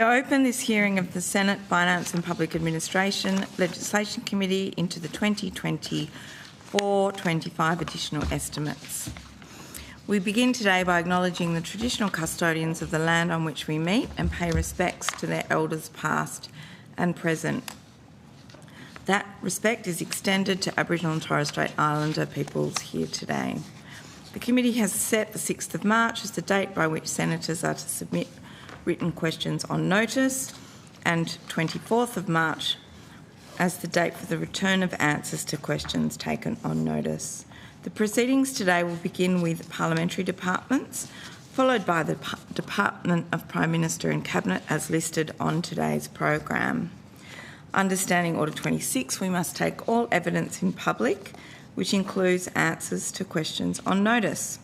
I open this hearing of the Senate Finance and Public Administration Legislation Committee into the 2024-25 additional estimates. We begin today by acknowledging the traditional custodians of the land on which we meet and pay respects to their elders past and present. That respect is extended to Aboriginal and Torres Strait Islander peoples here today. The committee has set the 6th of March as the date by which senators are to submit written questions on notice, and 24th of March as the date for the return of answers to questions taken on notice. The proceedings today will begin with parliamentary departments, followed by the Department of Prime Minister and Cabinet as listed on today's program. Understanding Order 26, we must take all evidence in public, which includes answers to questions on notice.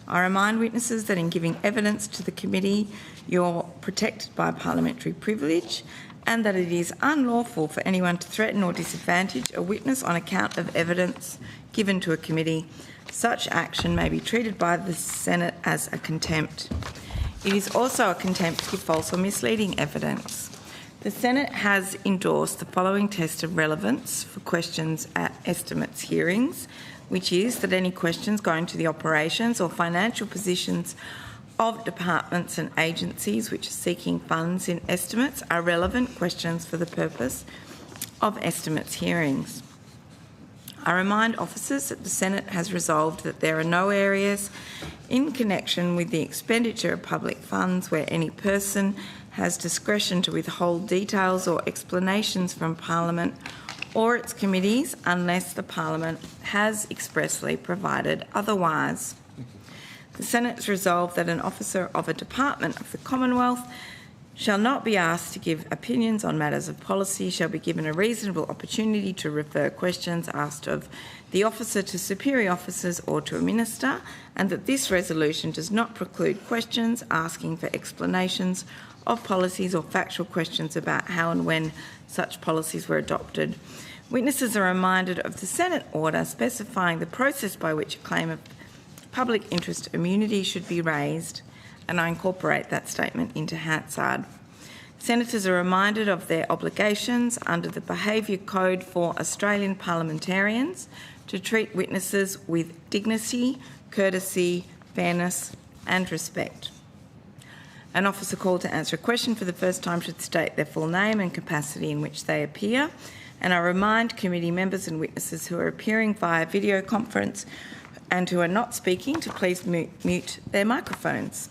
I remind witnesses that in giving evidence to the committee, you're protected by parliamentary privilege, and that it is unlawful for anyone to threaten or disadvantage a witness on account of evidence given to a committee. Such action may be treated by the Senate as a contempt. It is also a contempt to give false or misleading evidence. The Senate has endorsed the following test of relevance for questions at estimates hearings, which is that any questions going to the operations or financial positions of departments and agencies which are seeking funds in estimates are relevant questions for the purpose of estimates hearings. I remind officers that the Senate has resolved that there are no areas in connection with the expenditure of public funds where any person has discretion to withhold details or explanations from Parliament or its committees unless the Parliament has expressly provided otherwise. The Senate has resolved that an officer of a department of the Commonwealth shall not be asked to give opinions on matters of policy, shall be given a reasonable opportunity to refer questions asked of the officer to superior officers or to a minister, and that this resolution does not preclude questions asking for explanations of policies or factual questions about how and when such policies were adopted. Witnesses are reminded of the Senate order specifying the process by which a claim of public interest immunity should be raised, and I incorporate that statement into Hansard. Senators are reminded of their obligations under the Behaviour Code for Australian parliamentarians to treat witnesses with dignity, courtesy, fairness and respect. An officer called to answer a question for the first time should state their full name and capacity in which they appear, and I remind committee members and witnesses who are appearing via video conference and who are not speaking to please mute their microphones.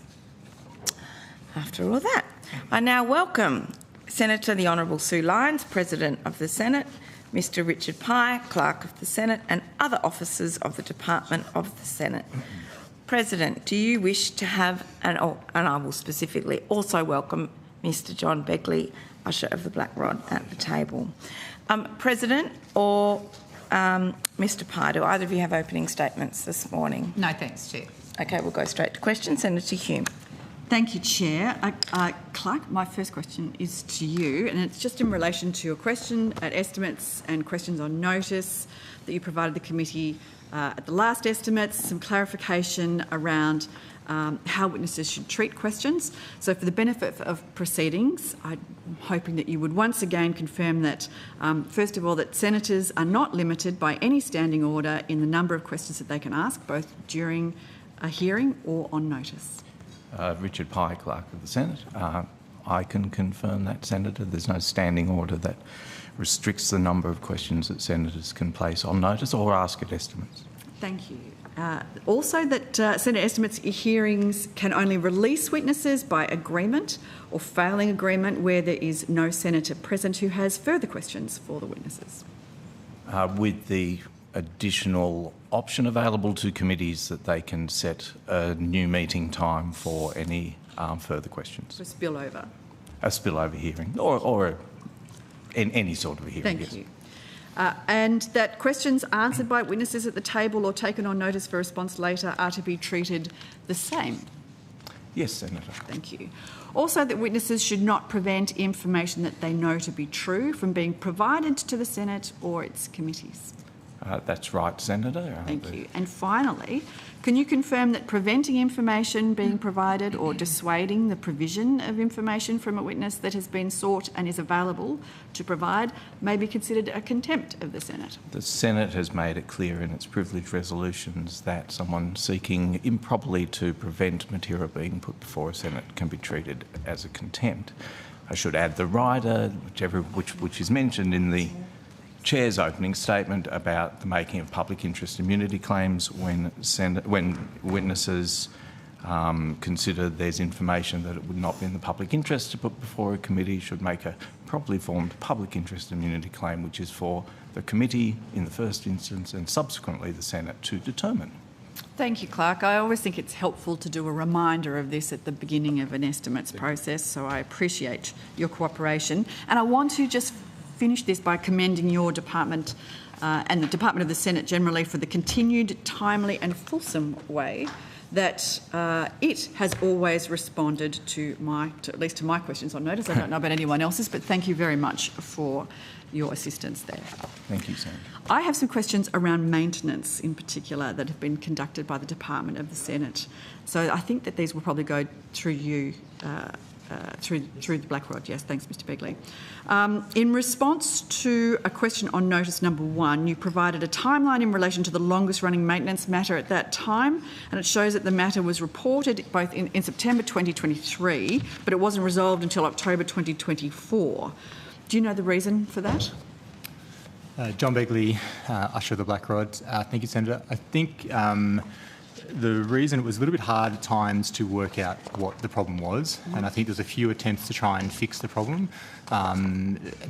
After all that, I now welcome Senator the Honourable Sue Lyons, President of the Senate, Mr Richard Pye, Clerk of the Senate, and other officers of the Department of the Senate. President, do you wish to have, and I will specifically also welcome Mr John Begley, Usher of the Black Rod, at the table. President or Mr Pye, do either of you have opening statements this morning? No, thanks, Chair. Okay, we'll go straight to questions. Senator Hume. Thank you, Chair. Clark, my first question is to you, and it's just in relation to your question at estimates and questions on notice that you provided the committee at the last estimates, some clarification around how witnesses should treat questions. So for the benefit of proceedings, I'm hoping that you would once again confirm that, first of all, that senators are not limited by any standing order in the number of questions that they can ask, both during a hearing or on notice. Richard Pye, Clerk of the Senate. I can confirm that, Senator. There's no standing order that restricts the number of questions that senators can place on notice or ask at estimates. Thank you. Also that Senate estimates hearings can only release witnesses by agreement or failing agreement where there is no senator present who has further questions for the witnesses. With the additional option available to committees that they can set a new meeting time for any further questions. A spillover. A spillover hearing or in any sort of a hearing. Thank you. And that questions answered by witnesses at the table or taken on notice for response later are to be treated the same. Yes, Senator. Thank you. Also that witnesses should not prevent information that they know to be true from being provided to the Senate or its committees. That's right, Senator. Thank you. And finally, can you confirm that preventing information being provided or dissuading the provision of information from a witness that has been sought and is available to provide may be considered a contempt of the Senate? The Senate has made it clear in its privilege resolutions that someone seeking improperly to prevent material being put before a Senate can be treated as a contempt. I should add the rider, which is mentioned in the Chair's opening statement about the making of public interest immunity claims when witnesses consider there's information that it would not be in the public interest to put before a committee, should make a properly formed public interest immunity claim, which is for the committee in the first instance and subsequently the Senate to determine. Thank you, Clerk. I always think it's helpful to do a reminder of this at the beginning of an estimates process, so I appreciate your cooperation. And I want to just finish this by commending your department and the Department of the Senate generally for the continued, timely and fulsome way that it has always responded to at least to my questions on notice. I don't know about anyone else's, but thank you very much for your assistance there. Thank you, Senator. I have some questions around maintenance in particular that have been conducted by the Department of the Senate. So I think that these will probably go through you, through the Black Rod. Yes, thanks, Mr Begley. In response to a question on notice number 1, you provided a timeline in relation to the longest running maintenance matter at that time, and it shows that the matter was reported both in September 2023, but it wasn't resolved until October 2024. Do you know the reason for that? John Begley, Usher of the Black Rod. Thank you, Senator. I think the reason it was a little bit hard at times to work out what the problem was, and I think there's a few attempts to try and fix the problem,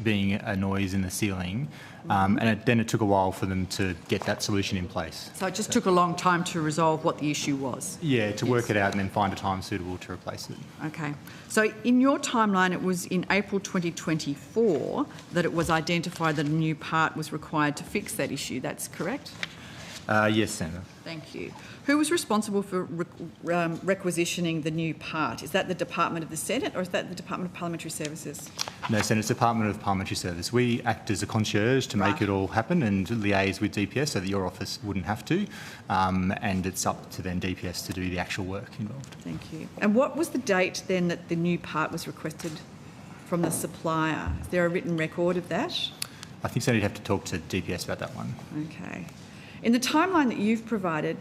being a noise in the ceiling, and then it took a while for them to get that solution in place. So it just took a long time to resolve what the issue was? Yeah, to work it out and then find a time suitable to replace it. Okay. So in your timeline, it was in April 2024 that it was identified that a new part was required to fix that issue. That's correct? Yes, Senator. Thank you. Who was responsible for requisitioning the new part? Is that the Department of the Senate or is that the Department of Parliamentary Services? No, Senator, it's Department of Parliamentary Service. We act as a concierge to make it all happen and liaise with DPS so that your office wouldn't have to, and it's up to then DPS to do the actual work involved. Thank you. And what was the date then that the new part was requested from the supplier? Is there a written record of that? I think, Senator, you'd have to talk to DPS about that one. Okay. In the timeline that you've provided,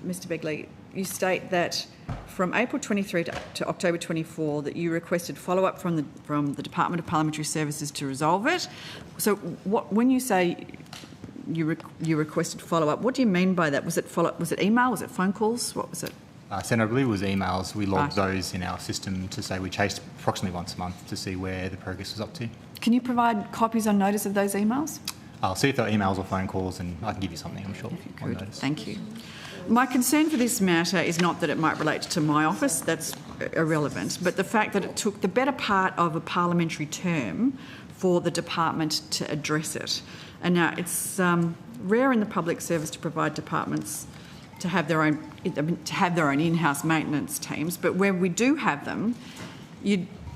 Mr Begley, you state that from April 23 to October 24 that you requested follow-up from the Department of Parliamentary Services to resolve it. So when you say you requested follow-up, what do you mean by that? Was it email? Was it phone calls? What was it? Senator, I believe it was emails. We logged those in our system to say we chased approximately once a month to see where the progress was up to. Can you provide copies on notice of those emails? I'll see if they're emails or phone calls and I can give you something, I'm sure. If you could. Thank you. My concern for this matter is not that it might relate to my office, that's irrelevant, but the fact that it took the better part of a parliamentary term for the department to address it. And now it's rare in the public service to provide departments to have their own in-house maintenance teams, but where we do have them,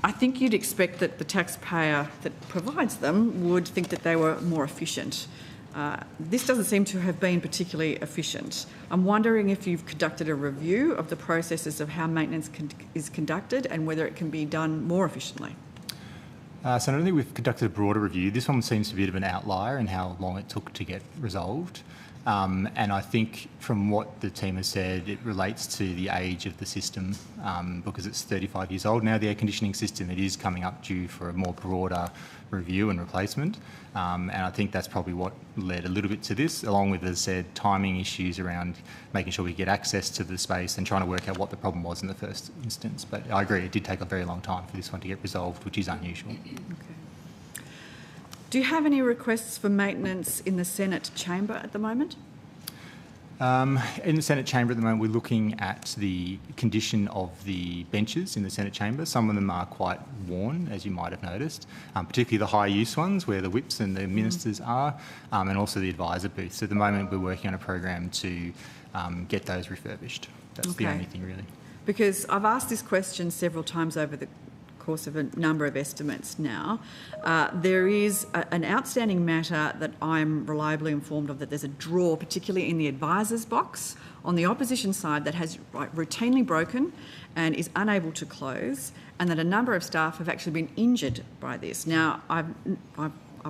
I think you'd expect that the taxpayer that provides them would think that they were more efficient. This doesn't seem to have been particularly efficient. I'm wondering if you've conducted a review of the processes of how maintenance is conducted and whether it can be done more efficiently. So I don't think we've conducted a broader review. This one seems to be a bit of an outlier in how long it took to get resolved. And I think from what the team has said, it relates to the age of the system because it's 35 years old now, the air conditioning system. It is coming up due for a more broader review and replacement. And I think that's probably what led a little bit to this, along with, as I said, timing issues around making sure we get access to the space and trying to work out what the problem was in the first instance. But I agree, it did take a very long time for this one to get resolved, which is unusual. Okay. Do you have any requests for maintenance in the Senate chamber at the moment? In the Senate chamber at the moment, we're looking at the condition of the benches in the Senate chamber. Some of them are quite worn, as you might have noticed, particularly the high use ones where the whips and the ministers are, and also the advisor booths. So at the moment, we're working on a program to get those refurbished. That's the only thing really. Because I've asked this question several times over the course of a number of estimates now. There is an outstanding matter that I'm reliably informed of, that there's a drawer, particularly in the advisors box on the opposition side, that has routinely broken and is unable to close, and that a number of staff have actually been injured by this. Now, I've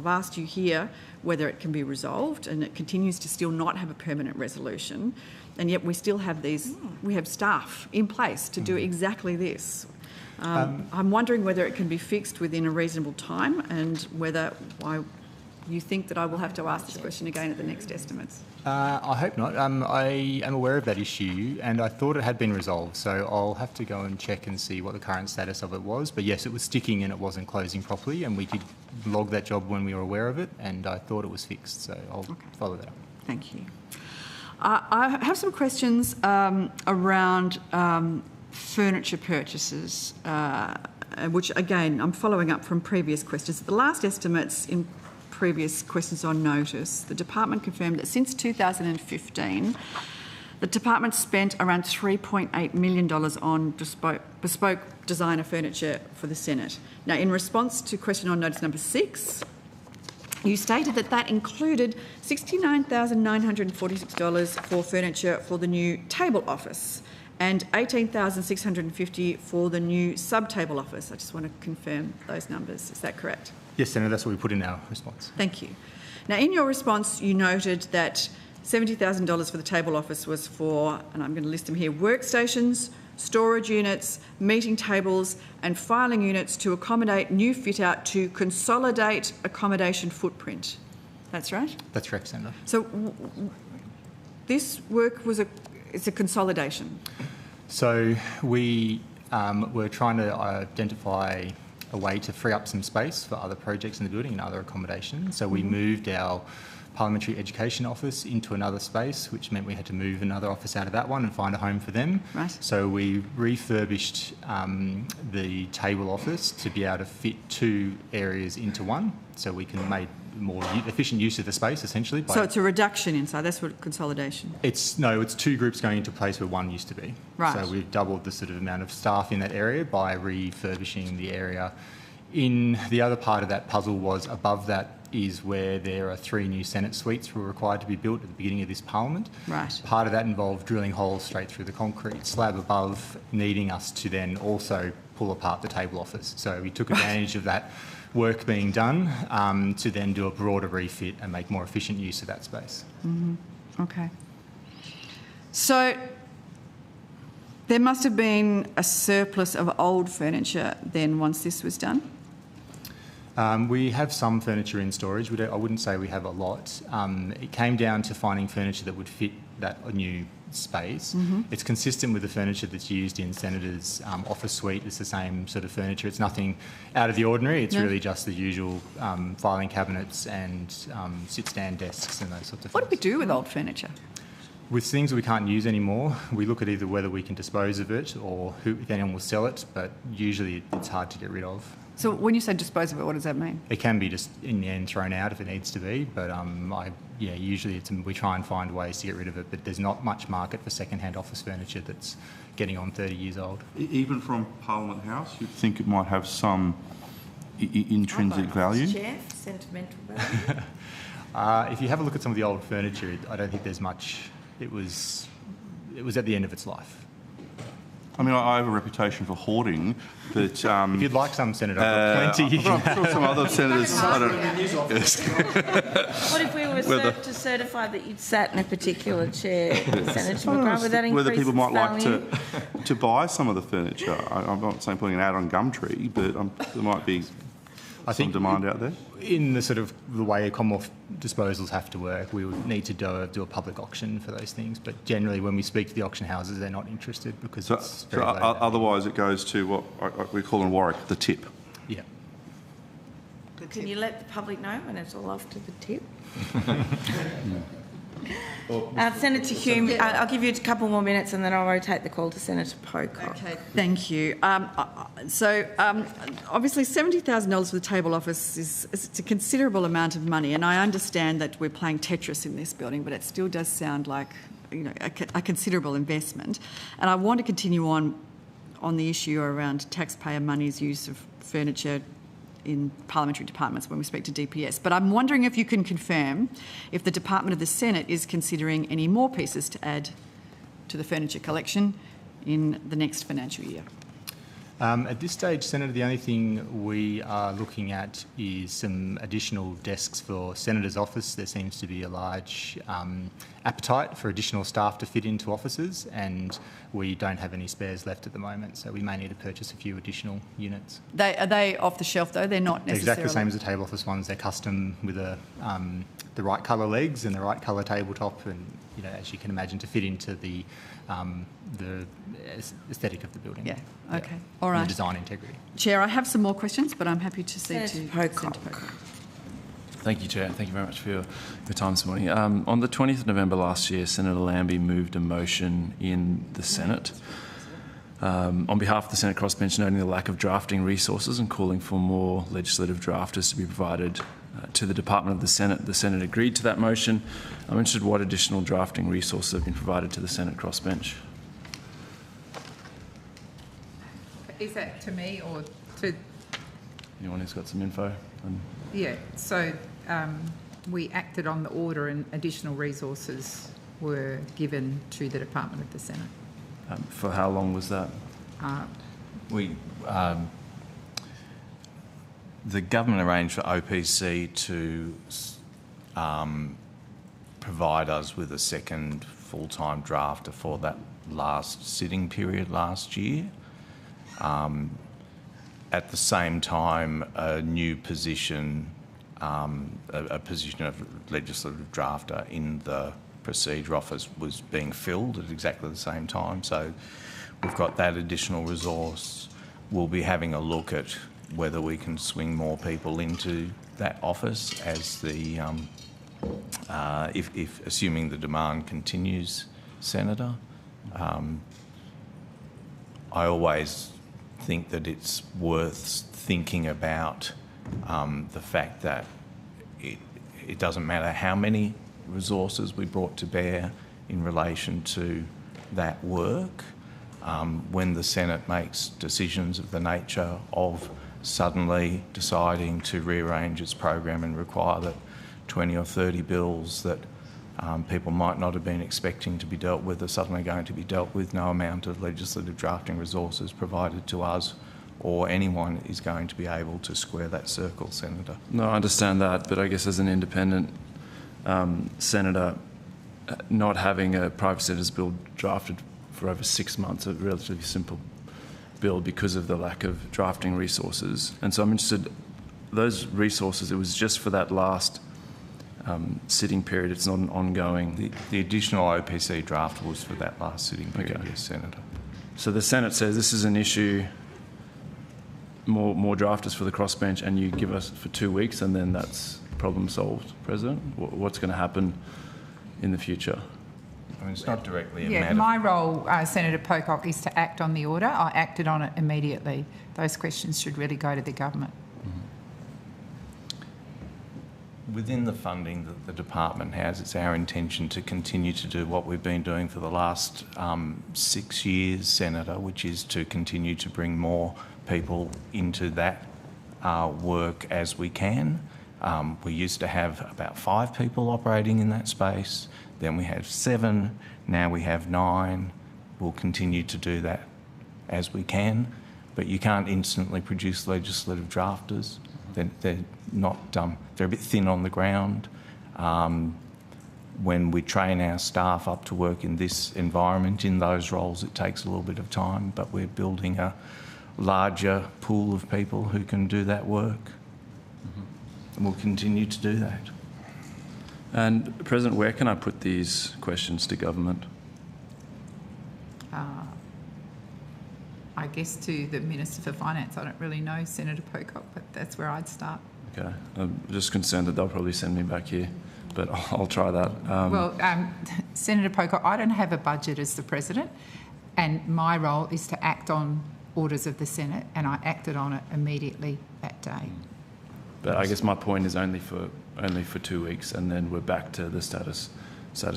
asked you here whether it can be resolved, and it continues to still not have a permanent resolution, and yet we still have we have staff in place to do exactly this. I'm wondering whether it can be fixed within a reasonable time, and whether you think that I will have to ask this question again at the next estimates. I hope not. I am aware of that issue, and I thought it had been resolved, so I'll have to go and check and see what the current status of it was. But yes, it was sticking and it wasn't closing properly, and we did log that job when we were aware of it, and I thought it was fixed, so I'll follow that up. Thank you. I have some questions around furniture purchases, which again I'm following up from previous questions. The last estimates in previous questions on notice, the department confirmed that since 2015, the department spent around $3.8 million on bespoke designer furniture for the Senate. Now, in response to question on notice number 6, you stated that that included $69,946 for furniture for the new table office and $18,650 for the new sub-table office. I just want to confirm those numbers. Is that correct? Yes, Senator, that's what we put in our response. Thank you. Now, in your response, you noted that $70,000 for the table office was for, and I'm going to list them here, workstations, storage units, meeting tables and filing units to accommodate new fit-out to consolidate accommodation footprint. That's right? That's correct, Senator. So this work was it's a consolidation. So we were trying to identify a way to free up some space for other projects in the building and other accommodation. So we moved our Parliamentary Education Office into another space, which meant we had to move another office out of that one and find a home for them. Right. So we refurbished the table office to be able to fit 2 areas into one, so we can make more efficient use of the space, essentially. So it's a reduction inside, that's what consolidation? It's 2 groups going into a place where one used to be. Right. So we've doubled the sort of amount of staff in that area by refurbishing the area. In the other part of that puzzle was above that is where there are 3 new Senate suites were required to be built at the beginning of this Parliament. Right. Part of that involved drilling holes straight through the concrete slab above, needing us to then also pull apart the table office. So we took advantage of that work being done to then do a broader refit and make more efficient use of that space. Mm-hmm. Okay. So there must have been a surplus of old furniture then once this was done? We have some furniture in storage. I wouldn't say we have a lot. It came down to finding furniture that would fit that new space. Mm-hmm. It's consistent with the furniture that's used in Senator's office suite. It's the same sort of furniture. It's nothing out of the ordinary. It's really just the usual filing cabinets and sit-stand desks and those sorts of things. What do we do with old furniture? With things that we can't use anymore, we look at either whether we can dispose of it or if anyone will sell it, but usually it's hard to get rid of. So when you say dispose of it, what does that mean? It can be just in the end thrown out if it needs to be, but usually we try and find ways to get rid of it, but there's not much market for second-hand office furniture that's getting on 30 years old. Even from Parliament House, you'd think it might have some intrinsic value? Chair, sentimental value. If you have a look at some of the old furniture, I don't think there's much. It was at the end of its life. I mean, I have a reputation for hoarding, but... if you'd like some, Senator, I've got plenty. I'm sure some other senators... What if we were to certify that you'd sat in a particular chair, Senator McGrath? Would that increase whether people might like value? to buy some of the furniture. I'm not saying putting an ad on Gumtree, but there might be some demand out there. In the sort of the way Commonwealth disposals have to work, we would need to do a public auction for those things. But generally, when we speak to the auction houses, they're not interested because it's very low value. Otherwise, it goes to what we call in Warwick the tip. Yeah. Can you let the public know when it's all off to the tip? Senator Hume, I'll give you a couple more minutes and then I'll rotate the call to Senator Pocock. Okay, thank you. Obviously $70,000 for the table office it's a considerable amount of money, and I understand that we're playing Tetris in this building, but it still does sound like a considerable investment. And I want to continue on on the issue around taxpayer money's use of furniture in parliamentary departments when we speak to DPS. But I'm wondering if you can confirm if the Department of the Senate is considering any more pieces to add to the furniture collection in the next financial year. At this stage, Senator, the only thing we are looking at is some additional desks for Senator's office. There seems to be a large appetite for additional staff to fit into offices, and we don't have any spares left at the moment, so we may need to purchase a few additional units. Are they off the shelf though? They're not necessarily... Exactly the same as the table office ones. They're custom with the right colour legs and the right colour tabletop, and as you can imagine, to fit into the aesthetic of the building. Yeah. Okay. All right. And the design integrity. Chair, I have some more questions, but I'm happy to cede to Senator Pocock. Senator Pocock. Thank you, Chair. Thank you very much for your time this morning. On the 20th of November last year, Senator Lambie moved a motion in the Senate on behalf of the Senate crossbench, noting the lack of drafting resources and calling for more legislative drafters to be provided to the Department of the Senate. The Senate agreed to that motion. I'm interested what additional drafting resources have been provided to the Senate crossbench. Is that to me or to... Anyone who's got some info? Yeah, so we acted on the order and additional resources were given to the Department of the Senate. For how long was that? The government arranged for OPC to provide us with a second full-time drafter for that last sitting period last year. At the same time, a new position, a position of legislative drafter in the procedure office was being filled at exactly the same time. So we've got that additional resource. We'll be having a look at whether we can swing more people into that office as the, if assuming the demand continues, Senator. I always think that it's worth thinking about the fact that it doesn't matter how many resources we brought to bear in relation to that work. When the Senate makes decisions of the nature of suddenly deciding to rearrange its program and require that 20 or 30 bills that people might not have been expecting to be dealt with are suddenly going to be dealt with, no amount of legislative drafting resources provided to us or anyone is going to be able to square that circle, Senator. No, I understand that, but I guess as an independent senator, not having a private citizens bill drafted for over 6 months, a relatively simple bill because of the lack of drafting resources. And so I'm interested, those resources, it was just for that last sitting period, it's not an ongoing... The additional OPC draft was for that last sitting period, okay. Yes, Senator. So the Senate says this is an issue, more drafters for the crossbench, and you give us for 2 weeks and then that's problem solved, President? What's going to happen in the future? I mean, it's not directly a matter. Yeah, my role, Senator Pocock, is to act on the order. I acted on it immediately. Those questions should really go to the government. Within the funding that the department has, it's our intention to continue to do what we've been doing for the last 6 years, Senator, which is to continue to bring more people into that work as we can. We used to have about 5 people operating in that space, then we had 7, now we have 9. We'll continue to do that as we can, but you can't instantly produce legislative drafters. They're not, they're a bit thin on the ground. When we train our staff up to work in this environment, in those roles, it takes a little bit of time, but we're building a larger pool of people who can do that work. And we'll continue to do that. And, President, where can I put these questions to government? I guess to the Minister for Finance. I don't really know Senator Pocock, but that's where I'd start. Okay. I'm just concerned that they'll probably send me back here, but I'll try that. Senator Pocock, I don't have a budget as the President, and my role is to act on orders of the Senate, and I acted on it immediately that day. But I guess my point is only for 2 weeks, and then we're back to the status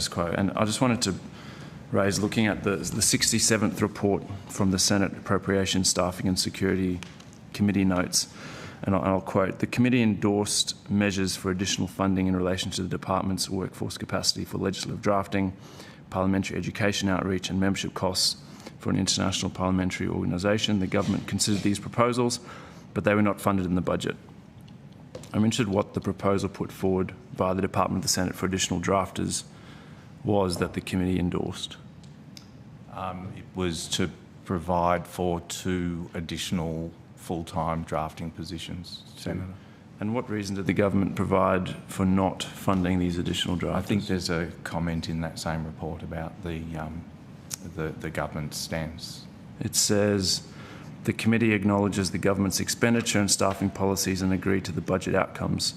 quo. And I just wanted to raise looking at the 67th report from the Senate Appropriations, Staffing and Security Committee notes, and I'll quote, "The committee endorsed measures for additional funding in relation to the department's workforce capacity for legislative drafting, parliamentary education outreach and membership costs for an international parliamentary organisation. The government considered these proposals, but they were not funded in the budget." I'm interested what the proposal put forward by the Department of the Senate for additional drafters was that the committee endorsed. It was to provide for 2 additional full-time drafting positions, Senator. And what reason did the government provide for not funding these additional drafters? I think there's a comment in that same report about the government's stance. It says, "The committee acknowledges the government's expenditure and staffing policies and agreed to the budget outcomes."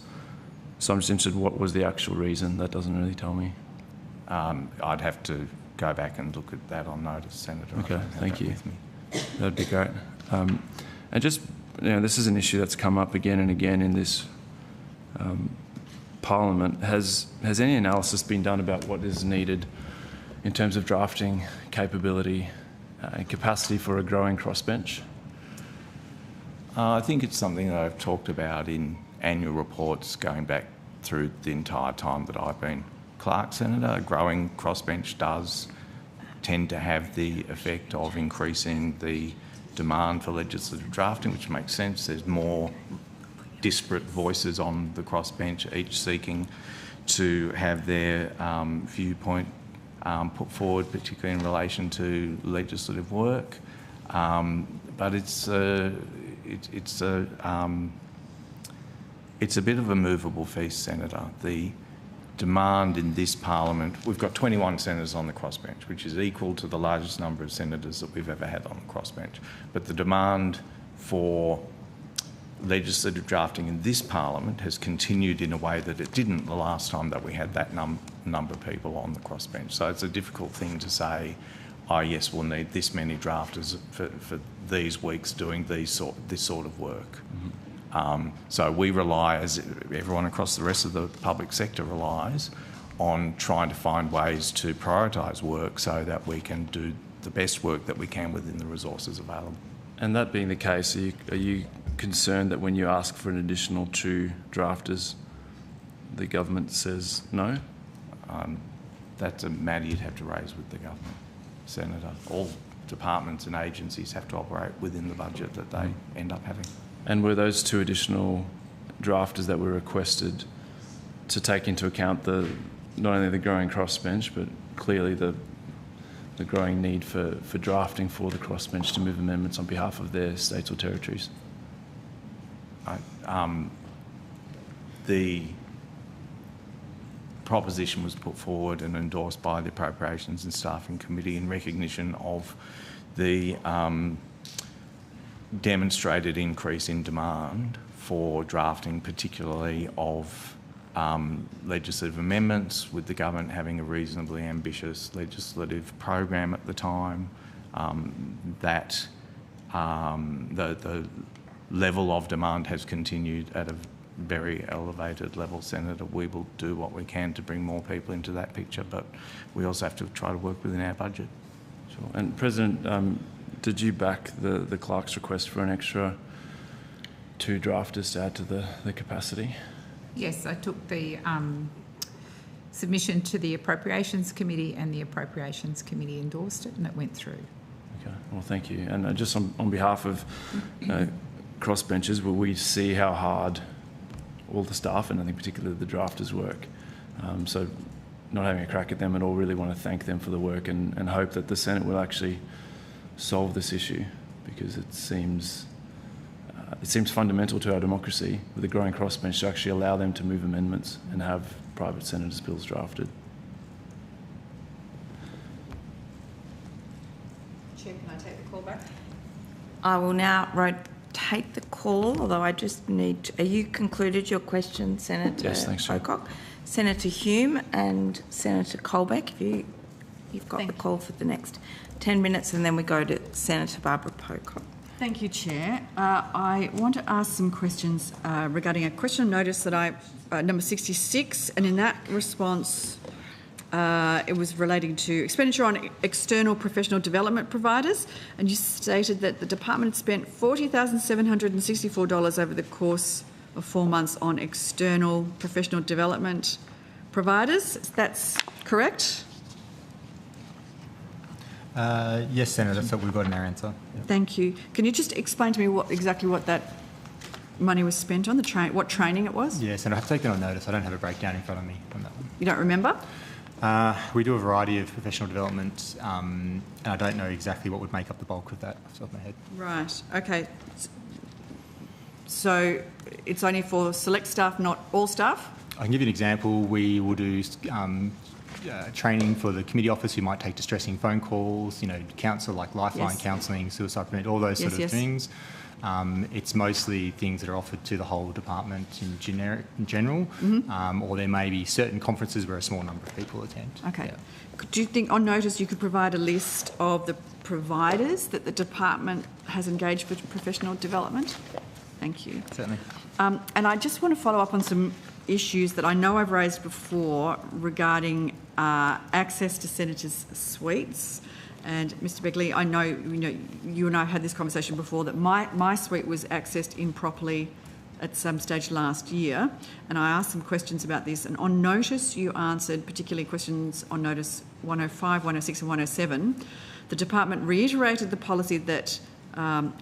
So I'm just interested, what was the actual reason? That doesn't really tell me. I'd have to go back and look at that on notice, Senator. Okay, thank you. That'd be great. And just, this is an issue that's come up again and again in this Parliament. Has any analysis been done about what is needed in terms of drafting capability and capacity for a growing crossbench? I think it's something that I've talked about in annual reports going back through the entire time that I've been clerk, Senator. A growing crossbench does tend to have the effect of increasing the demand for legislative drafting, which makes sense. There's more disparate voices on the crossbench, each seeking to have their viewpoint put forward, particularly in relation to legislative work. But it's a bit of a movable feast, Senator. The demand in this Parliament, we've got 21 senators on the crossbench, which is equal to the largest number of senators that we've ever had on the crossbench. But the demand for legislative drafting in this Parliament has continued in a way that it didn't the last time that we had that number of people on the crossbench. So it's a difficult thing to say, oh yes, we'll need this many drafters for these weeks doing this sort of work. Mm-hmm. So we rely, as everyone across the rest of the public sector relies, on trying to find ways to prioritise work so that we can do the best work that we can within the resources available. And that being the case, are you concerned that when you ask for an additional 2 drafters, the government says no? That's a matter you'd have to raise with the government, Senator. All departments and agencies have to operate within the budget that they end up having. And were those 2 additional drafters that were requested to take into account not only the growing crossbench, but clearly the growing need for drafting for the crossbench to move amendments on behalf of their states or territories? The proposition was put forward and endorsed by the Appropriations and Staffing Committee in recognition of the demonstrated increase in demand for drafting, particularly of legislative amendments, with the government having a reasonably ambitious legislative program at the time. The level of demand has continued at a very elevated level, Senator. We will do what we can to bring more people into that picture, but we also have to try to work within our budget. Sure. And President, did you back the clerk's request for an extra 2 drafters to add to the capacity? Yes, I took the submission to the Appropriations Committee and the Appropriations Committee endorsed it and it went through. Okay, well thank you. And just on behalf of crossbenchers, will we see how hard all the staff, and I think particularly the drafters, work. So not having a crack at them at all, really want to thank them for the work and hope that the Senate will actually solve this issue, because it seems fundamental to our democracy with the growing crossbench to actually allow them to move amendments and have private senators' bills drafted. Chair, can I take the call back? I will now rotate the call, although I just need to... Are you concluded your question, Senator Yes, thanks, Chair. Pocock? Senator Hume and Senator Colbeck, if you've got the call for the next 10 minutes, and then we go to Senator Barbara Pocock. Thank you, Chair. I want to ask some questions regarding a question notice that number 66, and in that response, It was relating to expenditure on external professional development providers, and you stated that the department had spent $40,764 over the course of 4 months on external professional development providers. That's correct? Yes, Senator, so we've got an answer. Yep. Thank you. Can you just explain to me exactly what that money was spent on, what training it was? Yes, and I have to take that on notice. I don't have a breakdown in front of me on that one. You don't remember? We do a variety of professional development, and I don't know exactly what would make up the bulk of that off the top of my head. Right, okay. So it's only for select staff, not all staff? I can give you an example. We will do training for the committee office who might take distressing phone calls, counsel like lifeline counselling, suicide prevention, all those sort of things. It's mostly things that are offered to the whole department in general, or there may be certain conferences where a small number of people attend. Okay. Yeah. Do you think on notice you could provide a list of the providers that the department has engaged for professional development? Thank you. Certainly. And I just want to follow up on some issues that I know I've raised before regarding access to senators' suites. And Mr. Begley, I know, you and I have had this conversation before that my suite was accessed improperly at some stage last year, and I asked some questions about this. And on notice, you answered, particularly questions on notice 105, 106, and 107. The department reiterated the policy that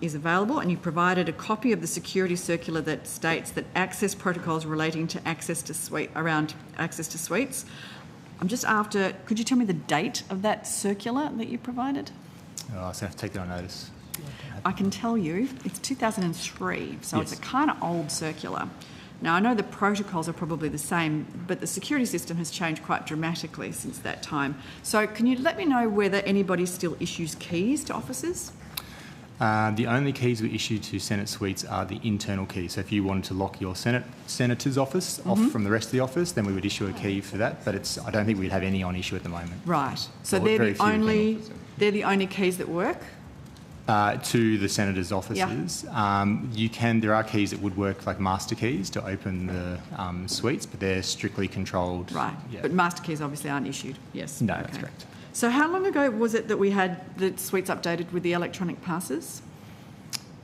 is available, and you provided a copy of the security circular that states that access protocols relating to access to suites. I'm just after, could you tell me the date of that circular that you provided? So I have to take that on notice. I can tell you, it's 2003, so yes. It's a kind of old circular. Now, I know the protocols are probably the same, but the security system has changed quite dramatically since that time. So can you let me know whether anybody still issues keys to offices? The only keys we issue to Senate suites are the internal keys. So if you wanted to lock your senator's office off from the rest of the office, then we would issue a key for that. But I don't think we'd have any on issue at the moment. Right. So they're the only keys that work? To the senators' offices. Yeah. There are keys that would work like master keys to open the suites, but they're strictly controlled. Right. Yeah. But master keys obviously aren't issued. Yes. No, that's correct. So how long ago was it that we had the suites updated with the electronic passes?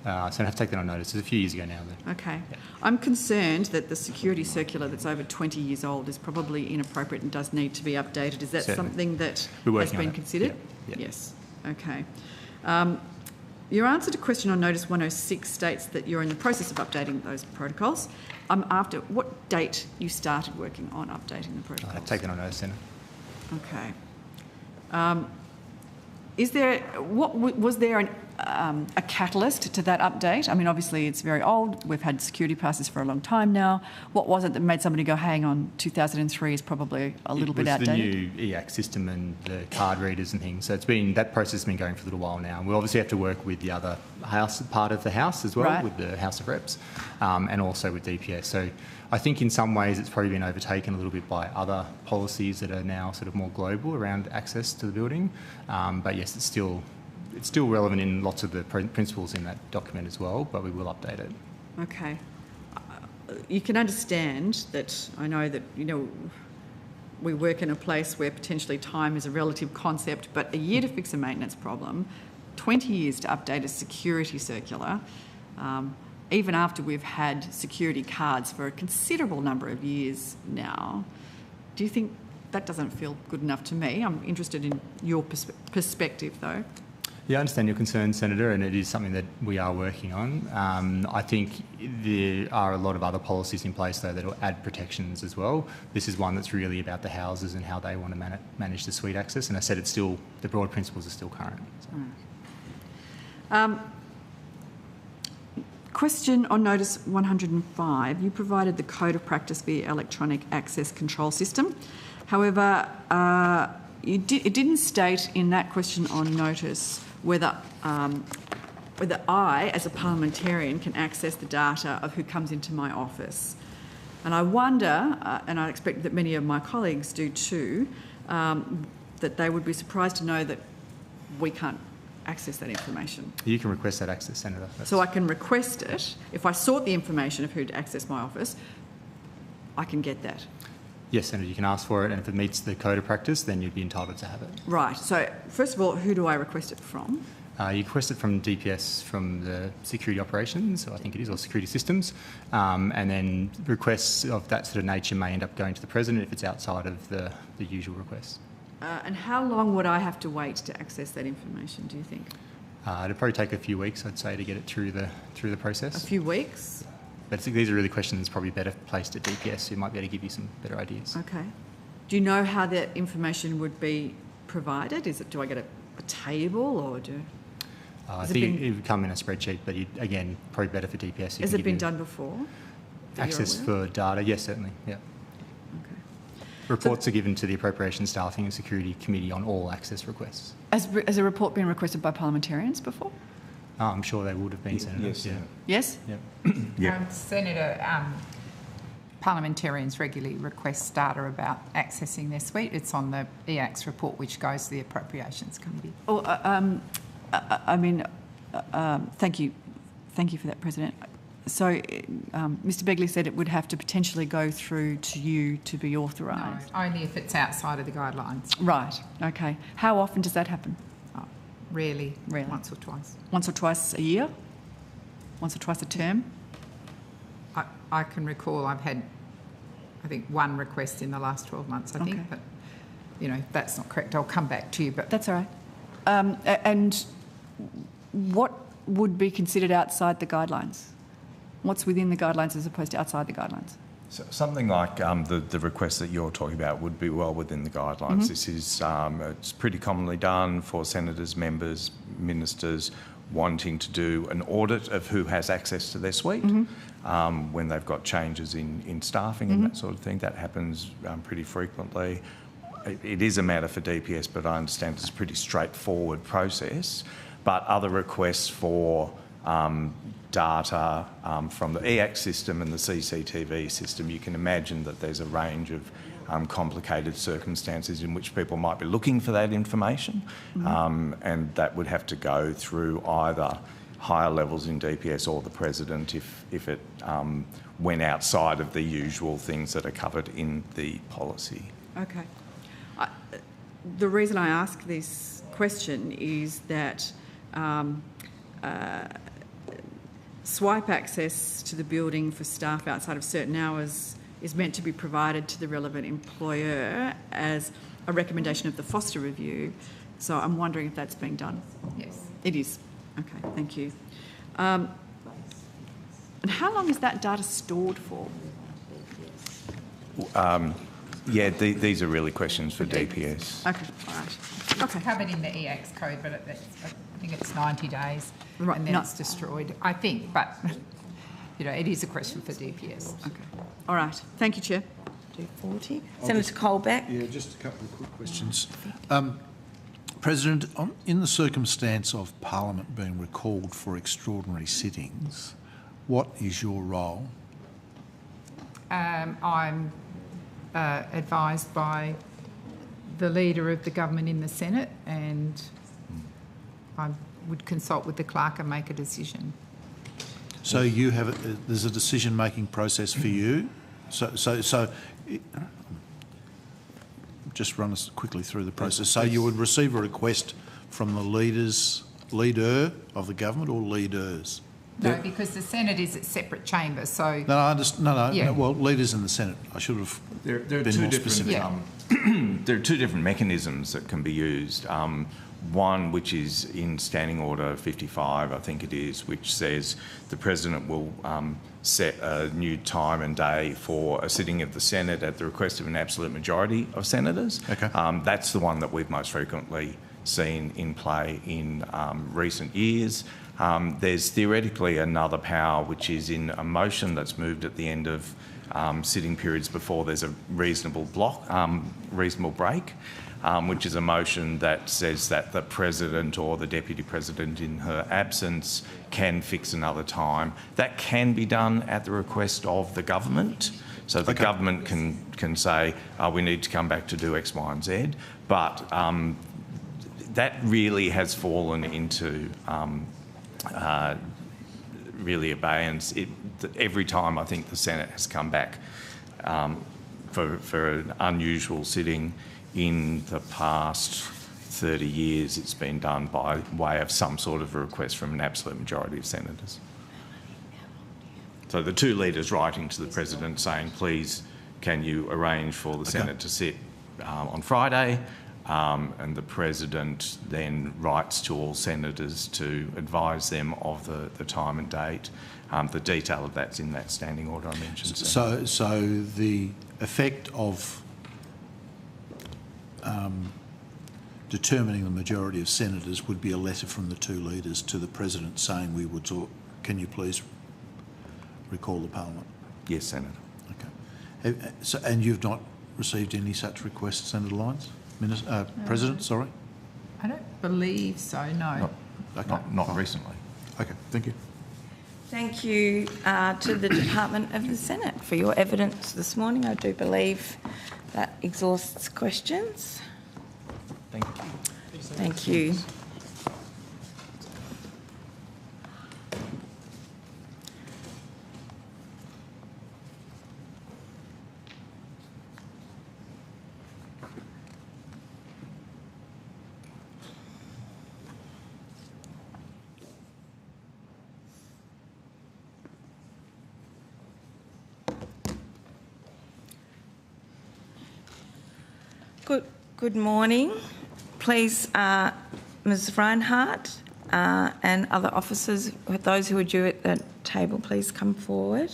So I have to take that on notice. It's a few years ago now, though. Okay. Yeah. I'm concerned that the security circular that's over 20 years old is probably inappropriate and does need to be updated. Is that something that has been considered? Yeah. Yes. Okay. Your answer to question on notice 106 states that you're in the process of updating those protocols. I'm after what date you started working on updating the protocols? I have to take that on notice, Senator. Okay. Was there a catalyst to that update? I mean, obviously it's very old. We've had security passes for a long time now. What was it that made somebody go, hang on, 2003 is probably a little bit outdated? It was the new EAC system and the card readers and things. So that process has been going for a little while now. We obviously have to work with the other part of the House as well, right, with the House of Reps, and also with DPS. So I think in some ways it's probably been overtaken a little bit by other policies that are now sort of more global around access to the building. But yes, it's still relevant in lots of the principles in that document as well, but we will update it. Okay. You can understand that, I know that, we work in a place where potentially time is a relative concept, but a year to fix a maintenance problem, 20 years to update a security circular, even after we've had security cards for a considerable number of years now. Do you think that doesn't feel good enough to me? I'm interested in your perspective, though. Yeah, I understand your concern, Senator, and it is something that we are working on. I think there are a lot of other policies in place, though, that will add protections as well. This is one that's really about the houses and how they want to manage the suite access, and I said the broad principles are still current. So. Question on notice 105. You provided the code of practice for your electronic access control system. However, it didn't state in that question on notice whether I, as a parliamentarian, can access the data of who comes into my office. And I wonder, and I expect that many of my colleagues do too, that they would be surprised to know that we can't access that information. You can request that access, Senator. So I can request it. If I sought the information of who to access my office, I can get that. Yes, Senator, you can ask for it, and if it meets the code of practice, then you'd be entitled to have it. Right. So, first of all, who do I request it from? You request it from DPS, from the security operations, I think it is, or security systems, and then requests of that sort of nature may end up going to the President if it's outside of the usual requests. And how long would I have to wait to access that information, do you think? It'd probably take a few weeks, I'd say, to get it through the process. A few weeks? But these are really questions probably better placed at DPS, who might be able to give you some better ideas. Okay. Do you know how that information would be provided? Do I get a table, or do... I think it would come in a spreadsheet, but again, probably better for DPS. Has it been done before? Access for data, yes, certainly, yeah. Okay. Reports are given to the Appropriations Staffing and Security Committee on all access requests. Has a report been requested by parliamentarians before? I'm sure they would have been, Senator. Yes. Yeah. Yes? Yeah. Senator, parliamentarians regularly request data about accessing their suite. It's on the EACS report, which goes to the Appropriations Committee. Oh, thank you for that, President. So, Mr. Begley said it would have to potentially go through to you to be authorised. No, only if it's outside of the guidelines. Right. Okay. How often does that happen? Oh, rarely. Rarely. Once or twice. Once or twice a year? Once or twice a term? I can recall I've had, I think, one request in the last 12 months, I think, Okay. but, you know, that's not correct. I'll come back to you, but... That's all right. And what would be considered outside the guidelines? What's within the guidelines as opposed to outside the guidelines? So something like the request that you're talking about would be well within the guidelines. This is it's pretty commonly done for senators, members, ministers wanting to do an audit of who has access to their suite when they've got changes in staffing and that sort of thing. That happens pretty frequently. It is a matter for DPS, but I understand it's a pretty straightforward process. But other requests for data from the EACS system and the CCTV system, you can imagine that there's a range of complicated circumstances in which people might be looking for that information, and that would have to go through either higher levels in DPS or the President if it went outside of the usual things that are covered in the policy. Okay. The reason I ask this question is that swipe access to the building for staff outside of certain hours is meant to be provided to the relevant employer as a recommendation of the Foster Review. So I'm wondering if that's being done. Yes. It is. Okay, thank you. And how long is that data stored for? Yeah, these are really questions for DPS. Okay, all right. It's covered in the EACS code, but I think it's 90 days, Right, and then no. it's destroyed, I think. But, you know, it is a question for DPS. Okay. All right. Thank you, Chair. Do 40. Senator Colbeck. Yeah, just a couple of quick questions. President, in the circumstance of Parliament being recalled for extraordinary sittings, what is your role? I'm advised by the Leader of the Government in the Senate, and I would consult with the clerk and make a decision. So you have there's a decision-making process for you. So just run us quickly through the process. So you would receive a request from the leader of the government or leaders? No, because the Senate is a separate chamber, so... No, I understand. Yeah. No, well, leaders in the Senate. I should have There are been two more different, specific. there are two different mechanisms that can be used. One which is in Standing Order 55, I think it is, which says the President will set a new time and day for a sitting of the Senate at the request of an absolute majority of senators. Okay. That's the one that we've most frequently seen in play in recent years. There's theoretically another power which is in a motion that's moved at the end of sitting periods before there's a reasonable break, which is a motion that says that the President or the Deputy President in her absence can fix another time. That can be done at the request of the government. So the government can say, we need to come back to do X, Y and Z. But that really has fallen into really abeyance. Every time I think the Senate has come back for an unusual sitting in the past 30 years, it's been done by way of some sort of a request from an absolute majority of senators. So the two leaders writing to the President saying, please, can you arrange for the Senate to sit on Friday? And the President then writes to all senators to advise them of the time and date. The detail of that's in that standing order I mentioned. So the effect of determining the majority of senators would be a letter from the two leaders to the President saying we would talk. Can you please recall the Parliament? Yes, Senator. Okay. So, and you've not received any such requests, Senator Lyons? President, sorry? I don't believe so, no. Not recently. Okay, thank you. Thank you to the Department of the Senate for your evidence this morning. I do believe that exhausts questions. Thank you. Thank you. Good morning. Please, Ms Reinhardt and other officers, those who are due at the table, please come forward.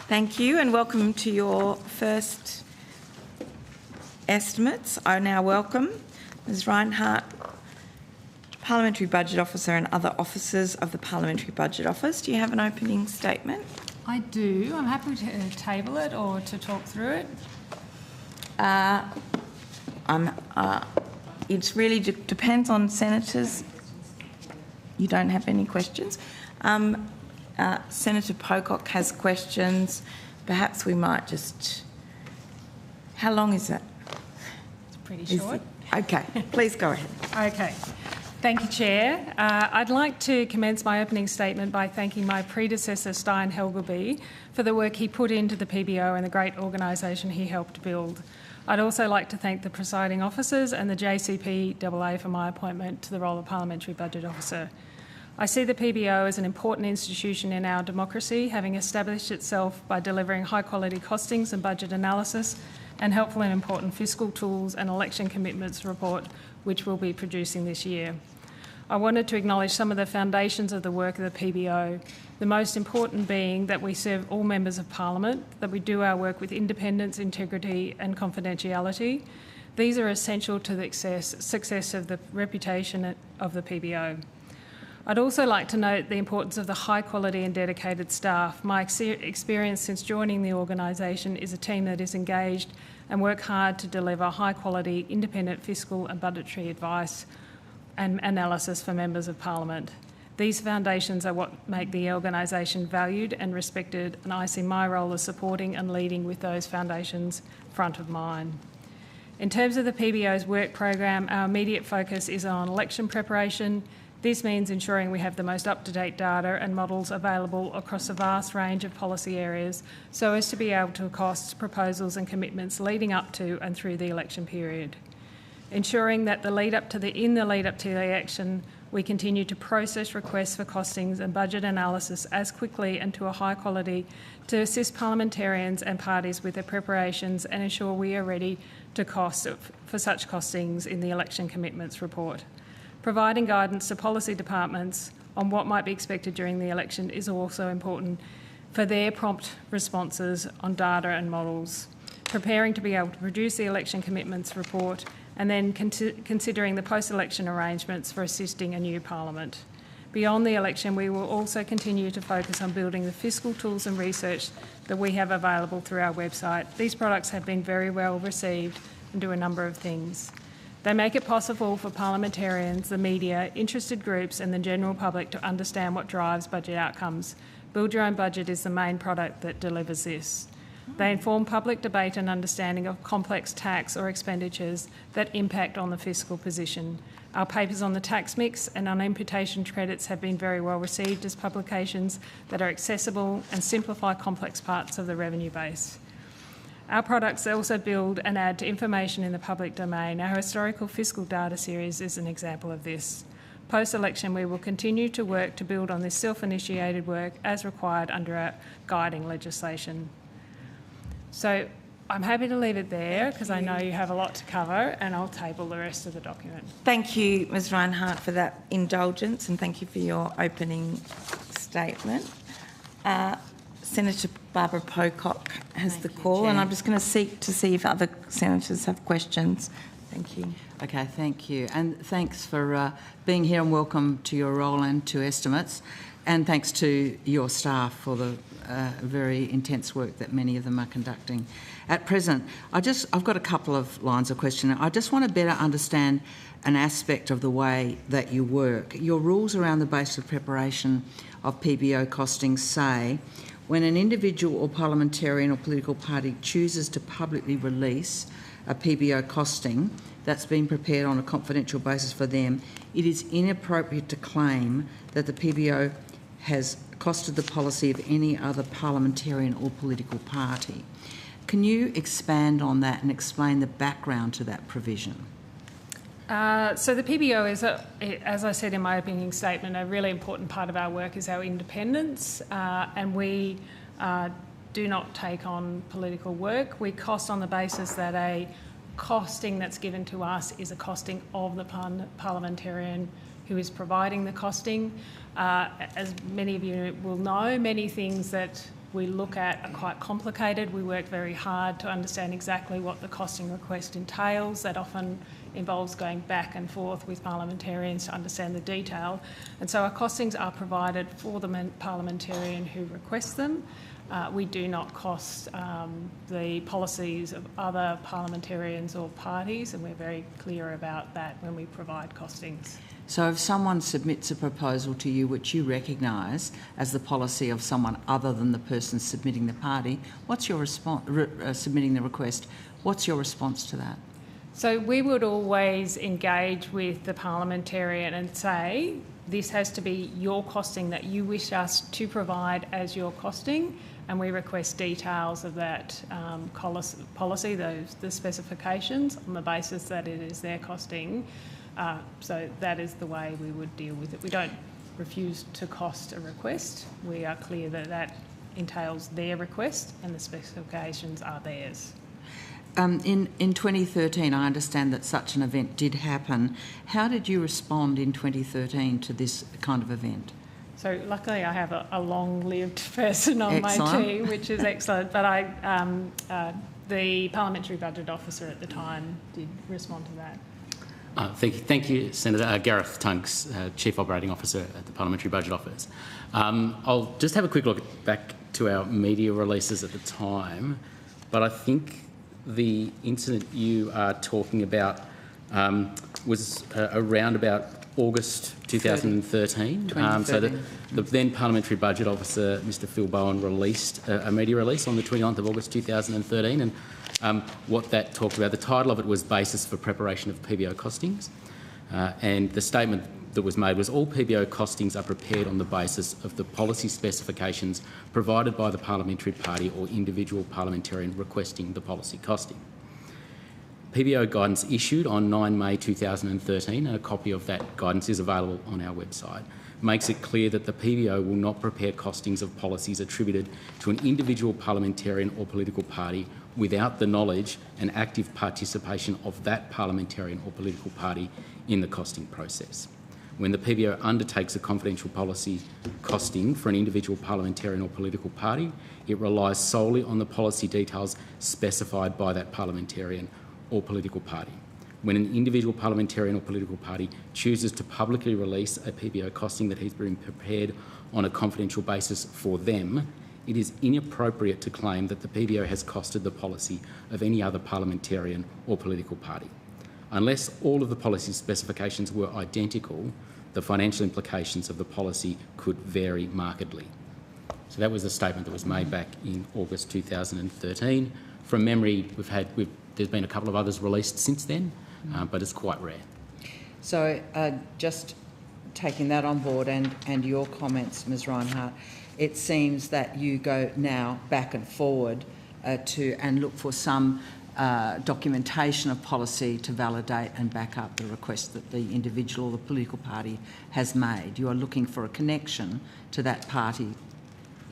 Thank you and welcome to your first estimates. I now welcome Ms Reinhardt, Parliamentary Budget Officer, and other officers of the Parliamentary Budget Office. Do you have an opening statement? I do. I'm happy to table it or to talk through it. It really depends on senators. You don't have any questions. Senator Pocock has questions. Perhaps we might just... How long is that? It's pretty short. Okay, please go ahead. Okay. Thank you, Chair. I'd like to commence my opening statement by thanking my predecessor, Stein Helgerby, for the work he put into the PBO and the great organisation he helped build. I'd also like to thank the presiding officers and the JCPAA for my appointment to the role of Parliamentary Budget Officer. I see the PBO as an important institution in our democracy, having established itself by delivering high-quality costings and budget analysis and helpful and important fiscal tools and election commitments report, which we'll be producing this year. I wanted to acknowledge some of the foundations of the work of the PBO, the most important being that we serve all members of Parliament, that we do our work with independence, integrity and confidentiality. These are essential to the success of the reputation of the PBO. I'd also like to note the importance of the high quality and dedicated staff. My experience since joining the organisation is a team that is engaged and work hard to deliver high quality, independent fiscal and budgetary advice and analysis for members of Parliament. These foundations are what make the organisation valued and respected, and I see my role as supporting and leading with those foundations front of mind. In terms of the PBO's work program, our immediate focus is on election preparation. This means ensuring we have the most up-to-date data and models available across a vast range of policy areas so as to be able to cost proposals and commitments leading up to and through the election period. Ensuring that in the lead up to the election, we continue to process requests for costings and budget analysis as quickly and to a high quality to assist parliamentarians and parties with their preparations and ensure we are ready to cost for such costings in the election commitments report. Providing guidance to policy departments on what might be expected during the election is also important for their prompt responses on data and models. Preparing to be able to produce the election commitments report and then considering the post-election arrangements for assisting a new Parliament. Beyond the election, we will also continue to focus on building the fiscal tools and research that we have available through our website. These products have been very well received and do a number of things. They make it possible for parliamentarians, the media, interested groups and the general public to understand what drives budget outcomes. Build Your Own Budget is the main product that delivers this. They inform public debate and understanding of complex tax or expenditures that impact on the fiscal position. Our papers on the tax mix and on imputation credits have been very well received as publications that are accessible and simplify complex parts of the revenue base. Our products also build and add to information in the public domain. Our historical fiscal data series is an example of this. Post-election, we will continue to work to build on this self-initiated work as required under our guiding legislation. So I'm happy to leave it there because I know you have a lot to cover, and I'll table the rest of the document. Thank you, Ms Reinhardt, for that indulgence, and thank you for your opening statement. Senator Barbara Pocock has the call, and I'm just going to seek to see if other senators have questions. Thank you. Okay, thank you. And thanks for being here, and welcome to your role and to Estimates. And thanks to your staff for the very intense work that many of them are conducting. At present, I've got a couple of lines of questioning. I just want to better understand an aspect of the way that you work. Your rules around the basis of preparation of PBO costings say, when an individual or parliamentarian or political party chooses to publicly release a PBO costing that's been prepared on a confidential basis for them, it is inappropriate to claim that the PBO has costed the policy of any other parliamentarian or political party. Can you expand on that and explain the background to that provision? So the PBO is, as I said in my opening statement, a really important part of our work is our independence, and we do not take on political work. We cost on the basis that a costing that's given to us is a costing of the parliamentarian who is providing the costing. As many of you will know, many things that we look at are quite complicated. We work very hard to understand exactly what the costing request entails. That often involves going back and forth with parliamentarians to understand the detail. And so our costings are provided for the parliamentarian who requests them. We do not cost the policies of other parliamentarians or parties, and we're very clear about that when we provide costings. So if someone submits a proposal to you which you recognise as the policy of someone other than the person submitting the party, what's your response, submitting the request, what's your response to that? So we would always engage with the parliamentarian and say, this has to be your costing that you wish us to provide as your costing, and we request details of that policy, the specifications, on the basis that it is their costing. So that is the way we would deal with it. We don't refuse to cost a request. We are clear that that entails their request and the specifications are theirs. In 2013, I understand that such an event did happen. How did you respond in 2013 to this kind of event? So luckily I have a long-lived person on my team, which is excellent, but the Parliamentary Budget Officer at the time did respond to that. Thank you, Senator. Gareth Tunks, Chief Operating Officer at the Parliamentary Budget Office. I'll just have a quick look back to our media releases at the time, but I think the incident you are talking about was around about August 2013. So the then Parliamentary Budget Officer, Mr Phil Bowen, released a media release on the 29th of August 2013, and what that talked about, the title of it was Basis for Preparation of PBO Costings, and the statement that was made was all PBO costings are prepared on the basis of the policy specifications provided by the parliamentary party or individual parliamentarian requesting the policy costing. PBO guidance issued on 9 May 2013, and a copy of that guidance is available on our website, makes it clear that the PBO will not prepare costings of policies attributed to an individual parliamentarian or political party without the knowledge and active participation of that parliamentarian or political party in the costing process. When the PBO undertakes a confidential policy costing for an individual parliamentarian or political party, it relies solely on the policy details specified by that parliamentarian or political party. When an individual parliamentarian or political party chooses to publicly release a PBO costing that has been prepared on a confidential basis for them, it is inappropriate to claim that the PBO has costed the policy of any other parliamentarian or political party. Unless all of the policy specifications were identical, the financial implications of the policy could vary markedly. So that was a statement that was made back in August 2013. From memory, there's been a couple of others released since then, but it's quite rare. So just taking that on board and your comments, Ms Reinhardt, it seems that you go now back and forward and look for some documentation of policy to validate and back up the request that the individual or the political party has made. You are looking for a connection to that party,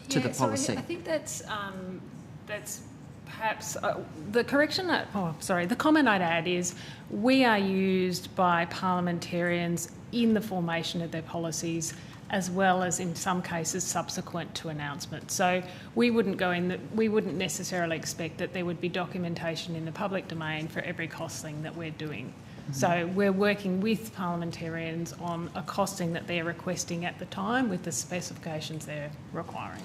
to the policy. So I think that's perhaps the correction. The comment I'd add is we are used by parliamentarians in the formation of their policies, as well as in some cases subsequent to announcement. So we wouldn't necessarily expect that there would be documentation in the public domain for every costing that we're doing. So we're working with parliamentarians on a costing that they're requesting at the time with the specifications they're requiring.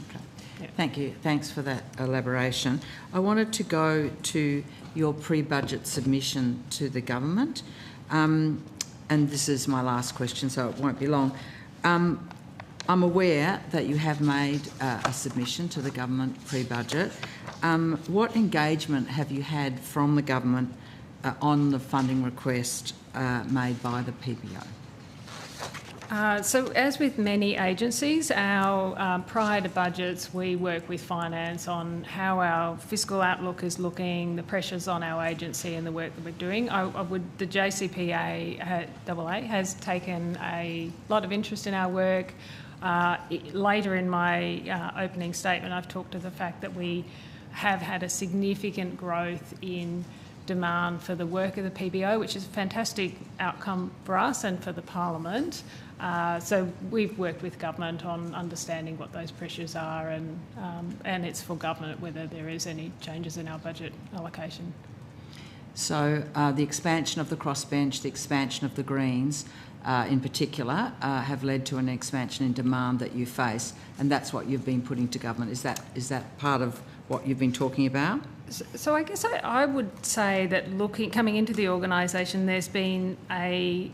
Okay. Yep. Thank you. Thanks for that elaboration. I wanted to go to your pre-budget submission to the government. And this is my last question, so it won't be long. I'm aware that you have made a submission to the government pre-budget. What engagement have you had from the government on the funding request made by the PBO? So as with many agencies, our prior to budgets, we work with finance on how our fiscal outlook is looking, the pressures on our agency and the work that we're doing. The JCPA has taken a lot of interest in our work. Later in my opening statement, I've talked to the fact that we have had a significant growth in demand for the work of the PBO, which is a fantastic outcome for us and for the Parliament. So we've worked with government on understanding what those pressures are, and it's for government whether there is any changes in our budget allocation. So the expansion of the crossbench, the expansion of the Greens in particular, have led to an expansion in demand that you face, and that's what you've been putting to government. Is that part of what you've been talking about? So I guess I would say that coming into the organisation, there's been a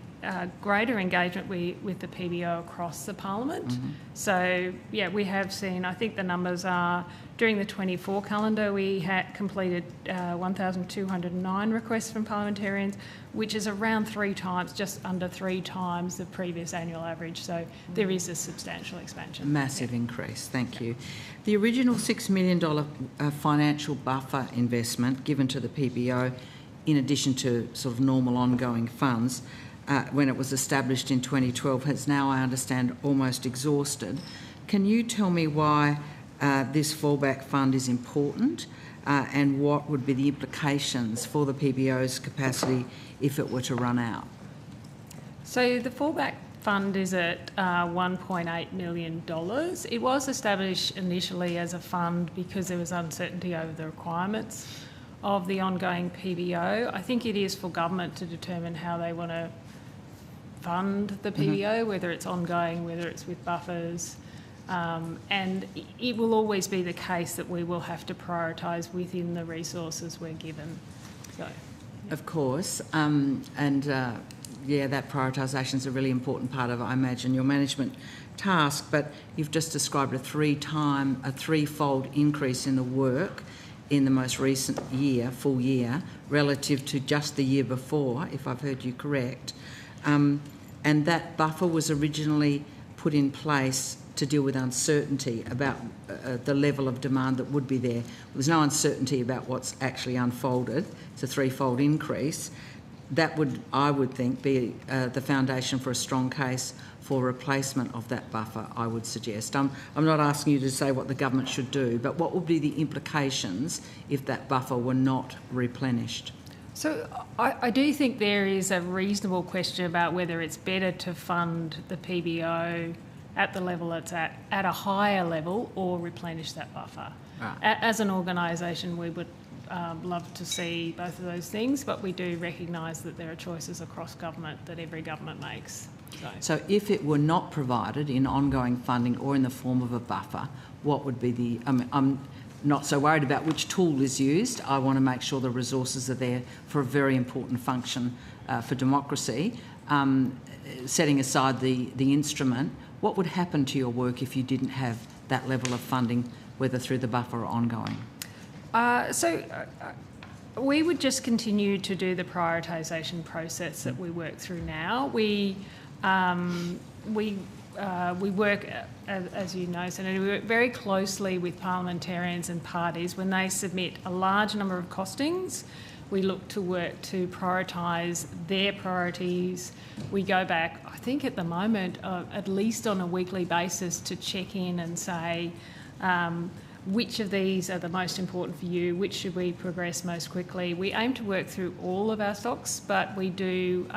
greater engagement with the PBO across the Parliament. Mm-hmm. So, yeah, we have seen, I think the numbers are, during the 24 calendar, we had completed 1,209 requests from parliamentarians, which is around 3 times, just under 3 times the previous annual average. So there is a substantial expansion. Massive increase, thank you. The original $6 million financial buffer investment given to the PBO, in addition to sort of normal ongoing funds, when it was established in 2012, has now, I understand, almost exhausted. Can you tell me why this fallback fund is important and what would be the implications for the PBO's capacity if it were to run out? So the fallback fund is at $1.8 million. It was established initially as a fund because there was uncertainty over the requirements of the ongoing PBO. I think it is for government to determine how they want to fund the PBO, whether it's ongoing, whether it's with buffers. And it will always be the case that we will have to prioritise within the resources we're given. So, yeah. Of course, yeah, that prioritisation is a really important part of, I imagine, your management task, but you've just described a threefold increase in the work in the most recent year, full year, relative to just the year before, if I've heard you correct. And that buffer was originally put in place to deal with uncertainty about the level of demand that would be there. There's no uncertainty about what's actually unfolded. It's a threefold increase. That would, I would think, be the foundation for a strong case for replacement of that buffer, I would suggest. I'm not asking you to say what the government should do, but what would be the implications if that buffer were not replenished? So I do think there is a reasonable question about whether it's better to fund the PBO at the level it's at a higher level, or replenish that buffer. Right. As an organisation, we would love to see both of those things, but we do recognise that there are choices across government that every government makes. So if it were not provided in ongoing funding or in the form of a buffer, what would be the... not so worried about which tool is used. I want to make sure the resources are there for a very important function for democracy. Setting aside the instrument, what would happen to your work if you didn't have that level of funding, whether through the buffer or ongoing? We would just continue to do the prioritisation process that we work through now. We work, as you know, Senator, we work very closely with parliamentarians and parties. When they submit a large number of costings, we look to work to prioritise their priorities. We go back, I think at the moment, at least on a weekly basis to check in and say, which of these are the most important for you? Which should we progress most quickly? We aim to work through all of our stocks, but we do.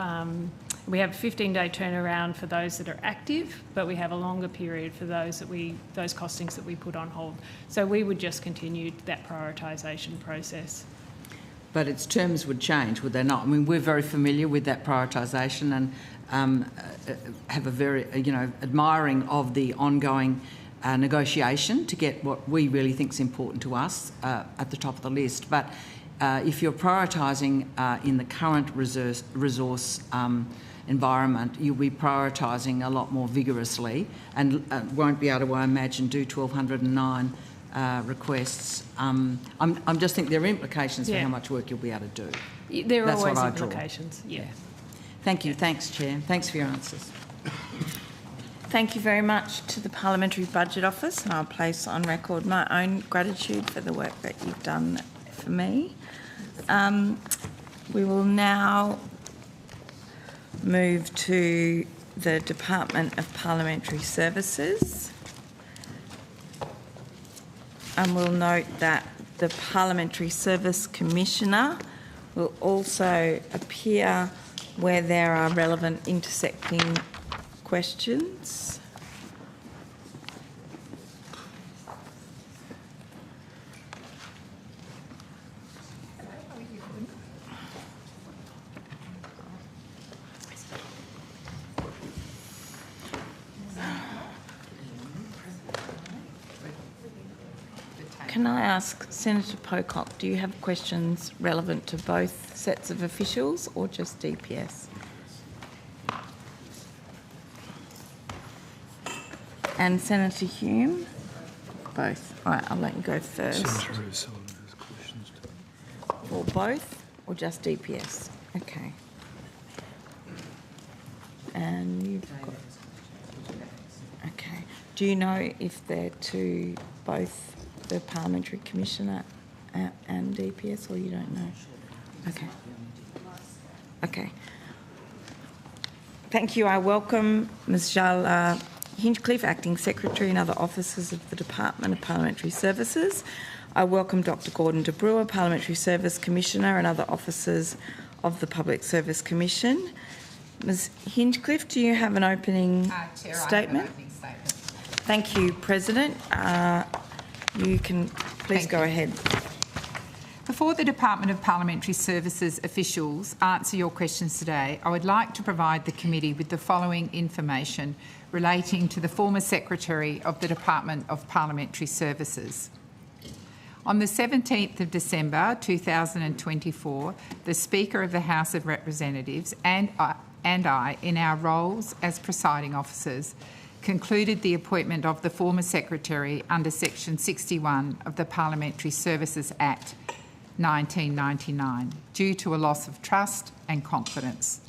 We have a 15-day turnaround for those that are active, but we have a longer period for those costings that we put on hold. So we would just continue that prioritisation process. But its terms would change, would they not? I mean, we're very familiar with that prioritisation and have a very, admiring of the ongoing negotiation to get what we really think is important to us at the top of the list. But if you're prioritising in the current resource environment, you'll be prioritising a lot more vigorously and won't be able to, I imagine, do 1,209 requests. I'm just think there are implications for how much work you'll be able to do. There are That's always what I draw. implications, yeah. Thank you. Thanks, Chair. Thanks for your answers. Thank you very much to the Parliamentary Budget Office, and I'll place on record my own gratitude for the work that you've done for me. We will now move to the Department of Parliamentary Services, and we'll note that the Parliamentary Service Commissioner will also appear where there are relevant intersecting questions. Can I ask Senator Pocock, do you have questions relevant to both sets of officials or just DPS? And Senator Hume? Both. All right, I'll let you go first. For both or just DPS? Okay. And you've got... Okay. Do you know if they're to both the Parliamentary Commissioner and DPS, or you don't know? Okay. Okay. Thank you. I welcome Ms Jal Hinchcliffe, Acting Secretary, and other officers of the Department of Parliamentary Services. I welcome Dr Gordon de Brewer, Parliamentary Service Commissioner, and other officers of the Public Service Commission. Ms Hinchcliffe, do you have an opening Chair, statement? I have an opening statement. Thank you, President. You can please go ahead. Before the Department of Parliamentary Services officials answer your questions today, I would like to provide the committee with the following information relating to the former Secretary of the Department of Parliamentary Services. On the 17th of December 2024, the Speaker of the House of Representatives and I, in our roles as presiding officers, concluded the appointment of the former Secretary under Section 61 of the Parliamentary Services Act 1999 due to a loss of trust and confidence.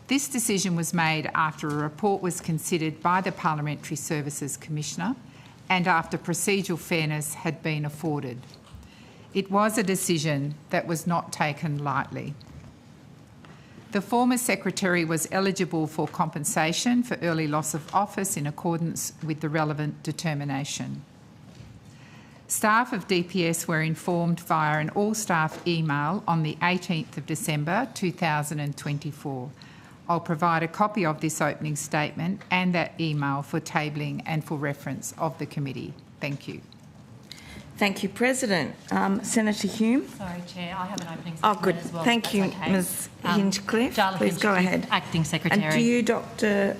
This decision was made after a report was considered by the Parliamentary Services Commissioner and after procedural fairness had been afforded. It was a decision that was not taken lightly. The former Secretary was eligible for compensation for early loss of office in accordance with the relevant determination. Staff of DPS were informed via an all-staff email on the 18th of December 2024. I'll provide a copy of this opening statement and that email for tabling and for reference of the committee. Thank you. Thank you, President. Senator Hume? Sorry, Chair, I have an opening Oh, statement good. as well. Thank you, okay. Ms Hinchcliffe. Please go ahead. Acting Secretary. And do you, Dr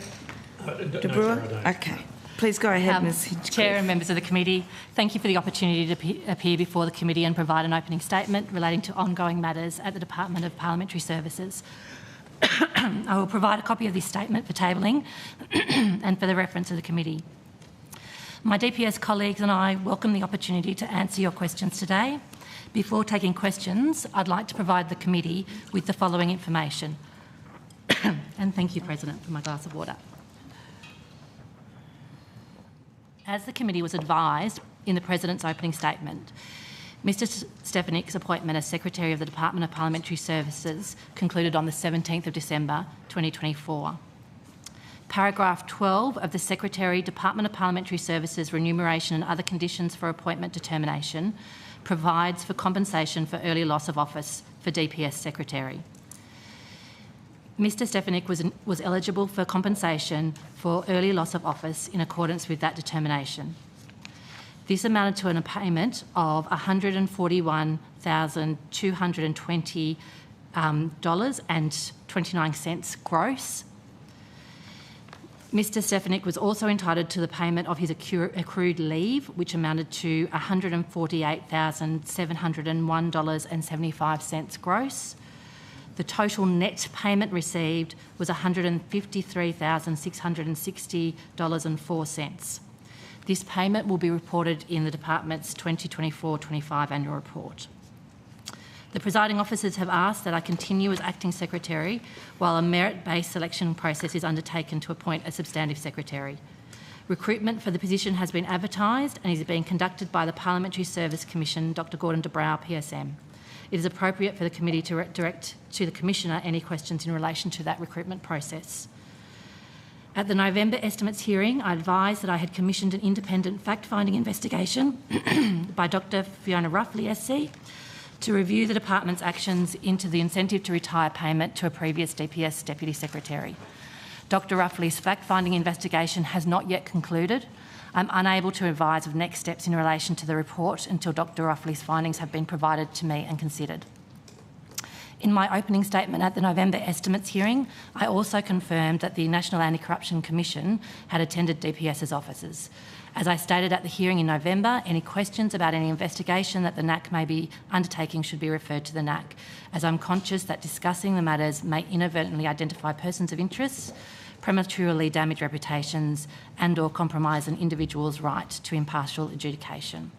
de Brewer? Okay. Please go ahead, Ms Hinchcliffe. Chair and members of the committee, thank you for the opportunity to appear before the committee and provide an opening statement relating to ongoing matters at the Department of Parliamentary Services. I will provide a copy of this statement for tabling and for the reference of the committee. My DPS colleagues and I welcome the opportunity to answer your questions today. Before taking questions, I'd like to provide the committee with the following information. And thank you, President, for my glass of water. As the committee was advised in the President's opening statement, Mr Stefanik's appointment as Secretary of the Department of Parliamentary Services concluded on the 17th of December 2024. Paragraph 12 of the Secretary, Department of Parliamentary Services Remuneration and Other Conditions for Appointment Determination provides for compensation for early loss of office for DPS Secretary. Mr Stefanik was eligible for compensation for early loss of office in accordance with that determination. This amounted to a payment of $141,220.29 gross. Mr Stefanik was also entitled to the payment of his accrued leave, which amounted to $148,701.75 gross. The total net payment received was $153,660.04. This payment will be reported in the Department's 2024-25 annual report. The presiding officers have asked that I continue as Acting Secretary while a merit-based selection process is undertaken to appoint a substantive Secretary. Recruitment for the position has been advertised and is being conducted by the Parliamentary Service Commission, Dr Gordon de Brouwer, PSM. It is appropriate for the committee to direct to the Commissioner any questions in relation to that recruitment process. At the November estimates hearing, I advised that I had commissioned an independent fact-finding investigation by Dr Fiona Ruffley, SC, to review the Department's actions into the incentive to retire payment to a previous DPS Deputy Secretary. Dr Ruffley's fact-finding investigation has not yet concluded. I'm unable to advise of next steps in relation to the report until Dr Ruffley's findings have been provided to me and considered. In my opening statement at the November estimates hearing, I also confirmed that the National Anti-Corruption Commission had attended DPS's offices. As I stated at the hearing in November, any questions about any investigation that the NAC may be undertaking should be referred to the NAC, as I'm conscious that discussing the matters may inadvertently identify persons of interest, prematurely damage reputations and/or compromise an individual's right to impartial adjudication.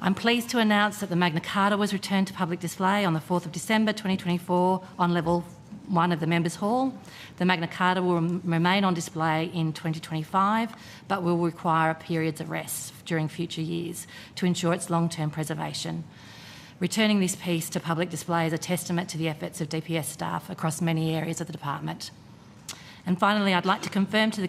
I'm pleased to announce that the Magna Carta was returned to public display on the 4th of December 2024 on level 1 of the Members' Hall. The Magna Carta will remain on display in 2025, but will require periods of rest during future years to ensure its long-term preservation. Returning this piece to public display is a testament to the efforts of DPS staff across many areas of the department. And finally, I'd like to confirm to the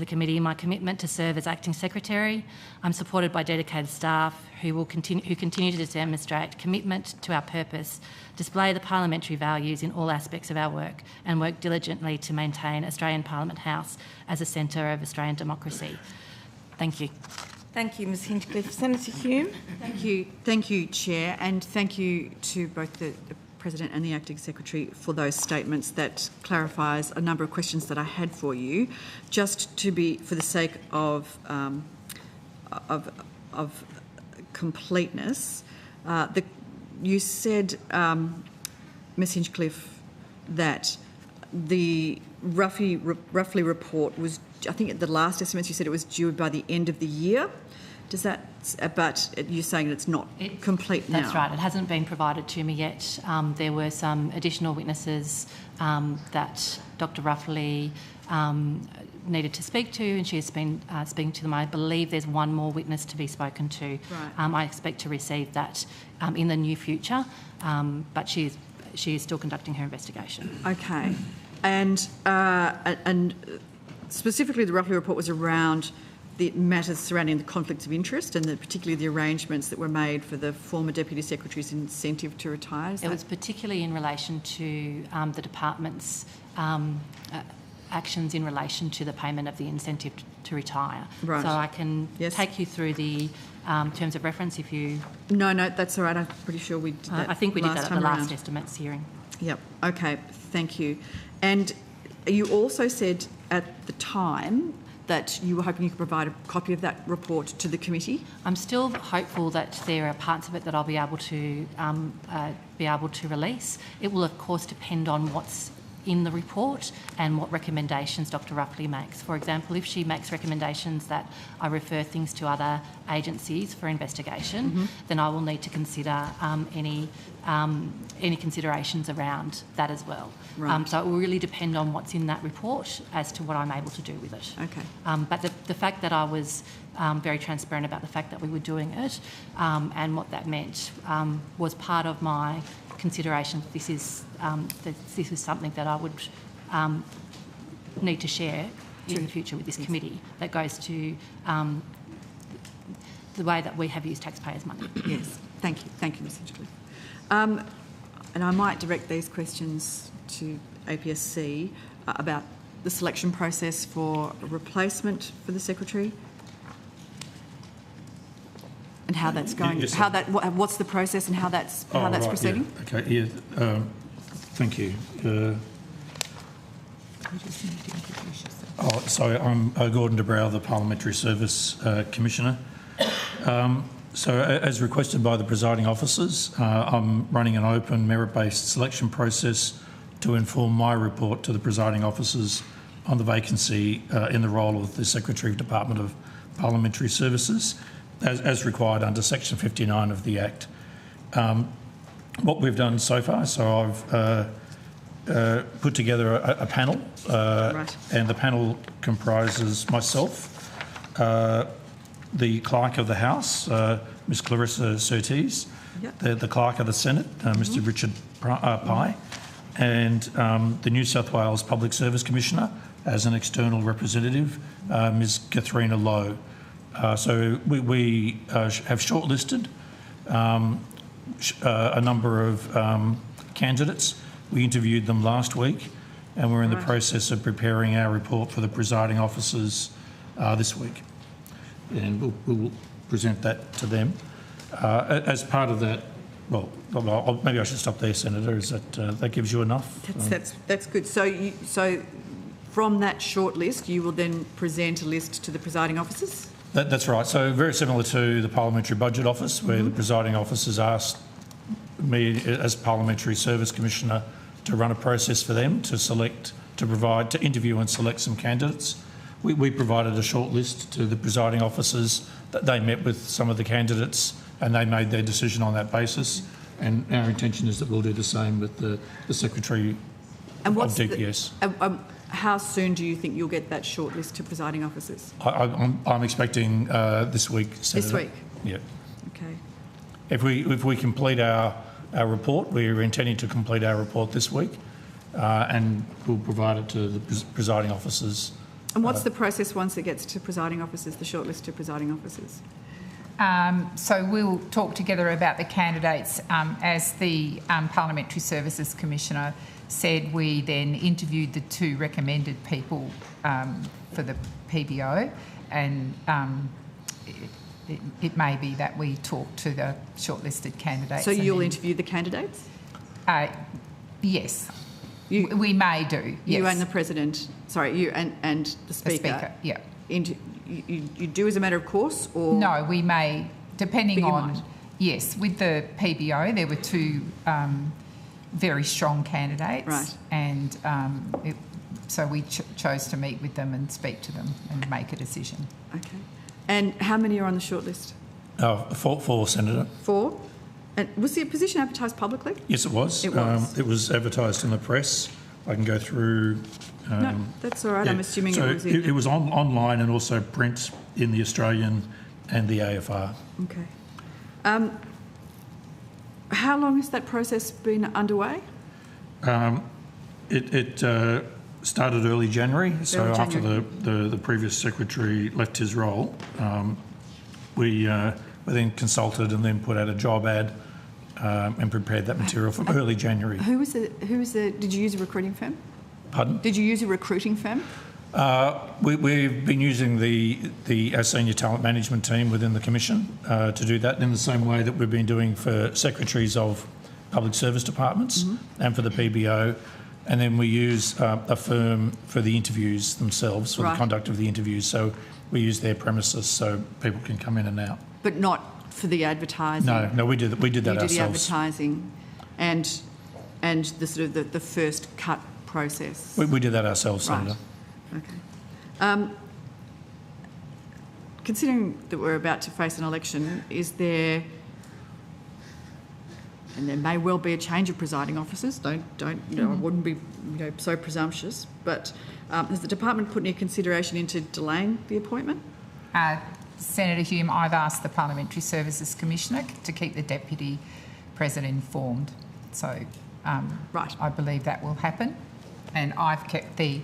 committee my commitment to serve as Acting Secretary. I'm supported by dedicated staff who continue to demonstrate commitment to our purpose, display the parliamentary values in all aspects of our work, and work diligently to maintain Australian Parliament House as a centre of Australian democracy. Thank you. Thank you, Ms Hinchcliffe. Senator Hume. Thank you, Chair, and thank you to both the President and the Acting Secretary for those statements. That clarifies a number of questions that I had for you. Just to be, for the sake of completeness, you said, Ms Hinchcliffe, that the roughly report was, I think at the last estimates you said it was due by the end of the year. Does that, but you're saying it's not complete now? That's right. It hasn't been provided to me yet. There were some additional witnesses that Dr Ruffley needed to speak to, and she has been speaking to them. I believe there's one more witness to be spoken to. Right. I expect to receive that in the near future, but she is still conducting her investigation. Okay. And specifically the Ruffley report was around the matters surrounding the conflicts of interest and particularly the arrangements that were made for the former Deputy Secretary's incentive to retire? It was particularly in relation to the Department's actions in relation to the payment of the incentive to retire. Right. So I can take you through the terms of reference if you... No, that's all right. I'm pretty sure we did that. I think we did that at the last estimates hearing. Yep. Okay. Thank you. And you also said at the time that you were hoping you could provide a copy of that report to the committee? I'm still hopeful that there are parts of it that I'll be able to release. It will, of course, depend on what's in the report and what recommendations Dr. Ruffley makes. For example, if she makes recommendations that I refer things to other agencies for investigation, then I will need to consider any considerations around that as well. Right. So it will really depend on what's in that report as to what I'm able to do with it. Okay. But the fact that I was very transparent about the fact that we were doing it and what that meant was part of my consideration. This is something that I would need to share in the future with this committee that goes to the way that we have used taxpayers' money. Yes, thank you, Ms Hinchcliffe. And I might direct these questions to APSC about the selection process for a replacement for the Secretary and how that's going. Yes, what's the process and how that's proceeding? Yeah. Okay. Yeah. Thank you. Sorry, I'm Gordon de Brouw, the Parliamentary Service Commissioner. So, as requested by the presiding officers, I'm running an open merit-based selection process to inform my report to the presiding officers on the vacancy in the role of the Secretary of Department of Parliamentary Services, as required under Section 59 of the Act. What we've done so far, so I've put together a panel, Right. and the panel comprises myself, the Clerk of the House, Ms Clarissa Surtees, Yep. the Clerk of the Senate, Mr Richard Pye, and the New South Wales Public Service Commissioner as an external representative, Ms Katharina Lowe. So we have shortlisted a number of candidates. We interviewed them last week, and we're in the process of preparing our report for the presiding officers this week. And we'll present that to them. As part of that, well, maybe I should stop there, Senator. Is that gives you enough? That's good. So from that short list, you will then present a list to the presiding officers? That's right. So very similar to the Parliamentary Budget Office, where the presiding officers asked me as Parliamentary Service Commissioner to run a process for them to select, to interview and select some candidates. We provided a short list to the presiding officers. That they met with some of the candidates and they made their decision on that basis. And our intention is that we'll do the same with the Secretary of DPS. How soon do you think you'll get that short list to presiding officers? I'm expecting this week, Senator. This week? Yeah. Okay. If we complete our report, we're intending to complete our report this week, and we'll provide it to the presiding officers. And what's the process once it gets to presiding officers, the shortlist to presiding officers? So we'll talk together about the candidates. As the Parliamentary Services Commissioner said, we then interviewed the two recommended people for the PBO, and it may be that we talk to the shortlisted candidates. So you'll interview the candidates? Yes. We may do, yes. You and the President, sorry, you and the Speaker? The Speaker, yeah. You do as a matter of course, or...? No, we may, depending on... might. Yes, with the PBO, there were two very strong candidates. Right. And so we chose to meet with them and speak to them and make a decision. Okay. And how many are on the shortlist? Four, Senator. 4? And was the position advertised publicly? Yes, it was. It was. It was advertised in the press. I can go through... no, that's all right. Yeah. I'm assuming so it was... It was online and also print in the Australian and the AFR. Okay. How long has that process been underway? It started early January, so after the previous secretary left his role, we then consulted and then put out a job ad and prepared that material from early January. Who was the? Did you use a recruiting firm? Pardon? Did you use a recruiting firm? We've been using our senior talent management team within the Commission to do that in the same way that we've been doing for secretaries of public service departments and for the PBO. and then we use a firm for the interviews themselves, for the conduct of the interviews. So we use their premises so people can come in and out. But not for the advertising? No, we did that you ourselves. You do the advertising and the sort of the first cut process? We did that ourselves, Senator. Okay. Considering that we're about to face an election, is there, and there may well be a change of presiding officers, I wouldn't be so presumptuous, but has the department put any consideration into delaying the appointment? Senator Hume, I've asked the Parliamentary Services Commissioner to keep the Deputy President informed. So I believe that will happen. And I've kept the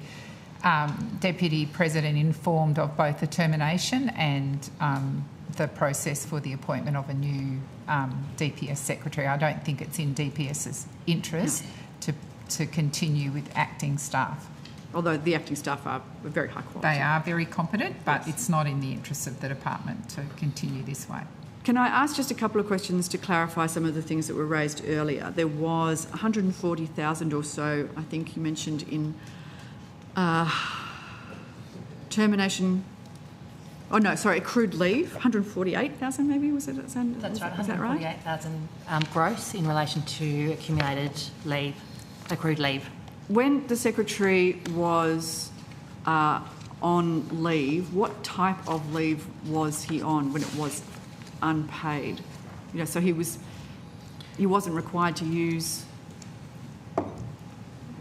Deputy President informed of both the termination and the process for the appointment of a new DPS Secretary. I don't think it's in DPS's interest to continue with acting staff. Although the acting staff are very high quality. They are very competent, but it's not in the interest of the department to continue this way. Can I ask just a couple of questions to clarify some of the things that were raised earlier? There was 140,000 or so, I think you mentioned, in termination. Oh no, sorry, accrued leave. 148,000 maybe, was it? That's right. Is that right? 148,000 gross in relation to accumulated leave, accrued leave. When the Secretary was on leave, what type of leave was he on when it was unpaid? So he wasn't required to use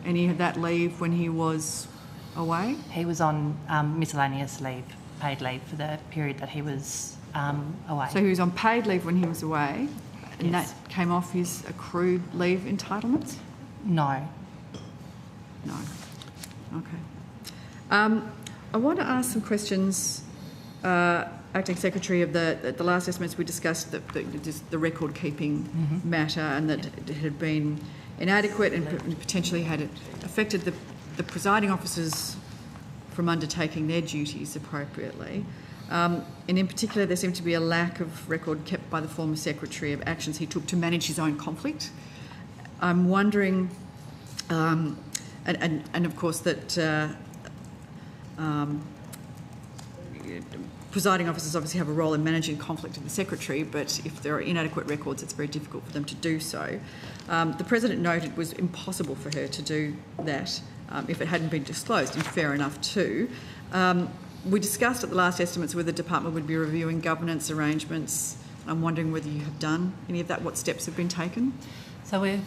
any of that leave when he was away? He was on miscellaneous leave, paid leave for the period that he was away. So he was on paid leave when he was away, and that came off his accrued leave entitlements? No. No. Okay. I want to ask some questions, Acting Secretary, of the last estimates we discussed, the record keeping matter, and that it had been inadequate and potentially had affected the presiding officers from undertaking their duties appropriately. And in particular, there seemed to be a lack of record kept by the former Secretary of actions he took to manage his own conflict. I'm wondering, and of course that presiding officers obviously have a role in managing conflict of the Secretary, but if there are inadequate records, it's very difficult for them to do so. The President noted it was impossible for her to do that if it hadn't been disclosed, and fair enough too. We discussed at the last estimates whether the department would be reviewing governance arrangements. I'm wondering whether you have done any of that, what steps have been taken? So we've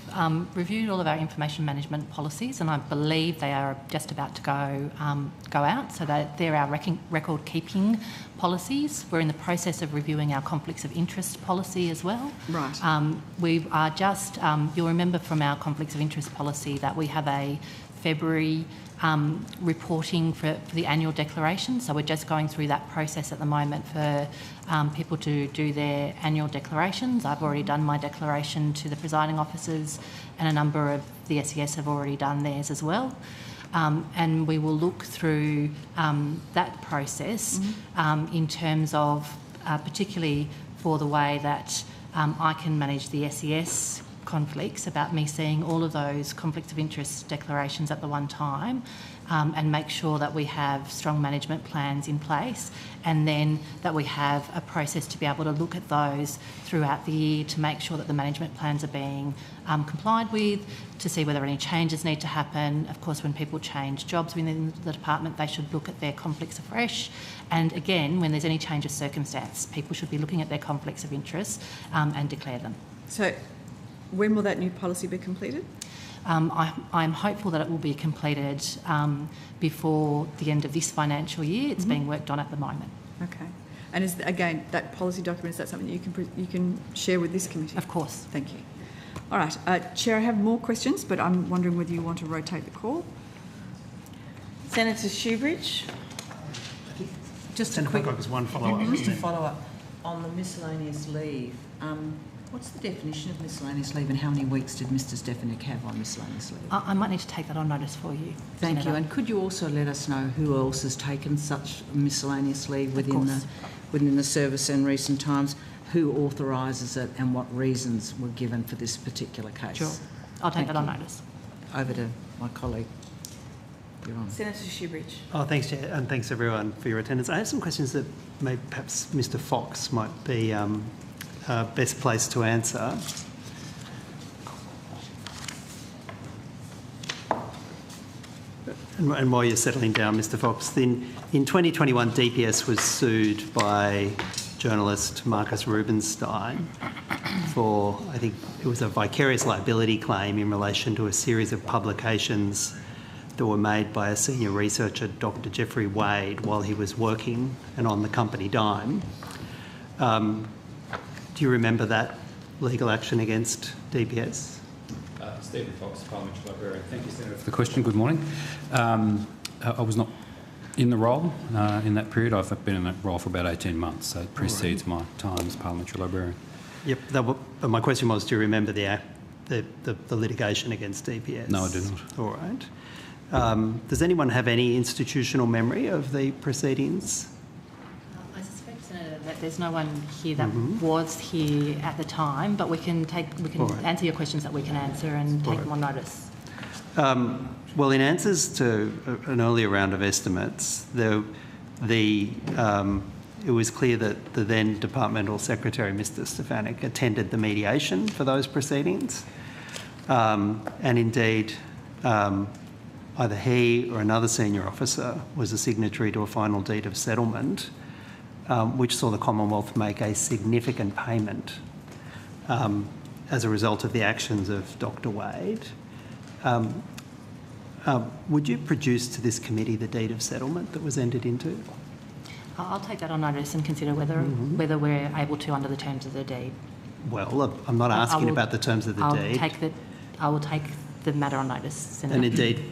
reviewed all of our information management policies, and I believe they are just about to go out. So they're our record keeping policies. We're in the process of reviewing our conflicts of interest policy as well. Right. We are just, you'll remember from our conflicts of interest policy that we have a February reporting for the annual declaration. So we're just going through that process at the moment for people to do their annual declarations. I've already done my declaration to the presiding officers, and a number of the SES have already done theirs as well. And we will look through that process in terms of particularly for the way that I can manage the SES conflicts, about me seeing all of those conflicts of interest declarations at the one time, and make sure that we have strong management plans in place, and then that we have a process to be able to look at those throughout the year to make sure that the management plans are being complied with, to see whether any changes need to happen. Of course, when people change jobs within the department, they should look at their conflicts afresh. And again, when there's any change of circumstance, people should be looking at their conflicts of interest and declare them. So when will that new policy be completed? I'm hopeful that it will be completed before the end of this financial year. It's being worked on at the moment. Okay. And is, again, that policy document, is that something that you can share with this committee? Of course. Thank you. All right. Chair, I have more questions, but I'm wondering whether you want to rotate the call. Senator Shoebridge. Just a quick one follow-up. Just a follow-up on the miscellaneous leave. What's the definition of miscellaneous leave, and how many weeks did Mr Stefanik have on miscellaneous leave? I might need to take that on notice for you. Thank you. And could you also let us know who else has taken such miscellaneous leave within the service in recent times, who authorises it, and what reasons were given for this particular case? Sure. I'll take that on notice. Over to my colleague. You're on. Senator Shoebridge. Oh, thanks, Chair, and thanks everyone for your attendance. I have some questions that maybe perhaps Mr Fox might be best placed to answer. And while you're settling down, Mr Fox, then in 2021 DPS was sued by journalist Marcus Rubenstein for, I think it was a vicarious liability claim in relation to a series of publications that were made by a senior researcher, Dr Geoffrey Wade, while he was working and on the company dime. Do you remember that legal action against DPS? Stephen Fox, Parliamentary Librarian. Thank you, Senator, for the question. Good morning. I was not in the role in that period. I've been in that role for about 18 months, so it precedes my time as Parliamentary Librarian. Yep, but my question was, do you remember the litigation against DPS? No, I do not. All right. Does anyone have any institutional memory of the proceedings? I suspect, Senator, that there's no one here that was here at the time, but we can answer your questions that we can answer and take them on notice. Well, in answers to an earlier round of estimates, it was clear that the then Departmental Secretary, Mr Stefanik, attended the mediation for those proceedings. And indeed, either he or another senior officer was a signatory to a final deed of settlement, which saw the Commonwealth make a significant payment as a result of the actions of Dr Wade. Would you produce to this committee the deed of settlement that was entered into? I'll take that on notice and consider whether we're able to under the terms of the deed. Well, I'm not asking about the terms of the deed. I will take the matter on notice, Senator. And indeed,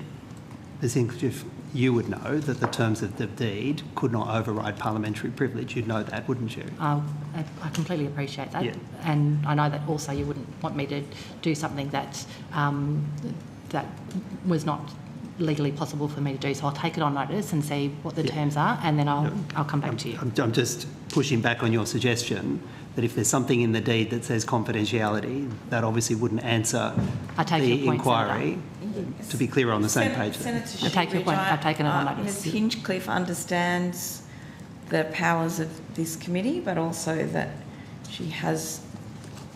you would know that the terms of the deed could not override parliamentary privilege. You'd know that, wouldn't you? I completely appreciate that. Yeah. And I know that also you wouldn't want me to do something that that was not legally possible for me to do. So I'll take it on notice and see what the terms are, and then I'll come back to you. I'm just pushing back on your suggestion that if there's something in the deed that says confidentiality, that obviously wouldn't answer the inquiry. To be clear on the same page. Senator I take your point. I've taken it on notice. Ms Hinchcliffe understands the powers of this committee, but also that she has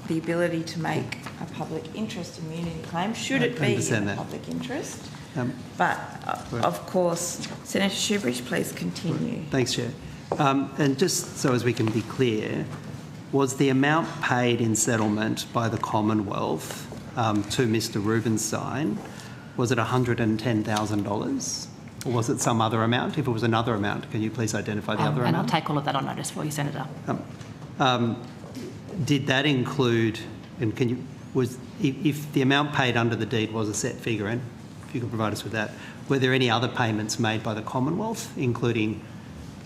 the ability to make a public interest immunity claim, should it be in the public interest. But, of course, Senator Shoebridge, please continue. Thanks, Chair. And just so as we can be clear, was the amount paid in settlement by the Commonwealth to Mr Rubenstein, was it $110,000? Or was it some other amount? If it was another amount, can you please identify the other amount? And I'll take all of that on notice for you, Senator. Did that include, and if the amount paid under the deed was a set figure, and if you could provide us with that, were there any other payments made by the Commonwealth, including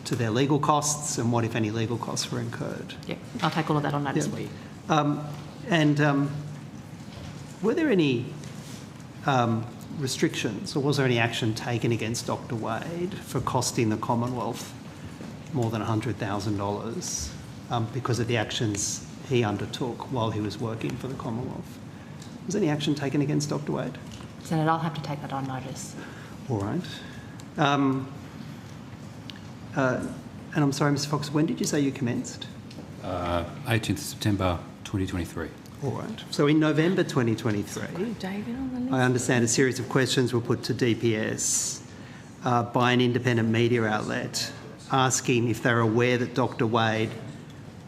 to their legal costs, and what, if any, legal costs were incurred? Yep, I'll take all of that on notice for you. Were there any restrictions, or was there any action taken against Dr Wade for costing the Commonwealth more than $100,000 because of the actions he undertook while he was working for the Commonwealth? Was any action taken against Dr Wade? Senator, I'll have to take that on notice. All right. And I'm sorry, Mr Fox, when did you say you commenced? 18th September 2023. All right. So in November 2023, I understand a series of questions were put to DPS by an independent media outlet asking if they're aware that Dr Wade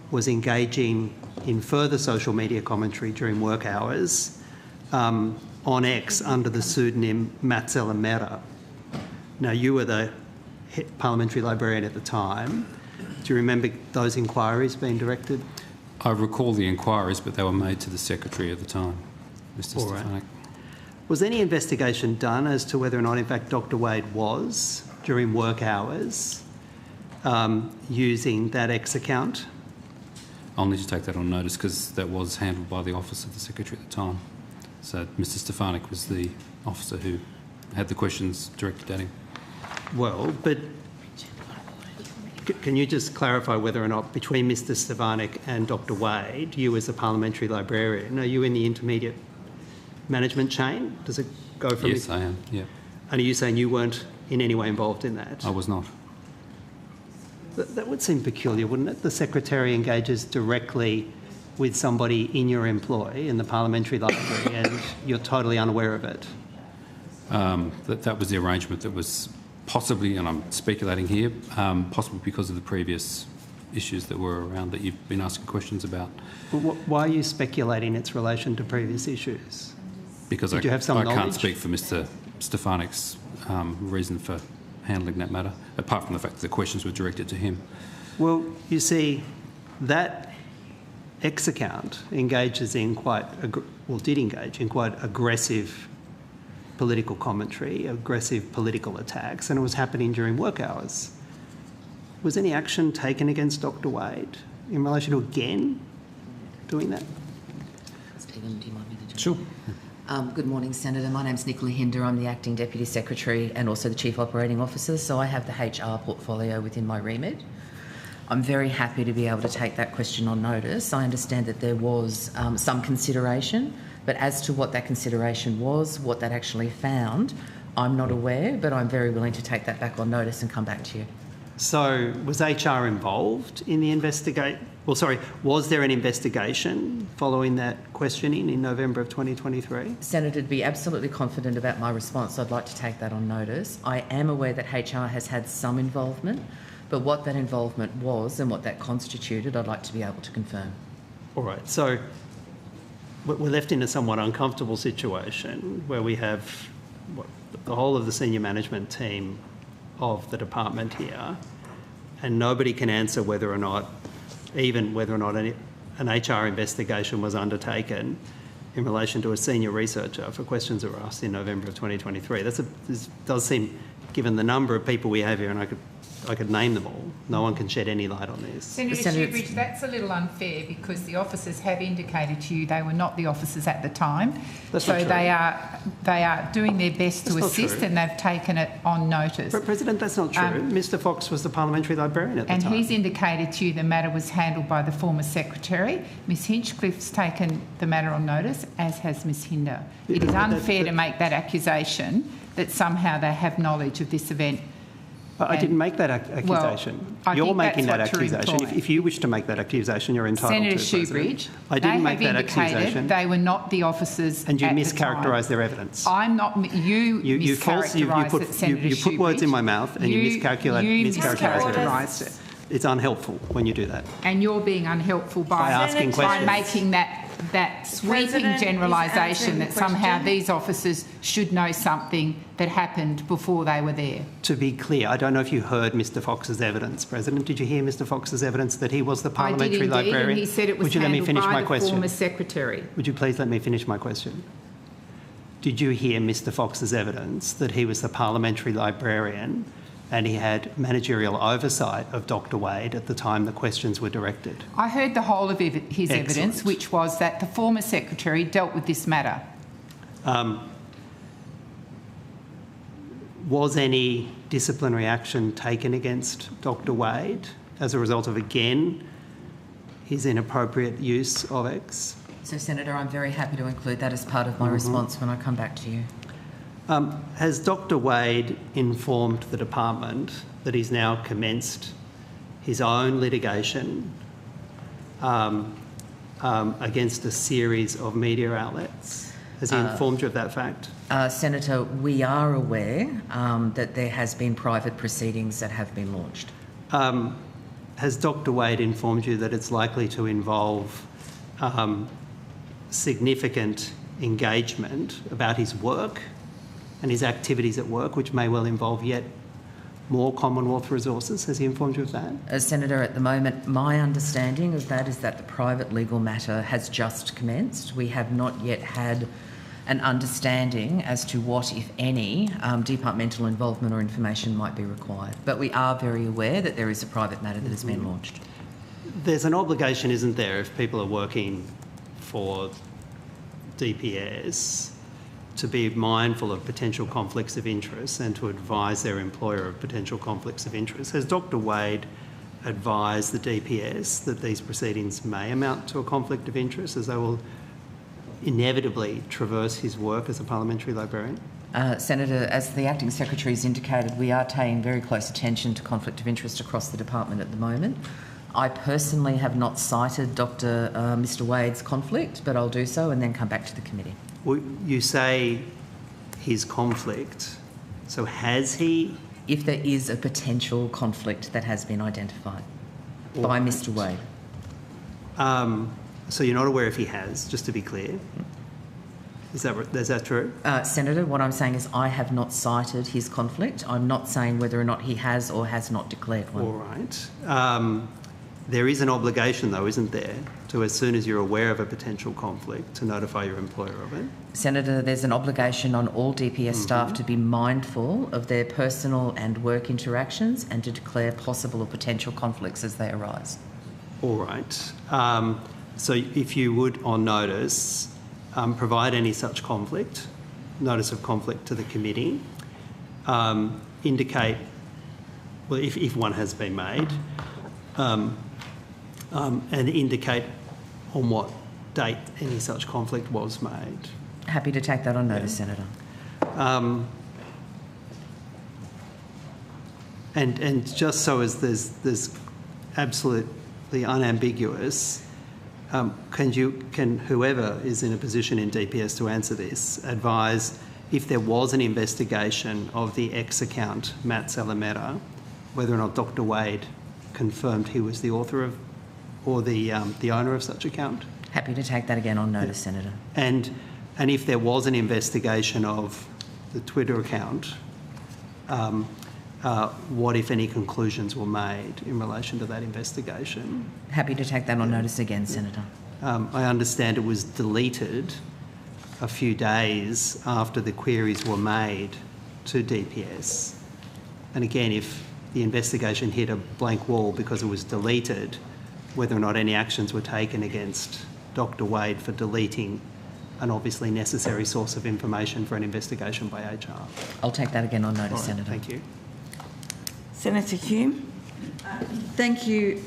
was engaging in further social media commentary during work hours on X under the pseudonym Matzella Mera. Now, you were the parliamentary librarian at the time. Do you remember those inquiries being directed? I recall the inquiries, but they were made to the Secretary at the time, Mr Stefanik. Was any investigation done as to whether or not, in fact, Dr Wade was, during work hours, using that X account? I'll need to take that on notice because that was handled by the Office of the Secretary at the time. So Mr Stefanik was the officer who had the questions directed at him. Well, but can you just clarify whether or not between Mr Stefanik and Dr Wade, you as a parliamentary librarian, are you in the intermediate management chain? Does go from? Yes, I am, yeah. And are you saying you weren't in any way involved in that? I was not. That would seem peculiar, wouldn't it? The Secretary engages directly with somebody in your employ in the Parliamentary Library and you're totally unaware of it. That was the arrangement that was possibly, and I'm speculating here, possibly because of the previous issues that were around that you've been asking questions about. Well, why are you speculating its relation to previous issues? Because I can't speak for Mr Stefanik's reason for handling that matter, apart from the fact that the questions were directed to him. Well, you see, that ex-account engages in did engage in quite aggressive political commentary, aggressive political attacks, and it was happening during work hours. Was any action taken against Dr Wade in relation to again doing that? Stephen, do you mind me to Sure. Good morning, Senator. My name's Nicola Hinder. I'm the Acting Deputy Secretary and also the Chief Operating Officer, so I have the HR portfolio within my remit. I'm very happy to be able to take that question on notice. I understand that there was some consideration, but as to what that consideration was, what that actually found, I'm not aware, but I'm very willing to take that back on notice and come back to you. So was HR involved in the investigation? Well, sorry, was there an investigation following that questioning in November of 2023? Senator, to be absolutely confident about my response, I'd like to take that on notice. I am aware that HR has had some involvement, but what that involvement was and what that constituted, I'd like to be able to confirm. All right, so we're left in a somewhat uncomfortable situation where we have the whole of the senior management team of the department here, and nobody can answer whether or not an HR investigation was undertaken in relation to a senior researcher for questions that were asked in November of 2023. This does seem, given the number of people we have here, and I could name them all, no one can shed any light on this. Senator Shoebridge, that's a little unfair because the officers have indicated to you they were not the officers at the time. That's so not true. they are doing their best to assist and they've taken it on notice. But President, that's not true. Mr Fox was the Parliamentary Librarian at the time. And he's indicated to you the matter was handled by the former Secretary. Ms Hinchcliffe's taken the matter on notice, as has Ms Hinder. It is unfair to make that accusation that somehow they have knowledge of this event. I didn't make that accusation. Well, you're making that accusation. If you wish to make that accusation, you're entitled to. Senator Shoebridge, I didn't make that accusation. They were not the officers and you at mischaracterised their evidence. I'm not. You mischaracterised it, Senator You put words in my mouth and you mischaracterised it. It's unhelpful when you do that. And you're being unhelpful by asking questions. By making that sweeping generalisation that somehow these officers should know something that happened before they were there. To be clear, I don't know if you heard Mr Fox's evidence, President. Did you hear Mr Fox's evidence that he was the Parliamentary Librarian? I did indeed, and he said it was handled by the former Secretary. Would you please let me finish my question? Did you hear Mr Fox's evidence that he was the Parliamentary Librarian and he had managerial oversight of Dr Wade at the time the questions were directed? I heard the whole of his evidence, which was that the former Secretary dealt with this matter. Was any disciplinary action taken against Dr Wade as a result of, again, his inappropriate use of X? So, Senator, I'm very happy to include that as part of my response when I come back to you. Has Dr Wade informed the department that he's now commenced his own litigation against a series of media outlets? Has he informed you of that fact? Senator, we are aware that there has been private proceedings that have been launched. Has Dr Wade informed you that it's likely to involve significant engagement about his work and his activities at work, which may well involve yet more Commonwealth resources? Has he informed you of that? Senator, at the moment, my understanding of that is that the private legal matter has just commenced. We have not yet had an understanding as to what, if any, departmental involvement or information might be required. But we are very aware that there is a private matter that has been launched. There's an obligation, isn't there, if people are working for DPS, to be mindful of potential conflicts of interest and to advise their employer of potential conflicts of interest. Has Dr Wade advised the DPS that these proceedings may amount to a conflict of interest, as they will inevitably traverse his work as a parliamentary librarian? Senator, as the Acting Secretary has indicated, we are paying very close attention to conflict of interest across the department at the moment. I personally have not cited Mr Wade's conflict, but I'll do so and then come back to the committee. Well, you say his conflict, so has he? If there is a potential conflict that has been identified by Mr Wade. So you're not aware if he has, just to be clear? Is that true? Senator, what I'm saying is I have not cited his conflict. I'm not saying whether or not he has or has not declared one. All right. There is an obligation, though, isn't there, to, as soon as you're aware of a potential conflict, to notify your employer of it? Senator, there's an obligation on all DPS staff to be mindful of their personal and work interactions and to declare possible or potential conflicts as they arise. All right. So if you would, on notice, provide any such conflict, notice of conflict to the committee, indicate, well, if one has been made, and indicate on what date any such conflict was made. Happy to take that on notice, Senator. And just so as there's absolutely unambiguous, can whoever is in a position in DPS to answer this advise if there was an investigation of the ex-account Matt Salametta, whether or not Dr Wade confirmed he was the author of or the owner of such account? Happy to take that again on notice, Senator. And if there was an investigation of the Twitter account, what, if any, conclusions were made in relation to that investigation? Happy to take that on notice again, Senator. I understand it was deleted a few days after the queries were made to DPS. And again, if the investigation hit a blank wall because it was deleted, whether or not any actions were taken against Dr Wade for deleting an obviously necessary source of information for an investigation by HR. I'll take that again on notice, Right, Senator. thank you. Senator Hume. Thank you.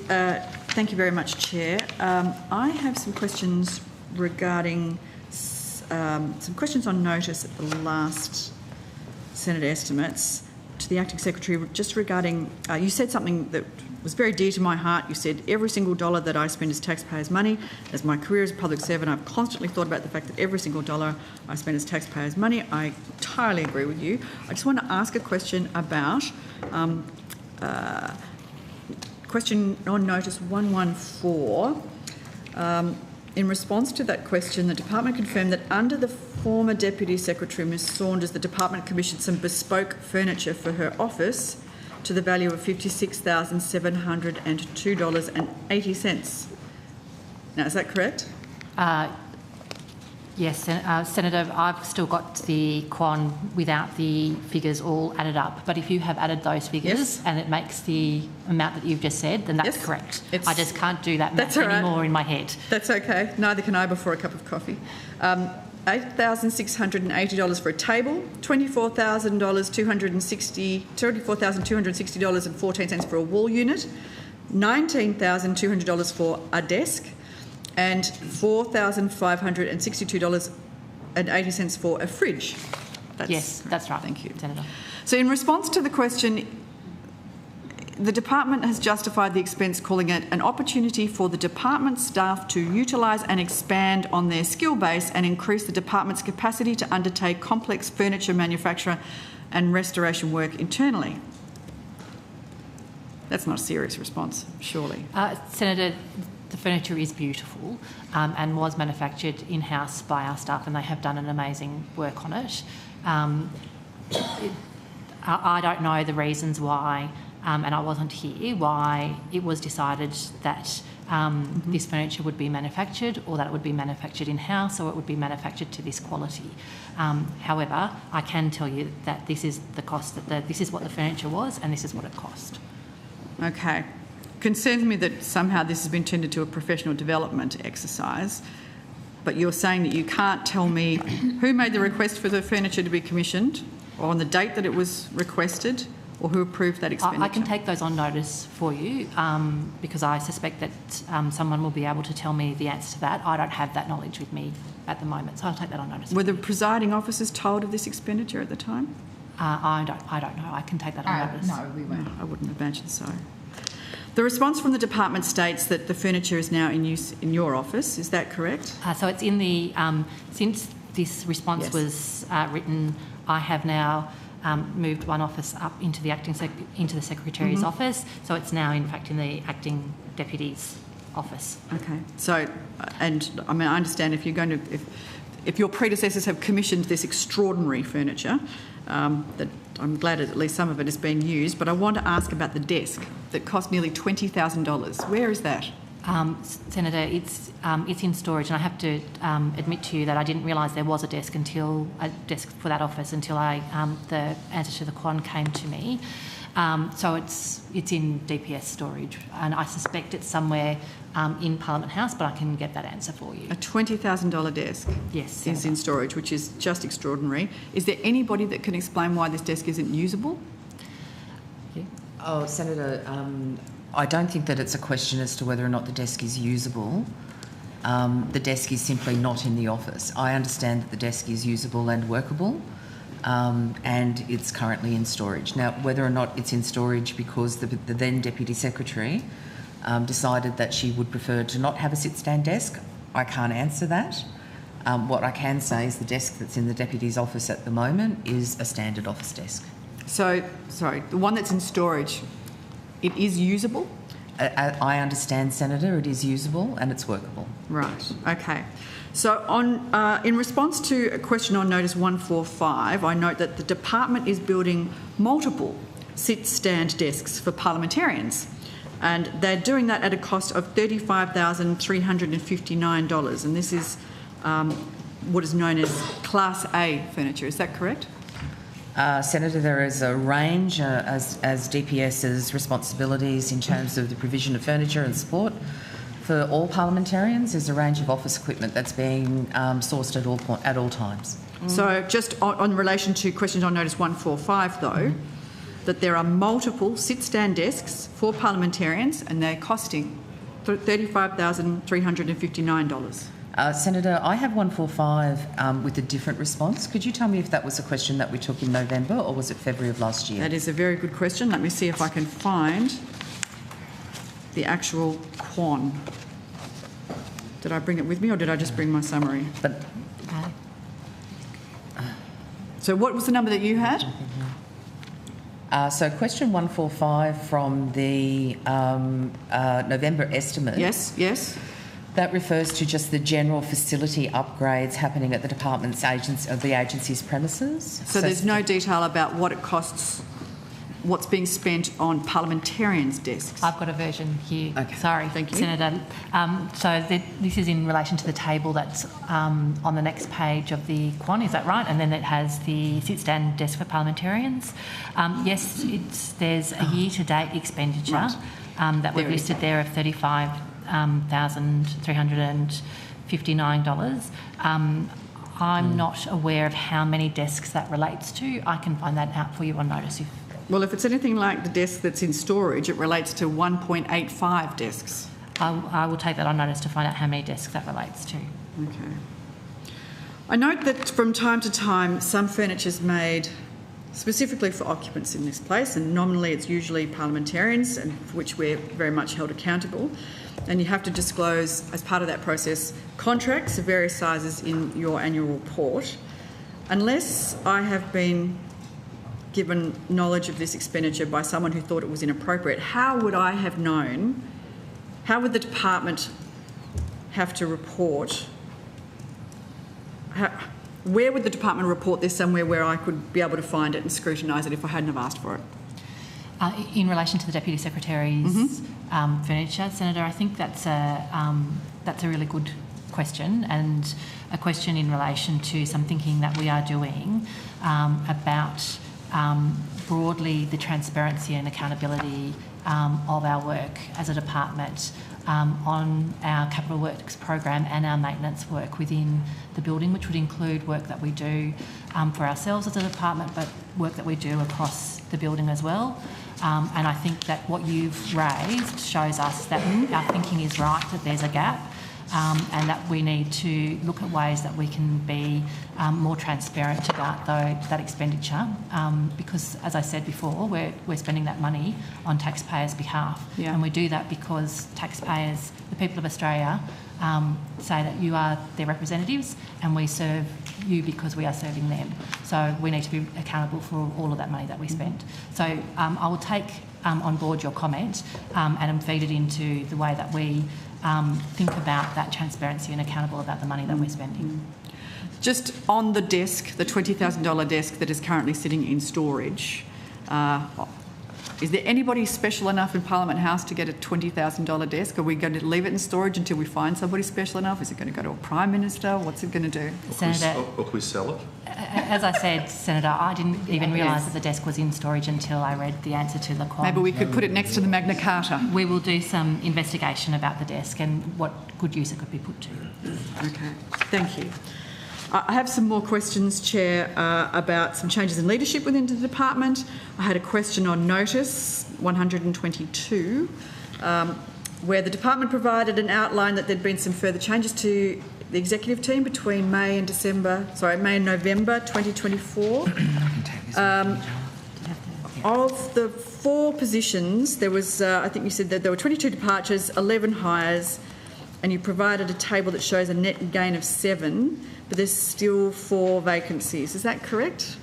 Thank you very much, Chair. I have some questions regarding some questions on notice at the last Senate estimates to the Acting Secretary, just regarding, you said something that was very dear to my heart. You said every single dollar that I spend is taxpayers' money. As my career as a public servant, I've constantly thought about the fact that every single dollar I spend is taxpayers' money. I entirely agree with you. I just want to ask a question about question on notice 114. In response to that question, the department confirmed that under the former Deputy Secretary, Ms Saunders, the department commissioned some bespoke furniture for her office to the value of $56,702.80. Now, is that correct? Yes, Senator, I've still got the quon without the figures all added up. But if you have added those figures and it makes the amount that you've just said, then that's correct. I just can't do that math anymore in my head. That's okay. Neither can I before a cup of coffee. $8,680 for a table, $24,260.14 for a wall unit, $19,200 for a desk, and $4,562.80 for a fridge. Yes, that's right. Thank you, Senator. So in response to the question, the department has justified the expense, calling it an opportunity for the department staff to utilise and expand on their skill base and increase the department's capacity to undertake complex furniture manufacture and restoration work internally. That's not a serious response, surely. Senator, the furniture is beautiful and was manufactured in-house by our staff, and they have done an amazing work on it. I don't know the reasons why, and I wasn't here, why it was decided that this furniture would be manufactured, or that it would be manufactured in-house, or it would be manufactured to this quality. However, I can tell you that this is the cost, this is what the furniture was, and this is what it cost. Okay. Concerns me that somehow this has been turned into a professional development exercise, but you're saying that you can't tell me who made the request for the furniture to be commissioned, or on the date that it was requested, or who approved that expenditure? I can take those on notice for you because I suspect that someone will be able to tell me the answer to that. I don't have that knowledge with me at the moment, so I'll take that on notice. Were the presiding officers told of this expenditure at the time? I don't know. I can take that on notice. No, we weren't. I wouldn't imagine so. The response from the department states that the furniture is now in use in your office. Is that correct? So it's in the since this response was written, I have now moved one office up into the into the secretary's office. So it's now, in fact, in the acting deputy's office. Okay. So, and I mean, I understand if you're going to if your predecessors have commissioned this extraordinary furniture, that I'm glad that at least some of it has been used, but I want to ask about the desk that cost nearly $20,000. Where is that? Senator, it's in storage, and I have to admit to you that I didn't realise there was a desk for that office until the answer to the Quan came to me. So it's in DPS storage, and I suspect it's somewhere in Parliament House, but I can get that answer for you. A $20,000 desk? Yes, is Senator. in storage, which is just extraordinary. Is there anybody that can explain why this desk isn't usable? Yeah. Oh, Senator, I don't think that it's a question as to whether or not the desk is usable. The desk is simply not in the office. I understand that the desk is usable and workable, and it's currently in storage. Now, whether or not it's in storage because the then Deputy Secretary decided that she would prefer to not have a sit-stand desk, I can't answer that. What I can say is the desk that's in the Deputy's office at the moment is a standard office desk. So, sorry, the one that's in storage, it is usable? I understand, Senator, it is usable and it's workable. Right, okay. So in response to a question on Notice 145, I note that the department is building multiple sit-stand desks for parliamentarians, and they're doing that at a cost of $35,359, and this is what is known as Class A furniture. Is that correct? Senator, there is a range as DPS's responsibilities in terms of the provision of furniture and support for all parliamentarians. There's a range of office equipment that's being sourced at all times. So just on relation to questions on Notice 145, though, that there are multiple sit-stand desks for parliamentarians and they're costing $35,359. Senator, I have 145 with a different response. Could you tell me if that was a question that we took in November or was it February of last year? That is a very good question. Let me see if I can find the actual Quan. Did I bring it with me or did I just bring my summary? So what was the number that you had? So question 145 from the November estimate. Yes, yes. That refers to just the general facility upgrades happening at the department's agency's premises. So there's no detail about what it costs, what's being spent on parliamentarians' desks? I've got a version here. Okay. Sorry, thank you. Senator. This is in relation to the table that's on the next page of the Quan, is that right? And then it has the sit-stand desk for parliamentarians. Yes, there's a year-to-date expenditure that we've listed there of $35,359. I'm not aware of how many desks that relates to. I can find that out for you on notice. Well, if it's anything like the desk that's in storage, it relates to 1.85 desks. I will take that on notice to find out how many desks that relates to. Okay. I note that from time to time, some furniture is made specifically for occupants in this place, and nominally it's usually parliamentarians, and for which we're very much held accountable. And you have to disclose, as part of that process, contracts of various sizes in your annual report. Unless I have been given knowledge of this expenditure by someone who thought it was inappropriate, how would I have known? How would the department have to report? Where would the department report this? Somewhere where I could be able to find it and scrutinise it if I hadn't have asked for it? In relation to the Deputy Secretary's furniture, Senator, I think that's a really good question, and a question in relation to some thinking that we are doing about broadly the transparency and accountability of our work as a department on our capital works program and our maintenance work within the building, which would include work that we do for ourselves as a department, but work that we do across the building as well. And I think that what you've raised shows us that our thinking is right, that there's a gap, and that we need to look at ways that we can be more transparent about that expenditure, because, as I said before, we're spending that money on taxpayers' behalf. Yeah. And we do that because taxpayers, the people of Australia, say that you are their representatives and we serve you because we are serving them. So we need to be accountable for all of that money that we spend. So I will take on board your comment and feed it into the way that we think about that transparency and accountable about the money that we're spending. Just on the desk, the $20,000 desk that is currently sitting in storage, is there anybody special enough in Parliament House to get a $20,000 desk? Are we going to leave it in storage until we find somebody special enough? Is it going to go to a Prime Minister? What's it going to do? Senator, Or can we sell it? as I said, Senator, I didn't even realise that the desk was in storage until I read the answer to the call. Maybe we could put it next to the Magna Carta. We will do some investigation about the desk and what good use it could be put to. Okay, thank you. I have some more questions, Chair, about some changes in leadership within the department. I had a question on notice 122, where the department provided an outline that there'd been some further changes to the executive team between May and November 2024. Of the 4 positions, there was, I think you said that there were 22 departures, 11 hires, and you provided a table that shows a net gain of 7, but there's still 4 vacancies. Is that correct?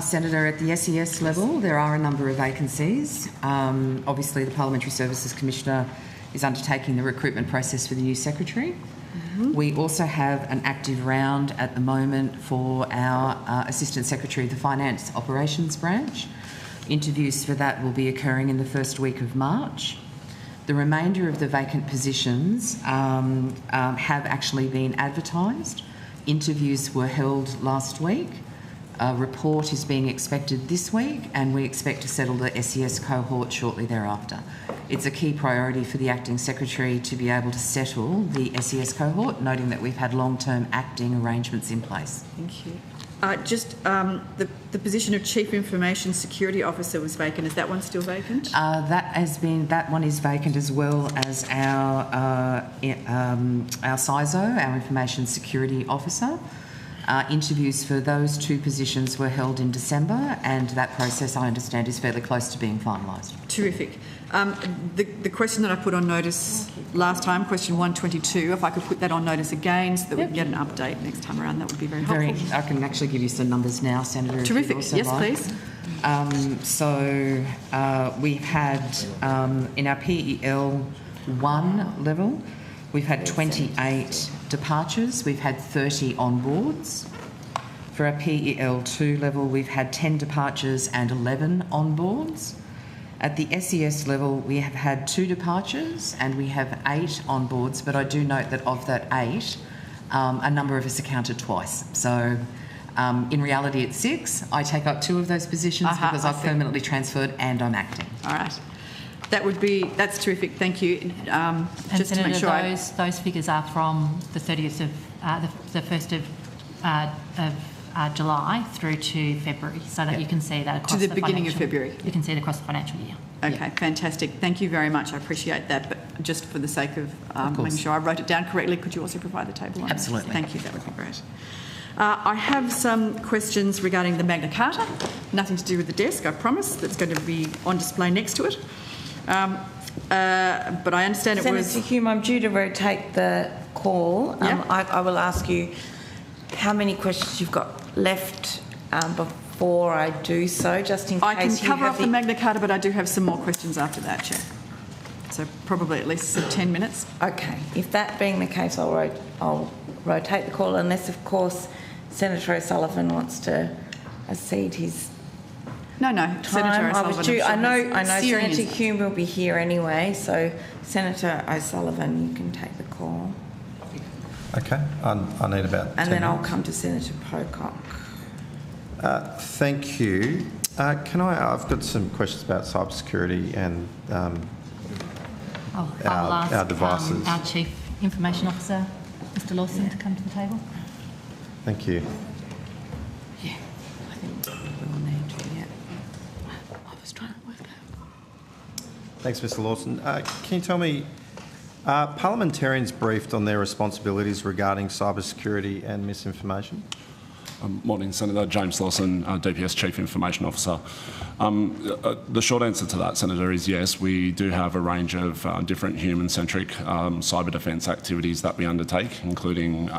Senator, at the SES level, there are a number of vacancies. Obviously, the Parliamentary Services Commissioner is undertaking the recruitment process for the new secretary. We also have an active round at the moment for our Assistant Secretary of the Finance Operations Branch. Interviews for that will be occurring in the first week of March. The remainder of the vacant positions have actually been advertised. Interviews were held last week. A report is being expected this week, and we expect to settle the SES cohort shortly thereafter. It's a key priority for the Acting Secretary to be able to settle the SES cohort, noting that we've had long-term acting arrangements in place. Thank you. The position of Chief Information Security Officer was vacant. Is that one still vacant? That one is vacant, as well as our CISO, our Information Security Officer. Interviews for those 2 positions were held in December, and that process, I understand, is fairly close to being finalised. Terrific. The question that I put on notice last time, question 122, if I could put that on notice again so that we can get an update next time around, that would be very helpful. I can actually give you some numbers now, Senator. Terrific. Yes, please. We've had, in our PEL 1 level, we've had 28 departures. We've had 30 onboards. For our PEL 2 level, we've had 10 departures and 11 onboards. At the SES level, we have had 2 departures and we have 8 onboards, but I do note that of that 8, a number of us are counted twice. So in reality, it's 6. I take up 2 of those positions because I've permanently transferred and I'm acting. All right. That's terrific. Thank you. And just Senator, to make sure those figures are from the 30th of the 1st of July through to February, so that you can see that across the beginning of February. You can see it across the financial year. Okay, fantastic. Thank you very much. I appreciate that. But just for the sake of making sure I wrote it down correctly, could you also provide the table on Absolutely. This? Thank you. That would be great. I have some questions regarding the Magna Carta. Nothing to do with the desk, I promise. That's going to be on display next to it. But I understand Senator it was... Hume, I'm due to rotate the call. I will ask you how many questions you've got left before I do so, just in case I can cover off the Magna Carta, but I do have some more questions after that, Chair. So probably at least 10 minutes. Okay. If that being the case, I'll rotate the call, unless, of course, Senator O'Sullivan wants to cede his... No, Senator O'Sullivan. I know Senator Hume will be here anyway, so Senator O'Sullivan, you can take the call. Okay, I need about 10 And then minutes. I'll come to Senator Pocock. Thank you. I've got some questions about cybersecurity and I'll ask our devices. Our Chief Information Officer, Mr Lawson, to come to the table. Thank you. Yeah, I think we will need to, Thanks, Mr Lawson. Can you tell me, are parliamentarians briefed on their responsibilities regarding cybersecurity and misinformation? Morning, Senator. James Lawson, DPS Chief Information Officer. The short answer to that, Senator, is yes, we do have a range of different human-centric cyber defence activities that we undertake, including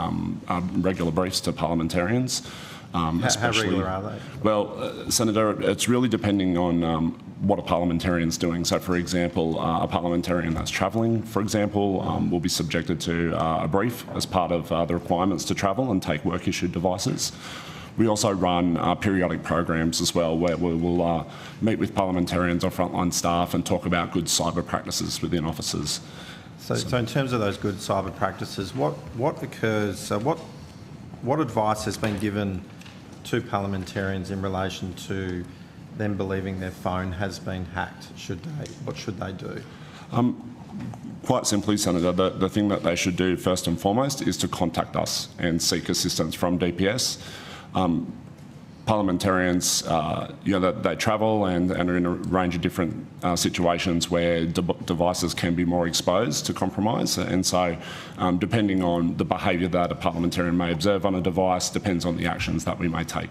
regular briefs to parliamentarians. How regular are they? Well, Senator, it's really depending on what a parliamentarian's doing. So, for example, a parliamentarian that's travelling, for example, will be subjected to a brief as part of the requirements to travel and take work-issued devices. We also run periodic programs as well where we will meet with parliamentarians or frontline staff and talk about good cyber practices within offices. So in terms of those good cyber practices, what occurs, what advice has been given to parliamentarians in relation to them believing their phone has been hacked? What should they do? Quite simply, Senator, the thing that they should do first and foremost is to contact us and seek assistance from DPS. Parliamentarians, they travel and are in a range of different situations where devices can be more exposed to compromise. And so, depending on the behaviour that a parliamentarian may observe on a device, depends on the actions that we may take.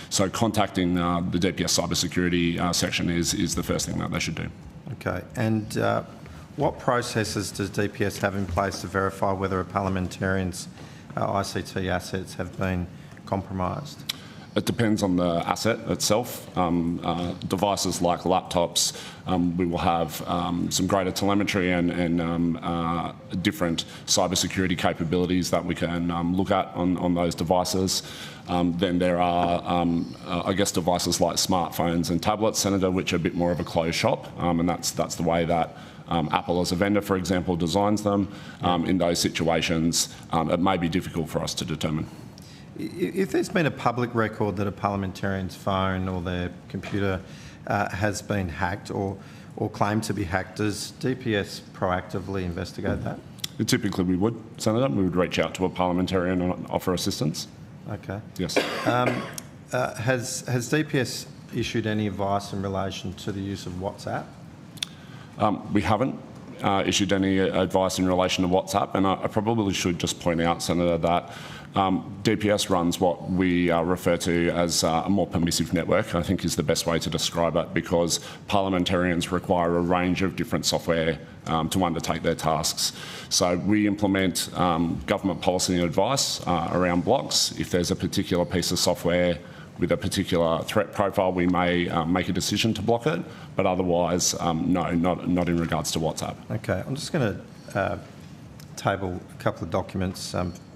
So, contacting the DPS cybersecurity section is the first thing that they should do. Okay. And what processes does DPS have in place to verify whether a parliamentarian's ICT assets have been compromised? It depends on the asset itself. Devices like laptops, we will have some greater telemetry and different cybersecurity capabilities that we can look at on those devices. Then there are, I guess, devices like smartphones and tablets, Senator, which are a bit more of a closed shop, and that's the way that Apple as a vendor, for example, designs them. In those situations, it may be difficult for us to determine. If there's been a public record that a parliamentarian's phone or their computer has been hacked or claimed to be hacked, does DPS proactively investigate that? Typically we would, Senator. We would reach out to a parliamentarian and offer assistance. Okay. Yes. Has DPS issued any advice in relation to the use of WhatsApp? We haven't issued any advice in relation to WhatsApp, and I probably should just point out, Senator, that DPS runs what we refer to as a more permissive network, I think is the best way to describe it, because parliamentarians require a range of different software to undertake their tasks. So we implement government policy and advice around blocks. If there's a particular piece of software with a particular threat profile, we may make a decision to block it, but otherwise, no, not in regards to WhatsApp. Okay, I'm just going to table a couple of documents.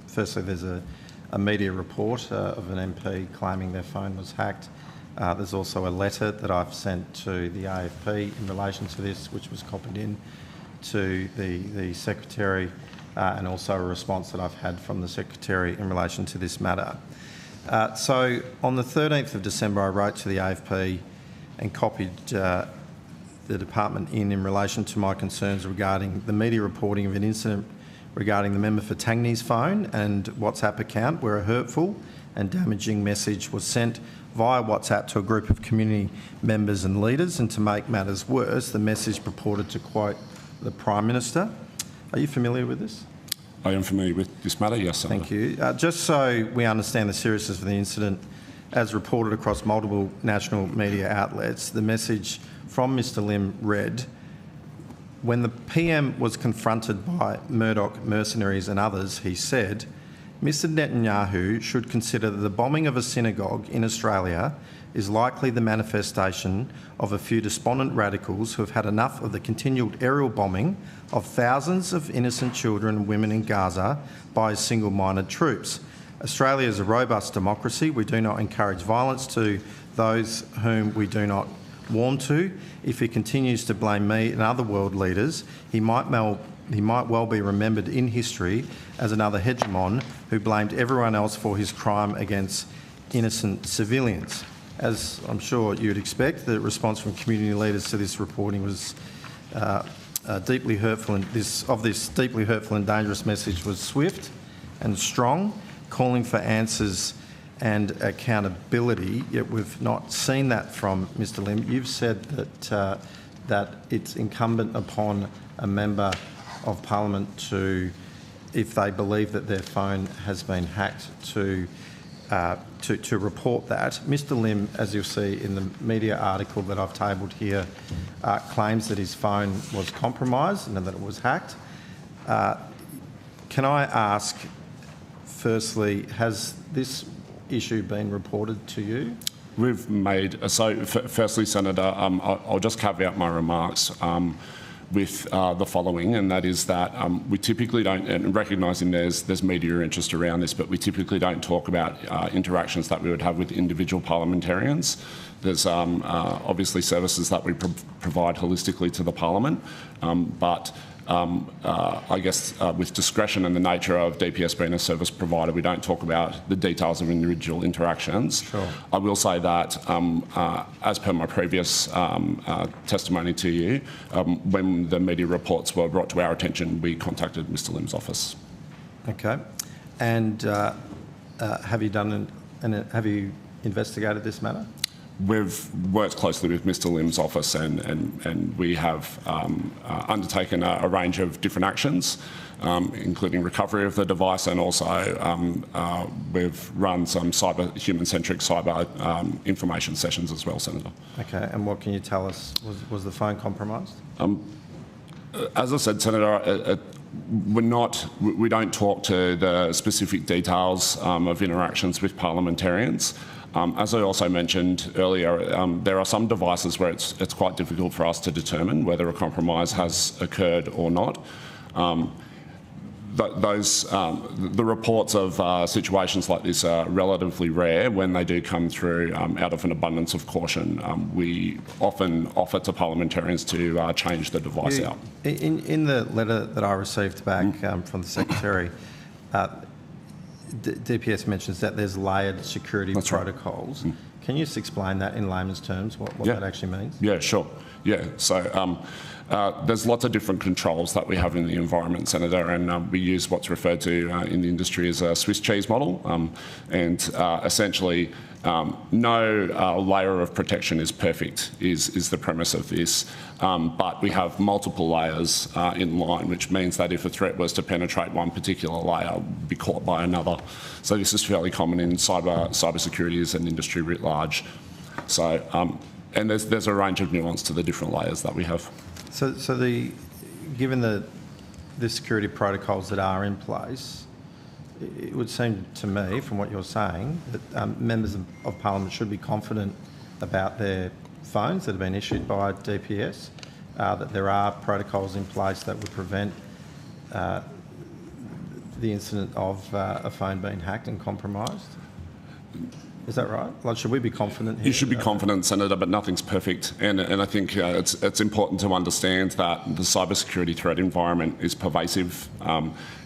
Firstly, there's a media report of an MP claiming their phone was hacked. There's also a letter that I've sent to the AFP in relation to this, which was copied in to the Secretary, and also a response that I've had from the Secretary in relation to this matter. So on the 13th of December, I wrote to the AFP and copied the department in relation to my concerns regarding the media reporting of an incident regarding the member for Tangney's phone and WhatsApp account where a hurtful and damaging message was sent via WhatsApp to a group of community members and leaders, and to make matters worse, the message purported to quote the Prime Minister. Are you familiar with this? I am familiar with this matter, yes, Senator. Thank you. Just so we understand the seriousness of the incident, as reported across multiple national media outlets, the message from Mr Lim read, "When the PM was confronted by Murdoch mercenaries and others, he said, Mr Netanyahu should consider that the bombing of a synagogue in Australia is likely the manifestation of a few despondent radicals who have had enough of the continual aerial bombing of thousands of innocent children and women in Gaza by single-minded troops. Australia is a robust democracy. We do not encourage violence to those whom we do not warm to. If he continues to blame me and other world leaders, he might well be remembered in history as another hegemon who blamed everyone else for his crime against innocent civilians." As I'm sure you'd expect, the response from community leaders to this reporting was deeply hurtful, and this deeply hurtful and dangerous message was swift and strong, calling for answers and accountability, yet we've not seen that from Mr Lim. You've said that that it's incumbent upon a member of Parliament to, if they believe that their phone has been hacked, to report that. Mr Lim, as you'll see in the media article that I've tabled here, claims that his phone was compromised and that it was hacked. Can I ask, firstly, has this issue been reported to you? We've made, firstly, Senator, I'll just caveat my remarks with the following, and that is that we typically don't, and recognising there's media interest around this, but we typically don't talk about interactions that we would have with individual parliamentarians. There's obviously services that we provide holistically to the Parliament, but I guess with discretion and the nature of DPS being a service provider, we don't talk about the details of individual interactions. Sure. I will say that, as per my previous testimony to you, when the media reports were brought to our attention, we contacted Mr Lim's office. Okay. And have you investigated this matter? We've worked closely with Mr Lim's office and we have undertaken a range of different actions, including recovery of the device, and also we've run some human-centric cyber information sessions as well, Senator. Okay, and what can you tell us? Was the phone compromised? As I said, Senator, we don't talk to the specific details of interactions with parliamentarians. As I also mentioned earlier, there are some devices where it's quite difficult for us to determine whether a compromise has occurred or not. The reports of situations like this are relatively rare. When they do come through, out of an abundance of caution, we often offer to parliamentarians to change the device out. In the letter that I received back from the Secretary, DPS mentions that there's layered security protocols. Right. Can you just explain that in layman's terms, what that actually means? Yeah, sure. Yeah, so there's lots of different controls that we have in the environment, Senator, and we use what's referred to in the industry as a Swiss cheese model. Essentially, no layer of protection is perfect, is the premise of this. But we have multiple layers in line, which means that if a threat was to penetrate one particular layer, we'd be caught by another. So this is fairly common in cybersecurity as an industry writ large. So, and there's a range of nuance to the different layers that we have. So given the security protocols that are in place, it would seem to me, from what you're saying, that members of Parliament should be confident about their phones that have been issued by DPS, that there are protocols in place that would prevent the incident of a phone being hacked and compromised. Is that right? Like, should we be confident here? You should be confident, Senator, but nothing's perfect. And I think it's important to understand that the cybersecurity threat environment is pervasive,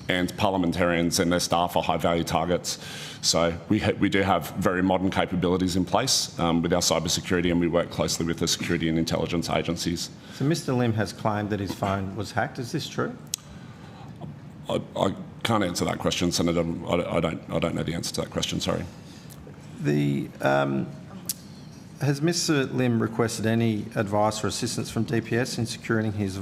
and parliamentarians and their staff are high-value targets. So we do have very modern capabilities in place with our cybersecurity, and we work closely with the security and intelligence agencies. So Mr Lim has claimed that his phone was hacked. Is this true? I can't answer that question, Senator. I don't know the answer to that question. Sorry. Has Mr Lim requested any advice or assistance from DPS in securing his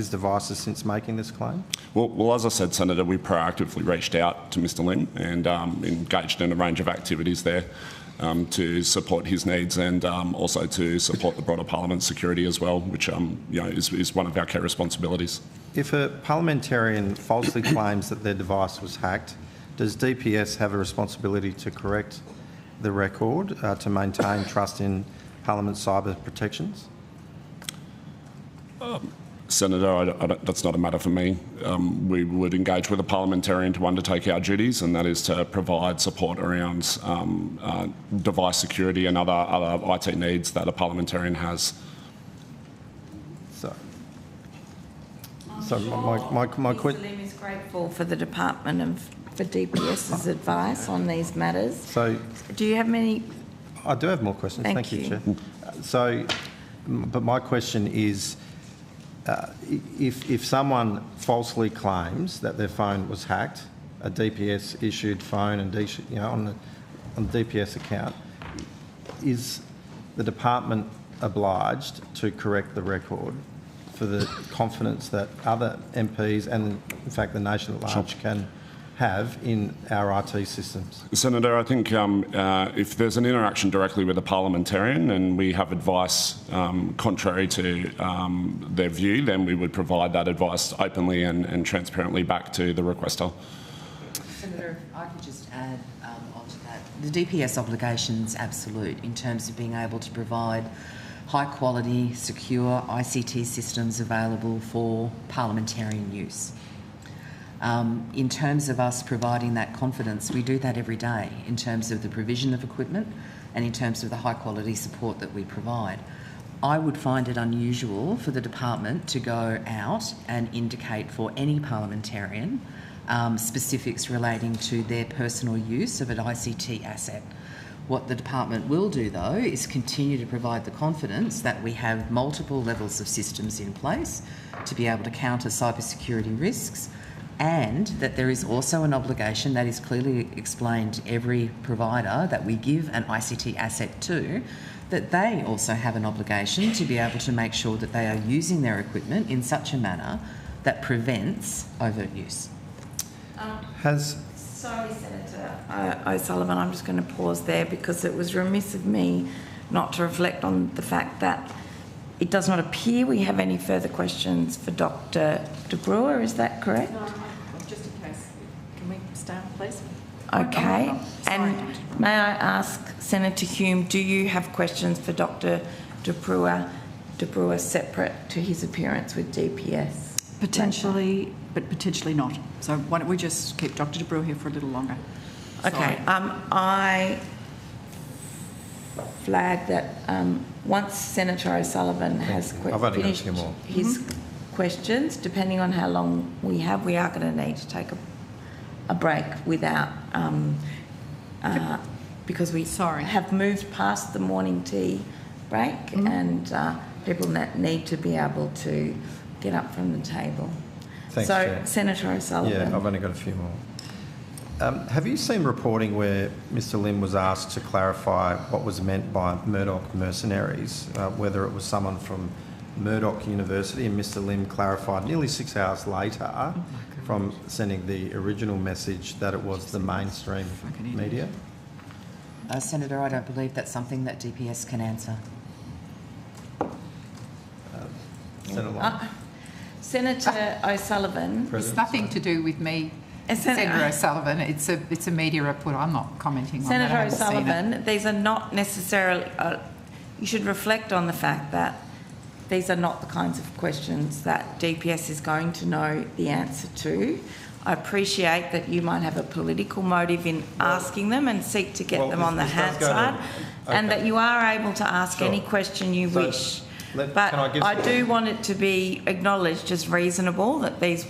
devices since making this claim? Well, as I said, Senator, we proactively reached out to Mr Lim and engaged in a range of activities there to support his needs and also to support the broader Parliament's security as well, which is one of our key responsibilities. If a parliamentarian falsely claims that their device was hacked, does DPS have a responsibility to correct the record to maintain trust in Parliament's cyber protections? Senator, that's not a matter for me. We would engage with a parliamentarian to undertake our duties, and that is to provide support around device security and other IT needs that a parliamentarian has. So my question. Mr Lim is grateful for the Department and for DPS's advice on these matters. So, do you have many? I do have more questions. Thank you, Chair. So, but my question is, if someone falsely claims that their phone was hacked, a DPS issued phone and on the DPS account, is the department obliged to correct the record for the confidence that other MPs and, in fact, the nation at large can have in our IT systems? Senator, I think if there's an interaction directly with a parliamentarian and we have advice contrary to their view, then we would provide that advice openly and transparently back to the requester. Senator, if I could just add onto that. The DPS obligation's absolute in terms of being able to provide high quality, secure ICT systems available for parliamentarian use. In terms of us providing that confidence, we do that every day in terms of the provision of equipment and in terms of the high quality support that we provide. I would find it unusual for the department to go out and indicate for any parliamentarian specifics relating to their personal use of an ICT asset. What the department will do, though, is continue to provide the confidence that we have multiple levels of systems in place to be able to counter cybersecurity risks, and that there is also an obligation that is clearly explained to every provider that we give an ICT asset to, that they also have an obligation to be able to make sure that they are using their equipment in such a manner that prevents overt use. Sorry, Senator O'Sullivan, I'm just going to pause there because it was remiss of me not to reflect on the fact that it does not appear we have any further questions for Dr. De Brewer. Is that correct? No, just in case. Can we stay on, please? Okay. And may I ask Senator Hume, do you have questions for Dr. De Brewer separate to his appearance with DPS? Potentially, but potentially not. So why don't we just keep Dr. De Brewer here for a little longer? Okay. I flag that once Senator O'Sullivan has finished his questions, depending on how long we have, we are going to need to take a break without because we have moved past the morning tea break and people need to be able to get up from the table. Thanks, so, Chair. Senator O'Sullivan. Yeah, I've only got a few more. Have you seen reporting where Mr Lim was asked to clarify what was meant by Murdoch mercenaries, whether it was someone from Murdoch University, and Mr Lim clarified nearly 6 hours later from sending the original message that it was the mainstream media? Senator, I don't believe that's something that DPS can answer. Senator O'Sullivan. It's nothing to do with me, Senator O'Sullivan. It's a media report. I'm not commenting on that. Senator O'Sullivan, these are not necessarily... you should reflect on the fact that these are not the kinds of questions that DPS is going to know the answer to. I appreciate that you might have a political motive in asking them and seek to get them on the Hansard, and that you are able to ask any question you wish. But I do want it to be acknowledged as reasonable that these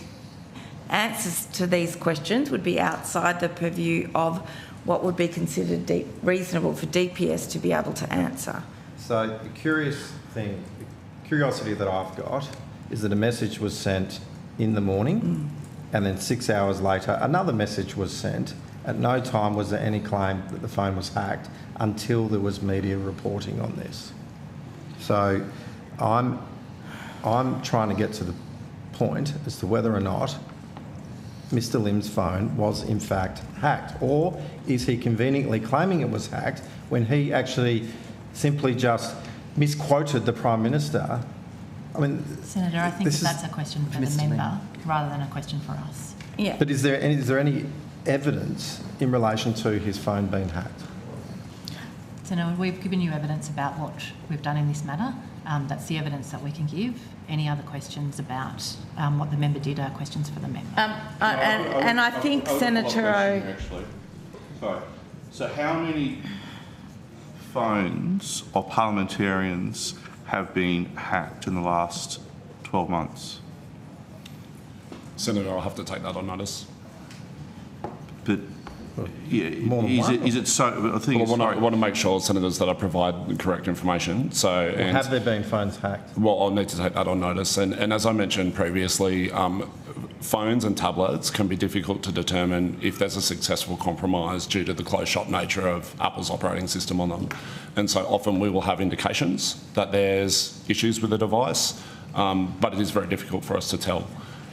answers to these questions would be outside the purview of what would be considered reasonable for DPS to be able to answer. So the curiosity that I've got is that a message was sent in the morning and then 6 hours later another message was sent. At no time was there any claim that the phone was hacked until there was media reporting on this. So I'm trying to get to the point as to whether or not Mr Lim's phone was in fact hacked, or is he conveniently claiming it was hacked when he actually simply just misquoted the Prime Minister? I mean, Senator, I think that's a question for the member rather than a question for us. Yeah. But is there any evidence in relation to his phone being hacked? Senator, we've given you evidence about what we've done in this matter. That's the evidence that we can give. Any other questions about what the member did are questions for the member. And I think Senator Sorry. So how many phones of parliamentarians have been hacked in the last 12 months? Senator, I'll have to take that on notice. But is it so? I think I want to make sure, Senators, that I provide the correct information. So, have there been phones hacked? Well, I'll need to take that on notice. And as I mentioned previously, phones and tablets can be difficult to determine if there's a successful compromise due to the closed shop nature of Apple's operating system on them. And so often we will have indications that there's issues with the device, but it is very difficult for us to tell.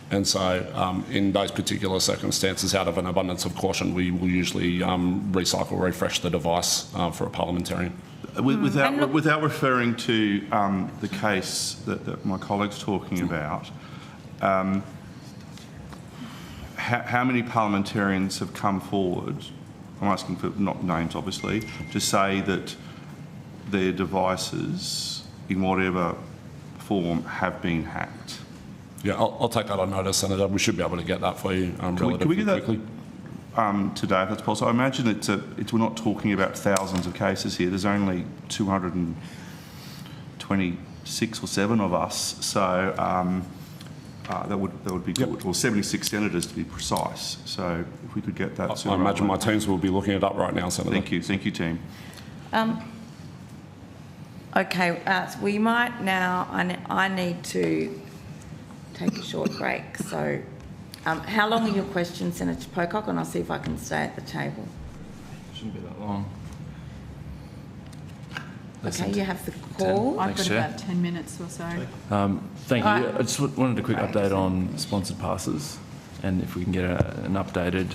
And so in those particular circumstances, out of an abundance of caution, we will usually recycle, refresh the device for a parliamentarian. Without referring to the case that my colleague's talking about, how many parliamentarians have come forward, I'm asking for not names obviously, to say that their devices in whatever form have been hacked? Yeah, I'll take that on notice, Senator. We should be able to get that for you relatively Can we get quickly. That today, if that's possible? I imagine we're not talking about thousands of cases here. There's only 226 or 7 of us, so that would be good. Or 76 senators to be precise. So if we could get that. I imagine my teams will be looking it up right now, Senator. Thank you, team. Okay, we might now. I need to take a short break. So, how long are your questions, Senator Pocock? And I'll see if I can stay at the table. Shouldn't be that long. Okay, you have the call. I've got about 10 minutes or so. Thank you. I just wanted a quick update on sponsored passes, and if we can get an updated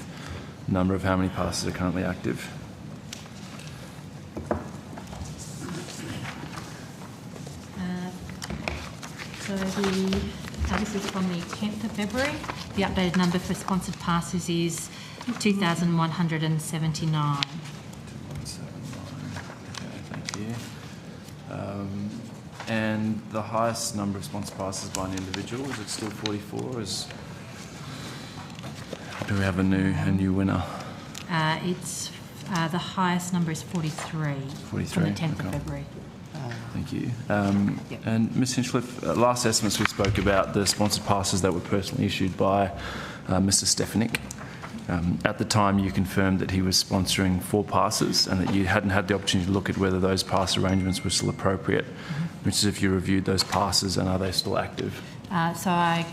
number of how many passes are currently active. This is from the 10th of February. The updated number for sponsored passes is 2,179. Okay, thank you. And the highest number of sponsored passes by an individual, is it still 44? Or do we have a new winner? It's the highest number is 43. 43. From the 10th of February. Thank you. And Ms Hinchcliffe, last estimates we spoke about the sponsored passes that were personally issued by Mr Stefanik. At the time you confirmed that he was sponsoring 4 passes and that you hadn't had the opportunity to look at whether those pass arrangements were still appropriate, which is if you reviewed those passes and are they still active? So I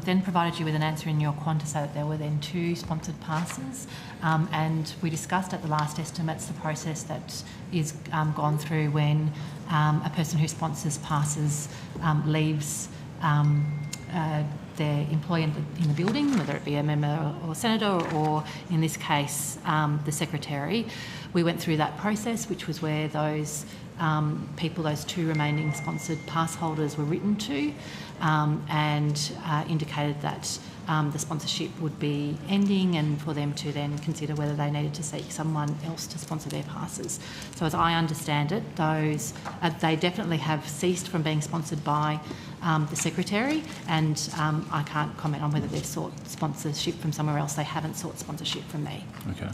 then provided you with an answer in your quant to say that there were then 2 sponsored passes, and we discussed at the last estimates the process that is gone through when a person who sponsors passes leaves their employee in the building, whether it be a member or senator or in this case the secretary. We went through that process, which was where those people, those 2 remaining sponsored pass holders were written to and indicated that the sponsorship would be ending and for them to then consider whether they needed to seek someone else to sponsor their passes. So as I understand it, those they definitely have ceased from being sponsored by the secretary, and I can't comment on whether they've sought sponsorship from somewhere else. They haven't sought sponsorship from me. Okay.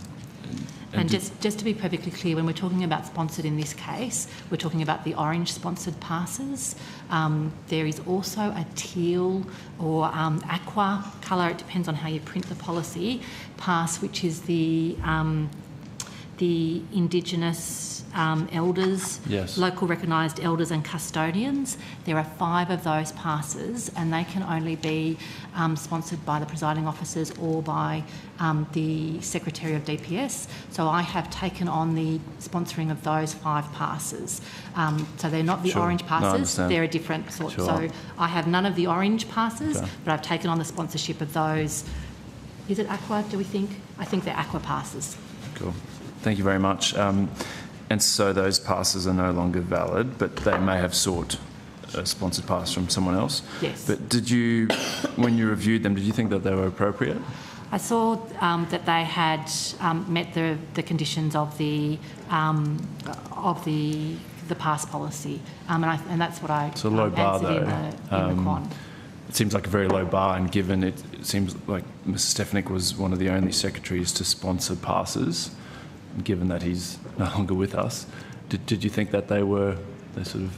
And just to be perfectly clear, when we're talking about sponsored in this case, we're talking about the orange sponsored passes. There is also a teal or aqua colour, it depends on how you print the policy, pass, which is the Indigenous elders, yes, local recognised elders and custodians. There are 5 of those passes and they can only be sponsored by the presiding officers or by the Secretary of DPS. So I have taken on the sponsoring of those 5 passes. So they're not the orange passes, they're a different sort. Sure. So I have none of the orange passes, okay, but I've taken on the sponsorship of those. Is it aqua, do we think? I think they're aqua passes. Cool. Thank you very much. And so those passes are no longer valid, but they may have sought a sponsored pass from someone else? Yes. But did you, when you reviewed them, did you think that they were appropriate? I saw that they had met the conditions of the pass policy, and that's what I so low bar, answered in the quant. It seems like a very low bar, and given it seems like Mr Stefanik was one of the only secretaries to sponsor passes, given that he's no longer with us, did you think that they sort of...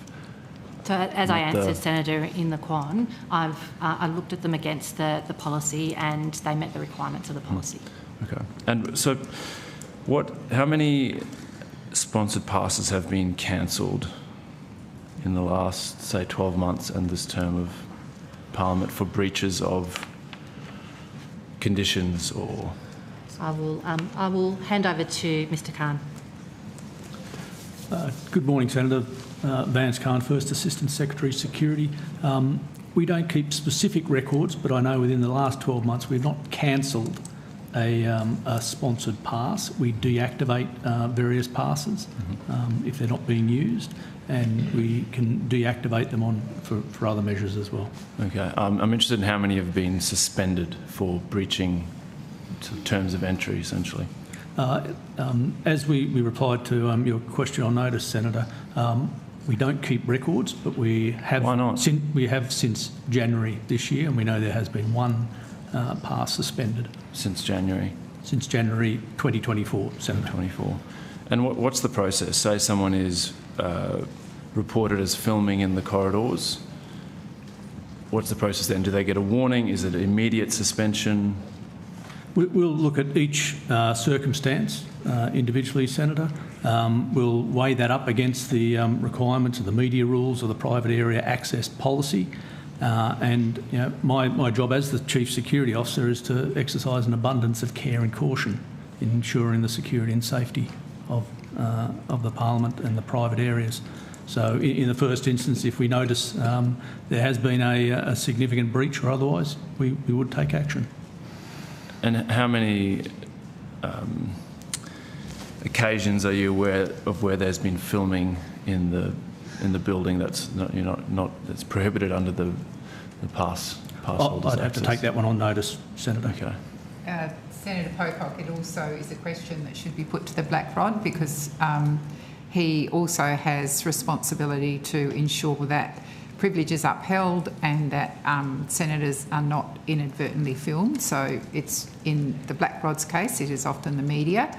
So as I answered, Senator, in the quant, I looked at them against the policy and they met the requirements of the policy. Okay. And so how many sponsored passes have been cancelled in the last, say, 12 months and this term of Parliament for breaches of conditions or? I will hand over to Mr. Khan. Good morning, Senator. Vance Khan, First Assistant Secretary, Security. We don't keep specific records, but I know within the last 12 months we've not cancelled a sponsored pass. We deactivate various passes if they're not being used, and we can deactivate them for other measures as well. Okay. I'm interested in how many have been suspended for breaching terms of entry, essentially. As we replied to your question on notice, Senator, we don't keep records, but we have. Why not? We have since January this year, and we know there has been one pass suspended. Since January? Since January 2024, Senator. 2024. And what's the process? Say someone is reported as filming in the corridors. What's the process then? Do they get a warning? Is it immediate suspension? We'll look at each circumstance individually, Senator. We'll weigh that up against the requirements of the media rules or the private area access policy. And you know, my job as the Chief Security Officer is to exercise an abundance of care and caution in ensuring the security and safety of the Parliament and the private areas. So in the first instance, if we notice there has been a significant breach or otherwise, we would take action. And how many occasions are you aware of where there's been filming in the building that's that's prohibited under the pass holders? I'd have to take that one on notice, Senator. Okay. Senator Pocock, it also is a question that should be put to the Black Rod, because he also has responsibility to ensure that privilege is upheld and that senators are not inadvertently filmed. So it's in the Black Rod's case, it is often the media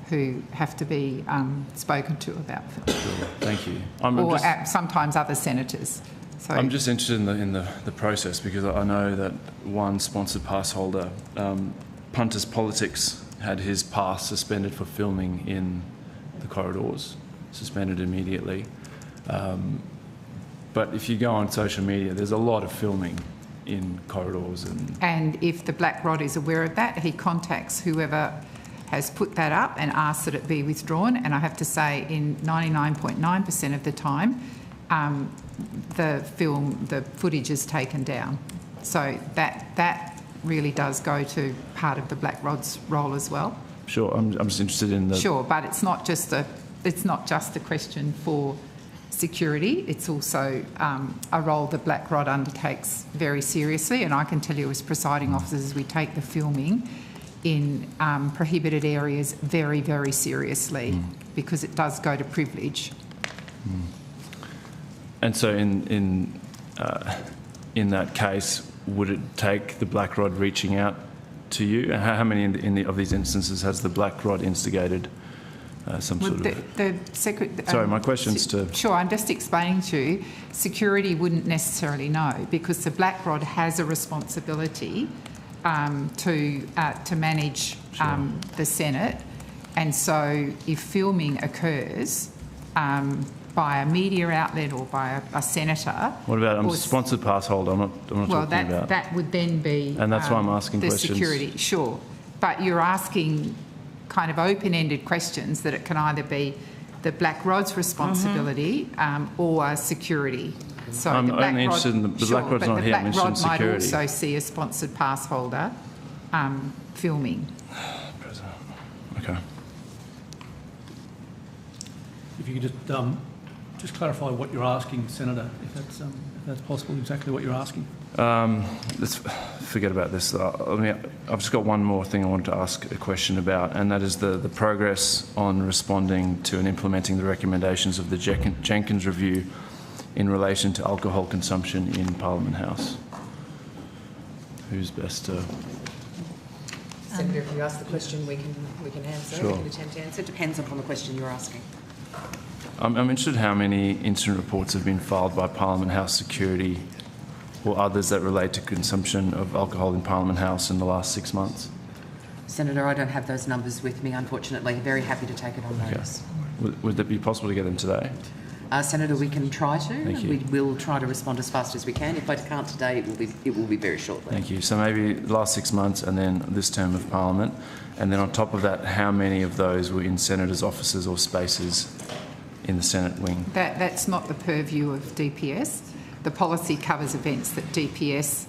who have to be spoken to about filming. Sure. Thank you. Sometimes other senators. So I'm just interested in the process, because I know that one sponsored pass holder, Punters Politics, had his pass suspended for filming in the corridors, suspended immediately. But if you go on social media, there's a lot of filming in corridors. And if the Black Rod is aware of that, he contacts whoever has put that up and asks that it be withdrawn. And I have to say, in 99.9% of the time, the footage is taken down. So that really does go to part of the Black Rod's role as well. Sure, I'm just interested in the... Sure, but it's not just a question for security. It's also a role the Black Rod undertakes very seriously, and I can tell you as presiding officers, we take the filming in prohibited areas very, very seriously, because it does go to privilege. And so in that case, would it take the Black Rod reaching out to you? How many of these instances has the Black Rod instigated some sort of... Sorry, my question's to... Sure, I'm just explaining to you, security wouldn't necessarily know, because the Black Rod has a responsibility to manage the Senate, and so if filming occurs by a media outlet or by a senator... What about, I'm a sponsored pass holder, I'm not talking about... that would then be... And that's why I'm asking the questions. Security, sure. But you're asking kind of open-ended questions that it can either be the Black Rod's responsibility or security. So I'm the Black only interested in the Black Rod's not here, I'm interested in security. The Black Rod might also see a sponsored pass holder filming. Okay. If you could just clarify what you're asking, Senator, if that's possible, exactly what you're asking. Let's forget about this. I've just got one more thing I wanted to ask a question about, and that is the progress on responding to and implementing the recommendations of the Jenkins Review in relation to alcohol consumption in Parliament House. Who's best to... Senator, if you ask the question, we can answer. Sure. We can attempt to answer. It depends upon the question you're asking. I'm interested how many incident reports have been filed by Parliament House security or others that relate to consumption of alcohol in Parliament House in the last 6 months. Senator, I don't have those numbers with me, unfortunately. Very happy to take it on notice. Would it be possible to get them today? Senator, we can try to. Thank you. We will try to respond as fast as we can. If I can't today, it will be very shortly. Thank you. So maybe the last 6 months and then this term of Parliament. And then on top of that, how many of those were in senators' offices or spaces in the Senate wing? That's not the purview of DPS. The policy covers events that DPS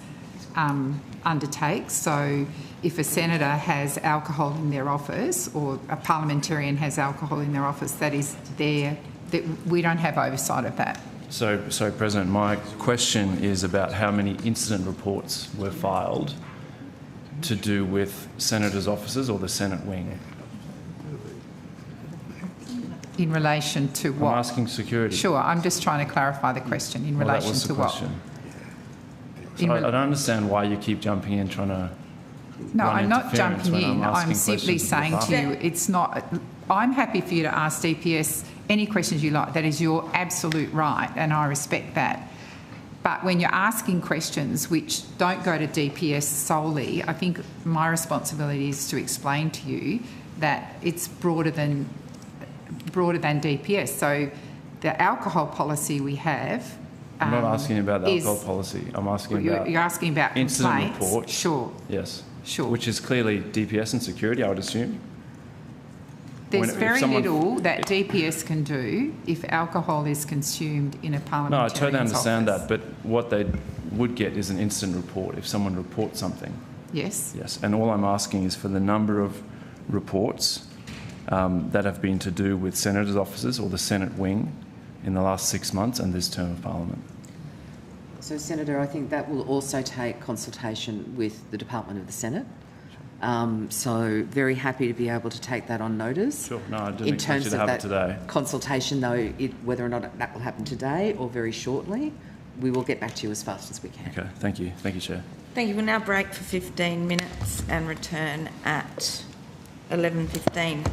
undertakes. So if a senator has alcohol in their office or a parliamentarian has alcohol in their office, that is there. That we don't have oversight of that. So, President, my question is about how many incident reports were filed to do with senators' offices or the Senate wing? In relation to what? I'm asking security. Sure, I'm just trying to clarify the question. In relation to what? So I don't understand why you keep jumping in trying to. No, I'm not jumping in. I'm simply saying to you, it's not. I'm happy for you to ask DPS any questions you like. That is your absolute right, and I respect that. But when you're asking questions which don't go to DPS solely, I think my responsibility is to explain to you that it's broader than DPS. So the alcohol policy we have. I'm not asking about the alcohol policy. I'm asking about. You're asking about incident complaints. reports. Sure. Yes. Sure. Which is clearly DPS and security, I would assume. There's very little that DPS can do if alcohol is consumed in a parliamentarian's No, I totally understand office. that, but what they would get is an incident report if someone reports something. Yes. Yes, and all I'm asking is for the number of reports that have been to do with senators' offices or the Senate wing in the last 6 months and this term of Parliament. So, Senator, I think that will also take consultation with the Department of the Senate. So, very happy to be able to take that on notice. Sure. No, I didn't in expect terms you to of have that it today. consultation, though, whether or not that will happen today or very shortly, we will get back to you as fast as we can. Okay, thank you. Thank you, Chair. Thank you. We'll now break for 15 minutes and return at 11:15.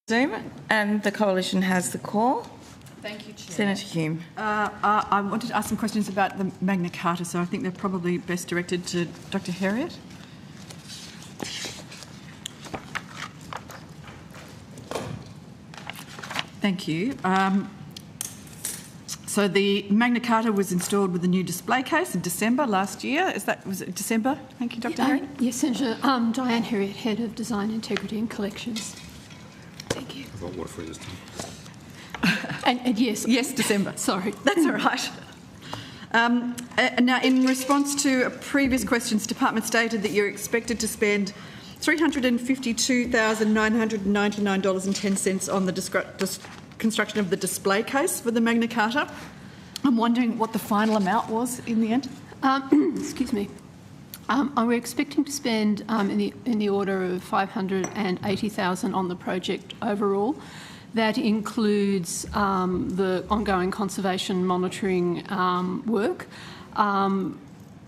Zoom, and the Coalition has the call. Thank you, Chair. Senator Hume. I wanted to ask some questions about the Magna Carta, so I think they're probably best directed to Dr. Heriot. Thank you. So the Magna Carta was installed with a new display case in December last year. Was it December? Thank you, Dr. Heriot. Yes, Senator. Diane Heriot, Head of Design, Integrity and Collections. Thank you. I've got water for you this time. And yes. Yes, December. Sorry. That's all right. Now, in response to a previous questions, the Department stated that you're expected to spend $352,999.10 on the construction of the display case for the Magna Carta. I'm wondering what the final amount was in the end. Excuse me. We're expecting to spend in the order of $580,000 on the project overall. That includes the ongoing conservation monitoring work.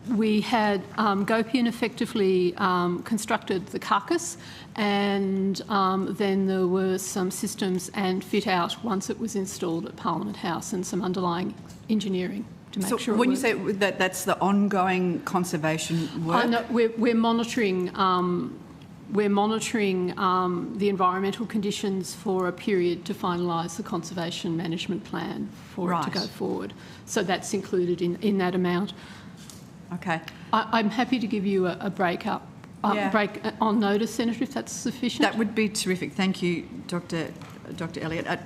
We had Gopian effectively constructed the carcass, and then there were some systems and fit out once it was installed at Parliament House, and some underlying engineering to make sure. When you say that's the ongoing conservation work, no, we're monitoring. We're monitoring the environmental conditions for a period to finalise the conservation management plan for it to go forward. So that's included in that amount. Okay. I'm happy to give you a break on notice, Senator, if that's sufficient. That would be terrific. Thank you, Dr. Elliott. I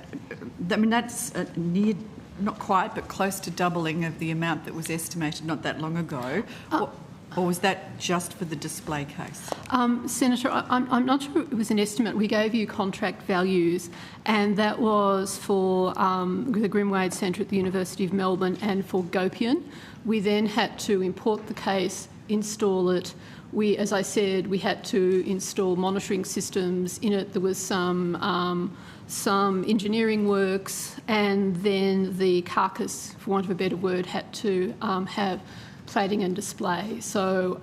mean, that's near, not quite, but close to doubling of the amount that was estimated not that long ago. Or was that just for the display case? Senator, I'm not sure it was an estimate. We gave you contract values, and that was for the Grimwade Centre at the University of Melbourne and for Gopian. We then had to import the case, install it. As I said, we had to install monitoring systems in it. There was some engineering works, and then the carcass, for want of a better word, had to have plating and display. So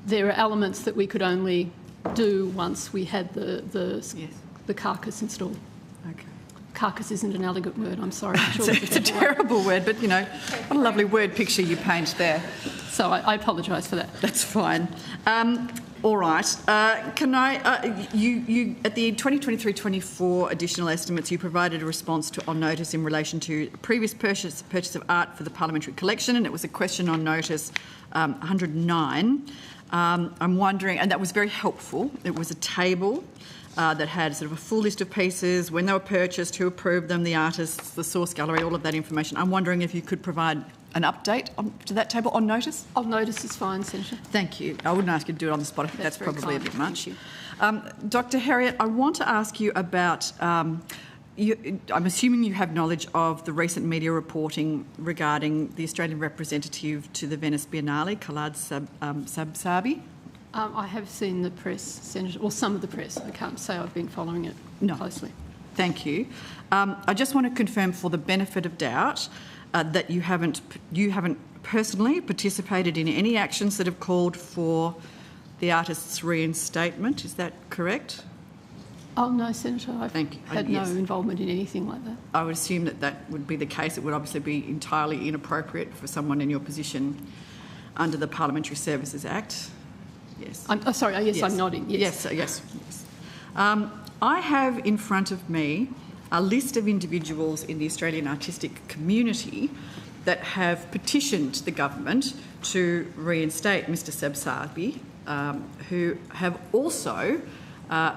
there are elements that we could only do once we had the carcass installed. Okay. Carcass isn't an elegant word, I'm sorry. It's a terrible word, but, you know, what a lovely word picture you paint there. So I apologise for that. That's fine. All right. Can I? You at the 2023-24 additional estimates, you provided a response on notice in relation to previous purchase of art for the Parliamentary collection, and it was a question on notice 109. I'm wondering, and that was very helpful. It was a table that had sort of a full list of pieces, when they were purchased, who approved them, the artists, the source gallery, all of that information. I'm wondering if you could provide an update to that table on notice? On notice is fine, Senator. Thank you. I wouldn't ask you to do it on the spot. I think that's probably a bit much. Dr. Heriot, I want to ask you about, I'm assuming you have knowledge of the recent media reporting regarding the Australian representative to the Venice Biennale, Khaled Sabsabi. I have seen the press, Senator, or some of the press. I can't say I've been following it closely. Thank you. I just want to confirm, for the benefit of doubt, that you haven't personally participated in any actions that have called for the artist's reinstatement. Is that correct? Oh, no, Senator. I've had no involvement in anything like that. I would assume that would be the case. It would obviously be entirely inappropriate for someone in your position under the Parliamentary Services Act. Yes. I'm sorry. Yes, I'm nodding. Yes. Yes. I have in front of me a list of individuals in the Australian artistic community that have petitioned the government to reinstate Mr Sabsabi, who have also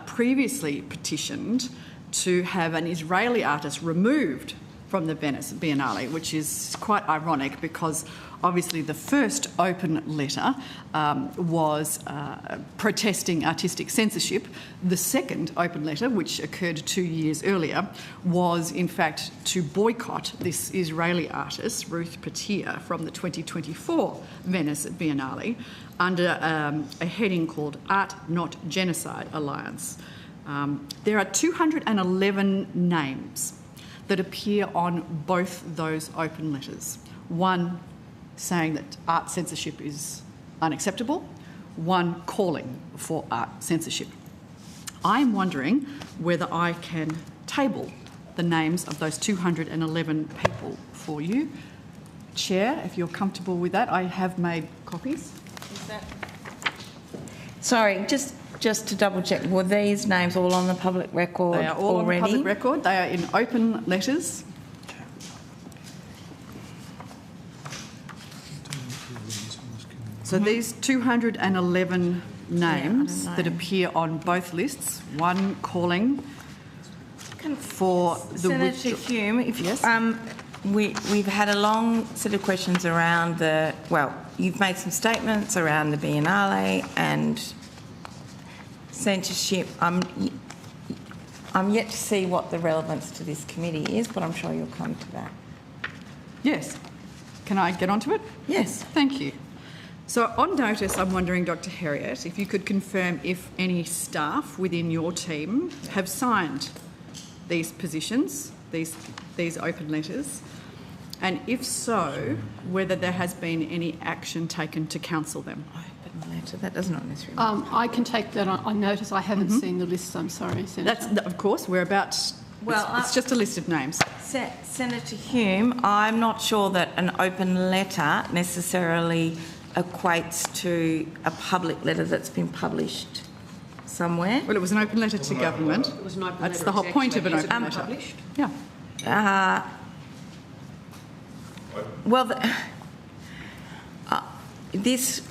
previously petitioned to have an Israeli artist removed from the Venice Biennale, which is quite ironic because obviously the first open letter was protesting artistic censorship. The second open letter, which occurred 2 years earlier, was in fact to boycott this Israeli artist, Ruth Patia, from the 2024 Venice Biennale under a heading called Art Not Genocide Alliance. There are 211 names that appear on both those open letters. One saying that art censorship is unacceptable, one calling for art censorship. I'm wondering whether I can table the names of those 211 people for you. Chair, if you're comfortable with that, I have made copies. Sorry, just to double check, were these names all on the public record They are all already? on the public record. They are in open letters. So these 211 names that appear on both lists, one calling for the... Senator Hume, if yes? We've had a long set of questions around the... Well, you've made some statements around the Biennale and censorship. I'm yet to see what the relevance to this committee is, but I'm sure you'll come to that. Yes. Can I get onto it? Yes. Thank you. So on notice, I'm wondering, Dr Herriot, if you could confirm if any staff within your team have signed these positions, these open letters, and if so, whether there has been any action taken to counsel them. Open letter, that does not necessarily... I can take that on notice. I haven't seen the list, I'm sorry, Senator. That's, of course, we're about... Well, it's just a list of names. Senator Hume, I'm not sure that an open letter necessarily equates to a public letter that's been published somewhere. Well, it was an open letter to government. It was an open That's letter. the whole point of an Is it open letter. published? Yeah. This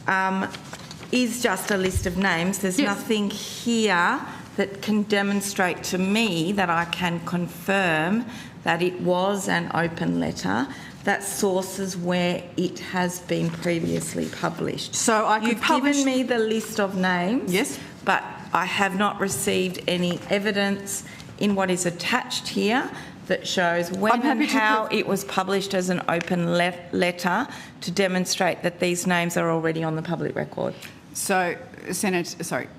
is just a list of names. There's nothing here that can demonstrate to me that I can confirm that it was an open letter. That sources where it has been previously published. So I could You've given me the list of names. Yes. But I have not received any evidence in what is attached here that shows when and how it was published as an open letter to demonstrate that these names are already on the public record. So,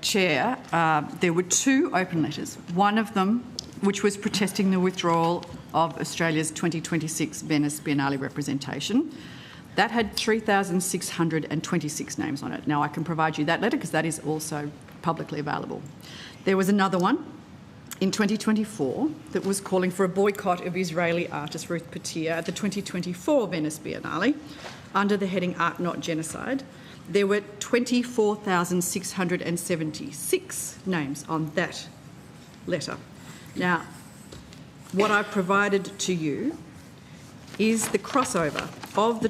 Chair, there were two open letters. One of them, which was protesting the withdrawal of Australia's 2026 Venice Biennale representation, that had 3,626 names on it. Now, I can provide you that letter because that is also publicly available. There was another one in 2024 that was calling for a boycott of Israeli artist Ruth Patia at the 2024 Venice Biennale under the heading Art Not Genocide. There were 24,676 names on that letter. Now, what I've provided to you is the crossover of the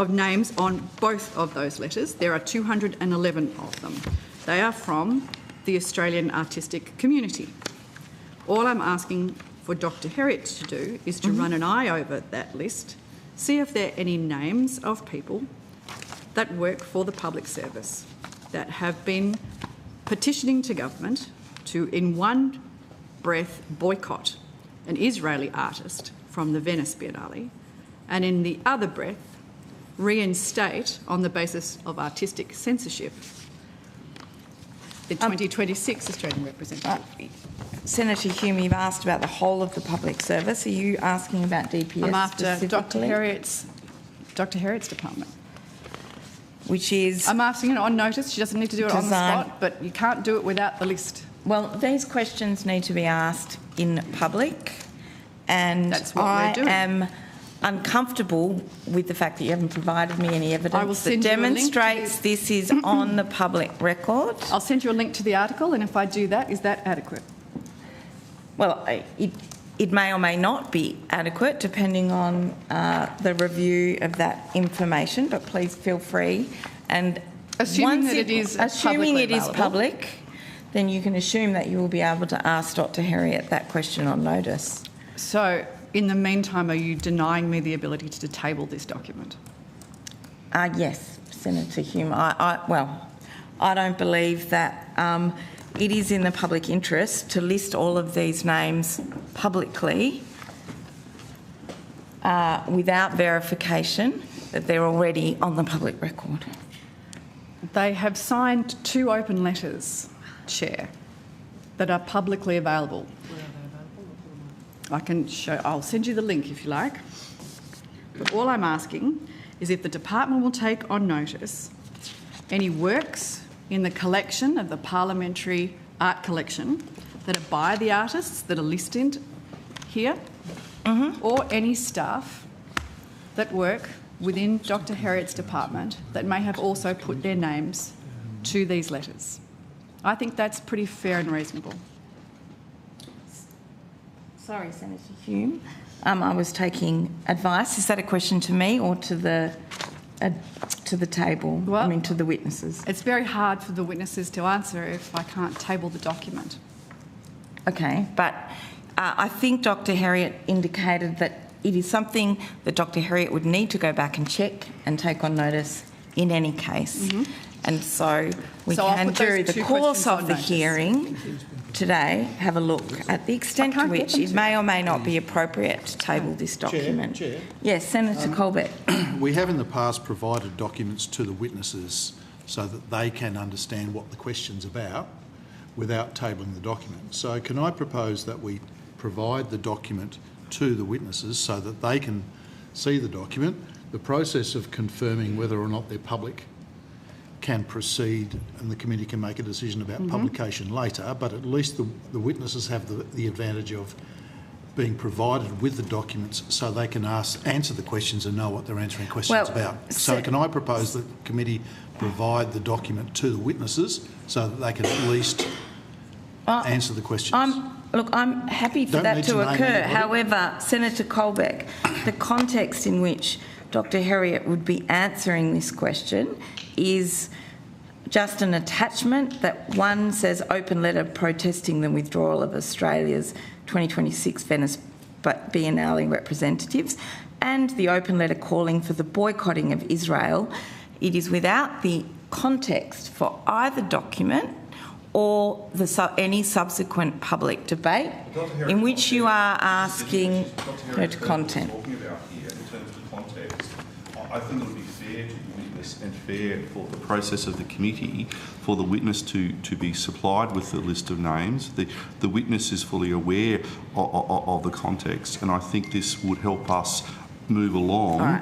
names on both of those letters. There are 211 of them. They are from the Australian artistic community. All I'm asking for Dr Herriot to do is to run an eye over that list, see if there are any names of people that work for the public service that have been petitioning to government to, in one breath, boycott an Israeli artist from the Venice Biennale, and in the other breath, reinstate, on the basis of artistic censorship, the 2026 Australian representative. Senator Hume, you've asked about the whole of the public service. Are you asking about DPS I'm after specifically? Dr Herriot's department. Which is... I'm asking it on notice. She doesn't need to do it on the spot, but you can't do it without the list. Well, these questions need to be asked in public, and that's what we're doing. I am uncomfortable with the fact that you haven't provided me any evidence that demonstrates this is on the public record. I'll send you a link to the article, and if I do that, is that adequate? Well, it may or may not be adequate, depending on the review of that information, but please feel free. And assuming that it is public, then you can assume that you will be able to ask Dr Herriot that question on notice. So, in the meantime, are you denying me the ability to table this document? Yes, Senator Hume. Well, I don't believe that it is in the public interest to list all of these names publicly without verification that they're already on the public record. They have signed two open letters, Chair, that are publicly available. I can show, I'll send you the link if you like. But all I'm asking is if the department will take on notice any works in the collection of the Parliamentary art collection that are by the artists that are listed here, or any staff that work within Dr. Herriot's department that may have also put their names to these letters. I think that's pretty fair and reasonable. Sorry, Senator Hume. I was taking advice. Is that a question to me or to the table? Well, I mean, to the witnesses. It's very hard for the witnesses to answer if I can't table the document. Okay, but I think Dr. Herriot indicated that it is something that Dr. Herriot would need to go back and check and take on notice in any case. And so we can, during the course of the hearing today, have a look at the extent to which it may or may not be appropriate to table this document. Chair. Yes, Senator Colbeck. We have in the past provided documents to the witnesses so that they can understand what the question's about without tabling the document. So can I propose that we provide the document to the witnesses so that they can see the document? The process of confirming whether or not they're public can proceed and the committee can make a decision about publication later, but at least the witnesses have the advantage of being provided with the documents so they can answer the questions and know what they're answering questions about. So can I propose that the committee provide the document to the witnesses so that they can at least answer the questions? I'm happy for that to occur. However, Senator Colbeck, the context in which Dr. Herriot would be answering this question is just an attachment that one says open letter protesting the withdrawal of Australia's 2026 Venice Biennale representatives and the open letter calling for the boycotting of Israel. It is without the context for either document or any subsequent public debate in which you are asking content. I think it would be fair to the witness and fair for the process of the committee for the witness to be supplied with the list of names. The witness is fully aware of the context, and I think this would help us move along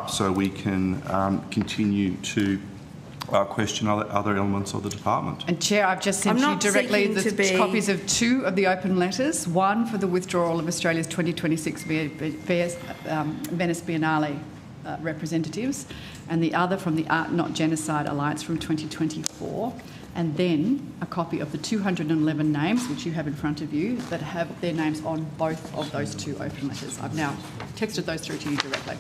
so we can continue to question other elements of the department. And Chair, I've just sent you directly the copies of 2 of the open letters, one for the withdrawal of Australia's 2026 Venice Biennale representatives, and the other from the Art Not Genocide Alliance from 2024, and then a copy of the 211 names, which you have in front of you, that have their names on both of those 2 open letters. I've now texted those through to you directly.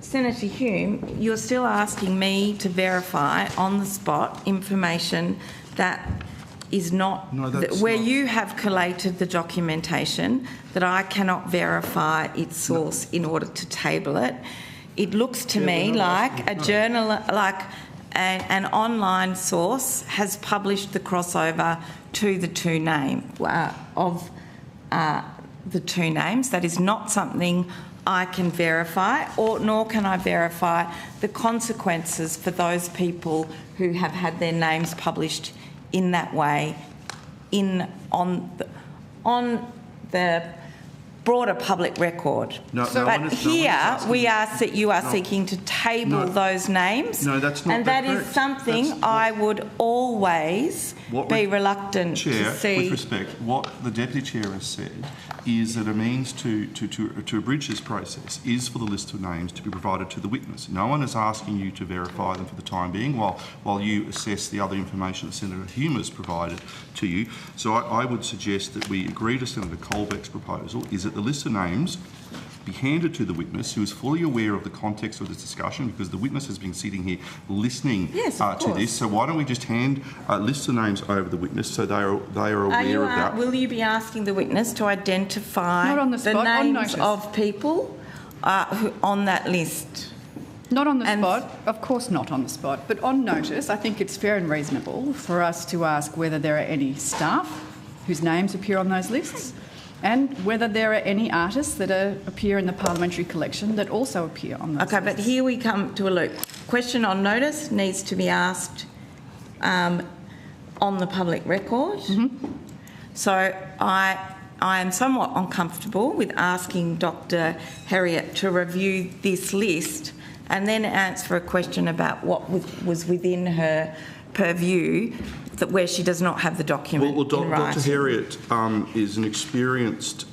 Senator Hume, you're still asking me to verify on the spot information that is not, where you have collated the documentation that I cannot verify its source in order to table it. It looks to me like a journal, like an online source has published the crossover to the 2 names of the 2 names. That is not something I can verify, nor can I verify the consequences for those people who have had their names published in that way on the broader public record. But here you are seeking to table those names. No, that's not and that is something I would always be reluctant to see. With respect, what the Deputy Chair has said is that a means to abridge this process is for the list of names to be provided to the witness. No one is asking you to verify them for the time being while you assess the other information that Senator Hume has provided to you. So I would suggest that we agree to Senator Colbeck's proposal is that the list of names be handed to the witness who is fully aware of the context of this discussion, because the witness has been sitting here listening to this. So why don't we just hand lists of names over to the witness so they are aware of that? Will you be asking the witness to identify the names of people who on that list? Not on the spot, of course not on the spot, but on notice. I think it's fair and reasonable for us to ask whether there are any staff whose names appear on those lists, and whether there are any artists that appear in the parliamentary collection that also appear on those lists. But here we come to a loop. Question on notice needs to be asked on the public record. So I am somewhat uncomfortable with asking Dr. Harriet to review this list and then answer a question about what was within her purview, where she does not have the document in Dr. writing. Harriet is an experienced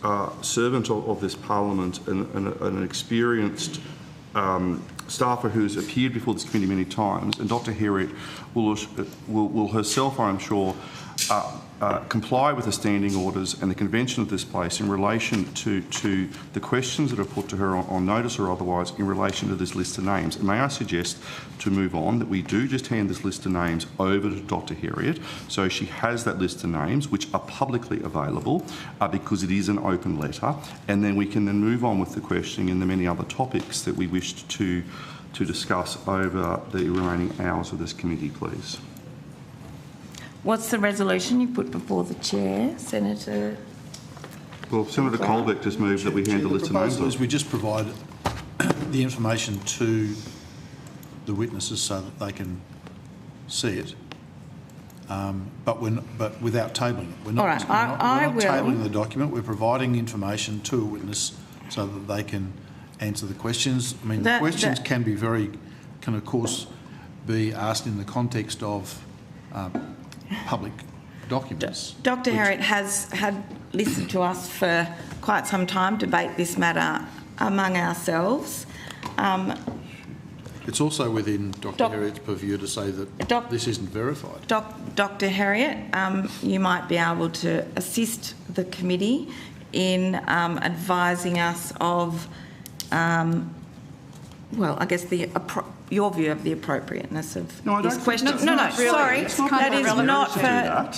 servant of this Parliament and an experienced staffer who's appeared before this committee many times, and Dr. Harriet will herself, I'm sure, comply with the standing orders and the convention of this place in relation to the questions that are put to her on notice or otherwise in relation to this list of names. And may I suggest, to move on, that we do just hand this list of names over to Dr. Harriet so she has that list of names which are publicly available because it is an open letter, and then we can then move on with the questioning and the many other topics that we wished to discuss over the remaining hours of this committee, please. What's the resolution you put before the chair, Senator? Well, Senator Colbeck just moved that we hand the list of names. The proposal is we just provide the information to the witnesses so that they can see it, but without tabling it. We're not tabling the document. We're providing information to a witness so that they can answer the questions. I mean, the questions can of course be asked in the context of public documents. Dr. Harriet has listened to us for quite some time debate this matter among ourselves. It's also within Dr. Harriet's purview to say that this isn't verified. Dr. Harriet, you might be able to assist the committee in advising us of, well, I guess your view of the appropriateness of this question. Sorry, that is not for...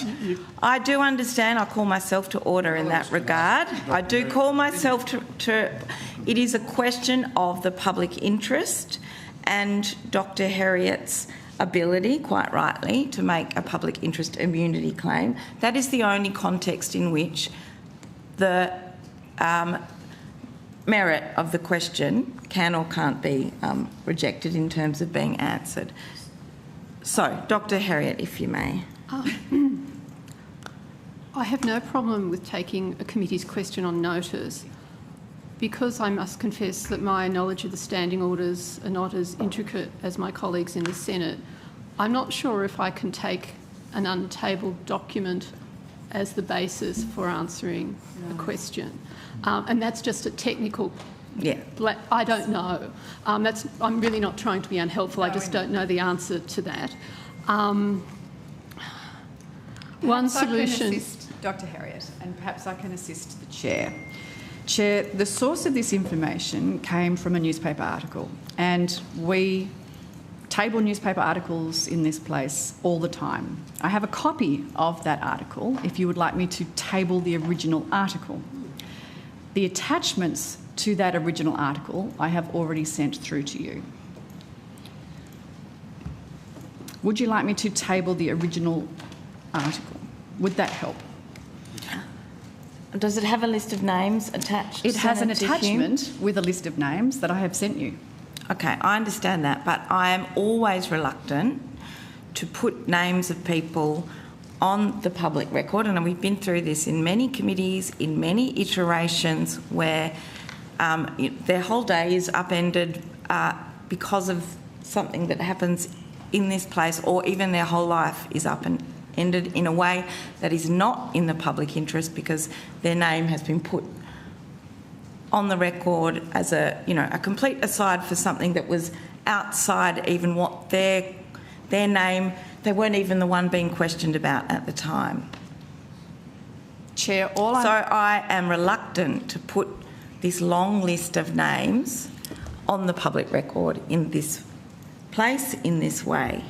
I do understand. I call myself to order in that regard. I do call myself to... It is a question of the public interest and Dr. Harriet's ability, quite rightly, to make a public interest immunity claim. That is the only context in which the merit of the question can or can't be rejected in terms of being answered. So, Dr. Harriet, if you may. I have no problem with taking a committee's question on notice, because I must confess that my knowledge of the standing orders are not as intricate as my colleagues in the Senate. I'm not sure if I can take an untabled document as the basis for answering a question. And that's just a technical... Yeah. I don't know. I'm really not trying to be unhelpful. I just don't know the answer to that. One solution... I can assist Dr. Harriet, and perhaps I can assist the Chair. Chair, the source of this information came from a newspaper article, and we table newspaper articles in this place all the time. I have a copy of that article if you would like me to table the original article. The attachments to that original article I have already sent through to you. Would you like me to table the original article? Would that help? Does it have a list of names attached? It has an attachment with a list of names that I have sent you. Okay, I understand that, but I am always reluctant to put names of people on the public record, and we've been through this in many committees, in many iterations, where their whole day is upended because of something that happens in this place, or even their whole life is upended in a way that is not in the public interest because their name has been put on the record as a complete aside for something that was outside even what their name, they weren't even the one being questioned about at the time. Chair, So I am reluctant to put this long list of names on the public record in this place, in this way.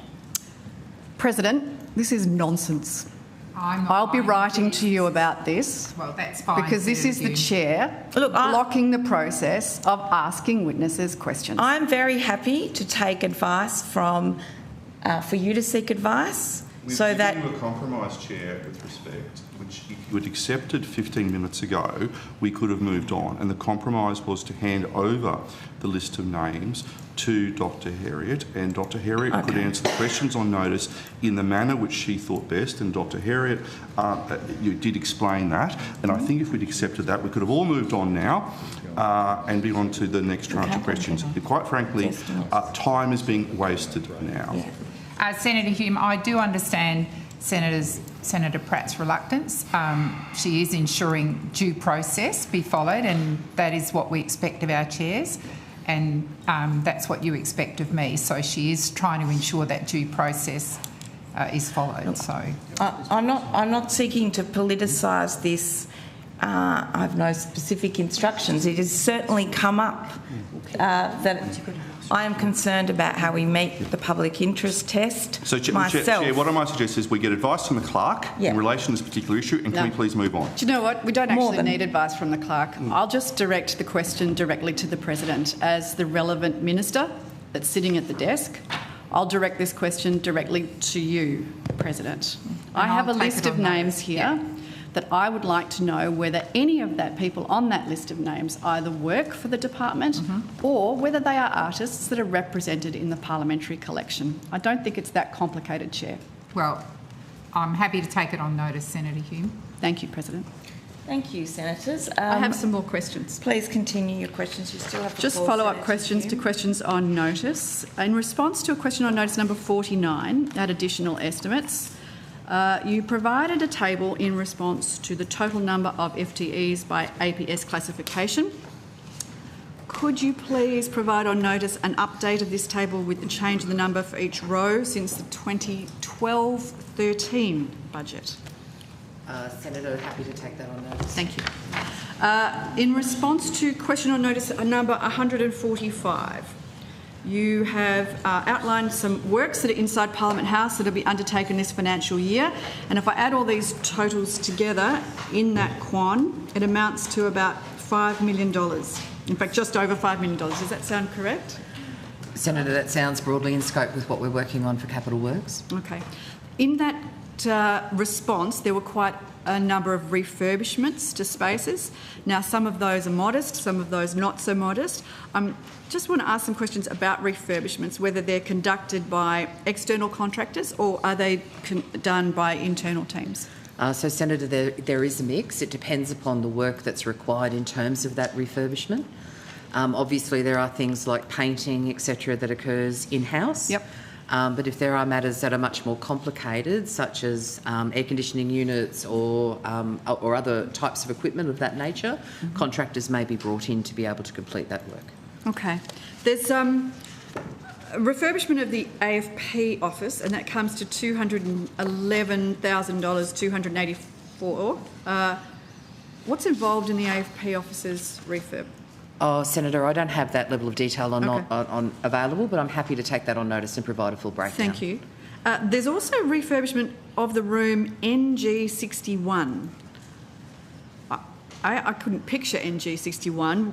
President, this is nonsense. I'll be writing to you about this. Well, that's fine. Because this is the chair blocking the process of asking witnesses questions. I'm very happy to take advice from, for you to seek advice. We've so given you a compromise, Chair, with respect, which if you had accepted 15 minutes ago, we could have moved on. And the compromise was to hand over the list of names to Dr. Heriot, and Dr. Heriot could answer the questions on notice in the manner which she thought best. And Dr. Heriot, you did explain that, and I think if we'd accepted that, we could have all moved on now and be on to the next tranche of questions. Quite frankly, time is being wasted now. Senator Hume, I do understand Senator Pratt's reluctance. She is ensuring due process be followed, and that is what we expect of our chairs, and that's what you expect of me. So she is trying to ensure that due process is followed. So I'm not seeking to politicise this. I have no specific instructions. It has certainly come up that I am concerned about how we meet the public interest test. So, Chair, what I might suggest is we get advice from the clerk in relation to this particular issue, and can we please move on? Do you know what? We don't actually need advice from the clerk. I'll just direct the question directly to the President as the relevant minister that's sitting at the desk. I'll direct this question directly to you, President. I have a list of names here that I would like to know whether any of that people on that list of names either work for the department or whether they are artists that are represented in the parliamentary collection. I don't think it's that complicated, Chair. Well, I'm happy to take it on notice, Senator Hume. Thank you, President. Thank you, Senators. I have some more questions. Please continue your questions. You still have the just floor, follow-up Senator questions Hume. to questions on notice. In response to a question on notice number 49, at additional estimates, you provided a table in response to the total number of FTEs by APS classification. Could you please provide on notice an update of this table with the change in the number for each row since the 2012-13 budget? Senator, happy to take that on notice. Thank you. In response to question on notice number 145, you have outlined some works that are inside Parliament House that will be undertaken this financial year. And if I add all these totals together in that quan, it amounts to about $5 million. In fact, just over $5 million. Does that sound correct? Senator, that sounds broadly in scope with what we're working on for capital works. Okay. In that response, there were quite a number of refurbishments to spaces. Now, some of those are modest, some of those not so modest. Just want to ask some questions about refurbishments, whether they're conducted by external contractors or are they done by internal teams? So, Senator, there is a mix. It depends upon the work that's required in terms of that refurbishment. Obviously, there are things like painting, etc., that occurs in-house. Yep. But if there are matters that are much more complicated, such as air conditioning units or other types of equipment of that nature, contractors may be brought in to be able to complete that work. Okay. There's refurbishment of the AFP office, and that comes to $211,284. What's involved in the AFP office's refurb? Oh, Senator, I don't have that level of detail on available, but I'm happy to take that on notice and provide a full breakdown. Thank you. There's also refurbishment of the room NG61. I couldn't picture NG61,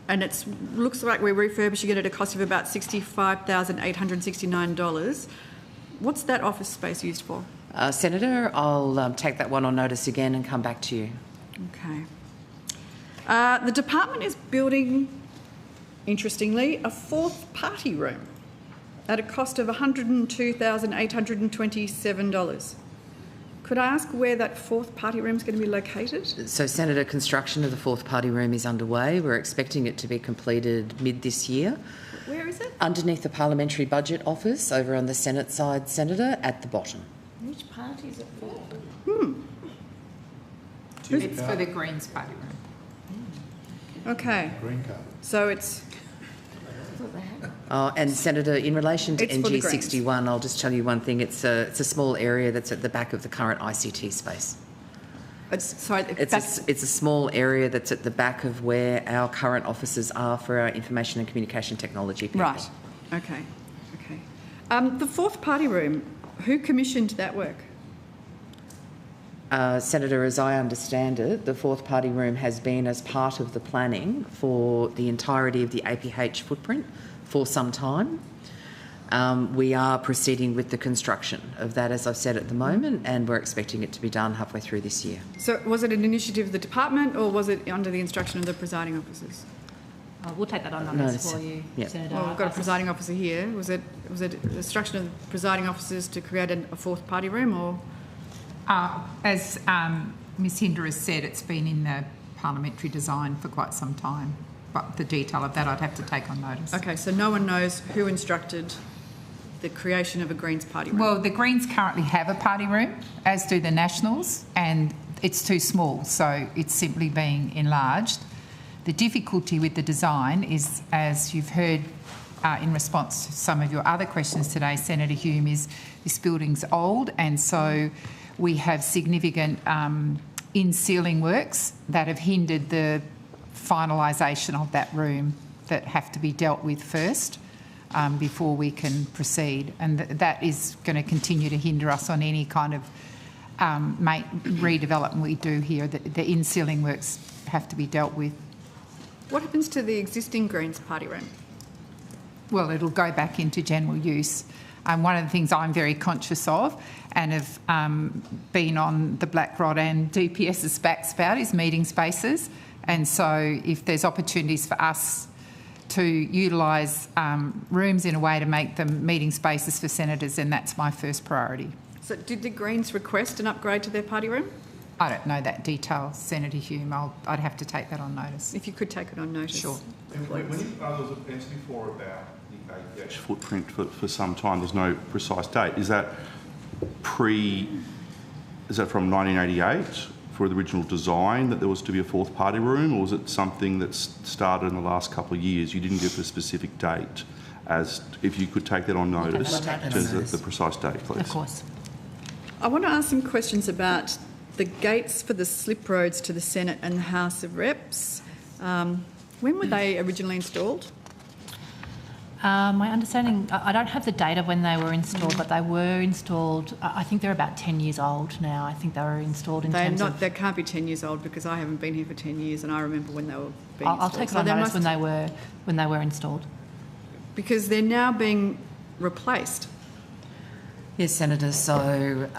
and it looks like we're refurbishing it at a cost of about $65,869. What's that office space used for? Senator, I'll take that one on notice again and come back to you. Okay. The department is building, interestingly, a fourth party room at a cost of $102,827. Could I ask where that fourth party room is going to be located? So, Senator, construction of the fourth party room is underway. We're expecting it to be completed mid this year. Where is it? Underneath the Parliamentary Budget Office, over on the Senate side, Senator, at the bottom. Which party is it for? It's for the Greens party room. Okay. Green card. So it's... And Senator, in relation to It's for the NG61, I'll just tell you one thing. It's a small area that's at the back of the current ICT space. It's a small area that's at the back of where our current offices are for our information and communication technology people. Right. Okay. Okay. The fourth party room, who commissioned that work? Senator, as I understand it, the fourth party room has been as part of the planning for the entirety of the APH footprint for some time. We are proceeding with the construction of that, as I've said, at the moment, and we're expecting it to be done halfway through this year. So was it an initiative of the department or was it under the instruction of the presiding officers? We'll take that on notice for you, Senator. Well, we've got a presiding officer here. Was it instruction of presiding officers to create a fourth party room, or? As Ms Hinder has said, it's been in the parliamentary design for quite some time, but the detail of that I'd have to take on notice. Okay, so no one knows who instructed the creation of a Greens party room? Well, the Greens currently have a party room, as do the Nationals, and it's too small, so it's simply being enlarged. The difficulty with the design is, as you've heard in response to some of your other questions today, Senator Hume, is this building's old, and so we have significant in-ceiling works that have hindered the finalisation of that room that have to be dealt with first before we can proceed. And that is going to continue to hinder us on any kind of redevelopment we do here. The in-ceiling works have to be dealt with. What happens to the existing Greens party room? Well, it'll go back into general use. One of the things I'm very conscious of and have been on the Black Rod and DPS's backs about is meeting spaces. And so if there's opportunities for us to utilise rooms in a way to make them meeting spaces for senators, then that's my first priority. So did the Greens request an upgrade to their party room? I don't know that detail, Senator Hume. I'd have to take that on notice. If you could take it on notice. Sure. When there was a fence before about the APH footprint for some time, there's no precise date. Is that from 1988 for the original design that there was to be a fourth party room, or was it something that's started in the last couple of years? You didn't give a specific date. As if you could take that on notice, the precise date, please. Of course. I want to ask some questions about the gates for the slip roads to the Senate and the House of Reps. When were they originally installed? My understanding, I don't have the date of when they were installed, but they were installed, I think they're about 10 years old now. I think they were installed in terms of... They can't be 10 years old because I haven't been here for 10 years and I remember when they were being installed. I'll take it on notice when they were installed. Because they're now being replaced. Yes, Senator. So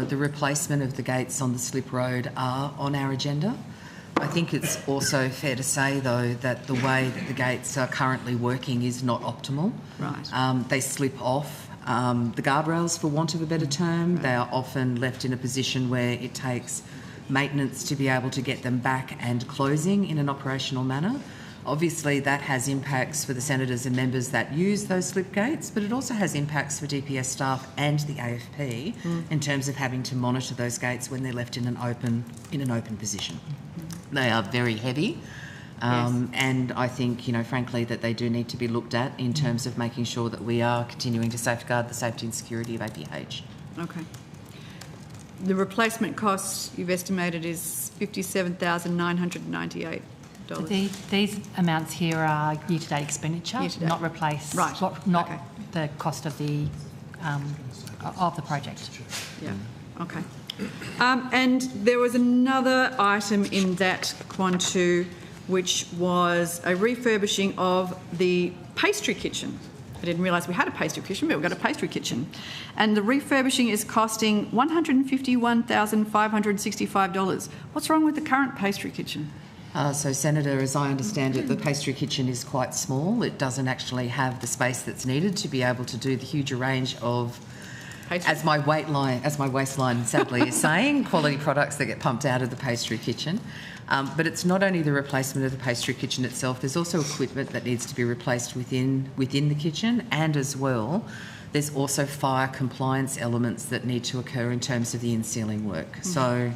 the replacement of the gates on the slip road are on our agenda. I think it's also fair to say, though, that the way that the gates are currently working is not optimal. Right. They slip off the guardrails, for want of a better term. Right. They are often left in a position where it takes maintenance to be able to get them back and closing in an operational manner. Obviously, that has impacts for the senators and members that use those slip gates, but it also has impacts for DPS staff and the AFP in terms of having to monitor those gates when they're left in an open position. They are very heavy, and I think, frankly, that they do need to be looked at in terms of making sure that we are continuing to safeguard the safety and security of APH. Okay. The replacement cost you've estimated is $57,998. These amounts here are year-to-date expenditure, not replace, right? Not the cost of the project. Yeah. Okay. And there was another item in that Quantu, which was a refurbishing of the pastry kitchen. I didn't realise we had a pastry kitchen, but we've got a pastry kitchen. And the refurbishing is costing $151,565. What's wrong with the current pastry kitchen? So, Senator, as I understand it, the pastry kitchen is quite small. It doesn't actually have the space that's needed to be able to do the huge range of, as my waistline sadly is saying, quality products that get pumped out of the pastry kitchen. But it's not only the replacement of the pastry kitchen itself, there's also equipment that needs to be replaced within the kitchen, and as well, there's also fire compliance elements that need to occur in terms of the in-ceiling work. So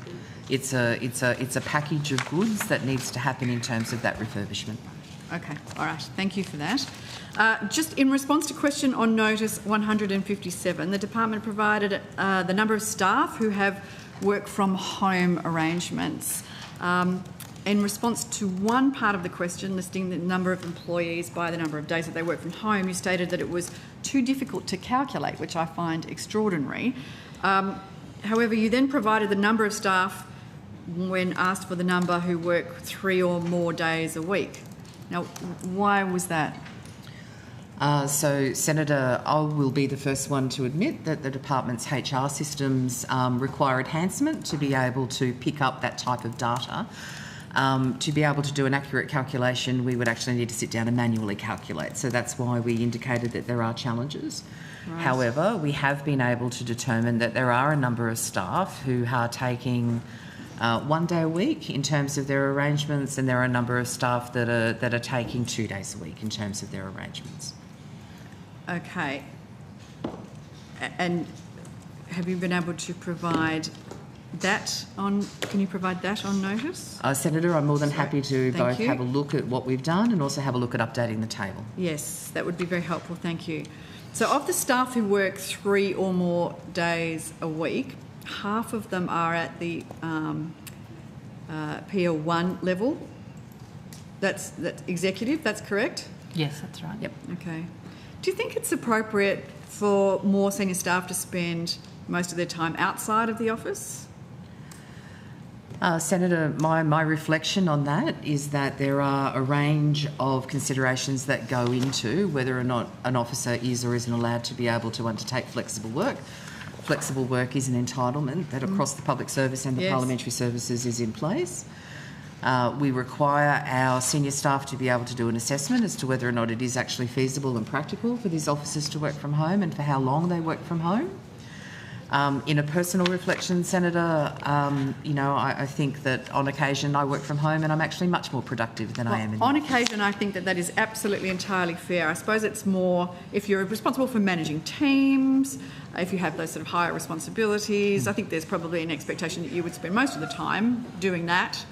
it's a package of goods that needs to happen in terms of that refurbishment. Okay, all right, thank you for that. Just in response to question on notice 157, the department provided the number of staff who have work from home arrangements. In response to one part of the question, listing the number of employees by the number of days that they work from home, you stated that it was too difficult to calculate, which I find extraordinary. However, you then provided the number of staff when asked for the number who work 3 or more days a week. Now, why was that? So, Senator, I will be the first one to admit that the department's HR systems require enhancement to be able to pick up that type of data. To be able to do an accurate calculation, we would actually need to sit down and manually calculate. So that's why we indicated that there are challenges. Right. However, we have been able to determine that there are a number of staff who are taking 1 day a week in terms of their arrangements, and there are a number of staff that are taking 2 days a week in terms of their arrangements. Okay. And have you been able to provide that on? Can you provide that on notice? Senator, I'm more than happy to both have a look at what we've done and also have a look at updating the table. Yes, that would be very helpful. Thank you. So, of the staff who work 3 or more days a week, half of them are at the PL1 level. That's executive. That's correct. Yes, that's right. Yep. Okay. Do you think it's appropriate for more senior staff to spend most of their time outside of the office? Senator, my reflection on that is that there are a range of considerations that go into whether or not an officer is or isn't allowed to be able to undertake flexible work. Flexible work is an entitlement that across the public service and the parliamentary services is in place. We require our senior staff to be able to do an assessment as to whether or not it is actually feasible and practical for these officers to work from home and for how long they work from home. In a personal reflection, Senator, I think that on occasion I work from home and I'm actually much more productive than I am in the office. Occasion, I think that is absolutely entirely fair. I suppose it's more if you're responsible for managing teams, if you have those sort of higher responsibilities. I think there's probably an expectation that you would spend most of the time doing that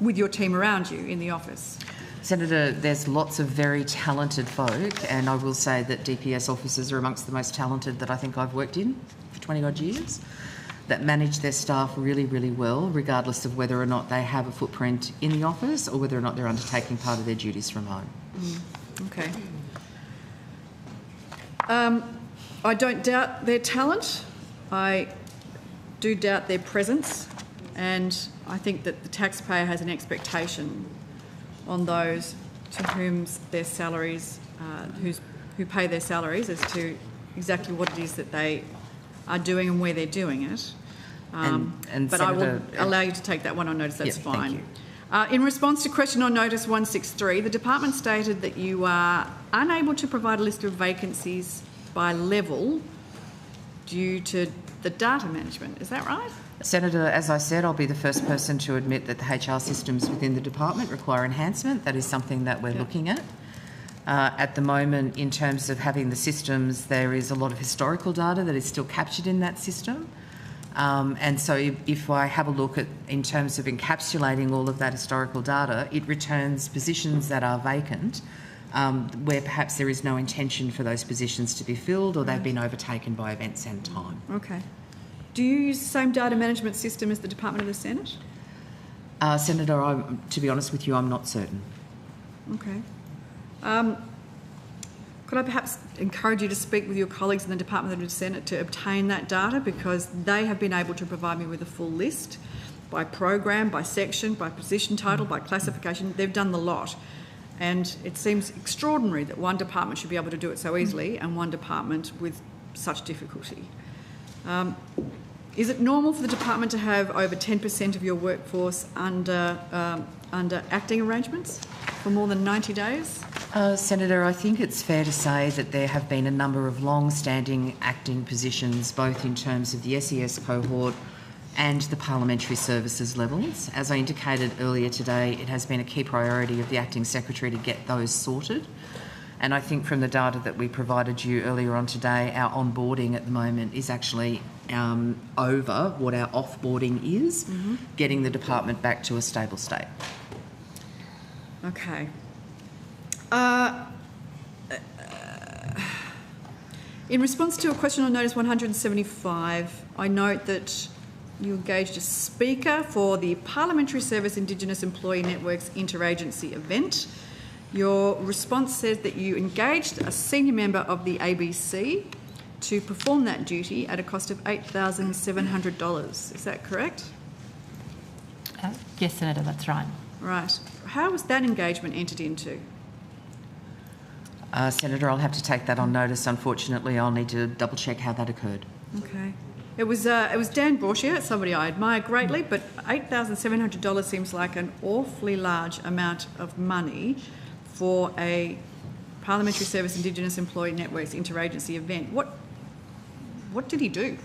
with your team around you in the office. Senator, there's lots of very talented folk, and I will say that DPS officers are amongst the most talented that I think I've worked in for 20 odd years, that manage their staff really, really well, regardless of whether or not they have a footprint in the office or whether or not they're undertaking part of their duties from home. Okay. I don't doubt their talent. I do doubt their presence, and I think that the taxpayer has an expectation on those to whom their salaries, who pay their salaries, as to exactly what it is that they are doing and where they're doing it. But I will allow you to take that one on notice. That's fine. Thank you. In response to question on notice 163, the department stated that you are unable to provide a list of vacancies by level due to the data management. Is that right? Senator, as I said, I'll be the first person to admit that the HR systems within the department require enhancement. That is something that we're looking at. At the moment, in terms of having the systems, there is a lot of historical data that is still captured in that system. And so if I have a look at, in terms of encapsulating all of that historical data, it returns positions that are vacant, where perhaps there is no intention for those positions to be filled or they've been overtaken by events and time. Okay. Do you use the same data management system as the Department of the Senate? Senator, to be honest with you, I'm not certain. Okay. Could I perhaps encourage you to speak with your colleagues in the Department of the Senate to obtain that data, because they have been able to provide me with a full list by program, by section, by position title, by classification. They've done the lot. And it seems extraordinary that one department should be able to do it so easily and one department with such difficulty. Is it normal for the department to have over 10% of your workforce under acting arrangements for more than 90 days? Senator, I think it's fair to say that there have been a number of long-standing acting positions, both in terms of the SES cohort and the parliamentary services levels. As I indicated earlier today, it has been a key priority of the acting secretary to get those sorted. And I think from the data that we provided you earlier on today, our onboarding at the moment is actually over what our offboarding is, getting the department back to a stable state. Okay. In response to a question on notice 175, I note that you engaged a speaker for the Parliamentary Service Indigenous Employee Network's interagency event. Your response says that you engaged a senior member of the ABC to perform that duty at a cost of $8,700. Is that correct? Yes, Senator, that's right. Right. How was that engagement entered into? Senator, I'll have to take that on notice. Unfortunately, I'll need to double check how that occurred. Okay. It was Dan Borchia, somebody I admire greatly, but $8,700 seems like an awfully large amount of money for a Parliamentary Service Indigenous Employee Networks interagency event. What did he do?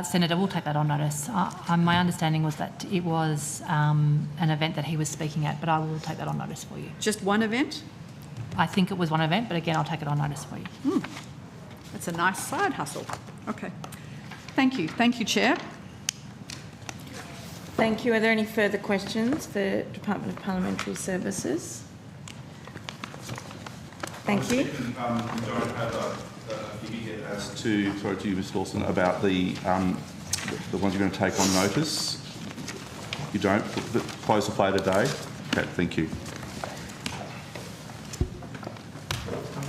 Senator, we'll take that on notice. My understanding was that it was an event that he was speaking at, but I will take that on notice for you. Just one event? I think it was one event, but again, I'll take it on notice for you. That's a nice side hustle. Okay. Thank you. Thank you, Chair. Thank you. Are there any further questions for Department of Parliamentary Services? Thank you. We don't have a figure yet as to, sorry to you, Ms Lawson, about the ones you're going to take on notice. You don't? Close the play today? Okay, thank you.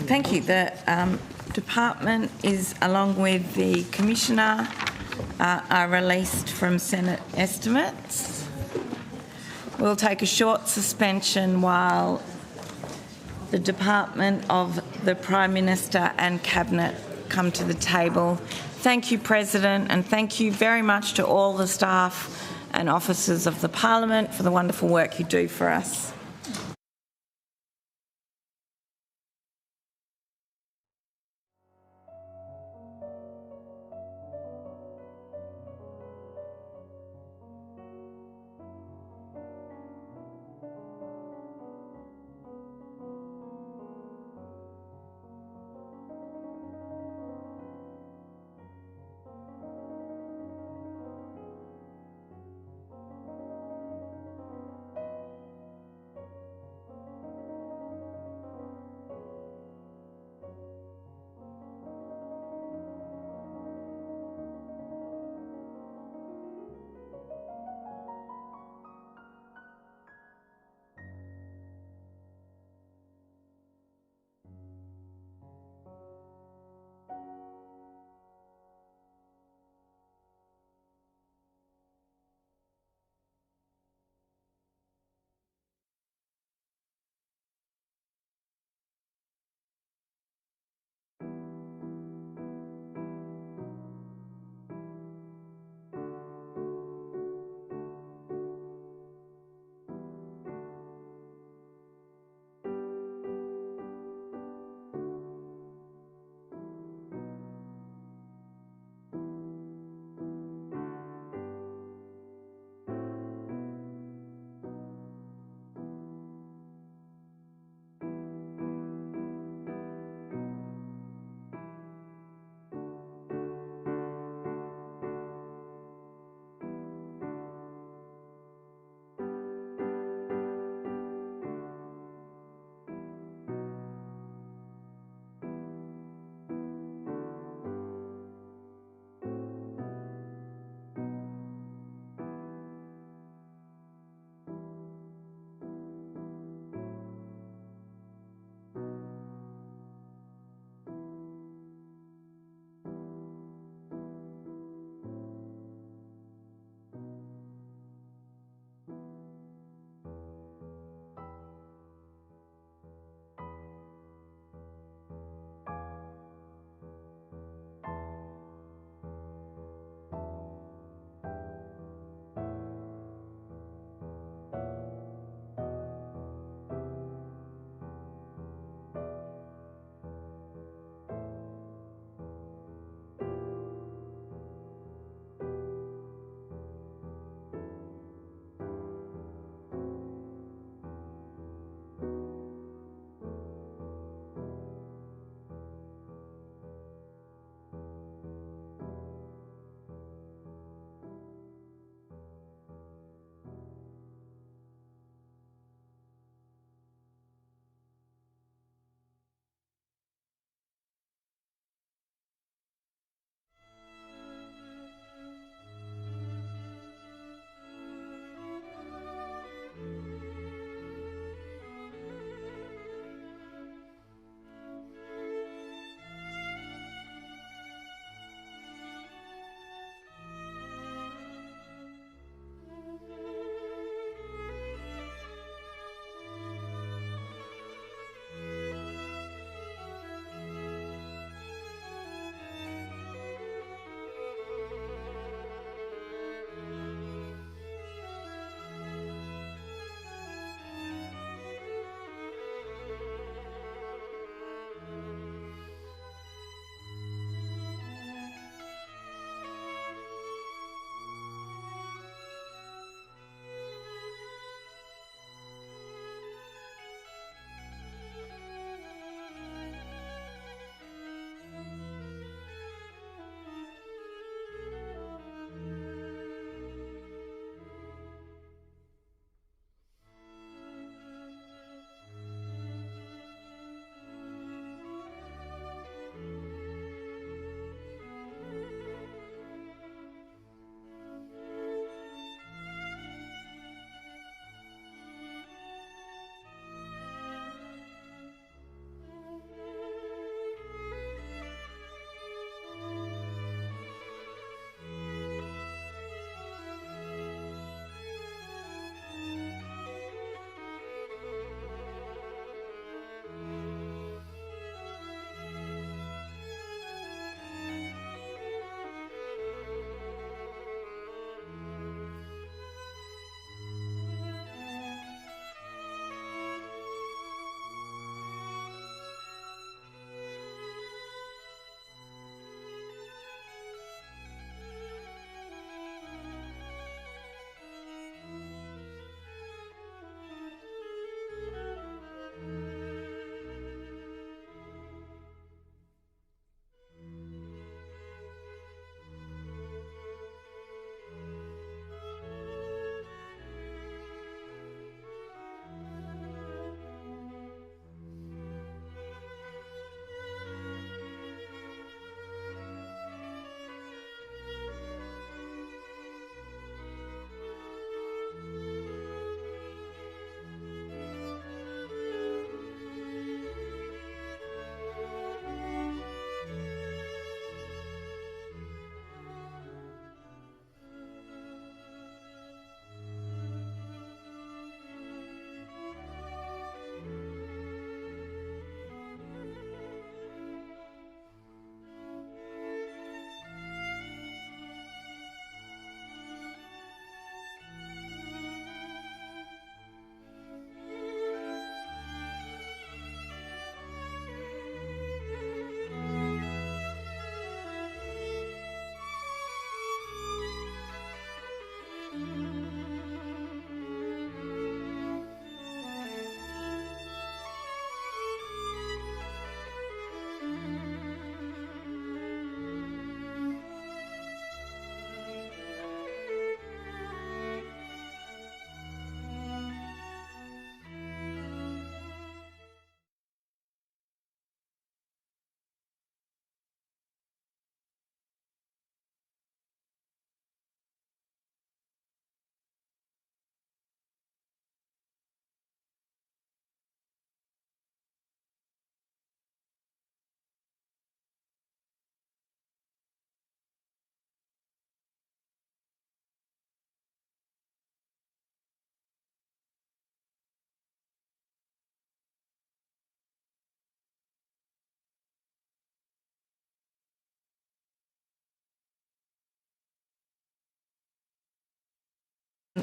Thank you. The department is, along with the Commissioner, are released from Senate estimates. We'll take a short suspension while the Department of the Prime Minister and Cabinet come to the table. Thank you, President, and thank you very much to all the staff and officers of the Parliament for the wonderful work you do for us.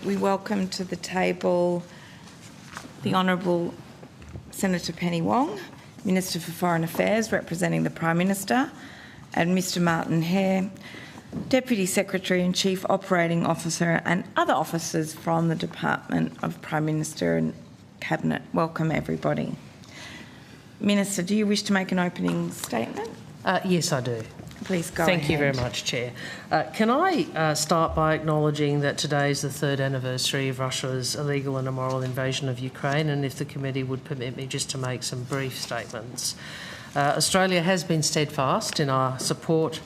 we welcome to the table the Honourable Senator Penny Wong, Minister for Foreign Affairs representing the Prime Minister, and Mr Martin Hare, Deputy Secretary and Chief Operating Officer, and other officers from the Department of Prime Minister and Cabinet. Welcome, everybody. Minister, do you wish to make an opening statement? Yes, I do. Please go ahead. Thank you very much, Chair. Can I start by acknowledging that today is the 3rd anniversary of Russia's illegal and immoral invasion of Ukraine, and if the committee would permit me just to make some brief statements. Australia has been steadfast in our support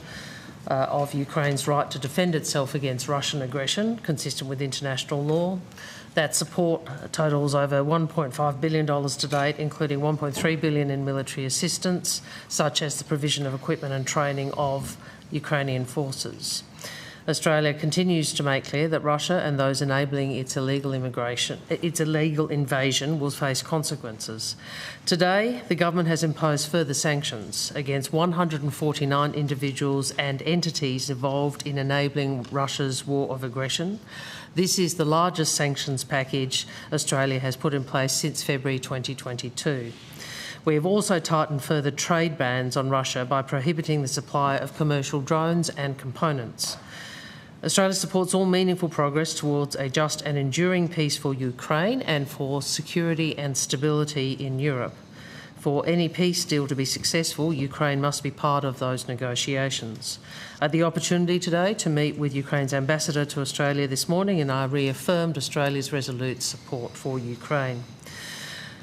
of Ukraine's right to defend itself against Russian aggression, consistent with international law. That support totals over $1.5 billion to date, including $1.3 billion in military assistance, such as the provision of equipment and training of Ukrainian forces. Australia continues to make clear that Russia and those enabling its illegal invasion will face consequences. Today, the government has imposed further sanctions against 149 individuals and entities involved in enabling Russia's war of aggression. This is the largest sanctions package Australia has put in place since February 2022. We have also tightened further trade bans on Russia by prohibiting the supply of commercial drones and components. Australia supports all meaningful progress towards a just and enduring peace for Ukraine and for security and stability in Europe. For any peace deal to be successful, Ukraine must be part of those negotiations. I had the opportunity today to meet with Ukraine's ambassador to Australia this morning, and I reaffirmed Australia's resolute support for Ukraine.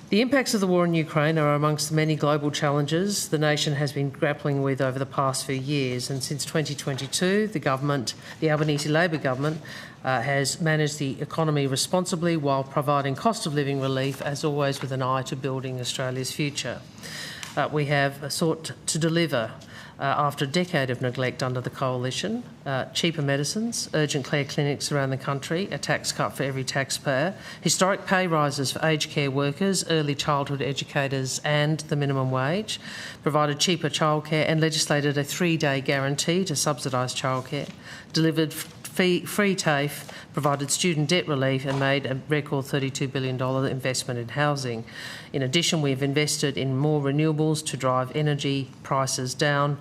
The impacts of the war in Ukraine are amongst the many global challenges the nation has been grappling with over the past few years, and since 2022, the Albanese Labor government, has managed the economy responsibly while providing cost of living relief, as always with an eye to building Australia's future. We have sought to deliver, after a decade of neglect under the Coalition, cheaper medicines, urgent care clinics around the country, a tax cut for every taxpayer, historic pay rises for aged care workers, early childhood educators and the minimum wage, provided cheaper childcare and legislated a 3-day guarantee to subsidise childcare, delivered free TAFE, provided student debt relief and made a record $32 billion investment in housing. In addition, we have invested in more renewables to drive energy prices down,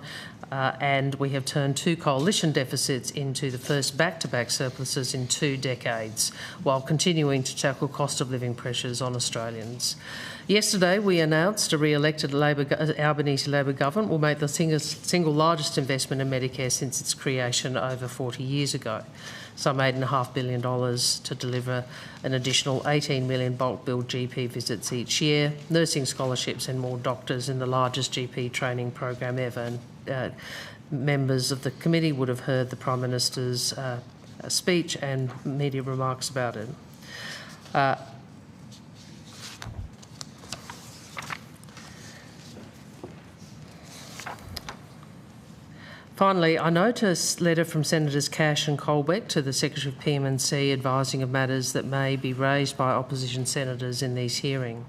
and we have turned 2 coalition deficits into the first back-to-back surpluses in 2 decades, while continuing to tackle cost of living pressures on Australians. Yesterday, we announced a re-elected Albanese Labor government will make the single largest investment in Medicare since its creation over 40 years ago, some $8.5 billion to deliver an additional 18 million bulk billed GP visits each year, nursing scholarships and more doctors in the largest GP training program ever. And, members of the committee would have heard the Prime Minister's speech and media remarks about it. Finally, I note a letter from Senators Cash and Colbeck to the Secretary of PMNC advising of matters that may be raised by opposition senators in these hearings.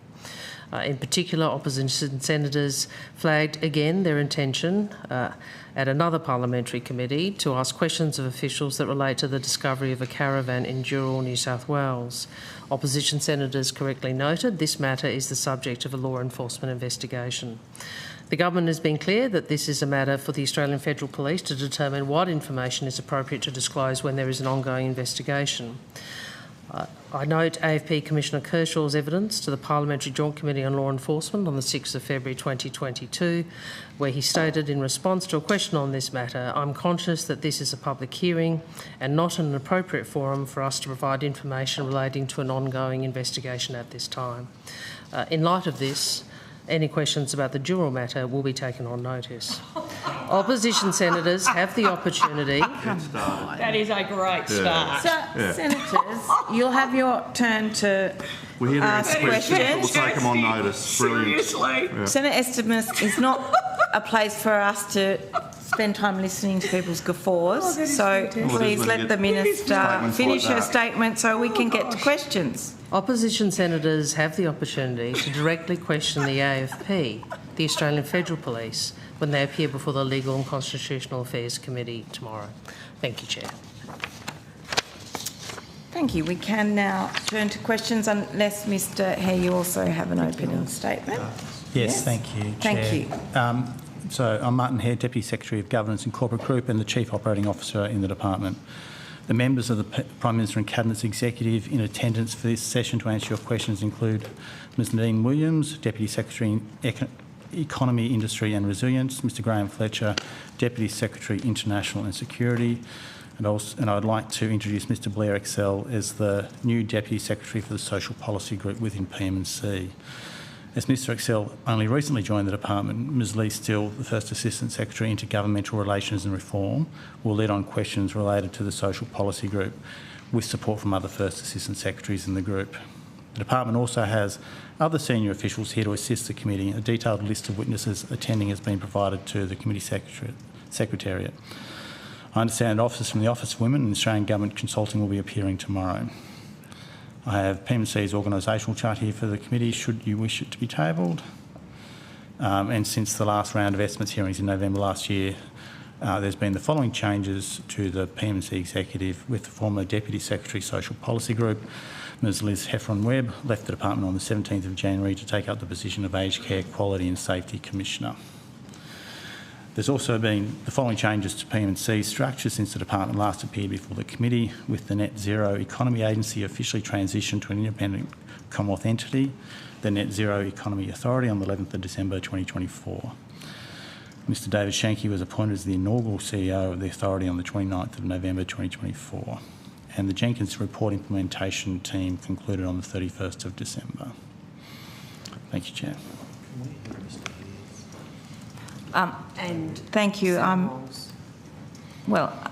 In particular, opposition senators flagged again their intention at another parliamentary committee to ask questions of officials that relate to the discovery of a caravan in Dural, New South Wales. Opposition senators correctly noted this matter is the subject of a law enforcement investigation. The government has been clear that this is a matter for the Australian Federal Police to determine what information is appropriate to disclose when there is an ongoing investigation. I note AFP Commissioner Kershaw's evidence to the Parliamentary Joint Committee on Law Enforcement on the 6th of February 2022, where he stated in response to a question on this matter, "I'm conscious that this is a public hearing and not an appropriate forum for us to provide information relating to an ongoing investigation at this time." In light of this, any questions about the Dural matter will be taken on notice. Opposition senators have the opportunity... That is a great start. Senators, you'll have your turn to We're here to ask answer questions, but we'll take them on notice. Brilliant. Seriously? Yeah. Senate estimates is not a place for us to spend time listening to people's guffaws, so please let the Minister finish her statement so we can get to questions. Opposition senators have the opportunity to directly question the AFP, the Australian Federal Police, when they appear before the Legal and Constitutional Affairs Committee tomorrow. Thank you, Chair. Thank you. We can now turn to questions unless, Mr Hare, you also have an opening statement. Yes, thank you, Thank Chair. you. So I'm Martin Hare, Deputy Secretary of Governance and Corporate Group and the Chief Operating Officer in the department. The members of the Prime Minister and Cabinet's executive in attendance for this session to answer your questions include Ms Nadine Williams, Deputy Secretary Economy, Industry and Resilience, Mr Graham Fletcher, Deputy Secretary International and Security, and I'd like to introduce Mr Blair Excel as the new Deputy Secretary for the Social Policy Group within PM&C. As Mr Excel only recently joined the department, Ms Lee Still, the First Assistant Secretary Intergovernmental Relations and Reform, will lead on questions related to the Social Policy Group with support from other First Assistant Secretaries in the group. The department also has other senior officials here to assist the committee. A detailed list of witnesses attending has been provided to the committee secretariat. I understand officers from the Office of Women and Australian Government Consulting will be appearing tomorrow. I have PM&C's organisational chart here for the committee, should you wish it to be tabled. And since the last round of estimates hearings in November last year, there's been the following changes to the PM&C executive, with the former Deputy Secretary Social Policy Group, Ms Liz Heffron-Webb, left the department on the 17th of January to take up the position of Aged Care Quality and Safety Commissioner. There's also been the following changes to PM&C's structure since the department last appeared before the committee, with the Net Zero Economy Agency officially transitioned to an independent Commonwealth entity, the Net Zero Economy Authority, on the 11th of December 2024. Mr David Shanky was appointed as the inaugural CEO of the authority on the 29th of November 2024, and the Jenkins Report implementation team concluded on the 31st of December. Thank you, Chair. Thank you. Well,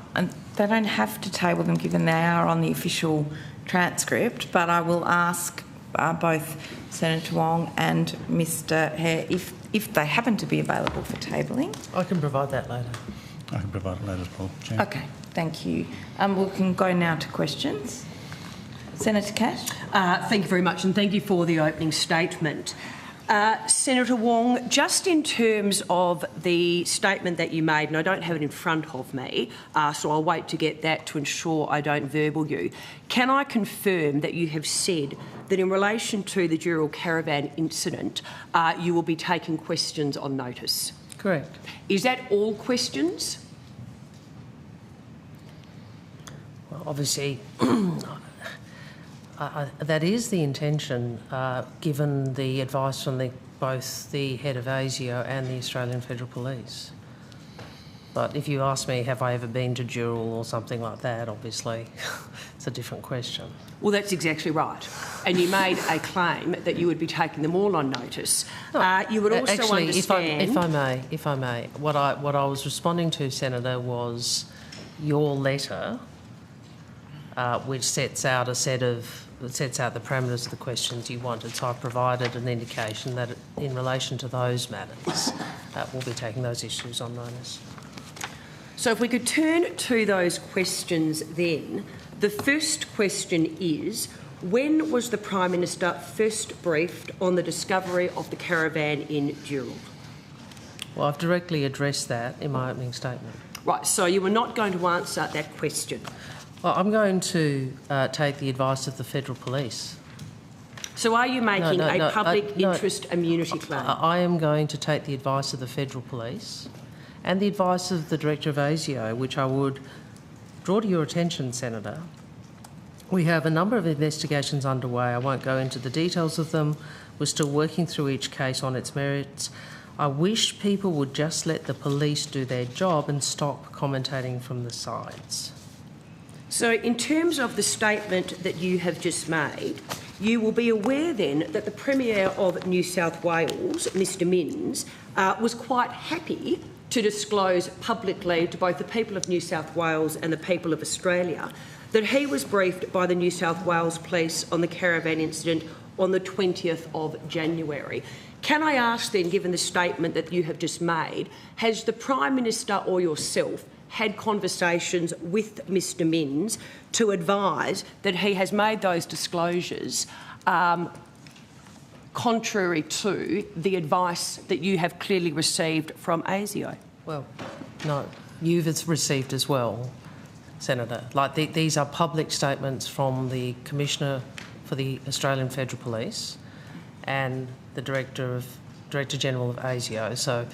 they don't have to table them given they are on the official transcript, but I will ask both Senator Wong and Mr Hare if they happen to be available for tabling. I can provide that later. I can provide it later as well, Chair. Okay, thank you. We can go now to questions. Senator Cash. Thank you very much, and thank you for the opening statement. Senator Wong, just in terms of the statement that you made, and I don't have it in front of me, so I'll wait to get that to ensure I don't verbal you. Can I confirm that you have said that in relation to the Dural Caravan incident, you will be taking questions on notice? Correct. Is that all questions? Well, obviously, that is the intention, given the advice from both the head of ASIO and the Australian Federal Police. But if you ask me, have I ever been to Dural or something like that, obviously, it's a different question. Well, that's exactly right. And you made a claim that you would be taking them all on notice. You would also actually, understand... if I may, what I was responding to, Senator, was your letter, which sets out the parameters of the questions you wanted. So I've provided an indication that in relation to those matters, we'll be taking those issues on notice. So if we could turn to those questions then. The first question is, when was the Prime Minister first briefed on the discovery of the caravan in Dural? Well, I've directly addressed that in my opening statement. Right, so you were not going to answer that question? Well, I'm going to take the advice of the Federal Police. So are you making a public interest immunity claim? I am going to take the advice of the Federal Police and the advice of the Director of ASIO, which I would draw to your attention, Senator. We have a number of investigations underway. I won't go into the details of them. We're still working through each case on its merits. I wish people would just let the police do their job and stop commentating from the sides. So in terms of the statement that you have just made, you will be aware then that the Premier of New South Wales, Mr Minns, was quite happy to disclose publicly to both the people of New South Wales and the people of Australia that he was briefed by the New South Wales Police on the caravan incident on the 20th of January. Can I ask then, given the statement that you have just made, has the Prime Minister or yourself had conversations with Mr Minns to advise that he has made those disclosures contrary to the advice that you have clearly received from ASIO? Well, no, you've received as well. Senator. Like these are public statements from the Commissioner for the Australian Federal Police and the Director General of ASIO. So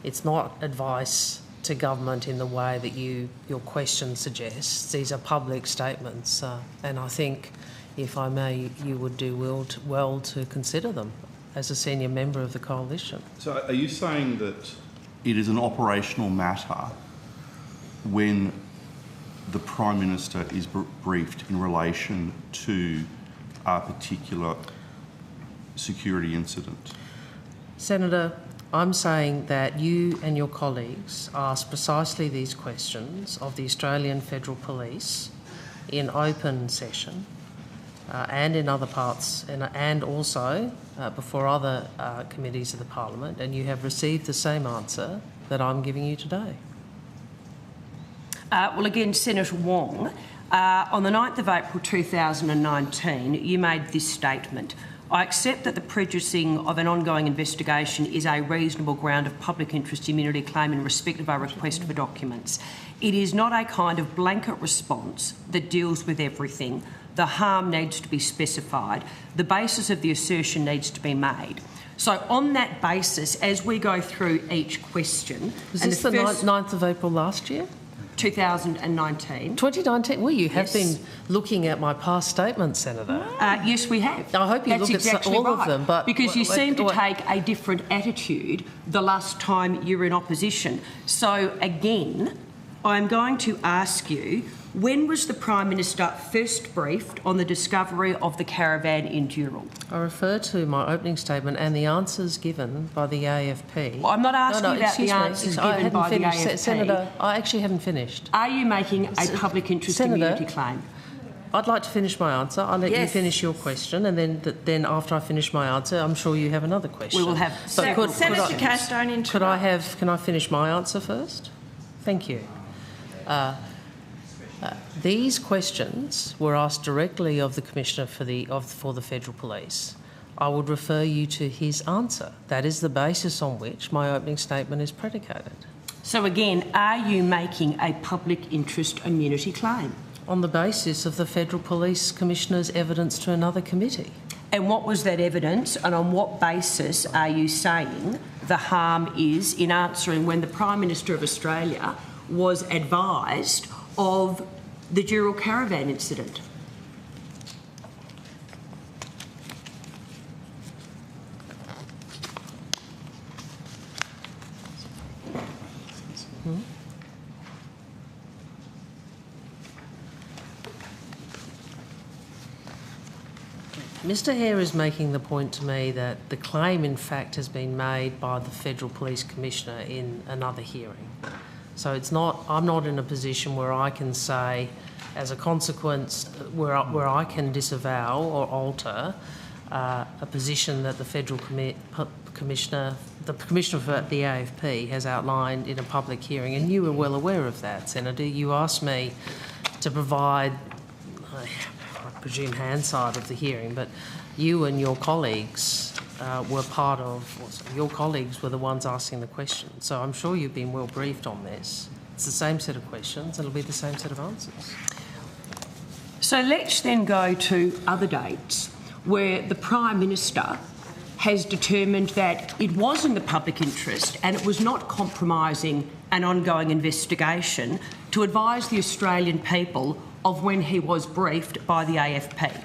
it's not advice to government in the way that your question suggests. These are public statements, and I think, if I may, you would do well to consider them as a senior member of the coalition. So are you saying that it is an operational matter when the Prime Minister is briefed in relation to a particular security incident? Senator, I'm saying that you and your colleagues asked precisely these questions of the Australian Federal Police in open session and in other parts, and also before other committees of the Parliament, and you have received the same answer that I'm giving you today. Well, again, Senator Wong, on the 9th of April 2019, you made this statement: I accept that the prejudicing of an ongoing investigation is a reasonable ground of public interest immunity claim in respect of our request for documents. It is not a kind of blanket response that deals with everything. The harm needs to be specified. The basis of the assertion needs to be made. So on that basis, as we go through each question... Was this the 9th of April last year? 2019. 2019? Well, you have been looking at my past statements, Senator. Yes, we have. I hope you look at all of them. But because you seem to take a different attitude the last time you were in opposition. So, again, I'm going to ask you, when was the Prime Minister first briefed on the discovery of the caravan in Dural? I refer to my opening statement and the answers given by the AFP. Well, I'm not asking about the answers given by the AFP. Senator, I actually haven't finished. Are you making a public interest immunity claim? I'd like to finish my answer. I'll let you finish your question, and then after I finish my answer, I'm sure you have another question. We will have several questions. Cash, don't interrupt. Can I finish my answer first? Thank you. These questions were asked directly of the Commissioner for the Federal Police. I would refer you to his answer. That is the basis on which my opening statement is predicated. So again, are you making a public interest immunity claim? On the basis of the Federal Police Commissioner's evidence to another committee. And what was that evidence, and on what basis are you saying the harm is in answering when the Prime Minister of Australia was advised of the Dural caravan incident? Mr Hare is making the point to me that the claim, in fact, has been made by the Federal Police Commissioner in another hearing. So it's not, I'm not in a position where I can say, as a consequence, where I can disavow or alter a position that the Federal Commissioner, the Commissioner for the AFP has outlined in a public hearing, and you were well aware of that, Senator. You asked me to provide, I presume, hindsight of the hearing, but you and your colleagues were part of, your colleagues were the ones asking the questions. So I'm sure you've been well briefed on this. It's the same set of questions, it'll be the same set of answers. So let's then go to other dates where the Prime Minister has determined that it was in the public interest and it was not compromising an ongoing investigation to advise the Australian people of when he was briefed by the AFP.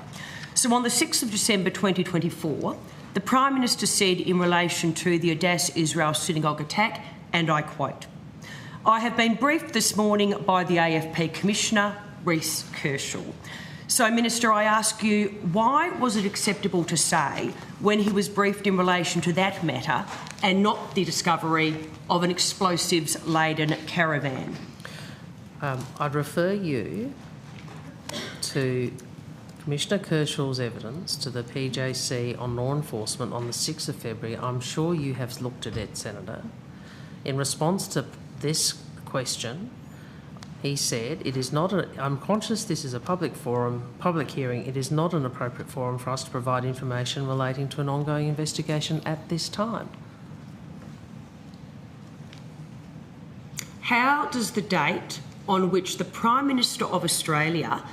So on the 6th of December 2024, the Prime Minister said in relation to the Adass Israel synagogue attack, and I quote, "I have been briefed this morning by the AFP Commissioner, Reece Kershaw. So, Minister, I ask you, why was it acceptable to say when he was briefed in relation to that matter and not the discovery of an explosives-laden caravan?" I'd refer you to Commissioner Kershaw's evidence to the PJC on law enforcement on the 6th of February. I'm sure you have looked at it, Senator. In response to this question, he said, "It is not I'm conscious this is a public forum, public hearing. It is not an appropriate forum for us to provide information relating to an ongoing investigation at this time." How does the date on which the Prime Minister of Australia,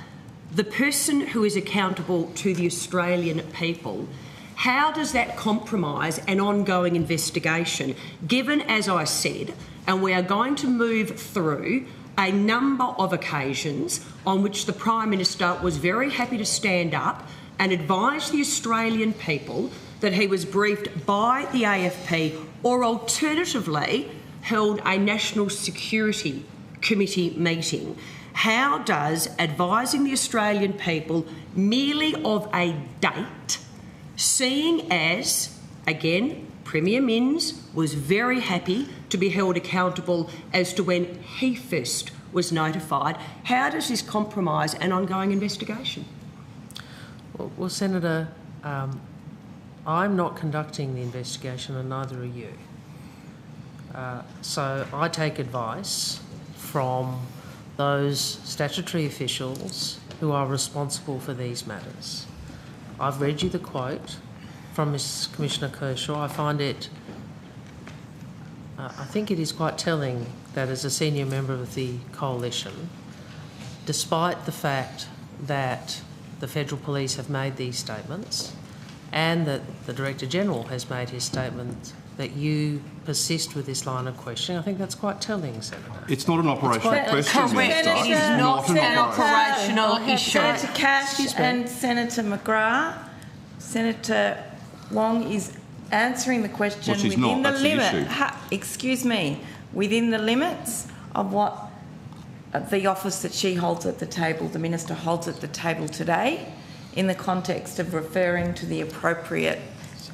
the person who is accountable to the Australian people, how does that compromise an ongoing investigation, given, as I said, and we are going to move through a number of occasions on which the Prime Minister was very happy to stand up and advise the Australian people that he was briefed by the AFP or alternatively held a National Security Committee meeting? How does advising the Australian people merely of a date, seeing as, again, Premier Minns was very happy to be held accountable as to when he first was notified, how does this compromise an ongoing investigation? Well, Senator, I'm not conducting the investigation and neither are you. So I take advice from those statutory officials who are responsible for these matters. I've read you the quote from Ms Commissioner Kershaw. I find it, I think it is quite telling that as a senior member of the coalition, despite the fact that the Federal Police have made these statements and that the Director-General has made his statement, that you persist with this line of questioning. I think that's quite telling, Senator. It's not an operational question, Correct. Minister. It is not an operational issue. Senator Cash and Senator McGrath, Senator Wong is answering the question within the limit. Excuse me, within the limits of what the office that she holds at the table, the Minister holds at the table today, in the context of referring to the appropriate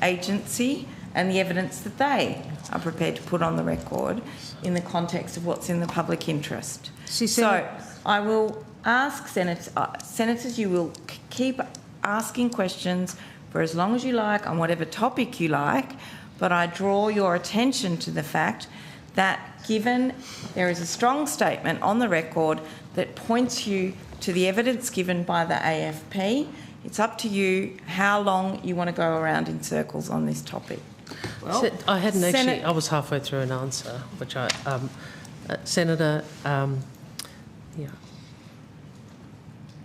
agency and the evidence that they are prepared to put on the record in the context of what's in the public interest. So I will ask Senators, you will keep asking questions for as long as you like on whatever topic you like, but I draw your attention to the fact that given there is a strong statement on the record that points you to the evidence given by the AFP, it's up to you how long you want to go around in circles on this topic. Well, I hadn't actually, I was halfway through an answer, which I, Senator, yeah.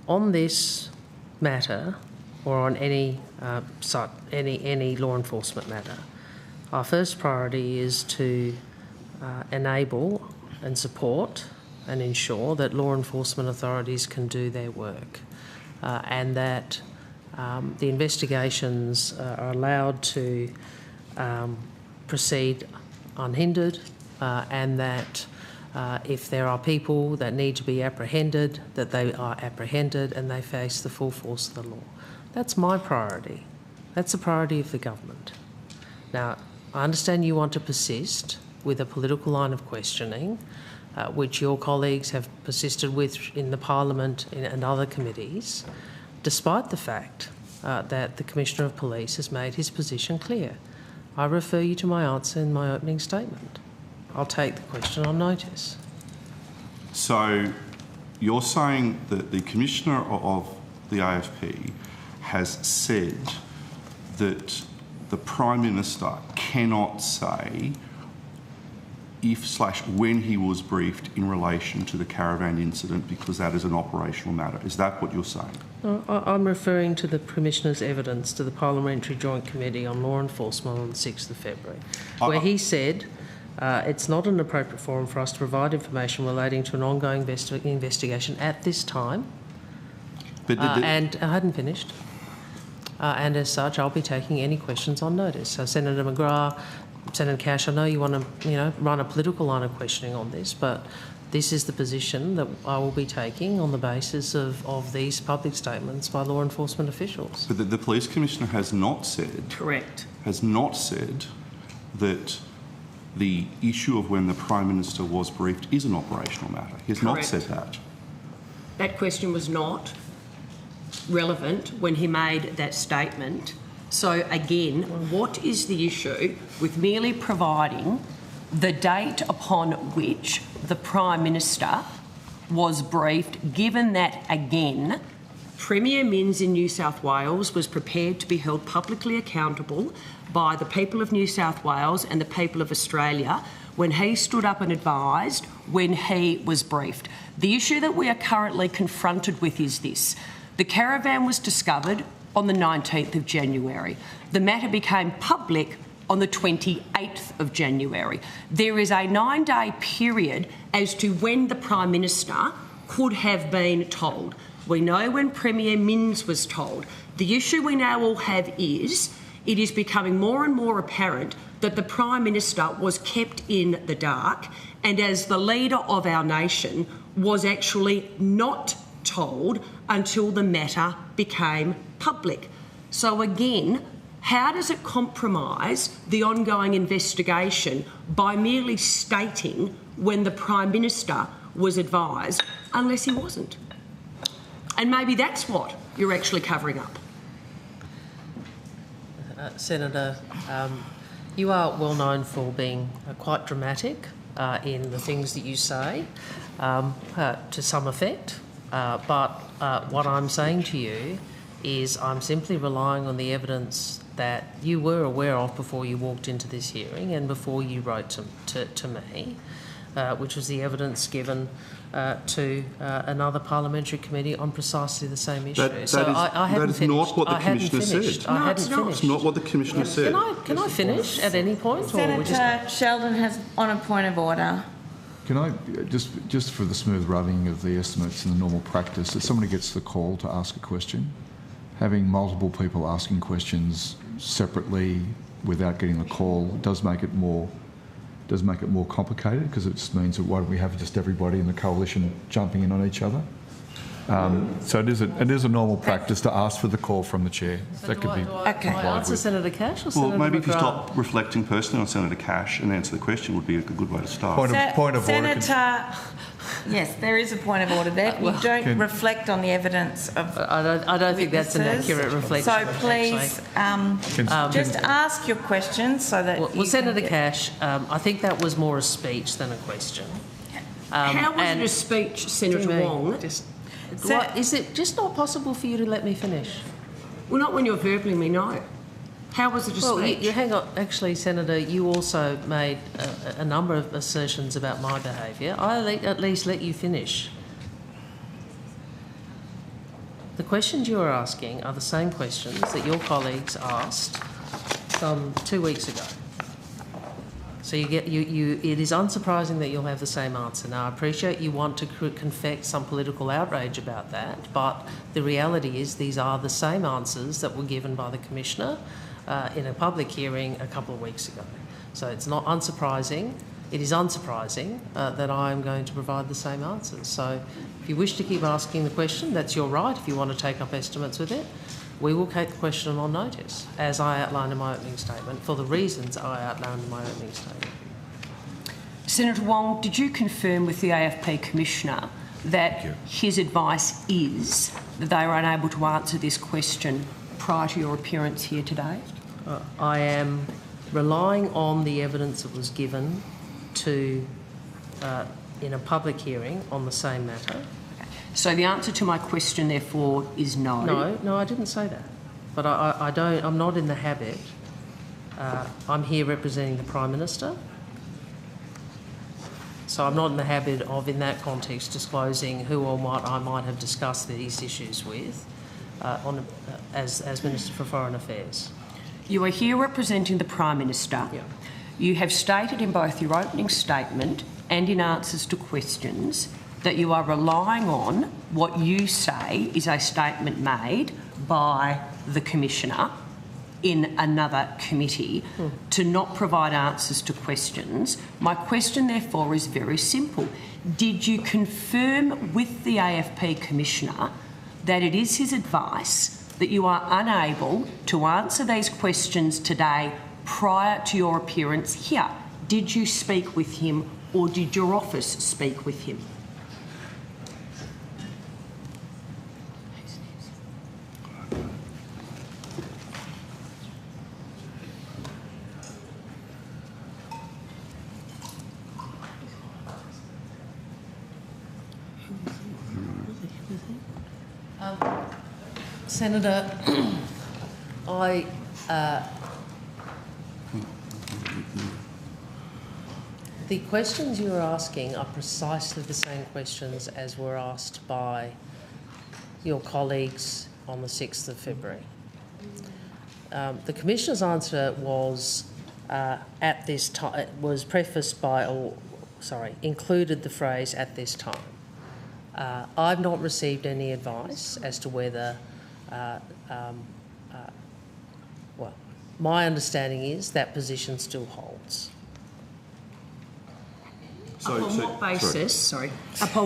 On this matter, or on any any law enforcement matter, our first priority is to enable and support and ensure that law enforcement authorities can do their work, and that the investigations are allowed to proceed unhindered, and that if there are people that need to be apprehended, that they are apprehended and they face the full force of the law. That's my priority. That's the priority of the government. Now, I understand you want to persist with a political line of questioning, which your colleagues have persisted with in the Parliament and other committees, despite the fact that the Commissioner of Police has made his position clear. I refer you to my answer in my opening statement. I'll take the question on notice. So you're saying that the Commissioner of the AFP has said that the Prime Minister cannot say if/when he was briefed in relation to the caravan incident because that is an operational matter. Is that what you're saying? I'm referring to the Commissioner's evidence to the Parliamentary Joint Committee on Law Enforcement on the 6th of February, where he said it's not an appropriate forum for us to provide information relating to an ongoing investigation at this time. But and I hadn't finished. And as such, I'll be taking any questions on notice. So Senator McGrath, Senator Cash, I know you want to, run a political line of questioning on this, but this is the position that I will be taking on the basis of these public statements by law enforcement officials. But the Police Commissioner has not said... Correct. ...has not said that the issue of when the Prime Minister was briefed is an operational matter. He has not said that. That question was not relevant when he made that statement. So again, what is the issue with merely providing the date upon which the Prime Minister was briefed, given that, again, Premier Minns in New South Wales was prepared to be held publicly accountable by the people of New South Wales and the people of Australia when he stood up and advised when he was briefed. The issue that we are currently confronted with is this. The caravan was discovered on the 19th of January. The matter became public on the 28th of January. There is a 9-day period as to when the Prime Minister could have been told. We know when Premier Minns was told. The issue we now all have is it is becoming more and more apparent that the Prime Minister was kept in the dark and as the leader of our nation was actually not told until the matter became public. So again, how does it compromise the ongoing investigation by merely stating when the Prime Minister was advised, unless he wasn't? And maybe that's what you're actually covering up. Senator, you are well known for being quite dramatic in the things that you say, to some effect. But what I'm saying to you is I'm simply relying on the evidence that you were aware of before you walked into this hearing and before you wrote to me, which was the evidence given to another parliamentary committee on precisely the same issue. That is not what the Commissioner said. No, it's not. It's not what the Commissioner said. Can I finish at any point? Senator Sheldon has on a point of order. Can I, just for the smooth running of the estimates and the normal practice, if somebody gets the call to ask a question, having multiple people asking questions separately without getting the call does make it more complicated, because it just means that why don't we have just everybody in the coalition jumping in on each other? So it is a normal practice to ask for the call from the chair. So do I answer Senator Cash or Senator maybe McGrath? if you stop reflecting personally on Senator Cash and answer the question would be a good way to start. Point of order. Senator, yes, there is a point of order there. You don't reflect on the evidence of I don't think that's an accurate reflection. So please just ask your questions so that Well, Senator Cash, I think that was more a speech than a question. How was it a speech, Senator Wong? Is it just not possible for you to let me finish? Well, not when you're verbally me, no. How was it a speech? You hang on. Actually, Senator, you also made a number of assertions about my behaviour. I'll at least let you finish. The questions you are asking are the same questions that your colleagues asked some 2 weeks ago. So it is unsurprising that you'll have the same answer. Now, I appreciate you want to confect some political outrage about that, but the reality is these are the same answers that were given by the Commissioner in a public hearing a couple of weeks ago. So it's not unsurprising. It is unsurprising that I am going to provide the same answers. So if you wish to keep asking the question, that's your right. If you want to take up estimates with it, we will take the question on notice, as I outlined in my opening statement, for the reasons I outlined in my opening statement. Senator Wong, did you confirm with the AFP Commissioner that his advice is that they are unable to answer this question prior to your appearance here today? I am relying on the evidence that was given to in a public hearing on the same matter. So the answer to my question, therefore, is no? No, I didn't say that. But I'm not in the habit. I'm here representing the Prime Minister. So I'm not in the habit of, in that context, disclosing who or what I might have discussed these issues with as Minister for Foreign Affairs. You are here representing the Prime Minister. Yeah. You have stated in both your opening statement and in answers to questions that you are relying on what you say is a statement made by the Commissioner in another committee to not provide answers to questions. My question, therefore, is very simple. Did you confirm with the AFP Commissioner that it is his advice that you are unable to answer these questions today prior to your appearance here? Did you speak with him or did your office speak with him? Senator, The questions you are asking are precisely the same questions as were asked by your colleagues on the 6th of February. The Commissioner's answer was at this time, was prefaced by, included the phrase "at this time." I've not received any advice as to whether, well, my understanding is that position still holds. Upon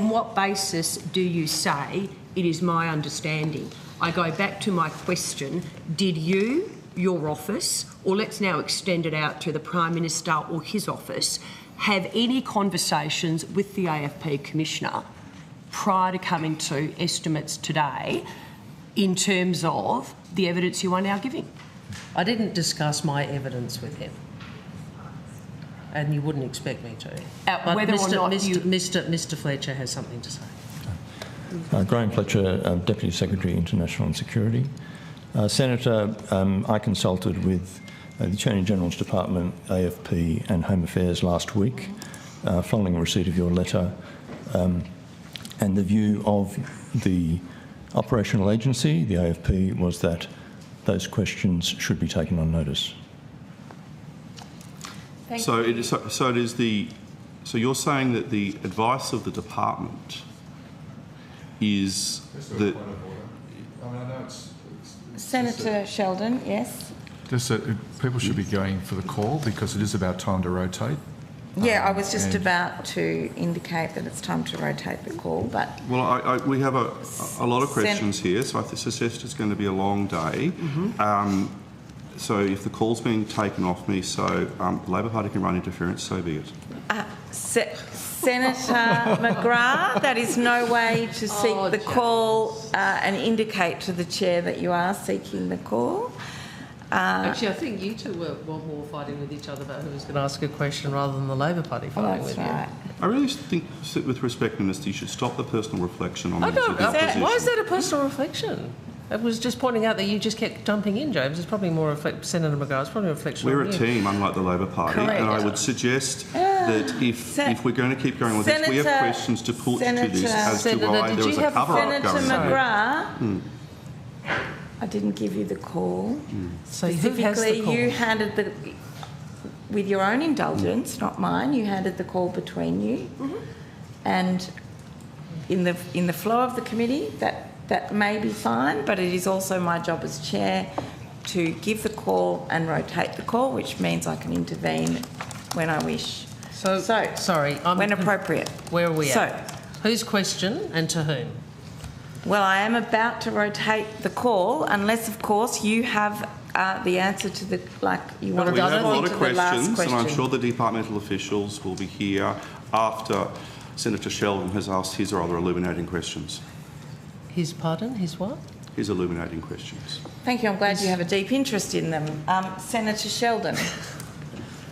what basis do you say it is my understanding? I go back to my question, did you, your office, or let's now extend it out to the Prime Minister or his office, have any conversations with the AFP Commissioner prior to coming to estimates today in terms of the evidence you are now giving? I didn't discuss my evidence with him, and you wouldn't expect me to. But whether or not Mr. Fletcher has something to say. Graham Fletcher, Deputy Secretary, International and Security. Senator, I consulted with the Attorney General's Department, AFP and Home Affairs last week, following receipt of your letter, and the view of the operational agency, the AFP, was that those questions should be taken on notice. So you're saying that the advice of the department is that... Senator Sheldon, yes. Just that people should be going for the call because it is about time to rotate. Yeah, I was just about to indicate that it's time to rotate the call, but... Well, we have a lot of questions here, so I suggest it's going to be a long day. So if the call's being taken off me, so the Labor Party can run interference, so be it. Senator McGrath, that is no way to seek the call and indicate to the chair that you are seeking the call. Actually, I think you two were more fighting with each other about who was going to ask a question rather than the Labor Party fighting with you. I really think, with respect, Minister, you should stop the personal reflection on the position. Why is that a personal reflection? It was just pointing out that you just kept jumping in, James. It's probably more Senator McGrath. It's probably a reflection on you. We're a team, unlike the Labor Party, and I would suggest that if we're going to keep going with this, we have questions to put to this as to why there was a cover-up going on. I didn't give you the call. So who has the call? You handed with your own indulgence, not mine, you handed the call between you. And in the flow of the committee, that may be fine, but it is also my job as chair to give the call and rotate the call, which means I can intervene when I wish. So sorry, when appropriate. Where are we at? Whose question and to whom? Well, I am about to rotate the call, unless, of course, you have the answer to the you want to go to the last question. We have a lot of questions, and I'm sure the departmental officials will be here after Senator Sheldon has asked his or other illuminating questions. His pardon? His what? His illuminating questions. Thank you. I'm glad you have a deep interest in them. Senator Sheldon.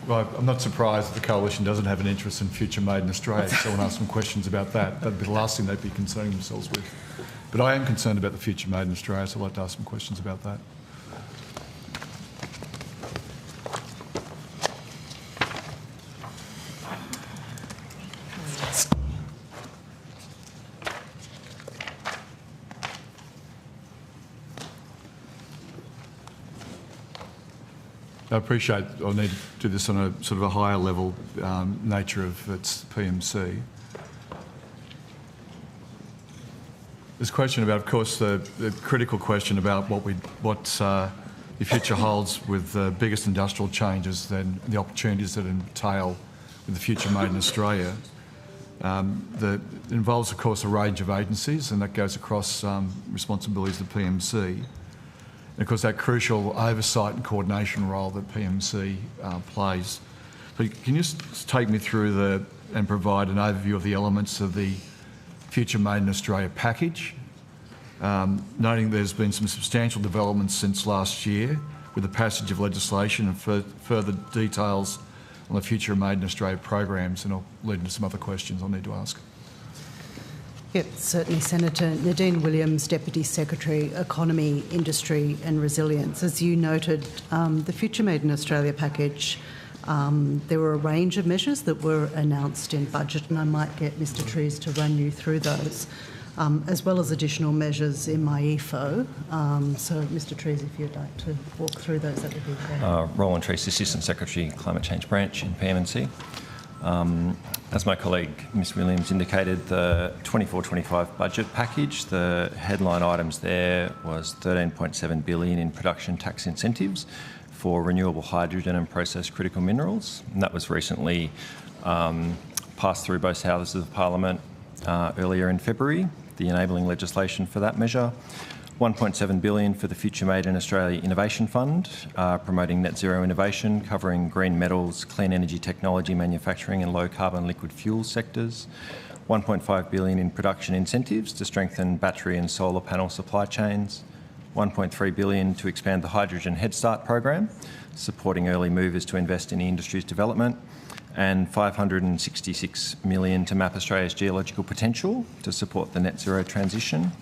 Well, I'm not surprised that the Coalition doesn't have an interest in future made in Australia, so I want to ask some questions about that. That'd be the last thing they'd be concerning themselves with. But I am concerned about the future made in Australia, so I'd like to ask some questions about that. I appreciate I'll need to do this on a sort of a higher level nature of its PMC. This question about, of course, the critical question about what the future holds with the biggest industrial changes and the opportunities that entail with the future made in Australia. That involves, of course, a range of agencies, and that goes across responsibilities of the PMC. And of course, that crucial oversight and coordination role that PMC plays. So can you just take me through and provide an overview of the elements of the Future Made in Australia package, noting there's been some substantial developments since last year with the passage of legislation and further details on the Future Made in Australia programs, and I'll lead into some other questions I'll need to ask. Yep, certainly, Senator. Nadine Williams, Deputy Secretary, Economy, Industry and Resilience. As you noted, the Future Made in Australia package There were a range of measures that were announced in budget, and I might get Mr Trees to run you through those, as well as additional measures in my EFO. So, Mr Trees, if you'd like to walk through those, that would be great. Roland Trees, Assistant Secretary, Climate Change Branch in PM&C. As my colleague Ms Williams indicated, the 24-25 budget package, the headline items there was $13.7 billion in production tax incentives for renewable hydrogen and processed critical minerals. And that was recently passed through both houses of Parliament earlier in February, the enabling legislation for that measure. $1.7 billion for the Future Made in Australia Innovation Fund, promoting net zero innovation, covering green metals, clean energy technology, manufacturing and low carbon liquid fuel sectors. $1.5 billion in production incentives to strengthen battery and solar panel supply chains. $1.3 billion to expand the Hydrogen Head Start program, supporting early movers to invest in the industry's development. And $566 million to map Australia's geological potential to support the net zero transition.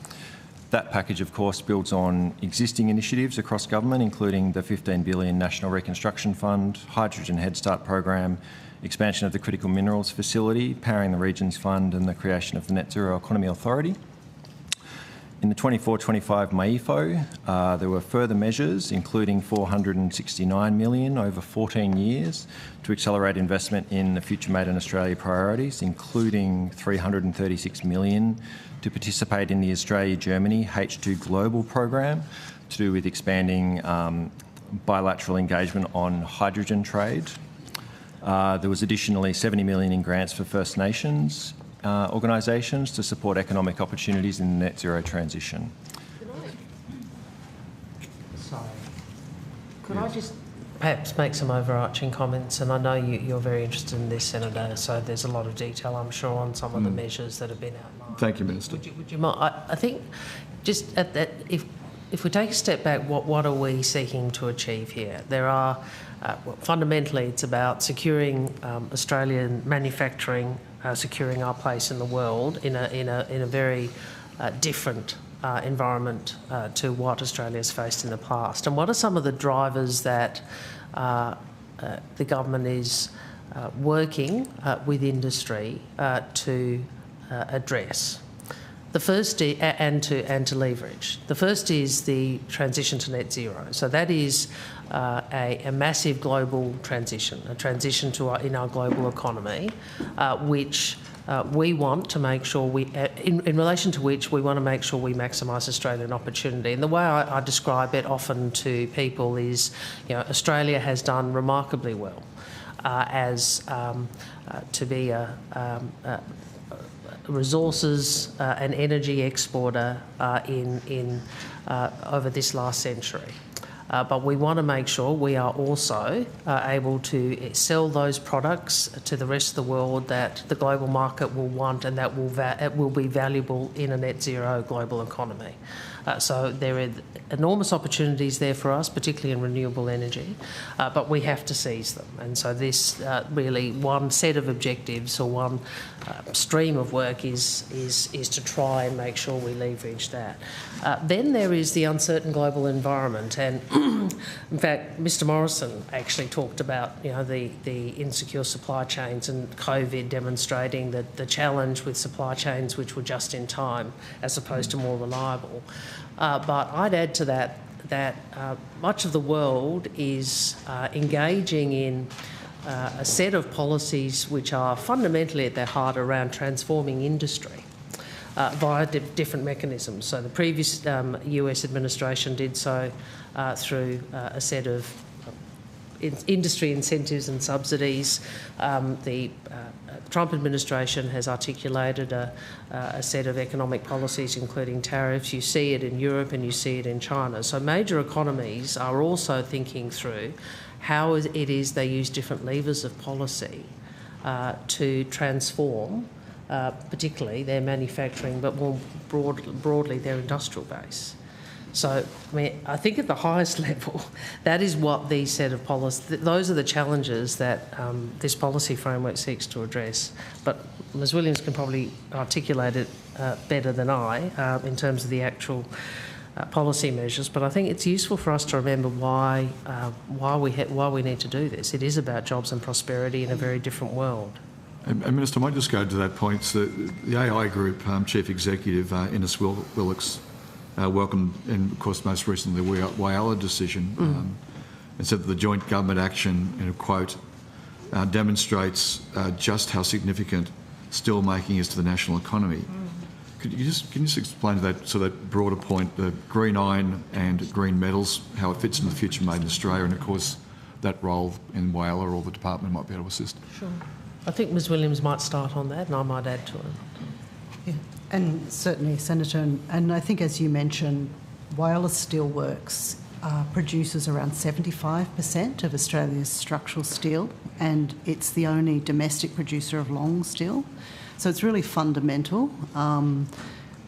That package, of course, builds on existing initiatives across government, including the $15 billion National Reconstruction Fund, Hydrogen Head Start program, expansion of the Critical Minerals Facility, Powering the Regions Fund, and the creation of the Net Zero Economy Authority. In the 24-25 MAEFO, there were further measures, including $469 million over 14 years to accelerate investment in the Future Made in Australia priorities, including $336 million to participate in the Australia-Germany H2 Global program to do with expanding bilateral engagement on hydrogen trade. There was additionally $70 million in grants for First Nations organisations to support economic opportunities in the net zero transition. Could I just perhaps make some overarching comments? And I know you're very interested in this, Senator, so there's a lot of detail, I'm sure, on some of the measures that have been outlined. Thank you, Minister. Would you mind? I think just at that, if we take a step back, what are we seeking to achieve here? There are, fundamentally, it's about securing Australian manufacturing, securing our place in the world in a very different environment to what Australia's faced in the past. And what are some of the drivers that the government is working with industry to address? The first and to leverage. The first is the transition to net zero. So that is a massive global transition, a transition to in our global economy, which we want to make sure in relation to which we want to make sure we maximise Australian opportunity. And the way I describe it often to people is, Australia has done remarkably well to be a resources and energy exporter over this last century. But we want to make sure we are also able to sell those products to the rest of the world that the global market will want and that will be valuable in a net zero global economy. So there are enormous opportunities there for us, particularly in renewable energy, but we have to seize them. And so this really one set of objectives or one stream of work is to try and make sure we leverage that. Then there is the uncertain global environment, and in fact, Mr. Morrison actually talked about the insecure supply chains and COVID demonstrating the challenge with supply chains which were just in time as opposed to more reliable. But I'd add to that much of the world is engaging in a set of policies which are fundamentally at their heart around transforming industry via different mechanisms. So the previous US administration did so through a set of industry incentives and subsidies. The Trump administration has articulated a set of economic policies, including tariffs. You see it in Europe and you see it in China. So major economies are also thinking through how it is they use different levers of policy to transform, particularly their manufacturing, but more broadly their industrial base. So, I think at the highest level, that is what these set of policies, those are the challenges that this policy framework seeks to address. But Ms Williams can probably articulate it better than I in terms of the actual policy measures, but I think it's useful for us to remember why we need to do this. It is about jobs and prosperity in a very different world. And Minister, I might just go to that point. So the AI Group Chief Executive, Ines Willicks, welcomed, and of course most recently the Whyalla decision, and said that the joint government action, in a quote, demonstrates just how significant steel making is to the national economy. Can you just explain that broader point, the green iron and green metals, how it fits into the future made in Australia, and of course that role in Whyalla or the department might be able to assist? Sure. I think Ms Williams might start on that and I might add to it. Yeah, and certainly, Senator, and I think as you mentioned, Whyalla Steelworks produces around 75% of Australia's structural steel, and it's the only domestic producer of long steel. So it's really fundamental,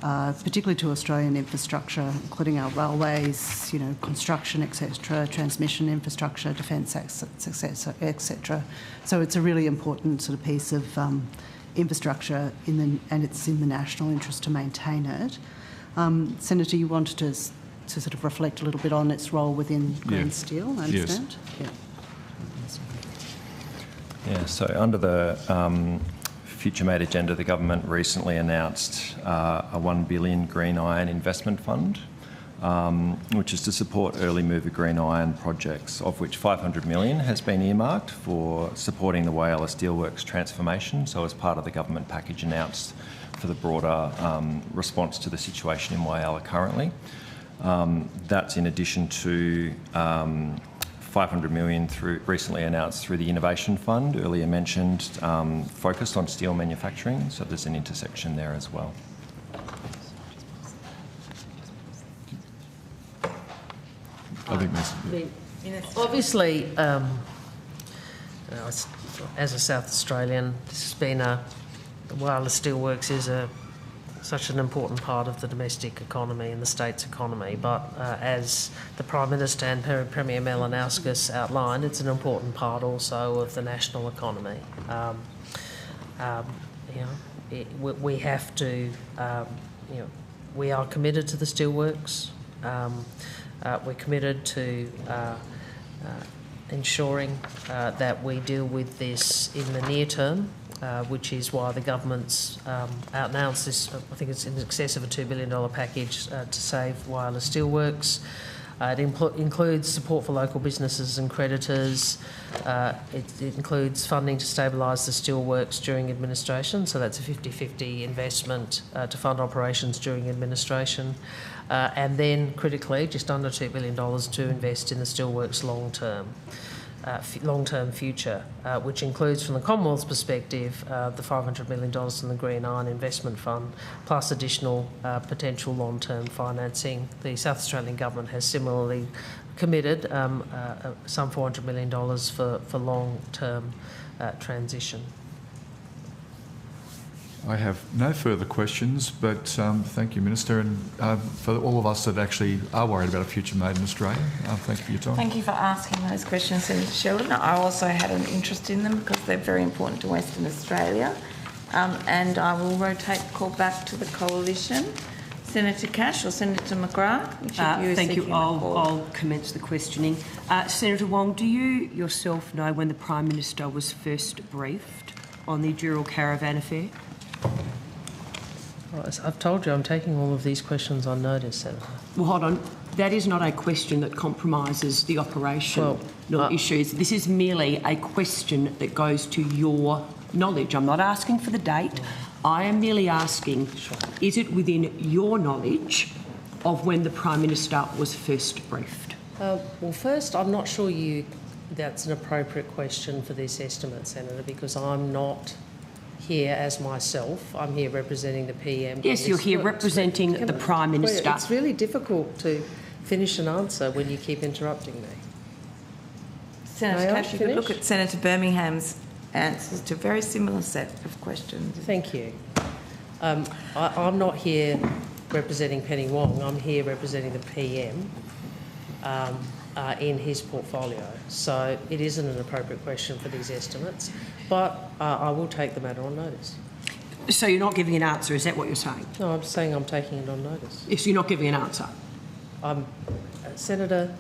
particularly to Australian infrastructure, including our railways, construction, etc., transmission infrastructure, defence, etc. So it's a really important sort of piece of infrastructure, and it's in the national interest to maintain it. Senator, you wanted to sort of reflect a little bit on its role within green steel, I understand? Yes. Yeah, so under the Future Made agenda, the government recently announced a $1 billion green iron investment fund, which is to support early mover green iron projects, of which $500 million has been earmarked for supporting the Whyalla Steelworks transformation, so as part of the government package announced for the broader response to the situation in Whyalla currently. That's in addition to $500 million recently announced through the Innovation Fund, earlier mentioned, focused on steel manufacturing, so there's an intersection there as well. I think that's... Obviously, as a South Australian, this has been the Whyalla Steelworks is such an important part of the domestic economy and the state's economy, but as the Prime Minister and Premier Malinowskis outlined, it's an important part also of the national economy. We have to, we are committed to the steelworks. We're committed to ensuring that we deal with this in the near term, which is why the government's announced this, I think it's in excess of a $2 billion package to save Whyalla Steelworks. It includes support for local businesses and creditors. It includes funding to stabilise the steelworks during administration, so that's a 50-50 investment to fund operations during administration. And then, critically, just under $2 billion to invest in the steelworks long-term future, which includes, from the Commonwealth's perspective, the $500 million in the Green Iron Investment Fund, plus additional potential long-term financing. The South Australian Government has similarly committed some $400 million for long-term transition. I have no further questions, but thank you, Minister, and for all of us that actually are worried about a future made in Australia, thank you for your time. Thank you for asking those questions, Senator Sheldon. I also had an interest in them because they're very important to Western Australia, and I will rotate the call back to the Coalition. Senator Cash or Senator McGrath? Which of you is thank you. seeking the call? I'll commence the questioning. Senator Wong, do you yourself know when the Prime Minister was first briefed on the Dural Caravan affair? Well, I've told you I'm taking all of these questions on notice, Senator. Well, hold on. That is not a question that compromises the operational issues. This is merely a question that goes to your knowledge. I'm not asking for the date. I am merely asking, is it within your knowledge of when the Prime Minister was first briefed? Well, first, I'm not sure that's an appropriate question for this estimate, Senator, because I'm not here as myself. I'm here representing the PM. Yes, you're here representing the Prime Minister. It's really difficult to finish an answer when you keep interrupting me. Senator Cash, you could look at Senator Birmingham's answers to a very similar set of questions. Thank you. I'm not here representing Penny Wong. I'm here representing the PM in his portfolio. So it isn't an appropriate question for these estimates, but I will take the matter on notice. So you're not giving an answer, is that what you're saying? No, I'm saying I'm taking it on notice. Yes, you're not giving an answer. Senator,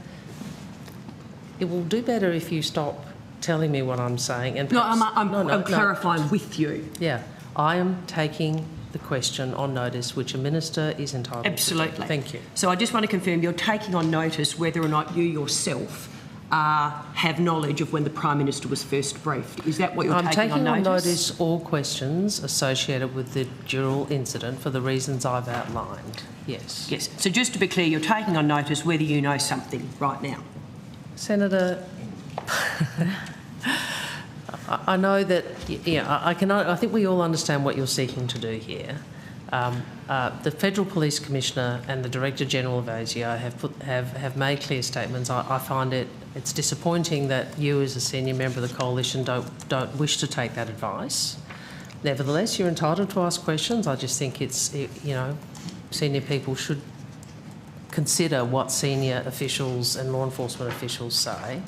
it will do better if you stop telling me what I'm saying. And No, I'm clarifying with you. Yeah, I am taking the question on notice, which a minister is entitled Absolutely. to do. Thank you. So I just want to confirm you're taking on notice whether or not you yourself have knowledge of when the Prime Minister was first briefed. Is that what you're taking on notice? I'm taking on notice all questions associated with the Dural incident for the reasons I've outlined. Yes. Yes. So just to be clear, you're taking on notice whether you know something right now. Senator, I know that, I think we all understand what you're seeking to do here. The Federal Police Commissioner and the Director General of ASIO have made clear statements. I find it's disappointing that you, as a senior member of the coalition, don't wish to take that advice. Nevertheless, you're entitled to ask questions. I just think senior people should consider what senior officials and law enforcement officials say.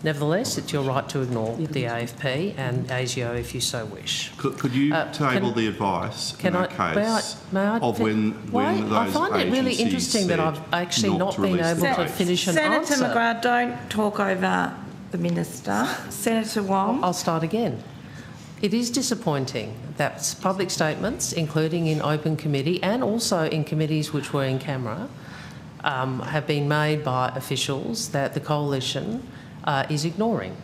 Nevertheless, it's your right to ignore the AFP and ASIO if you so wish. Could you table the advice in that case of when those I find it really interesting that I've actually not been able to finish an answer. Senator McGrath, don't talk over the Minister. Senator Wong. I'll start again. It is disappointing that public statements, including in open committee and also in committees which were in camera, have been made by officials that the coalition is ignoring.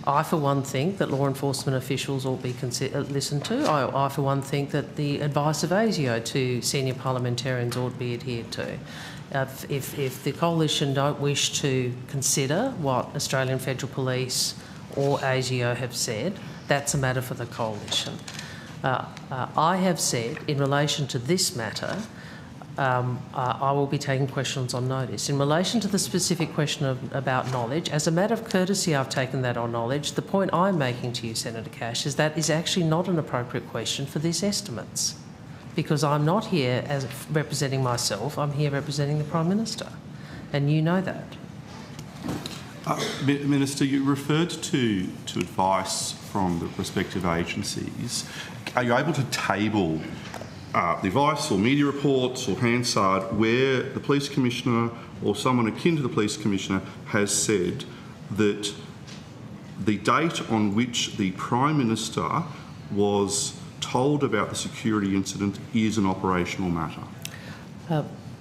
I, for one, think that law enforcement officials ought to be listened to. I, for one, think that the advice of ASIO to senior parliamentarians ought to be adhered to. If the coalition don't wish to consider what Australian Federal Police or ASIO have said, that's a matter for the coalition. I have said, in relation to this matter, I will be taking questions on notice. In relation to the specific question about knowledge, as a matter of courtesy, I've taken that on knowledge. The point I'm making to you, Senator Cash, is that is actually not an appropriate question for these estimates, because I'm not here as representing myself. I'm here representing the Prime Minister, and you know that. Minister, you referred to advice from the respective agencies. Are you able to table the advice or media reports or Hansard where the Police Commissioner or someone akin to the Police Commissioner has said that the date on which the Prime Minister was told about the security incident is an operational matter?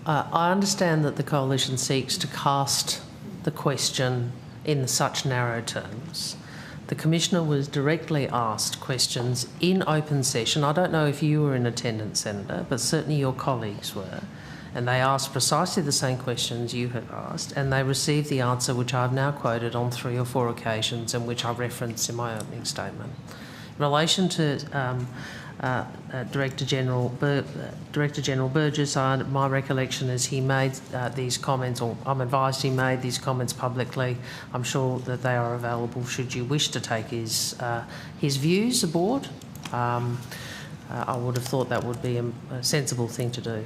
I understand that the coalition seeks to cast the question in such narrow terms. The Commissioner was directly asked questions in open session. I don't know if you were in attendance, Senator, but certainly your colleagues were. And they asked precisely the same questions you had asked, and they received the answer which I've now quoted on 3 or 4 occasions and which I referenced in my opening statement. In relation to Director General Burgess, my recollection is he made these comments, or I'm advised he made these comments publicly. I'm sure that they are available should you wish to take his views aboard. I would have thought that would be a sensible thing to do.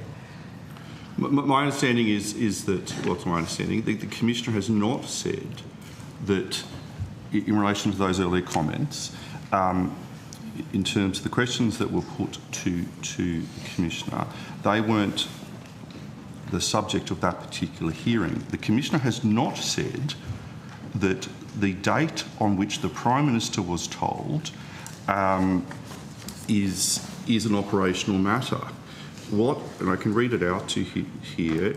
My understanding is that, what's my understanding? The Commissioner has not said that, in relation to those earlier comments, in terms of the questions that were put to the Commissioner, they weren't the subject of that particular hearing. The Commissioner has not said that the date on which the Prime Minister was told is an operational matter. And I can read it out to you here,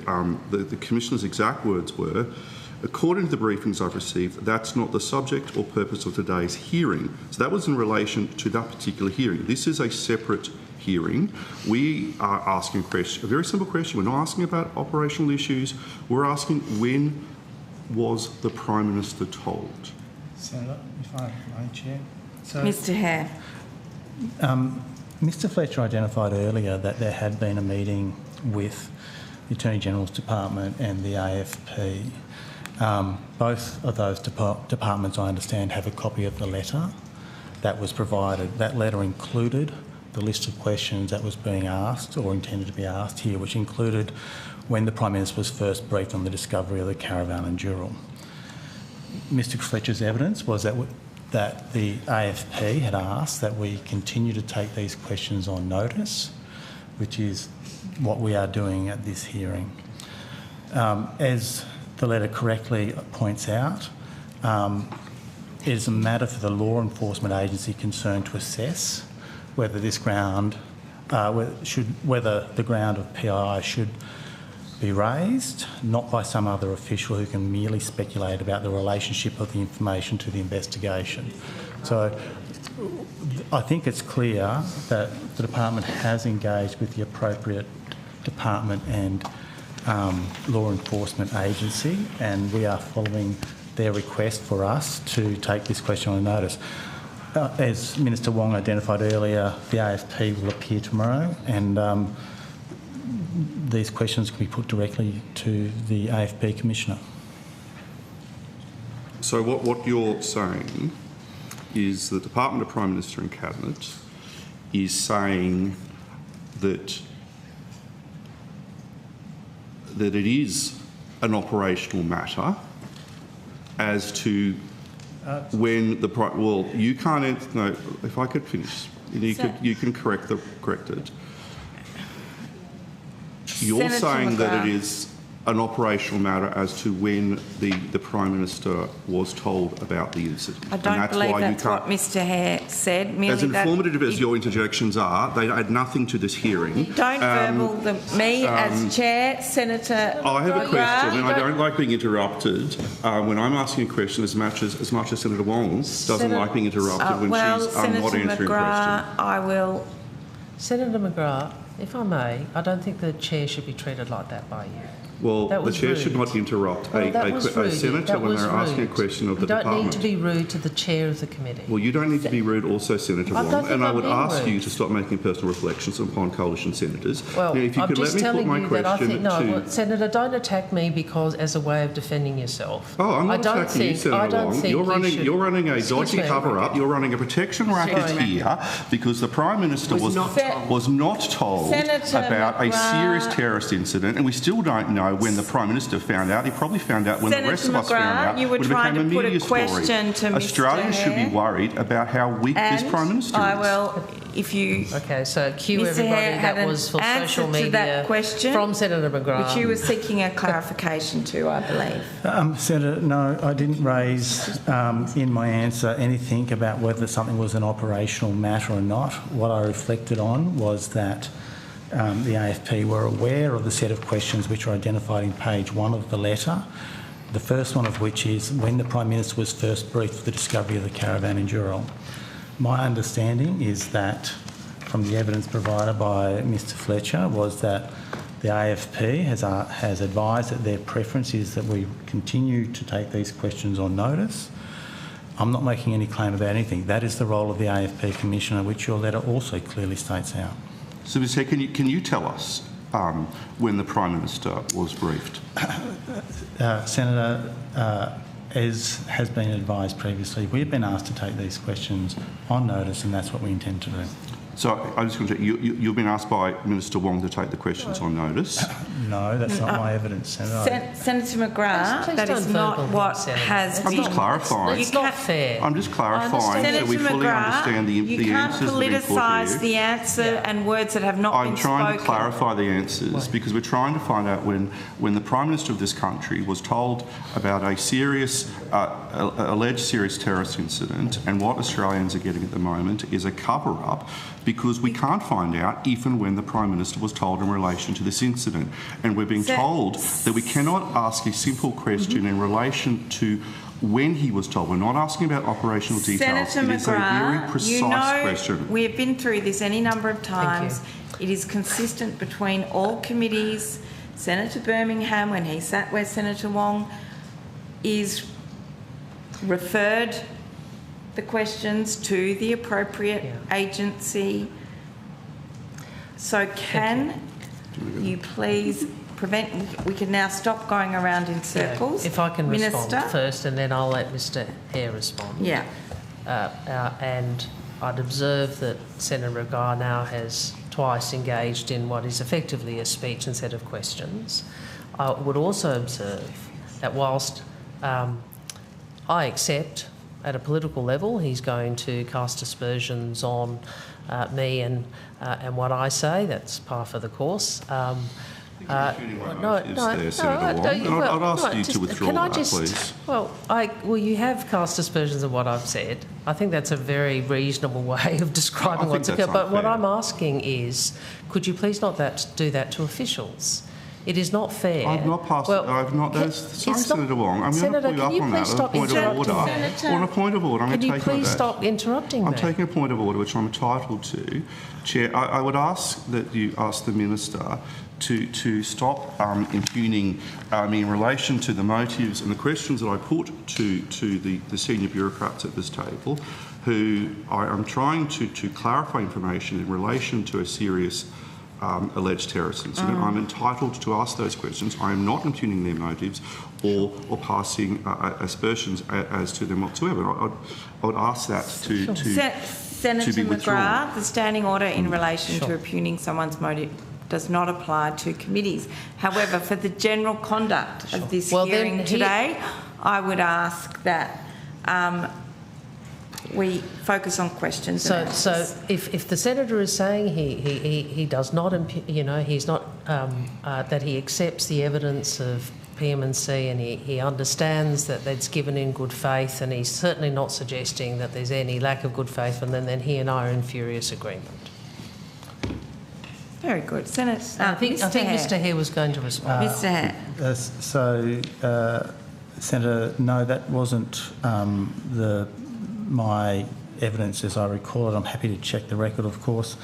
the Commissioner's exact words were, according to the briefings I've received, that's not the subject or purpose of today's hearing. So that was in relation to that particular hearing. This is a separate hearing. We are asking a very simple question. We're not asking about operational issues. We're asking, when was the Prime Minister told? Senator, if I may, Chair. So, Mr Hare. Mr Fletcher identified earlier that there had been a meeting with the Attorney General's Department and the AFP. Both of those departments, I understand, have a copy of the letter that was provided. That letter included the list of questions that was being asked or intended to be asked here, which included when the Prime Minister was first briefed on the discovery of the caravan in Dural. Mr Fletcher's evidence was that the AFP had asked that we continue to take these questions on notice, which is what we are doing at this hearing. As the letter correctly points out, it is a matter for the law enforcement agency concerned to assess whether this ground, whether the ground of PII should be raised, not by some other official who can merely speculate about the relationship of the information to the investigation. So I think it's clear that the department has engaged with the appropriate department and law enforcement agency, and we are following their request for us to take this question on notice. As Minister Wong identified earlier, the AFP will appear tomorrow, and these questions can be put directly to the AFP Commissioner. So what you're saying is the Department of Prime Minister and Cabinet is saying that it is an operational matter as to when the well, you can't. No, if I could finish, you can correct it. You're Senator saying that McGrath. it is an operational matter as to when the Prime Minister was told about the incident. I don't and that's believe why that's you can't, what Mr Hare said. as informative as your interjections are, they add nothing to this hearing. Don't verbal me as chair, Senator. I have a question, and I don't like being interrupted when I'm asking a question as much as Senator Wong doesn't like being interrupted when she's Senator not answering McGrath, questions. I will. Senator McGrath, if I may, I don't think the chair should be treated like that by you. Well, That the was chair rude. should not interrupt Well, that was a rude. senator That when was they're asking a rude. question of the You don't department. need to be rude to the chair of the committee. Well, you don't need to be rude also, Senator I Wong, don't think and I I'm would being ask rude. you to stop making personal reflections upon coalition senators. Well, now, if you I'm could let just me put telling my you that I question think, no, to... well, Senator, don't attack me because as a way of defending yourself. Oh, I'm not I don't attacking you, think- I Senator don't Wong. think You're you running a Excuse dodgy me. cover-up. You're running a protection racket Sorry. here because the Prime Minister was not told Senator about a McGrath. serious terrorist incident, and we still don't know when the Prime Minister found out. He probably found out when the rest of us found out. you were when it trying became to put media a question story. to Mr Australians should be Hare. worried about how weak this And Prime Minister I is. will, if you... Okay, so cue Mr everybody, Hare had that an was for answer social to media that question, from Senator McGrath. which you were seeking a clarification to, I believe. Senator, no, I didn't raise in my answer anything about whether something was an operational matter or not. What I reflected on was that the AFP were aware of the set of questions which are identified in page 1 of the letter, the first one of which is when the Prime Minister was first briefed for the discovery of the caravan in Jurong. My understanding is that from the evidence provided by Mr Fletcher was that the AFP has advised that their preference is that we continue to take these questions on notice. I'm not making any claim about anything. That is the role of the AFP Commissioner, which your letter also clearly states out. So, Mr Hare, can you tell us when the Prime Minister was briefed? Senator, as has been advised previously, we've been asked to take these questions on notice, and that's what we intend to do. So I just want to check, you've been asked by Minister Wong to take the questions on notice. No, that's not my evidence, Senator. Senator McGrath, Please that don't is not verbal what him, Senator. has I'm been... just clarifying. It's not fair. I'm just clarifying so we Senator fully McGrath, understand the you can't answers that have been put politicise here. the answer and words that have not I'm been trying spoken. to clarify the answers because we're trying to find out when the Prime Minister of this country was told about a serious, alleged serious terrorist incident, and what Australians are getting at the moment is a cover-up because we can't find out even when the Prime Minister was told in relation to this incident. And we're being told that we cannot ask a simple question in relation to when he was told. We're not asking about operational details. Senator it is a very McGrath, precise you know question. we have been through this any number of times. It is consistent between all committees. Senator Birmingham, when he sat where Senator Wong is, referred the questions to the appropriate agency. So can you please prevent... We can now stop going around in circles. If I can Minister? respond first, and then I'll let Mr Hare respond. Yeah. And I'd observe that Senator McGrath now has twice engaged in what is effectively a speech and set of questions. I would also observe that whilst I accept at a political level he's going to cast aspersions on me and what I say, that's par for the course. I'd ask you to withdraw that, please. Well, you have cast aspersions of what I've said. I think that's a very reasonable way of describing what's occurred. But what I'm asking is, could you please not do that to officials? It is not fair. I've not passed. I've not. Sorry, Senator Wong. I'm going to pull you up on that. On a point of order. I'm going to take Can you please stop interrupting me? I'm taking a point of order, which I'm entitled to. Chair, I would ask that you ask the Minister to stop impugning in relation to the motives and the questions that I put to the senior bureaucrats at this table, who I'm trying to clarify information in relation to a serious alleged terrorist incident. I'm entitled to ask those questions. I am not impugning their motives or passing aspersions as to them whatsoever. I would ask that to Senator be withdrawn. McGrath, the standing order in relation to impugning someone's motive does not apply to committees. However, for the general conduct of this hearing today, I would ask that we focus on questions. So if the senator is saying he does not, he's not that he accepts the evidence of PM&C and he understands that that's given in good faith, and he's certainly not suggesting that there's any lack of good faith, and then he and I are in furious agreement. Very good. Senator, I think Mr Hare was going to respond. Mr Hare. Senator, no, that wasn't my evidence as I recall it. I'm happy to check the record, of course.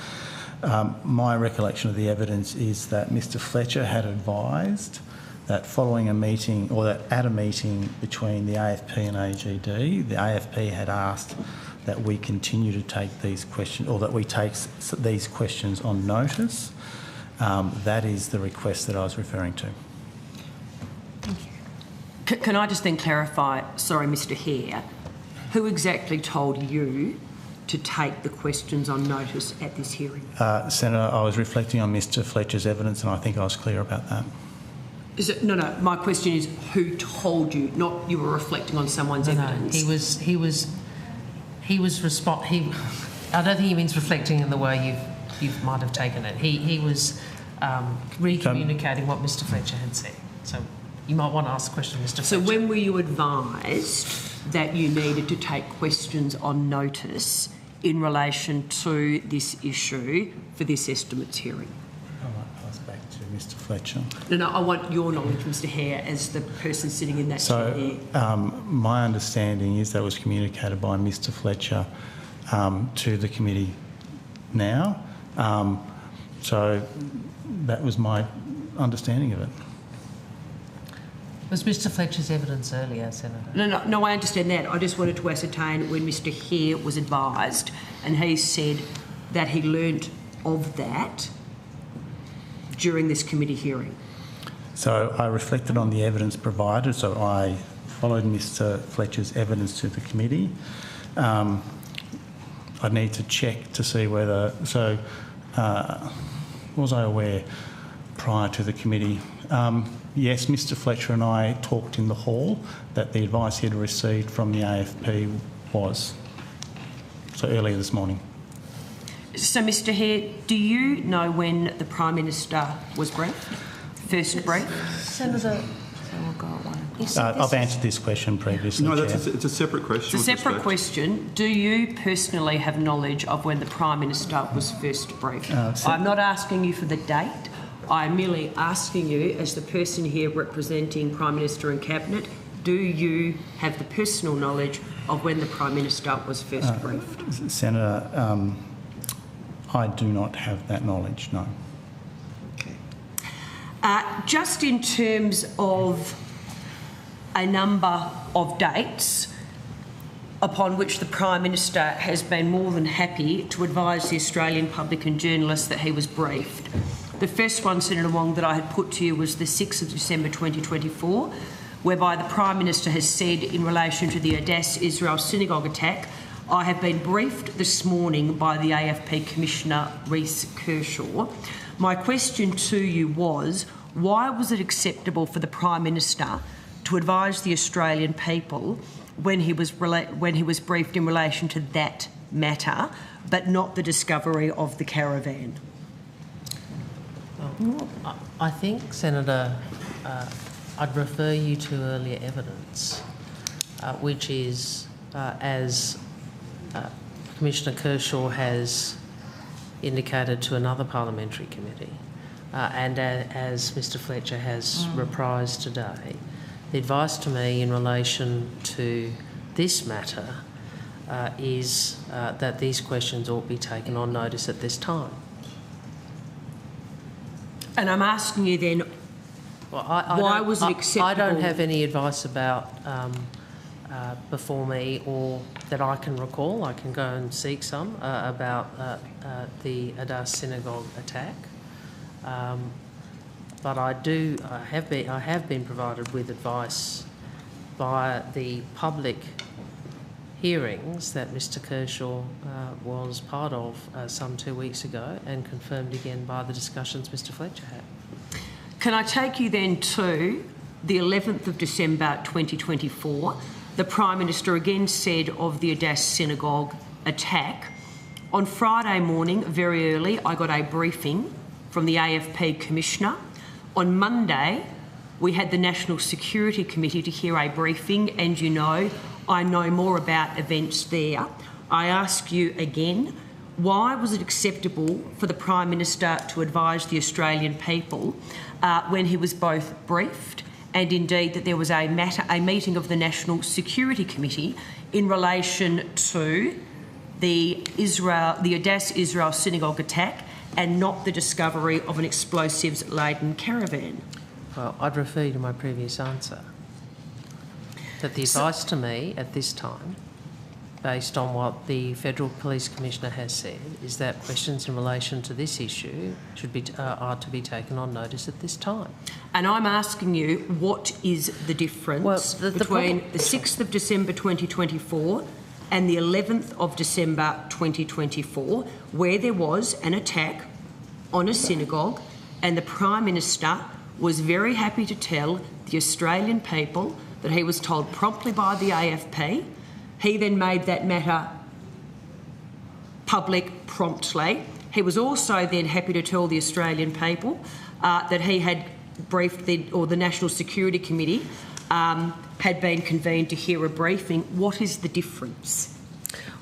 My recollection of the evidence is that Mr Fletcher had advised that following a meeting, or that at a meeting between the AFP and AGD, the AFP had asked that we continue to take these questions, or that we take these questions on notice. That is the request that I was referring to. Thank you. Can I just then clarify, sorry, Mr Hare, who exactly told you to take the questions on notice at this hearing? Senator, I was reflecting on Mr Fletcher's evidence, and I think I was clear about that. No, my question is who told you, not you were reflecting on someone's evidence. He was I don't think he means reflecting in the way you might have taken it. He was re-communicating what Mr Fletcher had said. So you might want to ask the question, Mr Fletcher. So when were you advised that you needed to take questions on notice in relation to this issue for this estimates hearing? I might pass back to Mr Fletcher. No, I want your knowledge, Mr Hare, as the person sitting in that chair there. My understanding is that was communicated by Mr Fletcher to the committee now. So that was my understanding of it. Was Mr Fletcher's evidence earlier, Senator? No, I understand that. I just wanted to ascertain when Mr Hare was advised, and he said that he learnt of that during this committee hearing. So I reflected on the evidence provided, so I followed Mr Fletcher's evidence to the committee. I'd need to check to see whether... So was I aware prior to the committee? Yes, Mr Fletcher and I talked in the hall that the advice he had received from the AFP was. So earlier this morning. So, Mr Hare, do you know when the Prime Minister was briefed? First briefed? Senator... I've answered this question previously. No, it's a separate question. It's a separate question. Do you personally have knowledge of when the Prime Minister was first briefed? I'm not asking you for the date. I'm merely asking you, as the person here representing Prime Minister and Cabinet, do you have the personal knowledge of when the Prime Minister was first briefed? Senator, I do not have that knowledge, no. Okay. Just in terms of a number of dates upon which the Prime Minister has been more than happy to advise the Australian public and journalists that he was briefed. The first one, Senator Wong, that I had put to you was the 6th of December 2024, whereby the Prime Minister has said in relation to the Adass Israel synagogue attack, I have been briefed this morning by the AFP Commissioner Reece Kershaw. My question to you was, why was it acceptable for the Prime Minister to advise the Australian people when he was briefed in relation to that matter, but not the discovery of the caravan? I think, Senator, I'd refer you to earlier evidence, which is, as Commissioner Kershaw has indicated to another parliamentary committee, and as Mr Fletcher has reprised today, the advice to me in relation to this matter is that these questions ought to be taken on notice at this time. And I'm asking you then, why was it acceptable? I don't have any advice about before me or that I can recall. I can go and seek some about the Adas synagogue attack. But I have been provided with advice via the public hearings that Mr Kershaw was part of some 2 weeks ago, and confirmed again by the discussions Mr Fletcher had. Can I take you then to the 11th of December 2024? The Prime Minister again said of the Adas synagogue attack, on Friday morning, very early, I got a briefing from the AFP Commissioner. On Monday, we had the National Security Committee to hear a briefing, and you know, I know more about events there. I ask you again, why was it acceptable for the Prime Minister to advise the Australian people when he was both briefed and indeed that there was a meeting of the National Security Committee in relation to the Adas Israel synagogue attack and not the discovery of an explosives-laden caravan? Well, I'd refer you to my previous answer. That the advice to me at this time, based on what the Federal Police Commissioner has said, is that questions in relation to this issue are to be taken on notice at this time. And I'm asking you, what is the difference between the 6th of December 2024 and the 11th of December 2024, where there was an attack on a synagogue and the Prime Minister was very happy to tell the Australian people that he was told promptly by the AFP. He then made that matter public promptly. He was also then happy to tell the Australian people that he had briefed the National Security Committee had been convened to hear a briefing. What is the difference?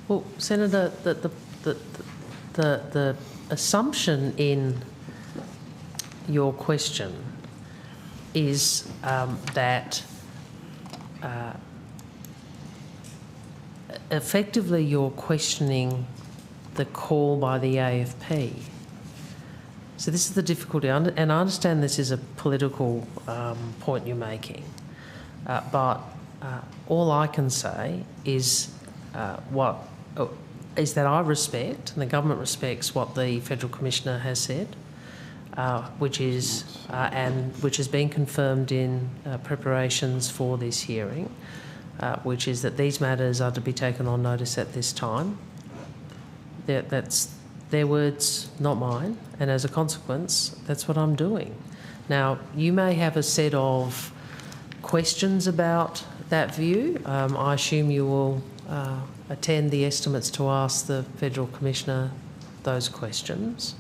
Well, Senator, the assumption in your question is that effectively you're questioning the call by the AFP. So this is the difficulty, and I understand this is a political point you're making, but all I can say is is that I respect, and the government respects, what the Federal Commissioner has said, which has been confirmed in preparations for this hearing, which is that these matters are to be taken on notice at this time. That's their words, not mine, and as a consequence, that's what I'm doing. Now, you may have a set of questions about that view. I assume you will attend the estimates to ask the Federal Commissioner those questions.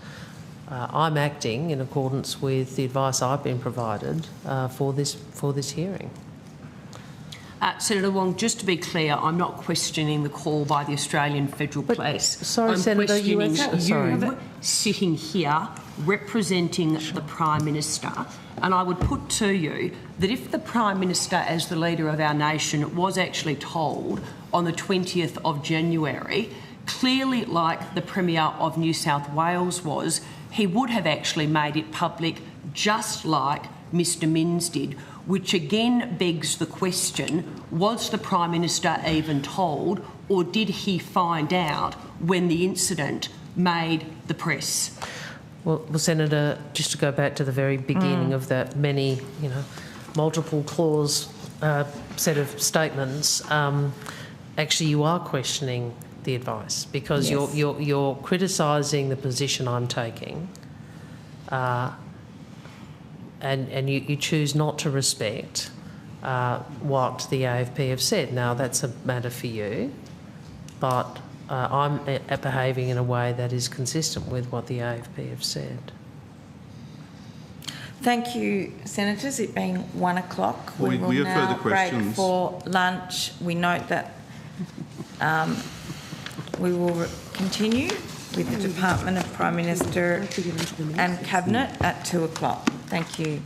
I'm acting in accordance with the advice I've been provided for this hearing. Senator Wong, just to be clear, I'm not questioning the call by the Australian Federal Police. Sorry, I'm Senator, questioning you sitting here representing the Prime Minister. And I would put to you that if the Prime Minister, as the leader of our nation, was actually told on the 20th of January, clearly like the Premier of New South Wales was, he would have actually made it public just like Mr Minns did, which again begs the question, was the Prime Minister even told, or did he find out when the incident made the press? Well, Senator, just to go back to the very beginning of that multiple clause set of statements, actually you are questioning the advice because you're criticising the position I'm taking, and you choose not to respect what the AFP have said. Now, that's a matter for you, but I'm behaving in a way that is consistent with what the AFP have said. Thank you, Senators. It being 1 o'clock, we will have now further questions. break for lunch. We note that we will continue with the Department of Prime Minister and Cabinet at 2 o'clock. Thank you.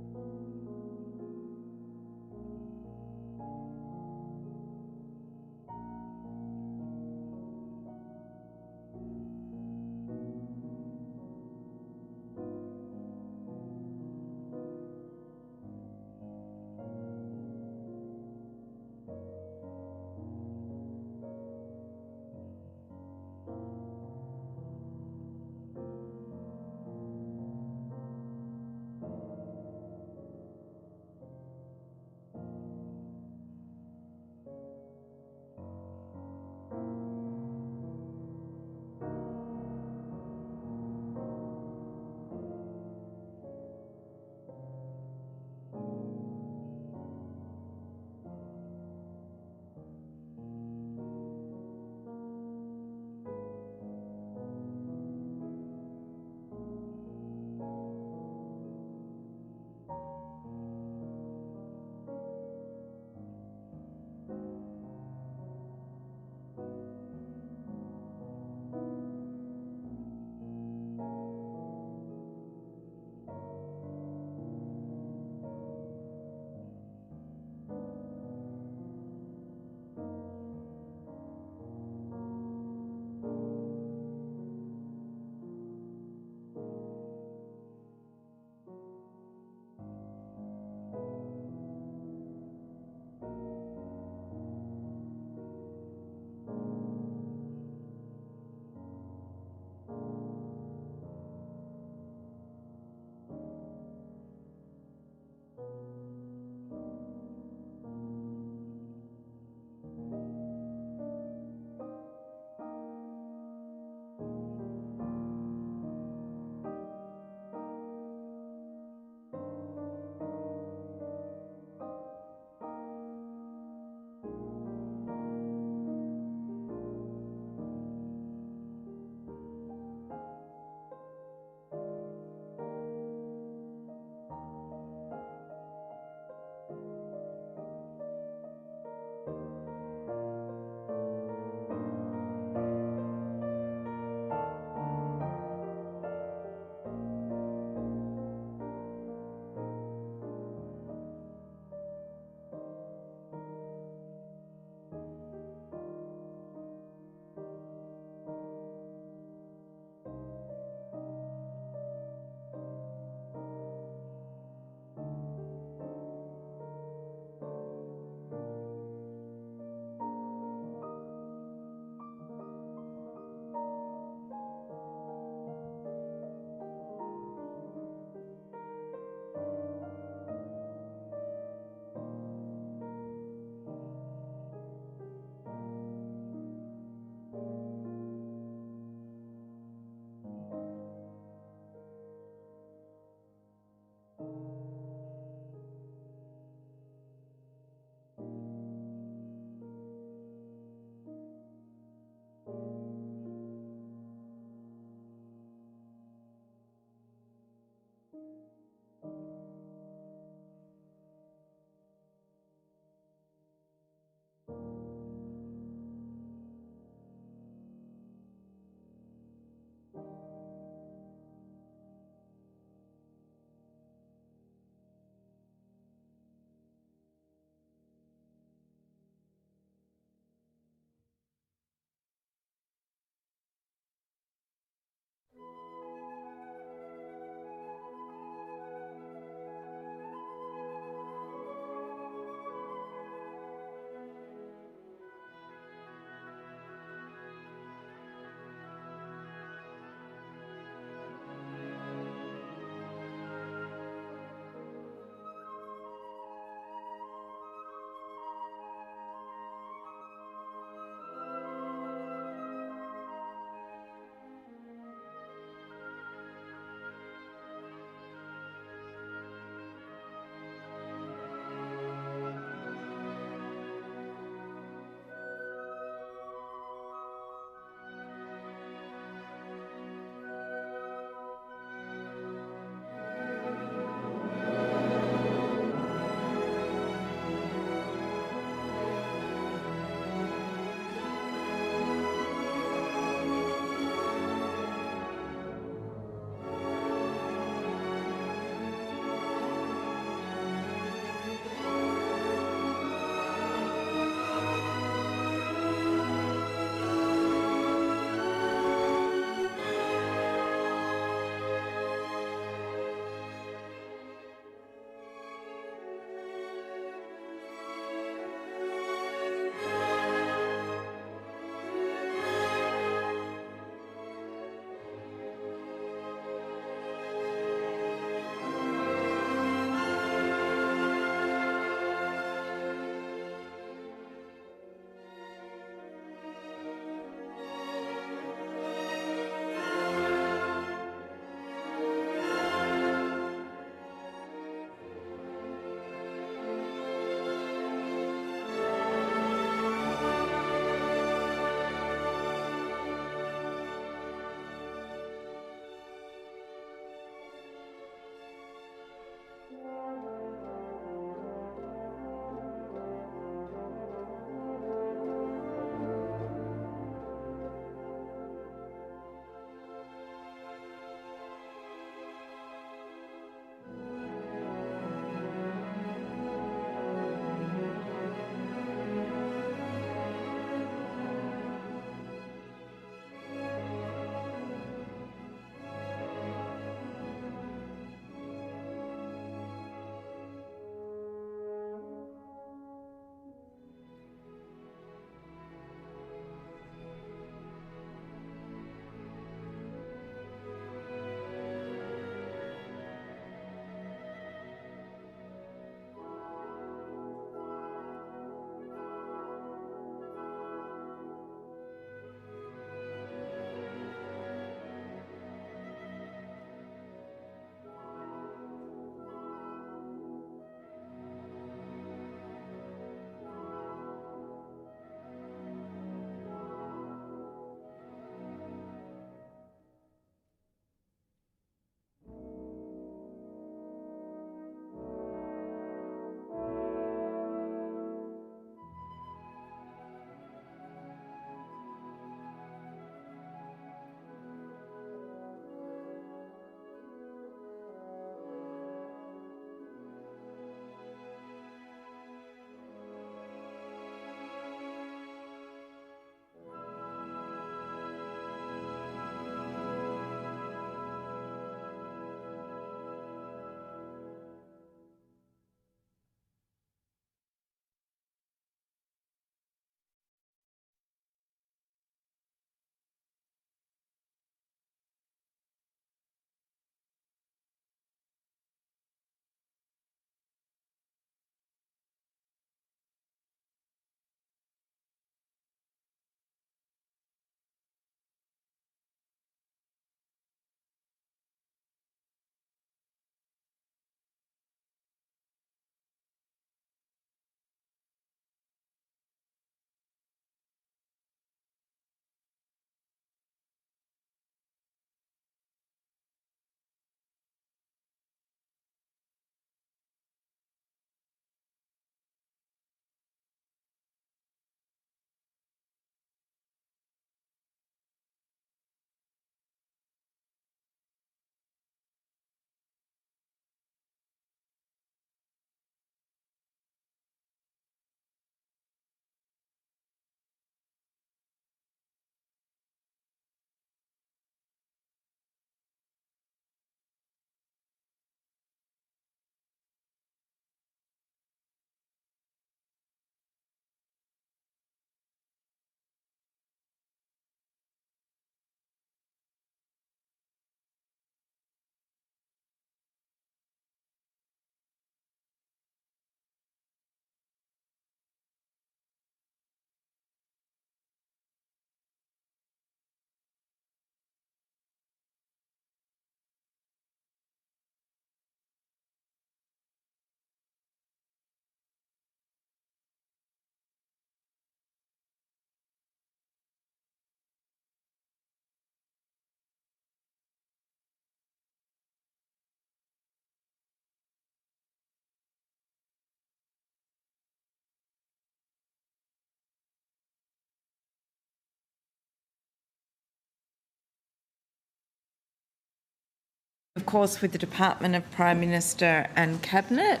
Of course, with the Department of Prime Minister and Cabinet.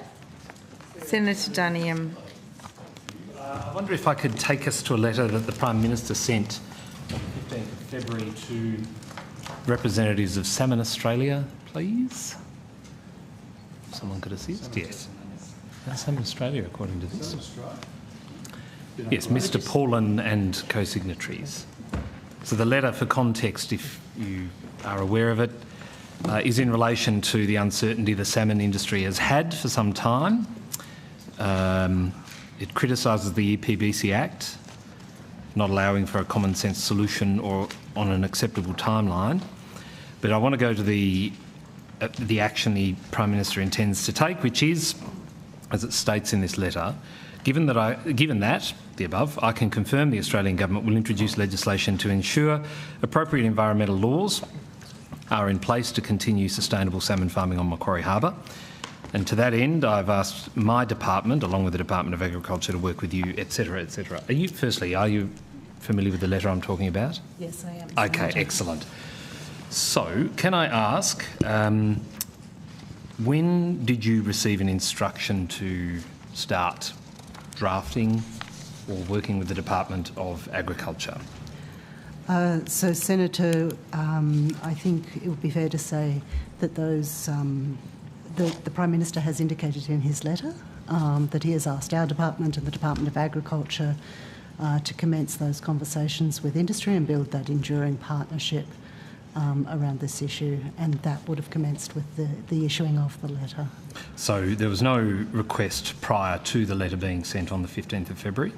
Senator Duniam. I wonder if I could take us to a letter that the Prime Minister sent on the 15th of February to representatives of Salmon Australia, please. Someone could assist? Yes. Salmon Australia, according to this. Yes, Mr. Paulin and co-signatories. So the letter, for context, if you are aware of it, is in relation to the uncertainty the salmon industry has had for some time. It criticises the EPBC Act, not allowing for a common sense solution or on an acceptable timeline. But I want to go to the action the Prime Minister intends to take, which is, as it states in this letter, given that, the above, I can confirm the Australian Government will introduce legislation to ensure appropriate environmental laws are in place to continue sustainable salmon farming on Macquarie Harbour. And to that end, I've asked my department, along with the Department of Agriculture, to work with you, etc., etc. Are you familiar with the letter I'm talking about? Yes, I am. Okay, excellent. So, can I ask, when did you receive an instruction to start drafting or working with the Department of Agriculture? So, Senator, I think it would be fair to say that those the Prime Minister has indicated in his letter that he has asked our department and the Department of Agriculture to commence those conversations with industry and build that enduring partnership around this issue, and that would have commenced with the issuing of the letter. So there was no request prior to the letter being sent on the 15th of February?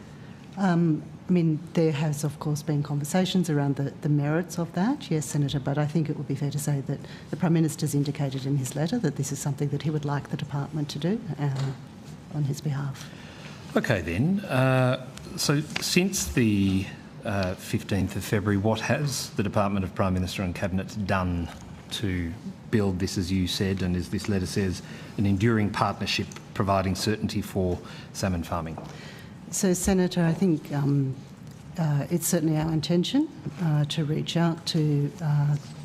I mean, there has, of course, been conversations around the merits of that, yes, Senator, but I think it would be fair to say that the Prime Minister's indicated in his letter that this is something that he would like the department to do on his behalf. Okay, then. So since the 15th of February, what has the Department of Prime Minister and Cabinet done to build this, as you said, and as this letter says, an enduring partnership providing certainty for salmon farming? So, Senator, I think it's certainly our intention to reach out to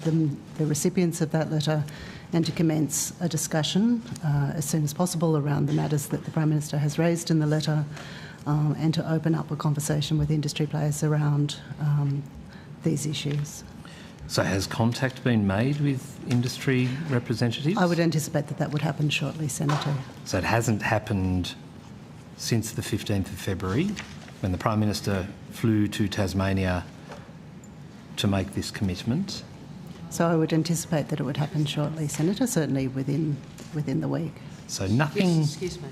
the recipients of that letter and to commence a discussion as soon as possible around the matters that the Prime Minister has raised in the letter, and to open up a conversation with industry players around these issues. So has contact been made with industry representatives? I would anticipate that that would happen shortly, Senator. So it hasn't happened since the 15th of February, when the Prime Minister flew to Tasmania to make this commitment? So I would anticipate that it would happen shortly, Senator, certainly within the week. So nothing... Yes, excuse me.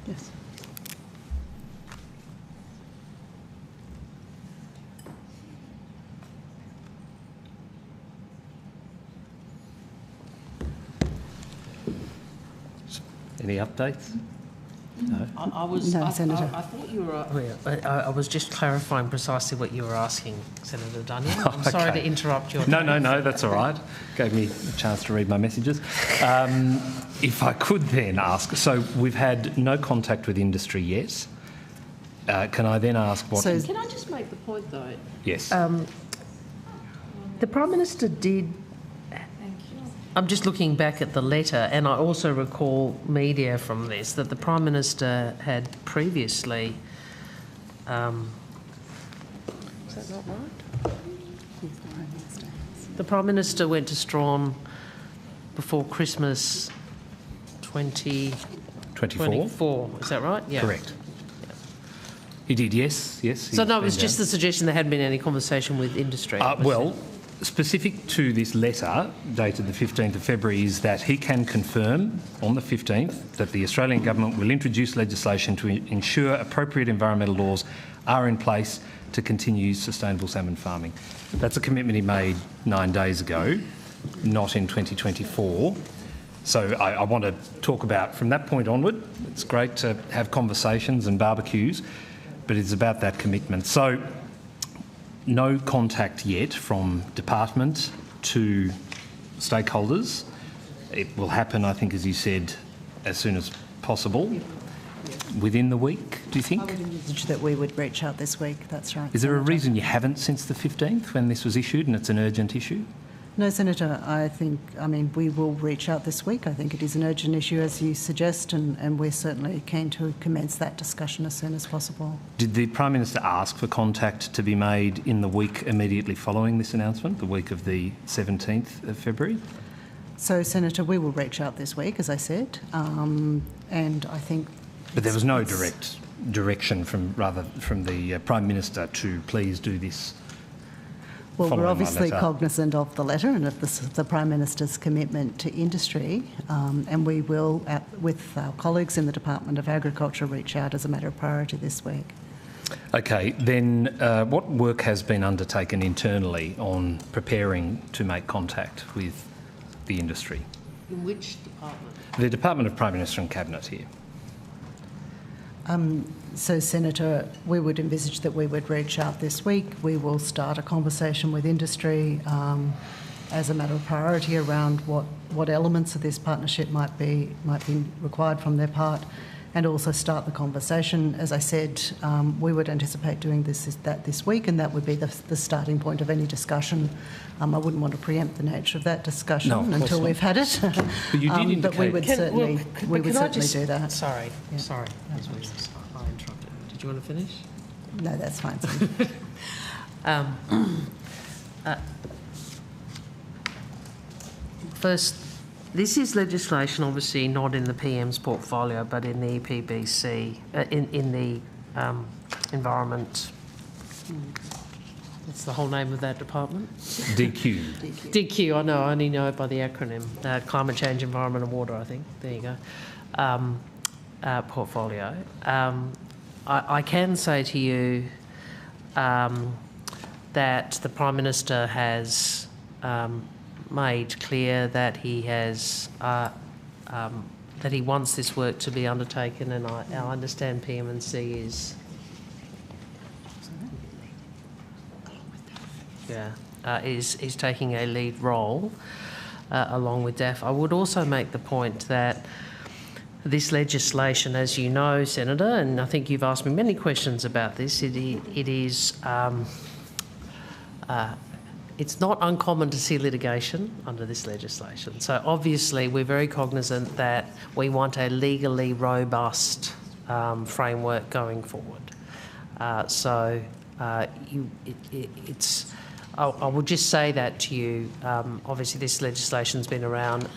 Yes. Any updates? No. Senator. I thought you were. I was just clarifying precisely what you were asking, Senator Duniam. I'm sorry to interrupt your. No, that's all right. Gave me a chance to read my messages. If I could then ask, so we've had no contact with industry yet. Can I then ask what? So can I just make the point though? Yes. The Prime Minister did. I'm just looking back at the letter, and I also recall media from this that the Prime Minister had previously. Is that not right? The Prime Minister went to Strawn before Christmas 2024. Is that right? Yeah. Correct. He did, yes. So no, it was just the suggestion there hadn't been any conversation with industry. Well, specific to this letter dated the 15th of February is that he can confirm on the 15th that the Australian Government will introduce legislation to ensure appropriate environmental laws are in place to continue sustainable salmon farming. That's a commitment he made 9 days ago, not in 2024. So I want to talk about from that point onward. It's great to have conversations and barbecues, but it's about that commitment. So no contact yet from department to stakeholders. It will happen, I think, as you said, as soon as possible. Within the week, do you think? I would envisage that we would reach out this week, that's right. Is there a reason you haven't since the 15th when this was issued and it's an urgent issue? No, Senator, I mean, we will reach out this week. I think it is an urgent issue, as you suggest, and we're certainly keen to commence that discussion as soon as possible. Did the Prime Minister ask for contact to be made in the week immediately following this announcement, the week of the 17th of February? So, Senator, we will reach out this week, as I said, and I think... But there was no direct direction from the Prime Minister to please do this. Well, we're obviously cognisant of the letter and of the Prime Minister's commitment to industry, and we will, with our colleagues in the Department of Agriculture, reach out as a matter of priority this week. Okay, then what work has been undertaken internally on preparing to make contact with the industry? In which department? The Department of Prime Minister and Cabinet here. So, Senator, we would envisage that we would reach out this week. We will start a conversation with industry as a matter of priority around what elements of this partnership might be required from their part, and also start the conversation. As I said, we would anticipate doing that this week, and that would be the starting point of any discussion. I wouldn't want to preempt the nature of that discussion until we've had it. But you did indicate... But we would certainly do that. Sorry, sorry. I interrupted. Did you want to finish? No, that's fine. First, this is legislation obviously not in the PM's portfolio, but in the EPBC, in the environment. What's the whole name of that department? DQ. DQ, I know, I only know it by the acronym. Climate Change, Environment and Water, I think. There you go. Portfolio. I can say to you that the Prime Minister has made clear that he has that he wants this work to be undertaken, and I understand PM&C is is taking a lead role along with DAF. I would also make the point that this legislation, as you know, Senator, and I think you've asked me many questions about this, it is it's not uncommon to see litigation under this legislation. So obviously we're very cognisant that we want a legally robust framework going forward. I would just say that to you. Obviously, this legislation's been around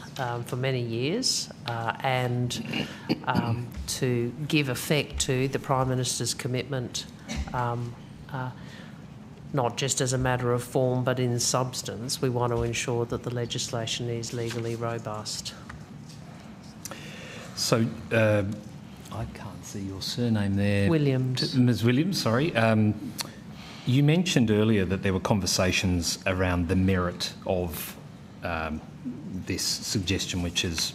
for many years, and to give effect to the Prime Minister's commitment, not just as a matter of form but in substance, we want to ensure that the legislation is legally robust. So, I can't see your surname there. Williams. Ms. Williams, sorry. You mentioned earlier that there were conversations around the merit of this suggestion, which has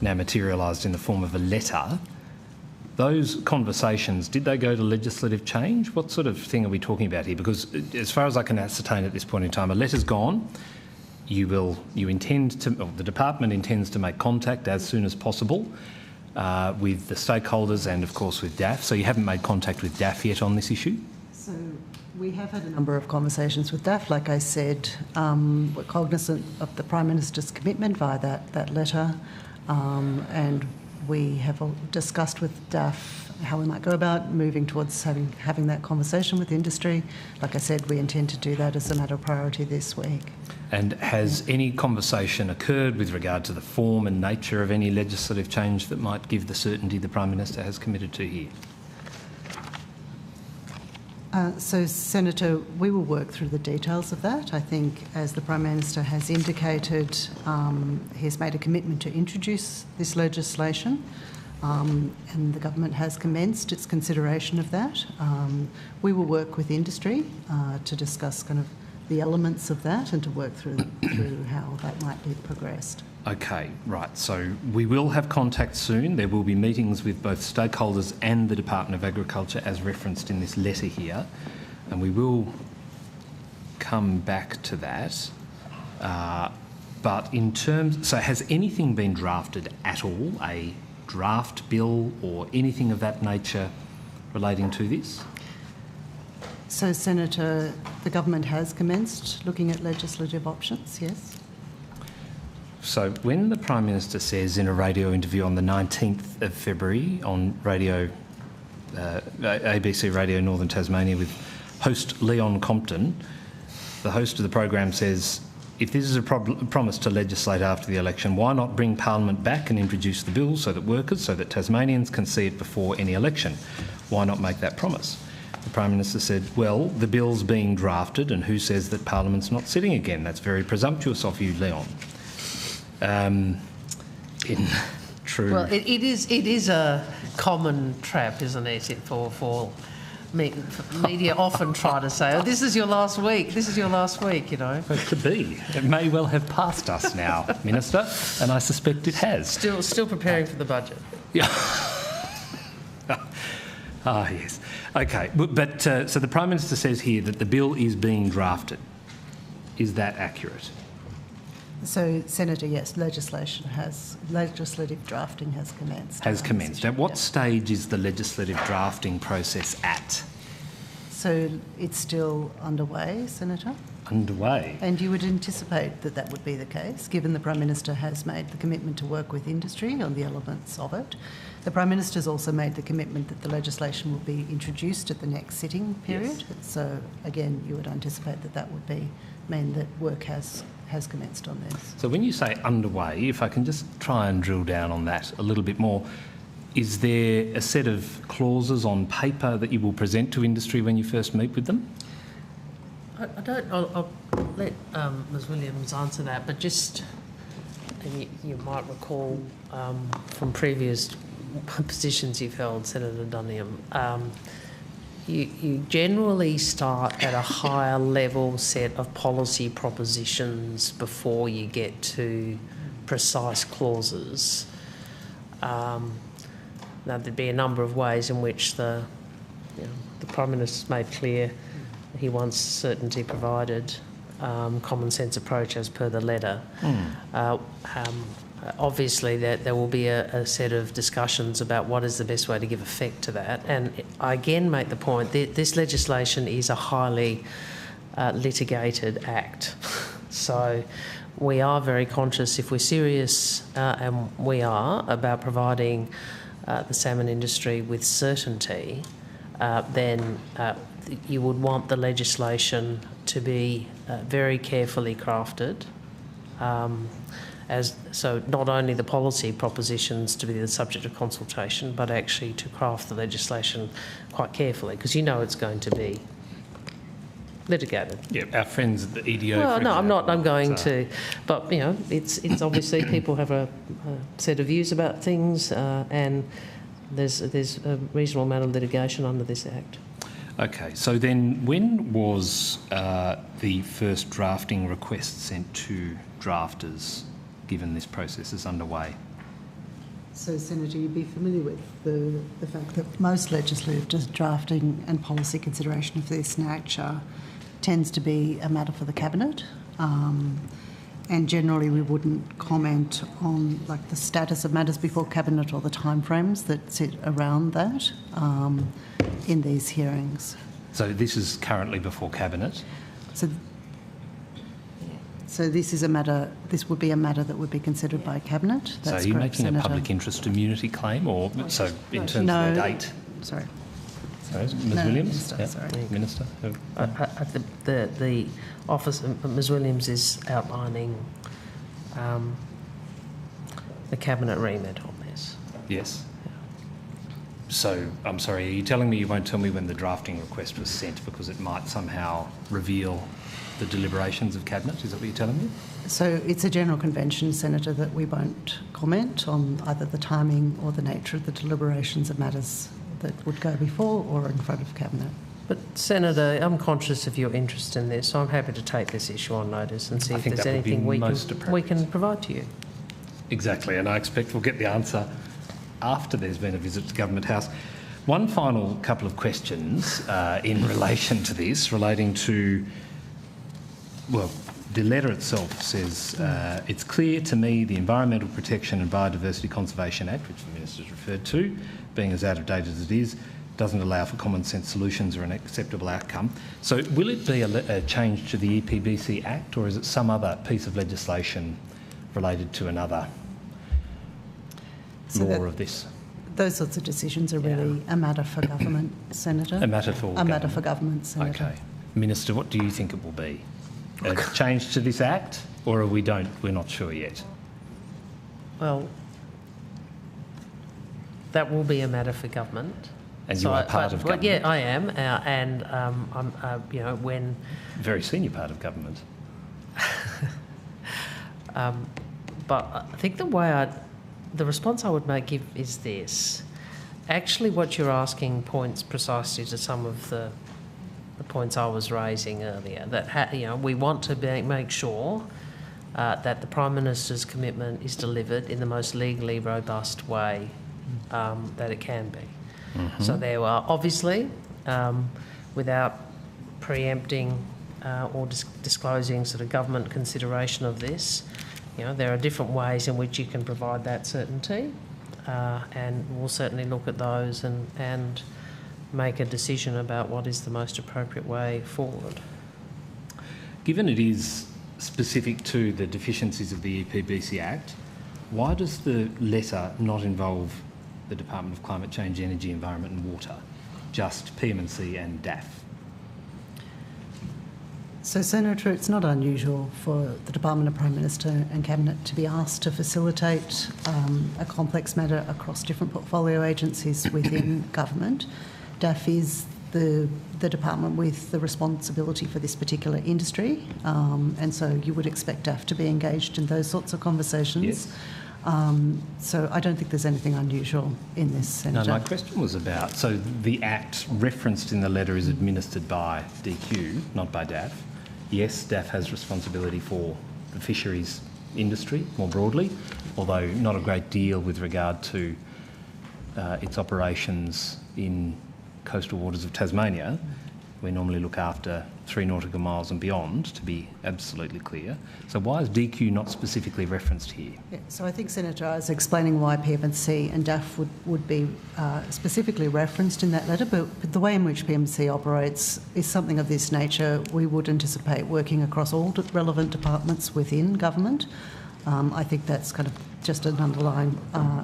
now materialised in the form of a letter. Those conversations, did they go to legislative change? What sort of thing are we talking about here? Because as far as I can ascertain at this point in time, a letter's gone. The department intends to make contact as soon as possible with the stakeholders and, of course, with DAF. So you haven't made contact with DAF yet on this issue? So we have had a number of conversations with DAF. Like I said, we're cognisant of the Prime Minister's commitment via that letter, and we have discussed with DAF how we might go about moving towards having that conversation with industry. Like I said, we intend to do that as a matter of priority this week. And has any conversation occurred with regard to the form and nature of any legislative change that might give the certainty the Prime Minister has committed to here? So, Senator, we will work through the details of that. I think, as the Prime Minister has indicated, he has made a commitment to introduce this legislation, and the government has commenced its consideration of that. We will work with industry to discuss kind of the elements of that and to work through how that might be progressed. Okay, right. So we will have contact soon. There will be meetings with both stakeholders and the Department of Agriculture as referenced in this letter here, and we will come back to that. But in terms... So has anything been drafted at all, a draft bill or anything of that nature relating to this? So, Senator, the government has commenced looking at legislative options, yes? So when the Prime Minister says in a radio interview on the 19th of February on radio, ABC Radio Northern Tasmania with host Leon Compton, the host of the program says, if this is a promise to legislate after the election, why not bring Parliament back and introduce the bill so that Tasmanians can see it before any election? Why not make that promise? The Prime Minister said, well, the bill's being drafted and who says that Parliament's not sitting again? That's very presumptuous of you, Leon. In true... Well, it is a common trap, isn't it, for media often try to say, oh, this is your last week, you know. It could be. It may well have passed us now, Minister, and I suspect it has. Still preparing for the budget. Yeah. Yes. OK, but so the Prime Minister says here that the bill is being drafted. Is that accurate? So, Senator, yes, legislative drafting has commenced. Has commenced. At what stage is the legislative drafting process at? So it's still underway, Senator? Underway. And you would anticipate that that would be the case, given the Prime Minister has made the commitment to work with industry on the elements of it. The Prime Minister has also made the commitment that the legislation will be introduced at the next sitting period. Yes. So, again, you would anticipate that that would mean that work has commenced on this. So when you say underway, if I can just try and drill down on that a little bit more, is there a set of clauses on paper that you will present to industry when you first meet with them? I'll let Ms Williams answer that, but just, and you might recall from previous positions you've held, Senator Dunham, you generally start at a higher level set of policy propositions before you get to precise clauses. Now, there'd be a number of ways in which the Prime Minister's made clear he wants certainty provided, common sense approach as per the letter. Obviously, there will be a set of discussions about what is the best way to give effect to that. And I again make the point that this legislation is a highly litigated act. So we are very conscious, if we're serious, and we are, about providing the salmon industry with certainty, then you would want the legislation to be very carefully crafted. So not only the policy propositions to be the subject of consultation, but actually to craft the legislation quite carefully, because you know it's going to be litigated. Yeah, our friends at the EDO. Well, no, I'm not. I'm going to, but you know, it's obviously people have a set of views about things, and there's a reasonable amount of litigation under this Act. Okay, so then when was the first drafting request sent to drafters, given this process is underway? So, Senator, you'd be familiar with the fact that most legislative drafting and policy consideration of this nature tends to be a matter for the Cabinet, and generally we wouldn't comment on the status of matters before Cabinet or the timeframes that sit around that in these hearings. So this is currently before Cabinet? So this is a matter. This would be a matter that would be considered by Cabinet. That's so are you correct, making Senator. A public interest immunity claim, or so in terms of the date? Sorry. Sorry, Ms Williams. Minister, sorry. Minister. The office, Ms Williams is outlining the Cabinet remit on this. Yes. So, I'm sorry, are you telling me you won't tell me when the drafting request was sent because it might somehow reveal the deliberations of Cabinet? Is that what you're telling me? So it's a general convention, Senator, that we won't comment on either the timing or the nature of the deliberations of matters that would go before or in front of Cabinet. But, Senator, I'm conscious of your interest in this, so I'm happy to take this issue on notice and see if there's anything we can provide to you. Exactly, and I expect we'll get the answer after there's been a visit to Government House. One final couple of questions in relation to this, relating to, well, the letter itself says, it's clear to me the Environmental Protection and Biodiversity Conservation Act, which the Minister's referred to, being as out of date as it is, doesn't allow for common sense solutions or an acceptable outcome. So will it be a change to the EPBC Act, or is it some other piece of legislation related to another law of this? Those sorts of decisions are really a matter for government, Senator. A matter for government. matter for government, Senator. Okay. Minister, what do you think it will be? A change to this Act, or are we're not sure yet? Well, that will be a matter for government. And you are part of government? Yeah, I am, and I'm, you know, when... Very senior part of government. But I think the response I would give is this. Actually, what you're asking points precisely to some of the points I was raising earlier. That you know, we want to make sure that the Prime Minister's commitment is delivered in the most legally robust way that it can be. Mm-hmm. So there are obviously, without preempting or disclosing sort of government consideration of this, you know, there are different ways in which you can provide that certainty, and we'll certainly look at those and make a decision about what is the most appropriate way forward. Given it is specific to the deficiencies of the EPBC Act, why does the letter not involve the Department of Climate Change, Energy, Environment and Water, just PM&C and DAF? So, Senator, it's not unusual for the Department of Prime Minister and Cabinet to be asked to facilitate a complex matter across different portfolio agencies within government. DAF is the department with the responsibility for this particular industry, and so you would expect DAF to be engaged in those sorts of conversations. Yes. So I don't think there's anything unusual in this, Senator. No, my question was about, so the Act referenced in the letter is administered by DQ, not by DAF. Yes, DAF has responsibility for the fisheries industry more broadly, although not a great deal with regard to its operations in coastal waters of Tasmania. We normally look after 3 nautical miles and beyond, to be absolutely clear. So why is DQ not specifically referenced here? Yeah, so I think, Senator, I was explaining why PM&C and DAF would be specifically referenced in that letter, but the way in which PM&C operates is something of this nature. We would anticipate working across all relevant departments within government. I think that's kind of just an underlying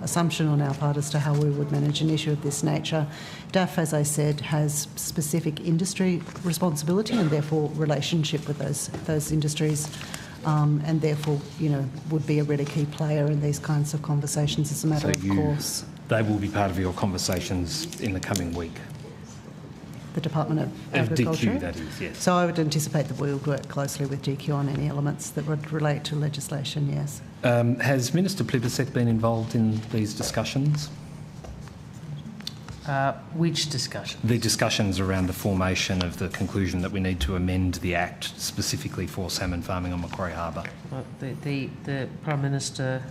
assumption on our part as to how we would manage an issue of this nature. DAF, as I said, has specific industry responsibility and therefore relationship with those industries, and therefore, you know, would be a really key player in these kinds of conversations as a matter of course. They will be part of your conversations in the coming week? The Department of Agriculture? DQ, that is, yes. So I would anticipate that we will work closely with DQ on any elements that would relate to legislation, yes. Has Minister Plibersek been involved in these discussions? Which discussion? The discussions around the formation of the conclusion that we need to amend the Act specifically for salmon farming on Macquarie Harbour. Well, the Prime Minister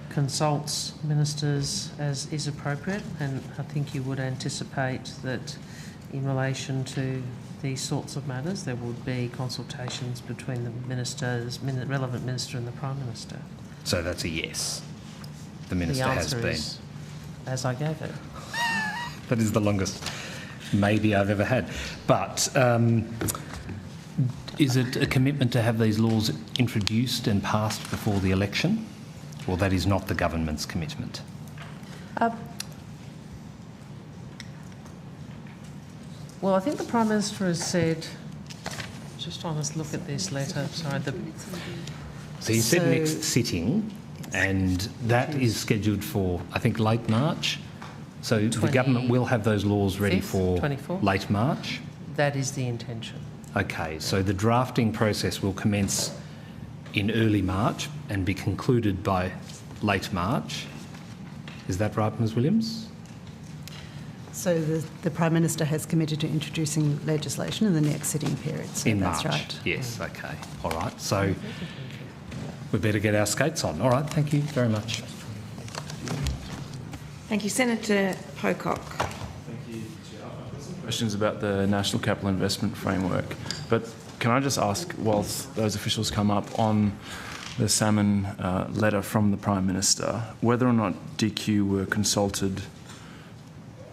consults ministers as is appropriate, and I think you would anticipate that in relation to these sorts of matters there would be consultations between the relevant minister and the Prime Minister. So that's a yes. The Minister has been. Is, as I gave it. That is the longest maybe I've ever had. But is it a commitment to have these laws introduced and passed before the election? Or that is not the government's commitment? Well, I think the Prime Minister has said, just trying to look at this letter, sorry. So you said next sitting, and that is scheduled for, I think, late March. So the government will have those laws ready for 24th? Late March? That is the intention. Okay, so the drafting process will commence in early March and be concluded by late March. Is that right, Ms Williams? So the Prime Minister has committed to introducing legislation in the next sitting period. So in that's March? Right. Yes, okay. All right. So we better get our skates on. All right, thank you very much. Thank you. Senator Pocock. Thank you, Chair. I've got some questions about the National Capital Investment Framework. But can I just ask, whilst those officials come up, on the salmon letter from the Prime Minister, whether or not DQ were consulted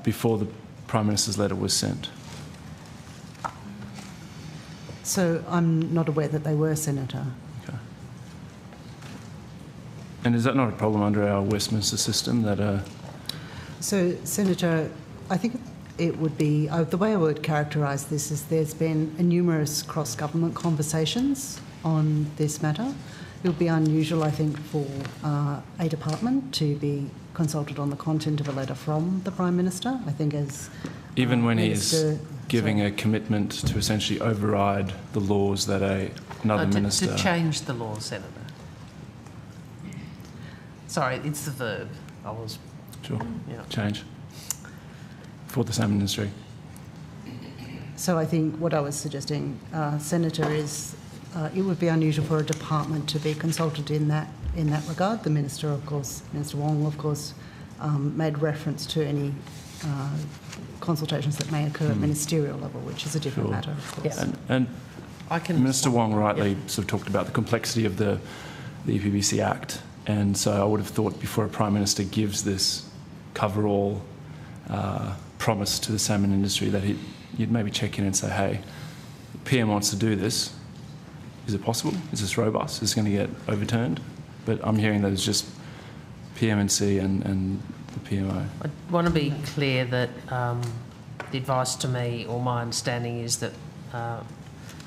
before the Prime Minister's letter was sent? So I'm not aware that they were, Senator. Okay. And is that not a problem under our Westminster system that... So, Senator, I think it would be, the way I would characterise this is there's been numerous cross-government conversations on this matter. It would be unusual, I think, for a department to be consulted on the content of a letter from the Prime Minister. I think as... Even when he's giving a commitment to essentially override the laws that another minister... To change the law, Senator. Sorry, it's the verb. I was... Sure. Yeah. Change. For the salmon industry. So I think what I was suggesting, Senator, is it would be unusual for a department to be consulted in that regard. The Minister, of course, Minister Wong, of course, made reference to any consultations that may occur at ministerial level, which is a different matter, of course. Yeah. And Minister Wong rightly sort of talked about the complexity of the EPBC Act, and so I would have thought before a Prime Minister gives this cover-all promise to the salmon industry that you'd maybe check in and say, hey, the PM wants to do this. Is it possible? Is this robust? Is this going to get overturned? But I'm hearing that it's just PMNC and the PMO. I want to be clear that the advice to me, or my understanding, is that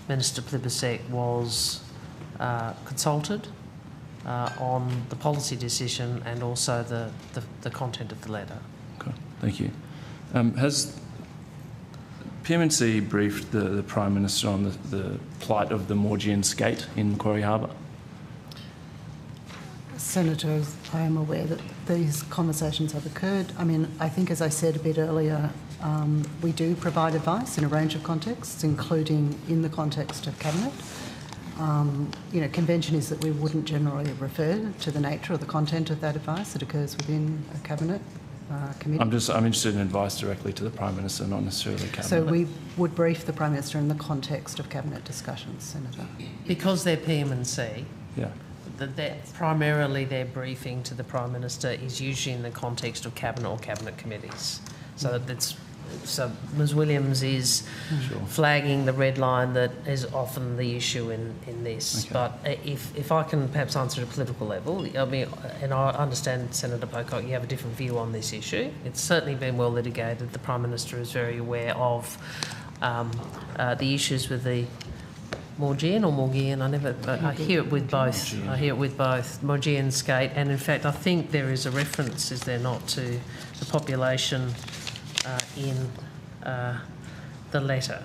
Minister Plibersek was consulted on the policy decision and also the content of the letter. Okay, thank you. Has PMNC briefed the Prime Minister on the plight of the Maugean skate in Macquarie Harbour? Senator, I am aware that these conversations have occurred. I mean, I think, as I said a bit earlier, we do provide advice in a range of contexts, including in the context of Cabinet. Convention is that we wouldn't generally refer to the nature or the content of that advice that occurs within a Cabinet committee. I'm interested in advice directly to the Prime Minister, not necessarily Cabinet. So we would brief the Prime Minister in the context of Cabinet discussions, Senator. Because they're PM&C, yeah. Primarily their briefing to the Prime Minister is usually in the context of Cabinet or Cabinet committees. So Ms Williams is flagging the red line that is often the issue in this. Okay. But if I can perhaps answer at a political level, I mean, and I understand, Senator Pocock, you have a different view on this issue. It's certainly been well litigated. The Prime Minister is very aware of the issues with the Maugean or Maugean, I hear it with both. I hear it with both, Maugean skate, and in fact I think there is a reference, is there not, to the population in the letter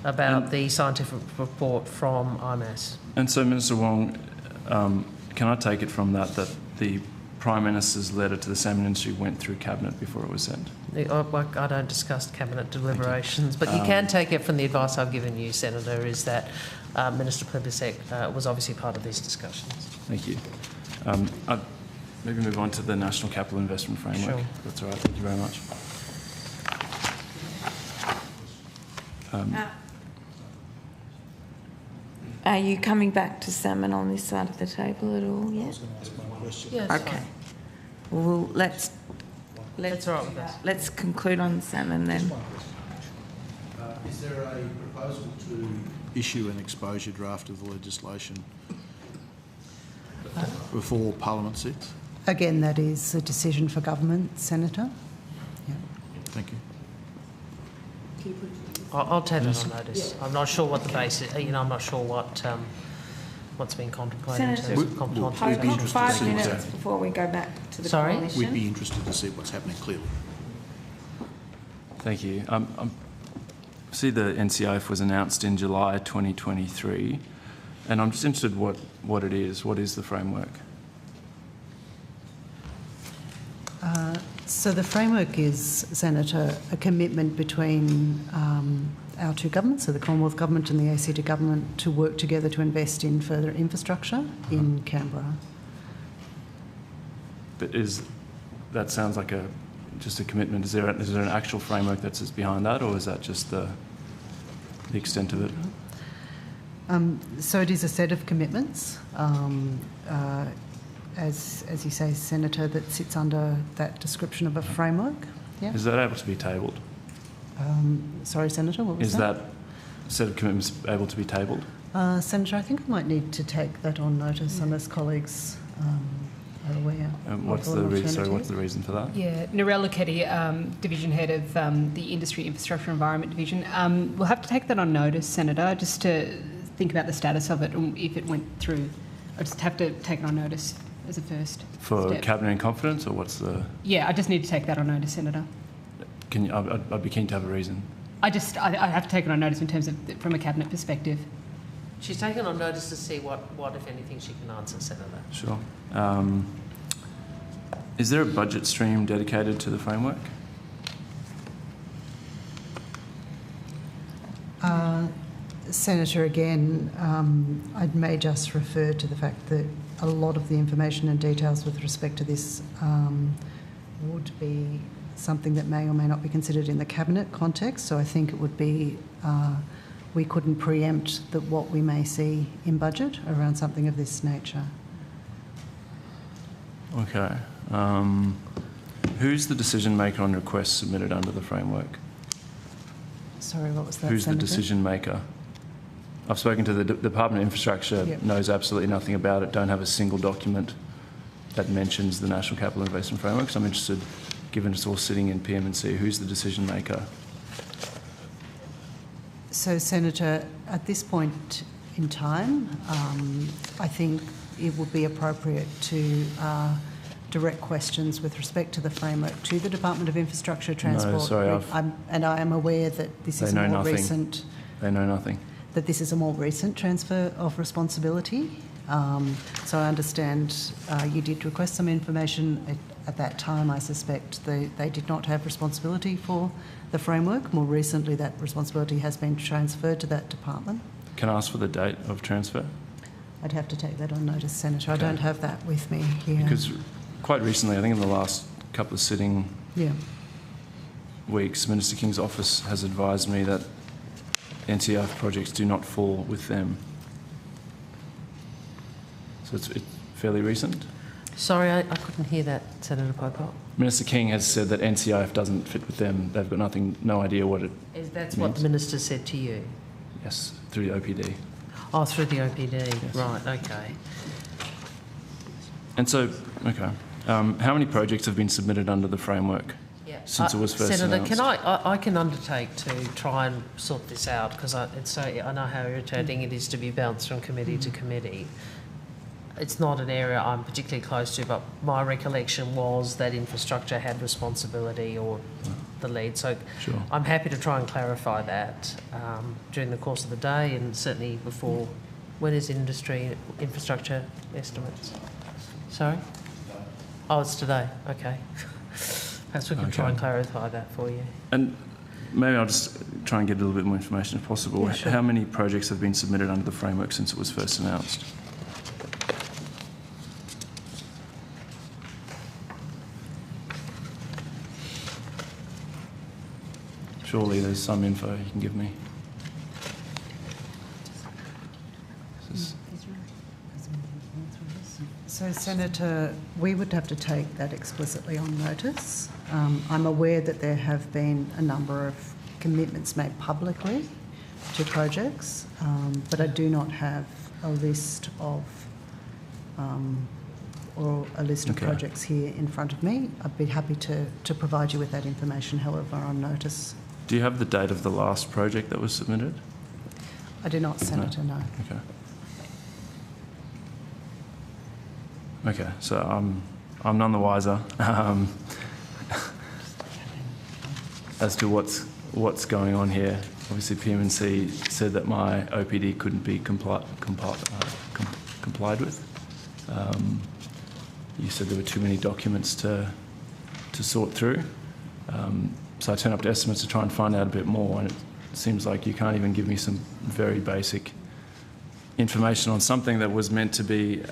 about the scientific report from IMAS. And so, Minister Wong, can I take it from that the Prime Minister's letter to the salmon industry went through Cabinet before it was sent? I don't discuss Cabinet deliberations, but you can take it from the advice I've given you, Senator, is that Minister Plibersek was obviously part of these discussions. Thank you. I'd maybe move on to the National Capital Investment Framework. Sure. That's all right. Thank you very much. Are you coming back to salmon on this side of the table at all yet? Yes. Okay. Well, let's conclude on salmon then. Is there a proposal to issue an exposure draft of the legislation before Parliament sits? Again, that is a decision for government, Senator. Yeah. Thank you. I'll take that on notice. I'm not sure what the basis. I'm not sure what's been contemplated. Senator, we'd be interested 5 to see minutes before we go back to the coalition. We'd be interested to see what's happening clearly. Thank you. See, the NCIF was announced in July 2023, and I'm just interested what it is. What is the framework? So the framework is, Senator, a commitment between our two governments, so the Commonwealth Government and the ACT Government, to work together to invest in further infrastructure in Canberra. But that sounds like just a commitment. Is there an actual framework that sits behind that, or is that just the extent of it? So it is a set of commitments, as you say, Senator, that sits under that description of a framework. Yeah. Is that able to be tabled? Sorry, Senator, what was Is that set of commitments able to be tabled? Senator, I think I might need to take that on notice unless colleagues are aware. What's the reason for that? Yeah, Narelle Keddy, Division Head of the Industry, Infrastructure, Environment Division. We'll have to take that on notice, Senator, just to think about the status of it and if it went through. I just have to take it on notice as a first For step. Cabinet in confidence, or what's the... Yeah, I just need to take that on notice, Senator. Can you, I'd be keen to have a reason. I have to take it on notice in terms of from a Cabinet perspective. She's taken on notice to see what, if anything, she can answer, Senator. Sure. Is there a budget stream dedicated to the framework? Senator, again, I may just refer to the fact that a lot of the information and details with respect to this would be something that may or may not be considered in the Cabinet context. So I think it would be, we couldn't preempt what we may see in budget around something of this nature. Okay. Who's the decision maker on requests submitted under the framework? Sorry, what was that, Who's Senator? the decision maker? I've spoken to the Department of Infrastructure, Yep. knows absolutely nothing about it, don't have a single document that mentions the National Capital Investment Framework. So I'm interested, given it's all sitting in PM&C, who's the decision maker? So, Senator, at this point in time, I think it would be appropriate to direct questions with respect to the framework to the Department of Infrastructure, Transport. No, sorry, and I am aware that this is a more recent... They know nothing. That this is a more recent transfer of responsibility. So I understand you did request some information. At that time, I suspect they did not have responsibility for the framework. More recently, that responsibility has been transferred to that department. Can I ask for the date of transfer? I'd have to take that on notice, Senator. Okay. I don't have that with me here. Because quite recently, I think in the last couple of sitting weeks, Minister King's office has advised me that NCF projects do not fall with them. So it's fairly recent. Sorry, I couldn't hear that, Senator Pocock. Minister King has said that NCIF doesn't fit with them. They've got no idea what it That's means. what the Minister said to you? Yes, through the OPD. Oh, through the OPD. Yes. Right, okay. And so, okay. How many projects have been submitted under the framework since it was first Senator, announced? I can undertake to try and sort this out because I know how irritating it is to be bounced from committee to committee. It's not an area I'm particularly close to, but my recollection was that infrastructure had responsibility or the lead. So Sure. I'm happy to try and clarify that during the course of the day and certainly before. When is industry infrastructure estimates? Sorry? Oh, it's today. Okay. Perhaps we can try and clarify that for you. And maybe I'll just try and get a little bit more information if possible. Yeah, sure. How many projects have been submitted under the framework since it was first announced? Surely there's some info you can give me. So, Senator, we would have to take that explicitly on notice. I'm aware that there have been a number of commitments made publicly to projects, but I do not have a list of of projects here in front of me. I'd be happy to provide you with that information, however, on notice. Do you have the date of the last project that was submitted? I do not, Senator, no. Okay. Okay, so I'm none the wiser as to what's going on here. Obviously, PM&C said that my OPD couldn't be complied with. You said there were too many documents to sort through. So I turned up to estimates to try and find out a bit more, and it seems like you can't even give me some very basic information on something that was meant to be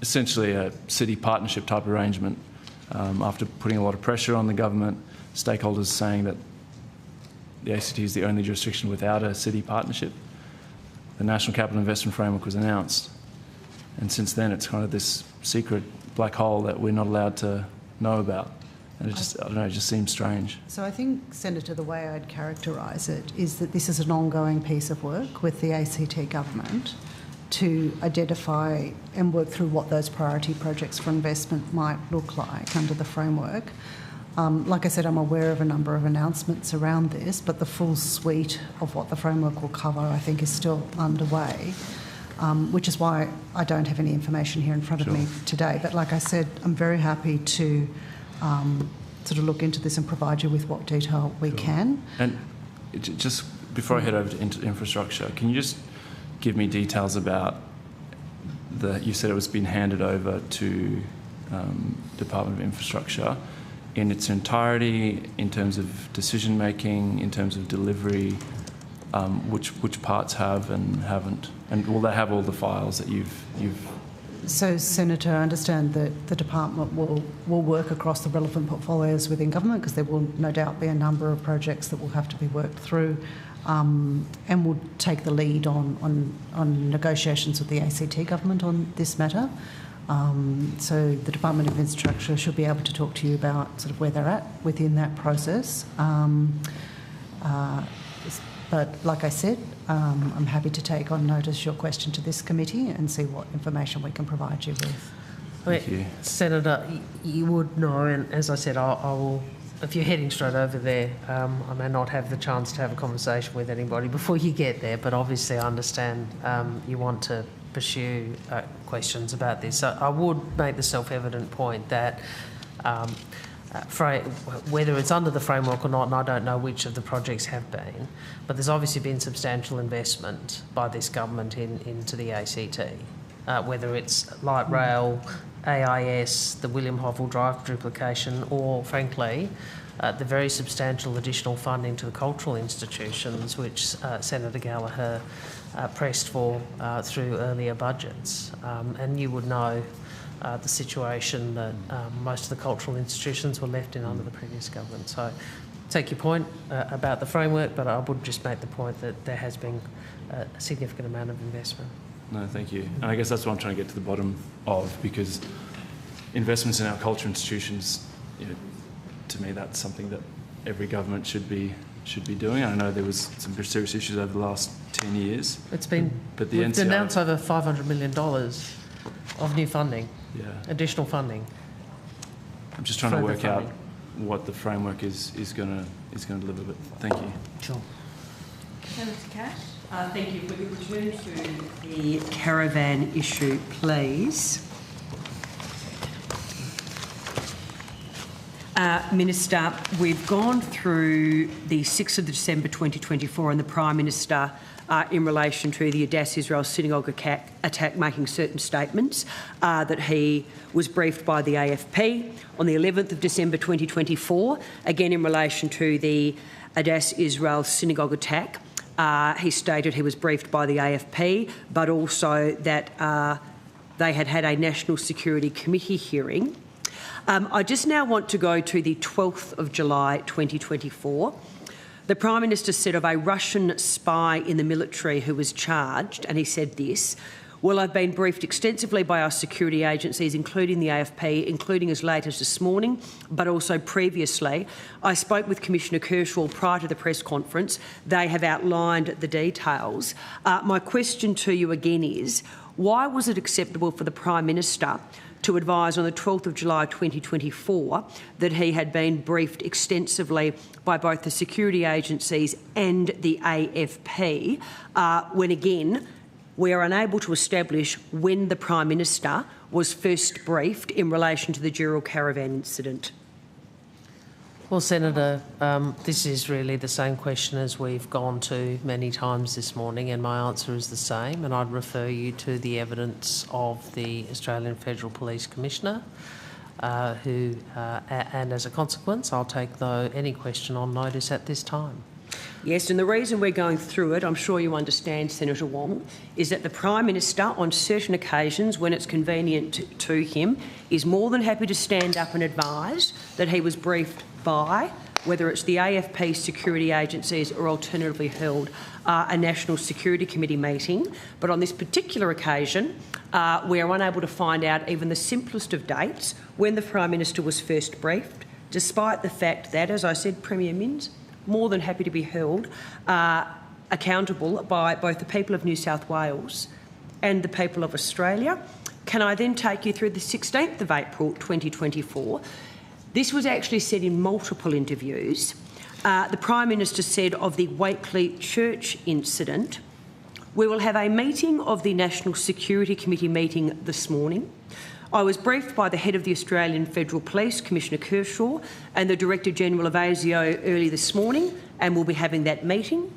essentially a city partnership type arrangement. After putting a lot of pressure on the government, stakeholders saying that the ACT is the only jurisdiction without a city partnership, the National Capital Investment Framework was announced. And since then, it's kind of this secret black hole that we're not allowed to know about. And it just, I don't know, it just seems strange. So I think, Senator, the way I'd characterise it is that this is an ongoing piece of work with the ACT government to identify and work through what those priority projects for investment might look like under the framework. Like I said, I'm aware of a number of announcements around this, but the full suite of what the framework will cover, I think, is still underway, which is why I don't have any information here in front of me today. But like I said, I'm very happy to sort of look into this and provide you with what detail we can. And just before I head over to infrastructure, can you just give me details about you said it was being handed over to Department of Infrastructure in its entirety, in terms of decision making, in terms of delivery, which parts have and haven't, and will they have all the files that you've? So, Senator, I understand that the department will work across the relevant portfolios within government, because there will no doubt be a number of projects that will have to be worked through, and will take the lead on negotiations with the ACT government on this matter. So the Department of Infrastructure should be able to talk to you about sort of where they're at within that process. But like I said, I'm happy to take on notice your question to this committee and see what information we can provide you with. Thank you. Senator, you would know, and as I said, I will, if you're heading straight over there, I may not have the chance to have a conversation with anybody before you get there, but obviously I understand you want to pursue questions about this. So I would make the self-evident point that whether it's under the framework or not, and I don't know which of the projects have been, but there's obviously been substantial investment by this government into the ACT, whether it's light rail, AIS, the William Hovell Drive duplication, or frankly, the very substantial additional funding to the cultural institutions, which Senator Gallagher pressed for through earlier budgets. And you would know the situation that most of the cultural institutions were left in under the previous government. So take your point about the framework, but I would just make the point that there has been a significant amount of investment. No, thank you. And I guess that's what I'm trying to get to the bottom of, because investments in our cultural institutions, to me, that's something that every government should be doing. I know there was some serious issues over the last 10 years. It's been, but the we've NCR announced over $500 million of new funding, additional funding. I'm just trying to work out what the framework is going to deliver. But thank you. Sure. Senator Cash. Thank you. If we could return to the caravan issue, please. Minister, we've gone through the 6th of December 2024 and the Prime Minister in relation to the Adass Israel synagogue attack making certain statements that he was briefed by the AFP. On the 11th of December 2024, again in relation to the Adass Israel synagogue attack, he stated he was briefed by the AFP, but also that they had a National Security Committee hearing. I just now want to go to the 12th of July 2024. The Prime Minister said of a Russian spy in the military who was charged, and he said this: "Well, I've been briefed extensively by our security agencies, including the AFP, including as late as this morning, but also previously. I spoke with Commissioner Kershaw prior to the press conference. They have outlined the details." My question to you again is, why was it acceptable for the Prime Minister to advise on the 12th of July 2024 that he had been briefed extensively by both the security agencies and the AFP, when again we are unable to establish when the Prime Minister was first briefed in relation to the Dural Caravan incident? Well, Senator, this is really the same question as we've gone to many times this morning, and my answer is the same, and I'd refer you to the evidence of the Australian Federal Police Commissioner, and as a consequence, I'll take any question on notice at this time. Yes, and the reason we're going through it, I'm sure you understand, Senator Wong, is that the Prime Minister, on certain occasions when it's convenient to him, is more than happy to stand up and advise that he was briefed by, whether it's the AFP security agencies or alternatively held a National Security Committee meeting. But on this particular occasion, we are unable to find out even the simplest of dates when the Prime Minister was first briefed. despite the fact that, as I said, Premier Minns, more than happy to be held accountable by both the people of New South Wales and the people of Australia. Can I then take you through the 16th of April 2024? This was actually said in multiple interviews. The Prime Minister said of the Wakeley Church incident, "We will have a meeting of the National Security Committee meeting this morning. I was briefed by the head of the Australian Federal Police, Commissioner Kershaw, and the Director General of ASIO early this morning, and we'll be having that meeting.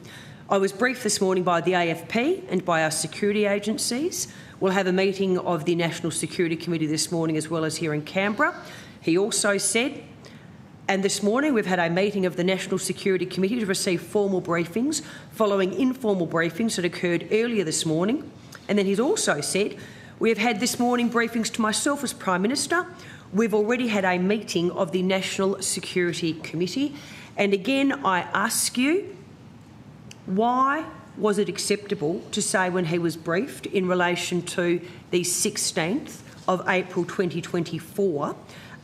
I was briefed this morning by the AFP and by our security agencies. We'll have a meeting of the National Security Committee this morning as well as here in Canberra." He also said, "And this morning we've had a meeting of the National Security Committee to receive formal briefings following informal briefings that occurred earlier this morning." And then he's also said, "We have had this morning briefings to myself as Prime Minister. We've already had a meeting of the National Security Committee." And again, I ask you, why was it acceptable to say when he was briefed in relation to the 16th of April 2024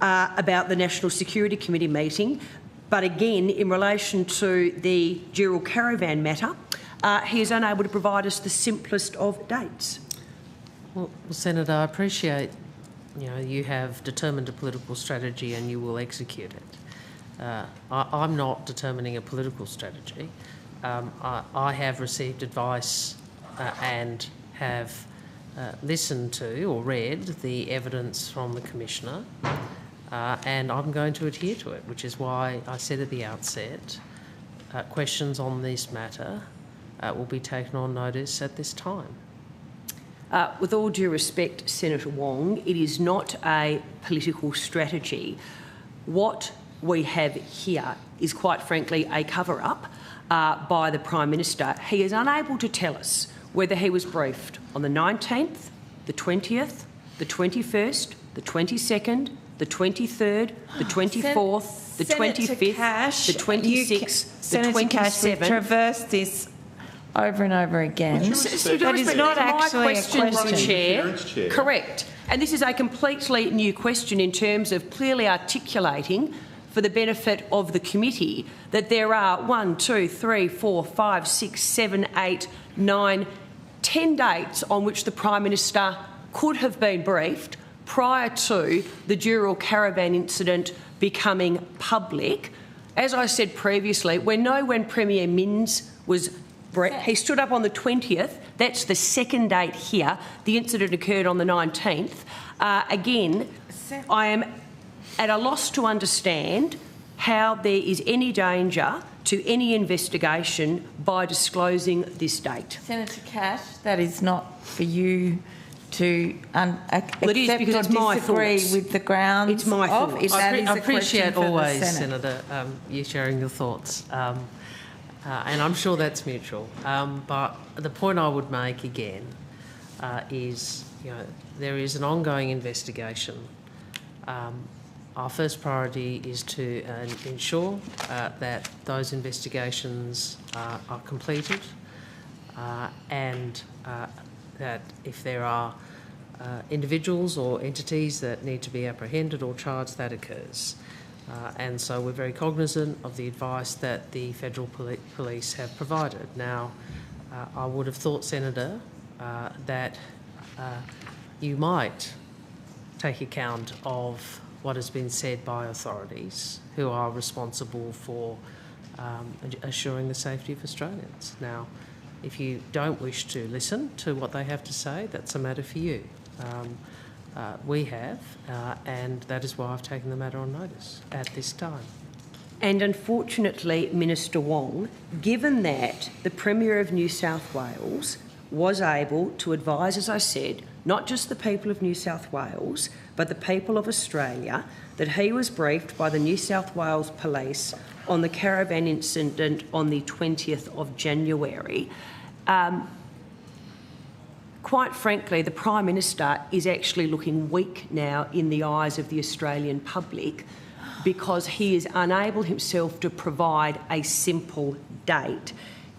about the National Security Committee meeting, but again, in relation to the Dural Caravan matter, he is unable to provide us the simplest of dates? Well, Senator, I appreciate you have determined a political strategy and you will execute it. I'm not determining a political strategy. I have received advice and have listened to or read the evidence from the Commissioner, and I'm going to adhere to it, which is why I said at the outset, questions on this matter will be taken on notice at this time. With all due respect, Senator Wong, it is not a political strategy. What we have here is, quite frankly, a cover-up by the Prime Minister. He is unable to tell us whether he was briefed on the 19th, the 20th, the 21st, the 22nd, the 23rd, the 24th, the 25th, the 26th, the 27th. We've traversed this over and over again. That is not actually a question, Chair. Correct. And this is a completely new question in terms of clearly articulating for the benefit of the committee that there are 1, 2, 3, 4, 5, 6, 7, 8, 9, 10 dates on which the Prime Minister could have been briefed prior to the Dural Caravan incident becoming public. As I said previously, we know when Premier Minns was briefed. He stood up on the 20th. That's the second date here. The incident occurred on the 19th. Again, I am at a loss to understand how there is any danger to any investigation by disclosing this date. Senator Cash, that is not for you to accept well, it is because or it's my disagree thoughts. With the grounds. It's my of. thoughts. I appreciate always, Senator, you sharing your thoughts, and I'm sure that's mutual. But the point I would make again is, there is an ongoing investigation. Our first priority is to ensure that those investigations are completed and that if there are individuals or entities that need to be apprehended or charged, that occurs. And so we're very cognisant of the advice that the Federal Police have provided. Now, I would have thought, Senator, that you might take account of what has been said by authorities who are responsible for assuring the safety of Australians. Now, if you don't wish to listen to what they have to say, that's a matter for you. We have, and that is why I've taken the matter on notice at this time. And unfortunately, Minister Wong, given that the Premier of New South Wales was able to advise, as I said, not just the people of New South Wales, but the people of Australia, that he was briefed by the New South Wales Police on the caravan incident on the 20th of January. Quite frankly, the Prime Minister is actually looking weak now in the eyes of the Australian public because he is unable himself to provide a simple date.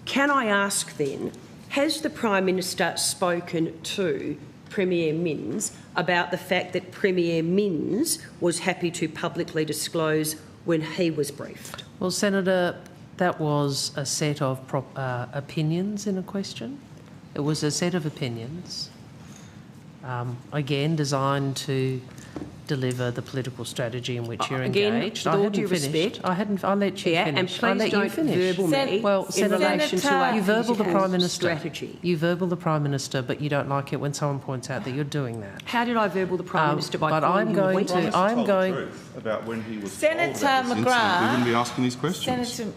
Can I ask then, has the Prime Minister spoken to Premier Minns about the fact that Premier Minns was happy to publicly disclose when he was briefed? Well, Senator, that was a set of opinions in a question. It was a set of opinions, again, designed to deliver the political strategy in which you're engaged. With all due respect, I hadn't. I'll let you finish. And please don't verbal me in relation to a you verbal the Prime Minister. Strategy. You verbal the Prime Minister, but you don't like it when someone points out that you're doing that. How did I verbal the Prime Minister by calling him weak? I'm going the truth about when he was Senator told about this McGrath. incident. We wouldn't be asking these questions. Senator.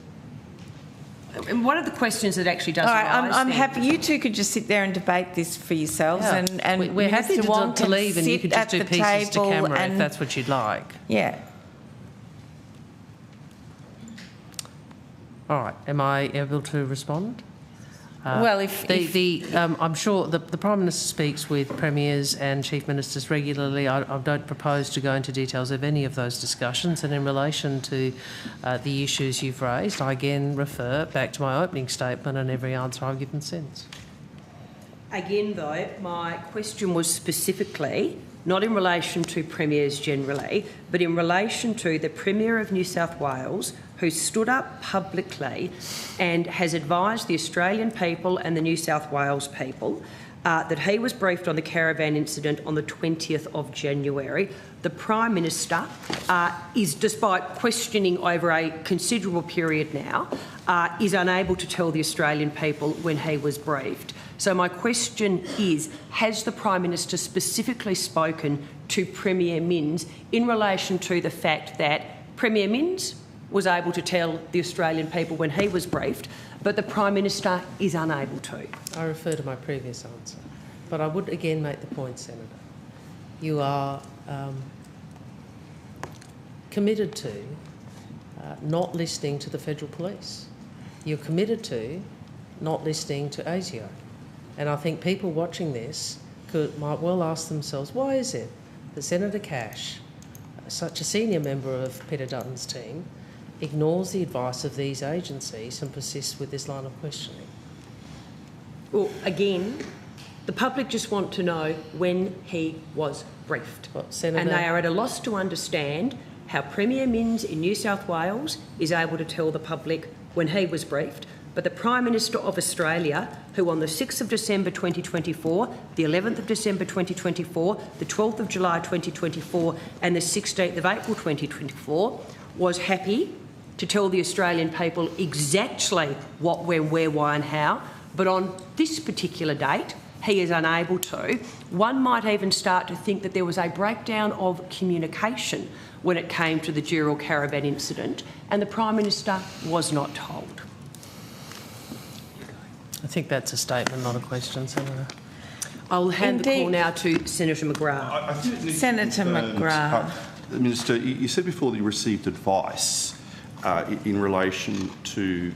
And one of the questions that actually does All right, arise I'm then- happy. You two could just sit there and debate this for yourselves, Yeah. and we're happy Minister Wong to can leave, and you sit could just at do the pieces to table camera if and- that's what you'd like. Yeah. All right. Am I able to respond? Well, if I'm sure the Prime Minister speaks with premiers and chief ministers regularly. I don't propose to go into details of any of those discussions. And in relation to the issues you've raised, I again refer back to my opening statement and every answer I've given since. Again, though, my question was specifically not in relation to premiers generally, but in relation to the Premier of New South Wales, who stood up publicly and has advised the Australian people and the New South Wales people that he was briefed on the caravan incident on the 20th of January. The Prime Minister is, despite questioning over a considerable period now, is unable to tell the Australian people when he was briefed. So my question is, has the Prime Minister specifically spoken to Premier Minns in relation to the fact that Premier Minns was able to tell the Australian people when he was briefed, but the Prime Minister is unable to? I refer to my previous answer. But I would again make the point, Senator. You are committed to not listening to the Federal Police. You're committed to not listening to ASIO. And I think people watching this might well ask themselves, why is it that Senator Cash, such a senior member of Peter Dutton's team, ignores the advice of these agencies and persists with this line of questioning? Well, again, the public just want to know when he was briefed. Senator, and they are at a loss to understand how Premier Minns in New South Wales is able to tell the public when he was briefed, but the Prime Minister of Australia, who on the 6th of December 2024, the 11th of December 2024, the 12th of July 2024 and the 16th of April 2024, was happy to tell the Australian people exactly what, when, where, why and how, but on this particular date, he is unable to. One might even start to think that there was a breakdown of communication when it came to the Dural caravan incident, and the Prime Minister was not told. I think that's a statement, not a question, Senator. I'll hand the call now to Senator McGrath. Senator McGrath. Minister, you said before that you received advice in relation to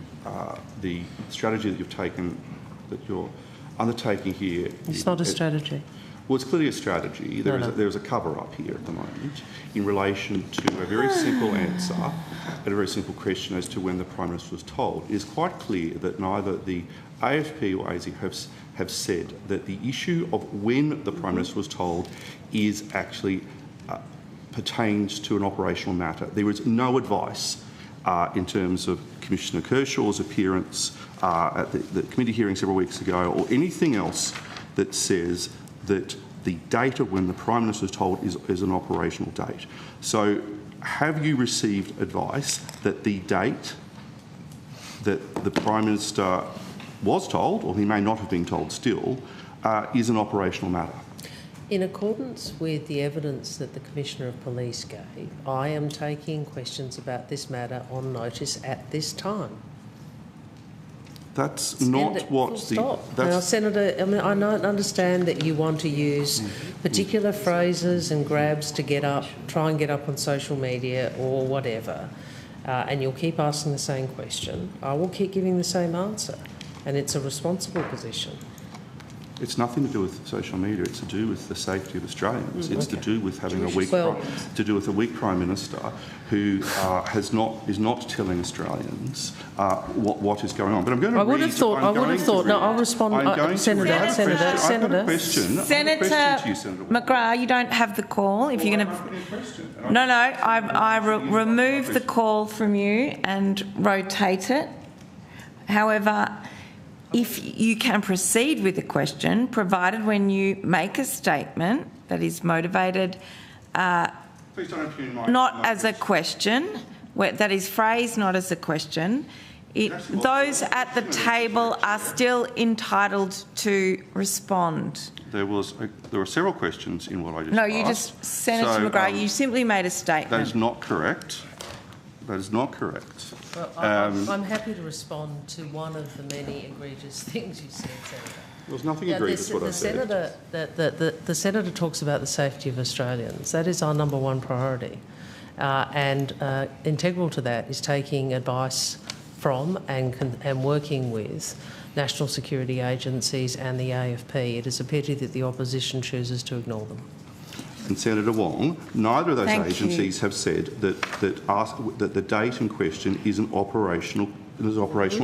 the strategy that you've taken, that you're undertaking here. It's not a strategy. Well, it's clearly a strategy. There is a cover-up here at the moment in relation to a very simple answer and a very simple question as to when the Prime Minister was told. It is quite clear that neither the AFP or ASIO have said that the issue of when the Prime Minister was told is actually pertains to an operational matter. There is no advice in terms of Commissioner Kershaw's appearance at the committee hearing several weeks ago or anything else that says that the date of when the Prime Minister is told is an operational date. So have you received advice that the date that the Prime Minister was told, or he may not have been told still, is an operational matter? In accordance with the evidence that the Commissioner of Police gave, I am taking questions about this matter on notice at this time. That's not what the... Now, Senator, I mean, I don't understand that you want to use particular phrases and grabs to try and get up on social media or whatever, and you'll keep asking the same question. I will keep giving the same answer, and it's a responsible position. It's nothing to do with social media. It's to do with the safety of Australians. It's to do with having a weak Prime Minister who is not telling Australians what is going on. But I'm going to. I would have thought. No, I'll respond. Senator. Senator McGrath, you don't have the call. If you're going to. No. I remove the call from you and rotate it. However, if you can proceed with the question, provided when you make a statement that is motivated Please don't impugn my not as a question, that is phrased not as a question, those at the table are still entitled to respond. There were several questions in what I just asked. No, you just, Senator McGrath, you simply made a statement. That is not correct. That is not correct. Well, I'm happy to respond to one of the many egregious things you said, Senator. There's nothing egregious what I said. The Senator talks about the safety of Australians. That is our number one priority. And integral to that is taking advice from and working with national security agencies and the AFP. It is a pity that the opposition chooses to ignore them. And Senator Wong, neither of those agencies have said that the date in question is an operational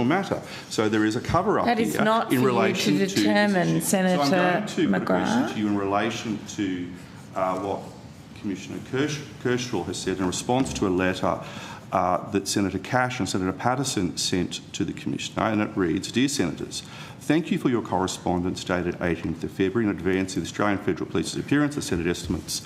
matter. So there is a cover-up here. That is not for you to determine, Senator McGrath. So I'm going to put a question to you in relation to what Commissioner Kershaw has said in response to a letter that Senator Cash and Senator Patterson sent to the Commissioner, and it reads, "Dear Senators, thank you for your correspondence dated 18th of February in advance of the Australian Federal Police's appearance at Senate estimates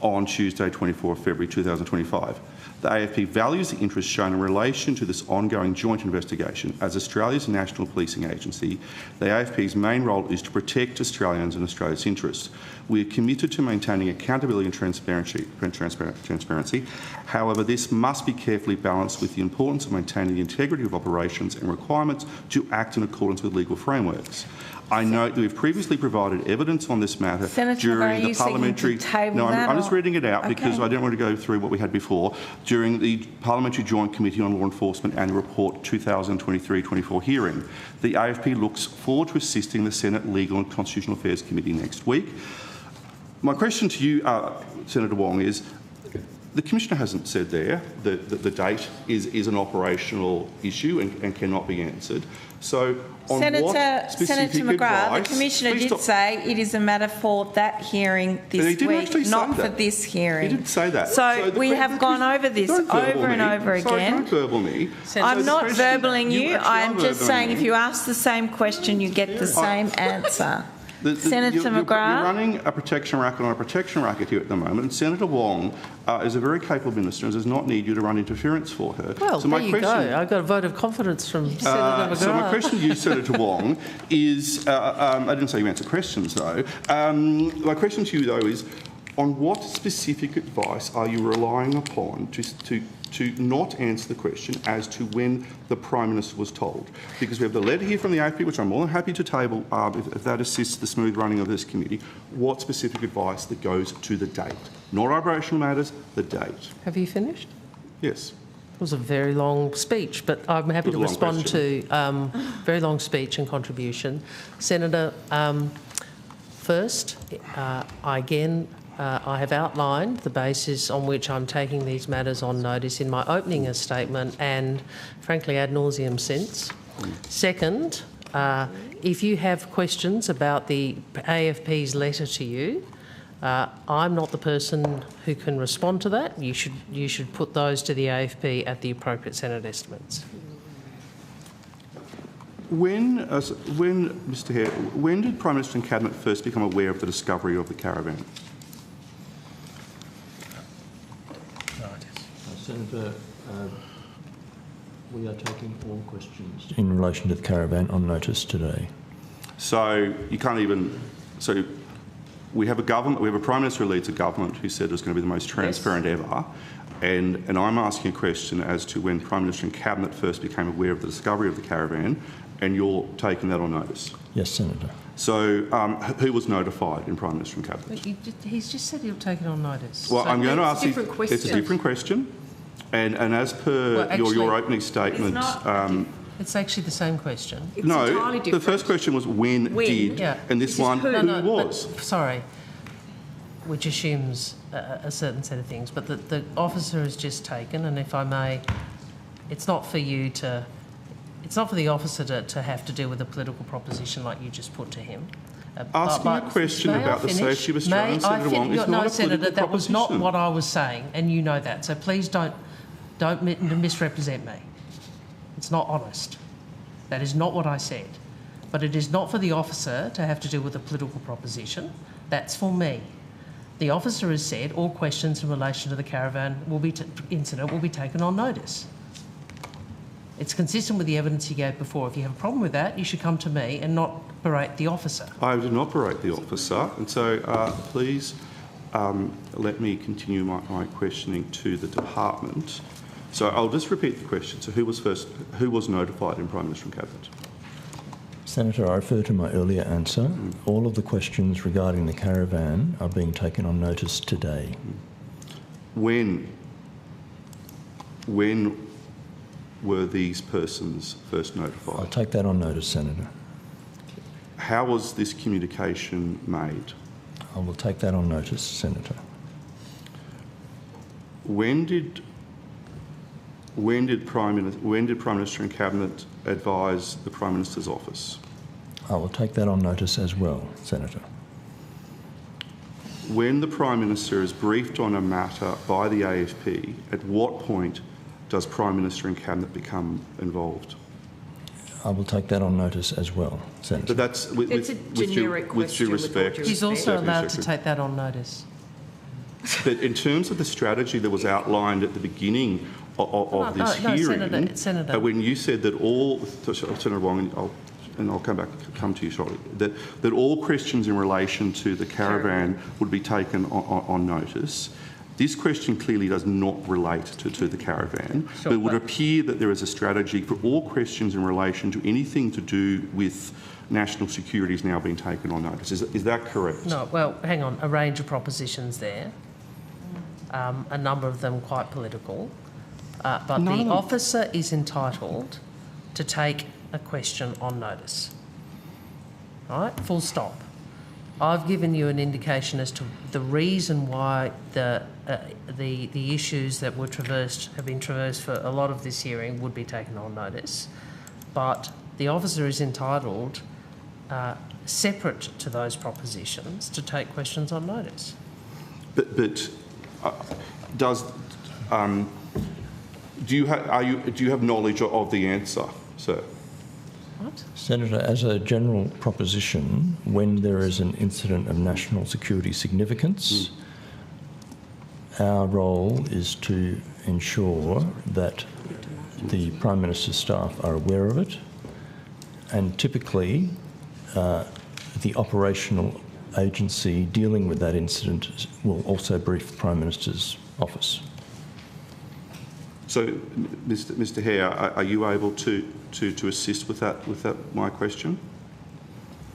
on Tuesday, 24 February 2025. The AFP values the interest shown in relation to this ongoing joint investigation. As Australia's national policing agency, the AFP's main role is to protect Australians and Australia's interests. We are committed to maintaining accountability and transparency. However, this must be carefully balanced with the importance of maintaining the integrity of operations and requirements to act in accordance with legal frameworks. I note that we've previously provided evidence on this matter during the parliamentary. No, I'm just reading it out because I don't want to go through what we had before. During the Parliamentary Joint Committee on Law Enforcement Annual Report 2023-24 hearing, the AFP looks forward to assisting the Senate Legal and Constitutional Affairs Committee next week. My question to you, Senator Wong, is the Commissioner hasn't said there that the date is an operational issue and cannot be answered. So, on Senator McGrath, advice, the Commissioner did say it is a matter for that hearing this week, not for this hearing. He didn't say that. So we have gone over this over and over again. Sorry, don't verbal me. I'm not verbaling you. I am just saying if you ask the same question, you get the same answer. Senator McGrath. You're running a protection racket on a protection racket here at the moment, and Senator Wong is a very capable minister and does not need you to run interference for her. Well, so there you go. I got a vote of confidence from Senator McGrath. So my question to you, Senator Wong, is, I didn't say you answer questions though, my question to you though is, on what specific advice are you relying upon to not answer the question as to when the Prime Minister was told? Because we have the letter here from the AFP, which I'm more than happy to table if that assists the smooth running of this committee. What specific advice that goes to the date? Not operational matters, the date. Have you finished? Yes. It was a very long speech, but I'm happy to respond to very long speech and contribution. Senator, first, I have outlined the basis on which I'm taking these matters on notice in my opening statement and, frankly, ad nauseum since. Second, if you have questions about the AFP's letter to you, I'm not the person who can respond to that. You should put those to the AFP at the appropriate Senate estimates. When did Prime Minister and Cabinet first become aware of the discovery of the caravan? Senator, we are taking all questions in relation to the caravan on notice today. So you can't even. So we have a government. We have a Prime Minister who leads a government who said it's going to be the most transparent ever, and I'm asking a question as to when Prime Minister and Cabinet first became aware of the discovery of the caravan, and you're taking that on notice. Yes, Senator. So who was notified in Prime Minister and Cabinet? He's just said he'll take it on notice. Well, so I'm going to ask you. It's a different question. And as per your opening statement, It's actually the same question. It's No, entirely the different. first question was when did, Yeah. and this one, who was. Sorry, which assumes a certain set of things, but the officer has just taken, and if I may, it's not for you to, it's not for the officer to have to deal with a political proposition like you just put to him. Asking a question about the safety of Australians, Senator Wong, is not a political Senator, that was not proposition. what I was saying, and you know that. So please don't misrepresent me. It's not honest. That is not what I said. But it is not for the officer to have to deal with a political proposition. That's for me. The officer has said all questions in relation to the caravan incident will be taken on notice. It's consistent with the evidence he gave before. If you have a problem with that, you should come to me and not berate the officer. I did not berate the officer, and so please let me continue my questioning to the department. So I'll just repeat the question. So who was notified in Prime Minister and Cabinet? Senator, I refer to my earlier answer. All of the questions regarding the caravan are being taken on notice today. When were these persons first notified? I'll take that on notice, Senator. How was this communication made? I will take that on notice, Senator. When did Prime Minister and Cabinet advise the Prime Minister's office? I will take that on notice as well, Senator. When the Prime Minister is briefed on a matter by the AFP, at what point does Prime Minister and Cabinet become involved? I will take that on notice as well, Senator. But that's It's a generic question with due respect. He's also allowed to take that on notice. But in terms of the strategy that was outlined at the beginning of this hearing, Senator. When you said that all, Senator Wong, and I'll come to you shortly, that all questions in relation to the caravan would be taken on notice. This question clearly does not relate to the caravan, but it would appear that there is a strategy for all questions in relation to anything to do with national security is now being taken on notice. Is that correct? No, well, hang on, a range of propositions there, a number of them quite political, but the officer is entitled to take a question on notice. Right? Full stop. I've given you an indication as to the reason why the issues that were have been traversed for a lot of this hearing would be taken on notice, but the officer is entitled, separate to those propositions, to take questions on notice. But do you have knowledge of the answer, sir? What? Senator, as a general proposition, when there is an incident of national security significance, our role is to ensure that the Prime Minister's staff are aware of it, and typically the operational agency dealing with that incident will also brief the Prime Minister's office. So, Mr. Hare, are you able to assist with that my question?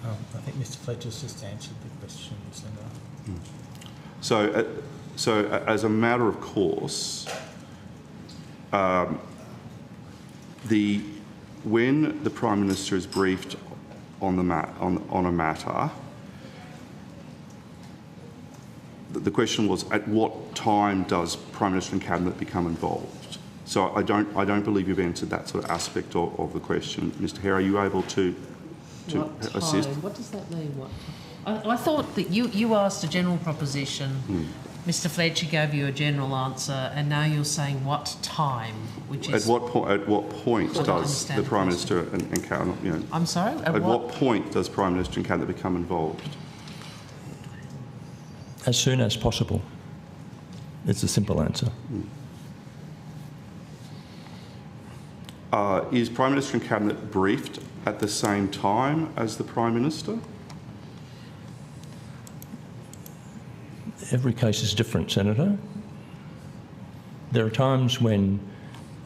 I think Mr. Fletcher's just answered the question, So Senator. as a matter of course, when the Prime Minister is briefed on a matter, the question was, at what time does Prime Minister and Cabinet become involved? So I don't believe you've answered that sort of aspect of the question. Mr. Hare, are you able to assist? What does that mean? What? I thought that you asked a general proposition. Mr. Fletcher gave you a general answer, and now you're saying what time, which is... At what point does the Prime Minister and Cabinet... You know, I'm sorry? At what point does Prime Minister and Cabinet become involved? As soon as possible. It's a simple answer. Is Prime Minister and Cabinet briefed at the same time as the Prime Minister? Every case is different, Senator. There are times when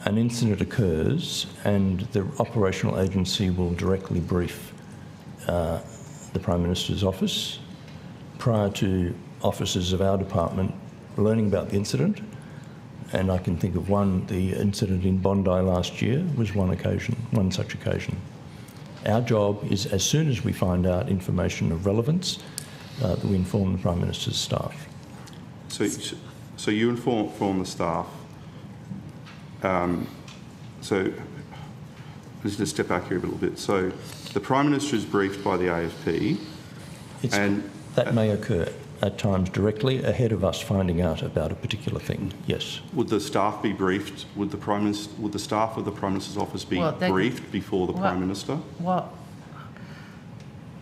an incident occurs and the operational agency will directly brief the Prime Minister's office prior to officers of our department learning about the incident. And I can think of one, the incident in Bondi last year was one occasion one such occasion. Our job is, as soon as we find out information of relevance, that we inform the Prime Minister's staff. So you inform the staff. So let's just step back here a little bit. So the Prime Minister is briefed by the AFP, that may occur at times directly ahead of us finding out about a particular thing. Yes. Would the staff be briefed? Would the staff of the Prime Minister's office be briefed before the Prime Minister? What?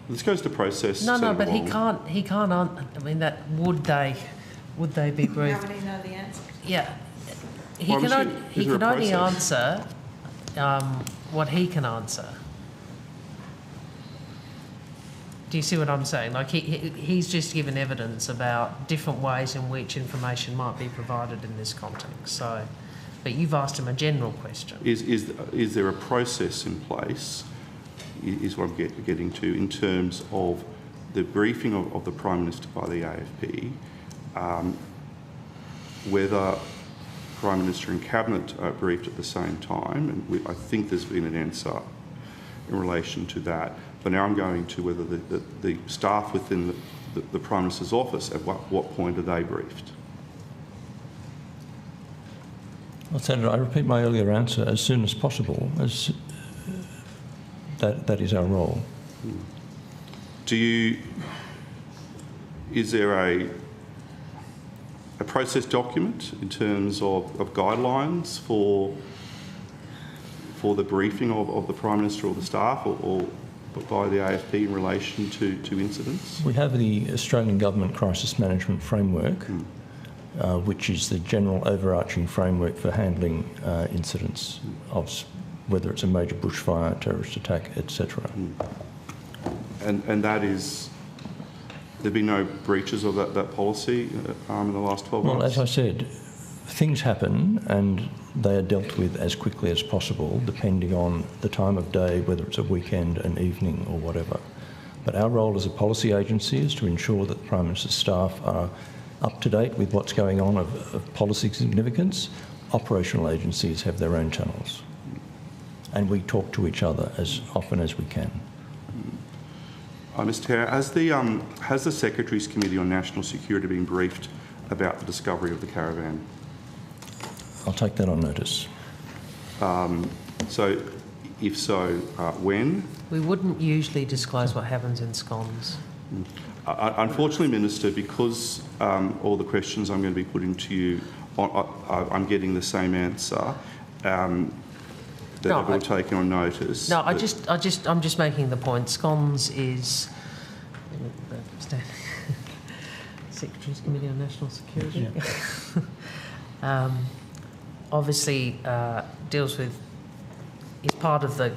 This goes to process. No, but he can't. I mean, would they be briefed? We already know the answer. Yeah. He can only answer what he can answer. Do you see what I'm saying? Like he's just given evidence about different ways in which information might be provided in this context. So, but you've asked him a general question. Is there a process in place? Is what I'm getting to in terms of the briefing of the Prime Minister by the AFP, whether Prime Minister and Cabinet are briefed at the same time, and I think there's been an answer in relation to that. But now I'm going to whether the staff within the Prime Minister's office, at what point are they briefed? Well, Senator, I repeat my earlier answer, as soon as possible. That is our role. Is there a process document in terms of guidelines for the briefing of the Prime Minister or the staff or by the AFP in relation to incidents? We have the Australian Government Crisis Management Framework, which is the general overarching framework for handling incidents of whether it's a major bushfire, terrorist attack, etc. And that is, there've been no breaches of that policy in the last 12 months? Well, as I said, things happen and they are dealt with as quickly as possible, depending on the time of day, whether it's a weekend, an evening or whatever. But our role as a policy agency is to ensure that the Prime Minister's staff are up to date with what's going on of policy significance. Operational agencies have their own channels. And we talk to each other as often as we can. Mr Chair, has the Secretary's Committee on National Security been briefed about the discovery of the caravan? I'll take that on notice. So, if so, when? We wouldn't usually disclose what happens in scones. Unfortunately, Minister, because all the questions I'm going to be putting to you, I'm getting the same answer. That I've all taken on notice. No, I'm just making the point. Scones is Secretary's Committee on National Security. Yeah. Obviously, deals with is part of the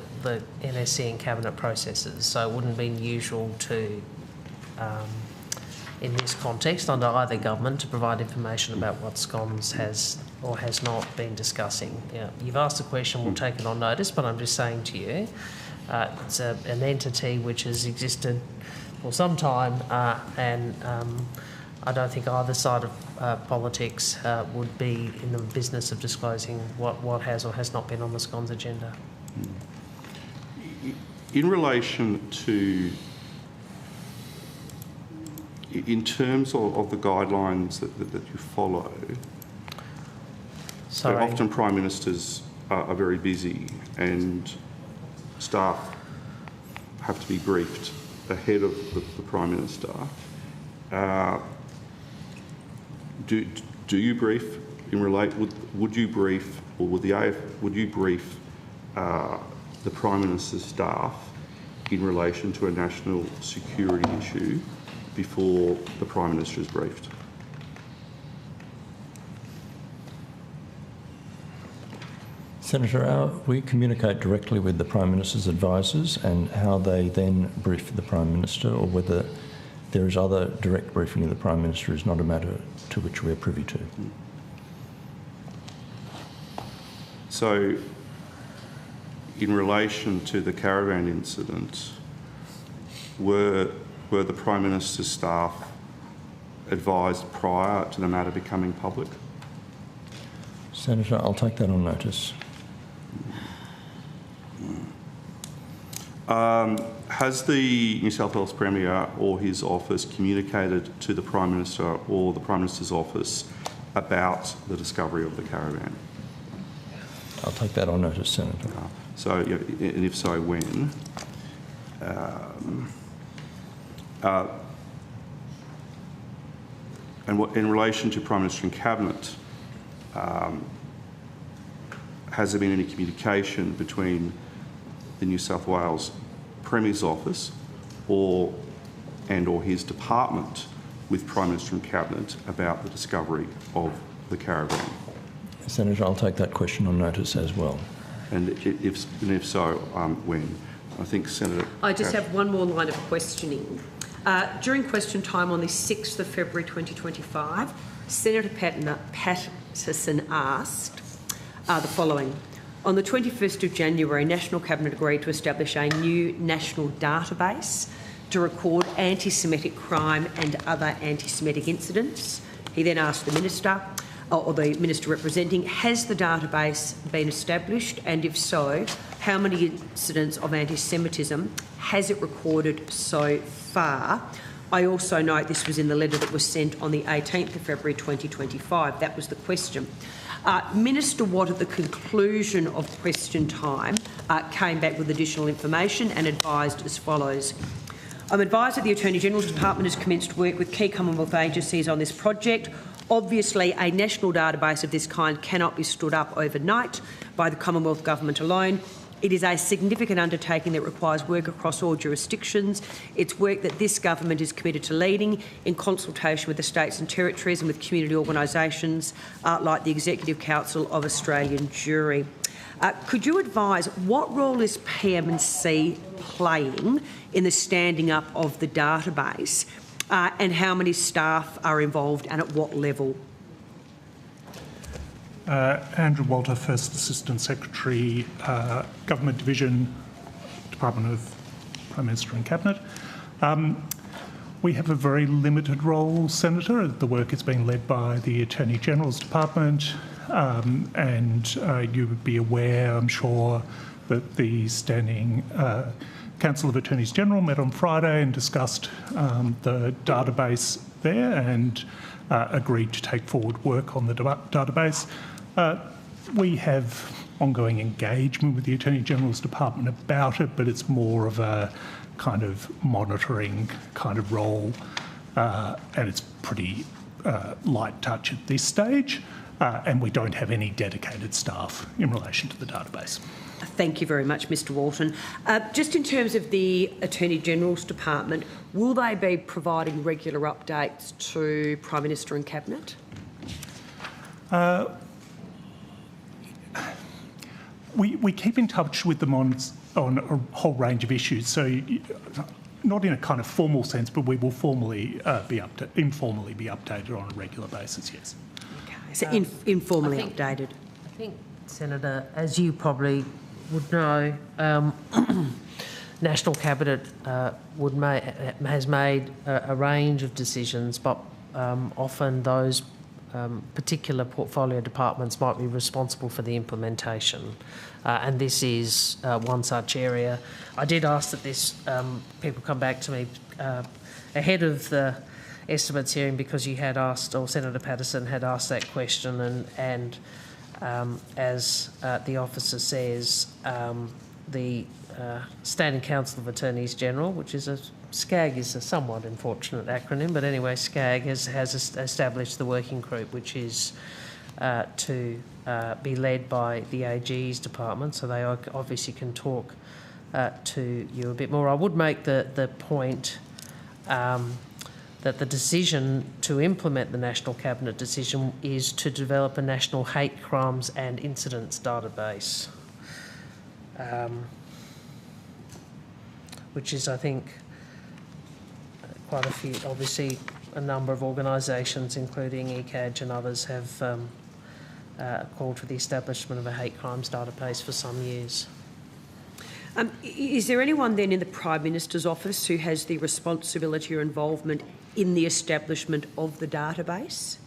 NSC and cabinet processes, so it wouldn't be usual to, in this context, under either government, to provide information about what SCONS has or has not been discussing. You've asked a question, we'll take it on notice, but I'm just saying to you, it's an entity which has existed for some time, and I don't think either side of politics would be in the business of disclosing what has or has not been on the SCONS agenda. In relation to, in terms of the guidelines that you follow, so often Prime Ministers are very busy and staff have to be briefed ahead of the Prime Minister. Do you brief would you brief, or would you brief the Prime Minister's staff in relation to a national security issue before the Prime Minister is briefed? Senator, we communicate directly with the Prime Minister's advisors, and how they then brief the Prime Minister or whether there is other direct briefing of the Prime Minister is not a matter to which we are privy to. So, in relation to the caravan incident, were the Prime Minister's staff advised prior to the matter becoming public? Senator, I'll take that on notice. Has the New South Wales Premier or his office communicated to the Prime Minister or the Prime Minister's office about the discovery of the caravan? I'll take that on notice, Senator. So, yeah, and if so, when? And what, in relation to Prime Minister and Cabinet, has there been any communication between the New South Wales Premier's office or his department with Prime Minister and Cabinet about the discovery of the caravan? Senator, I'll take that question on notice as well. And if so, when? I think Senator... I just have one more line of questioning. During question time on the 6th of February 2025, Senator Patterson asked the following. On the 21st of January, National Cabinet agreed to establish a new national database to record anti-Semitic crime and other anti-Semitic incidents. He then asked the Minister, or the Minister representing, has the database been established, and if so, how many incidents of anti-Semitism has it recorded so far? I also note this was in the letter that was sent on the 18th of February 2025. That was the question. Minister Watt, at the conclusion of question time, came back with additional information and advised as follows. I'm advised that the Attorney-General's Department has commenced work with key Commonwealth agencies on this project. Obviously, a national database of this kind cannot be stood up overnight by the Commonwealth Government alone. It is a significant undertaking that requires work across all jurisdictions. It's work that this government is committed to leading in consultation with the states and territories and with community organisations like the Executive Council of Australian Jewry. Could you advise what role is PM&C playing in the standing up of the database and how many staff are involved and at what level? Andrew Walter, First Assistant Secretary, Government Division, Department of Prime Minister and Cabinet. We have a very limited role, Senator. The work is being led by the Attorney General's Department, and you would be aware, I'm sure, that the Standing Council of Attorneys General met on Friday and discussed the database there and agreed to take forward work on the database. We have ongoing engagement with the Attorney General's Department about it, but it's more of a kind of monitoring kind of role, and it's pretty light touch at this stage, and we don't have any dedicated staff in relation to the database. Thank you very much, Mr Walton. Just in terms of the Attorney General's Department, will they be providing regular updates to Prime Minister and Cabinet? We keep in touch with them on a whole range of issues, so not in a kind of formal sense, but we will informally be updated on a regular basis, yes. Okay, so informally updated. I think, Senator, as you probably would know, National Cabinet has made a range of decisions, but often those particular portfolio departments might be responsible for the implementation, and this is one such area. I did ask that this people come back to me ahead of the estimates hearing because you had asked, or Senator Patterson had asked that question, and as the officer says, the Standing Council of Attorneys General, which is SCAG is a somewhat unfortunate acronym, but anyway, SCAG has established the working group, which is to be led by the AG's department, so they obviously can talk to you a bit more. I would make the point that the decision to implement the National Cabinet decision is to develop a national hate crimes and incidents database, which is, I think, quite a few, obviously a number of organisations, including ECAG and others, have called for the establishment of a hate crimes database for some years. Is there anyone then in the Prime Minister's office who has the responsibility or involvement in the establishment of the database?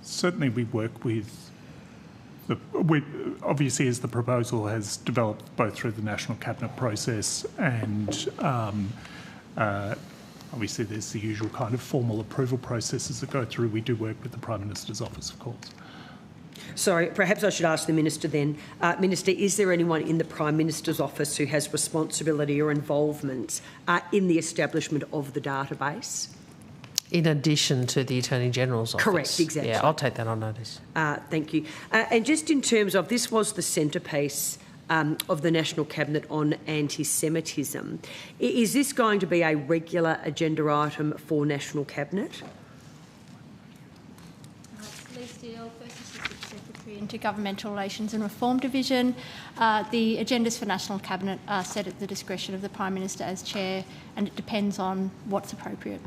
Certainly we work with obviously, as the proposal has developed both through the National Cabinet process and obviously there's the usual kind of formal approval processes that go through, we do work with the Prime Minister's office, of course. Sorry, perhaps I should ask the Minister then. Minister, is there anyone in the Prime Minister's office who has responsibility or involvement in the establishment of the database? In addition to the Attorney-General's office? Correct, exactly. Yeah, I'll take that on notice. Thank you. And just in terms of, this was the centrepiece of the National Cabinet on anti-Semitism. Is this going to be a regular agenda item for National Cabinet? Intergovernmental Relations and Reform Division. The agendas for National Cabinet are set at the discretion of the Prime Minister as Chair, and it depends on what's appropriate.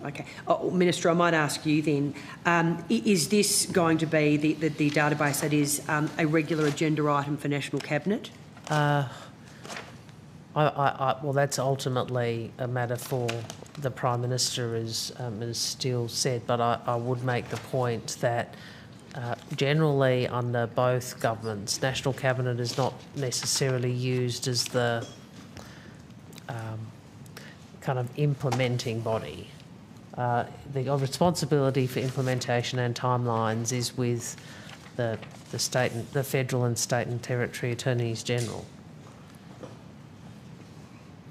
Okay. Minister, I might ask you then, is this going to be the database that is a regular agenda item for National Cabinet? Well, that's ultimately a matter for the Prime Minister, as Steele said, but I would make the point that generally under both governments, National Cabinet is not necessarily used as the kind of implementing body. The responsibility for implementation and timelines is with the federal and state and territory attorneys general.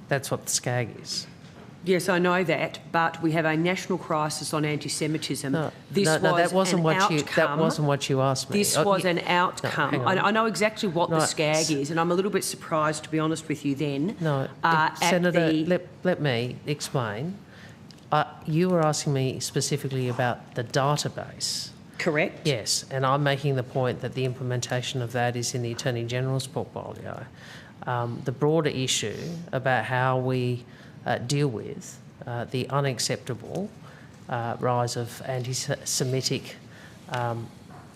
That's what the SCAG is. Yes, I know that, but we have a national crisis on anti-Semitism. No, that wasn't what you asked me. This was an outcome. No, hang on. I know exactly what the SCAG is, and I'm a little bit surprised, to be honest with you. Then, Senator, let me explain. You were asking me specifically about the database. Correct. Yes, and I'm making the point that the implementation of that is in the Attorney General's portfolio. The broader issue about how we deal with the unacceptable rise of anti-Semitic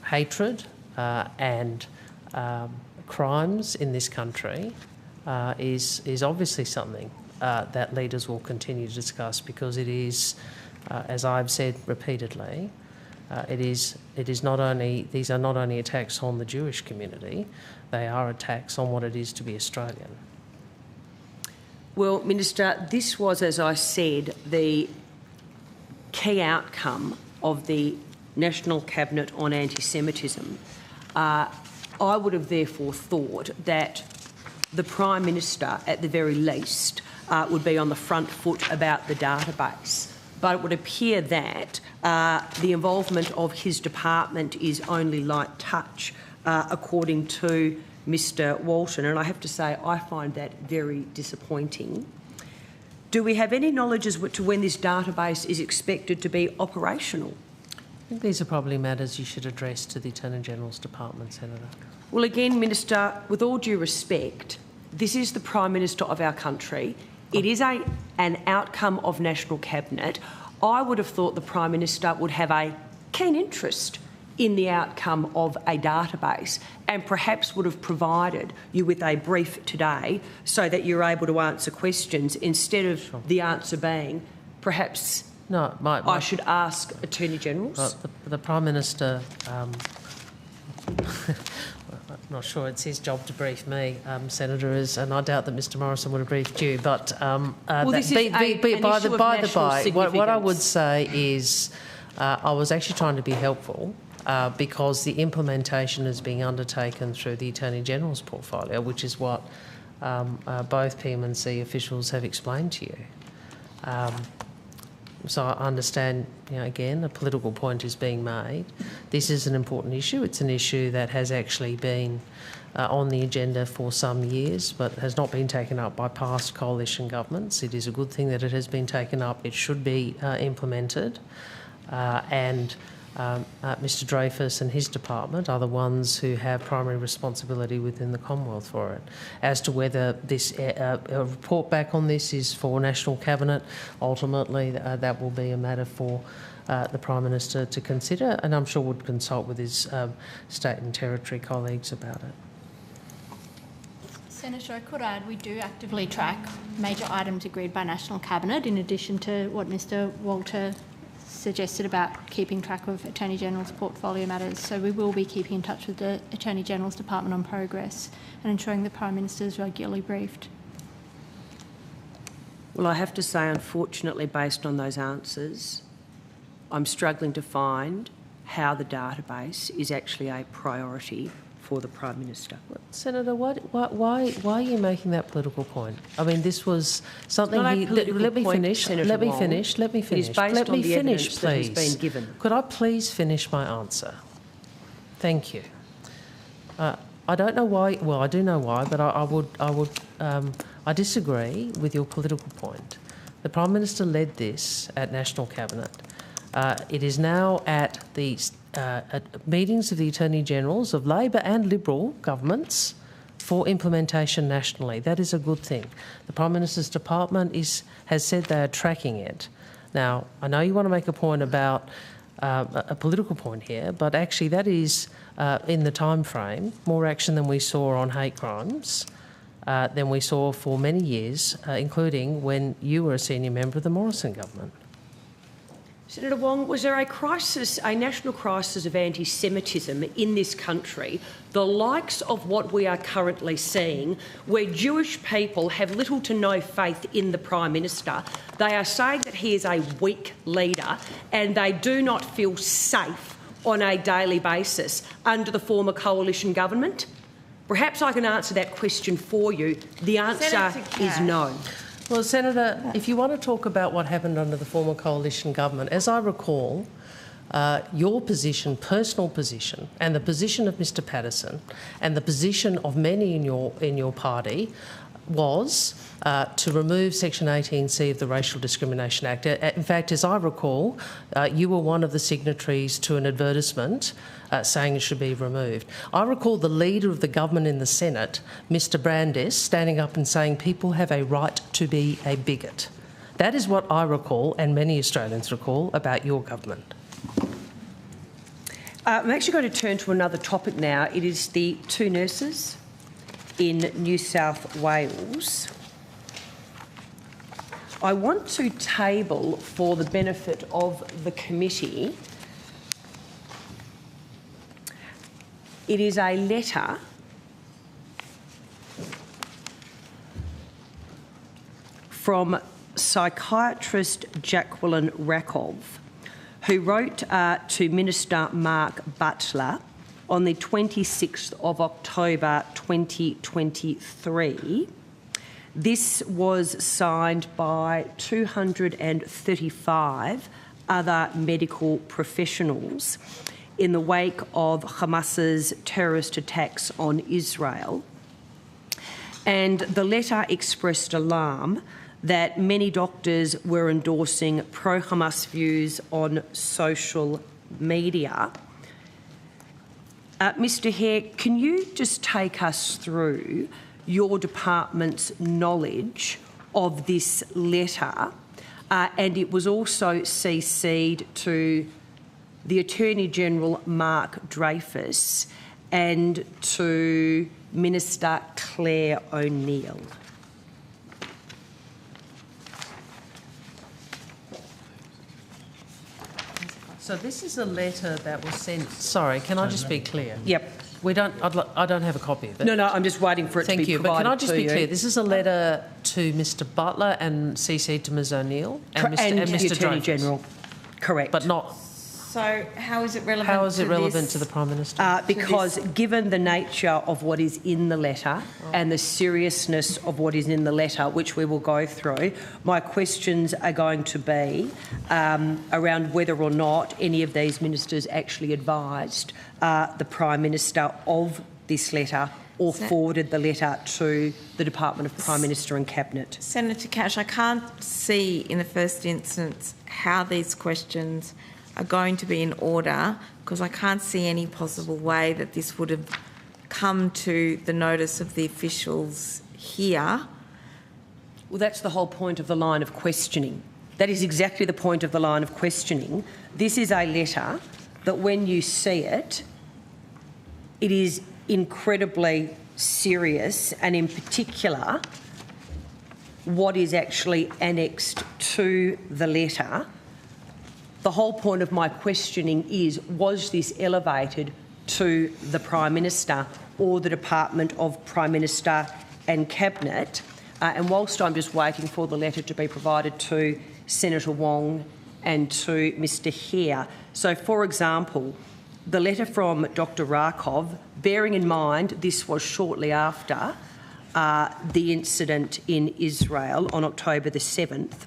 hatred and crimes in this country is obviously something that leaders will continue to discuss, because it is, as I've said repeatedly, these are not only attacks on the Jewish community, they are attacks on what it is to be Australian. Well, Minister, this was, as I said, the key outcome of the National Cabinet on anti-Semitism. I would have therefore thought that the Prime Minister, at the very least, would be on the front foot about the database. But it would appear that the involvement of his department is only light touch, according to Mr Walton, and I have to say I find that very disappointing. Do we have any knowledge as to when this database is expected to be operational? I think these are probably matters you should address to the Attorney-General's Department, Senator. Well, again, Minister, with all due respect, this is the Prime Minister of our country. It is an outcome of National Cabinet. I would have thought the Prime Minister would have a keen interest in the outcome of a database, and perhaps would have provided you with a brief today so that you're able to answer questions, instead of the answer being perhaps I should ask Attorney Generals. The Prime Minister, I'm not sure it's his job to brief me, Senator, and I doubt that Mr Morrison would have briefed you, but what I would say is I was actually trying to be helpful, because the implementation is being undertaken through the Attorney-General's portfolio, which is what both PM&C officials have explained to you. So I understand, again, a political point is being made. This is an important issue. It's an issue that has actually been on the agenda for some years, but has not been taken up by past coalition governments. It is a good thing that it has been taken up. It should be implemented. Mr Dreyfus and his department are the ones who have primary responsibility within the Commonwealth for it. As to whether this a report back on this is for National Cabinet, ultimately that will be a matter for the Prime Minister to consider, and I'm sure would consult with his state and territory colleagues about it. Senator, I could add we do actively track major items agreed by National Cabinet, in addition to what Mr Walter suggested about keeping track of Attorney General's portfolio matters. So we will be keeping in touch with the Attorney General's Department on progress and ensuring the Prime Minister is regularly briefed. Well, I have to say, unfortunately, based on those answers, I'm struggling to find how the database is actually a priority for the Prime Minister. Senator, why are you making that political point? I mean, this was something. Let me finish. Let me finish. It is based on the evidence that has been given. Could I please finish my answer? Thank you. I don't know why. Well, I do know why, but I disagree with your political point. The Prime Minister led this at National Cabinet. It is now at the meetings of the Attorney Generals of Labor and Liberal governments for implementation nationally. That is a good thing. The Prime Minister's department has said they are tracking it. Now, I know you want to make a point about a political point here, but actually that is, in the time frame, more action than we saw on hate crimes, than we saw for many years, including when you were a senior member of the Morrison government. Senator Wong, was there a national crisis of anti-Semitism in this country, the likes of what we are currently seeing, where Jewish people have little to no faith in the Prime Minister? They are saying that he is a weak leader and they do not feel safe on a daily basis under the former coalition government? Perhaps I can answer that question for you. The answer is no. Well, Senator, if you want to talk about what happened under the former coalition government, as I recall, your position, personal position, and the position of Mr Patterson, and the position of many in your party, was to remove Section 18C of the Racial Discrimination Act. In fact, as I recall, you were one of the signatories to an advertisement saying it should be removed. I recall the leader of the government in the Senate, Mr Brandis, standing up and saying people have a right to be a bigot. That is what I recall, and many Australians recall, about your government. I'm actually going to turn to another topic now. It is the 2 nurses in New South Wales. I want to table, for the benefit of the committee, it is a letter from psychiatrist Jacqueline Rakov, who wrote to Minister Mark Butler on the 26th of October 2023. This was signed by 235 other medical professionals in the wake of Hamas's terrorist attacks on Israel. And the letter expressed alarm that many doctors were endorsing pro-Hamas views on social media. Mr Hare, can you just take us through your department's knowledge of this letter? And it was also CC'd to the Attorney General Mark Dreyfus and to Minister Claire O'Neill. So this is a letter that was sent. Sorry, can I just be clear? Yep. We don't. I don't have a copy of it. No, I'm just waiting for it to be provided. But can I just be clear? You. This is a letter to Mr Butler and CC to Ms O'Neill and and Mr the Attorney Dreyfus. General. Correct. But not. So how is it relevant? How is it relevant this? to the Prime Minister? Because given the nature of what is in the letter and the seriousness of what is in the letter, which we will go through, my questions are going to be around whether or not any of these ministers actually advised the Prime Minister of this letter or forwarded the letter to the Department of Prime Minister and Cabinet. Senator Cash, I can't see in the first instance how these questions are going to be in order, because I can't see any possible way that this would have come to the notice of the officials here. Well, that's the whole point of the line of questioning. That is exactly the point of the line of questioning. This is a letter that when you see it, it is incredibly serious, and in particular, what is actually annexed to the letter The whole point of my questioning is, was this elevated to the Prime Minister or the Department of Prime Minister and Cabinet? And whilst I'm just waiting for the letter to be provided to Senator Wong and to Mr Hare. So, for example, the letter from Dr Rakov, bearing in mind this was shortly after the incident in Israel on October the 7th,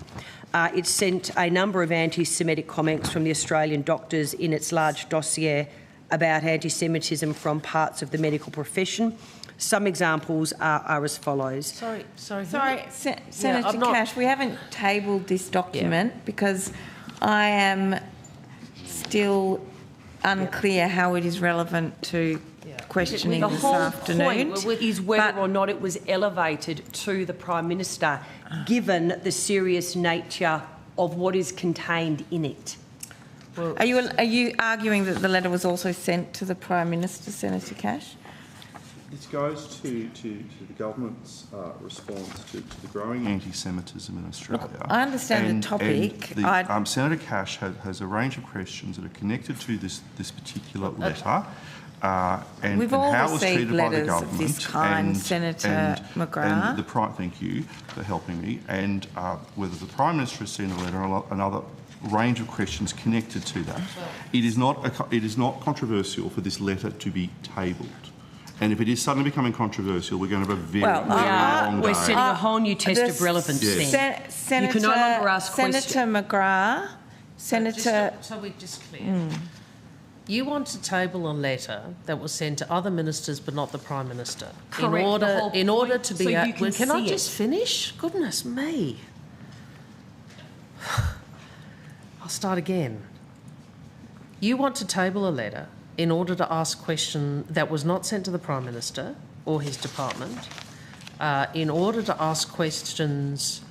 it sent a number of anti-Semitic comments from the Australian doctors in its large dossier about anti-Semitism from parts of the medical profession. Some examples are as follows. Senator Cash, we haven't tabled this document because I am still unclear how it is relevant to questioning this afternoon. The whole point is whether or not it was elevated to the Prime Minister, given the serious nature of what is contained in it. Well, are you arguing that the letter was also sent to the Prime Minister, Senator Cash? This goes to the government's response to the growing anti-Semitism in Australia. Look, I understand the topic. Senator Cash has a range of questions that are connected to this particular letter. And we've all how it was received treated by the letters government, of this kind, Senator McGrath. And thank you for helping me. And whether the Prime Minister has seen a letter or another range of questions connected to that. It is not controversial for this letter to be tabled. And if it is suddenly becoming controversial, we're going to have a very long day. We're setting a whole new test of relevance then. You can no longer ask questions. Senator McGrath, So we're just clear. You want to table a letter that was sent to other ministers but not the Prime Minister. Correct. In order to be... So you can I just finish? Goodness me. I'll start again. You want to table a letter in order to ask a question that was not sent to the Prime Minister or his department, in order to ask questions,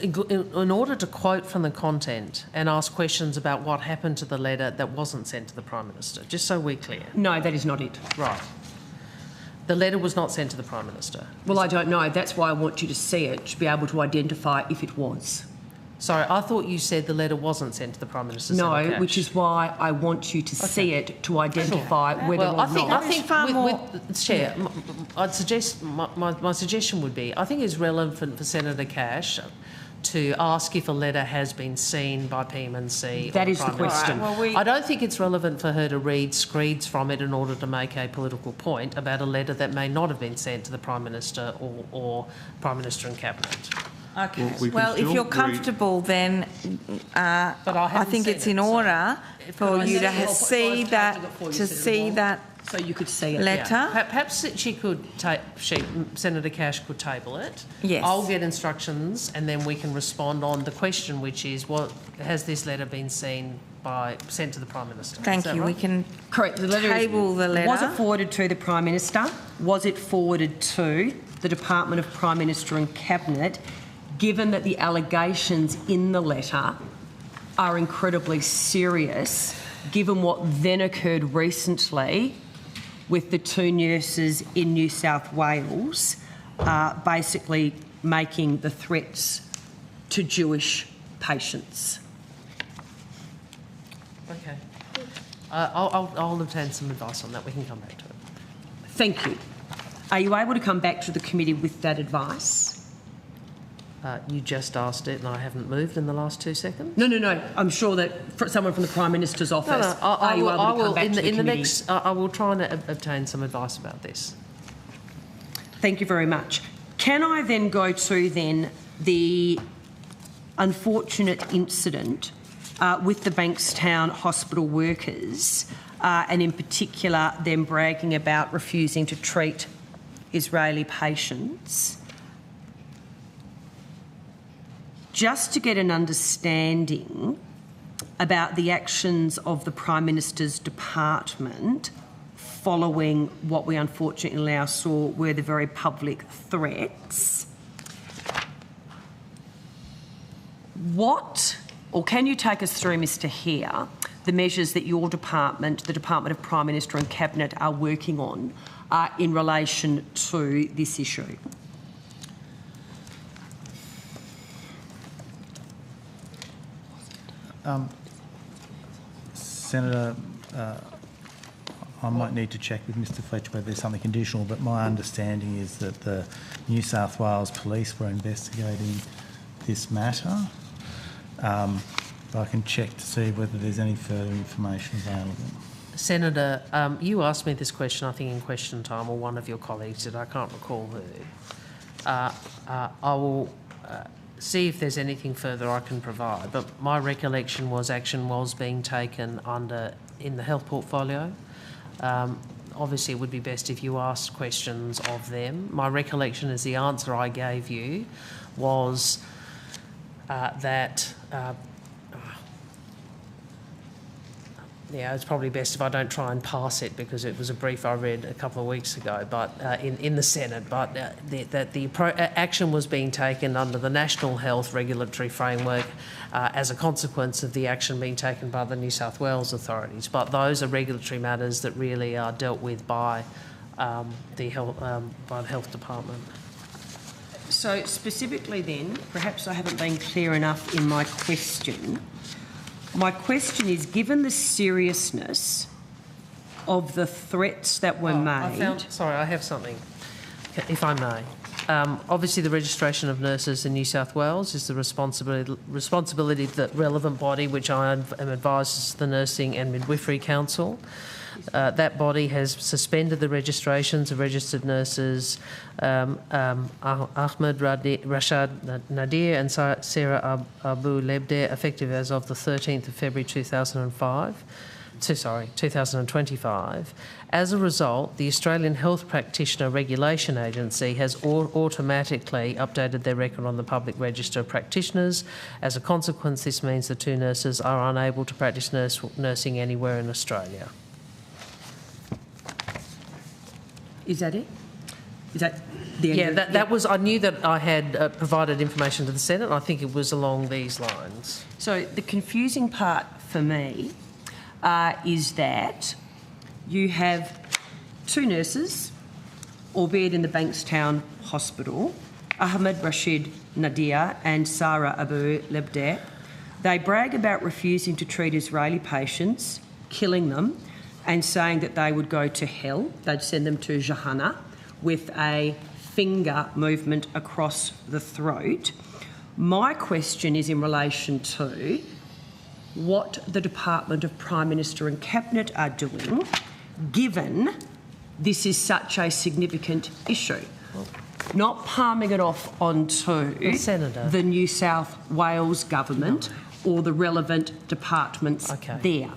in order to quote from the content and ask questions about what happened to the letter that wasn't sent to the Prime Minister, just so we're clear. No, that is not it. Right. The letter was not sent to the Prime Minister. Well, I don't know. That's why I want you to see it, to be able to identify if it was. Sorry, I thought you said the letter wasn't sent to the Prime Minister. No, which is why I want you to see it to identify whether or not. I think Chair, I'd suggest my suggestion would be I think it's relevant for Senator Cash to ask if a letter has been seen by PMNC. That is the question. I don't think it's relevant for her to read screeds from it in order to make a political point about a letter that may not have been sent to the Prime Minister or Prime Minister and Cabinet. Okay. Well, if you're comfortable, then I think it's in order for you to see that so you could see it. Letter. Yeah. Perhaps she could Senator Cash could table it. Yes. I'll get instructions and then we can respond on the question, which is, has this letter been sent to the Prime Minister? Thank you. Right? We can correct the letter. Table the letter. Was it forwarded to the Prime Minister? Was it forwarded to the Department of Prime Minister and Cabinet? Given that the allegations in the letter are incredibly serious, given what then occurred recently with the two nurses in New South Wales basically making the threats to Jewish patients. Okay. I'll obtain some advice on that. We can come back to it. Thank you. Are you able to come back to the committee with that advice? You just asked it and I haven't moved in the last 2 seconds? No. I'm sure that someone from the Prime Minister's office, I will come back to the committee? I will try and obtain some advice about this. Thank you very much. Can I then go to the unfortunate incident with the Bankstown hospital workers and in particular them bragging about refusing to treat Israeli patients? Just to get an understanding about the actions of the Prime Minister's department following what we unfortunately now saw were the very public threats, can you take us through, Mr Hare, the measures that your department, the Department of Prime Minister and Cabinet, are working on in relation to this issue? Senator, I might need to check with Mr Fletcher whether there's something conditional, but my understanding is that the New South Wales Police were investigating this matter. But I can check to see whether there's any further information available. Senator, you asked me this question, I think in question time, or one of your colleagues did, I can't recall who. I will see if there's anything further I can provide, but my recollection was action was being taken in the health portfolio. Obviously, it would be best if you asked questions of them. My recollection is the answer I gave you was that it's probably best if I don't try and pass it because it was a brief I read a couple of weeks ago, but in the Senate. But that the action was being taken under the National Health Regulatory Framework as a consequence of the action being taken by the New South Wales authorities. But those are regulatory matters that really are dealt with by the Health Department. So specifically then, perhaps I haven't been clear enough in my question. My question is, given the seriousness of the threats that were made... I have something, if I may. Obviously, the registration of nurses in New South Wales is the responsibility of the relevant body, which I am advised is the Nursing and Midwifery Council. That body has suspended the registrations of registered nurses Ahmed Rashad Nadir and Sarah Abu Lebdeh, effective as of the 13th of February 2025. As a result, the Australian Health Practitioner Regulation Agency has automatically updated their record on the public register of practitioners. As a consequence, this means the two nurses are unable to practice nursing anywhere in Australia. Is that it? Is that the end? Yeah, that was. I knew that I had provided information to the Senate, and I think it was along these lines. So the confusing part for me is that you have two nurses, albeit in the Bankstown Hospital, Ahmed Rashid Nadir and Sarah Abu Lebdeh. They brag about refusing to treat Israeli patients, killing them, and saying that they would go to hell. They'd send them to Jahannam with a finger movement across the throat. My question is in relation to what the Department of Prime Minister and Cabinet are doing, given this is such a significant issue. Not palming it off onto the New South Wales government or the relevant departments there.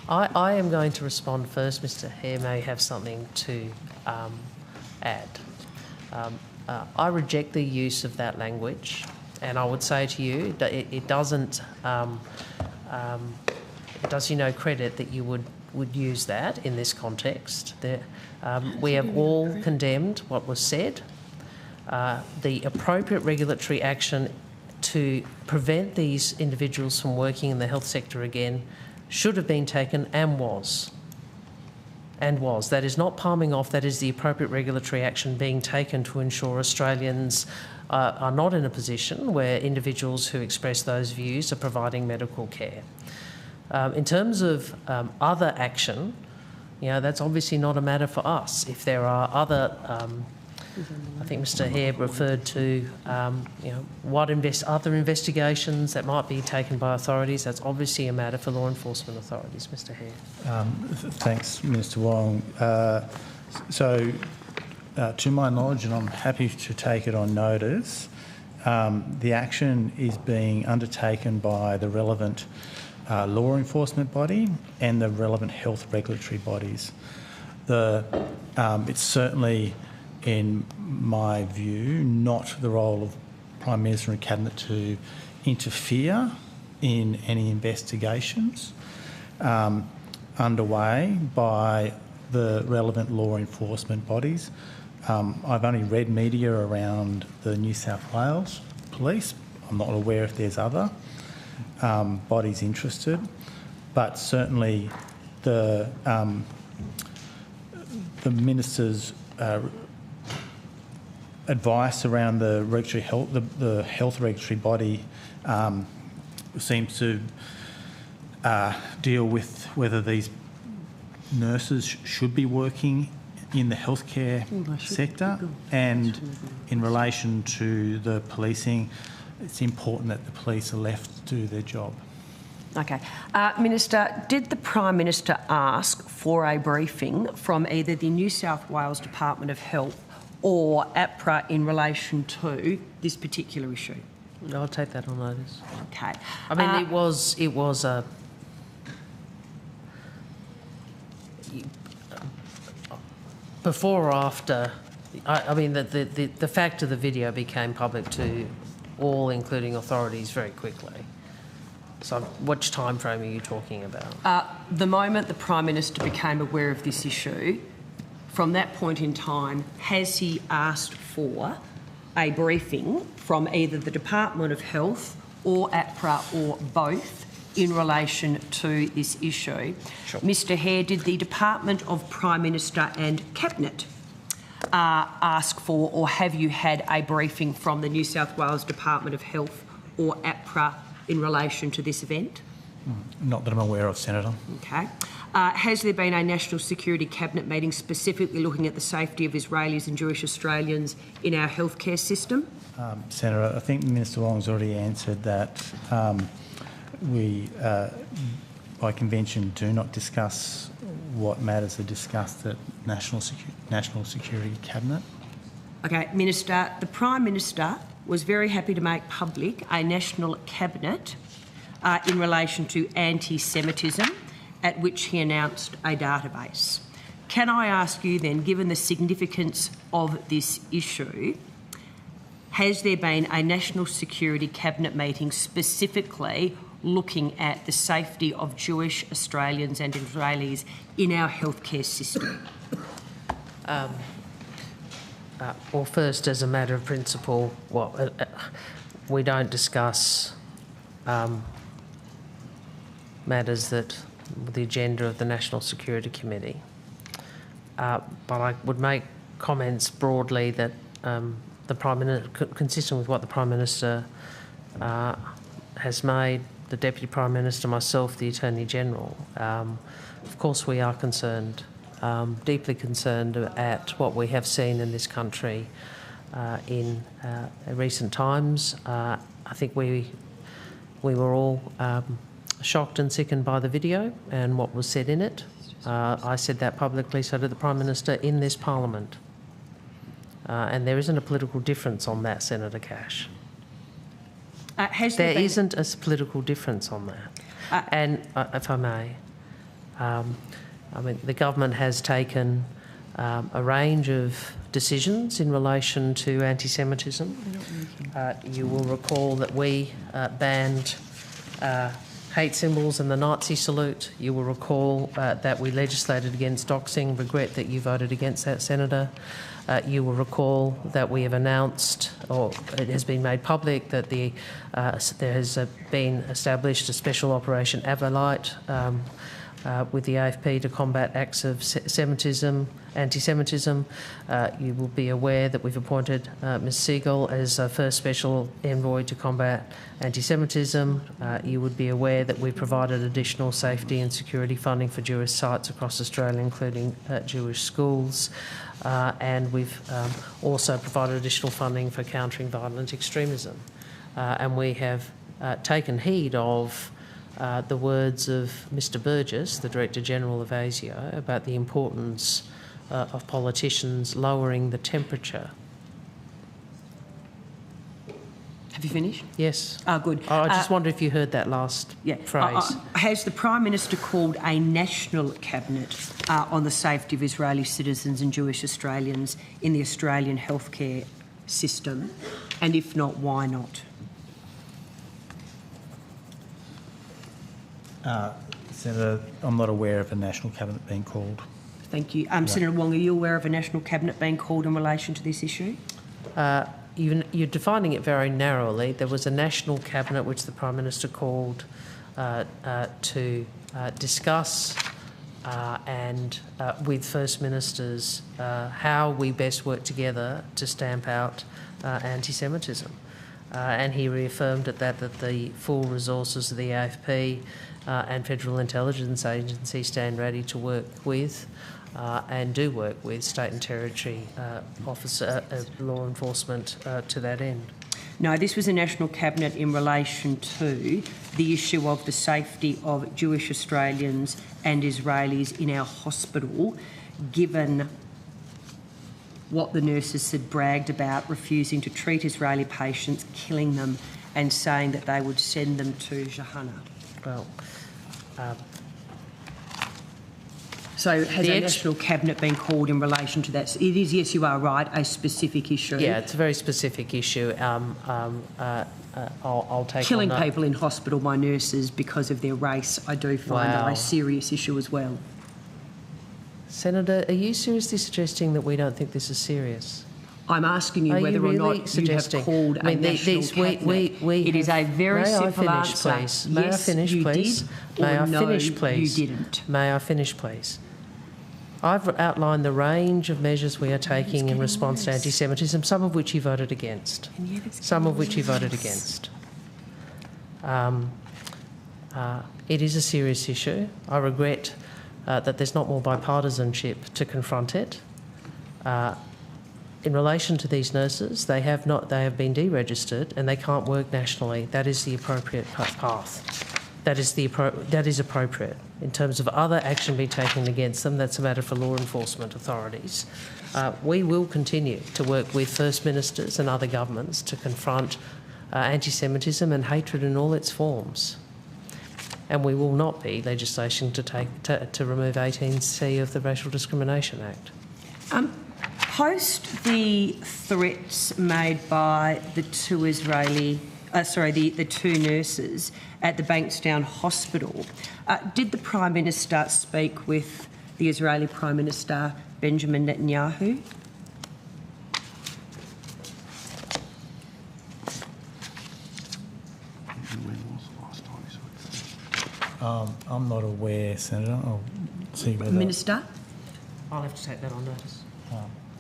I am going to respond first. Mr Hare may have something to add. I reject the use of that language, and I would say to you that it doesn't. It does you no credit that you would use that in this context. We have all condemned what was said. The appropriate regulatory action to prevent these individuals from working in the health sector again should have been taken and was. That is not palming off, that is the appropriate regulatory action being taken to ensure Australians are not in a position where individuals who express those views are providing medical care. In terms of other action, that's obviously not a matter for us. If there are other, I think Mr Hare referred to, what other investigations that might be taken by authorities, that's obviously a matter for law enforcement authorities. Mr Hare. Thanks, Minister Wong. To my knowledge, and I'm happy to take it on notice, the action is being undertaken by the relevant law enforcement body and the relevant health regulatory bodies. It's certainly, in my view, not the role of Prime Minister and Cabinet to interfere in any investigations underway by the relevant law enforcement bodies. I've only read media around the New South Wales Police. I'm not aware if there's other bodies interested, but certainly the Minister's advice around the health regulatory body seems to deal with whether these nurses should be working in the healthcare sector, and in relation to the policing, it's important that the police are left to do their job. Okay. Minister, did the Prime Minister ask for a briefing from either the New South Wales Department of Health or APRA in relation to this particular issue? I'll take that on notice. Okay. I mean, it was a... Before or after, I mean, the fact of the video became public to all, including authorities, very quickly. So which time frame are you talking about? The moment the Prime Minister became aware of this issue, from that point in time, has he asked for a briefing from either the Department of Health or APRA or both in relation to this issue? Sure. Mr Hare, did the Department of Prime Minister and Cabinet ask for, or have you had a briefing from the New South Wales Department of Health or APRA in relation to this event? Not that I'm aware of, Senator. Okay. Has there been a National Security Cabinet meeting specifically looking at the safety of Israelis and Jewish Australians in our healthcare system? Senator, I think Minister Wong's already answered that. We, by convention, do not discuss what matters are discussed at National Security Cabinet. Okay, Minister, the Prime Minister was very happy to make public a National Cabinet in relation to anti-Semitism, at which he announced a database. Can I ask you then, given the significance of this issue, has there been a National Security Cabinet meeting specifically looking at the safety of Jewish Australians and Israelis in our healthcare system? Well, first, as a matter of principle, we don't discuss matters that the agenda of the National Security Committee. But I would make comments broadly that the Prime Minister, consistent with what the Prime Minister has made, the Deputy Prime Minister, myself, the Attorney General. Of course, we are concerned, deeply concerned at what we have seen in this country in recent times. I think we were all shocked and sickened by the video and what was said in it. I said that publicly, so did the Prime Minister in this Parliament. And there isn't a political difference on that, Senator Cash. There isn't a political difference on that. And if I may, I mean, the government has taken a range of decisions in relation to anti-Semitism. You will recall that we banned hate symbols and the Nazi salute. You will recall that we legislated against doxing. Regret that you voted against that, Senator. You will recall that we have announced, or it has been made public, that there has been established a special operation Avalite with the AFP to combat acts of anti-Semitism. You will be aware that we've appointed Ms Siegel as first special envoy to combat anti-Semitism. You would be aware that we provided additional safety and security funding for Jewish sites across Australia, including Jewish schools. And we've also provided additional funding for countering violent extremism. And we have taken heed of the words of Mr Burgess, the Director General of ASIO, about the importance of politicians lowering the temperature. Have you finished? Yes. Good. I just wonder if you heard that last phrase. Has the Prime Minister called a national cabinet on the safety of Israeli citizens and Jewish Australians in the Australian healthcare system? And if not, why not? Senator, I'm not aware of a national cabinet being called. Thank you. Senator Wong, are you aware of a national cabinet being called in relation to this issue? You're defining it very narrowly. There was a national cabinet which the Prime Minister called to discuss and with First Ministers how we best work together to stamp out anti-Semitism. and he reaffirmed at that the full resources of the AFP and Federal Intelligence Agency stand ready to work with and do work with state and territory law enforcement to that end. No, this was a National Cabinet in relation to the issue of the safety of Jewish Australians and Israelis in our hospital, given what the nurses had bragged about, refusing to treat Israeli patients, killing them, and saying that they would send them to Jahannam. Well, so has the National Cabinet been called in relation to that? It is, yes, you are right, a specific issue. Yeah, it's a very specific issue. I'll take killing on people in hospital by nurses because of their race, I do find that a serious issue as well. Senator, are you seriously suggesting that we don't think this is serious? I'm asking you whether or not you have called a National Cabinet. It is a very simple answer. Please? May I finish, please? May I finish, please? You didn't. May I finish, please? I've outlined the range of measures we are taking in response to anti-Semitism, some of which you voted against. Some of which you voted against. It is a serious issue. I regret that there's not more bipartisanship to confront it. In relation to these nurses, they have been deregistered and they can't work nationally. That is the appropriate path. That is appropriate. In terms of other action being taken against them, that's a matter for law enforcement authorities. We will continue to work with First Ministers and other governments to confront anti-Semitism and hatred in all its forms. And we will not be legislation to remove 18C of the Racial Discrimination Act. Post the threats made by the two the two nurses at the Bankstown Hospital, did the Prime Minister speak with the Israeli Prime Minister Benjamin Netanyahu? I'm not aware, Senator. I'll see whether... Minister? I'll have to take that on notice.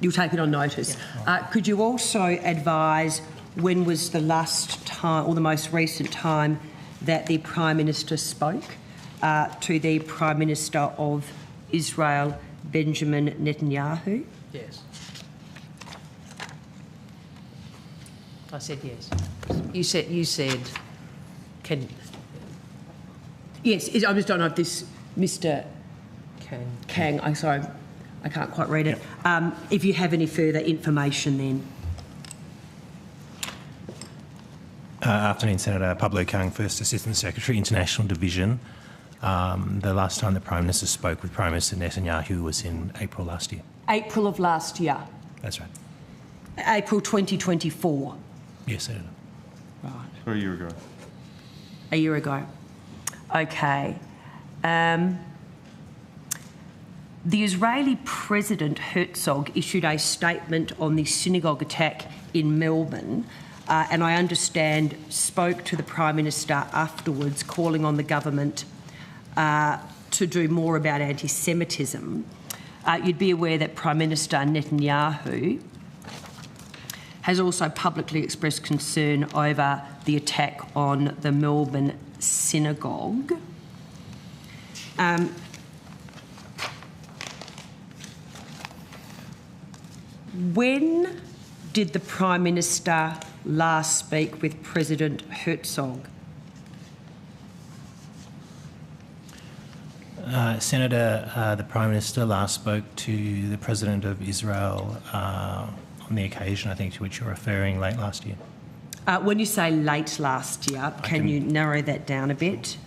You'll take it on notice. Yeah. Could you also advise when was the last time, or the most recent time, that the Prime Minister spoke to the Prime Minister of Israel, Benjamin Netanyahu? Yes. I said yes. You said can... Yes, I just don't know if this Mr. Kang, I'm sorry, I can't quite read it. If you have any further information then. Afternoon, Senator. Pablo Kang, First Assistant Secretary, International Division. The last time the Prime Minister spoke with Prime Minister Netanyahu was in April last year. April of last year? That's right. April 2024? Yes, Senator. Right. Or a year ago. A year ago. Okay. The Israeli President Herzog issued a statement on the synagogue attack in Melbourne, and I understand spoke to the Prime Minister afterwards, calling on the government to do more about anti-Semitism. You'd be aware that Prime Minister Netanyahu has also publicly expressed concern over the attack on the Melbourne synagogue. When did the Prime Minister last speak with President Herzog? Senator, the Prime Minister last spoke to the President of Israel on the occasion, I think, to which you're referring, late last year. When you say late last year, can you narrow that down a bit?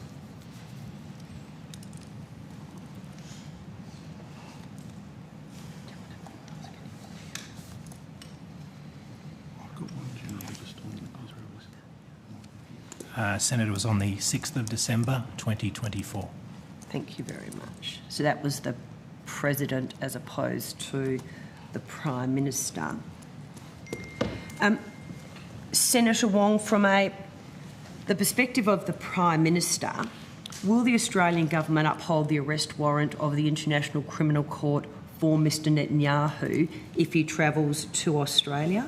Senator, was on the 6th of December 2024. Thank you very much. So that was the President as opposed to the Prime Minister. Senator Wong, from the perspective of the Prime Minister, will the Australian government uphold the arrest warrant of the International Criminal Court for Mr Netanyahu if he travels to Australia?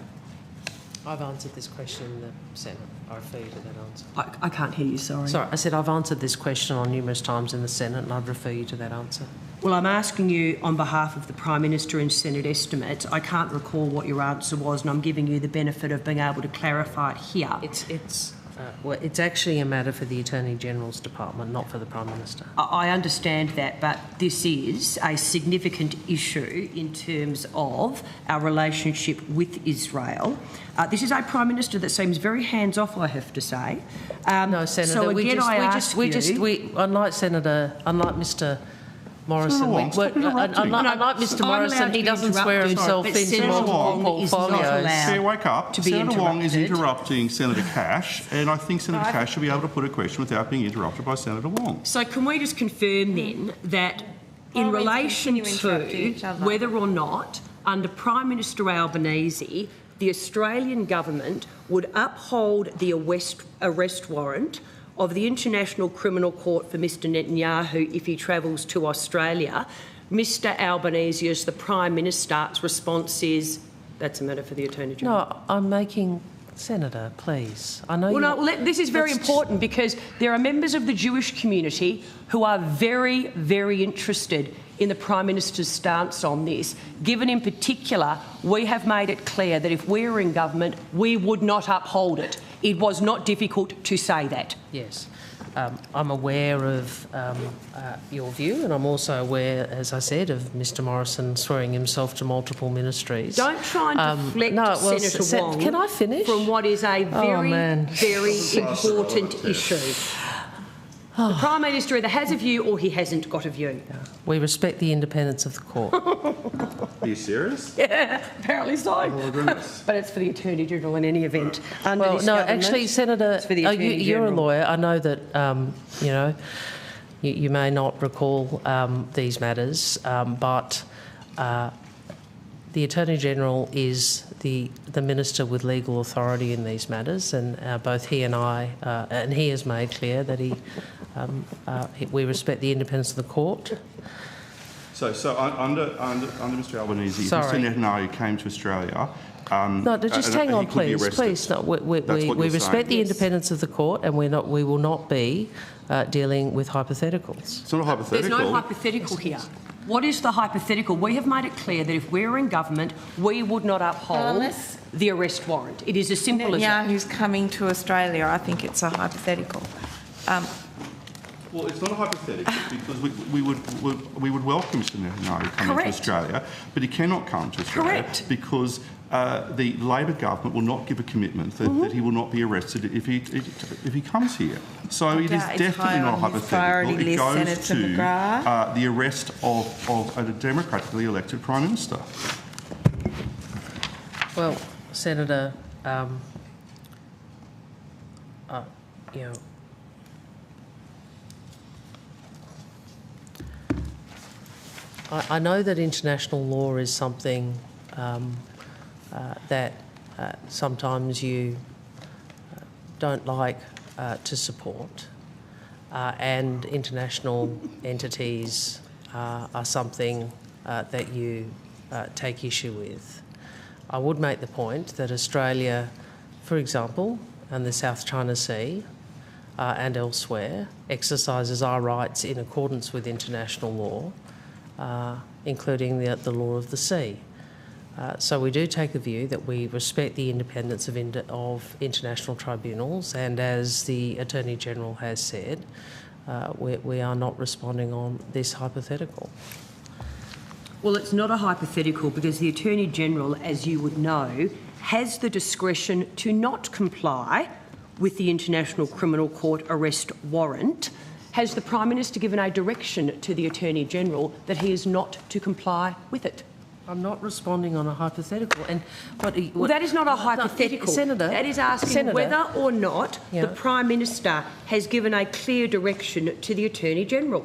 I've answered this question in the Senate. I refer you to that answer. I can't hear you, sorry. Sorry, I said I've answered this question on numerous times in the Senate and I'd refer you to that answer. Well, I'm asking you on behalf of the Prime Minister and Senate estimates. I can't recall what your answer was, and I'm giving you the benefit of being able to clarify it here. Well, it's actually a matter for the Attorney General's Department, not for the Prime Minister. I understand that, but this is a significant issue in terms of our relationship with Israel. This is a Prime Minister that seems very hands-off, I have to say. No, Senator, so again, unlike Mr. Morrison, unlike Mr. Morrison, he doesn't swear himself into multiple portfolios. Chair, wake up. Senator Wong is interrupting Senator Cash, and I think Senator Cash should be able to put a question without being interrupted by Senator Wong. So can we just confirm then that in relation to whether or not, under Prime Minister Albanese, the Australian government would uphold the arrest warrant of the International Criminal Court for Mr Netanyahu if he travels to Australia, Mr Albanese, as the Prime Minister's response is, that's a matter for the Attorney General? No, I'm making... Senator, please. I know this is very important because there are members of the Jewish community who are very, very interested in the Prime Minister's stance on this, given in particular we have made it clear that if we were in government, we would not uphold it. It was not difficult to say that. Yes. I'm aware of your view, and I'm also aware, as I said, of Mr Morrison swearing himself to multiple ministries. Don't try and deflect Senator Wong can I finish? From what is a very, very important issue. The Prime Minister either has a view or he hasn't got a view. We respect the independence of the court. Are you serious? Yeah, apparently so. Oh, goodness. But it's for the Attorney General in any event. Well, no, actually, Senator, you're a lawyer. I know that, you may not recall these matters, but the Attorney General is the Minister with legal authority in these matters, and both he and I, and he has made clear that we respect the independence of the court. So under Mr Albanese, if Mr Netanyahu came to Australia... no, just hang on, please. Please, no, we respect the independence of the court, and we will not be dealing with hypotheticals. It's not a hypothetical. There's no hypothetical here. What is the hypothetical? We have made it clear that if we were in government, we would not uphold the arrest warrant. It is as simple as that. Netanyahu's coming to Australia. I think it's a hypothetical. Well, it's not a hypothetical because we would welcome Mr Netanyahu coming to Australia, but he cannot come to Australia because the Labor government will not give a commitment that he will not be arrested if he comes here. So it is definitely not a hypothetical. It goes to the arrest of a democratically elected Prime Minister. Well, Senator, I know that international law is something that sometimes you don't like to support, and international entities are something that you take issue with. I would make the point that Australia, for example, and the South China Sea and elsewhere, exercises our rights in accordance with international law, including the law of the sea. So we do take the view that we respect the independence of international tribunals, and as the Attorney General has said, we are not responding on this hypothetical. Well, it's not a hypothetical because the Attorney General, as you would know, has the discretion to not comply with the International Criminal Court arrest warrant. Has the Prime Minister given a direction to the Attorney General that he is not to comply with it? I'm not responding on a hypothetical. Well, that is not a hypothetical. Senator, that is asking whether or not the Prime Minister has given a clear direction to the Attorney General.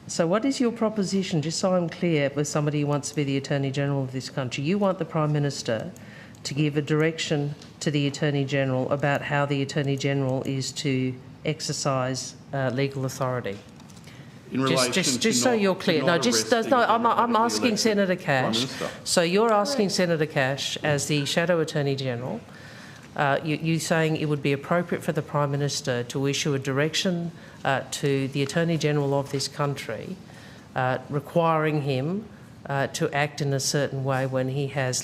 So what is your proposition, just so I'm clear, with somebody who wants to be the Attorney General of this country? You want the Prime Minister to give a direction to the Attorney General about how the Attorney General is to exercise legal authority? in relation just to so not, you're clear. No, I'm asking Senator Cash. So you're asking Senator Cash, as the Shadow Attorney General, you saying it would be appropriate for the Prime Minister to issue a direction to the Attorney General of this country, requiring him to act in a certain way when he has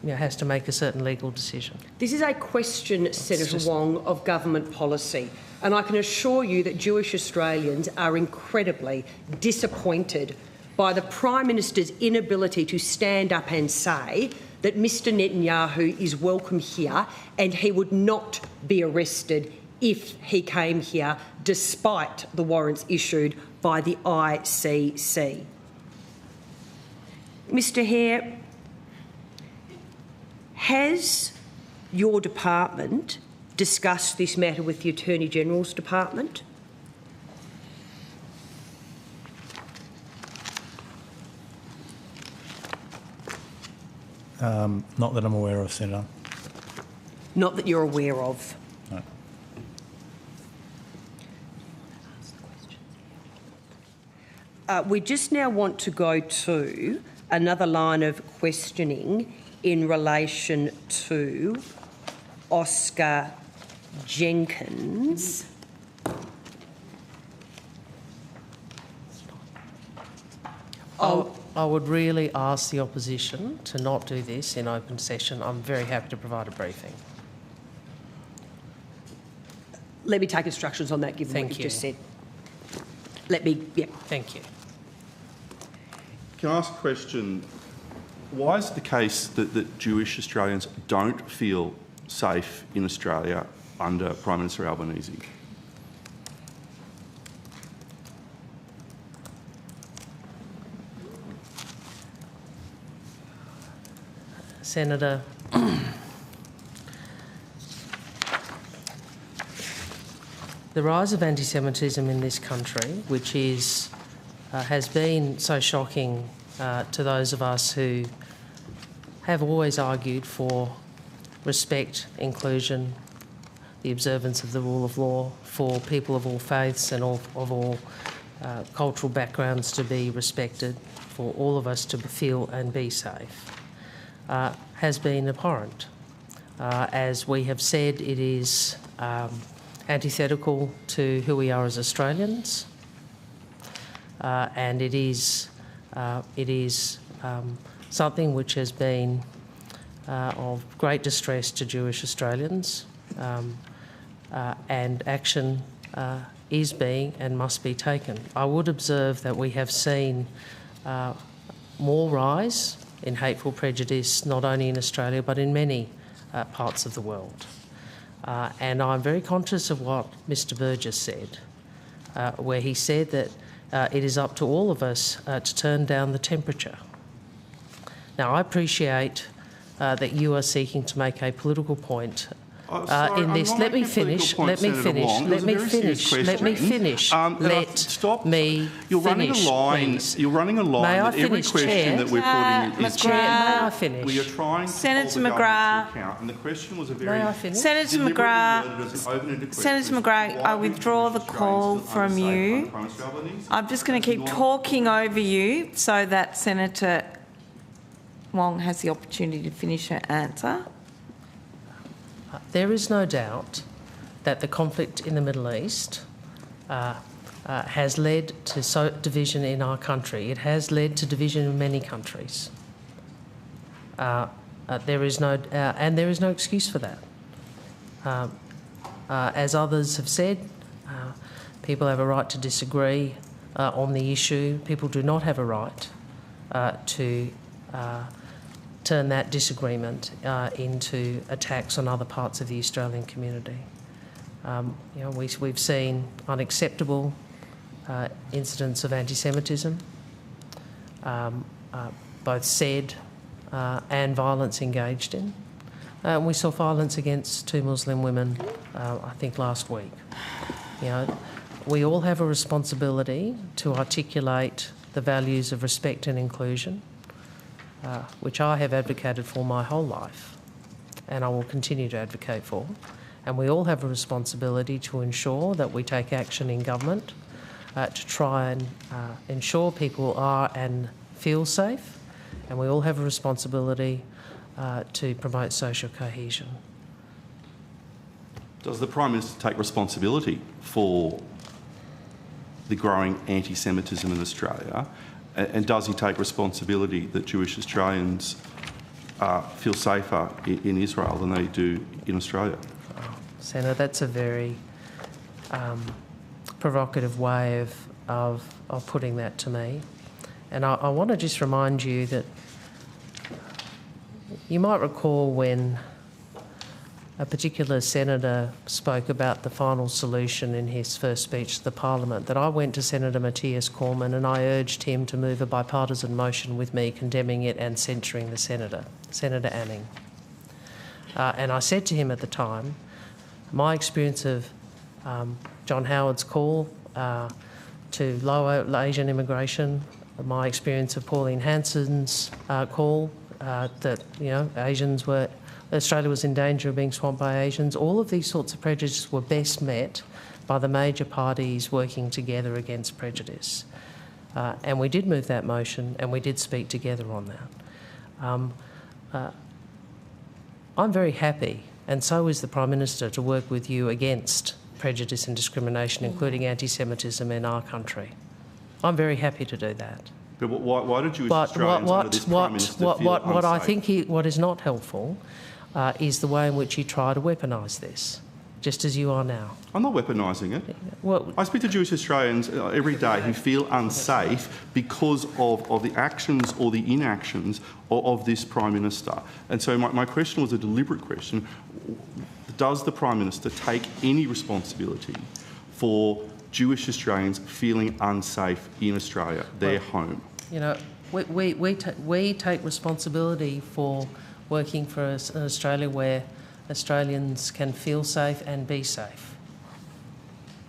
has to make a certain legal decision. This is a question, Senator Wong, of government policy. And I can assure you that Jewish Australians are incredibly disappointed by the Prime Minister's inability to stand up and say that Mr Netanyahu is welcome here and he would not be arrested if he came here, despite the warrants issued by the ICC. Mr Hare, has your department discussed this matter with the Attorney-General's department? Not that I'm aware of, Senator. Not that you're aware of. No. We just now want to go to another line of questioning in relation to Oscar Jenkins. I would really ask the opposition to not do this in open session. I'm very happy to provide a briefing. Let me take instructions on that, given what you've just said. Thank you. Can I ask a question? Why is it the case that Jewish Australians don't feel safe in Australia under Prime Minister Albanese? Senator, the rise of anti-Semitism in this country, which has been so shocking to those of us who have always argued for respect, inclusion, the observance of the rule of law, for people of all faiths and of all cultural backgrounds to be respected, for all of us to feel and be safe, has been abhorrent. As we have said, it is antithetical to who we are as Australians, and it is something which has been of great distress to Jewish Australians, and action is being and must be taken. I would observe that we have seen more rise in hateful prejudice, not only in Australia but in many parts of the world. And I'm very conscious of what Mr Burgess said, where he said that it is up to all of us to turn down the temperature. Now, I appreciate that you are seeking to make a political point in this. Let me finish. Let me finish. Let me finish. Let me finish. Stop. You're running a line. You're running a line. May I that every finish, question Chair? that we're putting is. Chair, may I finish? We are trying to Senator hold the McGrath. government to account, and the question was a very. May I finish? Senator deliberately McGrath. worded as an open-ended question. Senator McGrath, I withdraw the call from you. I'm just going to keep talking over you so that Senator Wong has the opportunity to finish her answer. There is no doubt that the conflict in the Middle East has led to division in our country. It has led to division in many countries. There is no excuse for that. As others have said, people have a right to disagree on the issue. People do not have a right to turn that disagreement into attacks on other parts of the Australian community. We've seen unacceptable incidents of anti-Semitism, both said and violence engaged in. We saw violence against 2 Muslim women, I think, last week. We all have a responsibility to articulate the values of respect and inclusion, which I have advocated for my whole life, and I will continue to advocate for. And we all have a responsibility to ensure that we take action in government to try and ensure people are and feel safe, and we all have a responsibility to promote social cohesion. Does the Prime Minister take responsibility for the growing anti-Semitism in Australia, and does he take responsibility that Jewish Australians feel safer in Israel than they do in Australia? Senator, that's a very provocative way of putting that to me. And I want to just remind you that you might recall when a particular senator spoke about the final solution in his first speech to the Parliament, that I went to Senator Matthias Cormann and I urged him to move a bipartisan motion with me condemning it and censuring the Senator, Senator Anning. And I said to him at the time, my experience of John Howard's call to lower Asian immigration, my experience of Pauline Hanson's call that Australia was in danger of being swamped by Asians. All of these sorts of prejudices were best met by the major parties working together against prejudice. And we did move that motion and we did speak together on that. I'm very happy, and so is the Prime Minister, to work with you against prejudice and discrimination, including anti-Semitism in our country. I'm very happy to do that. But why did Jewish Australians under this Prime Minister feel what I unsafe? think what is not helpful is the way in which you try to weaponise this, just as you are now. I'm not weaponising it. Well, I speak to Jewish Australians every day who feel unsafe because of the actions or the inactions of this Prime Minister. And so my question was a deliberate question. Does the Prime Minister take any responsibility for Jewish Australians feeling unsafe in Australia, their home? You know, we take responsibility for working for an Australia where Australians can feel safe and be safe.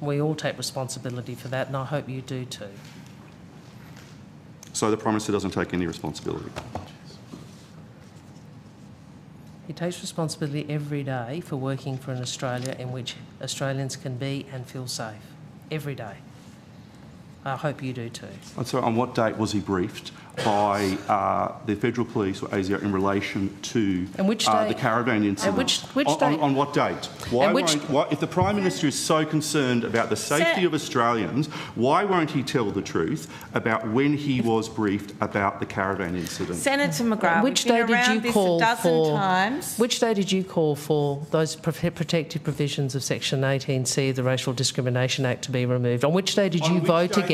We all take responsibility for that, and I hope you do too. So the Prime Minister doesn't take any responsibility? He takes responsibility every day for working for an Australia in which Australians can be and feel safe. Every day. I hope you do too. And so on what date was he briefed by the Federal Police or ASIO in relation to the caravan incident? Which date? On what date? If the Prime Minister is so concerned about the safety of Australians, why won't he tell the truth about when he was briefed about the caravan incident? Senator McGrath, which day did you call for? Times. Which day did you call for those protective provisions of Section 18C of the Racial Discrimination Act to be removed? On which day did you vote against?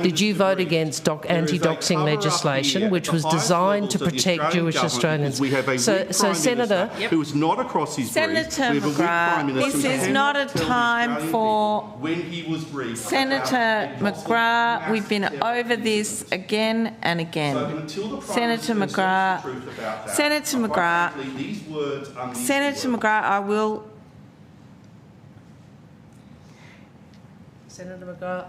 Did you vote against anti-doxing legislation, which was designed to protect Jewish Australians? We have a Senator, who is not across his brief. Senator McGrath, this is not a time for when he was briefed. Senator McGrath, we've been over this again and again. Senator McGrath, I will. Senator McGrath,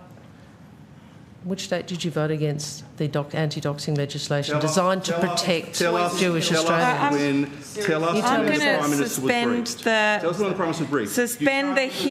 which date did you vote against the anti-doxing legislation designed to protect Jewish Australians? Tell us I'm when the going Prime to Minister was briefed. Tell us when the Prime Minister was briefed. Suspend the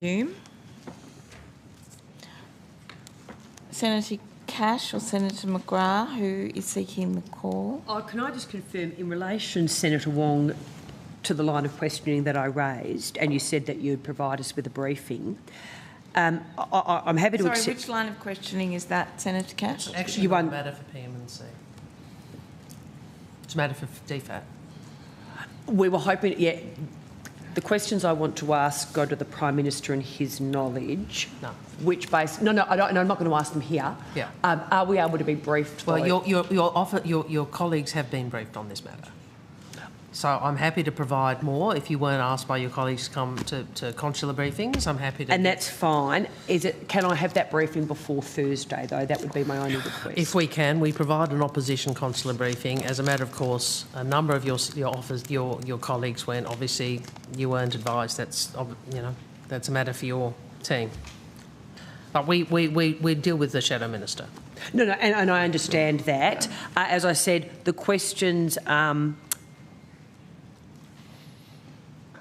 Hume. Senator Cash or Senator McGrath, who is seeking the call. Oh, can I just confirm, in relation, Senator Wong, to the line of questioning that I raised, and you said that you'd provide us with a briefing, I'm happy to accept... Sorry, which line of questioning is that, Senator Cash? Actually, not a matter for PM&C. It's a matter for DFAT. We were hoping, yeah, the questions I want to ask go to the Prime Minister and his knowledge. No. Which base? No, I don't. I'm not going to ask them here. Yeah. Are we able to be briefed? Well, your colleagues have been briefed on this matter. So I'm happy to provide more. If you weren't asked by your colleagues to come to consular briefings, I'm happy to. And that's fine. Can I have that briefing before Thursday, though? That would be my only request. If we can, we provide an opposition consular briefing. As a matter of course, a number of your colleagues went. Obviously, you weren't advised. That's that's a matter for your team. But we deal with the Shadow Minister. No, and I understand that. As I said, the questions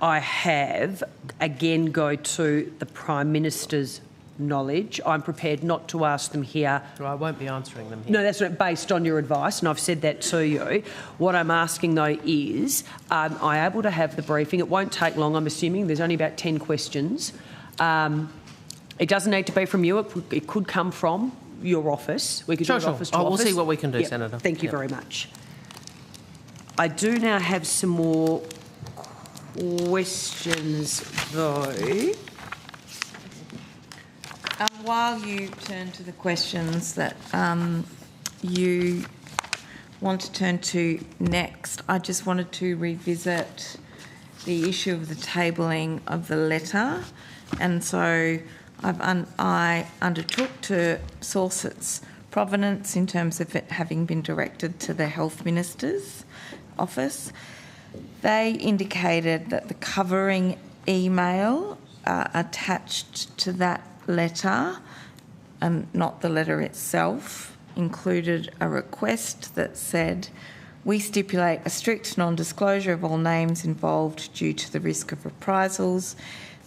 I have, again, go to the Prime Minister's knowledge. I'm prepared not to ask them here. So I won't be answering them here. No, that's not based on your advice, and I've said that to you. What I'm asking, though, is, am I able to have the briefing? It won't take long, I'm assuming. There's only about 10 questions. It doesn't need to be from you. It could come from your office. We could do it office to office. We'll see what we can do, Senator. Thank you very much. I do now have some more questions, though. While you turn to the questions that you want to turn to next, I just wanted to revisit the issue of the tabling of the letter. And so I undertook to source its provenance in terms of it having been directed to the Health Minister's office. They indicated that the covering email attached to that letter, and not the letter itself, included a request that said, "We stipulate a strict non-disclosure of all names involved due to the risk of reprisals.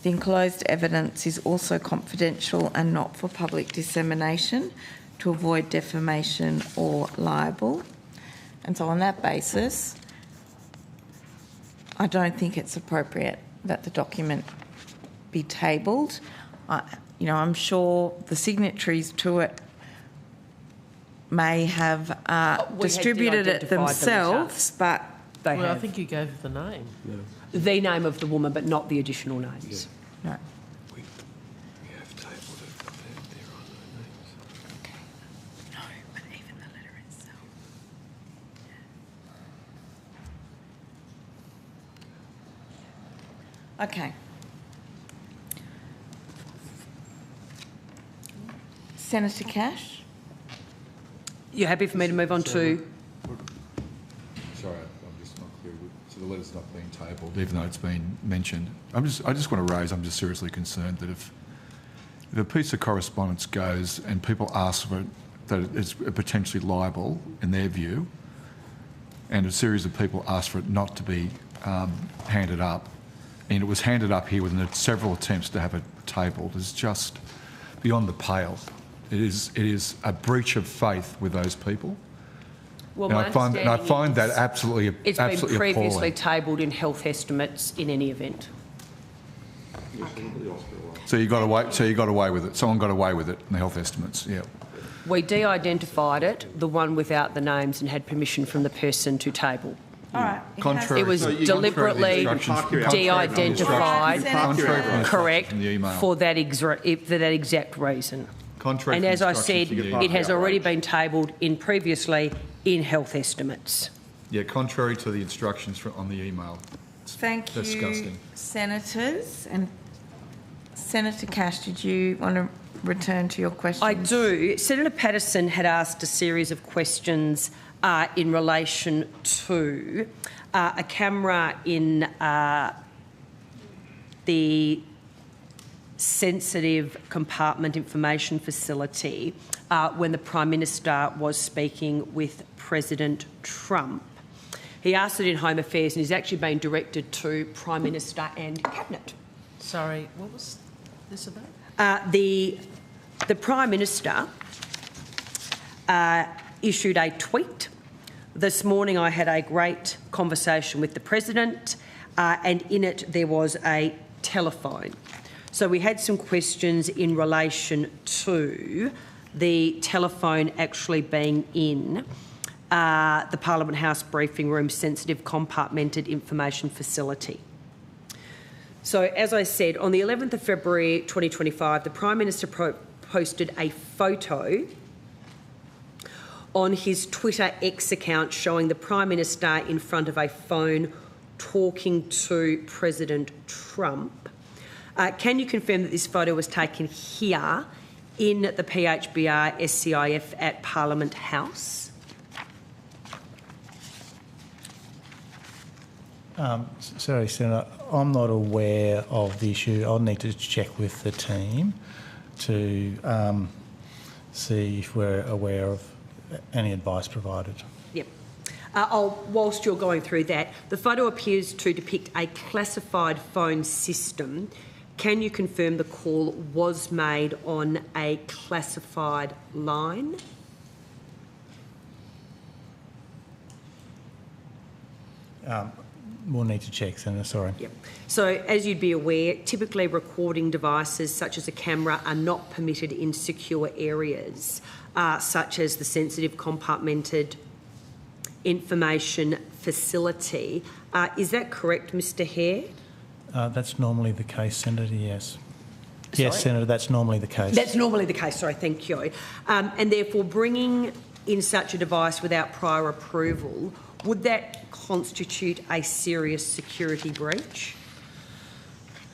The enclosed evidence is also confidential and not for public dissemination to avoid defamation or libel." And so on that basis, I don't think it's appropriate that the document be tabled. I'm sure the signatories to it may have distributed it themselves, but I think you gave the name. Yeah. The name of the woman, but not the additional names. Yeah. No. We have tabled it, but there are no names. Okay. No, but even the letter itself. Okay. Senator Cash? You happy for me to move on to... Sorry, I'm just not clear. So the letter's not being tabled, even though it's been mentioned. I just want to raise, I'm just seriously concerned that if a piece of correspondence goes and people ask for it, that it's potentially liable in their view, and a series of people ask for it not to be handed up, and it was handed up here within several attempts to have it tabled, is just beyond the pale. It is a breach of faith with those people. Well, and I find that absolutely it's been previously appalling. tabled in health estimates in any event. So you got away with it. Someone got away with it in the health estimates. Yeah. We de-identified it, the one without the names, and had permission from the person to table. All right. It was deliberately de-identified, correct, for that exact reason. Contrary and as I said, it has already been tabled previously in health estimates. Yeah, contrary to the instructions on the email. Thank you, disgusting. Senators. And Senator Cash, did you want to return to your question? I do. Senator Patterson had asked a series of questions in relation to a camera in the sensitive compartment information facility when the Prime Minister was speaking with President Trump. He asked it in Home Affairs and he's actually been directed to Prime Minister and Cabinet. Sorry, what was The Prime Minister issued a tweet. This morning I had a great conversation with the President and in it there was a telephone. So we had some questions in relation to the telephone actually being in the Parliament House briefing room sensitive compartmented information facility. So as I said, on the 11th of February 2025, the Prime Minister posted a photo on his Twitter X account showing the Prime Minister in front of a phone talking to President Trump. Can you confirm that this photo was taken here in the PHBR SCIF at Parliament House? Sorry, Senator, I'm not aware of the issue. I'll need to check with the team to see if we're aware of any advice provided. Yep. Whilst you're going through that, the photo appears to depict a classified phone system. Can you confirm the call was made on a classified line? We'll need to check, Senator, sorry. Yep. So, as you'd be aware, typically recording devices such as a camera are not permitted in secure areas, such as the sensitive compartmented information facility. Is that correct, Mr Hare? That's normally the case, Senator, yes. Sorry? Yes, Senator, that's normally the case. That's normally the case, sorry, thank you. And therefore, bringing in such a device without prior approval, would that constitute a serious security breach?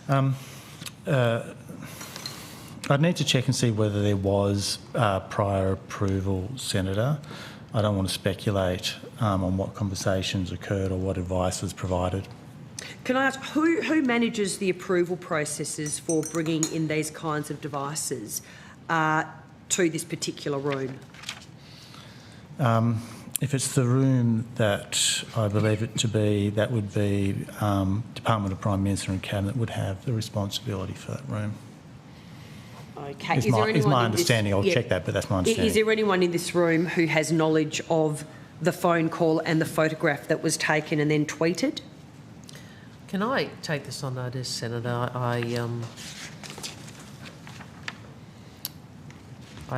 I'd need to check and see whether there was prior approval, Senator. I don't want to speculate on what conversations occurred or what advice was provided. Can I ask, who manages the approval processes for bringing in these kinds of devices to this particular room? If it's the room that I believe it to be, that would be Department of Prime Minister and Cabinet would have the responsibility for that room. Okay. Is my understanding. I'll check that, but that's my understanding. Is there anyone in this room who has knowledge of the phone call and the photograph that was taken and then tweeted? Can I take this on notice, Senator? I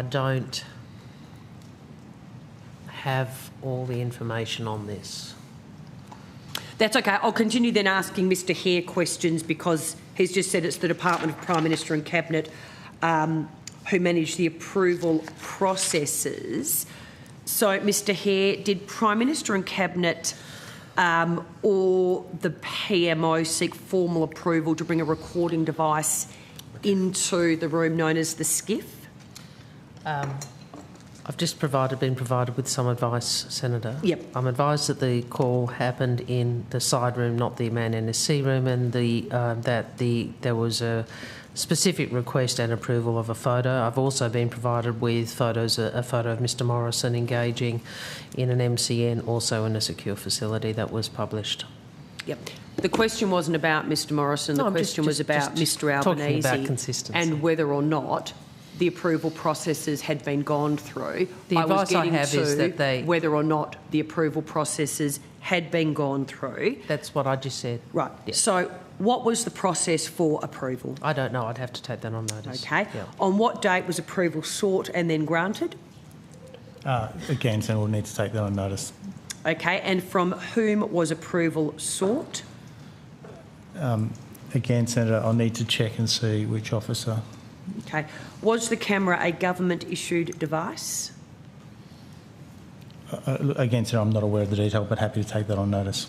don't have all the information on this. That's okay. I'll continue then asking Mr Hare questions because he's just said it's the Department of Prime Minister and Cabinet who manage the approval processes. So, Mr Hare, did Prime Minister and Cabinet or the PMO seek formal approval to bring a recording device into the room known as the SCIF? I've just been provided with some advice, Senator. Yep. I'm advised that the call happened in the side room, not the Man NSC room, and there was a specific request and approval of a photo. I've also been provided with a photo of Mr Morrison engaging in an MCN, also in a secure facility that was published. Yep. The question wasn't about Mr Morrison, the question was about Mr Albanese talking about consistency and whether or not the approval processes had been gone through. The advice I have is that whether or not the approval processes had been gone through. That's what I just said. Right. Yeah. So what was the process for approval? I don't know. I'd have to take that on notice. Okay. Yeah. On what date was approval sought and then granted? Again, Senator, we'll need to take that on notice. Okay. And from whom was approval sought? Again, Senator, I'll need to check and see which officer. Okay. Was the camera a government-issued device? Again, Senator, I'm not aware of the detail, but happy to take that on notice.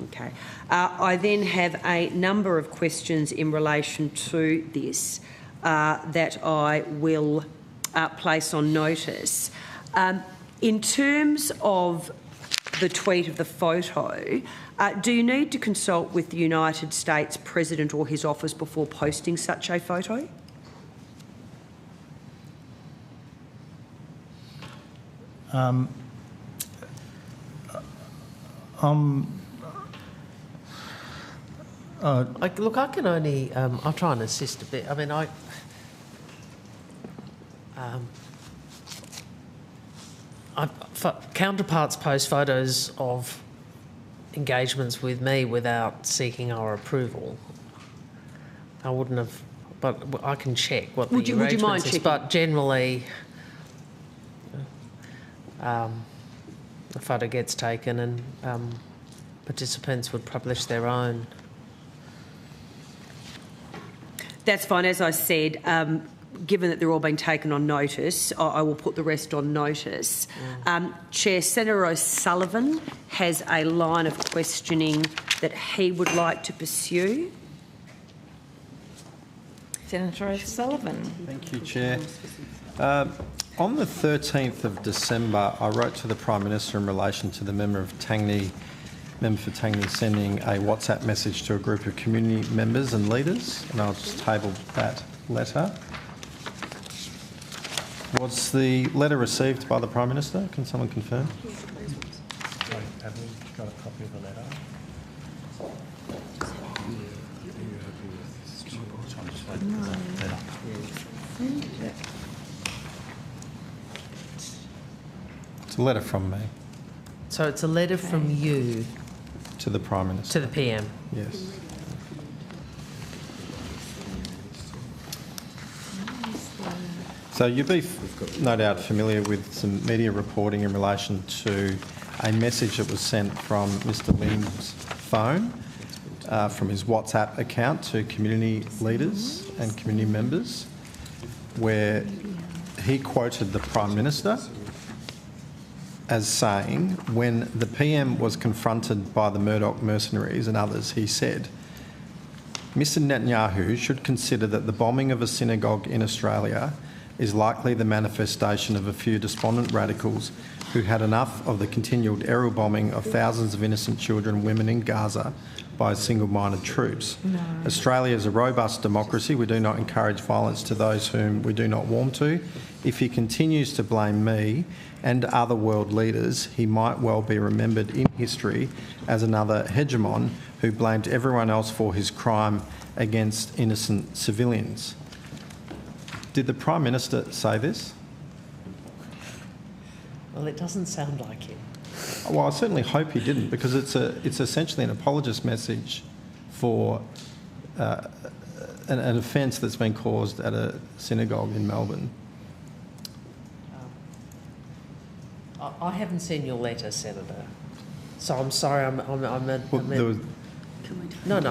Okay. I then have a number of questions in relation to this that I will place on notice. In terms of the tweet of the photo, do you need to consult with the United States President or his office before posting such a photo? Look, I can only... I'll try and assist a bit. I mean, counterparts post photos of engagements with me without seeking our approval. I wouldn't have... But I can check what the arrangements would you mind is. checking? But generally, a photo gets taken and participants would publish their own. That's fine. As I said, given that they're all being taken on notice, I will put the rest on notice. Chair, Senator O'Sullivan has a line of questioning that he would like to pursue. Senator O'Sullivan. Thank you, Chair. On the 13th of December, I wrote to the Prime Minister in relation to the member for Tangney sending a WhatsApp message to a group of community members and leaders, and I'll just table that letter. Was the letter received by the Prime Minister? Can someone confirm? Have we got a copy of the letter? It's a letter from me. So it's a letter from you... To the Prime Minister. To the PM? Yes. So you'll be no doubt familiar with some media reporting in relation to a message that was sent from Mr Lim's phone from his WhatsApp account to community leaders and community members, where he quoted the Prime Minister as saying, when the PM was confronted by the Murdoch mercenaries and others, he said, Mr Netanyahu should consider that the bombing of a synagogue in Australia is likely the manifestation of a few despondent radicals who had enough of the continual aerial bombing of thousands of innocent children and women in Gaza by single-minded troops. No. Australia is a robust democracy. We do not encourage violence to those whom we do not warm to. If he continues to blame me and other world leaders, he might well be remembered in history as another hegemon who blamed everyone else for his crime against innocent civilians. Did the Prime Minister say this? Well, it doesn't sound like him. Well, I certainly hope he didn't, because it's essentially an apologist message for an offence that's been caused at a synagogue in Melbourne. I haven't seen your letter, Senator. So I'm sorry. No.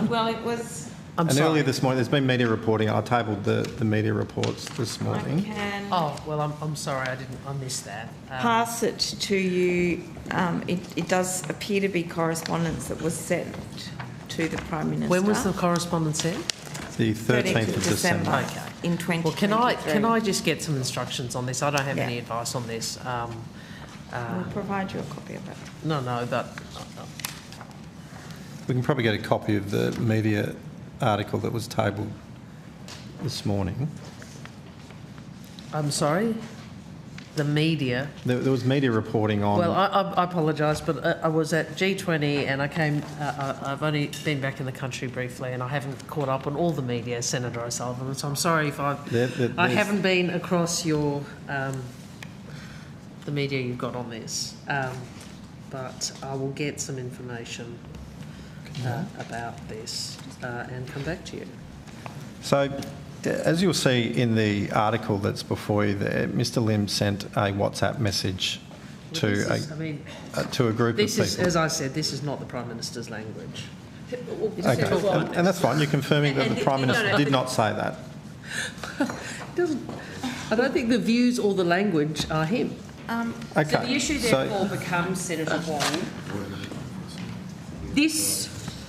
Well, it was... Earlier this morning, there's been media reporting. I tabled the media reports this morning. Oh, well, I'm sorry. I missed that. Pass it to you. It does appear to be correspondence that was sent to the Prime Minister. When was the correspondence sent? The 13th of December. Okay. In 2023. Well, can I just get some instructions on this? I don't have any advice on this. We'll provide you a copy of it. No, but... We can probably get a copy of the media article that was tabled this morning. I'm sorry? The media? There was media reporting on... Well, I apologise, but I was at G20 and I came... I've only been back in the country briefly and I haven't caught up on all the media, Senator O'Sullivan, so I'm sorry if I haven't been across your... the media you've got on this, but I will get some information about this and come back to you. So, as you'll see in the article that's before you there, Mr Lim sent a WhatsApp message to a group of people. As I said, this is not the Prime Minister's language. Okay, and that's fine. You're confirming that the Prime Minister did not say that. I don't think the views or the language are him. So the issue therefore becomes, Senator Wong,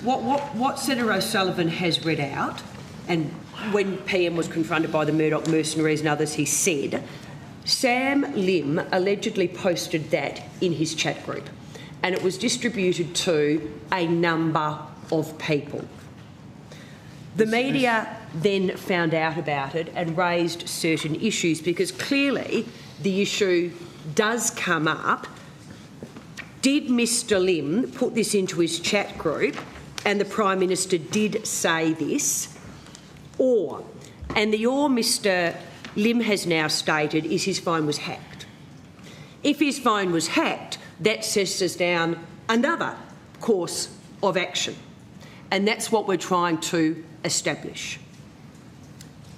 what Senator O'Sullivan has read out, and when PM was confronted by the Murdoch mercenaries and others, he said, Sam Lim allegedly posted that in his chat group, and it was distributed to a number of people. The media then found out about it and raised certain issues, because clearly the issue does come up. Did Mr Lim put this into his chat group and the Prime Minister did say this, or, and the or Mr Lim has now stated is his phone was hacked. If his phone was hacked, that sets us down another course of action, and that's what we're trying to establish.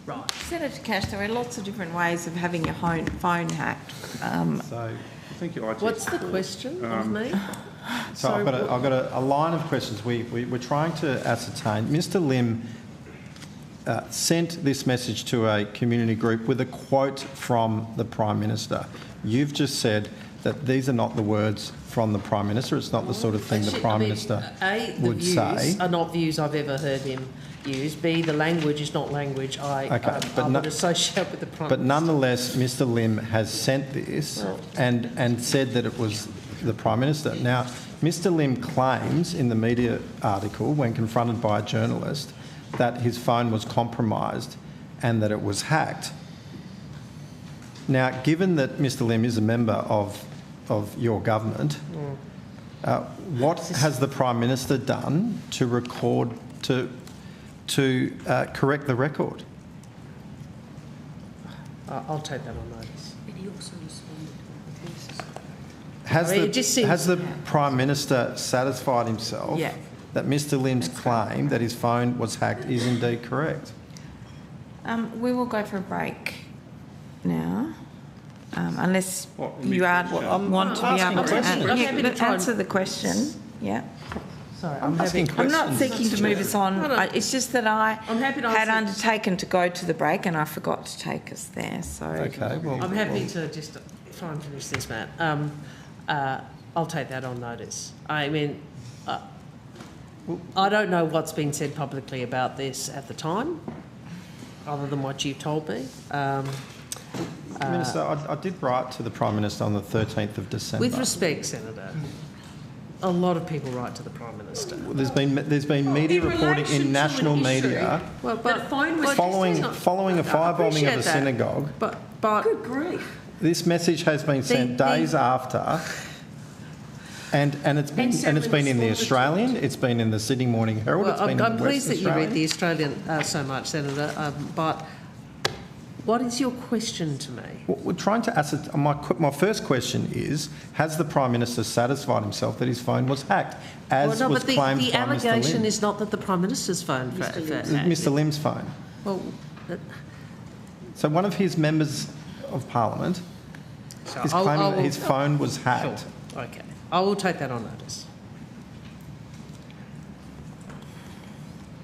Right. Senator Cash, there are lots of different ways of having your phone hacked. So, thank you. What's the question of me? So Sorry, I've got a line of questions. We're trying to ascertain. Mr Lim sent this message to a community group with a quote from the Prime Minister. You've just said that these are not the words from the Prime Minister. It's not the sort of thing the Prime Minister would say. The views are not views I've ever heard him use. B, the language is not language I would associate with the Prime Minister. But nonetheless, Mr Lim has sent this and said that it was the Prime Minister. Now, Mr Lim claims in the media article, when confronted by a journalist, that his phone was compromised and that it was hacked. Now, given that Mr Lim is a member of your government, what has the Prime Minister done to record, to correct the record? I'll take that on notice. Has the Prime Minister satisfied himself that Mr Lim's claim that his phone was hacked is indeed correct? We will go for a break now, unless you want to be able to answer the question. Yeah. Sorry, I'm not seeking to move us on. It's just that I had undertaken to go to the break and I forgot to take us there. So okay, well, I'm happy to just try and finish this, Matt. I'll take that on notice. I mean, I don't know what's been said publicly about this at the time, other than what you've told me. Minister, I did write to the Prime Minister on the 13th of December. With respect, Senator, a lot of people write to the Prime Minister. There's been media reporting in national media following a firebombing of a synagogue. But good grief. This message has been sent days after, and it's been in the Australian, it's been in the Sydney Morning Herald, it's been in the I'm pleased that West you read the Australian so much, Senator, but what is your question to me? Well, we're trying to ascertain. My first question is: has the Prime Minister satisfied himself that his phone was hacked, as was claimed by Mr Lim? The allegation is not that the Prime Minister's phone was hacked. Mr Lim's phone. Well, so one of his members of Parliament is claiming that his phone was hacked. Sure. Okay, I will take that on notice.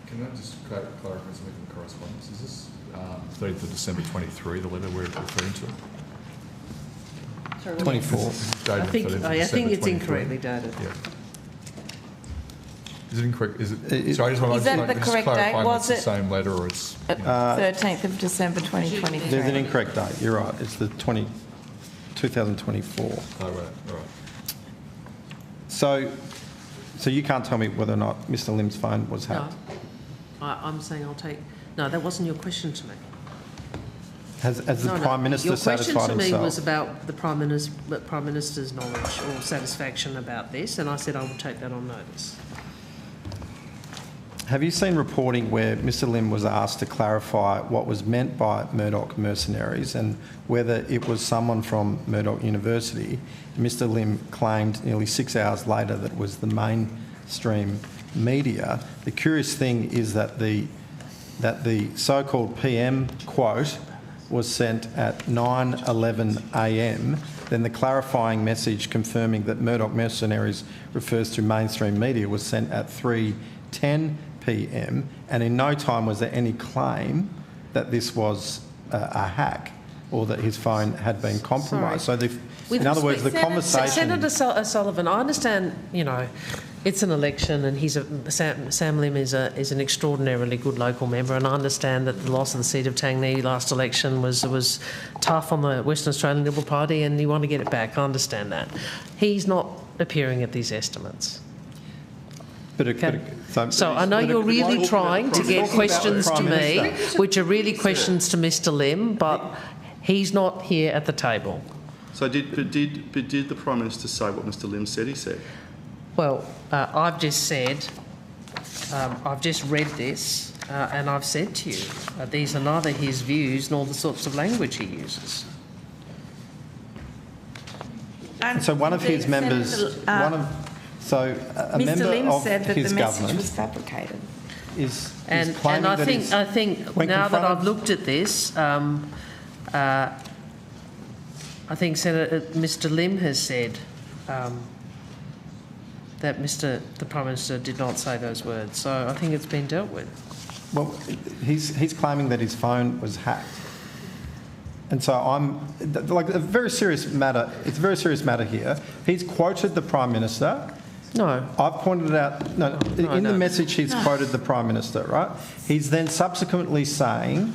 Can I just clarify something in the correspondence? Is this 30th of December 23, the letter we're referring to? Sorry, 24. I think it's incorrectly dated. Yeah. Is it incorrect? Is it? So I just want to the correct date? Was it the same letter, or it's 13th of December 2023? There's an incorrect date. You're right. It's the 2024. Oh, right. All right. So you can't tell me whether or not Mr Lim's phone was hacked? No. I'm saying I'll take... No, that wasn't your question to me. Has the Prime Minister satisfied himself? Your question to me was about the Prime Minister's knowledge or satisfaction about this, and I said I would take that on notice. Have you seen reporting where Mr Lim was asked to clarify what was meant by Murdoch mercenaries and whether it was someone from Murdoch University? Mr Lim claimed nearly 6 hours later that it was the mainstream media. The curious thing is that the so-called PM quote was sent at 9:11 a.m. Then the clarifying message confirming that Murdoch mercenaries refers to mainstream media was sent at 3:10 p.m. and in no time was there any claim that this was a hack or that his phone had been compromised. Sorry. So, in other words, the conversation... Senator Sullivan, I understand, it's an election and Sam Lim is an extraordinarily good local member, and I understand that the loss of the seat of Tangney last election was tough on the Western Australian Liberal Party and you want to get it back. I understand that. He's not appearing at these estimates. So I know you're really trying to get questions to me, which are really questions to Mr Lim, but he's not here at the table. So did the Prime Minister say what Mr Lim said he said? Well, I've just said I've just read this and I've said to you, these are neither his views nor the sorts of language he uses. And so one of his members, a Mr. member Lim of said that his the message government was fabricated. is And claiming I that think, he's, I think when now that confronted- I've looked at this, I think Mr. Lim has said that the Prime Minister did not say those words. So I think it's been dealt with. Well, he's claiming that his phone was hacked. And so like a very serious matter, it's a very serious matter here. He's quoted the Prime Minister. No. I've pointed out, in the message he's quoted the Prime Minister, right? He's then subsequently saying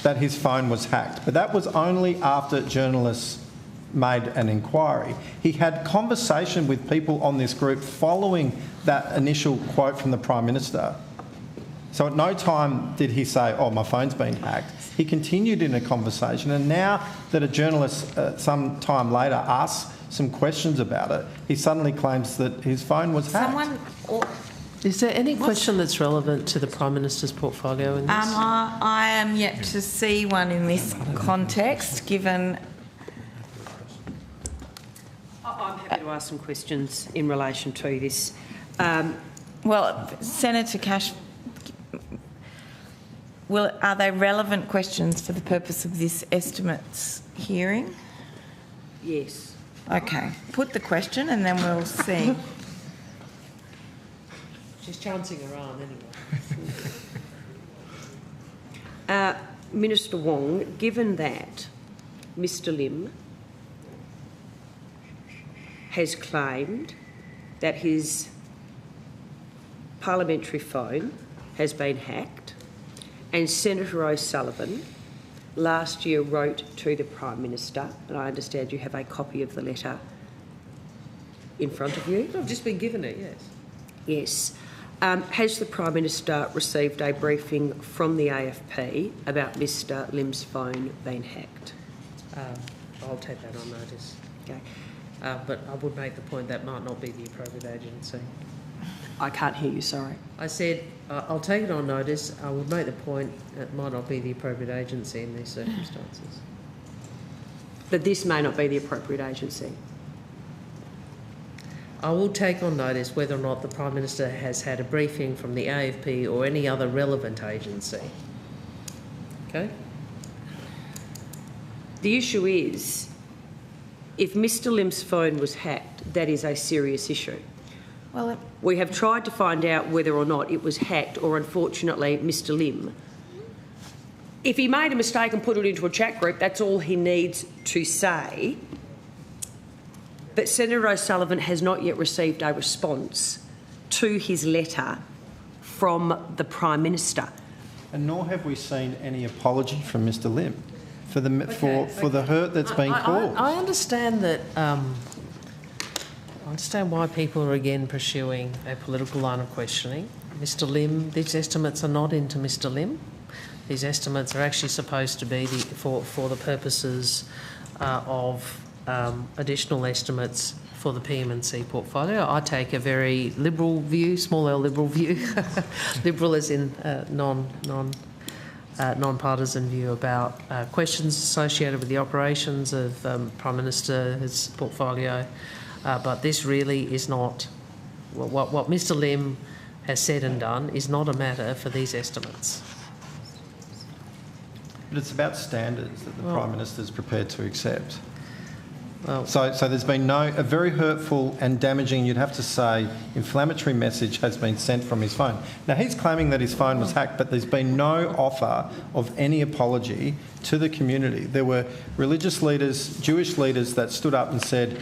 that his phone was hacked. But that was only after journalists made an inquiry. He had conversation with people on this group following that initial quote from the Prime Minister. So at no time did he say, oh, my phone's been hacked. He continued in a conversation, and now that a journalist some time later asks some questions about it, he suddenly claims that his phone was hacked. Is there any question that's relevant to the Prime Minister's portfolio in this? I am yet to see one in this context, given... I'm happy to ask some questions in relation to this. Well, Senator Cash, are they relevant questions for the purpose of this estimates hearing? Yes. Okay. Put the question and then we'll see. She's chancing her arm anyway. Minister Wong, given that Mr. Lim has claimed that his parliamentary phone has been hacked, and Senator O'Sullivan last year wrote to the Prime Minister, and I understand you have a copy of the letter in front of you. I've just been given it, yes. Yes. Has the Prime Minister received a briefing from the AFP about Mr. Lim's phone being hacked? I'll take that on notice. Okay. But I would make the point that might not be the appropriate agency. I can't hear you, sorry. I said I'll take it on notice. I would make the point it might not be the appropriate agency in these circumstances. But this may not be the appropriate agency. I will take on notice whether or not the Prime Minister has had a briefing from the AFP or any other relevant agency. Okay? The issue is, if Mr. Lim's phone was hacked, that is a serious issue. Well, we have tried to find out whether or not it was hacked, or unfortunately, Mr. Lim. If he made a mistake and put it into a chat group, that's all he needs to say. But Senator O'Sullivan has not yet received a response to his letter from the Prime Minister. And nor have we seen any apology from Mr. Lim for the hurt that's been caused. I understand that. I understand why people are again pursuing a political line of questioning. Mr. Lim, these estimates are not into Mr. Lim. These estimates are actually supposed to be for the purposes of additional estimates for the PM&C portfolio. I take a very liberal view, small L liberal view, liberal as in non-partisan view about questions associated with the operations of Prime Minister's portfolio. But this really is not, what Mr. Lim has said and done is not a matter for these estimates. But it's about standards that the Prime Minister is prepared to accept. Well, so there's been a very hurtful and damaging, you'd have to say, inflammatory message has been sent from his phone. Now, he's claiming that his phone was hacked, but there's been no offer of any apology to the community. There were religious leaders, Jewish leaders that stood up and said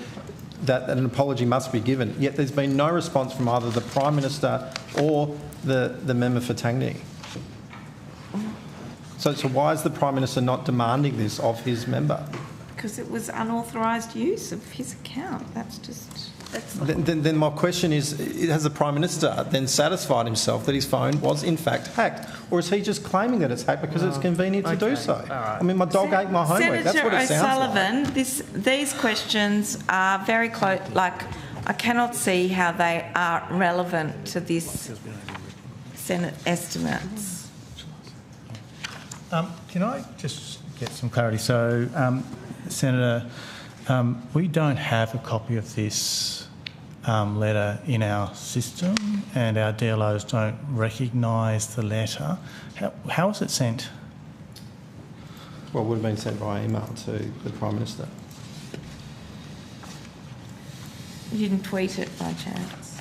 that an apology must be given, yet there's been no response from either the Prime Minister or the member for Tangney. So why is the Prime Minister not demanding this of his member? Because it was unauthorised use of his account. That's not... Then my question is, has the Prime Minister then satisfied himself that his phone was in fact hacked? Or is he just claiming that it's hacked because it's convenient to do so? Right. I mean, my dog ate my homework. That's what it sounds like. These questions are very close. Like, I cannot see how they are relevant to this Senate estimates. Can I just get some clarity? So, Senator, we don't have a copy of this letter in our system, and our DLOs don't recognise the letter. How was it sent? Well, it would have been sent by email to the Prime Minister. You didn't tweet it by chance?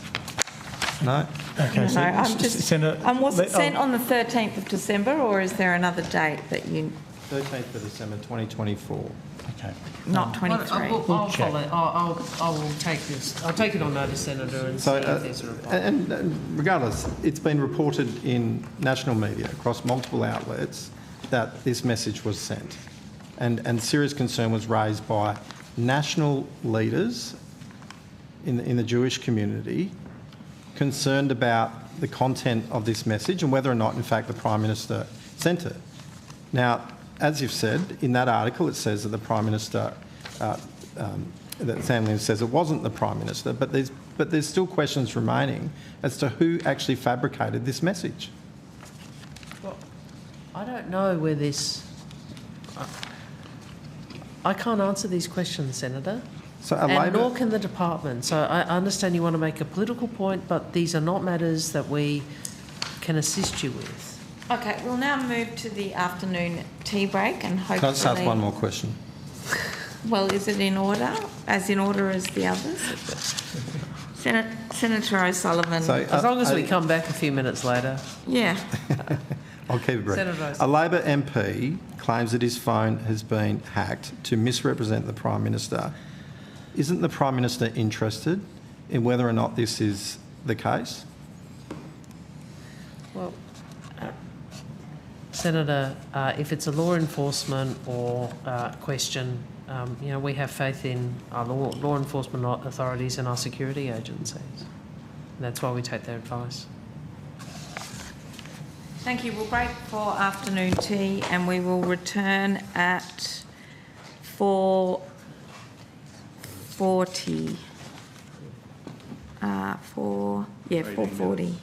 No. Okay, No, so I'm just. Senator, was it sent on the 13th of December, or is there another date that you? 13th of December 2024. Okay. Not 23. I'll follow. I will take this. I'll take it on notice, Senator, and see if there's a reply. And regardless, it's been reported in national media across multiple outlets that this message was sent, and serious concern was raised by national leaders in the Jewish community concerned about the content of this message and whether or not, in fact, the Prime Minister sent it. Now, as you've said, in that article it says that the Prime Minister, that Sam Lim says it wasn't the Prime Minister, but there's still questions remaining as to who actually fabricated this message. Well, I don't know where this... I can't answer these questions, Senator. So and nor can the department. So I understand you want to make a political point, but these are not matters that we can assist you with. Okay, we'll now move to the afternoon tea break and hopefully... Can I just ask one more question? Well, is it in order? As in order as the others? Senator O'Sullivan. So, as long as we come back a few minutes later. Yeah. I'll keep it brief. Senator A Labor MP claims that his phone has been hacked to misrepresent the Prime Minister. Isn't the Prime Minister interested in whether or not this is the case? Well, Senator, if it's a law enforcement or question, you know, we have faith in our law enforcement authorities and our security agencies. And that's why we take their advice. Thank you. We'll break for afternoon tea and we will return at 4:40. 4:40.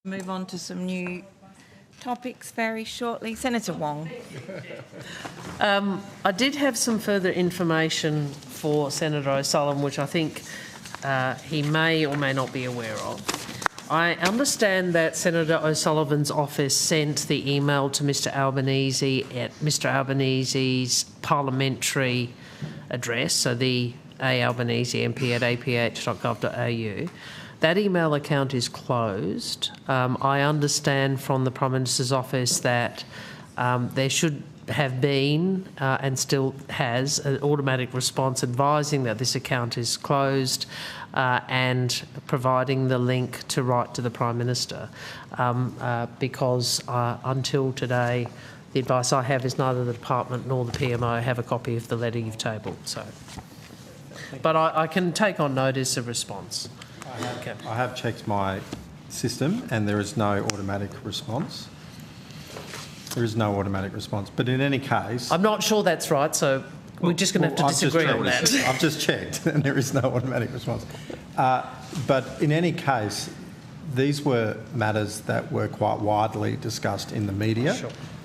Move on to some new topics very shortly. Senator Wong. I did have some further information for Senator O'Sullivan, which I think he may or may not be aware of. I understand that Senator O'Sullivan's office sent the email to Mr Albanese at Mr Albanese's parliamentary address, so the aalbanese.mp@aph.gov.au. That email account is closed. I understand from the Prime Minister's office that there should have been and still has an automatic response advising that this account is closed and providing the link to write to the Prime Minister because until today the advice I have is neither the Department nor the PMO have a copy of the letter you've tabled. So, but I can take on notice of response. I have checked my system and there is no automatic response. There is no automatic response. But in any case... I'm not sure that's right, so we're just going to have to disagree on that. I've just checked and there is no automatic response. But in any case, these were matters that were quite widely discussed in the media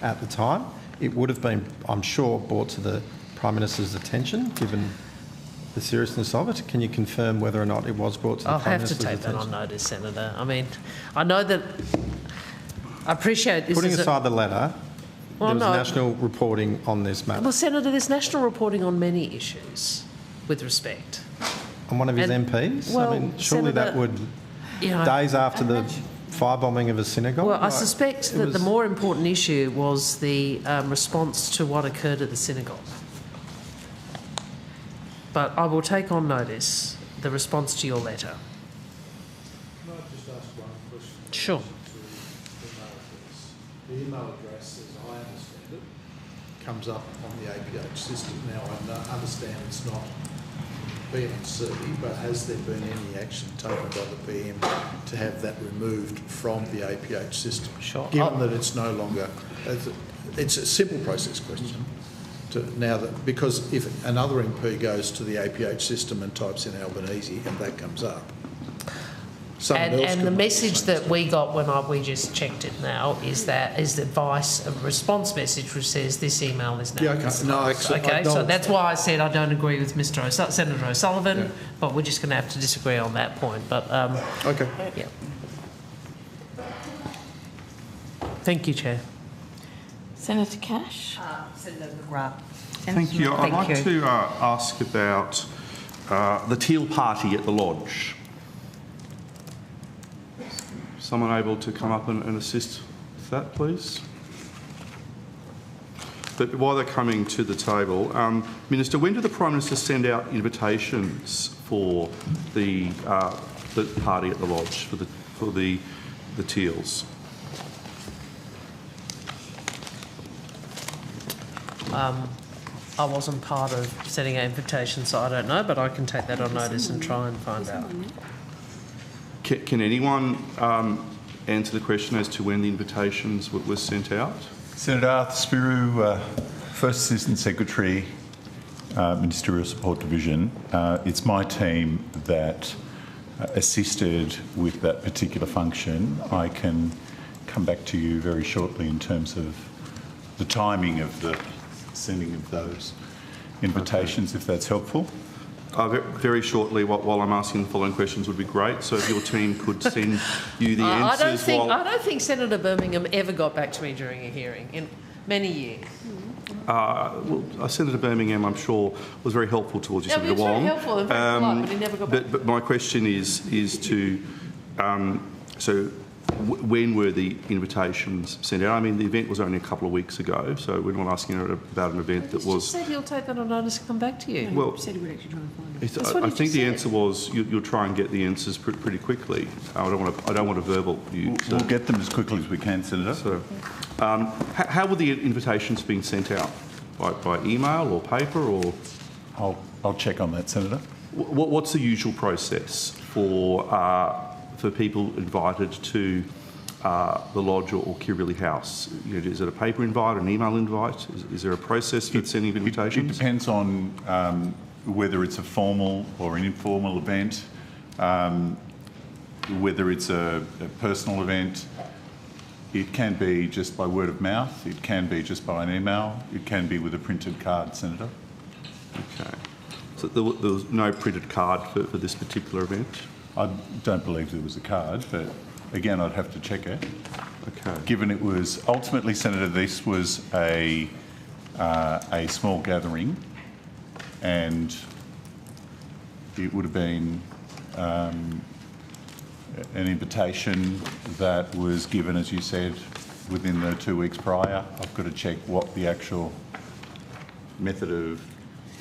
at the time. It would have been, I'm sure, brought to the Prime Minister's attention, given the seriousness of it. Can you confirm whether or not it was brought to the Prime Minister's attention? I'll have to take that on notice, Senator. I mean, I know that... I appreciate this. Putting aside the letter, there was national reporting on this matter. Well, Senator, there's national reporting on many issues, with respect. On one of his MPs? Well, I mean, surely Senator, that would... days after the firebombing of a synagogue? Well, I suspect that the more important issue was the response to what occurred at the synagogue. But I will take on notice the response to your letter. Can I just ask one question? Sure. The email address, as I understand it, comes up on the APH system. Now, I understand it's not BMC, but has there been any action taken by the PM to have that removed from the APH system? Sure. Given that it's no longer... It's a simple process question. Now that, because if another MP goes to the APH system and types in Albanese and that comes up, and the message that we got when we just checked it now is that the advice, a response message which says this email is now. Yeah, okay. No, okay, so that's why I said I don't agree with Senator O'Sullivan, but we're just going to have to disagree on that point. But okay. Yeah. Thank you, Chair. Senator Cash. Senator McGrath. Thank you. I'd like to ask about the teal party at the Lodge. Someone able to come up and assist with that, please? But while they're coming to the table, Minister, when did the Prime Minister send out invitations for the party at the Lodge for the teals? I wasn't part of setting out invitations, so I don't know, but I can take that on notice and try and find out. Can anyone answer the question as to when the invitations were sent out? Senator Arthur Spiro, First Assistant Secretary, Ministerial Support Division. It's my team that assisted with that particular function. I can come back to you very shortly in terms of the timing of the sending of those invitations, if that's helpful. Very shortly, while I'm asking the following questions would be great. So if your team could send you the answers I don't think Senator Birmingham ever got back to me during a hearing in many years. Senator Birmingham, I'm sure, was very helpful towards you, Senator Wong. Very helpful and very polite, but he never got back. But my question is to, when were the invitations sent out? I mean, the event was only a couple of weeks ago, so we're not asking about an event that was... He said he'll take that on notice and come back to you. Well, he said he would actually try and find it. I think the answer was you'll try and get the answers pretty quickly. I don't want to verbal you. We'll get them as quickly as we can, Senator. So, how were the invitations being sent out? By email or paper or? I'll check on that, Senator. What's the usual process for people invited to the Lodge or Kirribilli House? Is it a paper invite, an email invite? Is there a process for sending invitations? It depends on whether it's a formal or an informal event. whether it's a personal event, it can be just by word of mouth, it can be just by an email, it can be with a printed card, Senator. Okay. So there was no printed card for this particular event? I don't believe there was a card, but again, I'd have to check it. Okay. Given it was, ultimately, Senator, this was a small gathering, and it would have been an invitation that was given, as you said, within the 2 weeks prior. I've got to check what the actual method of...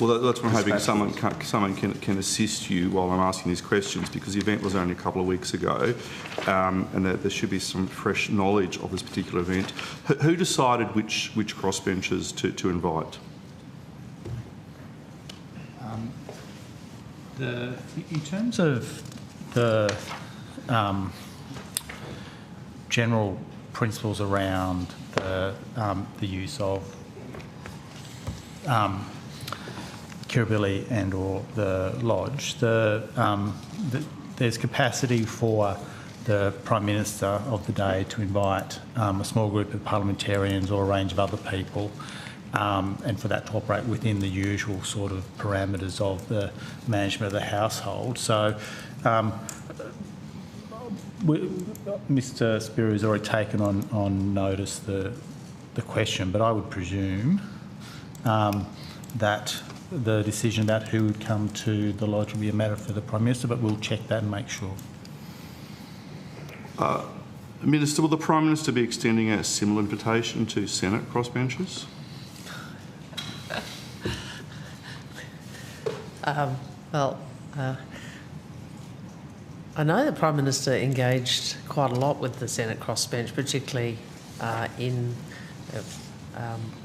Well, that's what I'm hoping someone can assist you while I'm asking these questions, because the event was only a couple of weeks ago, and there should be some fresh knowledge of this particular event. Who decided which crossbenchers to invite? In terms of the general principles around the use of Kirribilli and/or the lodge, there's capacity for the Prime Minister of the day to invite a small group of parliamentarians or a range of other people, and for that to operate within the usual sort of parameters of the management of the household. So Mr Spiro has already taken on notice the question, but I would presume that the decision about who would come to the lodge will be a matter for the Prime Minister, but we'll check that and make sure. Minister, will the Prime Minister be extending a similar invitation to Senate crossbenchers? I know the Prime Minister engaged quite a lot with the Senate crossbench, particularly in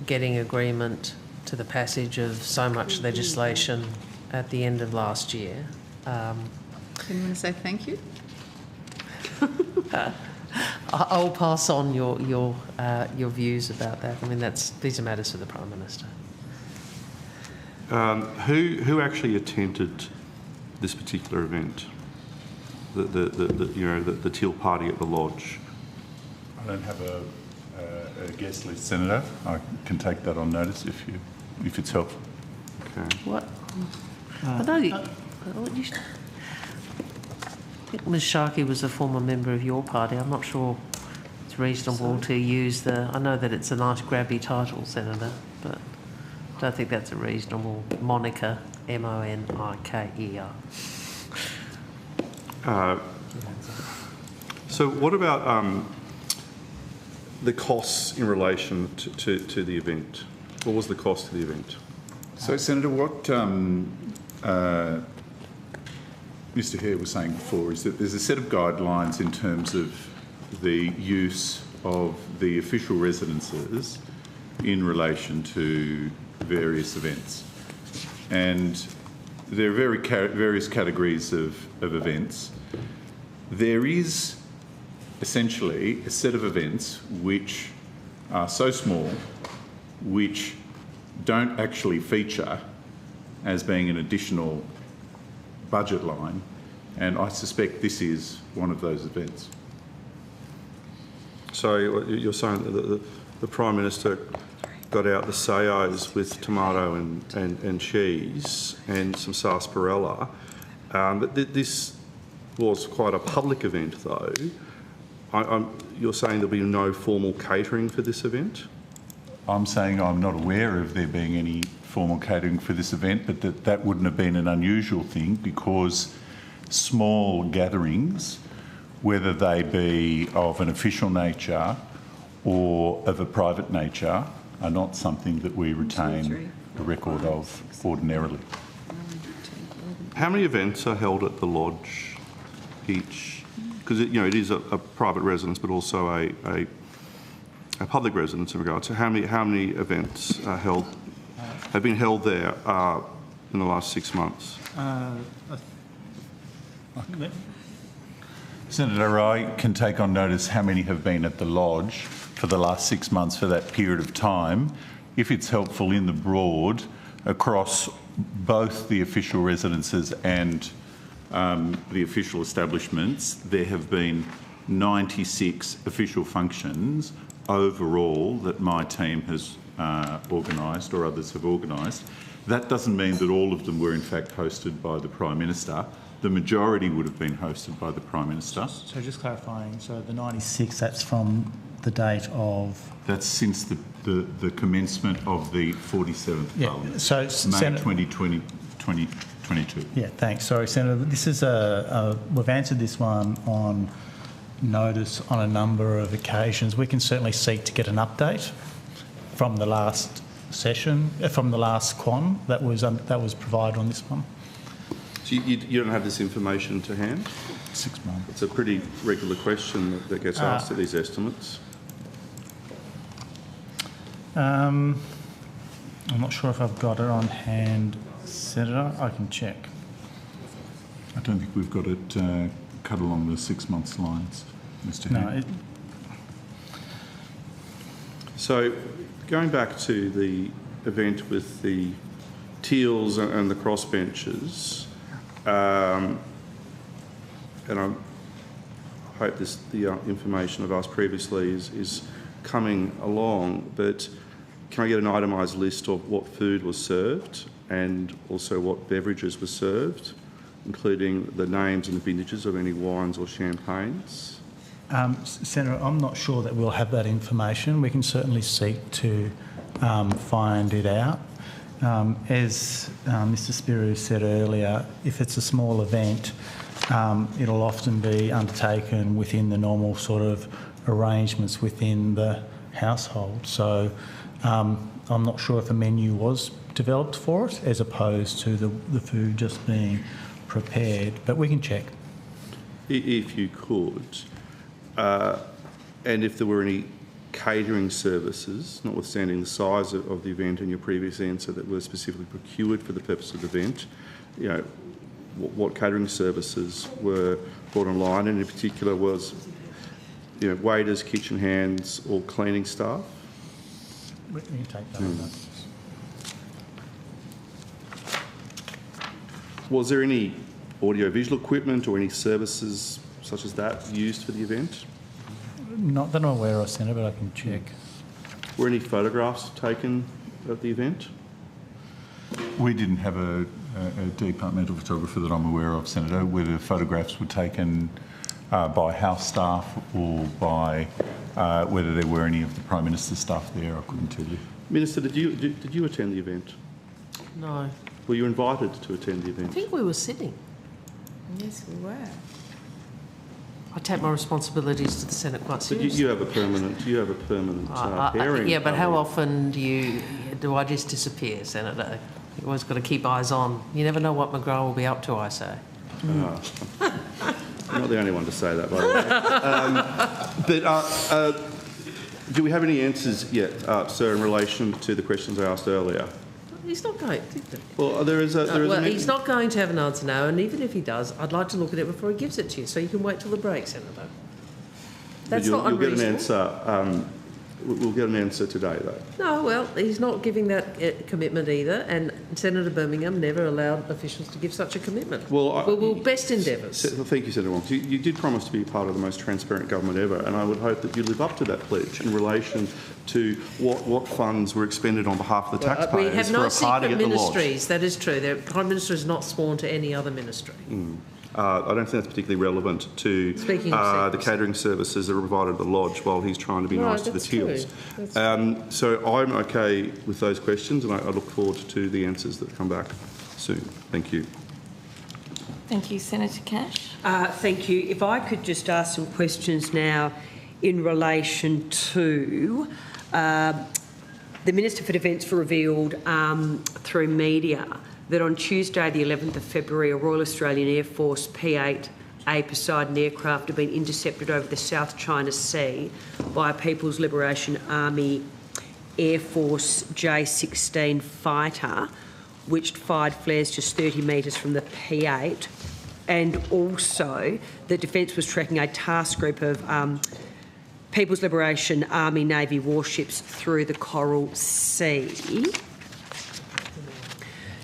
getting agreement to the passage of so much legislation at the end of last year. Can you want to say thank you? I'll pass on your views about that. I mean, these are matters for the Prime Minister. Who actually attended this particular event? The teal party at the lodge. I don't have a guest list, Senator. I can take that on notice if it's helpful. Okay. What? I know I think Ms Sharkey was a former member of your party. I'm not sure it's reasonable to use the... I know that it's a nice grabby title, Senator, but I don't think that's a reasonable moniker, M-O-N-I-K-E-R. So what about the costs in relation to the event? What was the cost of the event? So, Senator, what Mr Hare was saying before is that there's a set of guidelines in terms of the use of the official residences in relation to various events. And there are various categories of events. There is essentially a set of events which are so small, which don't actually feature as being an additional budget line, and I suspect this is one of those events. So you're saying that the Prime Minister got out the sayos with tomato and cheese and some sarsaparilla, but this was quite a public event though. You're saying there'll be no formal catering for this event? I'm saying I'm not aware of there being any formal catering for this event, but that wouldn't have been an unusual thing, because small gatherings, whether they be of an official nature or of a private nature, are not something that we retain a record of ordinarily. How many events are held at the lodge each? Because it is a private residence, but also a public residence in regards to how many events have been held there in the last 6 months? Senator, I can take on notice how many have been at the lodge for the last 6 months for that period of time. If it's helpful in the broad, across both the official residences and the official establishments, there have been 96 official functions overall that my team has organised or others have organised. That doesn't mean that all of them were in fact hosted by the Prime Minister. The majority would have been hosted by the Prime Minister. So just clarifying, so the 96, that's from the date of... That's since the commencement of the 47th Parliament, so May 2022. Yeah, thanks. Sorry, Senator. This is we've answered this one on notice on a number of occasions. We can certainly seek to get an update from the last session, from the last quon that was provided on this one. So you don't have this information to hand? 6 months. It's a pretty regular question that gets asked at these estimates. I'm not sure if I've got it on hand, Senator. I can check. I don't think we've got it cut along the 6 months lines, Mr. Hand. So going back to the event with the teals and the crossbenches, and I hope the information I've asked previously is coming along, but can I get an itemised list of what food was served and also what beverages were served, including the names and the vintages of any wines or champagnes? Senator, I'm not sure that we'll have that information. We can certainly seek to find it out. As Mr Spiro said earlier, if it's a small event, it'll often be undertaken within the normal sort of arrangements within the household. So I'm not sure if a menu was developed for it as opposed to the food just being prepared, but we can check. If you could, and if there were any catering services, notwithstanding the size of the event and your previous answer, that were specifically procured for the purpose of the event, you know, what catering services were brought online, and in particular was, you know, waiters, kitchen hands, or cleaning staff? We can take that. Was there any audio-visual equipment or any services such as that used for the event? Not that I'm aware of, Senator, but I can check. Were any photographs taken at the event? We didn't have a departmental photographer that I'm aware of, Senator. Whether photographs were taken by House staff or by whether there were any of the Prime Minister's staff there, I couldn't tell you. Minister, did you attend the event? No. Were you invited to attend the event? I think we were sitting. Yes, we were. I take my responsibilities to the Senate quite seriously. But you have a permanent hearing. Yeah, but how often do I just disappear, Senator? You always got to keep eyes on. You never know what McGrath will be up to, I say. You're not the only one to say that, by the way. Do we have any answers yet, sir, in relation to the questions I asked earlier? He's not going. Well, he's not going to have an answer now, and even if he does, I'd like to look at it before he gives it to you, so you can wait till the break, Senator. That's not unreasonable. You'll get an answer. We'll get an answer today, though. No, well, he's not giving that commitment either, and Senator Birmingham never allowed officials to give such a commitment. Well, best endeavours. Thank you, Senator Wong. You did promise to be part of the most transparent government ever, and I would hope that you live up to that pledge in relation to what funds were expended on behalf of the taxpayers. We have no for a party secret at the ministries, that is true. The Prime Minister is not sworn to any other ministry. I don't think that's particularly relevant to the catering services that are provided at the Lodge while he's trying to be nice to the Teals. So I'm okay with those questions, and I look forward to the answers that come back soon. Thank you. Thank you, Senator Cash. Thank you. If I could just ask some questions now in relation to the Minister for Defence revealed through media that on Tuesday the 11th of February a Royal Australian Air Force P-8A Poseidon aircraft had been intercepted over the South China Sea by a People's Liberation Army Air Force J-16 fighter, which fired flares just 30 metres from the P-8, and also that Defence was tracking a task group of People's Liberation Army Navy warships through the Coral Sea.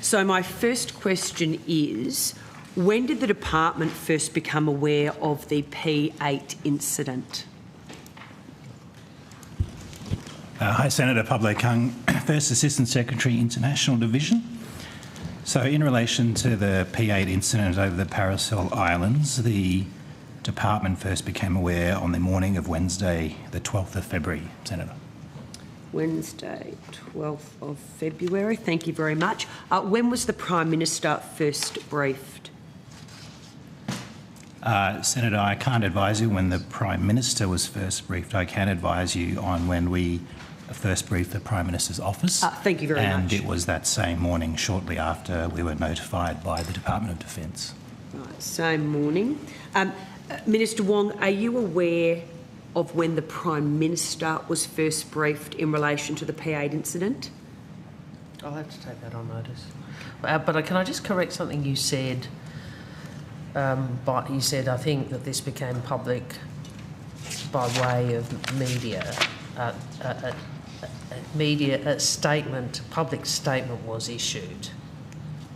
So my first question is, When did the department first become aware of the P8 incident? Hi, Senator Pablo Kung, First Assistant Secretary, International Division. So in relation to the P8 incident over the Paracel Islands, the department first became aware on the morning of Wednesday, the 12th of February, Senator. Wednesday, 12th of February. Thank you very much. When was the Prime Minister first briefed? Senator, I can't advise you when the Prime Minister was first briefed. I can advise you on when we first briefed the Prime Minister's office. Thank you very much. And it was that same morning, shortly after we were notified by the Department of Defence. Right, same morning. Minister Wong, are you aware of when the Prime Minister was first briefed in relation to the P8 incident? I'll have to take that on notice. But can I just correct something you said? But you said, I think, that this became public by way of media. A statement, public statement was issued,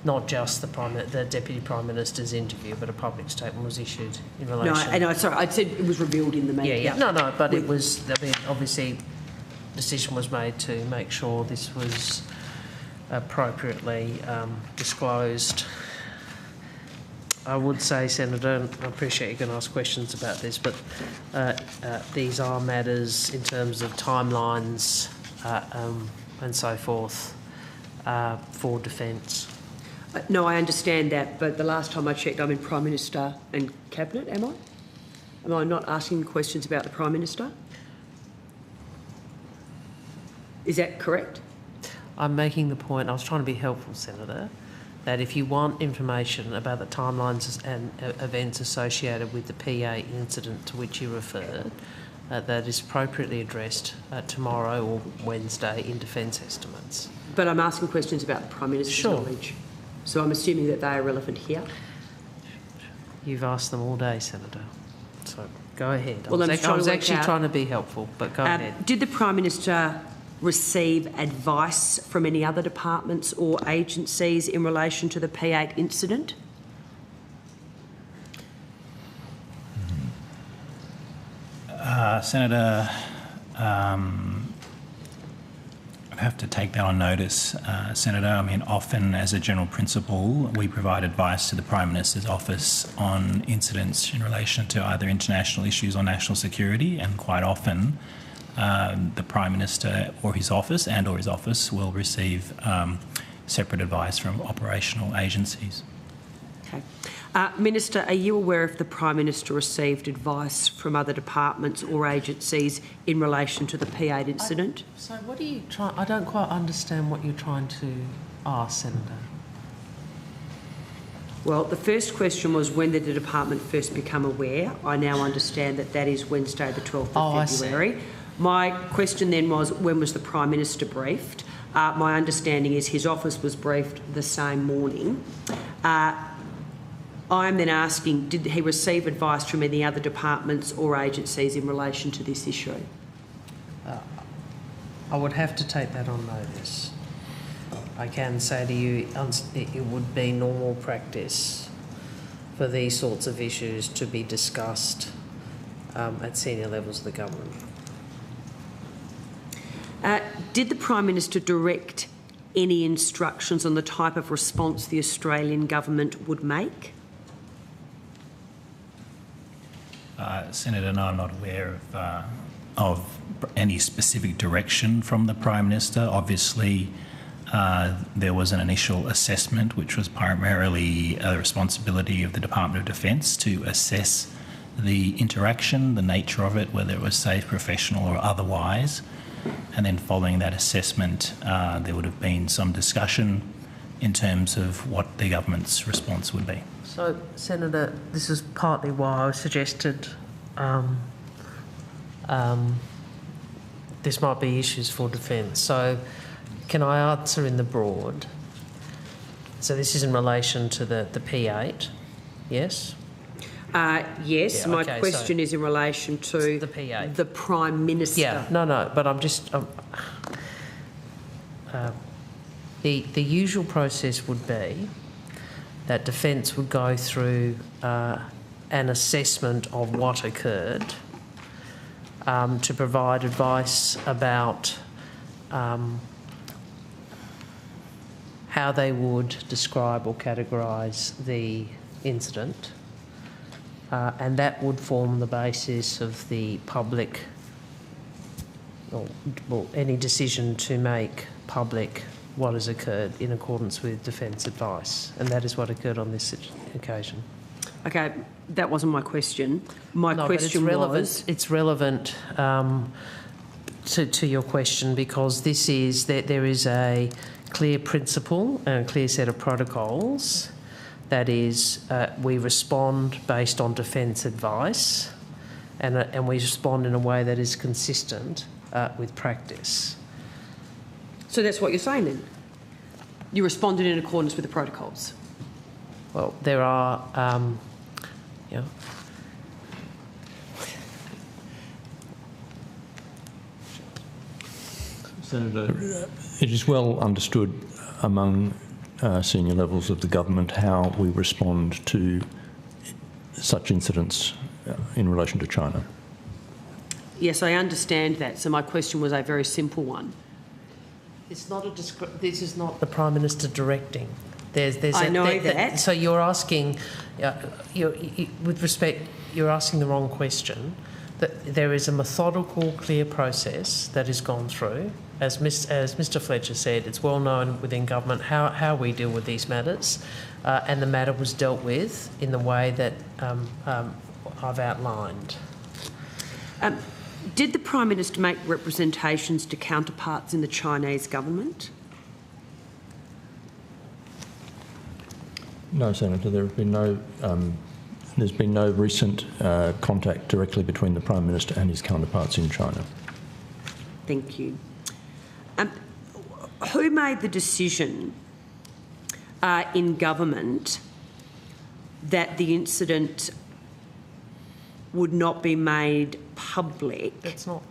not just the Deputy Prime Minister's interview, but a public statement was issued in relation. No, sorry, I said it was revealed in the media. Yeah. No, but it was. I mean, obviously, decision was made to make sure this was appropriately disclosed. I would say, Senator, and I appreciate you can ask questions about this, but these are matters in terms of timelines and so forth for defence. No, I understand that, but the last time I checked, I'm in Prime Minister and Cabinet, am I? Am I not asking questions about the Prime Minister? Is that correct? I'm making the point, I was trying to be helpful, Senator, that if you want information about the timelines and events associated with the P8 incident to which you referred, that is appropriately addressed tomorrow or Wednesday in defence estimates. But I'm asking questions about the Prime Minister's knowledge. So I'm assuming that they are relevant here. You've asked them all day, Senator. So go ahead. Well, I was actually trying to be helpful, but go ahead. Did the Prime Minister receive advice from any other departments or agencies in relation to the P8 incident? Senator, I'd have to take that on notice, Senator. I mean, often as a general principle, we provide advice to the Prime Minister's office on incidents in relation to either international issues or national security, and quite often the Prime Minister or his office will receive separate advice from operational agencies. Okay. Minister, are you aware if the Prime Minister received advice from other departments or agencies in relation to the P8 incident? So what are you trying... I don't quite understand what you're trying to ask, Senator. Well, the first question was when did the department first become aware? I now understand that that is Wednesday the 12th of February. My question then was, when was the Prime Minister briefed? My understanding is his office was briefed the same morning. I'm then asking, did he receive advice from any other departments or agencies in relation to this issue? I would have to take that on notice. I can say to you it would be normal practice for these sorts of issues to be discussed at senior levels of the government. Did the Prime Minister direct any instructions on the type of response the Australian government would make? Senator, no, I'm not aware of any specific direction from the Prime Minister. Obviously, there was an initial assessment which was primarily a responsibility of the Department of Defence to assess the interaction, the nature of it, whether it was safe, professional or otherwise. And then following that assessment, there would have been some discussion in terms of what the government's response would be. So, Senator, this is partly why I suggested this might be issues for defence. So, can I answer in the broad? So this is in relation to the P8, yes? Yes, Yeah, my okay, question is in relation to the P8. The Prime Minister. Yeah, no, but I'm just... the usual process would be that defence would go through an assessment of what occurred to provide advice about how they would describe or categorise the incident, and that would form the basis of the public, or any decision to make public what has occurred in accordance with defence advice, and that is what occurred on this occasion. Okay, that wasn't my question. My question was... It's relevant to your question, because this is that there is a clear principle and a clear set of protocols. That is, we respond based on defence advice, and we respond in a way that is consistent with practice. So that's what you're saying then? You responded in accordance with the protocols? Well, there are, you know, Senator, it is well understood among senior levels of the government how we respond to such incidents in relation to China. Yes, I understand that. So my question was a very simple one. It's not this is not the Prime Minister directing. I know that. So you're asking, with respect, you're asking the wrong question. That there is a methodical, clear process that has gone through. As Mr Fletcher said, it's well known within government how we deal with these matters, and the matter was dealt with in the way that I've outlined. Did the Prime Minister make representations to counterparts in the Chinese government? No, Senator. There have been no. There's been no recent contact directly between the Prime Minister and his counterparts in China. Thank you. Who made the decision in government that the incident would not be made public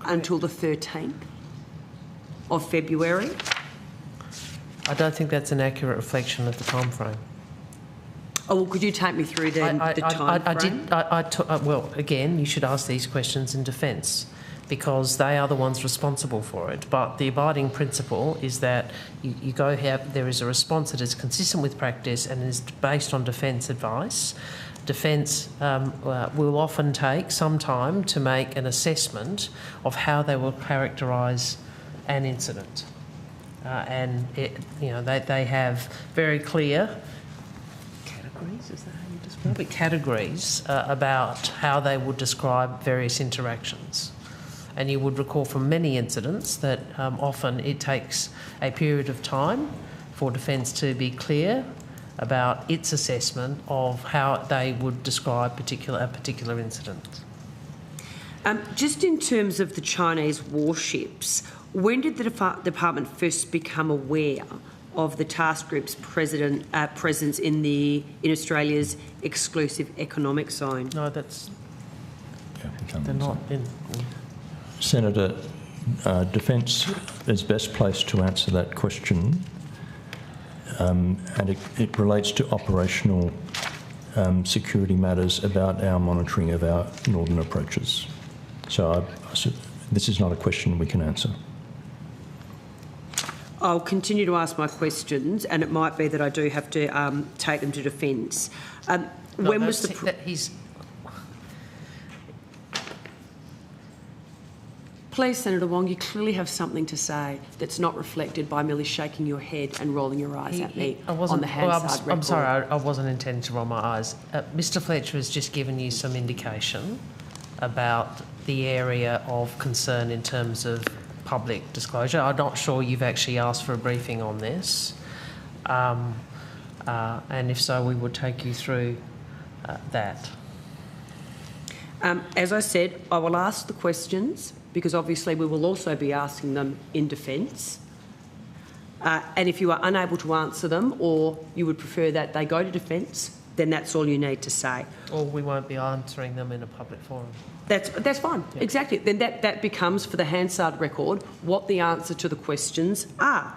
until the 13th of February? I don't think that's an accurate reflection of the time frame. Oh, well, could you take me through the time frame? Well, again, you should ask these questions in defence, because they are the ones responsible for it. But the abiding principle is that there is a response that is consistent with practice and is based on defence advice. Defence will often take some time to make an assessment of how they will characterise an incident. And they have very clear categories about how they would describe various interactions. And you would recall from many incidents that often it takes a period of time for defence to be clear about its assessment of how they would describe a particular incident. Just in terms of the Chinese warships, when did the department first become aware of the task group's presence in Australia's exclusive economic zone? No, they're not in. Senator, Defence is best placed to answer that question, and it relates to operational security matters about our monitoring of our northern approaches. So this is not a question we can answer. I'll continue to ask my questions, and it might be that I do have to take them to defence. Please, Senator Wong, you clearly have something to say that's not reflected by merely shaking your head and rolling your eyes at me on the Hansard record. I'm sorry, I wasn't intending to roll my eyes. Mr Fletcher has just given you some indication about the area of concern in terms of public disclosure. I'm not sure you've actually asked for a briefing on this. And if so, we would take you through that. As I said, I will ask the questions, because obviously we will also be asking them in defence. And if you are unable to answer them, or you would prefer that they go to defence, then that's all you need to say. Or we won't be answering them in a public forum. That's fine, yeah. Exactly. Then that becomes, for the Hansard record, what the answer to the questions are.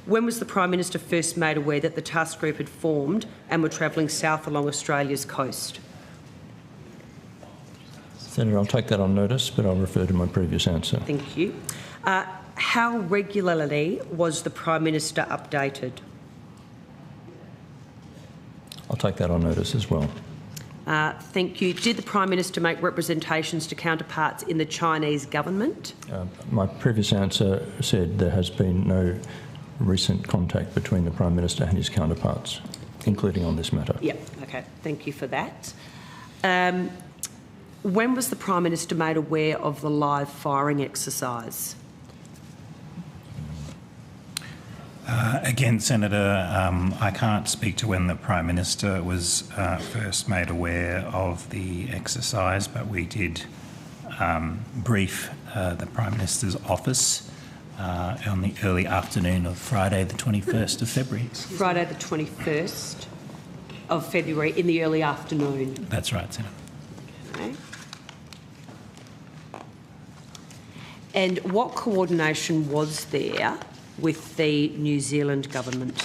When was the Prime Minister first made aware that the task group had formed and were travelling south along Australia's coast? Senator, I'll take that on notice, but I'll refer to my previous answer. Thank you. How regularly was the Prime Minister updated? I'll take that on notice as well. Thank you. Did the Prime Minister make representations to counterparts in the Chinese government? My previous answer said there has been no recent contact between the Prime Minister and his counterparts, including on this matter. Yep, okay. Thank you for that. When was the Prime Minister made aware of the live firing exercise? Again, Senator, I can't speak to when the Prime Minister was first made aware of the exercise, but we did brief the Prime Minister's office on the early afternoon of Friday the 21st of February. Friday the 21st of February in the early afternoon. That's right, Senator. Okay. And what coordination was there with the New Zealand government?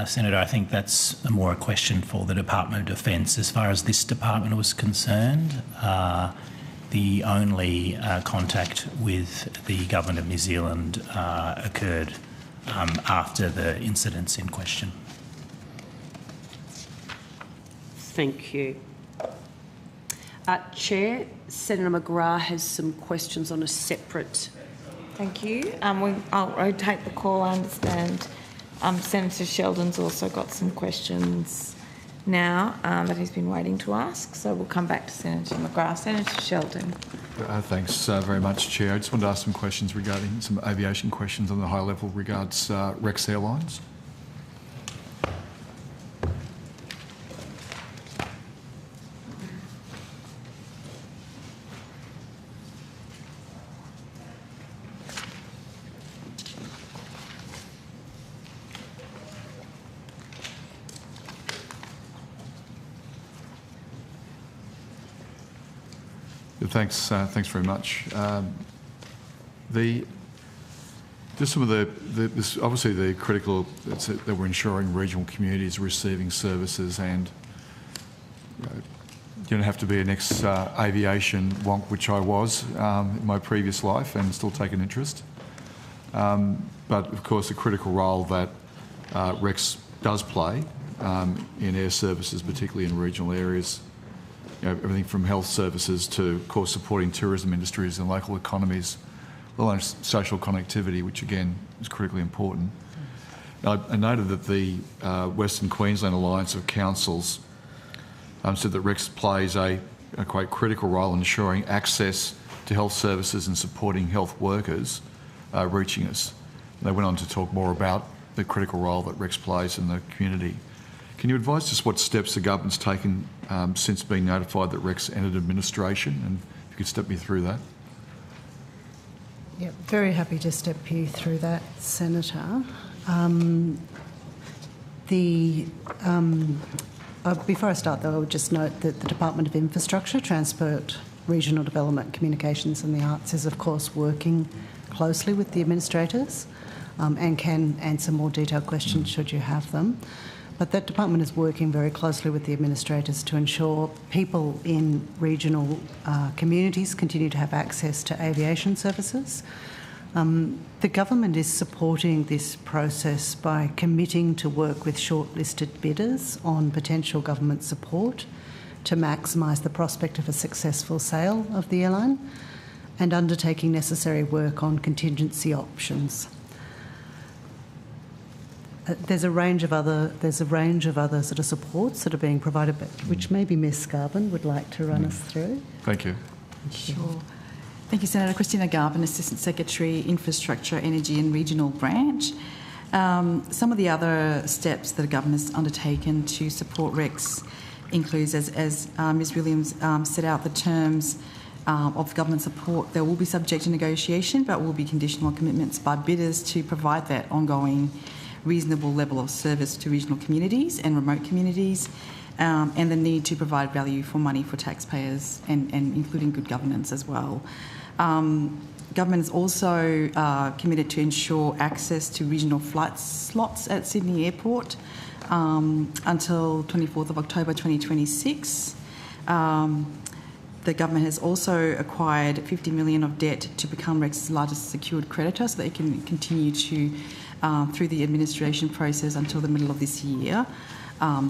Senator, I think that's more a question for the Department of Defence. As far as this department was concerned, the only contact with the government of New Zealand occurred after the incidents in question. Thank you. Chair, Senator McGrath has some questions on a separate... Thank you. I'll rotate the call. I understand Senator Sheldon's also got some questions now that he's been waiting to ask. So we'll come back to Senator McGrath. Senator Sheldon. Thanks very much, Chair. I just wanted to ask some questions regarding some aviation questions on the high level regards Rex Airlines. Thanks very much. Just some of obviously the critical that we're ensuring regional communities receiving services, and you don't have to be an ex-aviation wonk, which I was in my previous life, and still take an interest. But of course, the critical role that Rex does play in air services, particularly in regional areas. Everything from health services to, of course, supporting tourism industries and local economies, let alone social connectivity, which again is critically important. I noted that the Western Queensland Alliance of Councils said that Rex plays a quite critical role in ensuring access to health services and supporting health workers reaching us. They went on to talk more about the critical role that Rex plays in the community. Can you advise us what steps the government's taken since being notified that Rex entered administration, and if you could step me through that? Yeah, very happy to step you through that, Senator. Before I start, though, I would just note that the Department of Infrastructure, Transport, Regional Development, Communications and the Arts is, of course, working closely with the administrators and can answer more detailed questions should you have them. But that department is working very closely with the administrators to ensure people in regional communities continue to have access to aviation services. The government is supporting this process by committing to work with shortlisted bidders on potential government support to maximise the prospect of a successful sale of the airline and undertaking necessary work on contingency options. There's a range of other sort of supports that are being provided, but which maybe Ms. Garvin would like to run us through. Thank you. Sure. Thank you, Senator. Christina Garvin, Assistant Secretary, Infrastructure, Energy and Regional Branch. Some of the other steps that the government has undertaken to support Rex includes, as Ms. Williams set out, the terms of government support. There will be subject to negotiation, but will be conditional commitments by bidders to provide that ongoing reasonable level of service to regional communities and remote communities, and the need to provide value for money for taxpayers and including good governance as well. government is also committed to ensure access to regional flight slots at Sydney Airport until 24th of October 2026. The government has also acquired $50 million of debt to become Rex's largest secured creditor, so that it can continue to, through the administration process until the middle of this year,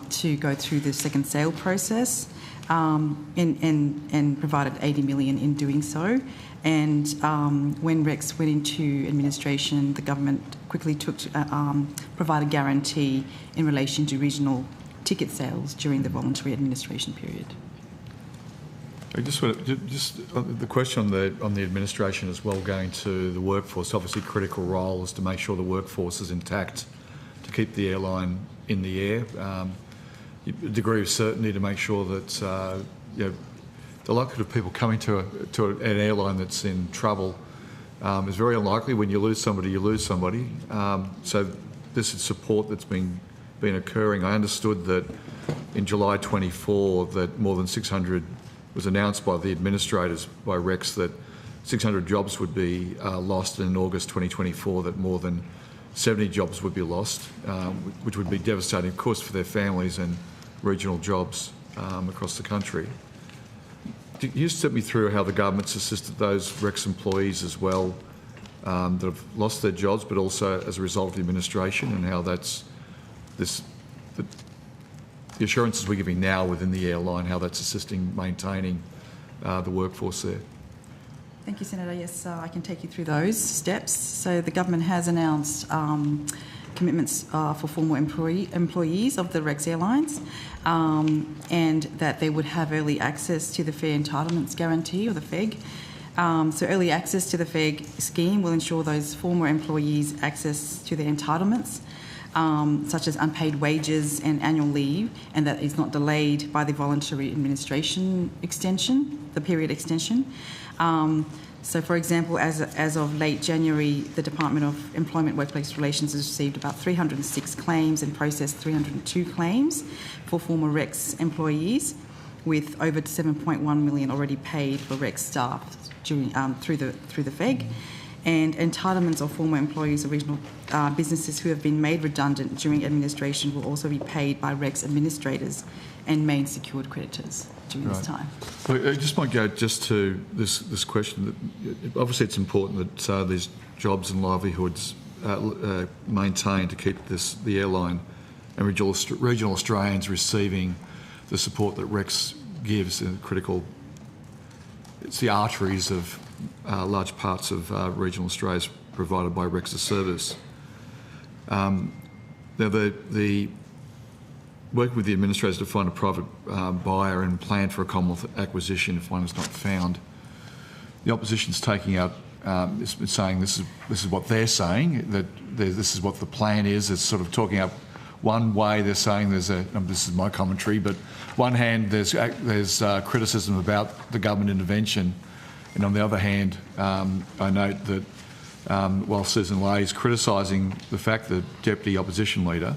to go through the second sale process, and provided $80 million in doing so. And when Rex went into administration, the government quickly provide a guarantee in relation to regional ticket sales during the voluntary administration period. I just the question on the administration as well, going to the workforce. Obviously, critical role is to make sure the workforce is intact, to keep the airline in the air. A degree of certainty to make sure that the likelihood of people coming to an airline that's in trouble is very unlikely. When you lose somebody, you lose somebody. So this is support that's been occurring. I understood that in July 24 that more than 600 was announced by the administrators, by Rex, that 600 jobs would be lost, and in August 2024 that more than 70 jobs would be lost, which would be devastating, of course, for their families and regional jobs across the country. Can you step me through how the government's assisted those Rex employees as well that have lost their jobs, but also as a result of the administration, and how that's the assurances we're giving now within the airline, how that's assisting maintaining the workforce there? Thank you, Senator. Yes, I can take you through those steps. So the government has announced commitments for former employees of the Rex Airlines, and that they would have early access to the Fair Entitlements Guarantee, or the FEG. So early access to the FEG scheme will ensure those former employees access to their entitlements, such as unpaid wages and annual leave, and that is not delayed by the voluntary administration extension, the period extension. So, for example, as of late January, the Department of Employment Workplace Relations has received about 306 claims and processed 302 claims for former Rex employees, with over $7.1 million already paid for Rex staff during, through the FEG. And entitlements of former employees of regional businesses who have been made redundant during administration will also be paid by Rex administrators and main secured creditors during this time. Well, I just might go just to this question. Obviously, it's important that there's jobs and livelihoods maintained to keep the airline and regional Australians receiving the support that Rex gives in critical. It's the arteries of large parts of regional Australia provided by Rex's service. Now, the working with the administrators to find a private buyer and plan for a Commonwealth acquisition if one is not found. The opposition's taking out, it's saying this is what they're saying, that this is what the plan is. It's sort of talking out one way. They're saying this is my commentary, but one hand there's criticism about the government intervention, and on the other hand, I note that while Susan Ley is criticising the fact that Deputy Opposition Leader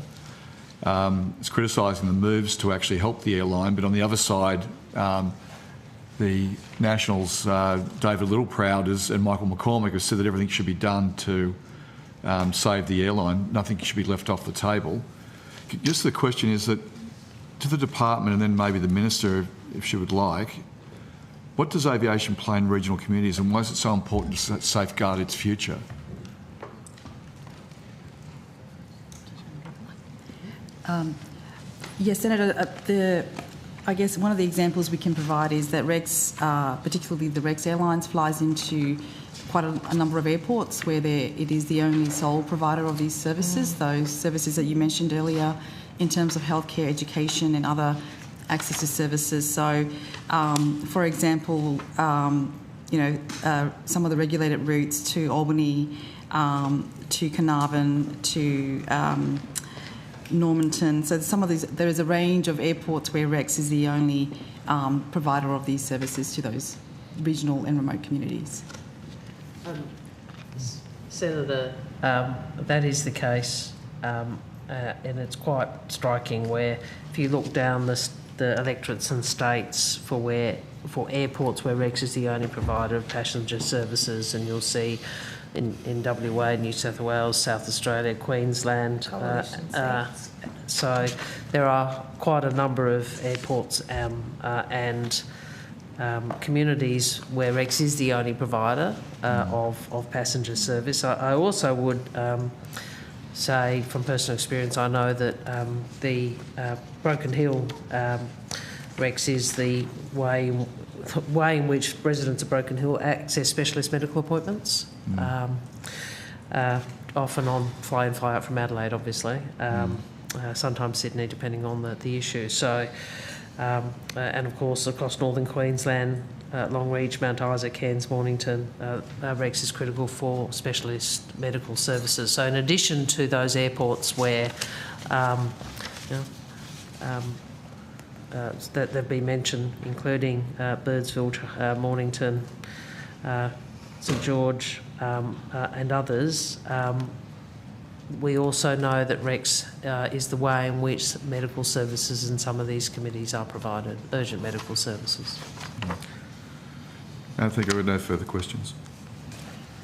is criticising the moves to actually help the airline, but on the other side, the Nationals, David Littleproud and Michael McCormick have said that everything should be done to save the airline. Nothing should be left off the table. Just the question is that to the department, and then maybe the Minister, if she would like, what does aviation play in regional communities, and why is it so important to safeguard its future? Yes, Senator, I guess one of the examples we can provide is that Rex, particularly the Rex Airlines, flies into quite a number of airports where it is the only sole provider of these services, those services that you mentioned earlier in terms of healthcare, education and other access to services. So, for example, some of the regulated routes to Albany, to Carnarvon, to Normanton. So there is a range of airports where Rex is the only provider of these services to those regional and remote communities. Senator, that is the case, and it's quite striking where if you look down the the electorates and states for airports where Rex is the only provider of passenger services, and you'll see in WA, New South Wales, South Australia, Queensland. So there are quite a number of airports and communities where Rex is the only provider of passenger service. I also would say from personal experience, I know that the Broken Hill Rex is the way in which residents of Broken Hill access specialist medical appointments, often on fly-in, fly-out from Adelaide, obviously, sometimes Sydney, depending on the issue. So, and of course, across northern Queensland, Longreach, Mount Isa, Cairns, Mornington, Rex is critical for specialist medical services. So in addition to those airports where that have been mentioned, including Birdsville, Mornington, St George and others, we also know that Rex is the way in which medical services in some of these committees are provided, urgent medical services. I think I would no further questions.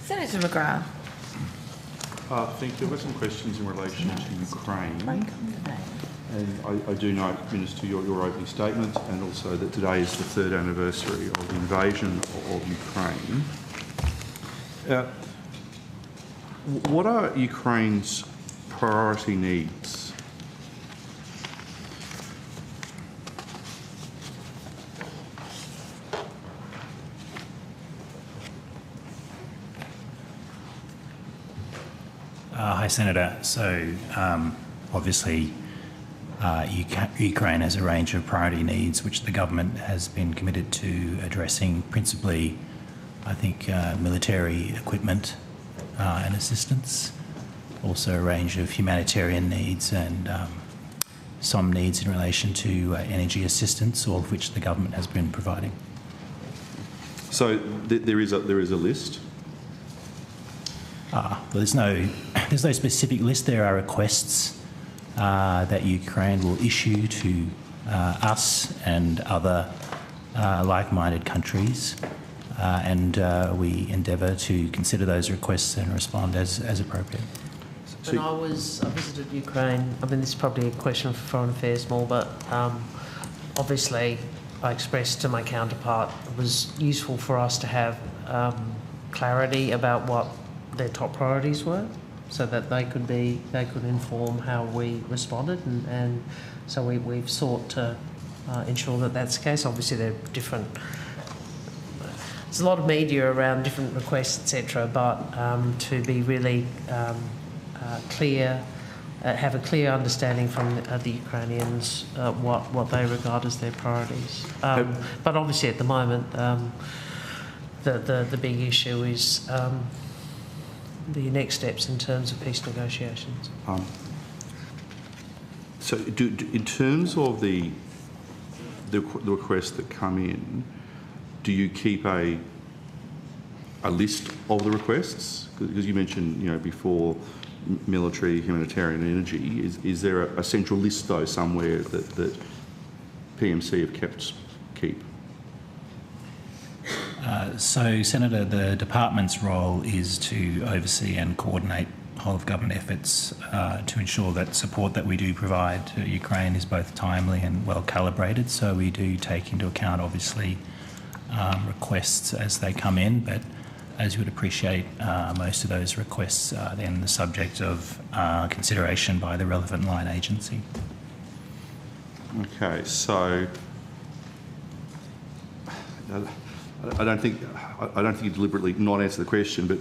Senator McGrath. Thank you. There were some questions in relation to Ukraine. And I do note, Minister, your opening statement, and also that today is the 3rd anniversary of the invasion of Ukraine. What are Ukraine's priority needs? Hi, Senator. So, obviously, Ukraine has a range of priority needs which the government has been committed to addressing, principally, I think, military equipment and assistance, also a range of humanitarian needs and some needs in relation to energy assistance, all of which the government has been providing. So there is a list? Well, there's no specific list. There are requests that Ukraine will issue to us and other like-minded countries, and we endeavour to consider those requests and respond as appropriate. When I visited Ukraine, I mean, this is probably a question for Foreign Affairs more, but obviously I expressed to my counterpart it was useful for us to have clarity about what their top priorities were, so that they could inform how we responded, and so we've sought to ensure that that's the case. Obviously, there are different. There's a lot of media around different requests, etc. But to be really clear, have a clear understanding from the Ukrainians what they regard as their priorities. But obviously, at the moment, the big issue is the next steps in terms of peace negotiations. So, in terms of the requests that come in, do you keep a list of the requests? Because you mentioned, before military, humanitarian, and energy. Is there a central list though somewhere that PMC have keep? So, Senator, the department's role is to oversee and coordinate whole-of-government efforts to ensure that support that we do provide to Ukraine is both timely and well-calibrated. So we do take into account, obviously, requests as they come in, but as you would appreciate, most of those requests are then the subject of consideration by the relevant line agency. Okay, so I don't think you deliberately not answer the question, but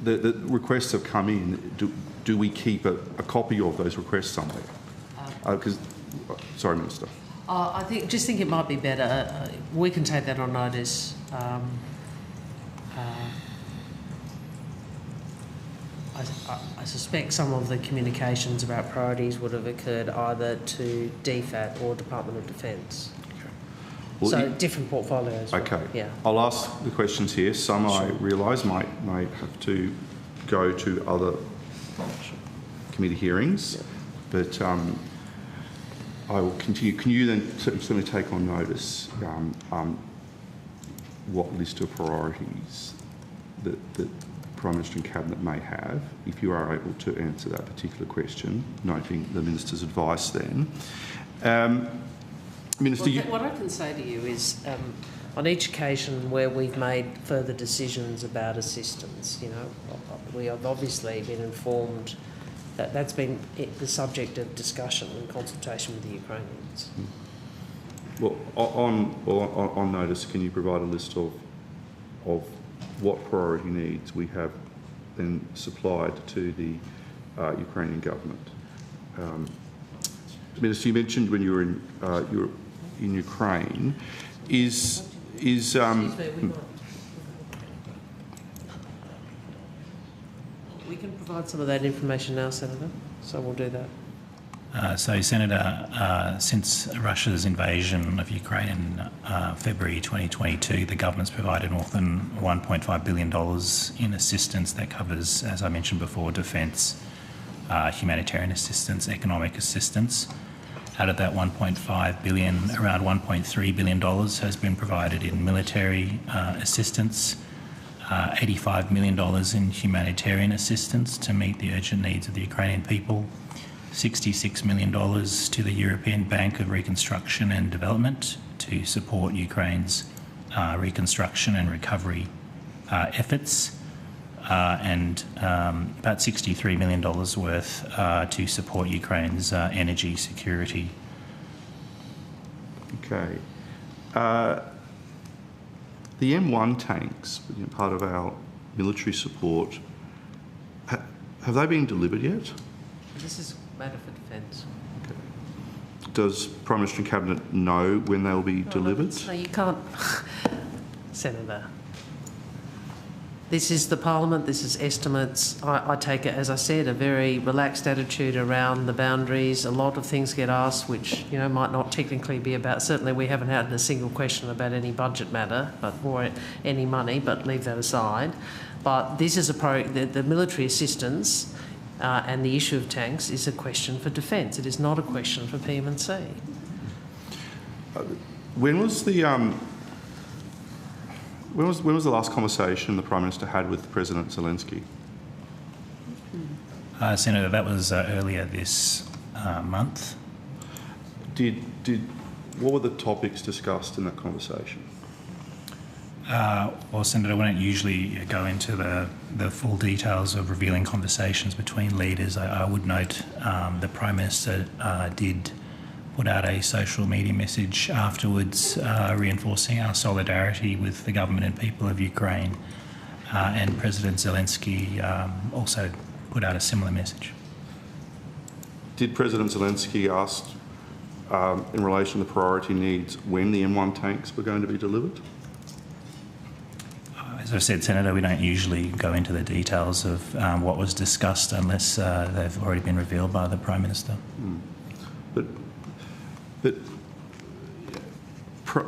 the requests have come in. Do we keep a copy of those requests somewhere? Sorry, Minister. I think it might be better. We can take that on notice. I suspect some of the communications about priorities would have occurred either to DFAT or Department of Defence. Okay. Well, so different portfolios. Okay. Yeah. I'll ask the questions here. Some I realise may have to go to other committee hearings, but I will continue. Can you then certainly take on notice what list of priorities that Prime Minister and Cabinet may have, if you are able to answer that particular question, noting the Minister's advice then. Minister, what I can say to you is, on each occasion where we've made further decisions about assistance, we have obviously been informed that that's been the subject of discussion and consultation with the Ukrainians. Well, on notice, can you provide a list of what priority needs we have then supplied to the Ukrainian government? Minister, you mentioned when you were in Ukraine, We can provide some of that information now, Senator, so we'll do that. So, Senator, since Russia's invasion of Ukraine in February 2022, the government's provided more than $1.5 billion in assistance that covers, as I mentioned before, defence, humanitarian assistance, economic assistance. Out of that $1.5 billion, around $1.3 billion has been provided in military assistance, $85 million in humanitarian assistance to meet the urgent needs of the Ukrainian people, $66 million to the European Bank of Reconstruction and Development to support Ukraine's reconstruction and recovery efforts, and about $63 million worth to support Ukraine's energy security. Okay. The M1 tanks, part of our military support, have they been delivered yet? This is a matter for defence. Okay. Does Prime Minister and Cabinet know when they'll be delivered? No, you can't. Senator. This is the Parliament, this is estimates. I take it, as I said, a very relaxed attitude around the boundaries. A lot of things get asked which, might not technically be about, certainly we haven't had a single question about any budget matter or any money, but leave that aside. But this is the military assistance and the issue of tanks is a question for defence. It is not a question for PM&C. When was the When was the last conversation the Prime Minister had with President Zelensky? Senator, that was earlier this month. What were the topics discussed in that conversation? Well, Senator, we don't usually go into the full details of revealing conversations between leaders. I would note the Prime Minister did put out a social media message afterwards reinforcing our solidarity with the government and people of Ukraine, and President Zelensky also put out a similar message. Did President Zelensky ask, in relation to priority needs, when the M1 tanks were going to be delivered? As I said, Senator, we don't usually go into the details of what was discussed unless they've already been revealed by the Prime Minister. But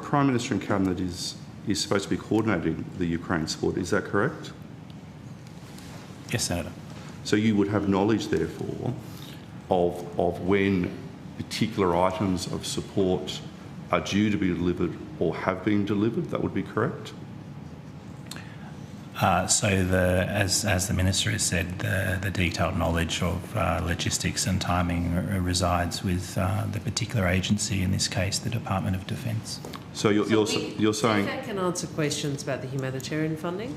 Prime Minister and Cabinet is supposed to be coordinating the Ukraine support, is that correct? Yes, Senator. So you would have knowledge, therefore, of when particular items of support are due to be delivered or have been delivered, that would be correct? As the Minister has said, the detailed knowledge of logistics and timing resides with the particular agency, in this case, the Department of Defence. So you're saying... DFAT can answer questions about the humanitarian funding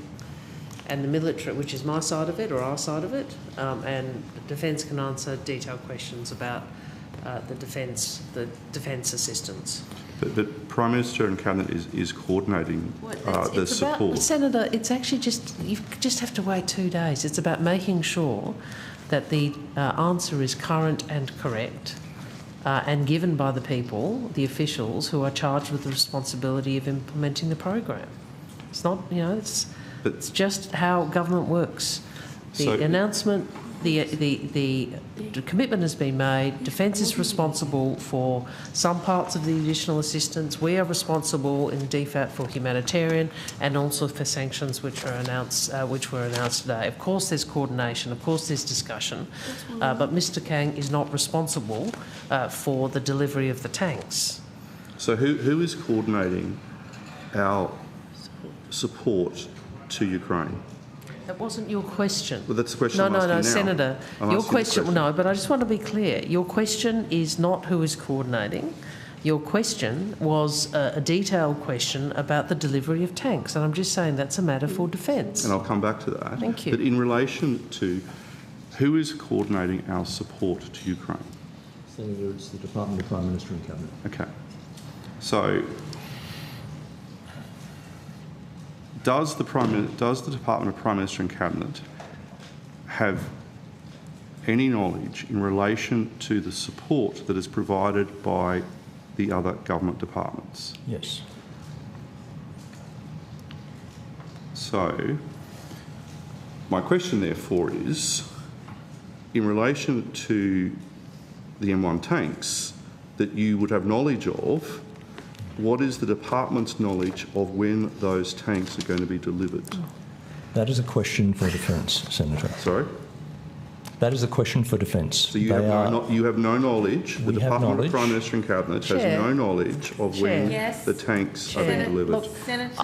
and the military, which is my side of it or our side of it, and Defence can answer detailed questions about the defence assistance. But Prime Minister and Cabinet is coordinating the support. Senator, it's actually you just have to wait 2 days. It's about making sure that the answer is current and correct and given by the people, the officials who are charged with the responsibility of implementing the program. It's not, it's just how government works. The announcement the commitment has been made. Defence is responsible for some parts of the additional assistance. We are responsible in DFAT for humanitarian and also for sanctions which were announced today. Of course, there's coordination. Of course, there's discussion. But Mr. Kang is not responsible for the delivery of the tanks. So who is coordinating our support to Ukraine? That wasn't your question. Well, that's the question I'm asking now. Senator. I'm Your asking question, the no, but I just want to be clear. Your question is not who is coordinating. Your question was a detailed question about the delivery of tanks, and I'm just saying that's a matter for defence. And I'll come back to that. Thank you. But in relation to who is coordinating our support to Ukraine? Senator, it's the Department of Prime Minister and Cabinet. Okay. So, does the Department of Prime Minister and Cabinet have any knowledge in relation to the support that is provided by the other government departments? Yes. So, my question therefore is, in relation to the M1 tanks that you would have knowledge of, what is the department's knowledge of when those tanks are going to be delivered? That is a question for Defence, Senator. Sorry? That is a question for Defence. So you have no knowledge, the Department of Prime Minister and Cabinet has no knowledge of when the tanks are being delivered? Look, Senator.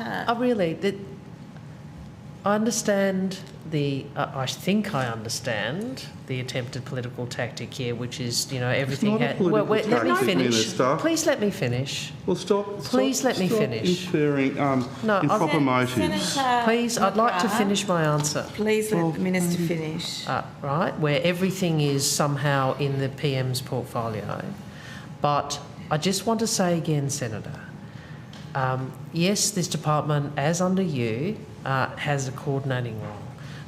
I understand I think I understand the attempted political tactic here, which is, everything... It's not a political let me tactic, finish. Minister. Please let me finish. Well, stop. Please let me finish. Inferring improper motives. Please, I'd like to finish my answer. Please let the Minister finish. Right, where everything is somehow in the PM's portfolio. But I just want to say again, Senator, yes, this department, as under you, has a coordinating role.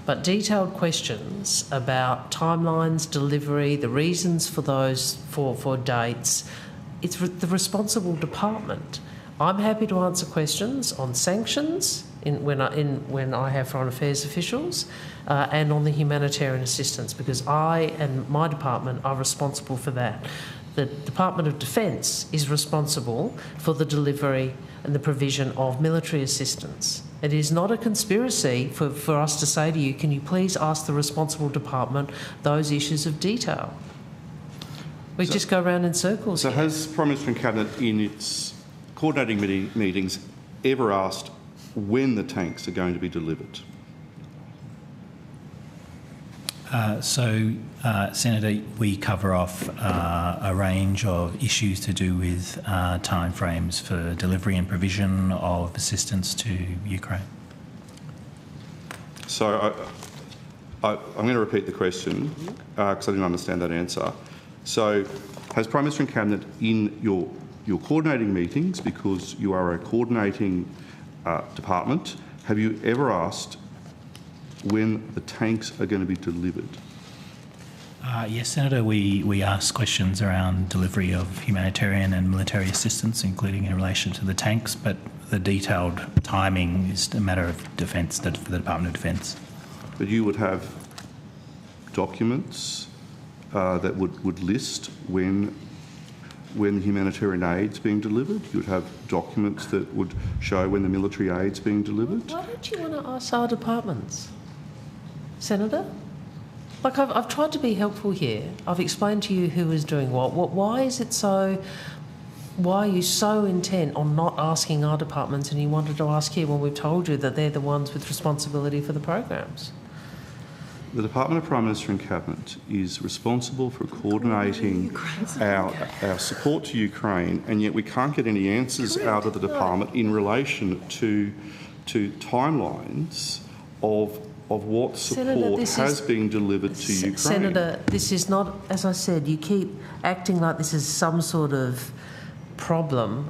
But detailed questions about timelines, delivery, the reasons for those, for dates, it's the responsible department. I'm happy to answer questions on sanctions when I have foreign affairs officials and on the humanitarian assistance, because I and my department are responsible for that. The Department of Defence is responsible for the delivery and the provision of military assistance. It is not a conspiracy for us to say to you, can you please ask the responsible department those issues of detail? We just go around in circles. So has Prime Minister and Cabinet in its coordinating meetings ever asked when the tanks are going to be delivered? Senator, we cover off a range of issues to do with timeframes for delivery and provision of assistance to Ukraine. So I'm going to repeat the question because I didn't understand that answer. So has Prime Minister and Cabinet in your coordinating meetings, because you are a coordinating department, have you ever asked when the tanks are going to be delivered? Yes, Senator, we ask questions around delivery of humanitarian and military assistance, including in relation to the tanks, but the detailed timing is a matter of defence, for the Department of Defence. But you would have documents that would list when the humanitarian aid's being delivered. You would have documents that would show when the military aid's being delivered. Why don't you want to ask our departments, Senator? Like, I've tried to be helpful here. I've explained to you who is doing what. Why is it so... Why are you so intent on not asking our departments, and you wanted to ask here when we've told you that they're the ones with responsibility for the programs? The Department of Prime Minister and Cabinet is responsible for coordinating our support to Ukraine, and yet we can't get any answers out of the department in relation to timelines of what support has been delivered to Ukraine. Senator, this is not, as I said, you keep acting like this is some sort of problem.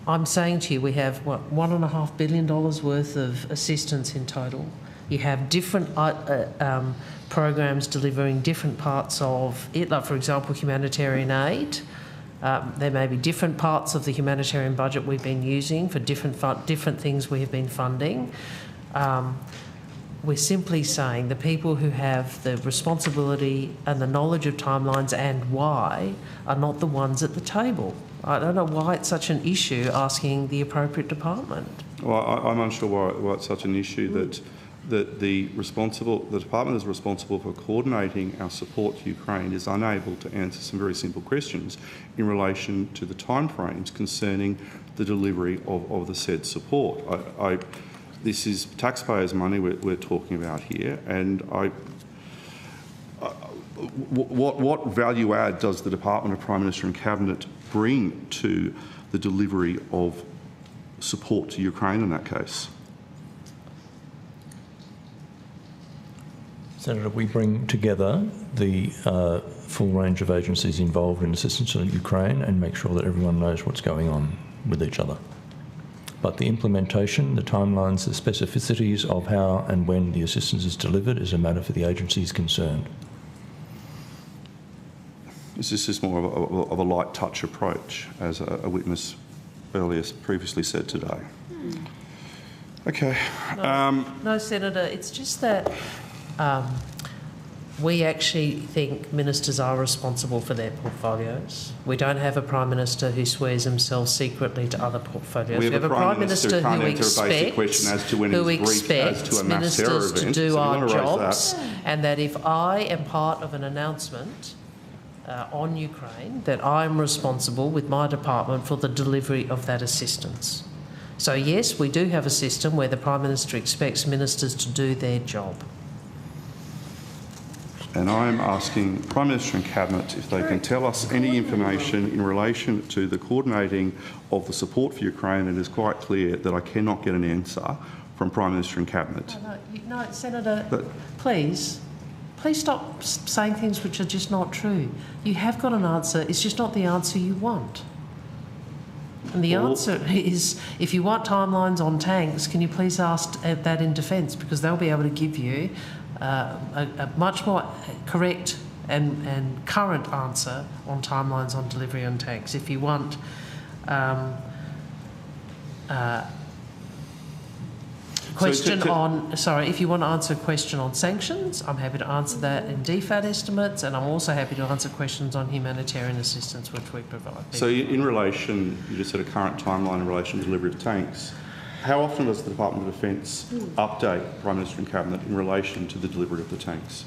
I'm saying to you, we have, $1.5 billion worth of assistance in total. You have different programs delivering different parts of it, like, for example, humanitarian aid. There may be different parts of the humanitarian budget we've been using for different things we have been funding. we're simply saying the people who have the responsibility and the knowledge of timelines and why are not the ones at the table. I don't know why it's such an issue asking the appropriate department. Well, I'm unsure why it's such an issue that the department is responsible for coordinating our support to Ukraine is unable to answer some very simple questions in relation to the timeframes concerning the delivery of the said support. This is taxpayers' money we're talking about here, and what value add does the Department of Prime Minister and Cabinet bring to the delivery of support to Ukraine in that case? Senator, we bring together the full range of agencies involved in assistance to Ukraine and make sure that everyone knows what's going on with each other. But the implementation, the timelines, the specificities of how and when the assistance is delivered is a matter for the agencies concerned. This is just more of a light touch approach, as a witness previously said today. Okay. No, Senator, it's just that we actually think ministers are responsible for their portfolios. We don't have a Prime Minister who swears himself secretly to other portfolios. We have a Prime Minister who expects ministers to do our jobs, and that if I am part of an announcement on Ukraine, that I'm responsible with my department for the delivery of that assistance. So yes, we do have a system where the Prime Minister expects ministers to do their job. And I'm asking Prime Minister and Cabinet if they can tell us any information in relation to the coordinating of the support for Ukraine. It is quite clear that I cannot get an answer from Prime Minister and Cabinet. No, Senator, please stop saying things which are just not true. You have got an answer, it's just not the answer you want. And the answer is, if you want timelines on tanks, can you please ask that in Defence, because they'll be able to give you a much more correct and current answer on timelines on delivery on tanks. If you want if you want to answer a question on sanctions, I'm happy to answer that in DFAT estimates, and I'm also happy to answer questions on humanitarian assistance which we provide. So in relation, you just said a current timeline in relation to delivery of tanks. How often does the Department of Defence update Prime Minister and Cabinet in relation to the delivery of the tanks?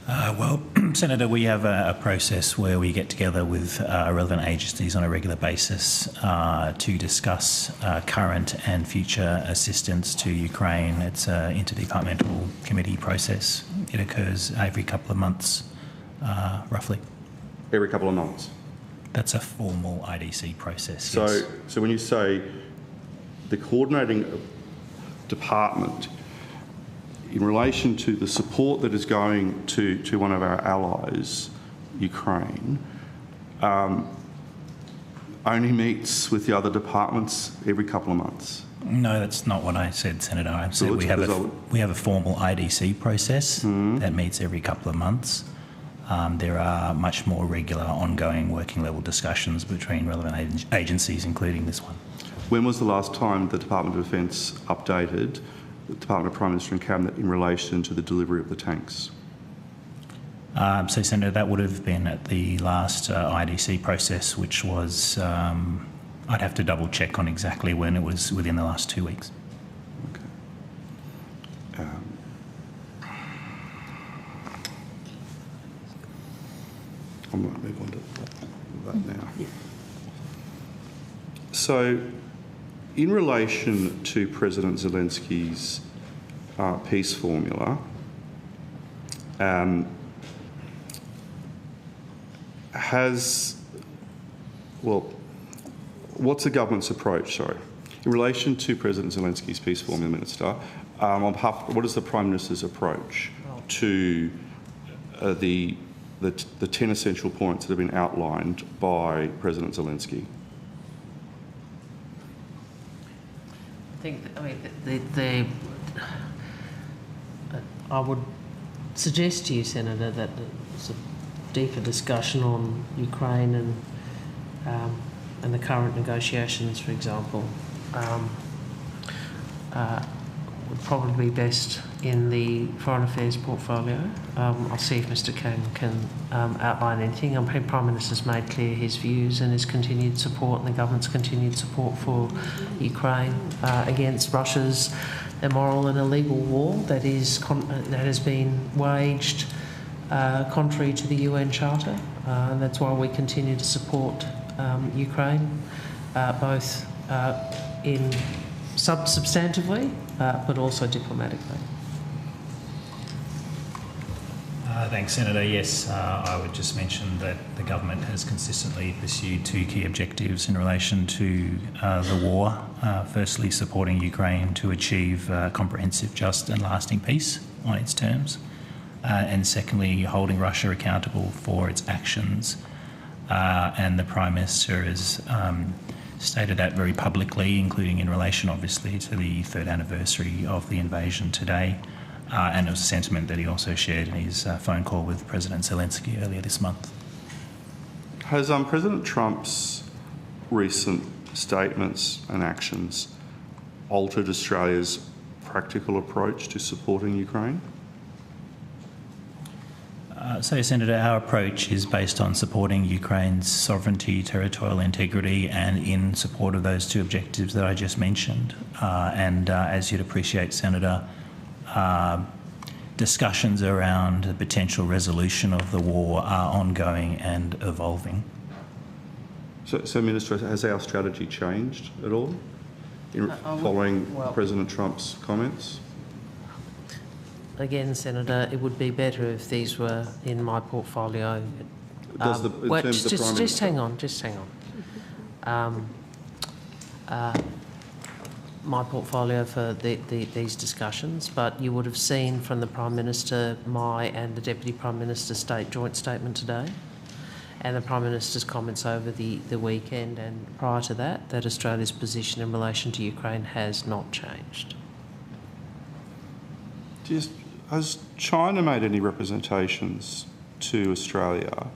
Well, Senator, we have a process where we get together with relevant agencies on a regular basis to discuss current and future assistance to Ukraine. It's an interdepartmental committee process. It occurs every couple of months, roughly. Every couple of months? That's a formal IDC process. So, yes. So when you say the coordinating department in relation to the support that is going to one of our allies, Ukraine, only meets with the other departments every couple of months? No, that's not what I said, Senator. I said we have a formal IDC process that meets every couple of months. There are much more regular ongoing working level discussions between relevant agencies, including this one. When was the last time the Department of Defence updated the Department of Prime Minister and Cabinet in relation to the delivery of the tanks? So, Senator, that would have been at the last IDC process, which was, I'd have to double check on exactly when. It was within the last 2 weeks. Okay. I might move on to that now. Yeah. So, in relation to President Zelensky's peace formula, what's the government's approach, in relation to President Zelensky's peace formula, Minister, what is the Prime Minister's approach to the 10 essential points that have been outlined by President Zelensky? I would suggest to you, Senator, that there's a deeper discussion on Ukraine and the current negotiations, for example. would probably be best in the Foreign Affairs portfolio. I'll see if Mr Kang can outline anything. The Prime Minister's made clear his views and his continued support, and the government's continued support for Ukraine against Russia's immoral and illegal war that has been waged contrary to the UN Charter. And that's why we continue to support Ukraine, both substantively, but also diplomatically. Thanks, Senator. Yes, I would just mention that the government has consistently pursued two key objectives in relation to the war. Firstly, supporting Ukraine to achieve comprehensive, just and lasting peace on its terms. And secondly, holding Russia accountable for its actions. And the Prime Minister has stated that very publicly, including in relation, obviously, to the 3rd anniversary of the invasion today. And it was a sentiment that he also shared in his phone call with President Zelensky earlier this month. Has President Trump's recent statements and actions altered Australia's practical approach to supporting Ukraine? So, Senator, our approach is based on supporting Ukraine's sovereignty, territorial integrity, and in support of those two objectives that I just mentioned. As you'd appreciate, Senator, discussions around the potential resolution of the war are ongoing and evolving. So Minister, has our strategy changed at all following President Trump's comments? Again, Senator, it would be better if these were in my portfolio. Just hang on. My portfolio for these discussions, but you would have seen from the Prime Minister, and the Deputy Prime Minister's joint statement today, and the Prime Minister's comments over the weekend and prior to that Australia's position in relation to Ukraine has not changed. Has China made any representations to Australia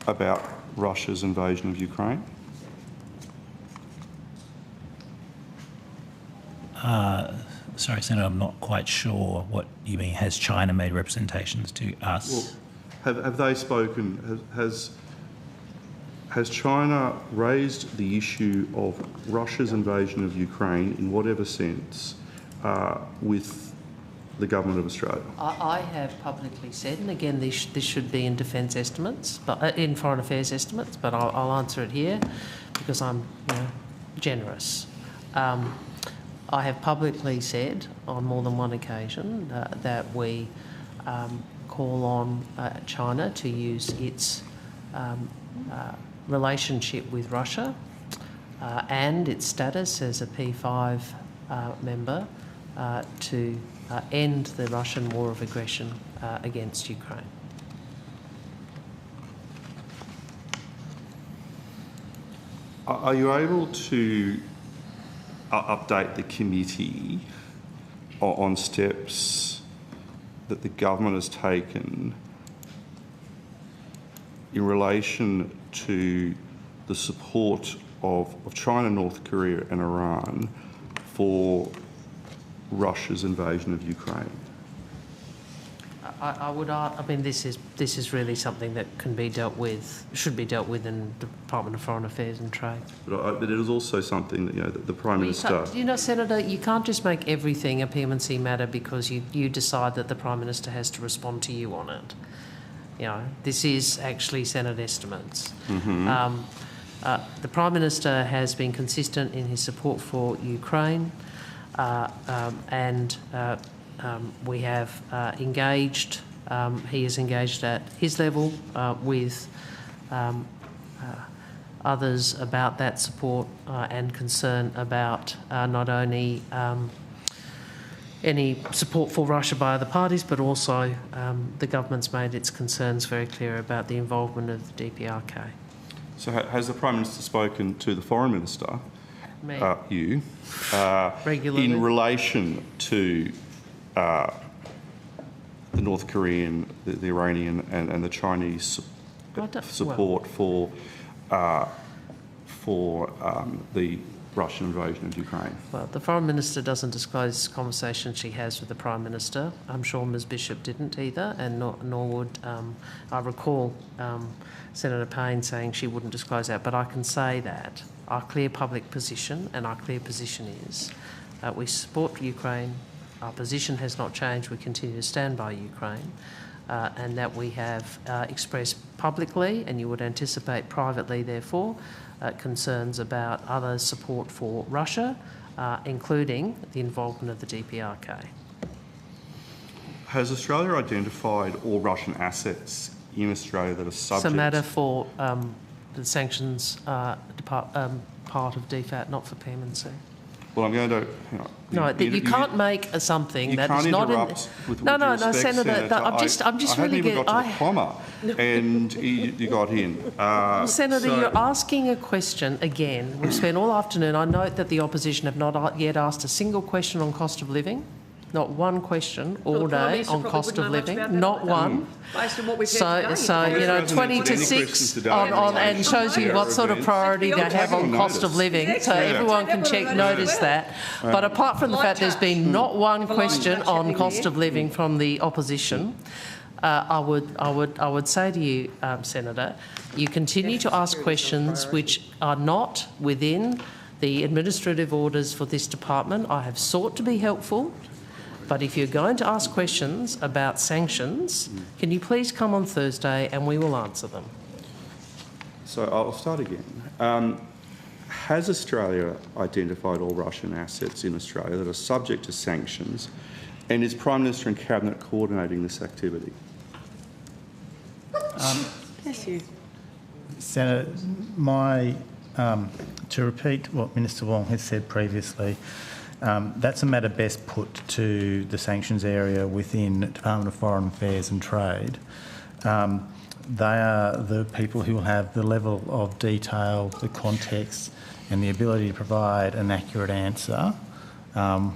about Russia's invasion of Ukraine? Sorry, Senator, I'm not quite sure what you mean. Has China made representations to us? Well, have they spoken? Has China raised the issue of Russia's invasion of Ukraine in whatever sense with the government of Australia? I have publicly said, and again, this should be in defence estimates, but in foreign affairs estimates. But I'll answer it here because I'm generous. I have publicly said on more than one occasion that we call on China to use its relationship with Russia and its status as a P5 member to end the Russian war of aggression against Ukraine. Are you able to update the committee on steps that the government has taken in relation to the support of China, North Korea and Iran for Russia's invasion of Ukraine? I mean, this is really something that should be dealt with in the Department of Foreign Affairs and Trade. But it is also something that, that the Prime Minister... Senator, you can't just make everything a PM&C matter because you decide that the Prime Minister has to respond to you on it. This is actually Senate estimates. Mm-hmm. The Prime Minister has been consistent in his support for Ukraine, and we have engaged, he is engaged at his level with others about that support and concern about not only any support for Russia by other parties, but also the government's made its concerns very clear about the involvement of the DPRK. So has the Prime Minister spoken to the Foreign Minister, you, regularly, in relation to the North Korean, the Iranian and the Chinese support for the Russian invasion of Ukraine? Well, the Foreign Minister doesn't disclose conversations she has with the Prime Minister. I'm sure Ms Bishop didn't either, and nor would I recall Senator Payne saying she wouldn't disclose that. But I can say that our clear public position and our clear position is we support Ukraine. Our position has not changed. We continue to stand by Ukraine. And that we have expressed publicly, and you would anticipate privately, therefore, concerns about other support for Russia, including the involvement of the DPRK. Has Australia identified all Russian assets in Australia that are subject? It's a matter for the sanctions part of DFAT, not for PMNC. Well, I'm going to... No, you can't make something that is not in... No, Senator, I'm just really getting... I haven't even got to the comma, and you got in. Senator, you're asking a question again. We've spent all afternoon. I note that the opposition have not yet asked a single question on cost of living. Not one question all day on cost of living. Not one. Based on what we've heard today. 20 to 6 on and shows you what sort of priority they have on cost of living. So everyone can notice that. But apart from the fact there's been not one question on cost of living from the opposition, I would say to you, Senator, you continue to ask questions which are not within the administrative orders for this department. I have sought to be helpful. But if you're going to ask questions about sanctions, can you please come on Thursday and we will answer them? So I'll start again. Has Australia identified all Russian assets in Australia that are subject to sanctions, and is Prime Minister and Cabinet coordinating this activity? Bless you. Senator, to repeat what Minister Wong has said previously, that's a matter best put to the sanctions area within Department of Foreign Affairs and Trade. They are the people who will have the level of detail, the context and the ability to provide an accurate answer. They're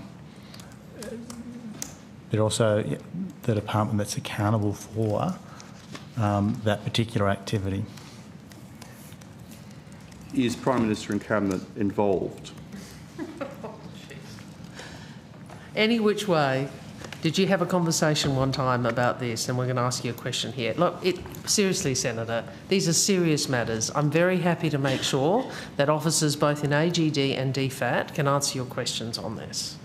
also the department that's accountable for that particular activity. Is Prime Minister and Cabinet involved? Any which way, did you have a conversation one time about this? And we're going to ask you a question here. Look, seriously, Senator, these are serious matters. I'm very happy to make sure that officers both in AGD and DFAT can answer your questions on this.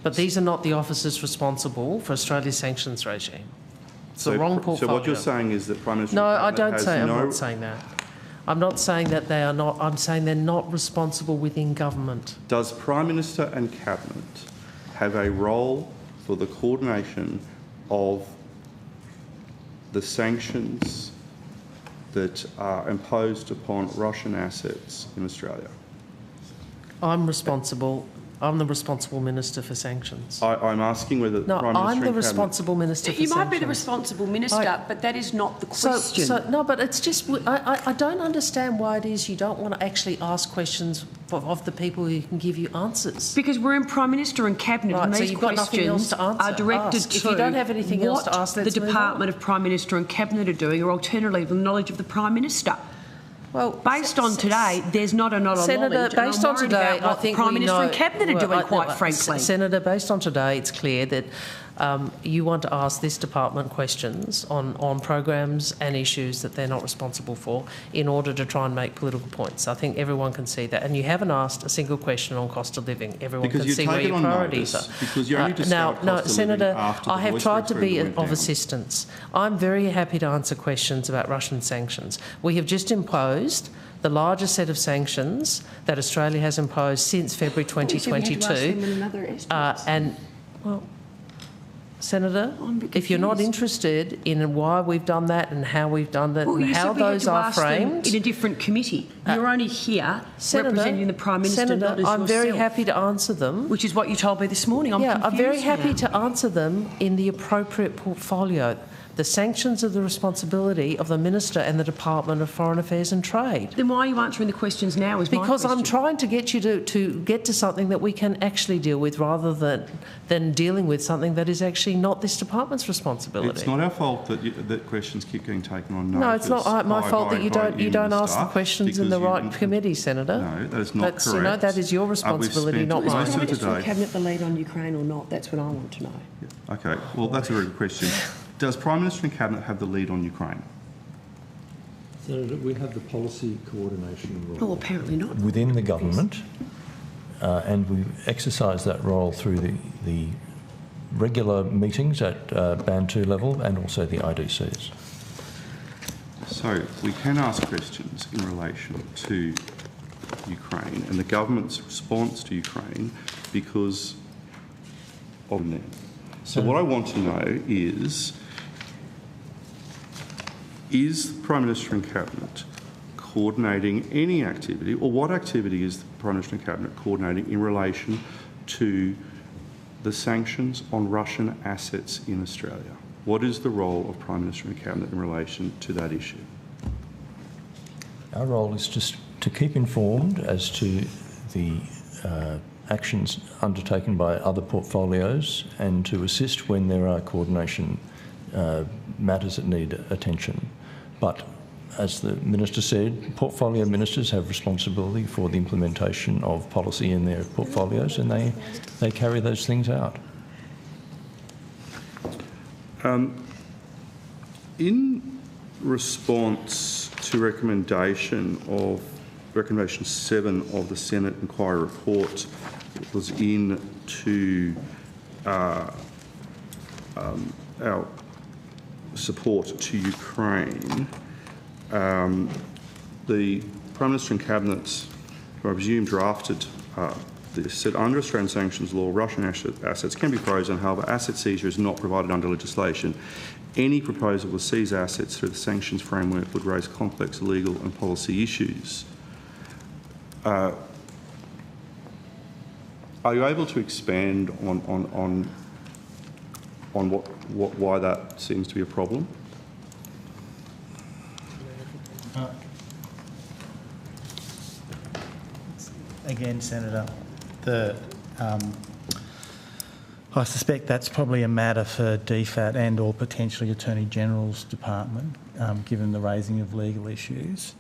But these are not the officers responsible for Australia's sanctions regime. It's the wrong portfolio. So what you're saying is that Prime Minister No, and Cabinet I'm not saying that. I'm not saying that they are not. I'm saying they're not responsible within government. Does Prime Minister and Cabinet have a role for the coordination of the sanctions that are imposed upon Russian assets in Australia? I'm responsible. I'm the responsible minister for sanctions. I'm asking whether the Prime Minister I'm the and responsible minister for sanctions. You might be the responsible minister, but that is not the question. No, but it's just, I don't understand why it is you don't want to actually ask questions of the people who can give you answers. Because we're in Prime Minister and Cabinet, and these questions are directed to if you don't have anything else to ask, what the Department of Prime Minister and Cabinet are doing, or alternatively, the knowledge of the Prime Minister. Well, based on today, there's not a lot of Senator, knowledge. based on today, I think Prime Minister and Cabinet are doing, quite frankly. Senator, based on today, it's clear that you want to ask this department questions on programs and issues that they're not responsible for in order to try and make political points. I think everyone can see that. And you haven't asked a single question on cost of living. Everyone can see where your priorities are. Because you only discovered cost of Senator, living after the I have voice tried to be referendum went of down. assistance. I'm very happy to answer questions about Russian sanctions. We have just imposed the largest set of sanctions that Australia has imposed since February 2022. Well, Senator, if you're not interested in why we've done that and how we've done that and how those are framed... in a different committee. You're only here representing the Prime Minister, Senator, not as I'm very yourself. happy to answer them. Which is what you told me this morning. I'm very happy to answer them in the appropriate portfolio. The sanctions are the responsibility of the Minister and the Department of Foreign Affairs and Trade. Then why are you answering the questions now? Because I'm trying to get you to get to something that we can actually deal with rather than dealing with something that is actually actually not this department's responsibility. It's not our fault that questions keep getting taken on notice. No, it's not my fault that you don't ask the questions in the right committee, Senator. No, that is not correct. You know, that is your responsibility, not mine. Is the Minister of Cabinet the lead on Ukraine or not? That's what I want to know. Yeah. Okay, well, that's a very good question. Does Prime Minister and Cabinet have the lead on Ukraine? Senator, we have the policy coordination role. Well, apparently not. Within the government, and we exercise that role through the regular meetings at Band 2 level and also the IDCs. So we can ask questions in relation to Ukraine and the government's response to Ukraine because of them. So what I want to know is the Prime Minister and Cabinet coordinating any activity, or what activity is the Prime Minister and Cabinet coordinating in relation to the sanctions on Russian assets in Australia? What is the role of Prime Minister and Cabinet in relation to that issue? Our role is just to keep informed as to the actions undertaken by other portfolios and to assist when there are coordination matters that need attention. But as the Minister said, portfolio ministers have responsibility for the implementation of policy in their portfolios, and they carry those things out. In response to recommendation 7 of the Senate inquiry report that was into our support to Ukraine, the Prime Minister and Cabinet, who I presume drafted this, said under Australian sanctions law, Russian assets can be frozen. However, asset seizure is not provided under legislation. Any proposal to seize assets through the sanctions framework would raise complex legal and policy issues. Are you able to expand on why that seems to be a problem? Again, Senator, I suspect that's probably a matter for DFAT and or potentially Attorney General's Department, given the raising of legal issues.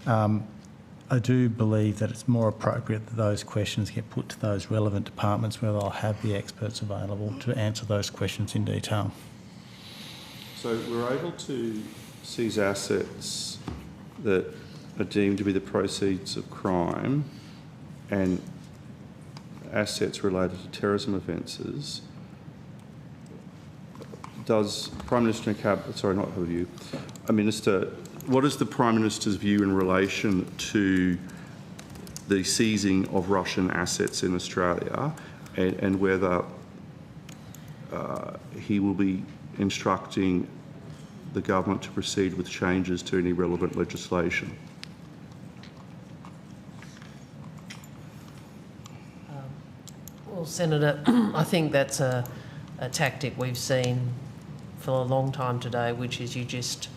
I do believe that it's more appropriate that those questions get put to those relevant departments where they'll have the experts available to answer those questions in detail. So we're able to seize assets that are deemed to be the proceeds of crime and assets related to terrorism offences. Does Prime Minister and Cabinet, sorry, not who you, a Minister, what is the Prime Minister's view in relation to the seizing of Russian assets in Australia and whether he will be instructing the government to proceed with changes to any relevant legislation? Well, Senator, I think that's a tactic we've seen for a long time today, which is you just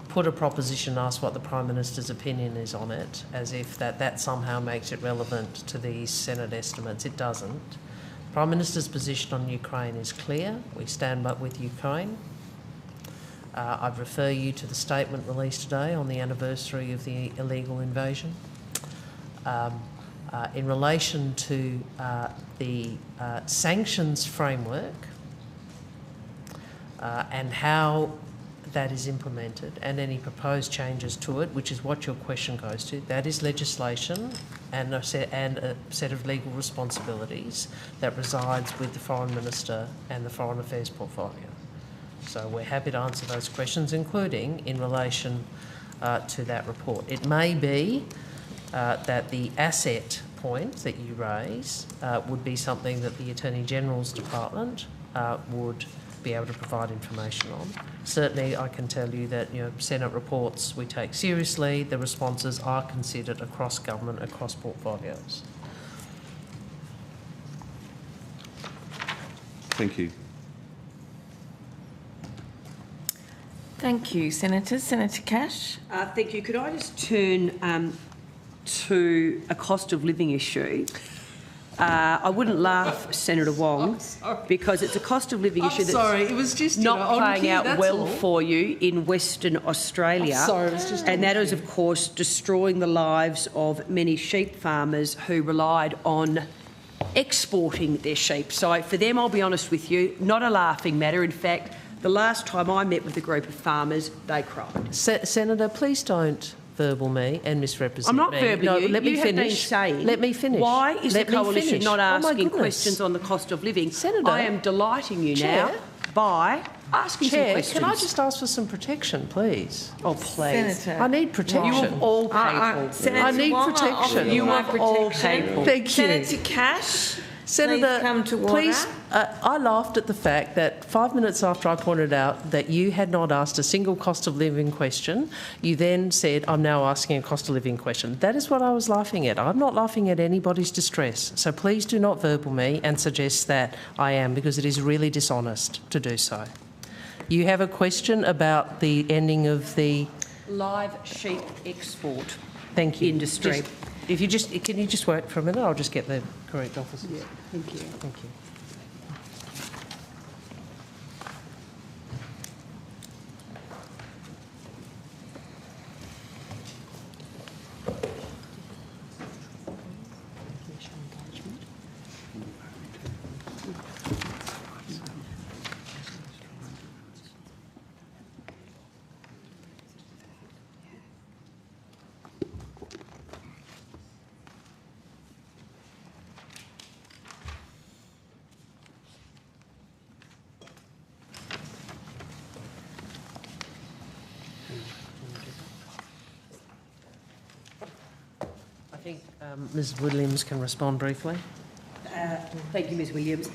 put a proposition, ask what the Prime Minister's opinion is on it, as if that somehow makes it relevant to these Senate estimates. It doesn't. The Prime Minister's position on Ukraine is clear. We stand up with Ukraine. I'd refer you to the statement released today on the anniversary of the illegal invasion. In relation to the sanctions framework and how that is implemented and any proposed changes to it, which is what your question goes to, that is legislation and a set of legal responsibilities that resides with the Foreign Minister and the Foreign Affairs portfolio. So we're happy to answer those questions, including in relation to that report. It may be that the asset point that you raise would be something that the Attorney General's Department would be able to provide information on. Certainly, I can tell you that Senate reports we take seriously. The responses are considered across government, across portfolios. Thank you. Thank you, Senators. Senator Cash. Thank you. Could I just turn to a cost of living issue? I wouldn't laugh, Senator Wong, because it's a cost of living issue that's it was just not playing out well for you in Western Australia. It was just and that is, of course, destroying the lives of many sheep farmers who relied on exporting their sheep. So for them, I'll be honest with you, not a laughing matter. In fact, the last time I met with a group of farmers, they cried. Senator, please don't verbal me and misrepresent I'm not me. verbal you. Let me you finish. Have been saying, let me finish. Why is let the coalition finish. not Oh, my asking goodness. questions on the cost of living? Senator, I am delighting you Chair, now by asking some Chair, questions. can I just ask for some protection, please? Oh, please. Senator, I need protection. You of all people. Senator I need Wong, protection. You of all people. Thank you. Senator Cash, Senator, please come to order. please, I laughed at the fact that 5 minutes after I pointed out that you had not asked a single cost of living question, you then said, I'm now asking a cost of living question. That is what I was laughing at. I'm not laughing at anybody's distress. So please do not verbal me and suggest that I am, because it is really dishonest to do so. You have a question about the ending of the live sheep export industry. Can you just wait for a minute? I'll just get the correct officers. Yeah, thank you. Thank you. I think Ms Williams can respond briefly. Thank you, Ms Williams.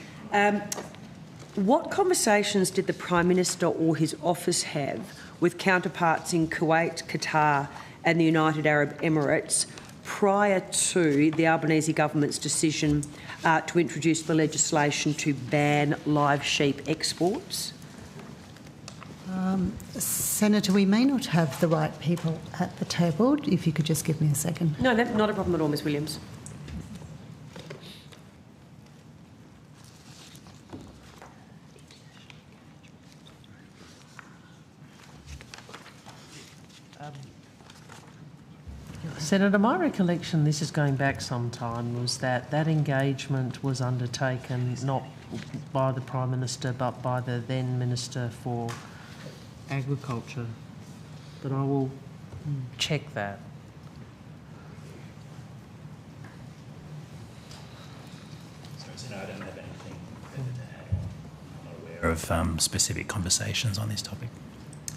What conversations did the Prime Minister or his office have with counterparts in Kuwait, Qatar and the United Arab Emirates prior to the Albanese government's decision to introduce the legislation to ban live sheep exports? Senator, we may not have the right people at the table. If you could just give me a second. No, not a problem at all, Ms Williams. Senator, my recollection, this is going back some time, was that engagement was undertaken not by the Prime Minister but by the then Minister for Agriculture. But I will check that. Sorry, Senator, I don't have anything further to add. I'm not aware of specific conversations on this topic.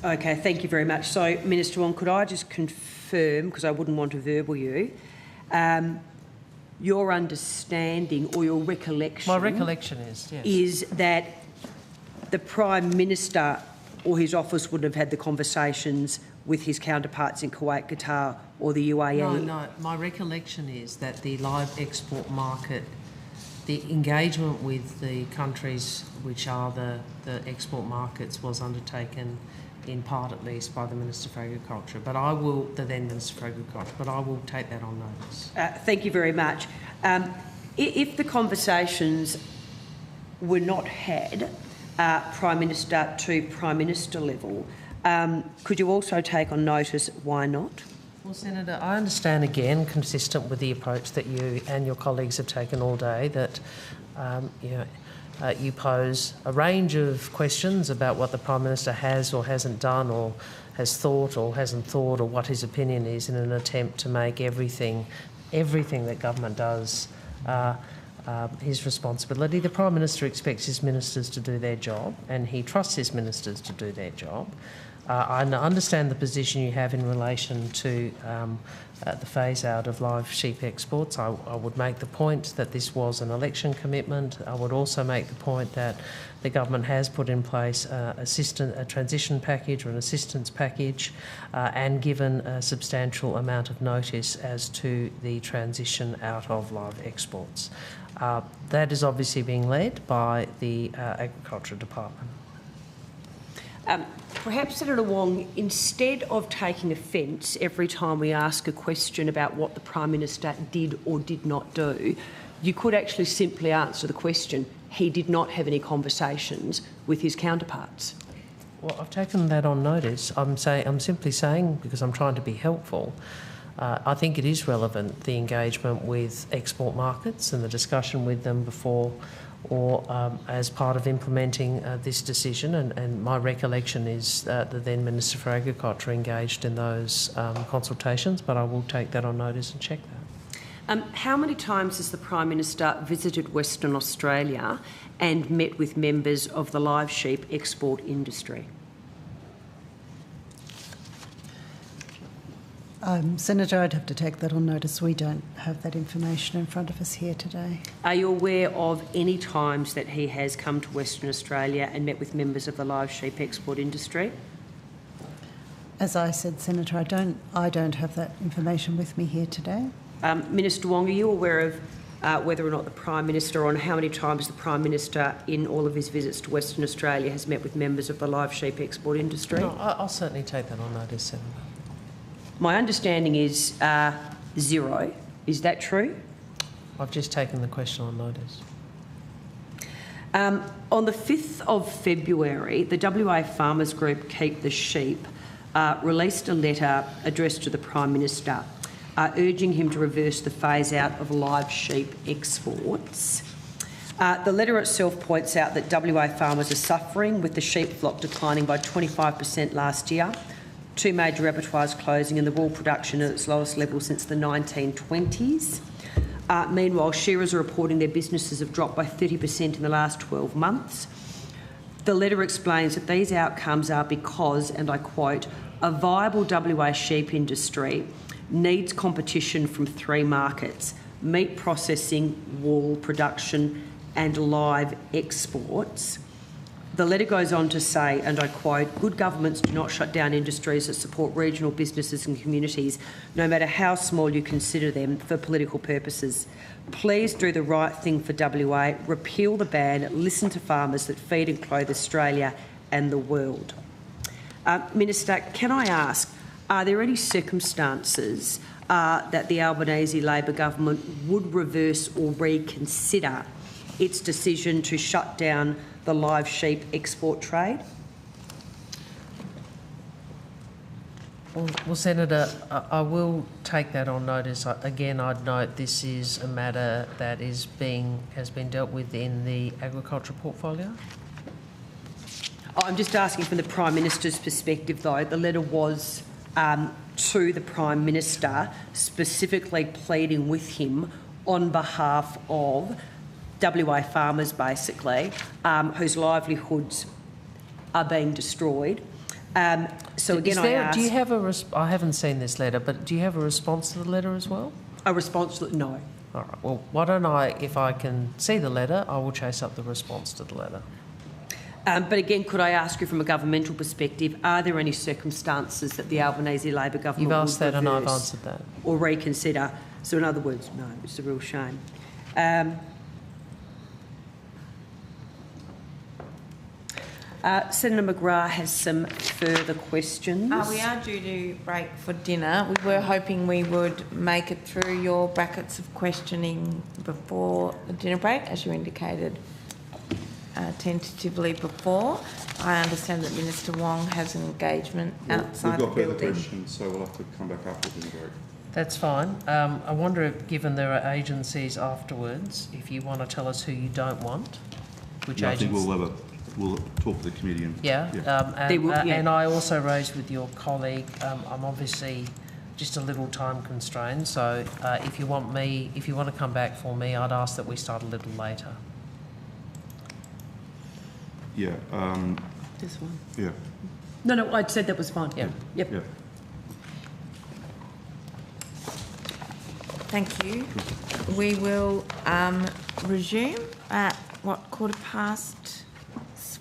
Okay, thank you very much. So, Minister Wong, could I just confirm, because I wouldn't want to verbal you, your understanding or your recollection... My recollection is, yes. ...is that the Prime Minister or his office would have had the conversations with his counterparts in Kuwait, Qatar or the UAE? No. My recollection is that the live export market, the engagement with the countries which are the export markets was undertaken in part at least by the Minister for Agriculture, but I will, the then Minister for Agriculture, but I will take that on notice. Thank you very much. If the conversations were not had Prime Minister to Prime Minister level, could you also take on notice why not? Well, Senator, I understand again, consistent with the approach that you and your colleagues have taken all day, that you pose a range of questions about what the Prime Minister has or hasn't done or has thought or hasn't thought or what his opinion is in an attempt to make everything that government does his responsibility. The Prime Minister expects his ministers to do their job and he trusts his ministers to do their job. I understand the position you have in relation to the phase-out of live sheep exports. I would make the point that this was an election commitment. I would also make the point that the government has put in place a transition package or an assistance package and given a substantial amount of notice as to the transition out of live exports. That is obviously being led by the Agriculture Department. Perhaps, Senator Wong, instead of taking offence every time we ask a question about what the Prime Minister did or did not do, you could actually simply answer the question. He did not have any conversations with his counterparts. Well, I've taken that on notice. I'm simply saying, because I'm trying to be helpful, I think it is relevant, the engagement with export markets and the discussion with them before or as part of implementing this decision. And my recollection is that the then Minister for Agriculture engaged in those consultations, but I will take that on notice and check that. How many times has the Prime Minister visited Western Australia and met with members of the live sheep export industry? Senator, I'd have to take that on notice. We don't have that information in front of us here today. Are you aware of any times that he has come to Western Australia and met with members of the live sheep export industry? As I said, Senator, I don't have that information with me here today. Minister Wong, are you aware of whether or not the Prime Minister, or on how many times the Prime Minister in all of his visits to Western Australia has met with members of the live sheep export industry? No, I'll certainly take that on notice, Senator. My understanding is 0. Is that true? I've just taken the question on notice. On the 5th of February, the WA Farmers Group Keep the Sheep released a letter addressed to the Prime Minister urging him to reverse the phase-out of live sheep exports. The letter itself points out that WA farmers are suffering, with the sheep flock declining by 25% last year, 2 major abattoirs closing and the wool production at its lowest level since the 1920s. Meanwhile, shearers are reporting their businesses have dropped by 30% in the last 12 months. The letter explains that these outcomes are because, and I quote, a viable WA sheep industry needs competition from 3 markets: meat processing, wool production and live exports. The letter goes on to say, and I quote, good governments do not shut down industries that support regional businesses and communities, no matter how small you consider them, for political purposes. Please do the right thing for WA, repeal the ban, listen to farmers that feed and clothe Australia and the world. Minister, can I ask, are there any circumstances that the Albanese Labor government would reverse or reconsider its decision to shut down the live sheep export trade? Well, Senator, I will take that on notice. Again, I'd note this is a matter that has been dealt with in the agriculture portfolio. I'm just asking from the Prime Minister's perspective, though. The letter was to the Prime Minister, specifically pleading with him on behalf of WA farmers, basically, whose livelihoods are being destroyed. So again, I ask, do you have a I haven't seen this letter, but do you have a response to the letter as well? A response? No. All right. Well, why don't I, if I can see the letter, I will chase up the response to the letter. But again, could I ask you from a governmental perspective, are there any circumstances that the Albanese Labor government You've asked would that and I've reverse answered that. or reconsider? So in other words, no, it's a real shame. Senator McGrath has some further questions. We are due to break for dinner. We were hoping we would make it through your brackets of questioning before the dinner break, as you indicated tentatively before. I understand that Minister Wong has an engagement outside the building. We've got further questions, so we'll have to come back after dinner break. That's fine. I wonder if, given there are agencies afterwards, if you want to tell us who you don't want, which I agencies... think we'll talk to the committee. And I also raised with your colleague, I'm obviously just a little time constrained, so if you want to come back for me, I'd ask that we start a little later. Yeah. This one? Yeah. No, I'd said that was fine. Yeah. Yep. Yeah. Thank you. We will resume at what, '15"?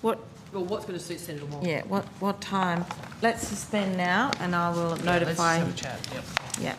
What? Well, what's going to suit Senator Wong? Yeah. What time? Let's suspend now, and I will notify. Let's have a chat. Yep. Yeah.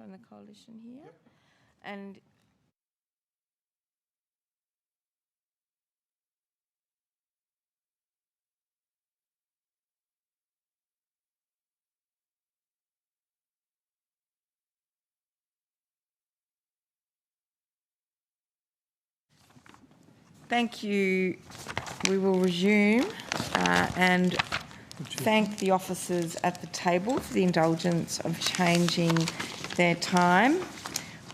from the coalition here. And thank you. We will resume and thank the officers at the table for the indulgence of changing their time.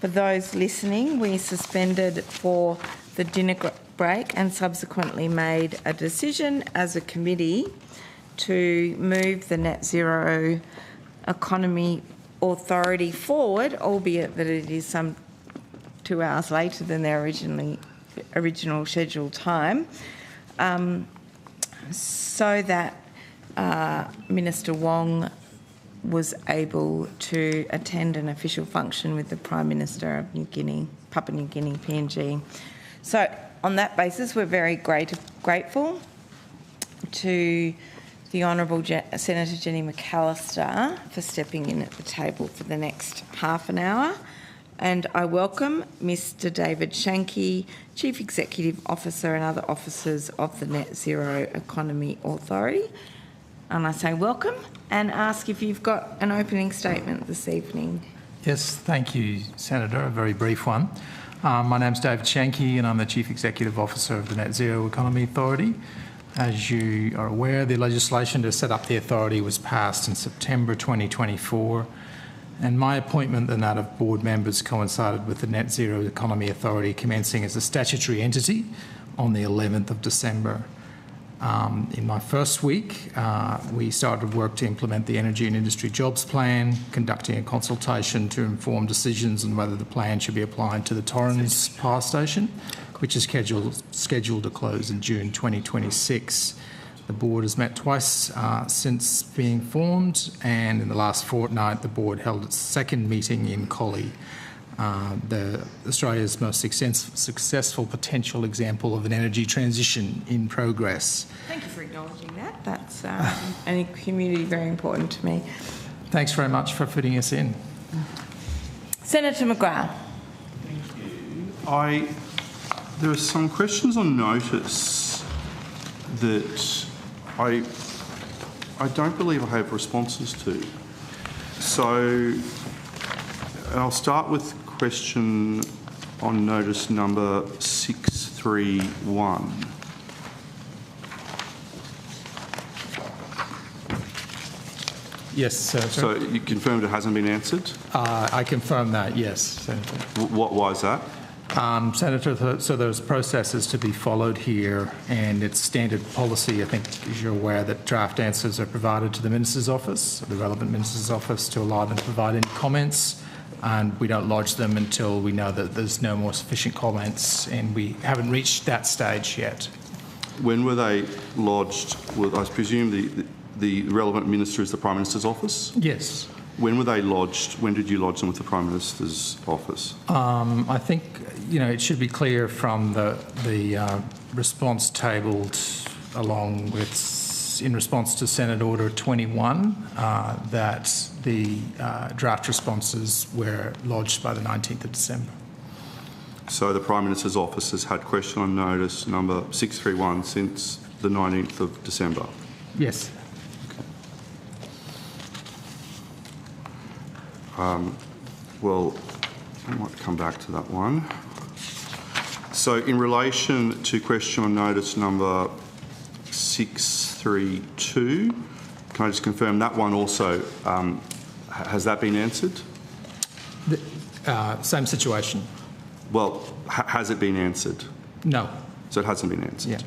For those listening, we suspended for the dinner break and subsequently made a decision as a committee to move the Net Zero Economy Authority forward, albeit that it is some 2 hours later than their original scheduled time, so that Minister Wong was able to attend an official function with the Prime Minister of Papua New Guinea, PNG. So on that basis, we're very grateful to the Honourable Senator Jenny McAllister for stepping in at the table for the next half an hour. And I welcome Mr David Shanky, Chief Executive Officer, and other officers of the Net Zero Economy Authority. And I say welcome and ask if you've got an opening statement this evening. Yes, thank you, Senator. A very brief one. My name's David Shanky and I'm the Chief Executive Officer of the Net Zero Economy Authority. As you are aware, the legislation to set up the authority was passed in September 2024, and my appointment and that of board members coincided with the Net Zero Economy Authority commencing as a statutory entity on the 11th of December. In my first week, we started work to implement the Energy and Industry Jobs Plan, conducting a consultation to inform decisions on whether the plan should be applied to the Torrens Power Station, which is scheduled to close in June 2026. The board has met twice since being formed, and in the last fortnight, the board held its second meeting in Collie, Australia's most successful potential example of an energy transition in progress. Thank you for acknowledging that. That's a community very important to me. Thanks very much for fitting us in. Senator McGrath. There are some questions on notice that I don't believe I have responses to. So I'll start with question on notice number 631. Yes, sir. So you confirmed it hasn't been answered? I confirm that, yes, Senator. Why is that? Senator, so there's processes to be followed here, and it's standard policy, I think, as you're aware, that draft answers are provided to the Minister's Office, the relevant Minister's Office, to allow them to provide any comments, and we don't lodge them until we know that there's no more sufficient comments, and we haven't reached that stage yet. When were they lodged? Well, I presume the relevant Minister is the Prime Minister's Office? Yes. When were they lodged? When did you lodge them with the Prime Minister's Office? I think, it should be clear from the response tabled along with, in response to Senate Order 21, that the draft responses were lodged by the 19th of December. So the Prime Minister's Office has had question on notice number 631 since the 19th of December? Yes. Well, I might come back to that one. So in relation to question on notice number 632, can I just confirm that one also, has that been answered? Same situation. Well, has it been answered? No. So it hasn't been answered? Yeah.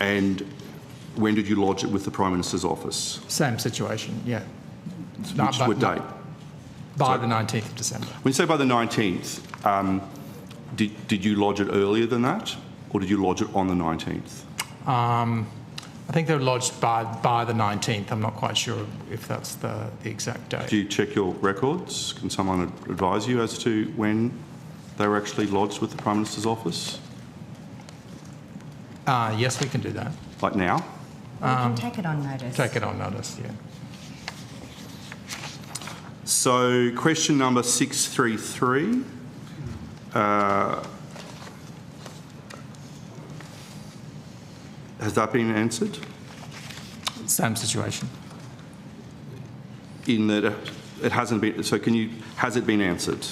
And when did you lodge it with the Prime Minister's Office? Same situation, yeah. What date? By the 19th of December. When you say by the 19th, did you lodge it earlier than that, or did you lodge it on the 19th? I think they were lodged by the 19th. I'm not quite sure if that's the exact date. Do you check your records? Can someone advise you as to when they were actually lodged with the Prime Minister's Office? Yes, we can do that. Like now? We can take it on notice. Take it on notice, yeah. So question number 633. Has that been answered? Same situation. In that it hasn't been, so has it been answered?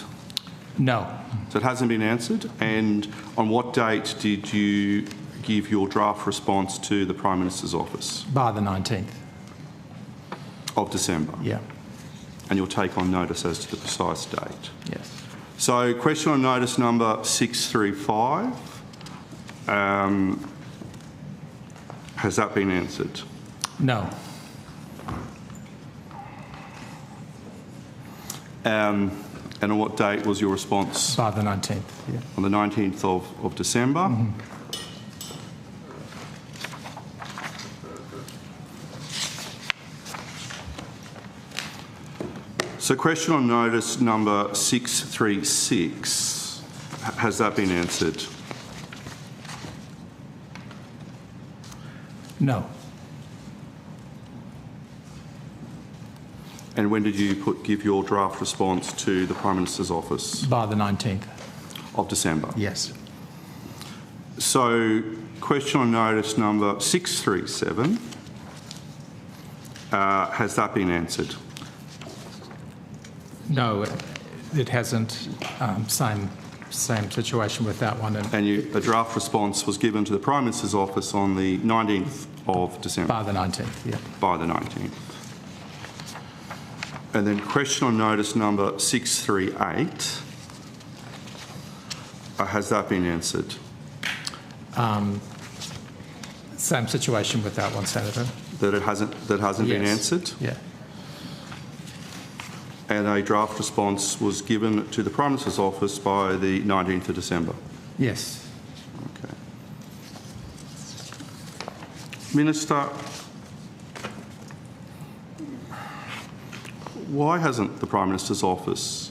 No. So it hasn't been answered. And on what date did you give your draft response to the Prime Minister's office? By the 19th. Of December? Yeah. And you'll take on notice as to the precise date? Yes. So question on notice number 635. Has that been answered? No. And on what date was your response? By the 19th, yeah. On the 19th of December. Mm-hmm. So question on notice number 636, has that been answered? No. And when did you give your draft response to the Prime Minister's office? By the 19th. Of December? Yes. So question on notice number 637, has that been answered? No, it hasn't. Same situation with that one. And a draft response was given to the Prime Minister's office on the 19th of December? By the 19th, yeah. By the 19th. And then question on notice number 638, has that been answered? Same situation with that one, Senator. That it hasn't been answered? Yeah. And a draft response was given to the Prime Minister's office by the 19th of December? Yes. Okay. Minister, why hasn't the Prime Minister's office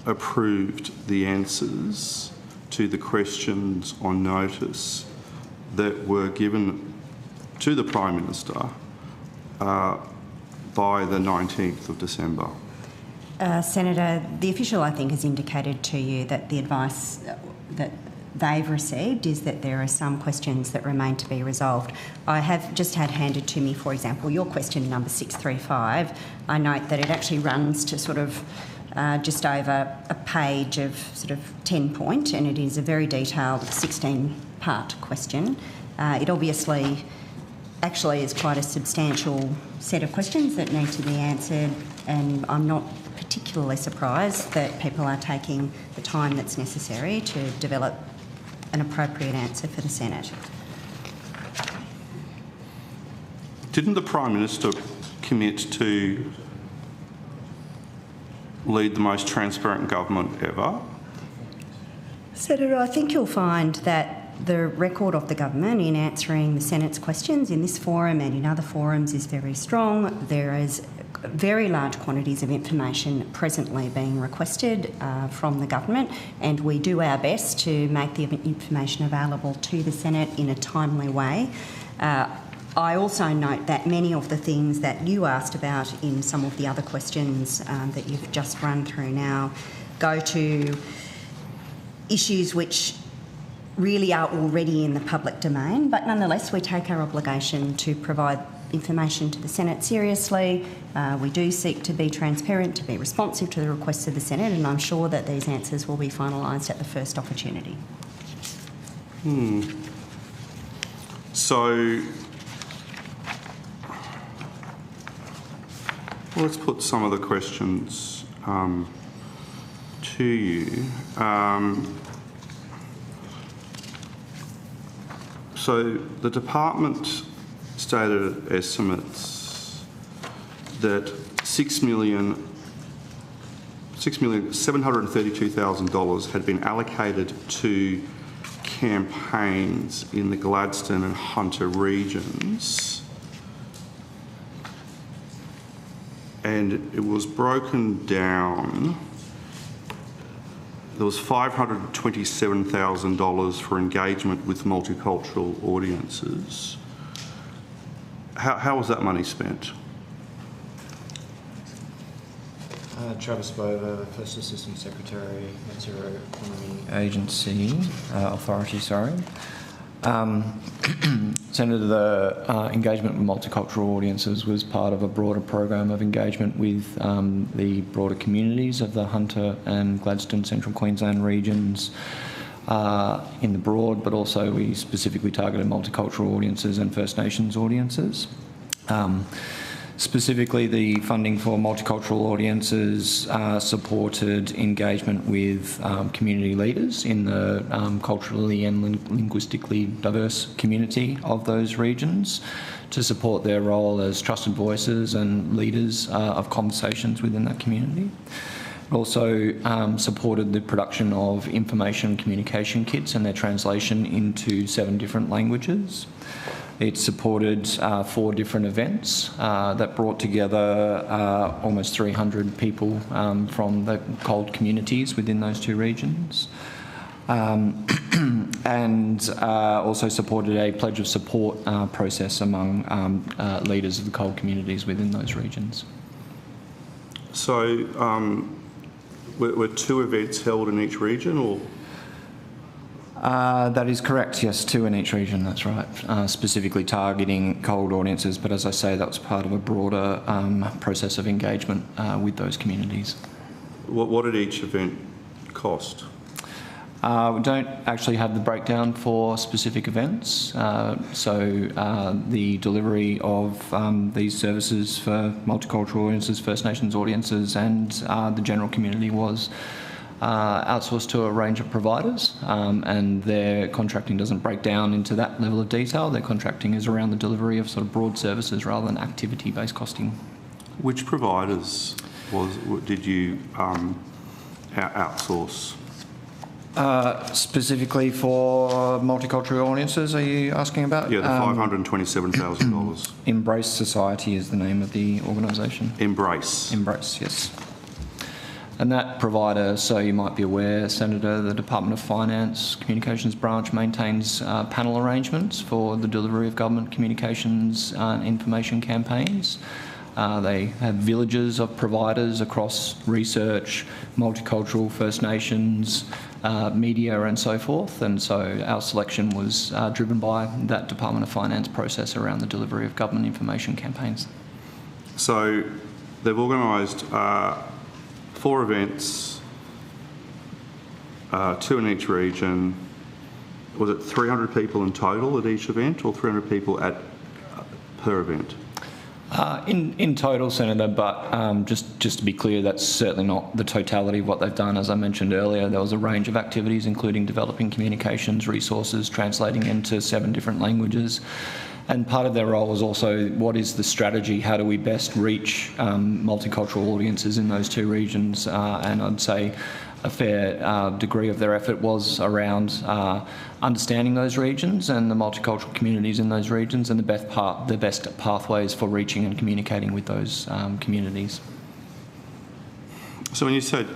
approved the answers to the questions on notice that were given to the Prime Minister by the 19th of December? Senator, the official, I think, has indicated to you that the advice that they've received is that there are some questions that remain to be resolved. I have just had handed to me, for example, your question number 635. I note that it actually runs to sort of just over a page of sort of 10 point, and it is a very detailed 16-part question. It obviously actually is quite a substantial set of questions that need to be answered, and I'm not particularly surprised that people are taking the time that's necessary to develop an appropriate answer for the Senate. Didn't the Prime Minister commit to lead the most transparent government ever? Senator, I think you'll find that the record of the government in answering the Senate's questions in this forum and in other forums is very strong. There is very large quantities of information presently being requested from the government, and we do our best to make the information available to the Senate in a timely way. I also note that many of the things that you asked about in some of the other questions that you've just run through now go to issues which really are already in the public domain, but nonetheless we take our obligation to provide information to the Senate seriously. We do seek to be transparent, to be responsive to the requests of the Senate, and I'm sure that these answers will be finalised at the first opportunity. So, let's put some of the questions to you. So the department stated estimates that $6,732,000 had been allocated to campaigns in the Gladstone and Hunter regions, and it was broken down. There was $527,000 for engagement with multicultural audiences. How was that money spent? Travis Bover, First Assistant Secretary, Net Zero Economy Agency, Authority, sorry. Senator, the engagement with multicultural audiences was part of a broader program of engagement with the broader communities of the Hunter and Gladstone Central Queensland regions in the broad, but also we specifically targeted multicultural audiences and First Nations audiences. Specifically, the funding for multicultural audiences supported engagement with community leaders in the culturally and linguistically diverse community of those regions to support their role as trusted voices and leaders of conversations within that community. It also supported the production of information communication kits and their translation into 7 different languages. It supported 4 different events that brought together almost 300 people from the cold communities within those 2 regions. And also supported a pledge of support process among leaders of the cold communities within those regions. So were 2 events held in each region, or? That is correct, yes, 2 in each region, that's right, specifically targeting cold audiences, but as I say, that was part of a broader process of engagement with those communities. What did each event cost? We don't actually have the breakdown for specific events, so the delivery of these services for multicultural audiences, First Nations audiences and the general community was outsourced to a range of providers, and their contracting doesn't break down into that level of detail. Their contracting is around the delivery of sort of broad services rather than activity-based costing. Which providers did you outsource? Specifically for multicultural audiences, are you asking about? Yeah, the $527,000. Embrace Society is the name of the organisation. Embrace? Embrace, yes. And that provider, so you might be aware, Senator, the Department of Finance Communications Branch maintains panel arrangements for the delivery of government communications and information campaigns. They have villages of providers across research, multicultural, First Nations, media and so forth, and so our selection was driven by that Department of Finance process around the delivery of government information campaigns. So they've organised 4 events, 2 in each region. Was it 300 people in total at each event, or 300 people per event? In total, Senator, but just to be clear, that's certainly not the totality of what they've done. As I mentioned earlier, there was a range of activities, including developing communications resources, translating into 7 different languages. And part of their role was also, what is the strategy? How do we best reach multicultural audiences in those 2 regions? And I'd say a fair degree of their effort was around understanding those regions and the multicultural communities in those regions and the best pathways for reaching and communicating with those communities. So when you said,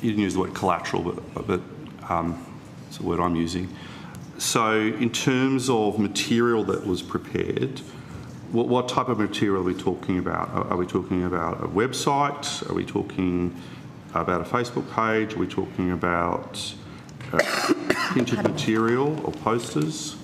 you didn't use the word collateral, but it's a word I'm using. So in terms of material that was prepared, what type of material are we talking about? Are we talking about a website? Are we talking about a Facebook page? Are we talking about printed material or posters?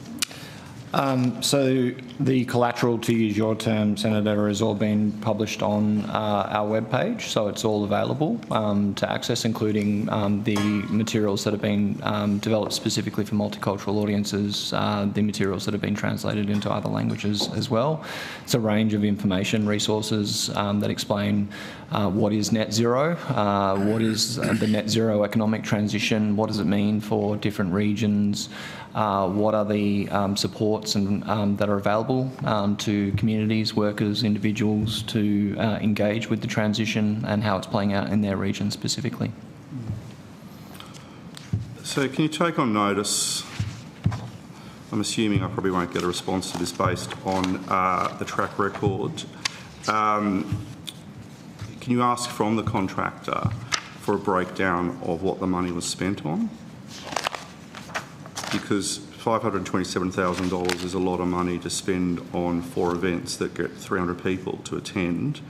So the collateral, to use your term, Senator, has all been published on our webpage, so it's all available to access, including the materials that have been developed specifically for multicultural audiences, the materials that have been translated into other languages as well. It's a range of information resources that explain what is net zero, what is the net zero economic transition, what does it mean for different regions, what are the supports and that are available to communities, workers, individuals to engage with the transition and how it's playing out in their region specifically. So can you take on notice, I'm assuming I probably won't get a response to this based on the track record, can you ask from the contractor for a breakdown of what the money was spent on? Because $527,000 is a lot of money to spend on 4 events that get 300 people to attend.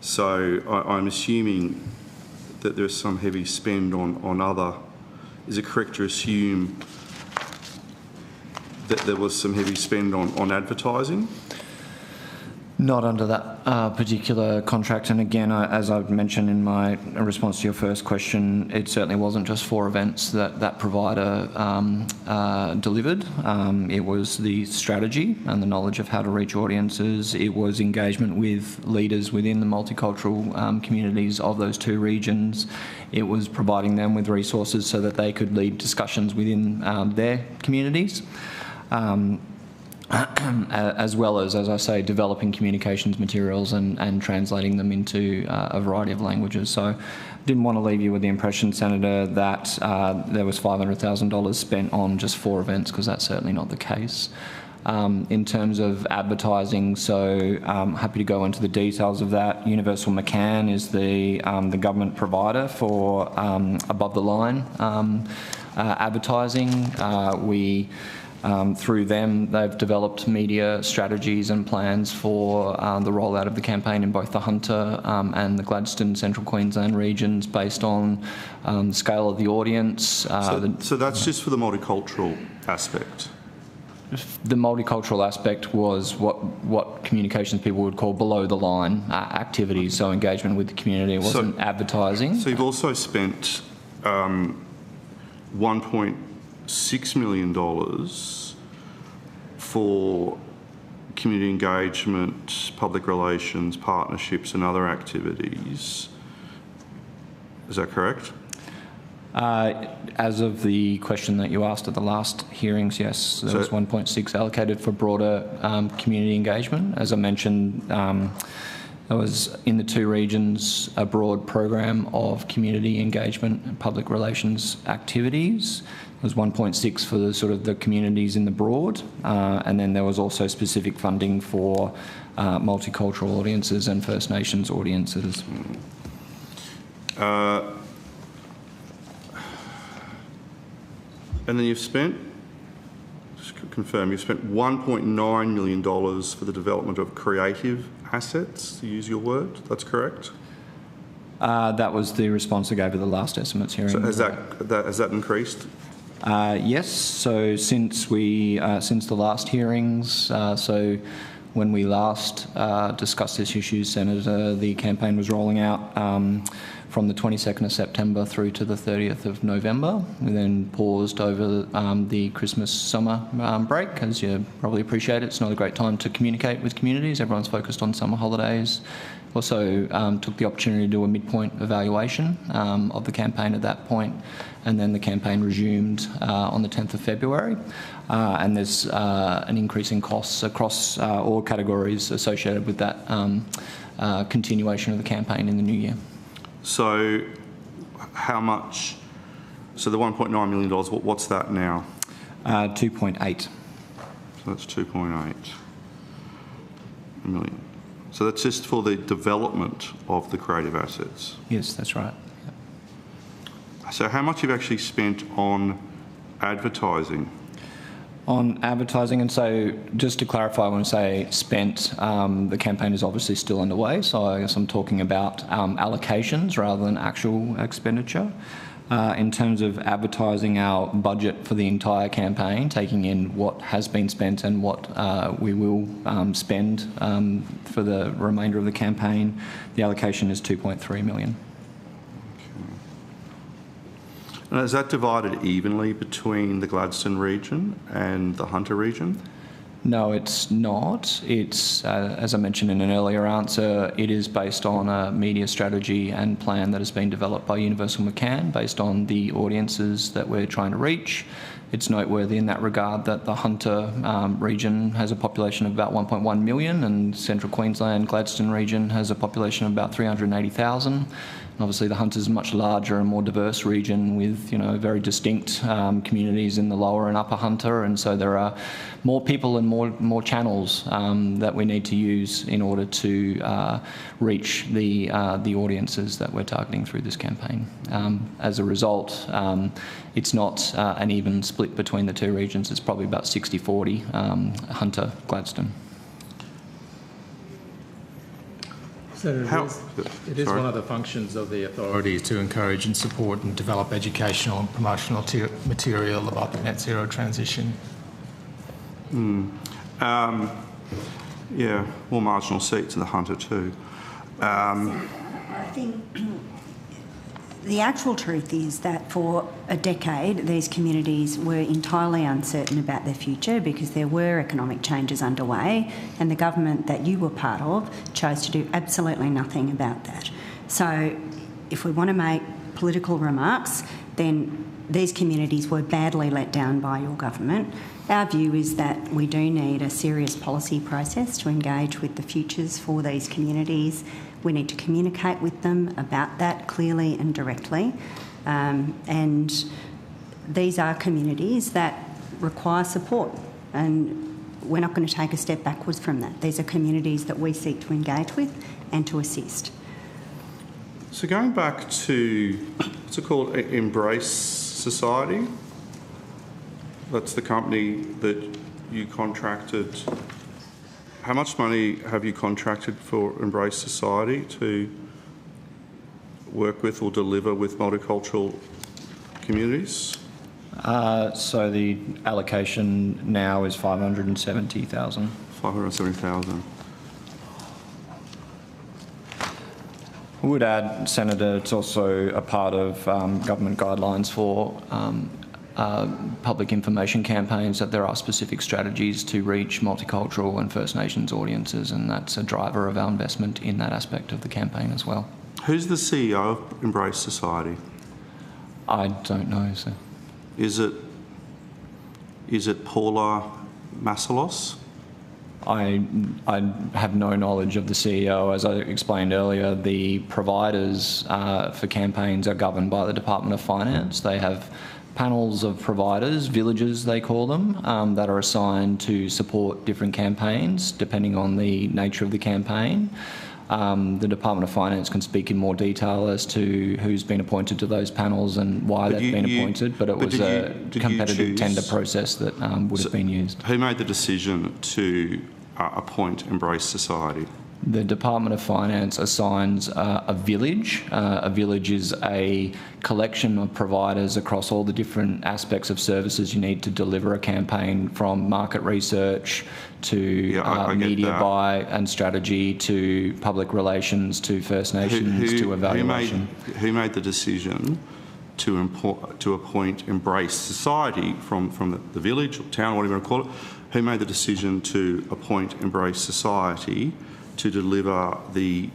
So I'm assuming that there's some heavy spend on other. Is it correct to assume that there was some heavy spend on advertising? Not under that particular contract. And again, as I've mentioned in my response to your first question, it certainly wasn't just 4 events that provider delivered. It was the strategy and the knowledge of how to reach audiences. It was engagement with leaders within the multicultural communities of those 2 regions. It was providing them with resources so that they could lead discussions within their communities. As well as I say, developing communications materials and translating them into a variety of languages. So didn't want to leave you with the impression, Senator, that there was $500,000 spent on just 4 events, because that's certainly not the case. In terms of advertising, so happy to go into the details of that. Universal McCann is the government provider for above-the-line advertising. Through them, they've developed media strategies and plans for the rollout of the campaign in both the Hunter and the Gladstone Central Queensland regions based on the scale of the audience. So that's just for the multicultural aspect? The multicultural aspect was what communications people would call below-the-line activities, so engagement with the community. It wasn't advertising. So you've also spent $1.6 million for community engagement, public relations, partnerships and other activities. Is that correct? As of the question that you asked at the last hearings, yes, there was 1.6 allocated for broader community engagement. As I mentioned, there was in the 2 regions a broad program of community engagement and public relations activities. There was 1.6 for the sort of the communities in the broad, and then there was also specific funding for multicultural audiences and First Nations audiences. And then you've spent, just to confirm, you've spent $1.9 million for the development of creative assets, to use your word. That's correct? That was the response I gave at the last estimates hearing. So has that increased? Yes. So since the last hearings, so when we last discussed this issue, Senator, the campaign was rolling out from the 22nd of September through to the 30th of November. We then paused over the Christmas summer break. As you probably appreciate, it's not a great time to communicate with communities. Everyone's focused on summer holidays. Also took the opportunity to do a midpoint evaluation of the campaign at that point, and then the campaign resumed on the 10th of February. And there's an increase in costs across all categories associated with that continuation of the campaign in the new year. So how much, so the $1.9 million, what's that now? 2.8. So that's 2.8 million. So that's just for the development of the creative assets? Yes, that's right. Yep. So how much have you actually spent on advertising? On advertising, and so just to clarify, when I say spent, the campaign is obviously still underway, so I guess I'm talking about allocations rather than actual expenditure. In terms of advertising, our budget for the entire campaign, taking in what has been spent and what we will spend for the remainder of the campaign, the allocation is $2.3 million. And is that divided evenly between the Gladstone region and the Hunter region? No, it's not. It's, as I mentioned in an earlier answer, it is based on a media strategy and plan that has been developed by Universal McCann based on the audiences that we're trying to reach. It's noteworthy in that regard that the Hunter region has a population of about 1.1 million and Central Queensland Gladstone region has a population of about 380,000. Obviously, the Hunter is a much larger and more diverse region with, very distinct communities in the lower and upper Hunter, and so there are more people and more channels that we need to use in order to reach the audiences that we're targeting through this campaign. As a result, it's not an even split between the 2 regions. It's probably about 60-40 Hunter, Gladstone. Senator, it is one of the functions of the authority to encourage and support and develop educational and promotional material about the net zero transition. Yeah, more marginal seats in the Hunter too. I think the actual truth is that for a decade, these communities were entirely uncertain about their future because there were economic changes underway, and the government that you were part of chose to do absolutely nothing about that. So if we want to make political remarks, then these communities were badly let down by your government. Our view is that we do need a serious policy process to engage with the futures for these communities. We need to communicate with them about that clearly and directly. And these are communities that require support, and we're not going to take a step backwards from that. These are communities that we seek to engage with and to assist. So going back to, what's it called, Embrace Society? That's the company that you contracted. How much money have you contracted for Embrace Society to work with or deliver with multicultural communities? So the allocation now is 570,000. 570,000. I would add, Senator, it's also a part of government guidelines for public information campaigns that there are specific strategies to reach multicultural and First Nations audiences, and that's a driver of our investment in that aspect of the campaign as well. Who's the CEO of Embrace Society? I don't know, sir. Is it Paula Massalos? I have no knowledge of the CEO. As I explained earlier, the providers for campaigns are governed by the Department of Finance. They have panels of providers, villages they call them, that are assigned to support different campaigns depending on the nature of the campaign. The Department of Finance can speak in more detail as to who's been appointed to those panels and why they've been appointed, but it was a competitive tender process that would have been used. Who made the decision to appoint Embrace Society? The Department of Finance assigns a village. A village is a collection of providers across all the different aspects of services you need to deliver a campaign, from market research to media buy and strategy to public relations to First Nations to evaluation. Who made the decision to appoint Embrace Society from the village or town, whatever you want to call it? Who made the decision to appoint Embrace Society to deliver the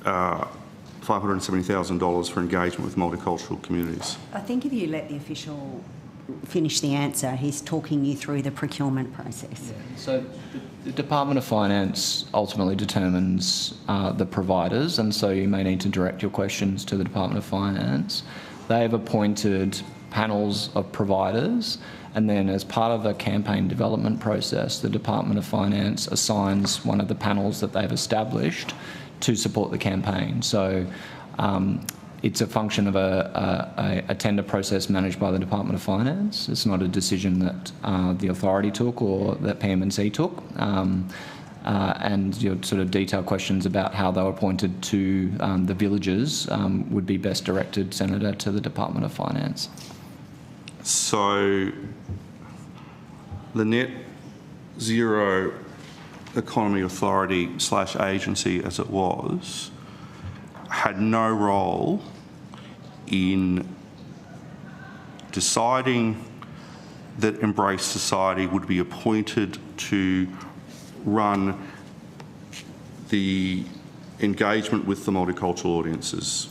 $570,000 for engagement with multicultural communities? I think if you let the official finish the answer, he's talking you through the procurement process. Yeah. So the Department of Finance ultimately determines the providers, and so you may need to direct your questions to the Department of Finance. They have appointed panels of providers, and then as part of a campaign development process, the Department of Finance assigns one of the panels that they've established to support the campaign. So it's a function of a tender process managed by the Department of Finance. It's not a decision that the authority took or that PM&C took. And your sort of detailed questions about how they were appointed to the villages would be best directed, Senator, to the Department of Finance. So the Net Zero Economy Authority / agency, as it was, had no role in deciding that Embrace Society would be appointed to run the engagement with the multicultural audiences.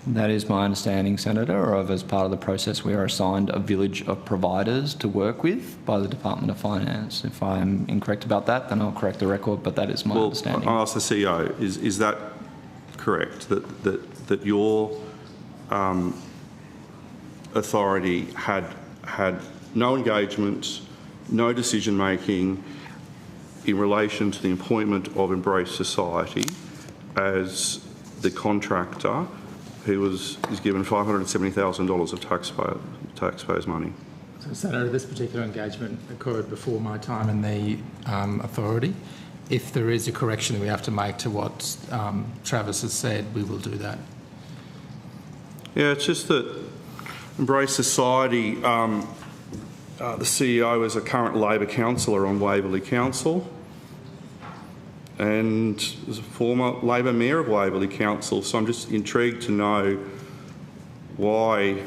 That is my understanding, Senator, of as part of the process we are assigned a village of providers to work with by the Department of Finance. If I'm incorrect about that, then I'll correct the record, but that is my understanding. I'll ask the CEO, is that correct, that your authority had no engagement, no decision making in relation to the appointment of Embrace Society as the contractor who is given $570,000 of taxpayers' money? So, Senator, this particular engagement occurred before my time in the authority, if there is a correction that we have to make to what Travis has said, we will do that. Yeah, it's just that Embrace Society, the CEO is a current Labor councillor on Waverley Council and is a former Labor Mayor of Waverley Council, so I'm just intrigued to know why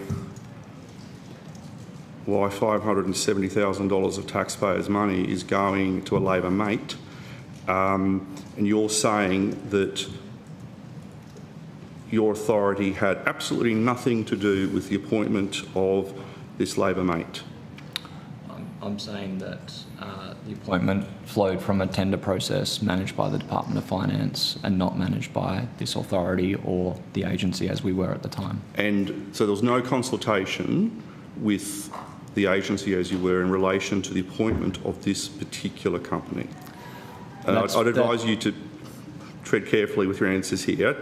$570,000 of taxpayers' money is going to a Labor mate, and you're saying that your authority had absolutely nothing to do with the appointment of this Labor mate. I'm saying that the appointment flowed from a tender process managed by the Department of Finance and not managed by this authority or the agency as we were at the time. And so there was no consultation with the agency as you were in relation to the appointment of this particular company. I'd advise you to tread carefully with your answers here.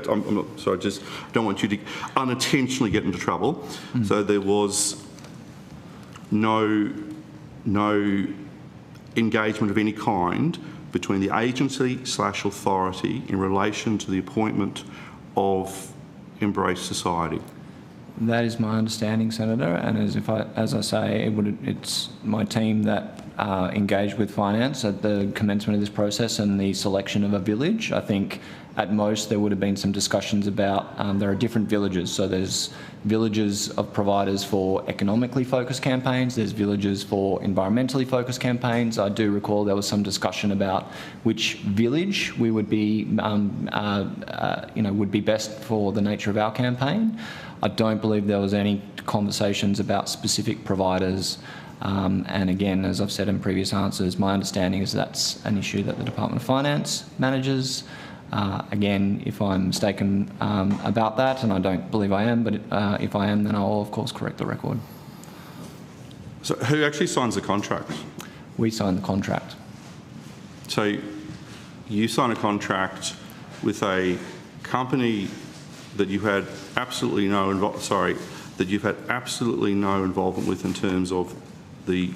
So I just don't want you to unintentionally get into trouble. So there was no engagement of any kind between the agency/authority in relation to the appointment of Embrace Society. That is my understanding, Senator, and as I say, it's my team that engaged with finance at the commencement of this process and the selection of a village. I think at most there would have been some discussions about, there are different villages, so there's villages of providers for economically focused campaigns, there's villages for environmentally focused campaigns. I do recall there was some discussion about which village we would be, would be best for the nature of our campaign. I don't believe there was any conversations about specific providers. And again, as I've said in previous answers, my understanding is that's an issue that the Department of Finance manages. Again, if I'm mistaken about that, and I don't believe I am, but if I am, then I'll of course correct the record. So who actually signs the contract? We sign the contract. So you sign a contract with a company that you had absolutely no involvement with in terms of the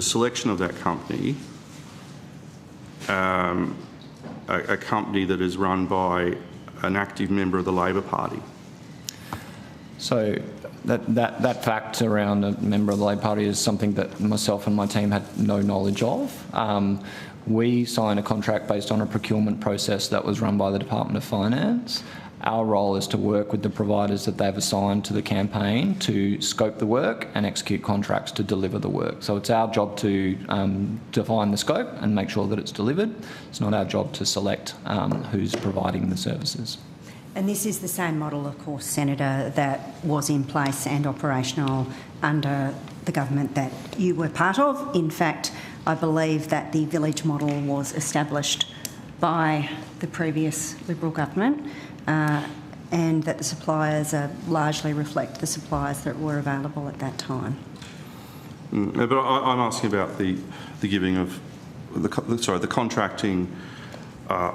selection of that company, a company that is run by an active member of the Labor Party. So that fact around a member of the Labor Party is something that myself and my team had no knowledge of. We signed a contract based on a procurement process that was run by the Department of Finance. Our role is to work with the providers that they've assigned to the campaign to scope the work and execute contracts to deliver the work. So it's our job to define the scope and make sure that it's delivered. It's not our job to select who's providing the services. And this is the same model, of course, Senator, that was in place and operational under the government that you were part of. In fact, I believe that the village model was established by the previous Liberal government, and that the suppliers largely reflect the suppliers that were available at that time. But I'm asking about the giving of the contracting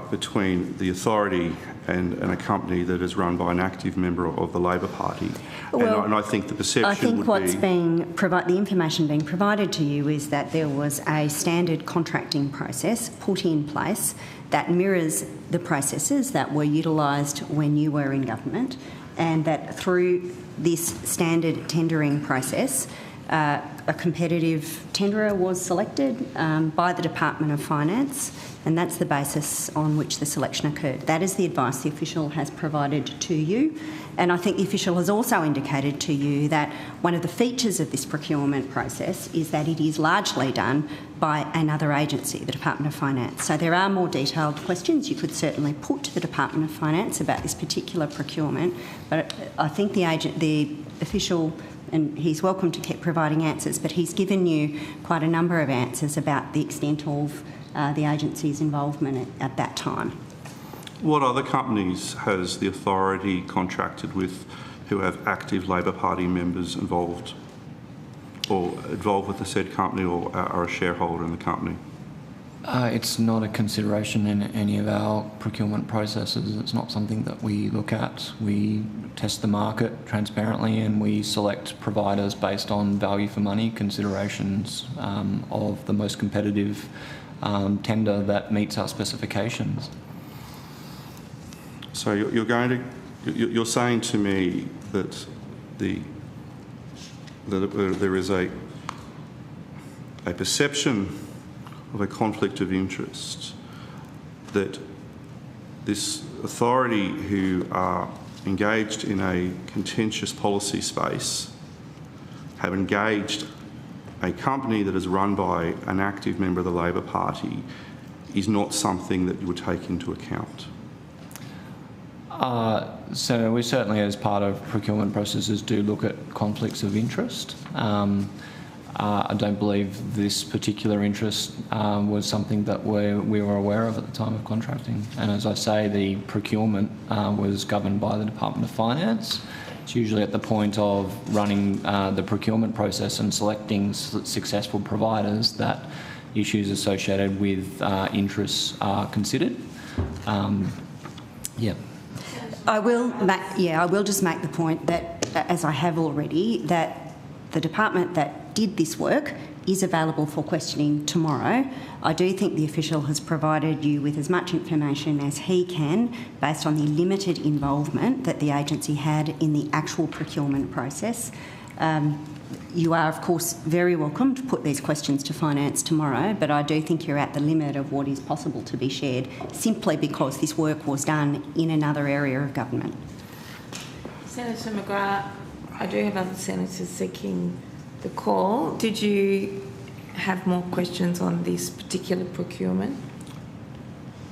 between the authority and a company that is run by an active member of the Labor Party. Well, and I think the perception I think would what's be... the information being provided to you is that there was a standard contracting process put in place that mirrors the processes that were utilised when you were in government, and that through this standard tendering process, a competitive tenderer was selected by the Department of Finance, and that's the basis on which the selection occurred. That is the advice the official has provided to you, and I think the official has also indicated to you that one of the features of this procurement process is that it is largely done by another agency, the Department of Finance. So there are more detailed questions you could certainly put to the Department of Finance about this particular procurement, but I think the official, and he's welcome to keep providing answers, but he's given you quite a number of answers about the extent of the agency's involvement at that time. What other companies has the authority contracted with who have active Labor Party members involved, or involved with the said company, or are a shareholder in the company? It's not a consideration in any of our procurement processes. It's not something that we look at. We test the market transparently and we select providers based on value for money considerations of the most competitive tender that meets our specifications. So you're saying to me that there is a perception of a conflict of interest, that this authority who are engaged in a contentious policy space have engaged a company that is run by an active member of the Labor Party is not something that you would take into account? So we certainly, as part of procurement processes, do look at conflicts of interest. I don't believe this particular interest was something that we were aware of at the time of contracting. And as I say, the procurement was governed by the Department of Finance. It's usually at the point of running the procurement process and selecting successful providers that issues associated with interests are considered. Yeah. I will just make the point that, as I have already, that the department that did this work is available for questioning tomorrow. I do think the official has provided you with as much information as he can based on the limited involvement that the agency had in the actual procurement process. You are, of course, very welcome to put these questions to Finance tomorrow, but I do think you're at the limit of what is possible to be shared, simply because this work was done in another area of government. Senator McGrath, I do have other senators seeking the call. Did you have more questions on this particular procurement?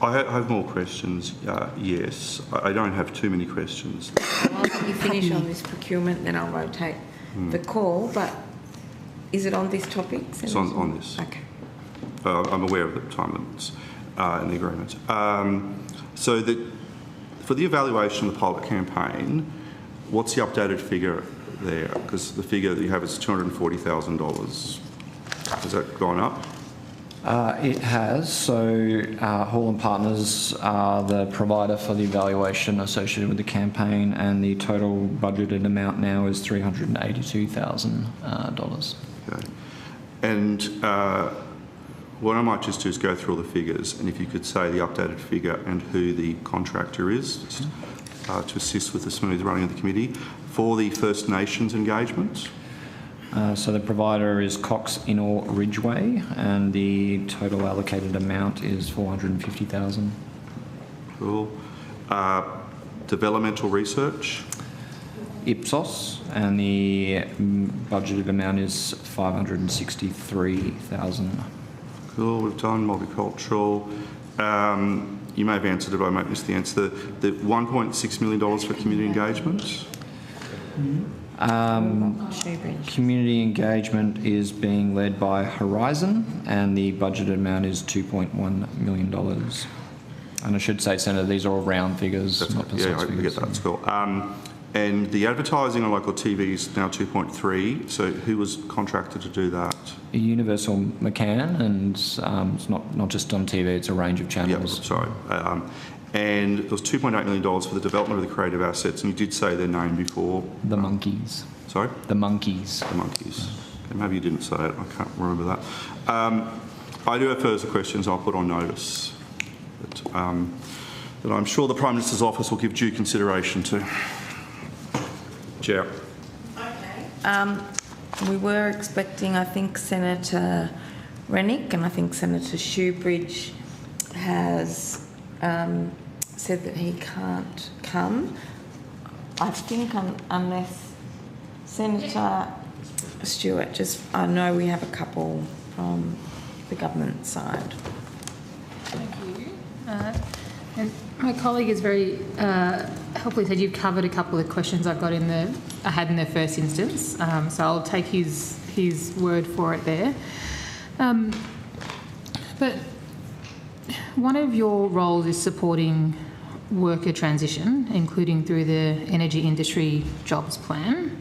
I have more questions, yes. I don't have too many questions. Well, if you finish on this procurement, then I'll rotate the call, but is it on this topic? It's on this. Okay. I'm aware of the time limits in the agreement. So for the evaluation of the pilot campaign, what's the updated figure there? Because the figure that you have is $240,000. Has that gone up? It has. So Hall & Partners are the provider for the evaluation associated with the campaign, and the total budgeted amount now is $382,000. Okay. And what I might just do is go through all the figures, and if you could say the updated figure and who the contractor is, to assist with the smooth running of the committee. For the First Nations engagement? So the provider is Cox Inor Ridgeway, and the total allocated amount is $450,000. Cool. Developmental research? Ipsos, and the budgeted amount is $563,000. Cool. We've done multicultural. You may have answered it, but I might miss the answer. The $1.6 million for community engagement? Community engagement is being led by Horizon, and the budgeted amount is $2.1 million. And I should say, Senator, these are all round figures, not precise figures. I get that. That's cool. And the advertising on local TV is now 2.3. So who was contracted to do that? Universal McCann, and it's not just on TV; it's a range of channels. Yeah, sorry. And there was $2.8 million for the development of the creative assets, and you did say their name before. The Monkeys. Sorry? The Monkeys. The Monkeys. Okay, maybe you didn't say it. I can't remember that. I do have further questions I'll put on notice that I'm sure the Prime Minister's office will give due consideration to. Chair. Okay. We were expecting, I think, Senator Rennick, and I think Senator Shoebridge has said that he can't come. I think unless Senator Stewart, I know we have a couple from the government side. Thank you. And my colleague has very helpfully said you've covered a couple of questions I had in the first instance, so I'll take his word for it there. But one of your roles is supporting worker transition, including through the Energy Industry Jobs Plan.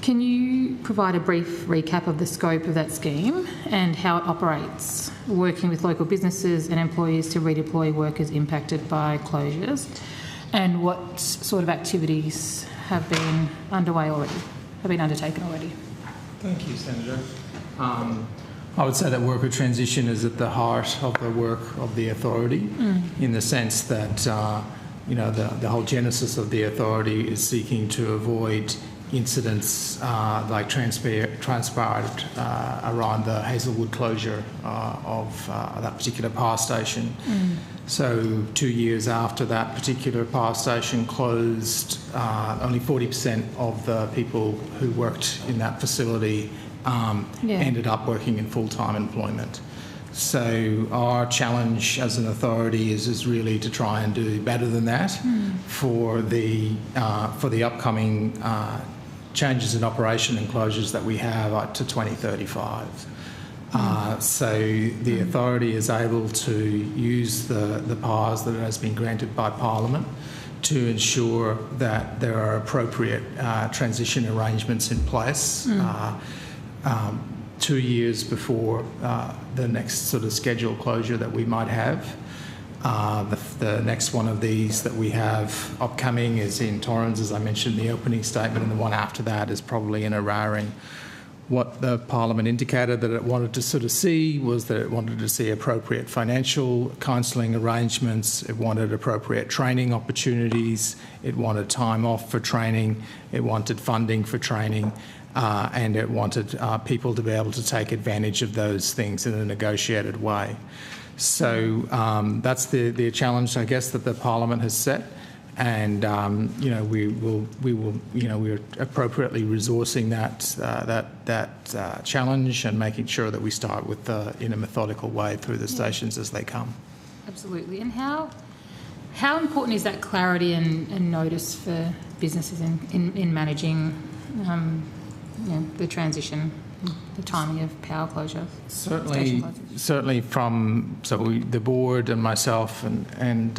Can you provide a brief recap of the scope of that scheme and how it operates, working with local businesses and employees to redeploy workers impacted by closures, and what sort of activities have been undertaken already? Thank you, Senator. I would say that worker transition is at the heart of the work of the authority, in the sense that you know, the whole genesis of the authority is seeking to avoid incidents like transpired around the Hazelwood closure of that particular power station. So 2 years after that particular power station closed, only 40% of the people who worked in that facility ended up working in full-time employment. So our challenge as an authority is really to try and do better than that for the upcoming changes in operation and closures that we have up to 2035. So the authority is able to use the powers that it has been granted by Parliament to ensure that there are appropriate transition arrangements in place 2 years before the next sort of scheduled closure that we might have. The next one of these that we have upcoming is in Torrens, as I mentioned in the opening statement, and the one after that is probably in Araring. What the Parliament indicated that it wanted to sort of see was that it wanted to see appropriate financial counselling arrangements, it wanted appropriate training opportunities, it wanted time off for training, it wanted funding for training, and it wanted people to be able to take advantage of those things in a negotiated way. So that's the challenge, I guess, that the Parliament has set, and you know, we're appropriately resourcing that challenge and making sure that we start with in a methodical way through the stations as they come. Absolutely. And how important is that clarity and notice for businesses in managing you know, the transition, the timing of power closure? Certainly from the board and myself and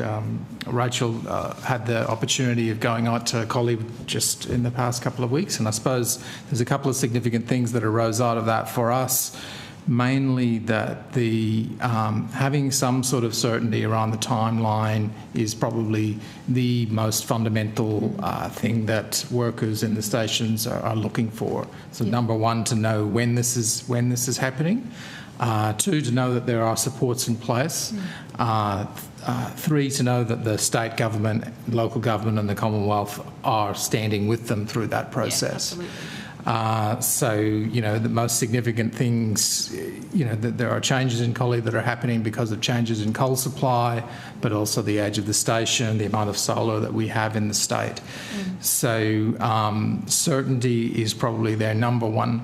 Rachel had the opportunity of going out to Collie just in the past couple of weeks, and I suppose there's a couple of significant things that arose out of that for us. Mainly that the having some sort of certainty around the timeline is probably the most fundamental thing that workers in the stations are looking for. So number one, to know when this is happening. Two, to know that there are supports in place. Three, to know that the state government, local government and the Commonwealth are standing with them through that process. So, you know, the most significant things, you know, that there are changes in Collie that are happening because of changes in coal supply, but also the age of the station, the amount of solar that we have in the state. So certainty is probably their number one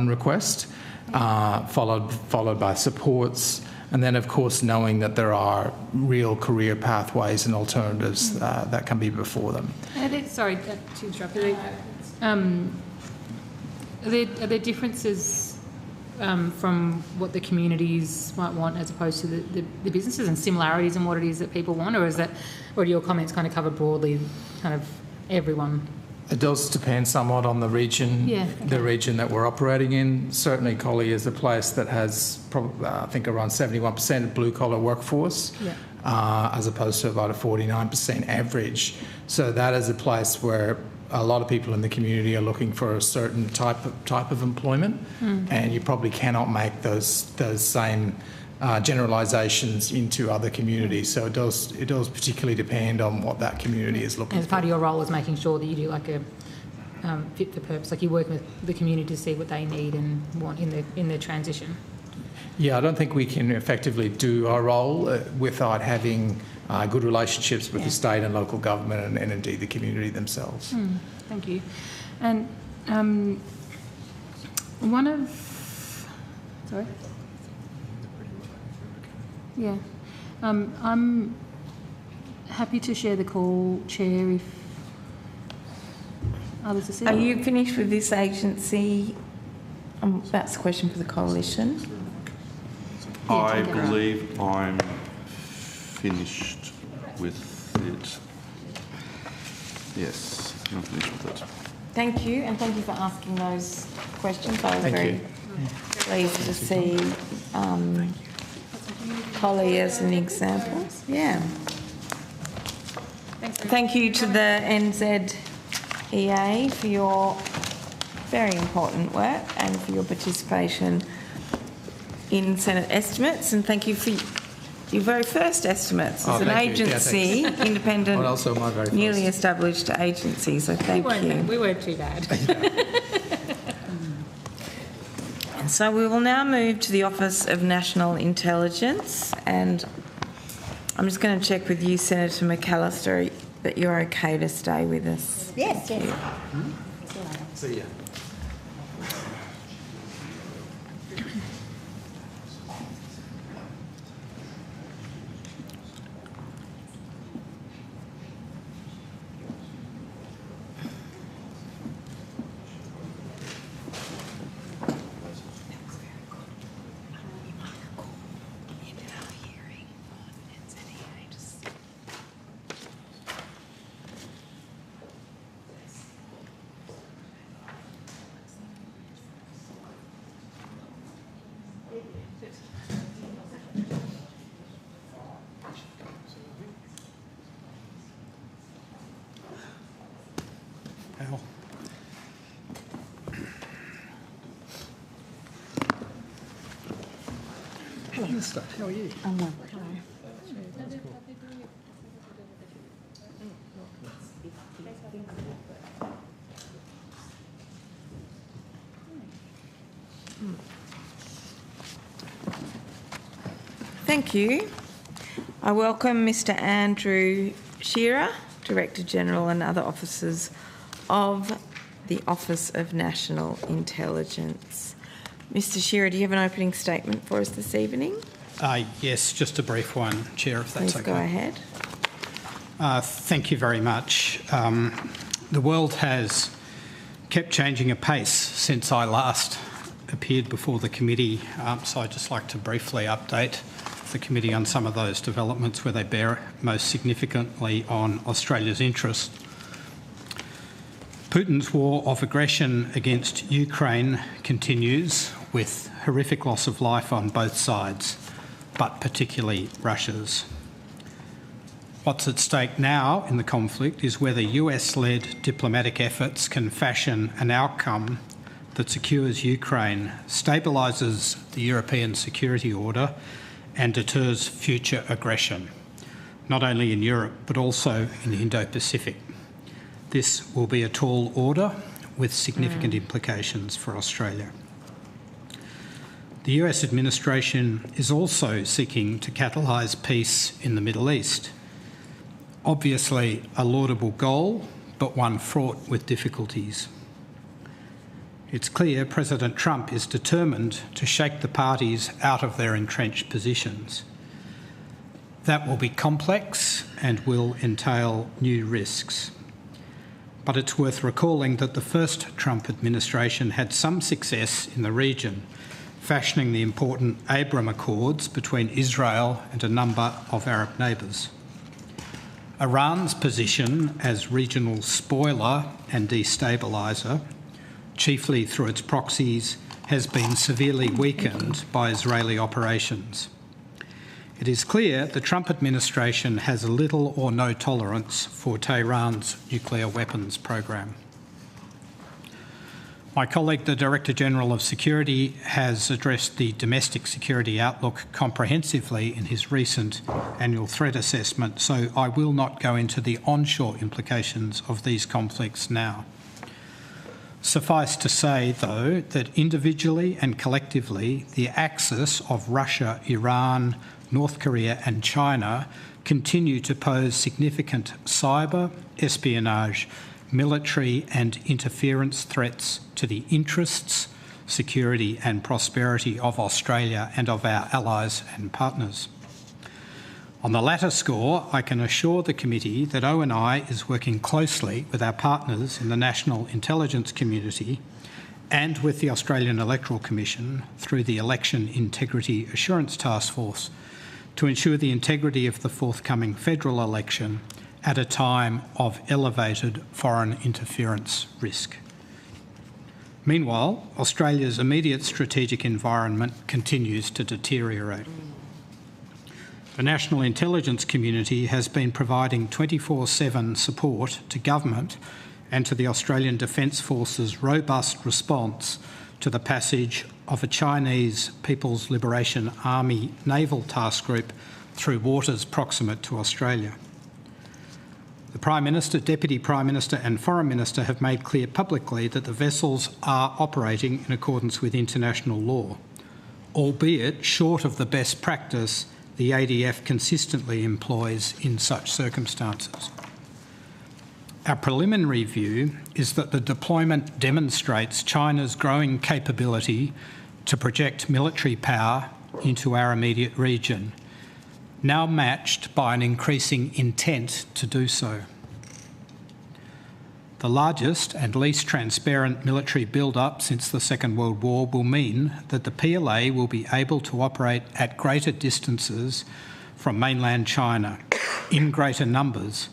request, followed by supports. And then, of course, knowing that there are real career pathways and alternatives that can be before them. Sorry to interrupt. Are there differences from what the communities might want as opposed to the businesses, and similarities in what it is that people want, or do your comments kind of cover broadly kind of everyone? It does depend somewhat on the region, the region that we're operating in. Certainly Collie is a place that has probably, I think, around 71% blue-collar workforce, as opposed to about a 49% average. So that is a place where a lot of people in the community are looking for a certain type of employment, and you probably cannot make those same generalisations into other communities. So it does particularly depend on what that community is looking for. As part of your role is making sure that you do like a fit for purpose, like you work with the community to see what they need and want in their transition. Yeah, I don't think we can effectively do our role without having good relationships with the state and local government and indeed the community themselves. Thank you. And sorry? Yeah. I'm happy to share the call, Chair, if others are sitting. Are you finished with this agency? That's a question for the coalition. I believe I'm finished with it. Yes, I'm finished with it. Thank you, and thank you for asking those questions. I was very pleased to see Collie as an example. Yeah. Thank you to the NZEA for your very important work and for your participation in Senate estimates, and thank you for your very first estimates as an agency, independent, Well, also my very newly first. established agency, so thank you. We weren't too bad. And so we will now move to the Office of National Intelligence, and I'm just going to check with you, Senator McAllister, that you're okay to stay with us. Yes, yes. See ya. Hello, Mr. How are you? I'm well. Hello. Thank you. I welcome Mr. Andrew Shearer, Director General, and other officers of the Office of National Intelligence. Mr. Shearer, do you have an opening statement for us this evening? Yes, just a brief one, Chair, if that's okay. Please go ahead. Thank you very much. The world has kept changing apace since I last appeared before the committee, so I'd just like to briefly update the committee on some of those developments where they bear most significantly on Australia's interest. Putin's war of aggression against Ukraine continues with horrific loss of life on both sides, but particularly Russia's. What's at stake now in the conflict is whether US-led diplomatic efforts can fashion an outcome that secures Ukraine, stabilises the European security order and deters future aggression, not only in Europe but also in the Indo-Pacific. This will be a tall order with significant implications for Australia. The US administration is also seeking to catalyse peace in the Middle East. Obviously a laudable goal, but one fraught with difficulties. It's clear President Trump is determined to shake the parties out of their entrenched positions. That will be complex and will entail new risks. But it's worth recalling that the first Trump administration had some success in the region, fashioning the important Abraham Accords between Israel and a number of Arab neighbours. Iran's position as regional spoiler and destabiliser, chiefly through its proxies, has been severely weakened by Israeli operations. It is clear the Trump administration has little or no tolerance for Tehran's nuclear weapons program. My colleague, the Director General of Security, has addressed the domestic security outlook comprehensively in his recent annual threat assessment, so I will not go into the onshore implications of these conflicts now. Suffice to say, though, that individually and collectively, the axis of Russia, Iran, North Korea and China continue to pose significant cyber, espionage, military and interference threats to the interests, security and prosperity of Australia and of our allies and partners. On the latter score, I can assure the committee that ONI is working closely with our partners in the national intelligence community and with the Australian Electoral Commission through the Election Integrity Assurance Task Force to ensure the integrity of the forthcoming federal election at a time of elevated foreign interference risk. Meanwhile, Australia's immediate strategic environment continues to deteriorate. The national intelligence community has been providing 24/7 support to government and to the Australian Defence Force's robust response to the passage of a Chinese People's Liberation Army naval task group through waters proximate to Australia. The Prime Minister, Deputy Prime Minister and Foreign Minister have made clear publicly that the vessels are operating in accordance with international law, albeit short of the best practice the ADF consistently employs in such circumstances. Our preliminary view is that the deployment demonstrates China's growing capability to project military power into our immediate region, now matched by an increasing intent to do so. The largest and least transparent military build-up since the Second World War will mean that the PLA will be able to operate at greater distances from mainland China, in greater numbers,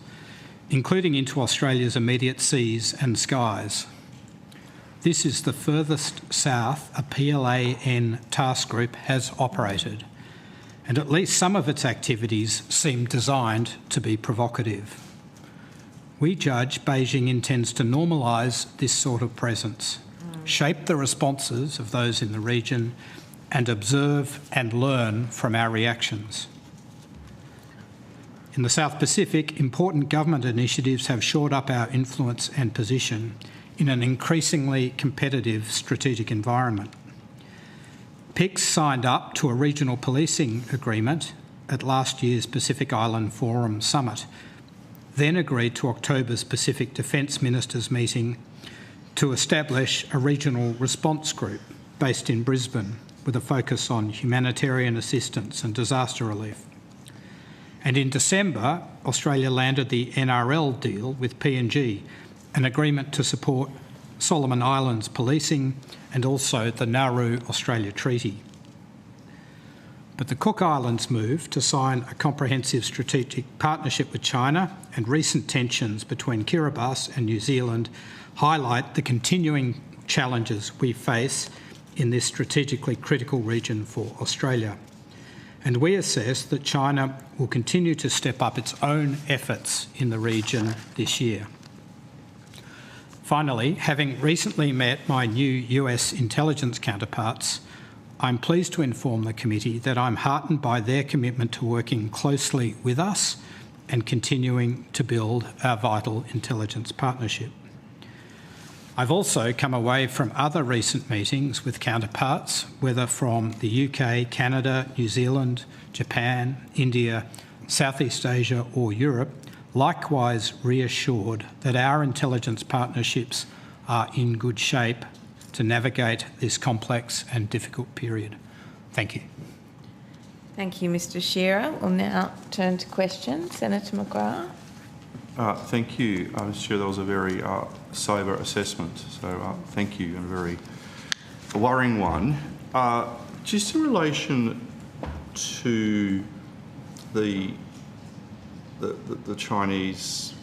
including into Australia's immediate seas and skies. This is the furthest south a PLAN task group has operated, and at least some of its activities seem designed to be provocative. We judge Beijing intends to normalise this sort of presence, shape the responses of those in the region, and observe and learn from our reactions. In the South Pacific, important government initiatives have shored up our influence and position in an increasingly competitive strategic environment. PICS signed up to a regional policing agreement at last year's Pacific Island Forum Summit, then agreed to October's Pacific Defence Ministers meeting to establish a regional response group based in Brisbane with a focus on humanitarian assistance and disaster relief. And in December, Australia landed the NRL deal with PNG, an agreement to support Solomon Islands policing and also the Nauru Australia Treaty. But the Cook Islands move to sign a comprehensive strategic partnership with China and recent tensions between Kiribati and New Zealand highlight the continuing challenges we face in this strategically critical region for Australia. And we assess that China will continue to step up its own efforts in the region this year. Finally, having recently met my new US intelligence counterparts, I'm pleased to inform the committee that I'm heartened by their commitment to working closely with us and continuing to build our vital intelligence partnership. I've also come away from other recent meetings with counterparts, whether from the UK, Canada, New Zealand, Japan, India, Southeast Asia or Europe, likewise reassured that our intelligence partnerships are in good shape to navigate this complex and difficult period. Thank you. Thank you, Mr Shearer. We'll now turn to questions. Senator McGrath. Thank you, Mr Chair. That was a very sober assessment, so thank you, and a very worrying one. Just in relation to the Chinese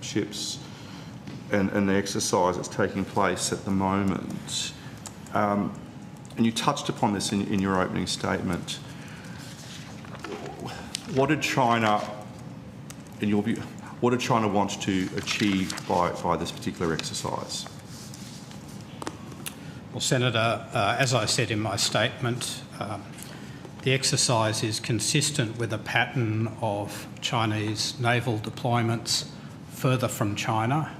ships and the exercise that's taking place at the moment, and you touched upon this in your opening statement. What did China, in your view, what did China want to achieve by this particular exercise? Well, Senator, as I said in my statement, the exercise is consistent with a pattern of Chinese naval deployments further from China.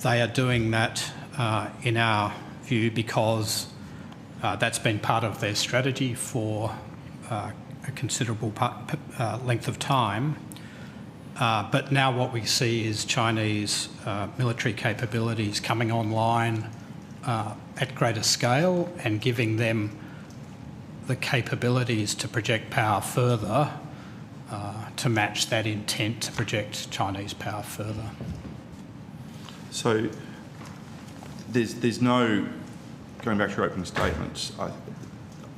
They are doing that, in our view, because that's been part of their strategy for a considerable length of time. But now what we see is Chinese military capabilities coming online at greater scale and giving them the capabilities to project power further to match that intent to project Chinese power further. So there's no, going back to your opening statements, I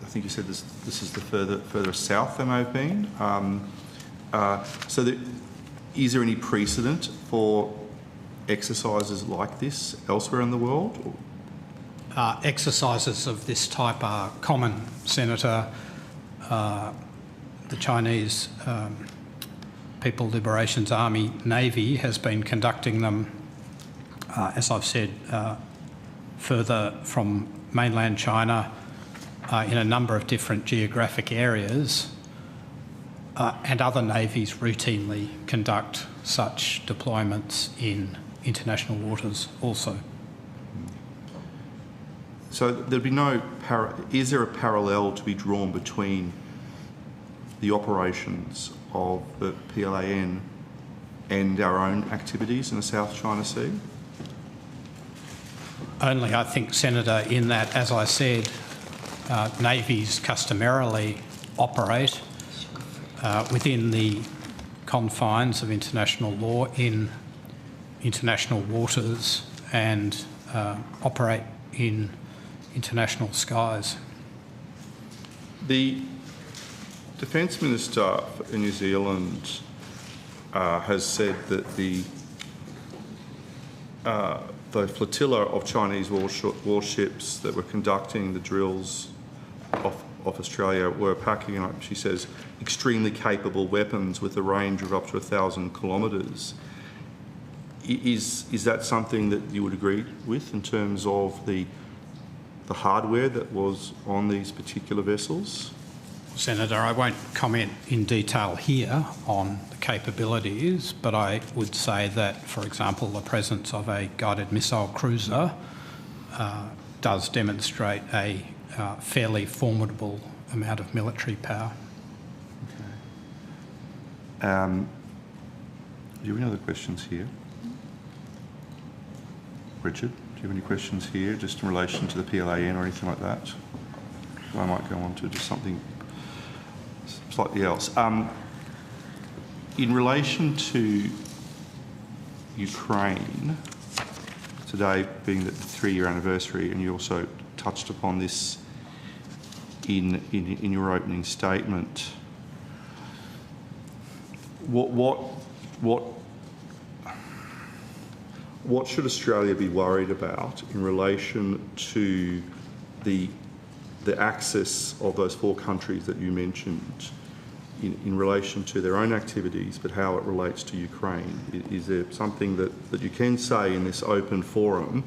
think you said this is the further south they may have been. Is there any precedent for exercises like this elsewhere in the world? Exercises of this type are common, Senator. The Chinese People's Liberation Army Navy has been conducting them, as I've said, further from mainland China in a number of different geographic areas, and other navies routinely conduct such deployments in international waters also. So there'd be no is there a parallel to be drawn between the operations of the PLAN and our own activities in the South China Sea? Only, I think, Senator, in that, as I said, navies customarily operate within the confines of international law in international waters and operate in international skies. The Defence Minister in New Zealand has said that the flotilla of Chinese warships that were conducting the drills off Australia were packing up, she says, extremely capable weapons with a range of up to 1,000 kilometres. Is that something that you would agree with in terms of the hardware that was on these particular vessels? Senator, I won't comment in detail here on the capabilities, but I would say that, for example, the presence of a guided missile cruiser does demonstrate a fairly formidable amount of military power. Okay. Do you have any other questions here? Richard, do you have any questions here just in relation to the PLAN or anything like that? I might go on to just something slightly else. In relation to Ukraine, today being the 3-year anniversary, and you also touched upon this in your opening statement, what should Australia be worried about in relation to the access of those 4 countries that you mentioned in relation to their own activities, but how it relates to Ukraine? Is there something that you can say in this open forum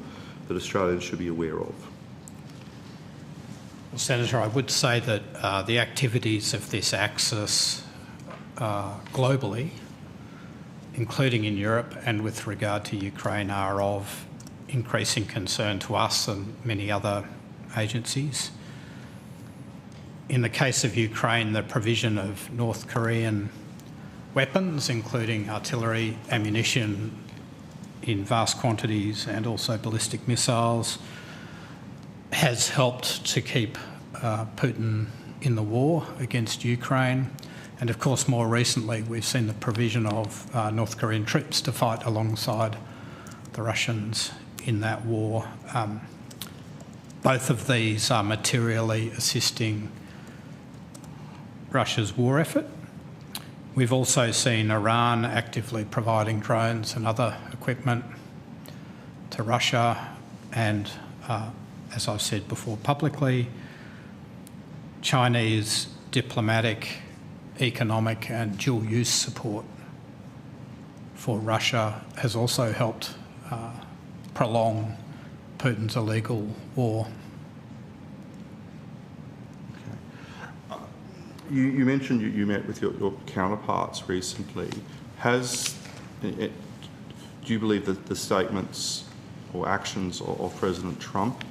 that Australia should be aware of? Well, Senator, I would say that the activities of this axis globally, including in Europe and with regard to Ukraine, are of increasing concern to us and many other agencies. In the case of Ukraine, the provision of North Korean weapons, including artillery, ammunition in vast quantities, and also ballistic missiles, has helped to keep Putin in the war against Ukraine. And of course, more recently, we've seen the provision of North Korean troops to fight alongside the Russians in that war. Both of these are materially assisting Russia's war effort. We've also seen Iran actively providing drones and other equipment to Russia, and as I've said before publicly, Chinese diplomatic, economic and dual-use support for Russia has also helped prolong Putin's illegal war. You mentioned you met with your counterparts recently. Do you believe that the statements or actions of President Trump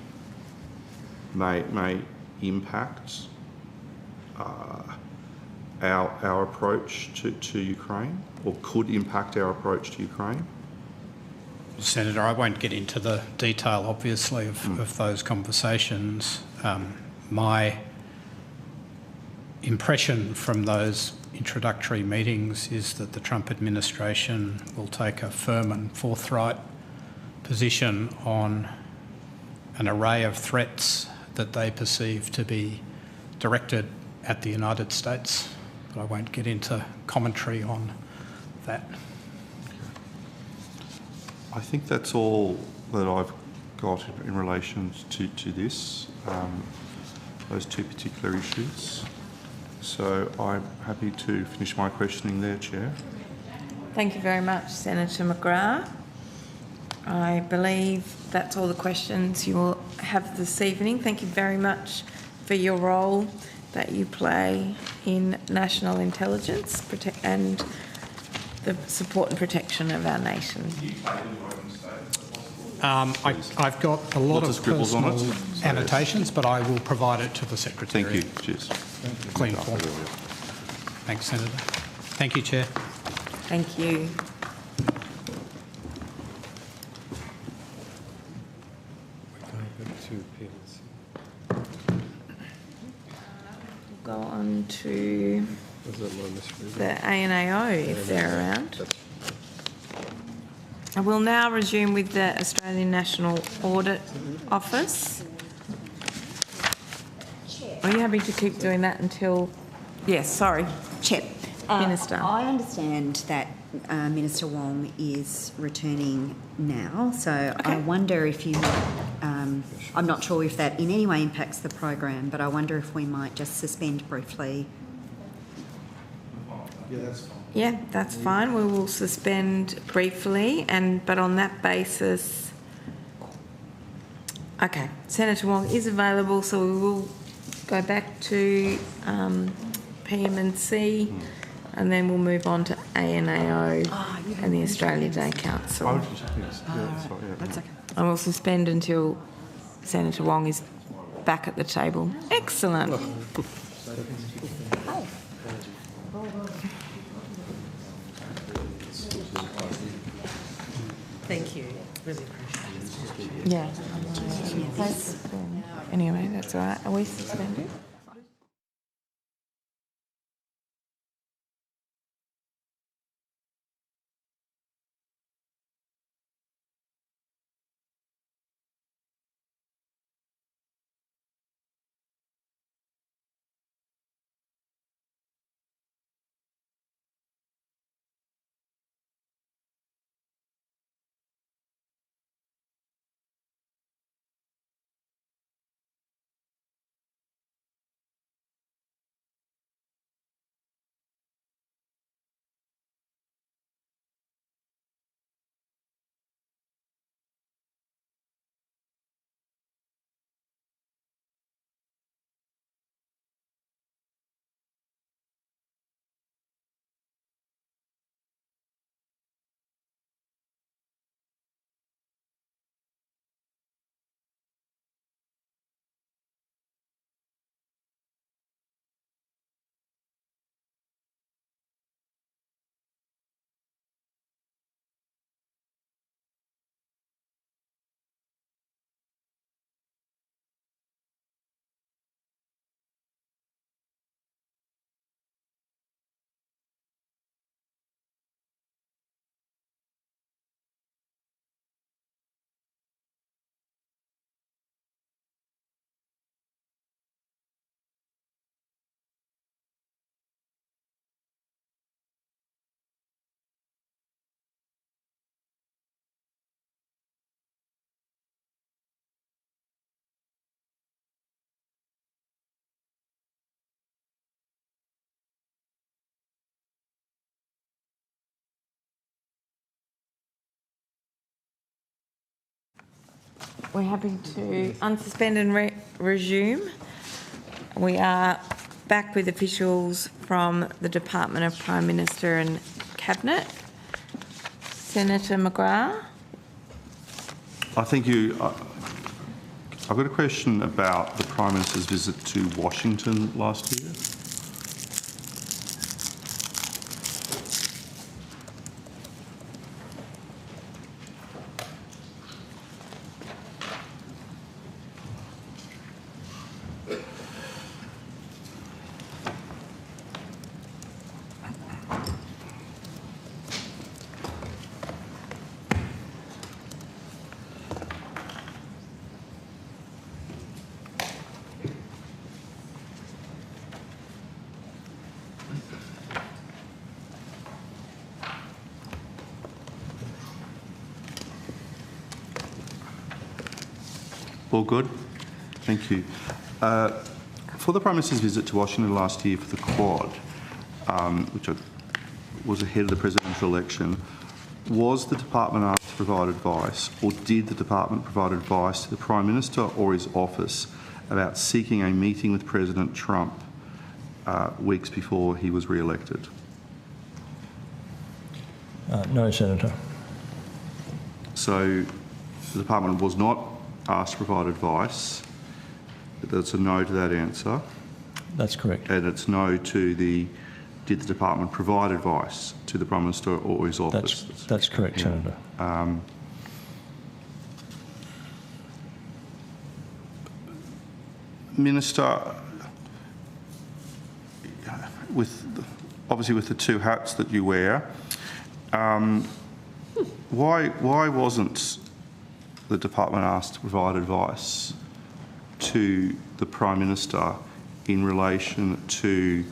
may impact our approach to Ukraine, or could impact our approach to Ukraine? Senator, I won't get into the detail, obviously, of those conversations. My impression from those introductory meetings is that the Trump administration will take a firm and forthright position on an array of threats that they perceive to be directed at the United States. But I won't get into commentary on that. I think that's all that I've got in relation to this, those 2 particular issues. So I'm happy to finish my questioning there, Chair. Thank you very much, Senator McGrath. I believe that's all the questions you will have this evening. Thank you very much for your role that you play in national intelligence and the support and protection of our nation. I've got a lot of personal annotations, but I will provide it to the Secretary. Thank you. Cheers. Clean form. Thanks, Senator. Thank you, Chair. Thank you. We'll go on to the ANAO if they're around. I will now resume with the Australian National Audit Office. Are you happy to keep doing that until... Yes, sorry. Chair. Minister. I understand that Minister Wong is returning now, so Okay. I wonder if you might, I'm not sure if that in any way impacts the program, but I wonder if we might just suspend briefly. Yeah, that's fine. Yeah, that's fine. We will suspend briefly, but on that basis... Okay, Senator Wong is available, so we will go back to PM&C, and then we'll move on to ANAO and the Australia Day Council. That's okay. And we'll suspend until Senator Wong is back at the table. Excellent. Thank you. Really appreciate it. Yeah. Anyway, that's all right. Are we suspended? We're happy to unsuspend and resume. We are back with officials from the Department of Prime Minister and Cabinet. Senator McGrath. I think I've got a question about the Prime Minister's visit to Washington last year. All good? Thank you. For the Prime Minister's visit to Washington last year for the Quad, which was ahead of the presidential election, was the department asked to provide advice, or did the department provide advice to the Prime Minister or his office about seeking a meeting with President Trump weeks before he was re-elected? No, Senator. So the department was not asked to provide advice. That's a no to that answer. That's correct. And it's no to the, did the department provide advice to the Prime Minister or his office? That's correct, yeah. Senator. Minister, obviously with the two hats that you wear, why wasn't the department asked to provide advice to the Prime Minister in relation to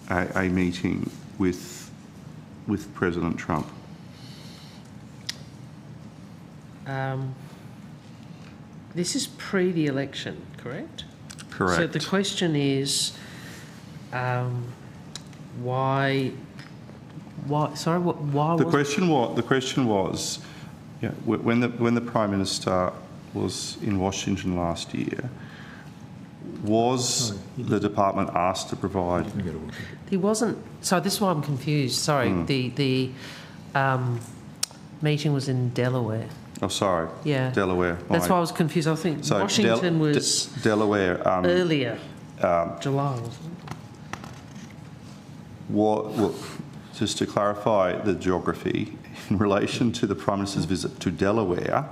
a meeting with President Trump? This is pre the election, correct? Correct. So the question is, why? Sorry, why? The question was, yeah, when the Prime Minister was in Washington last year, was the department asked to provide? He wasn't. So this is why I'm confused. Sorry, the meeting was in Delaware. Oh, sorry. Yeah. Delaware. That's why I was confused. I think so Washington was Delaware earlier, July. What? Just to clarify the geography, in relation to the Prime Minister's visit to Delaware,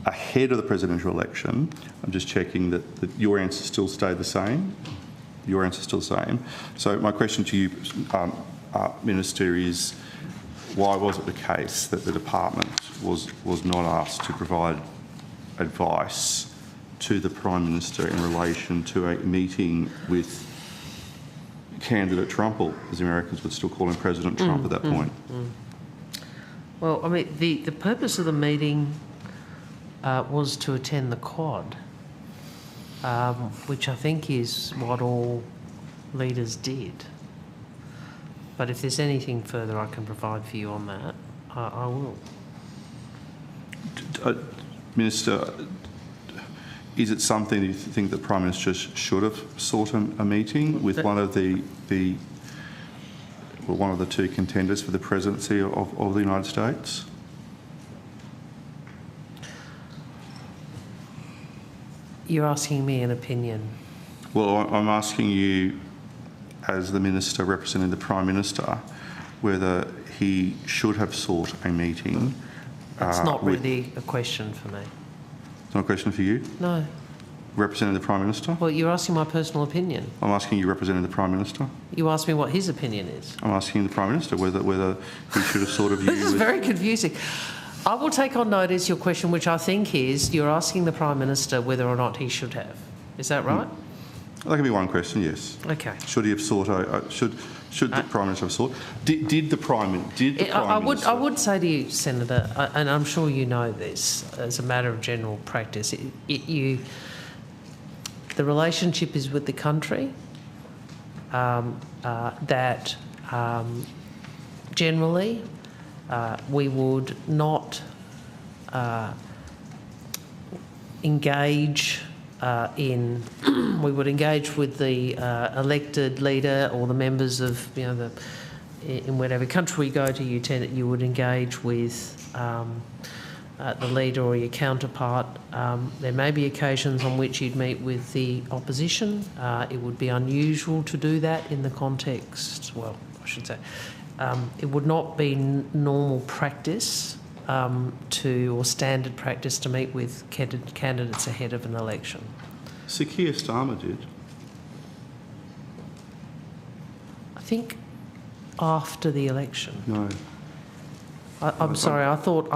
ahead of the presidential election, I'm just checking that your answer still stayed the same. Your answer still the same. So my question to you, Minister, is why was it the case that the department was not asked to provide advice to the Prime Minister in relation to a meeting with candidate Trump, or as the Americans would still call him, President Trump at that point? Well, I mean, the purpose of the meeting was to attend the Quad, which I think is what all leaders did. But if there's anything further I can provide for you on that, I will. Minister, is it something you think the Prime Minister should have sought a meeting with one of the two contenders for the presidency of the United States? You're asking me an opinion. Well, I'm asking you, as the Minister representing the Prime Minister, whether he should have sought a meeting. It's not really a question for me. It's not a question for you? No. Representing the Prime Minister? Well, you're asking my personal opinion. I'm asking you representing the Prime Minister. You asked me what his opinion is. I'm asking the Prime Minister whether he should have sought a view. This is very confusing. I will take on notice your question, which I think is you're asking the Prime Minister whether or not he should have. Is that right? That can be one question, yes. Okay. Should he have sought should the Prime Minister have sought? Did the Prime Minister? I would say to you, Senator, and I'm sure you know this as a matter of general practice, the relationship is with the country, that generally we would not engage we would engage with the elected leader or the members of, in whatever country you go to, you would engage with the leader or your counterpart. There may be occasions on which you'd meet with the opposition. It would be unusual to do that in the context, well, I should say, it would not be normal practice or standard practice to meet with candidates ahead of an election. Sir Keir Starmer did. I think after the election. No. I'm sorry. I thought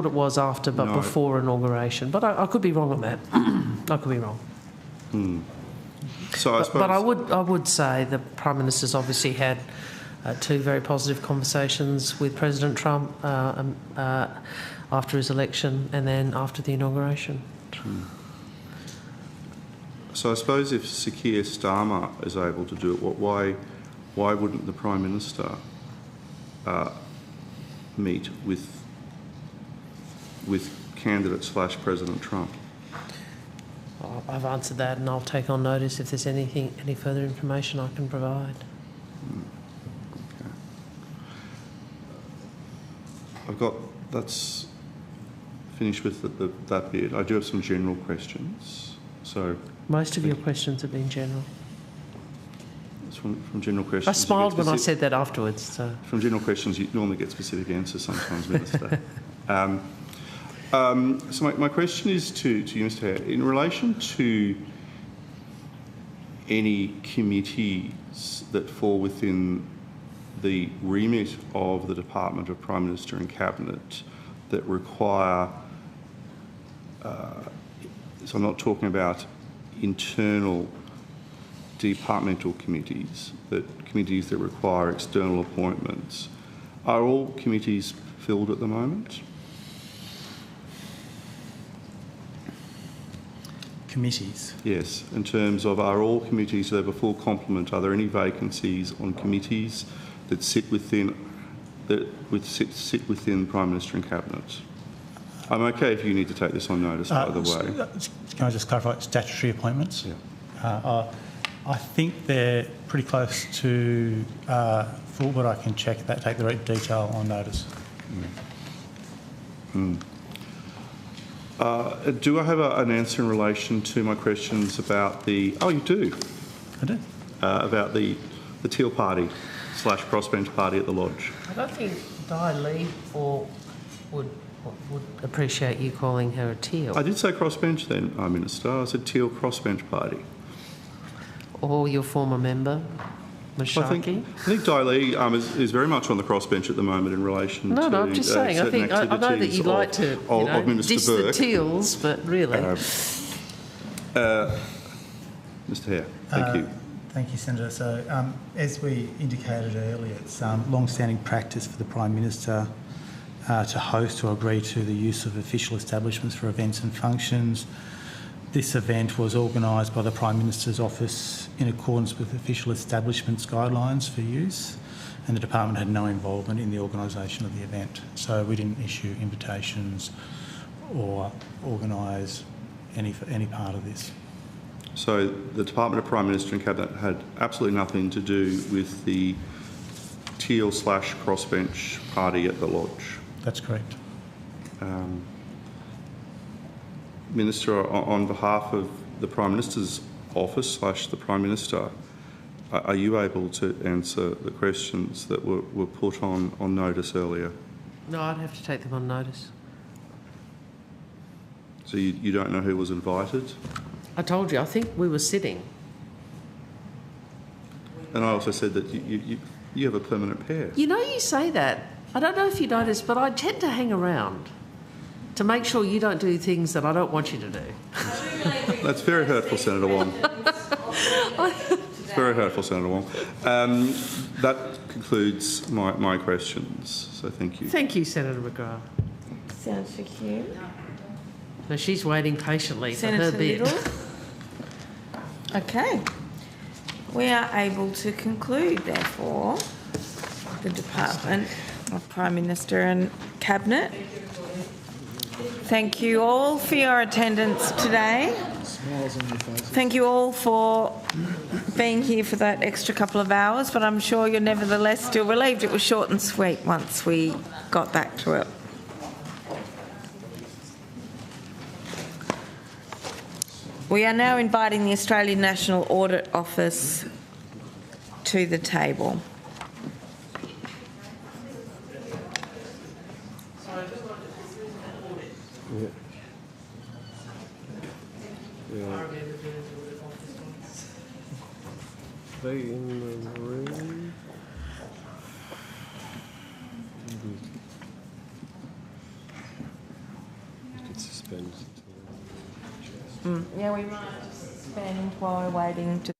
it was after, but no. Before inauguration. But I could be wrong on that. I could be wrong. So I suppose. But I would say the Prime Minister's obviously had two very positive conversations with President Trump after his election and then after the inauguration. So I suppose if Sir Keir Starmer is able to do it, why wouldn't the Prime Minister meet with candidate/President Trump? I've answered that, and I'll take on notice if there's any further information I can provide. Okay. That's finished with that bit. I do have some general questions. So most of your questions have been general. From general questions. I smiled when I said that afterwards. So. From general questions, you normally get specific answers sometimes, Minister. So my question is to you, Mr. Hare. In relation to any committees that fall within the remit of the Department of Prime Minister and Cabinet that require, so I'm not talking about internal departmental committees, but committees that require external appointments, are all committees filled at the moment? Committees? Yes, in terms of are all committees, do they have a full complement? Are there any vacancies on committees that sit within the Prime Minister and Cabinet? I'm okay if you need to take this on notice, by the way. Can I just clarify? Statutory appointments? Yeah. I think they're pretty close to full, but I can check that, take the detail on notice. Do I have an answer in relation to my questions about the... Oh, you do? I do. About the Teal Party / crossbench party at the Lodge. I don't think Di Lee would appreciate you calling her a teal. I did say crossbench then, Minister. I said Teal crossbench party. Or your former member, Mashaki? I think Di Lee is very much on the crossbench at the moment in relation to... No, I'm just saying. I think I know that you like to diss the teals, but really... Mr Hare, thank you. Thank you, Senator. So, as we indicated earlier, it's long-standing practice for the Prime Minister to host or agree to the use of official establishments for events and functions. This event was organised by the Prime Minister's office in accordance with official establishments guidelines for use, and the department had no involvement in the organisation of the event. So we didn't issue invitations or organise any part of this. So the Department of Prime Minister and Cabinet had absolutely nothing to do with the Teal / crossbench party at the Lodge? That's correct. Minister, on behalf of the Prime Minister's office / the Prime Minister, are you able to answer the questions that were put on notice earlier? No, I'd have to take them on notice. So you don't know who was invited? I told you, I think we were sitting. And I also said that you have a permanent pair. You know, you say that. I don't know if you noticed, but I tend to hang around to make sure you don't do things that I don't want you to do. That's very hurtful, Senator Wong. It's very hurtful, Senator Wong. That concludes my questions, so thank you. Thank you, Senator McGrath. Senator Hume. So she's waiting patiently for her Senator bit. Little. Okay. We are able to conclude, therefore, the Department of Prime Minister and Cabinet. Thank you all for your attendance today. Thank you all for being here for that extra couple of hours, but I'm sure you're nevertheless still relieved it was short and sweet once we got back to it. We are now inviting the Australian National Audit Office to the table. They in the room? You could suspend. Yeah, we might just suspend while we're waiting to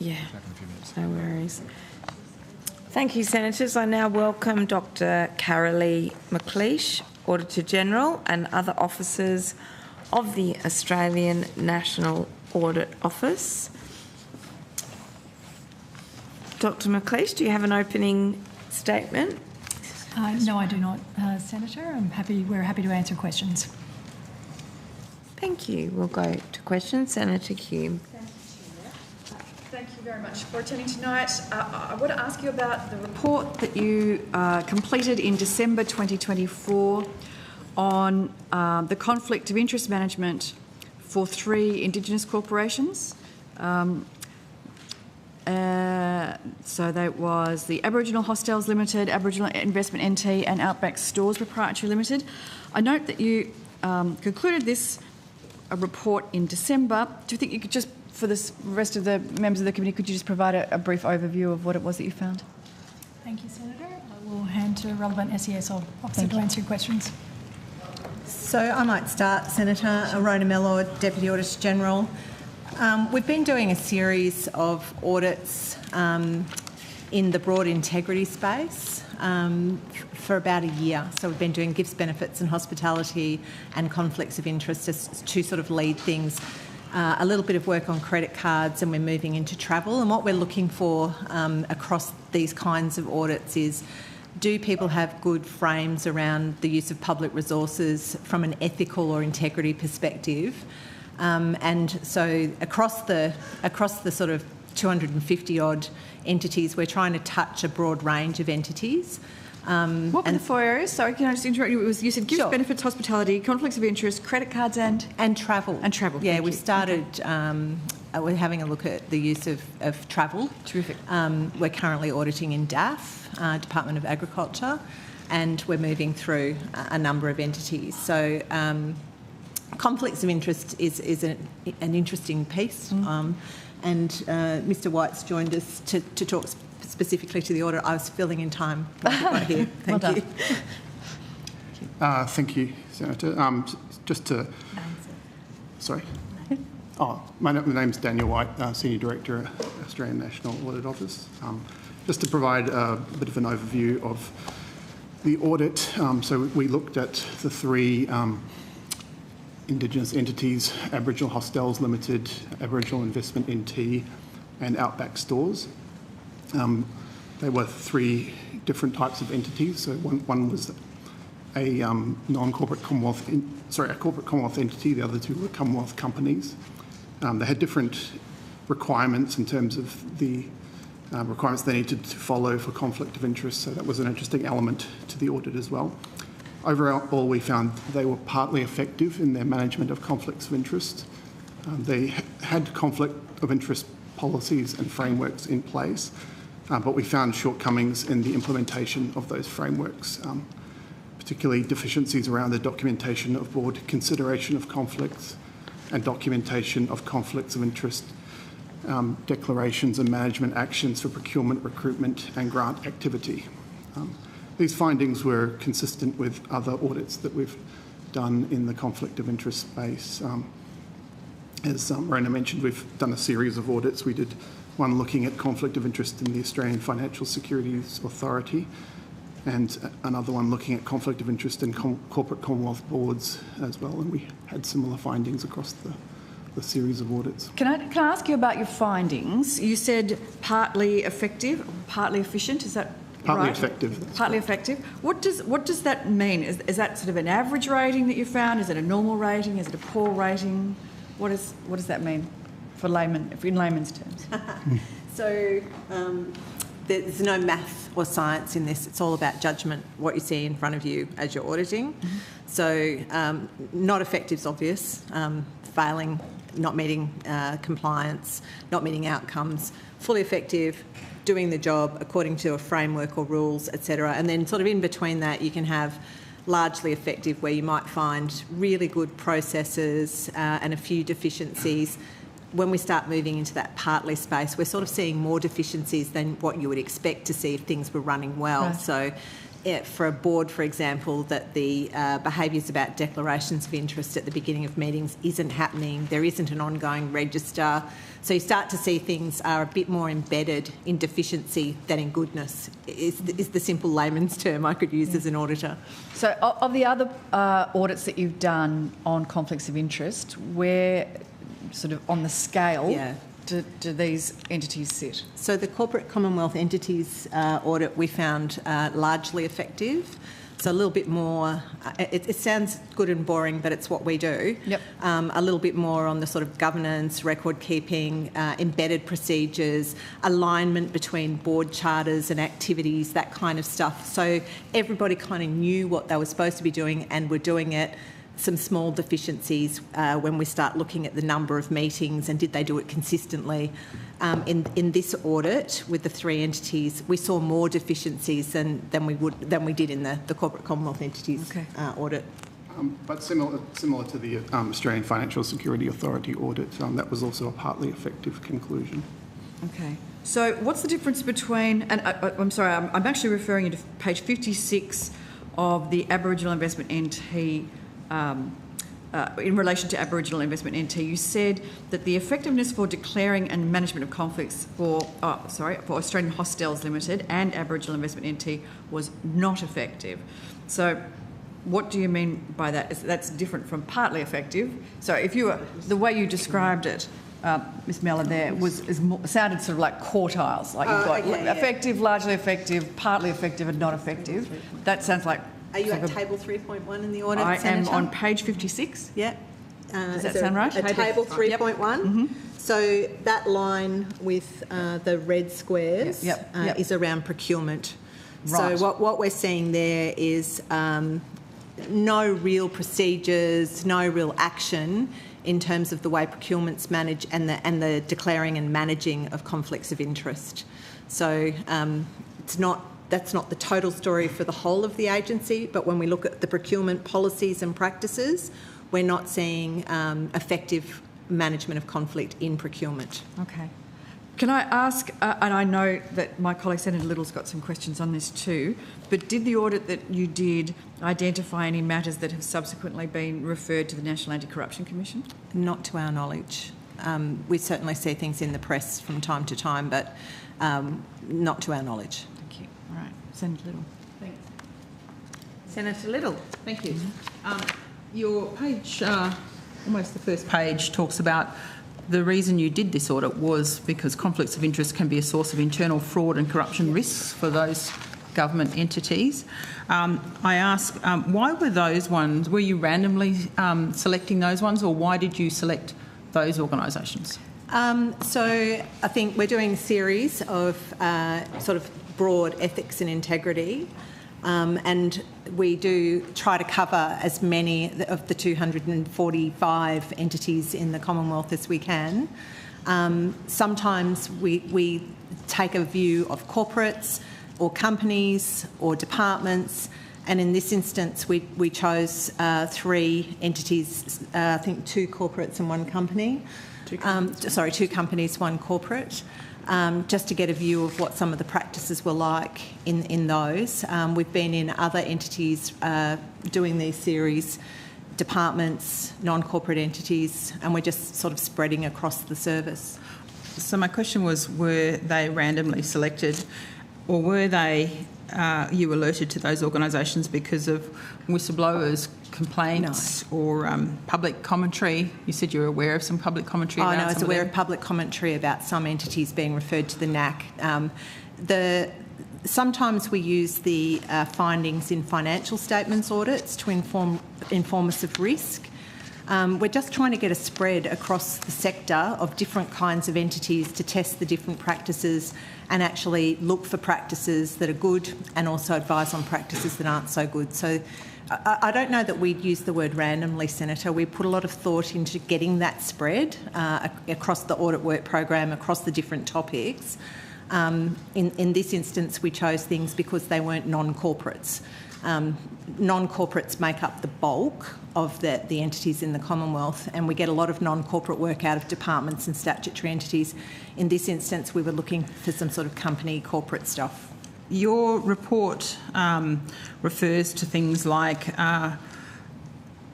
Yeah, no worries. Thank you, Senators. I now welcome Dr. Carolee McLeish, Auditor General, and other officers of the Australian National Audit Office. Dr. McLeish, do you have an opening statement? No, I do not, Senator. We're happy to answer questions. Thank you. We'll go to questions. Senator Hume. Thank you very much for attending tonight. I want to ask you about the report that you completed in December 2024 on the conflict of interest management for 3 Indigenous corporations. So that was the Aboriginal Hostels Limited, Aboriginal Investment NT and Outback Stores Proprietary Limited. I note that you concluded this report in December. Do you think you could just, for the rest of the members of the committee, could you just provide a brief overview of what it was that you found? Thank you, Senator. I will hand to relevant SES officer to answer your questions. So I might start, Senator. Rona Mellor, Deputy Auditor General. We've been doing a series of audits in the broad integrity space for about a year. So we've been doing gifts, benefits and hospitality and conflicts of interest as 2 sort of lead things. A little bit of work on credit cards, and we're moving into travel. And what we're looking for across these kinds of audits is, do people have good frames around the use of public resources from an ethical or integrity perspective? And so across the sort of 250 odd entities, we're trying to touch a broad range of entities. What were the 4 areas? Sorry, can I just interrupt you? You said gifts, benefits, hospitality, conflicts of interest, credit cards and travel. And travel. Yeah, we've started. We're having a look at the use of travel. Terrific. We're currently auditing in DAF, Department of Agriculture, and we're moving through a number of entities. So conflicts of interest is an interesting piece, and Mr. White's joined us to talk specifically to the audit. I was filling in time right here. Thank you. Thank you, Senator. Just to... Sorry. My name's Daniel White, Senior Director at Australian National Audit Office. Just to provide a bit of an overview of the audit. So we looked at the 3 Indigenous entities: Aboriginal Hostels Limited, Aboriginal Investment NT and Outback Stores. They were 3 different types of entities. So one was a non-corporate Commonwealth, a corporate Commonwealth entity. The other 2 were Commonwealth companies. They had different requirements in terms of the requirements they needed to follow for conflict of interest. So that was an interesting element to the audit as well. Overall, we found they were partly effective in their management of conflicts of interest. They had conflict of interest policies and frameworks in place, but we found shortcomings in the implementation of those frameworks, particularly deficiencies around the documentation of board consideration of conflicts and documentation of conflicts of interest, declarations and management actions for procurement, recruitment and grant activity. These findings were consistent with other audits that we've done in the conflict of interest space. As Rona mentioned, we've done a series of audits. We did one looking at conflict of interest in the Australian Financial Securities Authority, and another one looking at conflict of interest in corporate Commonwealth boards as well, and we had similar findings across the series of audits. Can I ask you about your findings? You said partly effective, partly efficient. Is that partly right? effective? Partly effective. What does that mean? Is that sort of an average rating that you found? Is it a normal rating? Is it a poor rating? What does that mean for in layman's terms? So there's no math or science in this. It's all about judgment, what you see in front of you as you're auditing. So not effective is obvious. Failing, not meeting compliance, not meeting outcomes. Fully effective, doing the job according to a framework or rules, etc. And then sort of in between that, you can have largely effective, where you might find really good processes and a few deficiencies. When we start moving into that partly space, we're sort of seeing more deficiencies than what you would expect to see if things were running well. Right. So for a board, for example, that the behaviours about declarations of interest at the beginning of meetings isn't happening. There isn't an ongoing register. So you start to see things are a bit more embedded in deficiency than in goodness, is the simple layman's term I could use as an auditor. So of the other audits that you've done on conflicts of interest, where sort of on the scale do these entities sit? So the corporate Commonwealth entities audit we found largely effective. So a little bit more, it sounds good and boring, but it's what we do. Yep. A little bit more on the sort of governance, record keeping, embedded procedures, alignment between board charters and activities, that kind of stuff. So everybody kind of knew what they were supposed to be doing and were doing it. Some small deficiencies when we start looking at the number of meetings and did they do it consistently. In this audit with the 3 entities, we saw more deficiencies than we did in the corporate Commonwealth entities audit. But similar to the Australian Financial Security Authority audit, that was also a partly effective conclusion. Okay. So what's the difference between, and I'm sorry, I'm actually referring you to page 56 of the Aboriginal Investment NT, in relation to Aboriginal Investment NT, you said that the effectiveness for declaring and management of conflicts for Australian Hostels Limited and Aboriginal Investment NT was not effective. So what do you mean by that? That's different from partly effective. So if you were, the way you described it, Ms Mellor, there sounded sort of like quartiles, like you've got effective, largely effective, partly effective and not effective. That sounds like... Are you at table 3.1 in the audit, I Senator? am on page 56. Yeah. Does that sound right? Table 3.1. Yep. Mm-hmm. So that line with the red squares is around procurement. Right. So what we're seeing there is no real procedures, no real action in terms of the way procurement's managed and the declaring and managing of conflicts of interest. So that's not the total story for the whole of the agency, but when we look at the procurement policies and practices, we're not seeing effective management of conflict in procurement. Okay. Can I ask, and I know that my colleague Senator Little's got some questions on this too, but did the audit that you did identify any matters that have subsequently been referred to the National Anti-Corruption Commission? Not to our knowledge. We certainly see things in the press from time to time, but not to our knowledge. Thank you. All right. Senator Little. Thanks. Senator Little. Thank you. Your page, almost the first page, talks about the reason you did this audit was because conflicts of interest can be a source of internal fraud and corruption risks for those government entities. I ask, why were those ones, were you randomly selecting those ones, or why did you select those organisations? So I think we're doing a series of sort of broad ethics and integrity, and we do try to cover as many of the 245 entities in the Commonwealth as we can. Sometimes we take a view of corporates or companies or departments, and in this instance we chose 3 entities, I think 2 corporates and 1 company. 2 companies, 1 corporate. Just to get a view of what some of the practices were like in those. We've been in other entities doing these series, departments, non-corporate entities, and we're just sort of spreading across the service. So my question was, were they randomly selected, or were they you alerted to those organisations because of whistleblowers, complaints, or public commentary? You said you were aware of some public commentary about I was aware of public commentary about some entities being referred to the NAC. Sometimes we use the findings in financial statements audits to inform us of risk. We're just trying to get a spread across the sector of different kinds of entities to test the different practices and actually look for practices that are good and also advise on practices that aren't so good. So I don't know that we'd use the word randomly, Senator. We put a lot of thought into getting that spread across the audit work program, across the different topics. In this instance, we chose things because they weren't non-corporates. Non-corporates make up the bulk of the entities in the Commonwealth, and we get a lot of non-corporate work out of departments and statutory entities. In this instance, we were looking for some sort of company corporate stuff. your report refers to things like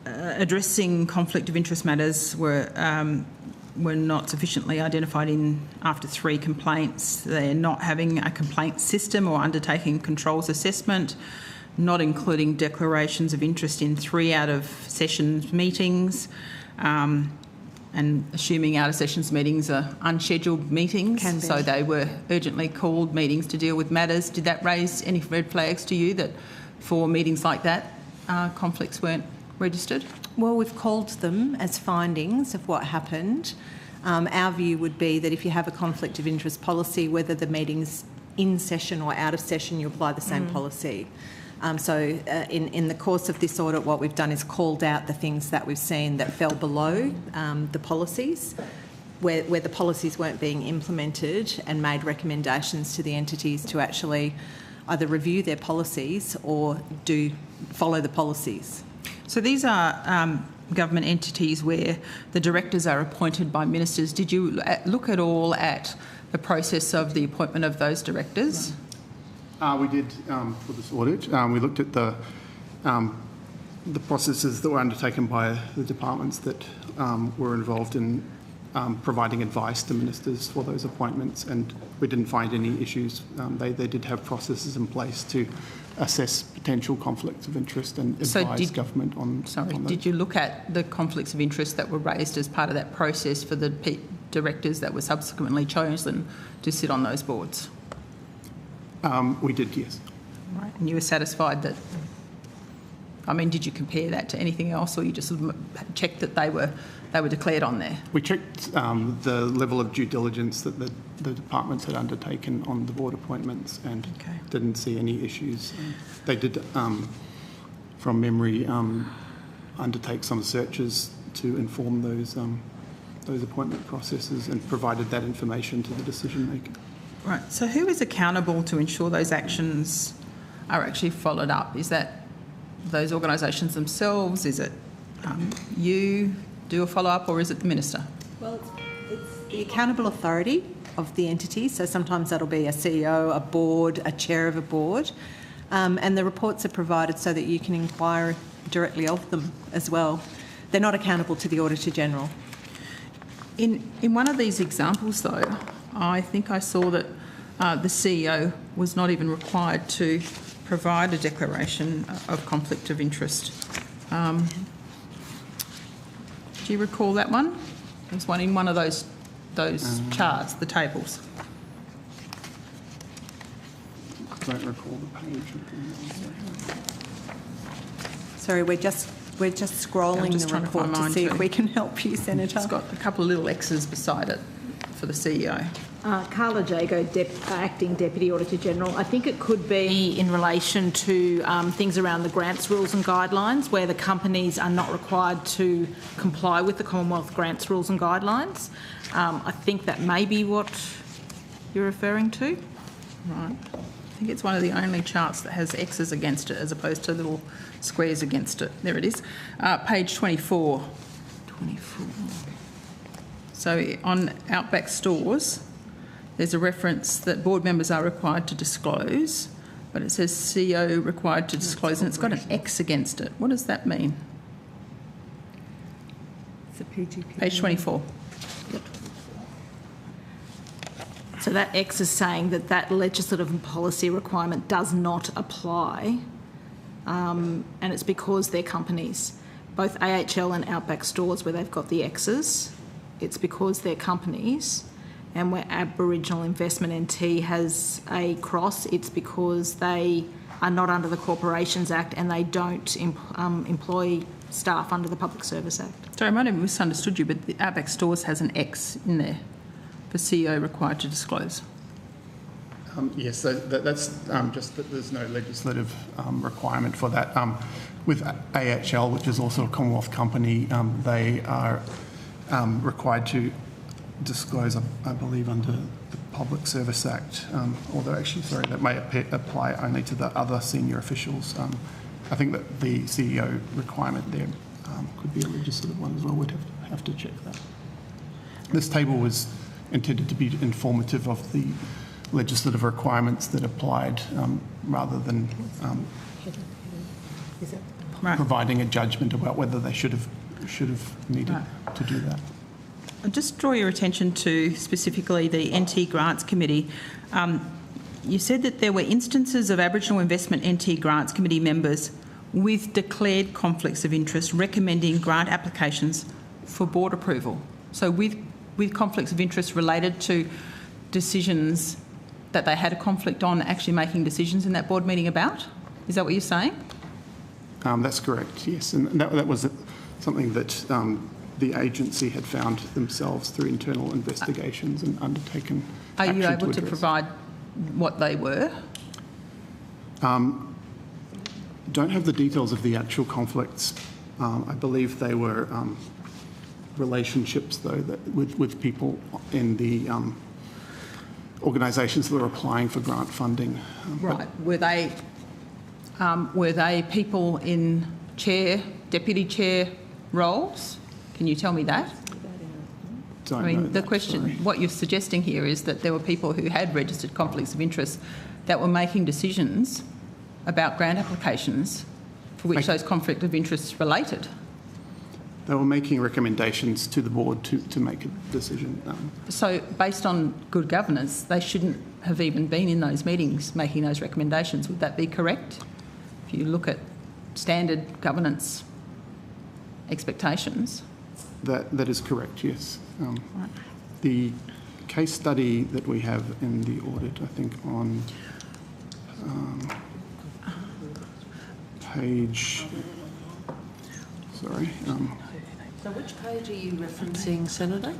addressing conflict of interest matters were not sufficiently identified after 3 complaints. They're not having a complaint system or undertaking controls assessment, not including declarations of interest in 3 out of sessions meetings, and assuming out of sessions meetings are unscheduled meetings, so they were urgently called meetings to deal with matters. Did that raise any red flags to you that for meetings like that conflicts weren't registered? Well, we've called them as findings of what happened. Our view would be that if you have a conflict of interest policy, whether the meeting's in session or out of session, you apply the same policy. In the course of this audit, what we've done is called out the things that we've seen that fell below the policies, where the policies weren't being implemented, and made recommendations to the entities to actually either review their policies or follow the policies. So these are government entities where the directors are appointed by ministers. Did you look at all at the process of the appointment of those directors? We did for this audit. We looked at the processes that were undertaken by the departments that were involved in providing advice to ministers for those appointments, and we didn't find any issues. They did have processes in place to assess potential conflicts of interest and advise government on. Did you look at the conflicts of interest that were raised as part of that process for the directors that were subsequently chosen to sit on those boards? We did, yes. Right, and you were satisfied that? I mean, did you compare that to anything else, or you just checked that they were declared on there? We checked the level of due diligence that the departments had undertaken on the board appointments, and didn't see any issues. They did, from memory, undertake some searches to inform those appointment processes and provided that information to the decision maker. Right. So who is accountable to ensure those actions are actually followed up? Is that those organisations themselves? Is it you do a follow-up, or is it the minister? Well, it's the accountable authority of the entity. So sometimes that'll be a CEO, a board, a chair of a board. And the reports are provided so that you can inquire directly of them as well. They're not accountable to the Auditor General. In one of these examples, though, I think I saw that the CEO was not even required to provide a declaration of conflict of interest. Do you recall that one? There's one in one of those charts, the tables. I don't recall the page. Sorry, we're just scrolling the report to see if we can help you, Senator. It's got a couple of little X's beside it for the CEO. Carla Jago, Acting Deputy Auditor General. I think it could be in relation to things around the grants rules and guidelines, where the companies are not required to comply with the Commonwealth grants rules and guidelines. I think that may be what you're referring to. Right. I think it's one of the only charts that has X's against it as opposed to little squares against it. There it is. Page 24. 24. So on Outback Stores, there's a reference that board members are required to disclose, but it says CEO required to disclose, and it's got an X against it. What does that mean? It's a PGP. Page 24. Yep. So that X is saying that legislative and policy requirement does not apply, and it's because they're companies. Both AHL and Outback Stores, where they've got the X's, it's because they're companies. And where Aboriginal Investment NT has a cross, it's because they are not under the Corporations Act and they don't employ staff under the Public Service Act. Sorry, I might have misunderstood you, but the Outback Stores has an X in there for CEO required to disclose. Yes, that's just that there's no legislative requirement for that. With AHL, which is also a Commonwealth company, they are required to disclose, I believe, under the Public Service Act, although actually, sorry, that may apply only to the other senior officials. I think that the CEO requirement there could be a legislative one as well. We'd have to check that. This table was intended to be informative of the legislative requirements that applied rather than providing a judgment about whether they should have needed to do that. I'll just draw your attention to specifically the NT Grants Committee. You said that there were instances of Aboriginal Investment NT Grants Committee members with declared conflicts of interest recommending grant applications for board approval. So with conflicts of interest related to decisions that they had a conflict on actually making decisions in that board meeting about? Is that what you're saying? That's correct, yes. And that was something that the agency had found themselves through internal investigations and undertaken. Are you able to address. provide what they were? Don't have the details of the actual conflicts. I believe they were relationships, though, that with people in the organisations that were applying for grant funding. Right. Were they people in chair, deputy chair roles? Can you tell me that? What you're suggesting here is that there were people who had registered conflicts of interest that were making decisions about grant applications for which those conflict of interest related. They were making recommendations to the board to make a decision. So based on good governance, they shouldn't have even been in those meetings making those recommendations. Would that be correct? If you look at standard governance expectations. That is correct, yes. The case study that we have in the audit, I think on page... Sorry. So which page are you referencing, Senator?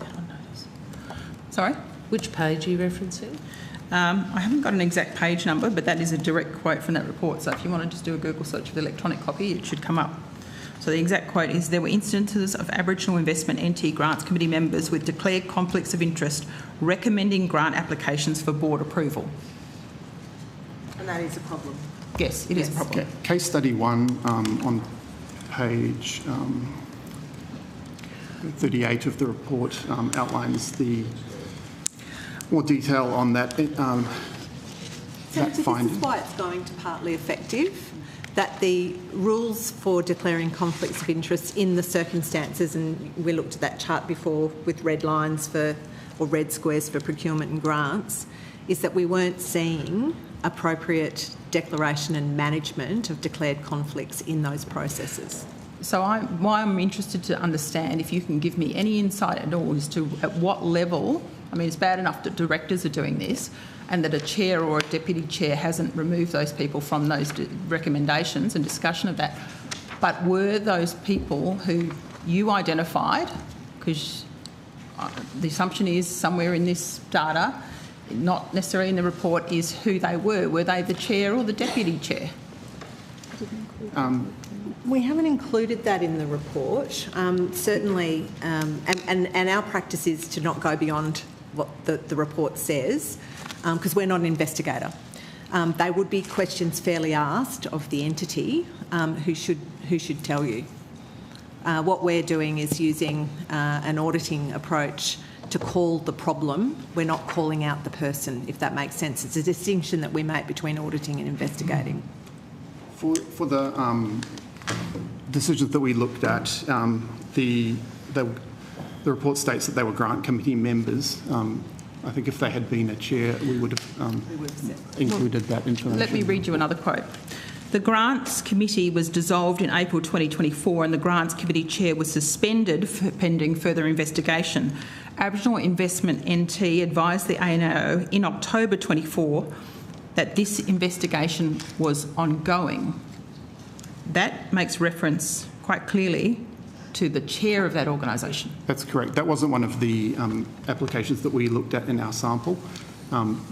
Sorry? Which page are you referencing? I haven't got an exact page number, but that is a direct quote from that report. So if you want to just do a Google search for the electronic copy, it should come up. So the exact quote is, there were instances of Aboriginal Investment NT Grants Committee members with declared conflicts of interest recommending grant applications for board approval. And that is a problem. Yes, it is a problem. Case study 1 on page 38 of the report outlines the more detail on that, Senator, finding. this is why it's going to partly effective, that the rules for declaring conflicts of interest in the circumstances, and we looked at that chart before with red lines for, or red squares for procurement and grants, is that we weren't seeing appropriate declaration and management of declared conflicts in those processes. So why I'm interested to understand, if you can give me any insight at all as to at what level, I mean, it's bad enough that directors are doing this and that a chair or a deputy chair hasn't removed those people from those recommendations and discussion of that, but were those people who you identified, because the assumption is somewhere in this data, not necessarily in the report, is who they were. Were they the chair or the deputy chair? We haven't included that in the report. Certainly, and our practice is to not go beyond what the report says, because we're not an investigator. They would be questions fairly asked of the entity who should tell you. What we're doing is using an auditing approach to call the problem. We're not calling out the person, if that makes sense. It's a distinction that we make between auditing and investigating. For the decisions that we looked at, the report states that they were grant committee members. I think if they had been a chair, we would have included that information. Let me read you another quote. The Grants Committee was dissolved in April 2024 and the Grants Committee Chair was suspended pending further investigation. Aboriginal Investment NT advised the ANO in October 24 that this investigation was ongoing. That makes reference quite clearly to the chair of that organisation. That's correct. That wasn't one of the applications that we looked at in our sample.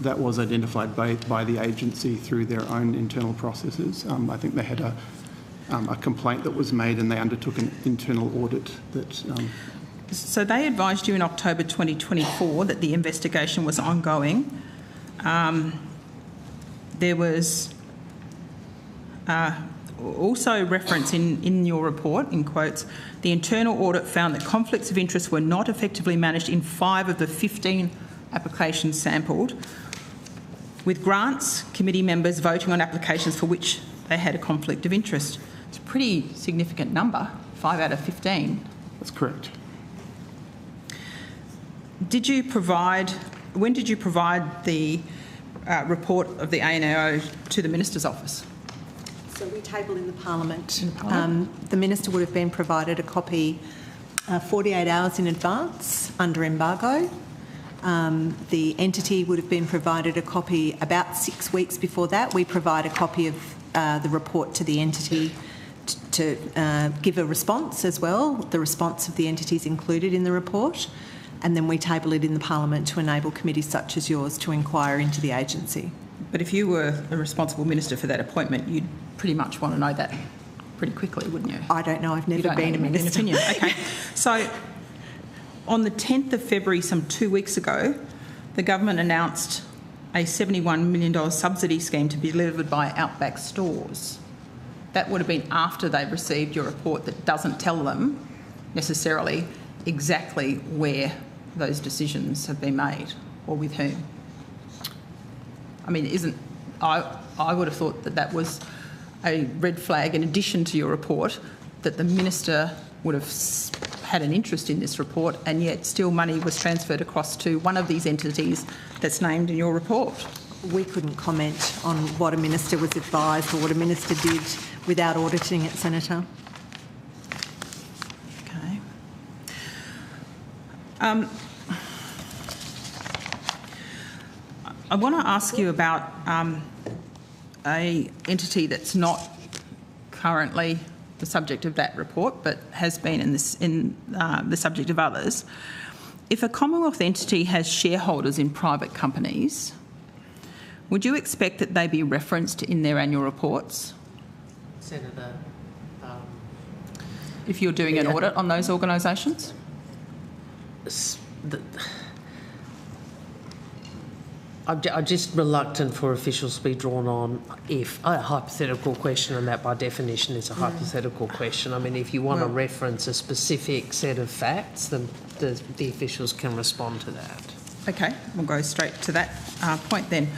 That was identified by the agency through their own internal processes. I think they had a complaint that was made and they undertook an internal audit that... So they advised you in October 2024 that the investigation was ongoing. There was also reference in your report, in quotes, the internal audit found that conflicts of interest were not effectively managed in 5 of the 15 applications sampled. with grants committee members voting on applications for which they had a conflict of interest. It's a pretty significant number, 5 out of 15. That's correct. When did you provide the report of the ANAO to the Minister's office? So we tabled in the Parliament. The Minister would have been provided a copy 48 hours in advance under embargo. The entity would have been provided a copy about 6 weeks before that. We provide a copy of the report to the entity to give a response as well. The response of the entity is included in the report, and then we table it in the Parliament to enable committees such as yours to inquire into the agency. But if you were the responsible minister for that appointment, you'd pretty much want to know that pretty quickly, wouldn't you? I don't know. I've never been a minister. Opinion. Okay. So on the 10th of February, some 2 weeks ago, the government announced a $71 million subsidy scheme to be delivered by Outback stores. That would have been after they received your report that doesn't tell them necessarily exactly where those decisions have been made or with whom. I mean, I would have thought that that was a red flag in addition to your report, that the minister would have had an interest in this report, and yet still money was transferred across to one of these entities that's named in your report. We couldn't comment on what a minister was advised or what a minister did without auditing it, Senator. Okay. I want to ask you about a entity that's not currently the subject of that report, but has been in the subject of others. If a Commonwealth entity has shareholders in private companies, would you expect that they be referenced in their annual reports? Senator, if you're doing an audit on those organisations? I'm just reluctant for officials to be drawn on if a hypothetical question, and that by definition is a hypothetical question. I mean, if you want to reference a specific set of facts, then the officials can respond to that. Okay, we'll go straight to that point then.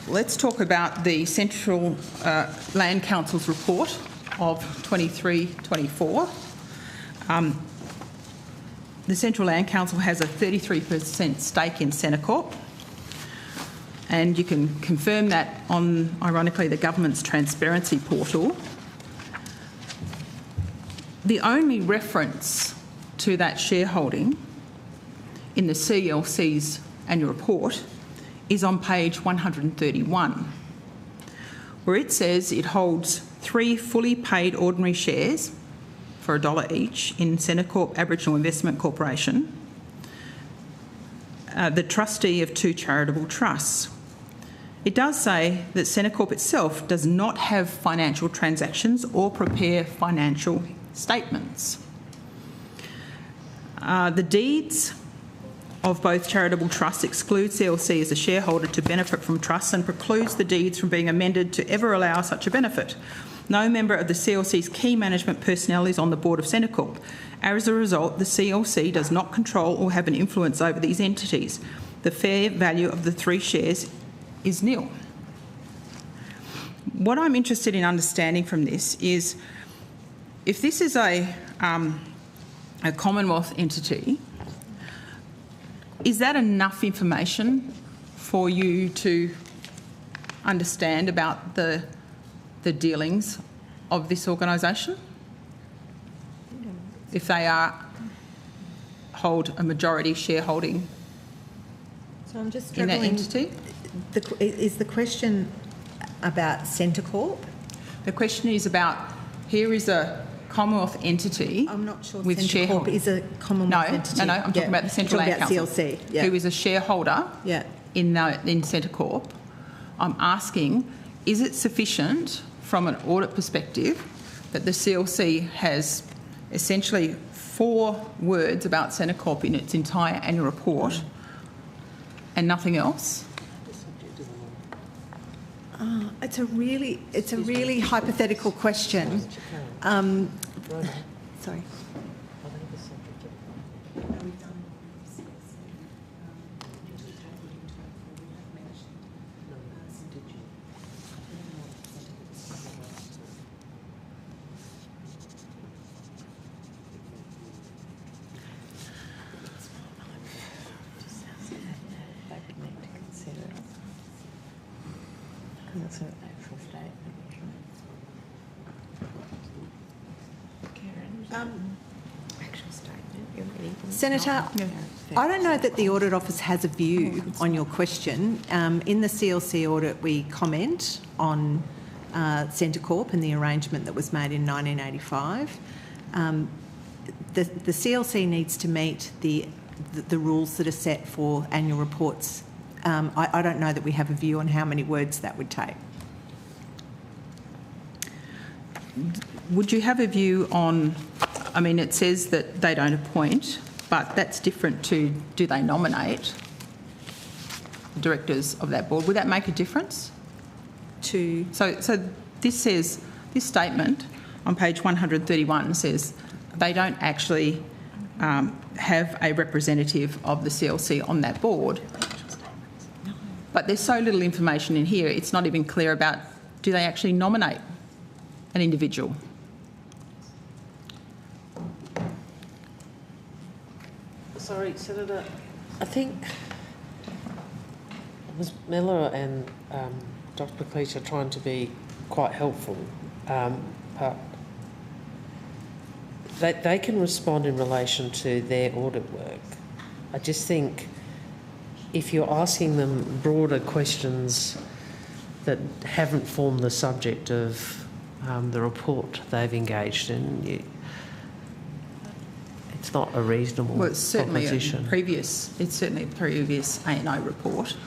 Let's talk about the Central Land Council's report of 23-24. The Central Land Council has a 33% stake in Senecorp, and you can confirm that on, ironically, the government's transparency portal. The only reference to that shareholding in the CLC's annual report is on page 131, where it says it holds 3 fully paid ordinary shares for $1 each in Senecorp Aboriginal Investment Corporation, the trustee of 2 charitable trusts. It does say that Senecorp itself does not have financial transactions or prepare financial statements. The deeds of both charitable trusts exclude CLC as a shareholder to benefit from trusts and precludes the deeds from being amended to ever allow such a benefit. No member of the CLC's key management personnel is on the board of Senecorp. As a result, the CLC does not control or have an influence over these entities. The fair value of the 3 shares is nil. What I'm interested in understanding from this is, if this is a Commonwealth entity, is that enough information for you to understand about the dealings of this organisation? If they hold a majority shareholding So I'm just in that struggling. entity? Is the question about Centrecorp? The question is about, here is a Commonwealth entity. I'm not sure with Centrecorp shareholders. is a Commonwealth entity. No, I'm talking about the Central Land Council, CLC, who is a shareholder in Centrecorp. I'm asking, is it sufficient from an audit perspective that the CLC has essentially 4 words about Centrecorp in its entire annual report and nothing else? It's a really hypothetical question. Sorry. That's an actual statement. Actual statement. Senator, I don't know that the Audit Office has a view on your question. In the CLC audit, we comment on Centre Corp and the arrangement that was made in 1985. The CLC needs to meet the rules that are set for annual reports. I don't know that we have a view on how many words that would take. Would you have a view on, I mean, it says that they don't appoint, but that's different to do they nominate the directors of that board? Would that make a difference? So this says, this statement on page 131 says they don't actually have a representative of the CLC on that board. But there's so little information in here, it's not even clear about do they actually nominate an individual. Sorry, Senator, I think Ms Miller and Dr McLeish are trying to be quite helpful, but they can respond in relation to their audit work. I just think if you're asking them broader questions that haven't formed the subject of the report they've engaged in, it's not a reasonable well, it's certainly proposition. It's certainly a previous A&O report.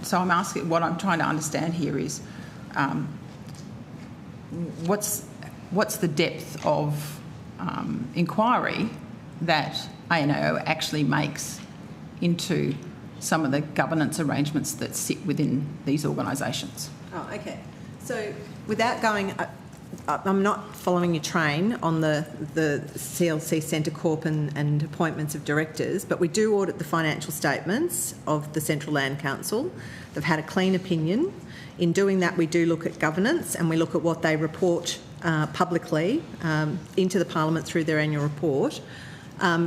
So I'm asking, what I'm trying to understand here is what's the depth of inquiry that A&O actually makes into some of the governance arrangements that sit within these organisations. Oh, okay. So without going, I'm not following your train on the CLC Centre Corp and appointments of directors, but we do audit the financial statements of the Central Land Council. They've had a clean opinion. In doing that, we do look at governance and we look at what they report publicly into the Parliament through their annual report.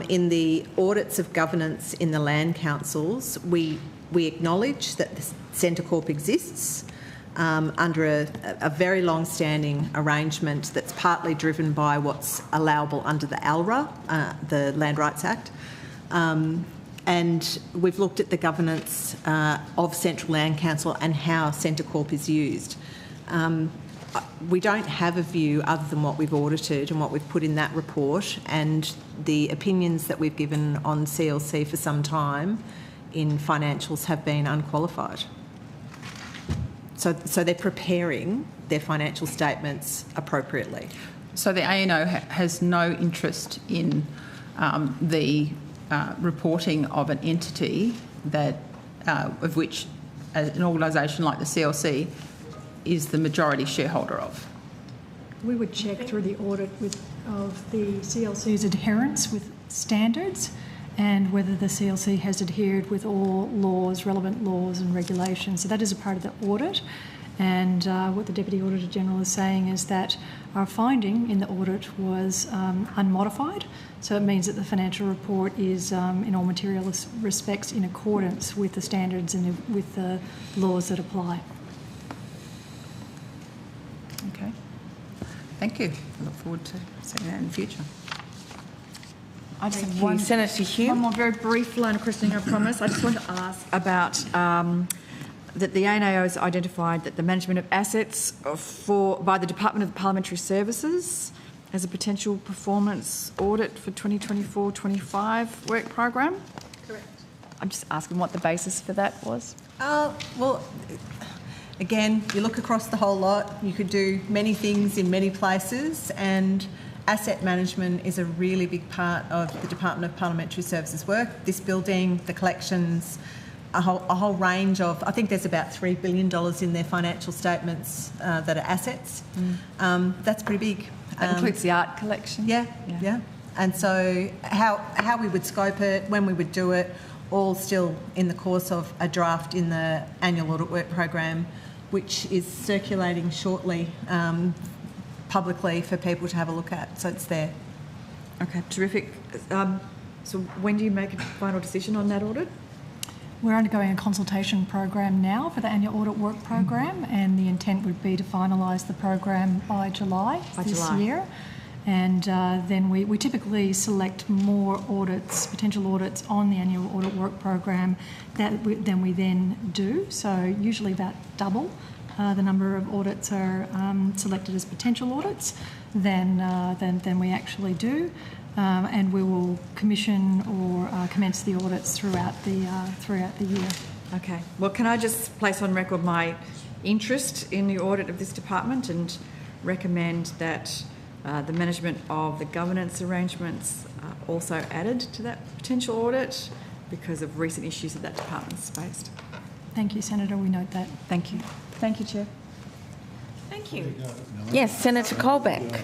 In the audits of governance in the land councils, we acknowledge that the Centre Corp exists under a very long-standing arrangement that's partly driven by what's allowable under the ALRA, the Land Rights Act. And we've looked at the governance of Central Land Council and how Centre Corp is used. We don't have a view other than what we've audited and what we've put in that report, and the opinions that we've given on CLC for some time in financials have been unqualified. So they're preparing their financial statements appropriately. So the A&O has no interest in the reporting of an entity that of which an organisation like the CLC is the majority shareholder of. We would check through the audit of the CLC's adherence with standards and whether the CLC has adhered with all laws, relevant laws and regulations. So that is a part of the audit. And what the Deputy Auditor General is saying is that our finding in the audit was unmodified. So it means that the financial report is, in all material respects, in accordance with the standards and with the laws that apply. Okay. Thank you. I look forward to seeing that in the future. I just have one, Senator Hume. One more very brief line of questioning, I promise. I just want to ask about that the ANAO has identified that the management of assets by the Department of Parliamentary Services as a potential performance audit for 2024-25 work program. Correct. I'm just asking what the basis for that was. Well, again, you look across the whole lot, you could do many things in many places, and asset management is a really big part of the Department of Parliamentary Services work. This building, the collections, a whole range of, I think there's about $3 billion in their financial statements that are assets. That's pretty big. That includes the art collection? Yeah. And so how we would scope it, when we would do it, all still in the course of a draft in the annual audit work program, which is circulating shortly publicly for people to have a look at. So it's there. Okay, terrific. So when do you make a final decision on that audit? We're undergoing a consultation program now for the annual audit work program, and the intent would be to finalise the program by July this year. And then we typically select more audits, potential audits on the annual audit work program than we then do. So usually about double the number of audits are selected as potential audits than we actually do. And we will commission or commence the audits throughout the year. Okay. Well, can I just place on record my interest in the audit of this department and recommend that the management of the governance arrangements also added to that potential audit because of recent issues that department's faced. Thank you, Senator. We note that. Thank you. Thank you, Chair. Thank you. Yes, Senator Colbeck.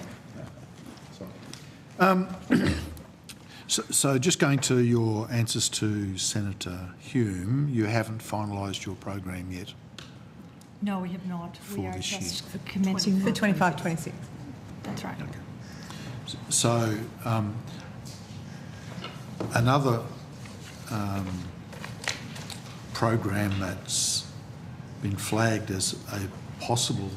So just going to your answers to Senator Hume, you haven't finalised your program yet? No, we have not. We are this just year. commencing. For 25-26. That's right. Okay. So another program that's been flagged as a possible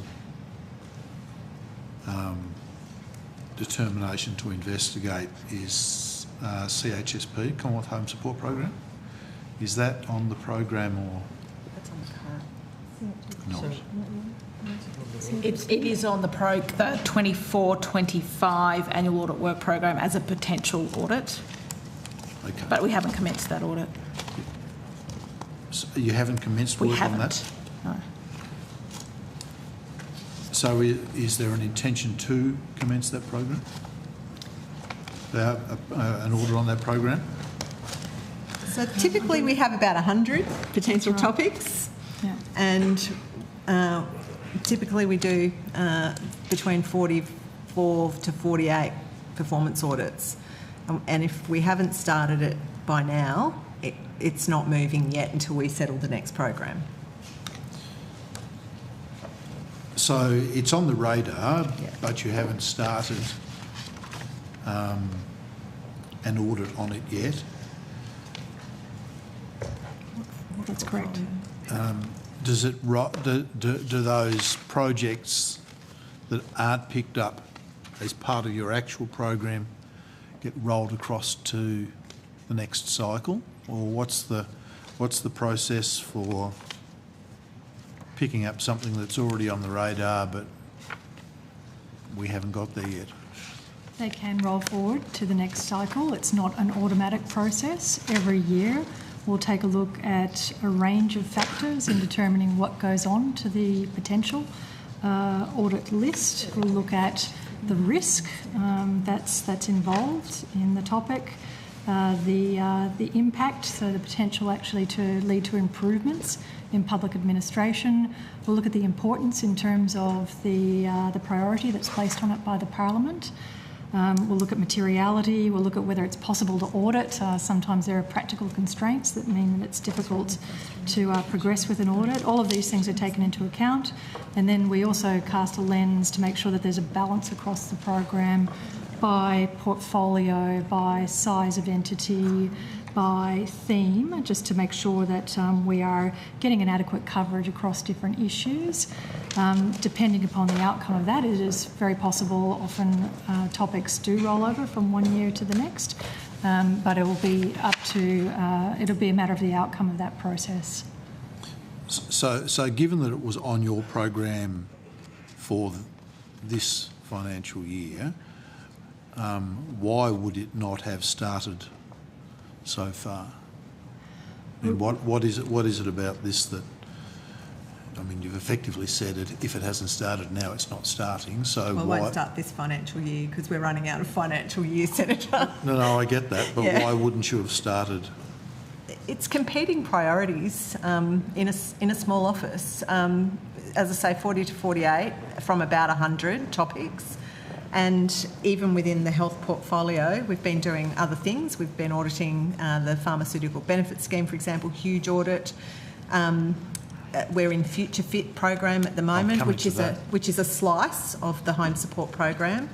determination to investigate is CHSP, Commonwealth Home Support Program. Is that on the program or not? It is on the 24-25 annual audit work program as a potential audit. Okay. But we haven't commenced that audit. So you haven't commenced work on that? No. So is there an intention to commence that program? An audit on that program? So typically we have about 100 potential topics, and typically we do between 44 to 48 performance audits. And if we haven't started it by now, it's not moving yet until we settle the next program. So it's on the radar, but you haven't started an audit on it yet. That's correct. Does it do those projects that aren't picked up as part of your actual program get rolled across to the next cycle, or what's the process for picking up something that's already on the radar but we haven't got there yet? They can roll forward to the next cycle. It's not an automatic process. Every year we'll take a look at a range of factors in determining what goes on to the potential audit list. We'll look at the risk that's involved in the topic, the impact, so the potential actually to lead to improvements in public administration. We'll look at the importance in terms of the priority that's placed on it by the Parliament. We'll look at materiality. We'll look at whether it's possible to audit. Sometimes there are practical constraints that mean that it's difficult to progress with an audit. All of these things are taken into account. And then we also cast a lens to make sure that there's a balance across the program by portfolio, by size of entity, by theme, just to make sure that we are getting an adequate coverage across different issues. Depending upon the outcome of that, it is very possible often topics do roll over from one year to the next, but it will be up to, it'll be a matter of the outcome of that process. So given that it was on your program for this financial year, why would it not have started so far? I mean, what is it about this that, I mean, you've effectively said it, if it hasn't started now, it's not starting, so well, why... it won't start this financial year because we're running out of financial year, Senator. No, I get that, but why wouldn't you have started? It's competing priorities in a small office. As I say, 40 to 48 from about 100 topics. And even within the health portfolio, we've been doing other things. We've been auditing the pharmaceutical benefit scheme, for example, huge audit. We're in Future Fit program at the moment, which is a slice of the home support program.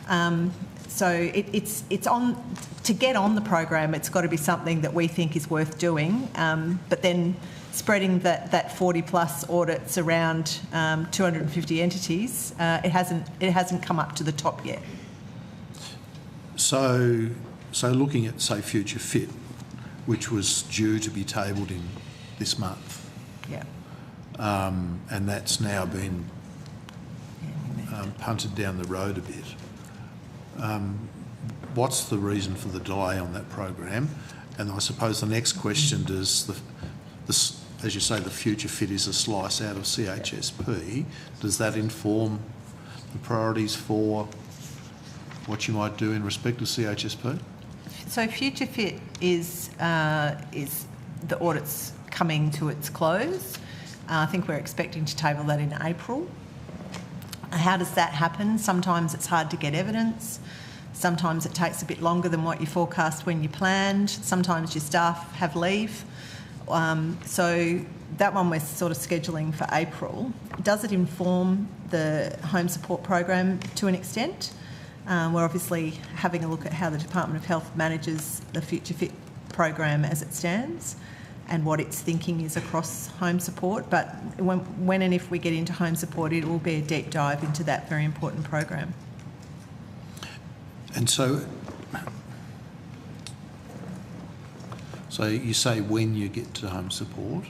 So it's on, to get on the program, it's got to be something that we think is worth doing, but then spreading that 40 plus audits around 250 entities, it hasn't come up to the top yet. So looking at, say, Future Fit, which was due to be tabled in this month, yeah, and that's now been punted down the road a bit. What's the reason for the delay on that program? And I suppose the next question, does as you say, the Future Fit is a slice out of CHSP. Does that inform the priorities for what you might do in respect of CHSP? So Future Fit is the audit's coming to its close. I think we're expecting to table that in April. How does that happen? Sometimes it's hard to get evidence. Sometimes it takes a bit longer than what you forecast when you planned. Sometimes your staff have leave. So that one we're sort of scheduling for April. Does it inform the home support program to an extent? We're obviously having a look at how the Department of Health manages the Future Fit program as it stands and what its thinking is across home support. But when and if we get into home support, it will be a deep dive into that very important program. And so you say when you get to home support.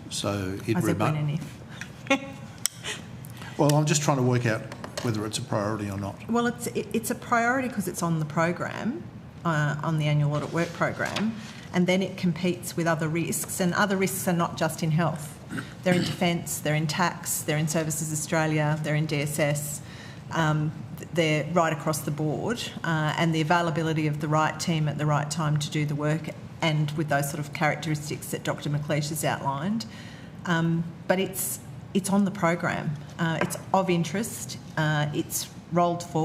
So it I said when and if. Well, I'm just trying to work out whether it's a priority or not. Well, it's a priority because it's on the program, on the annual audit work program, and then it competes with other risks, and other risks are not just in health. They're in defence, they're in tax, they're in Services Australia, they're in DSS. They're right across the board, and the availability of the right team at the right time to do the work, and with those sort of characteristics that Dr. McLeish has outlined. But it's on the program. It's of interest. It's rolled forward.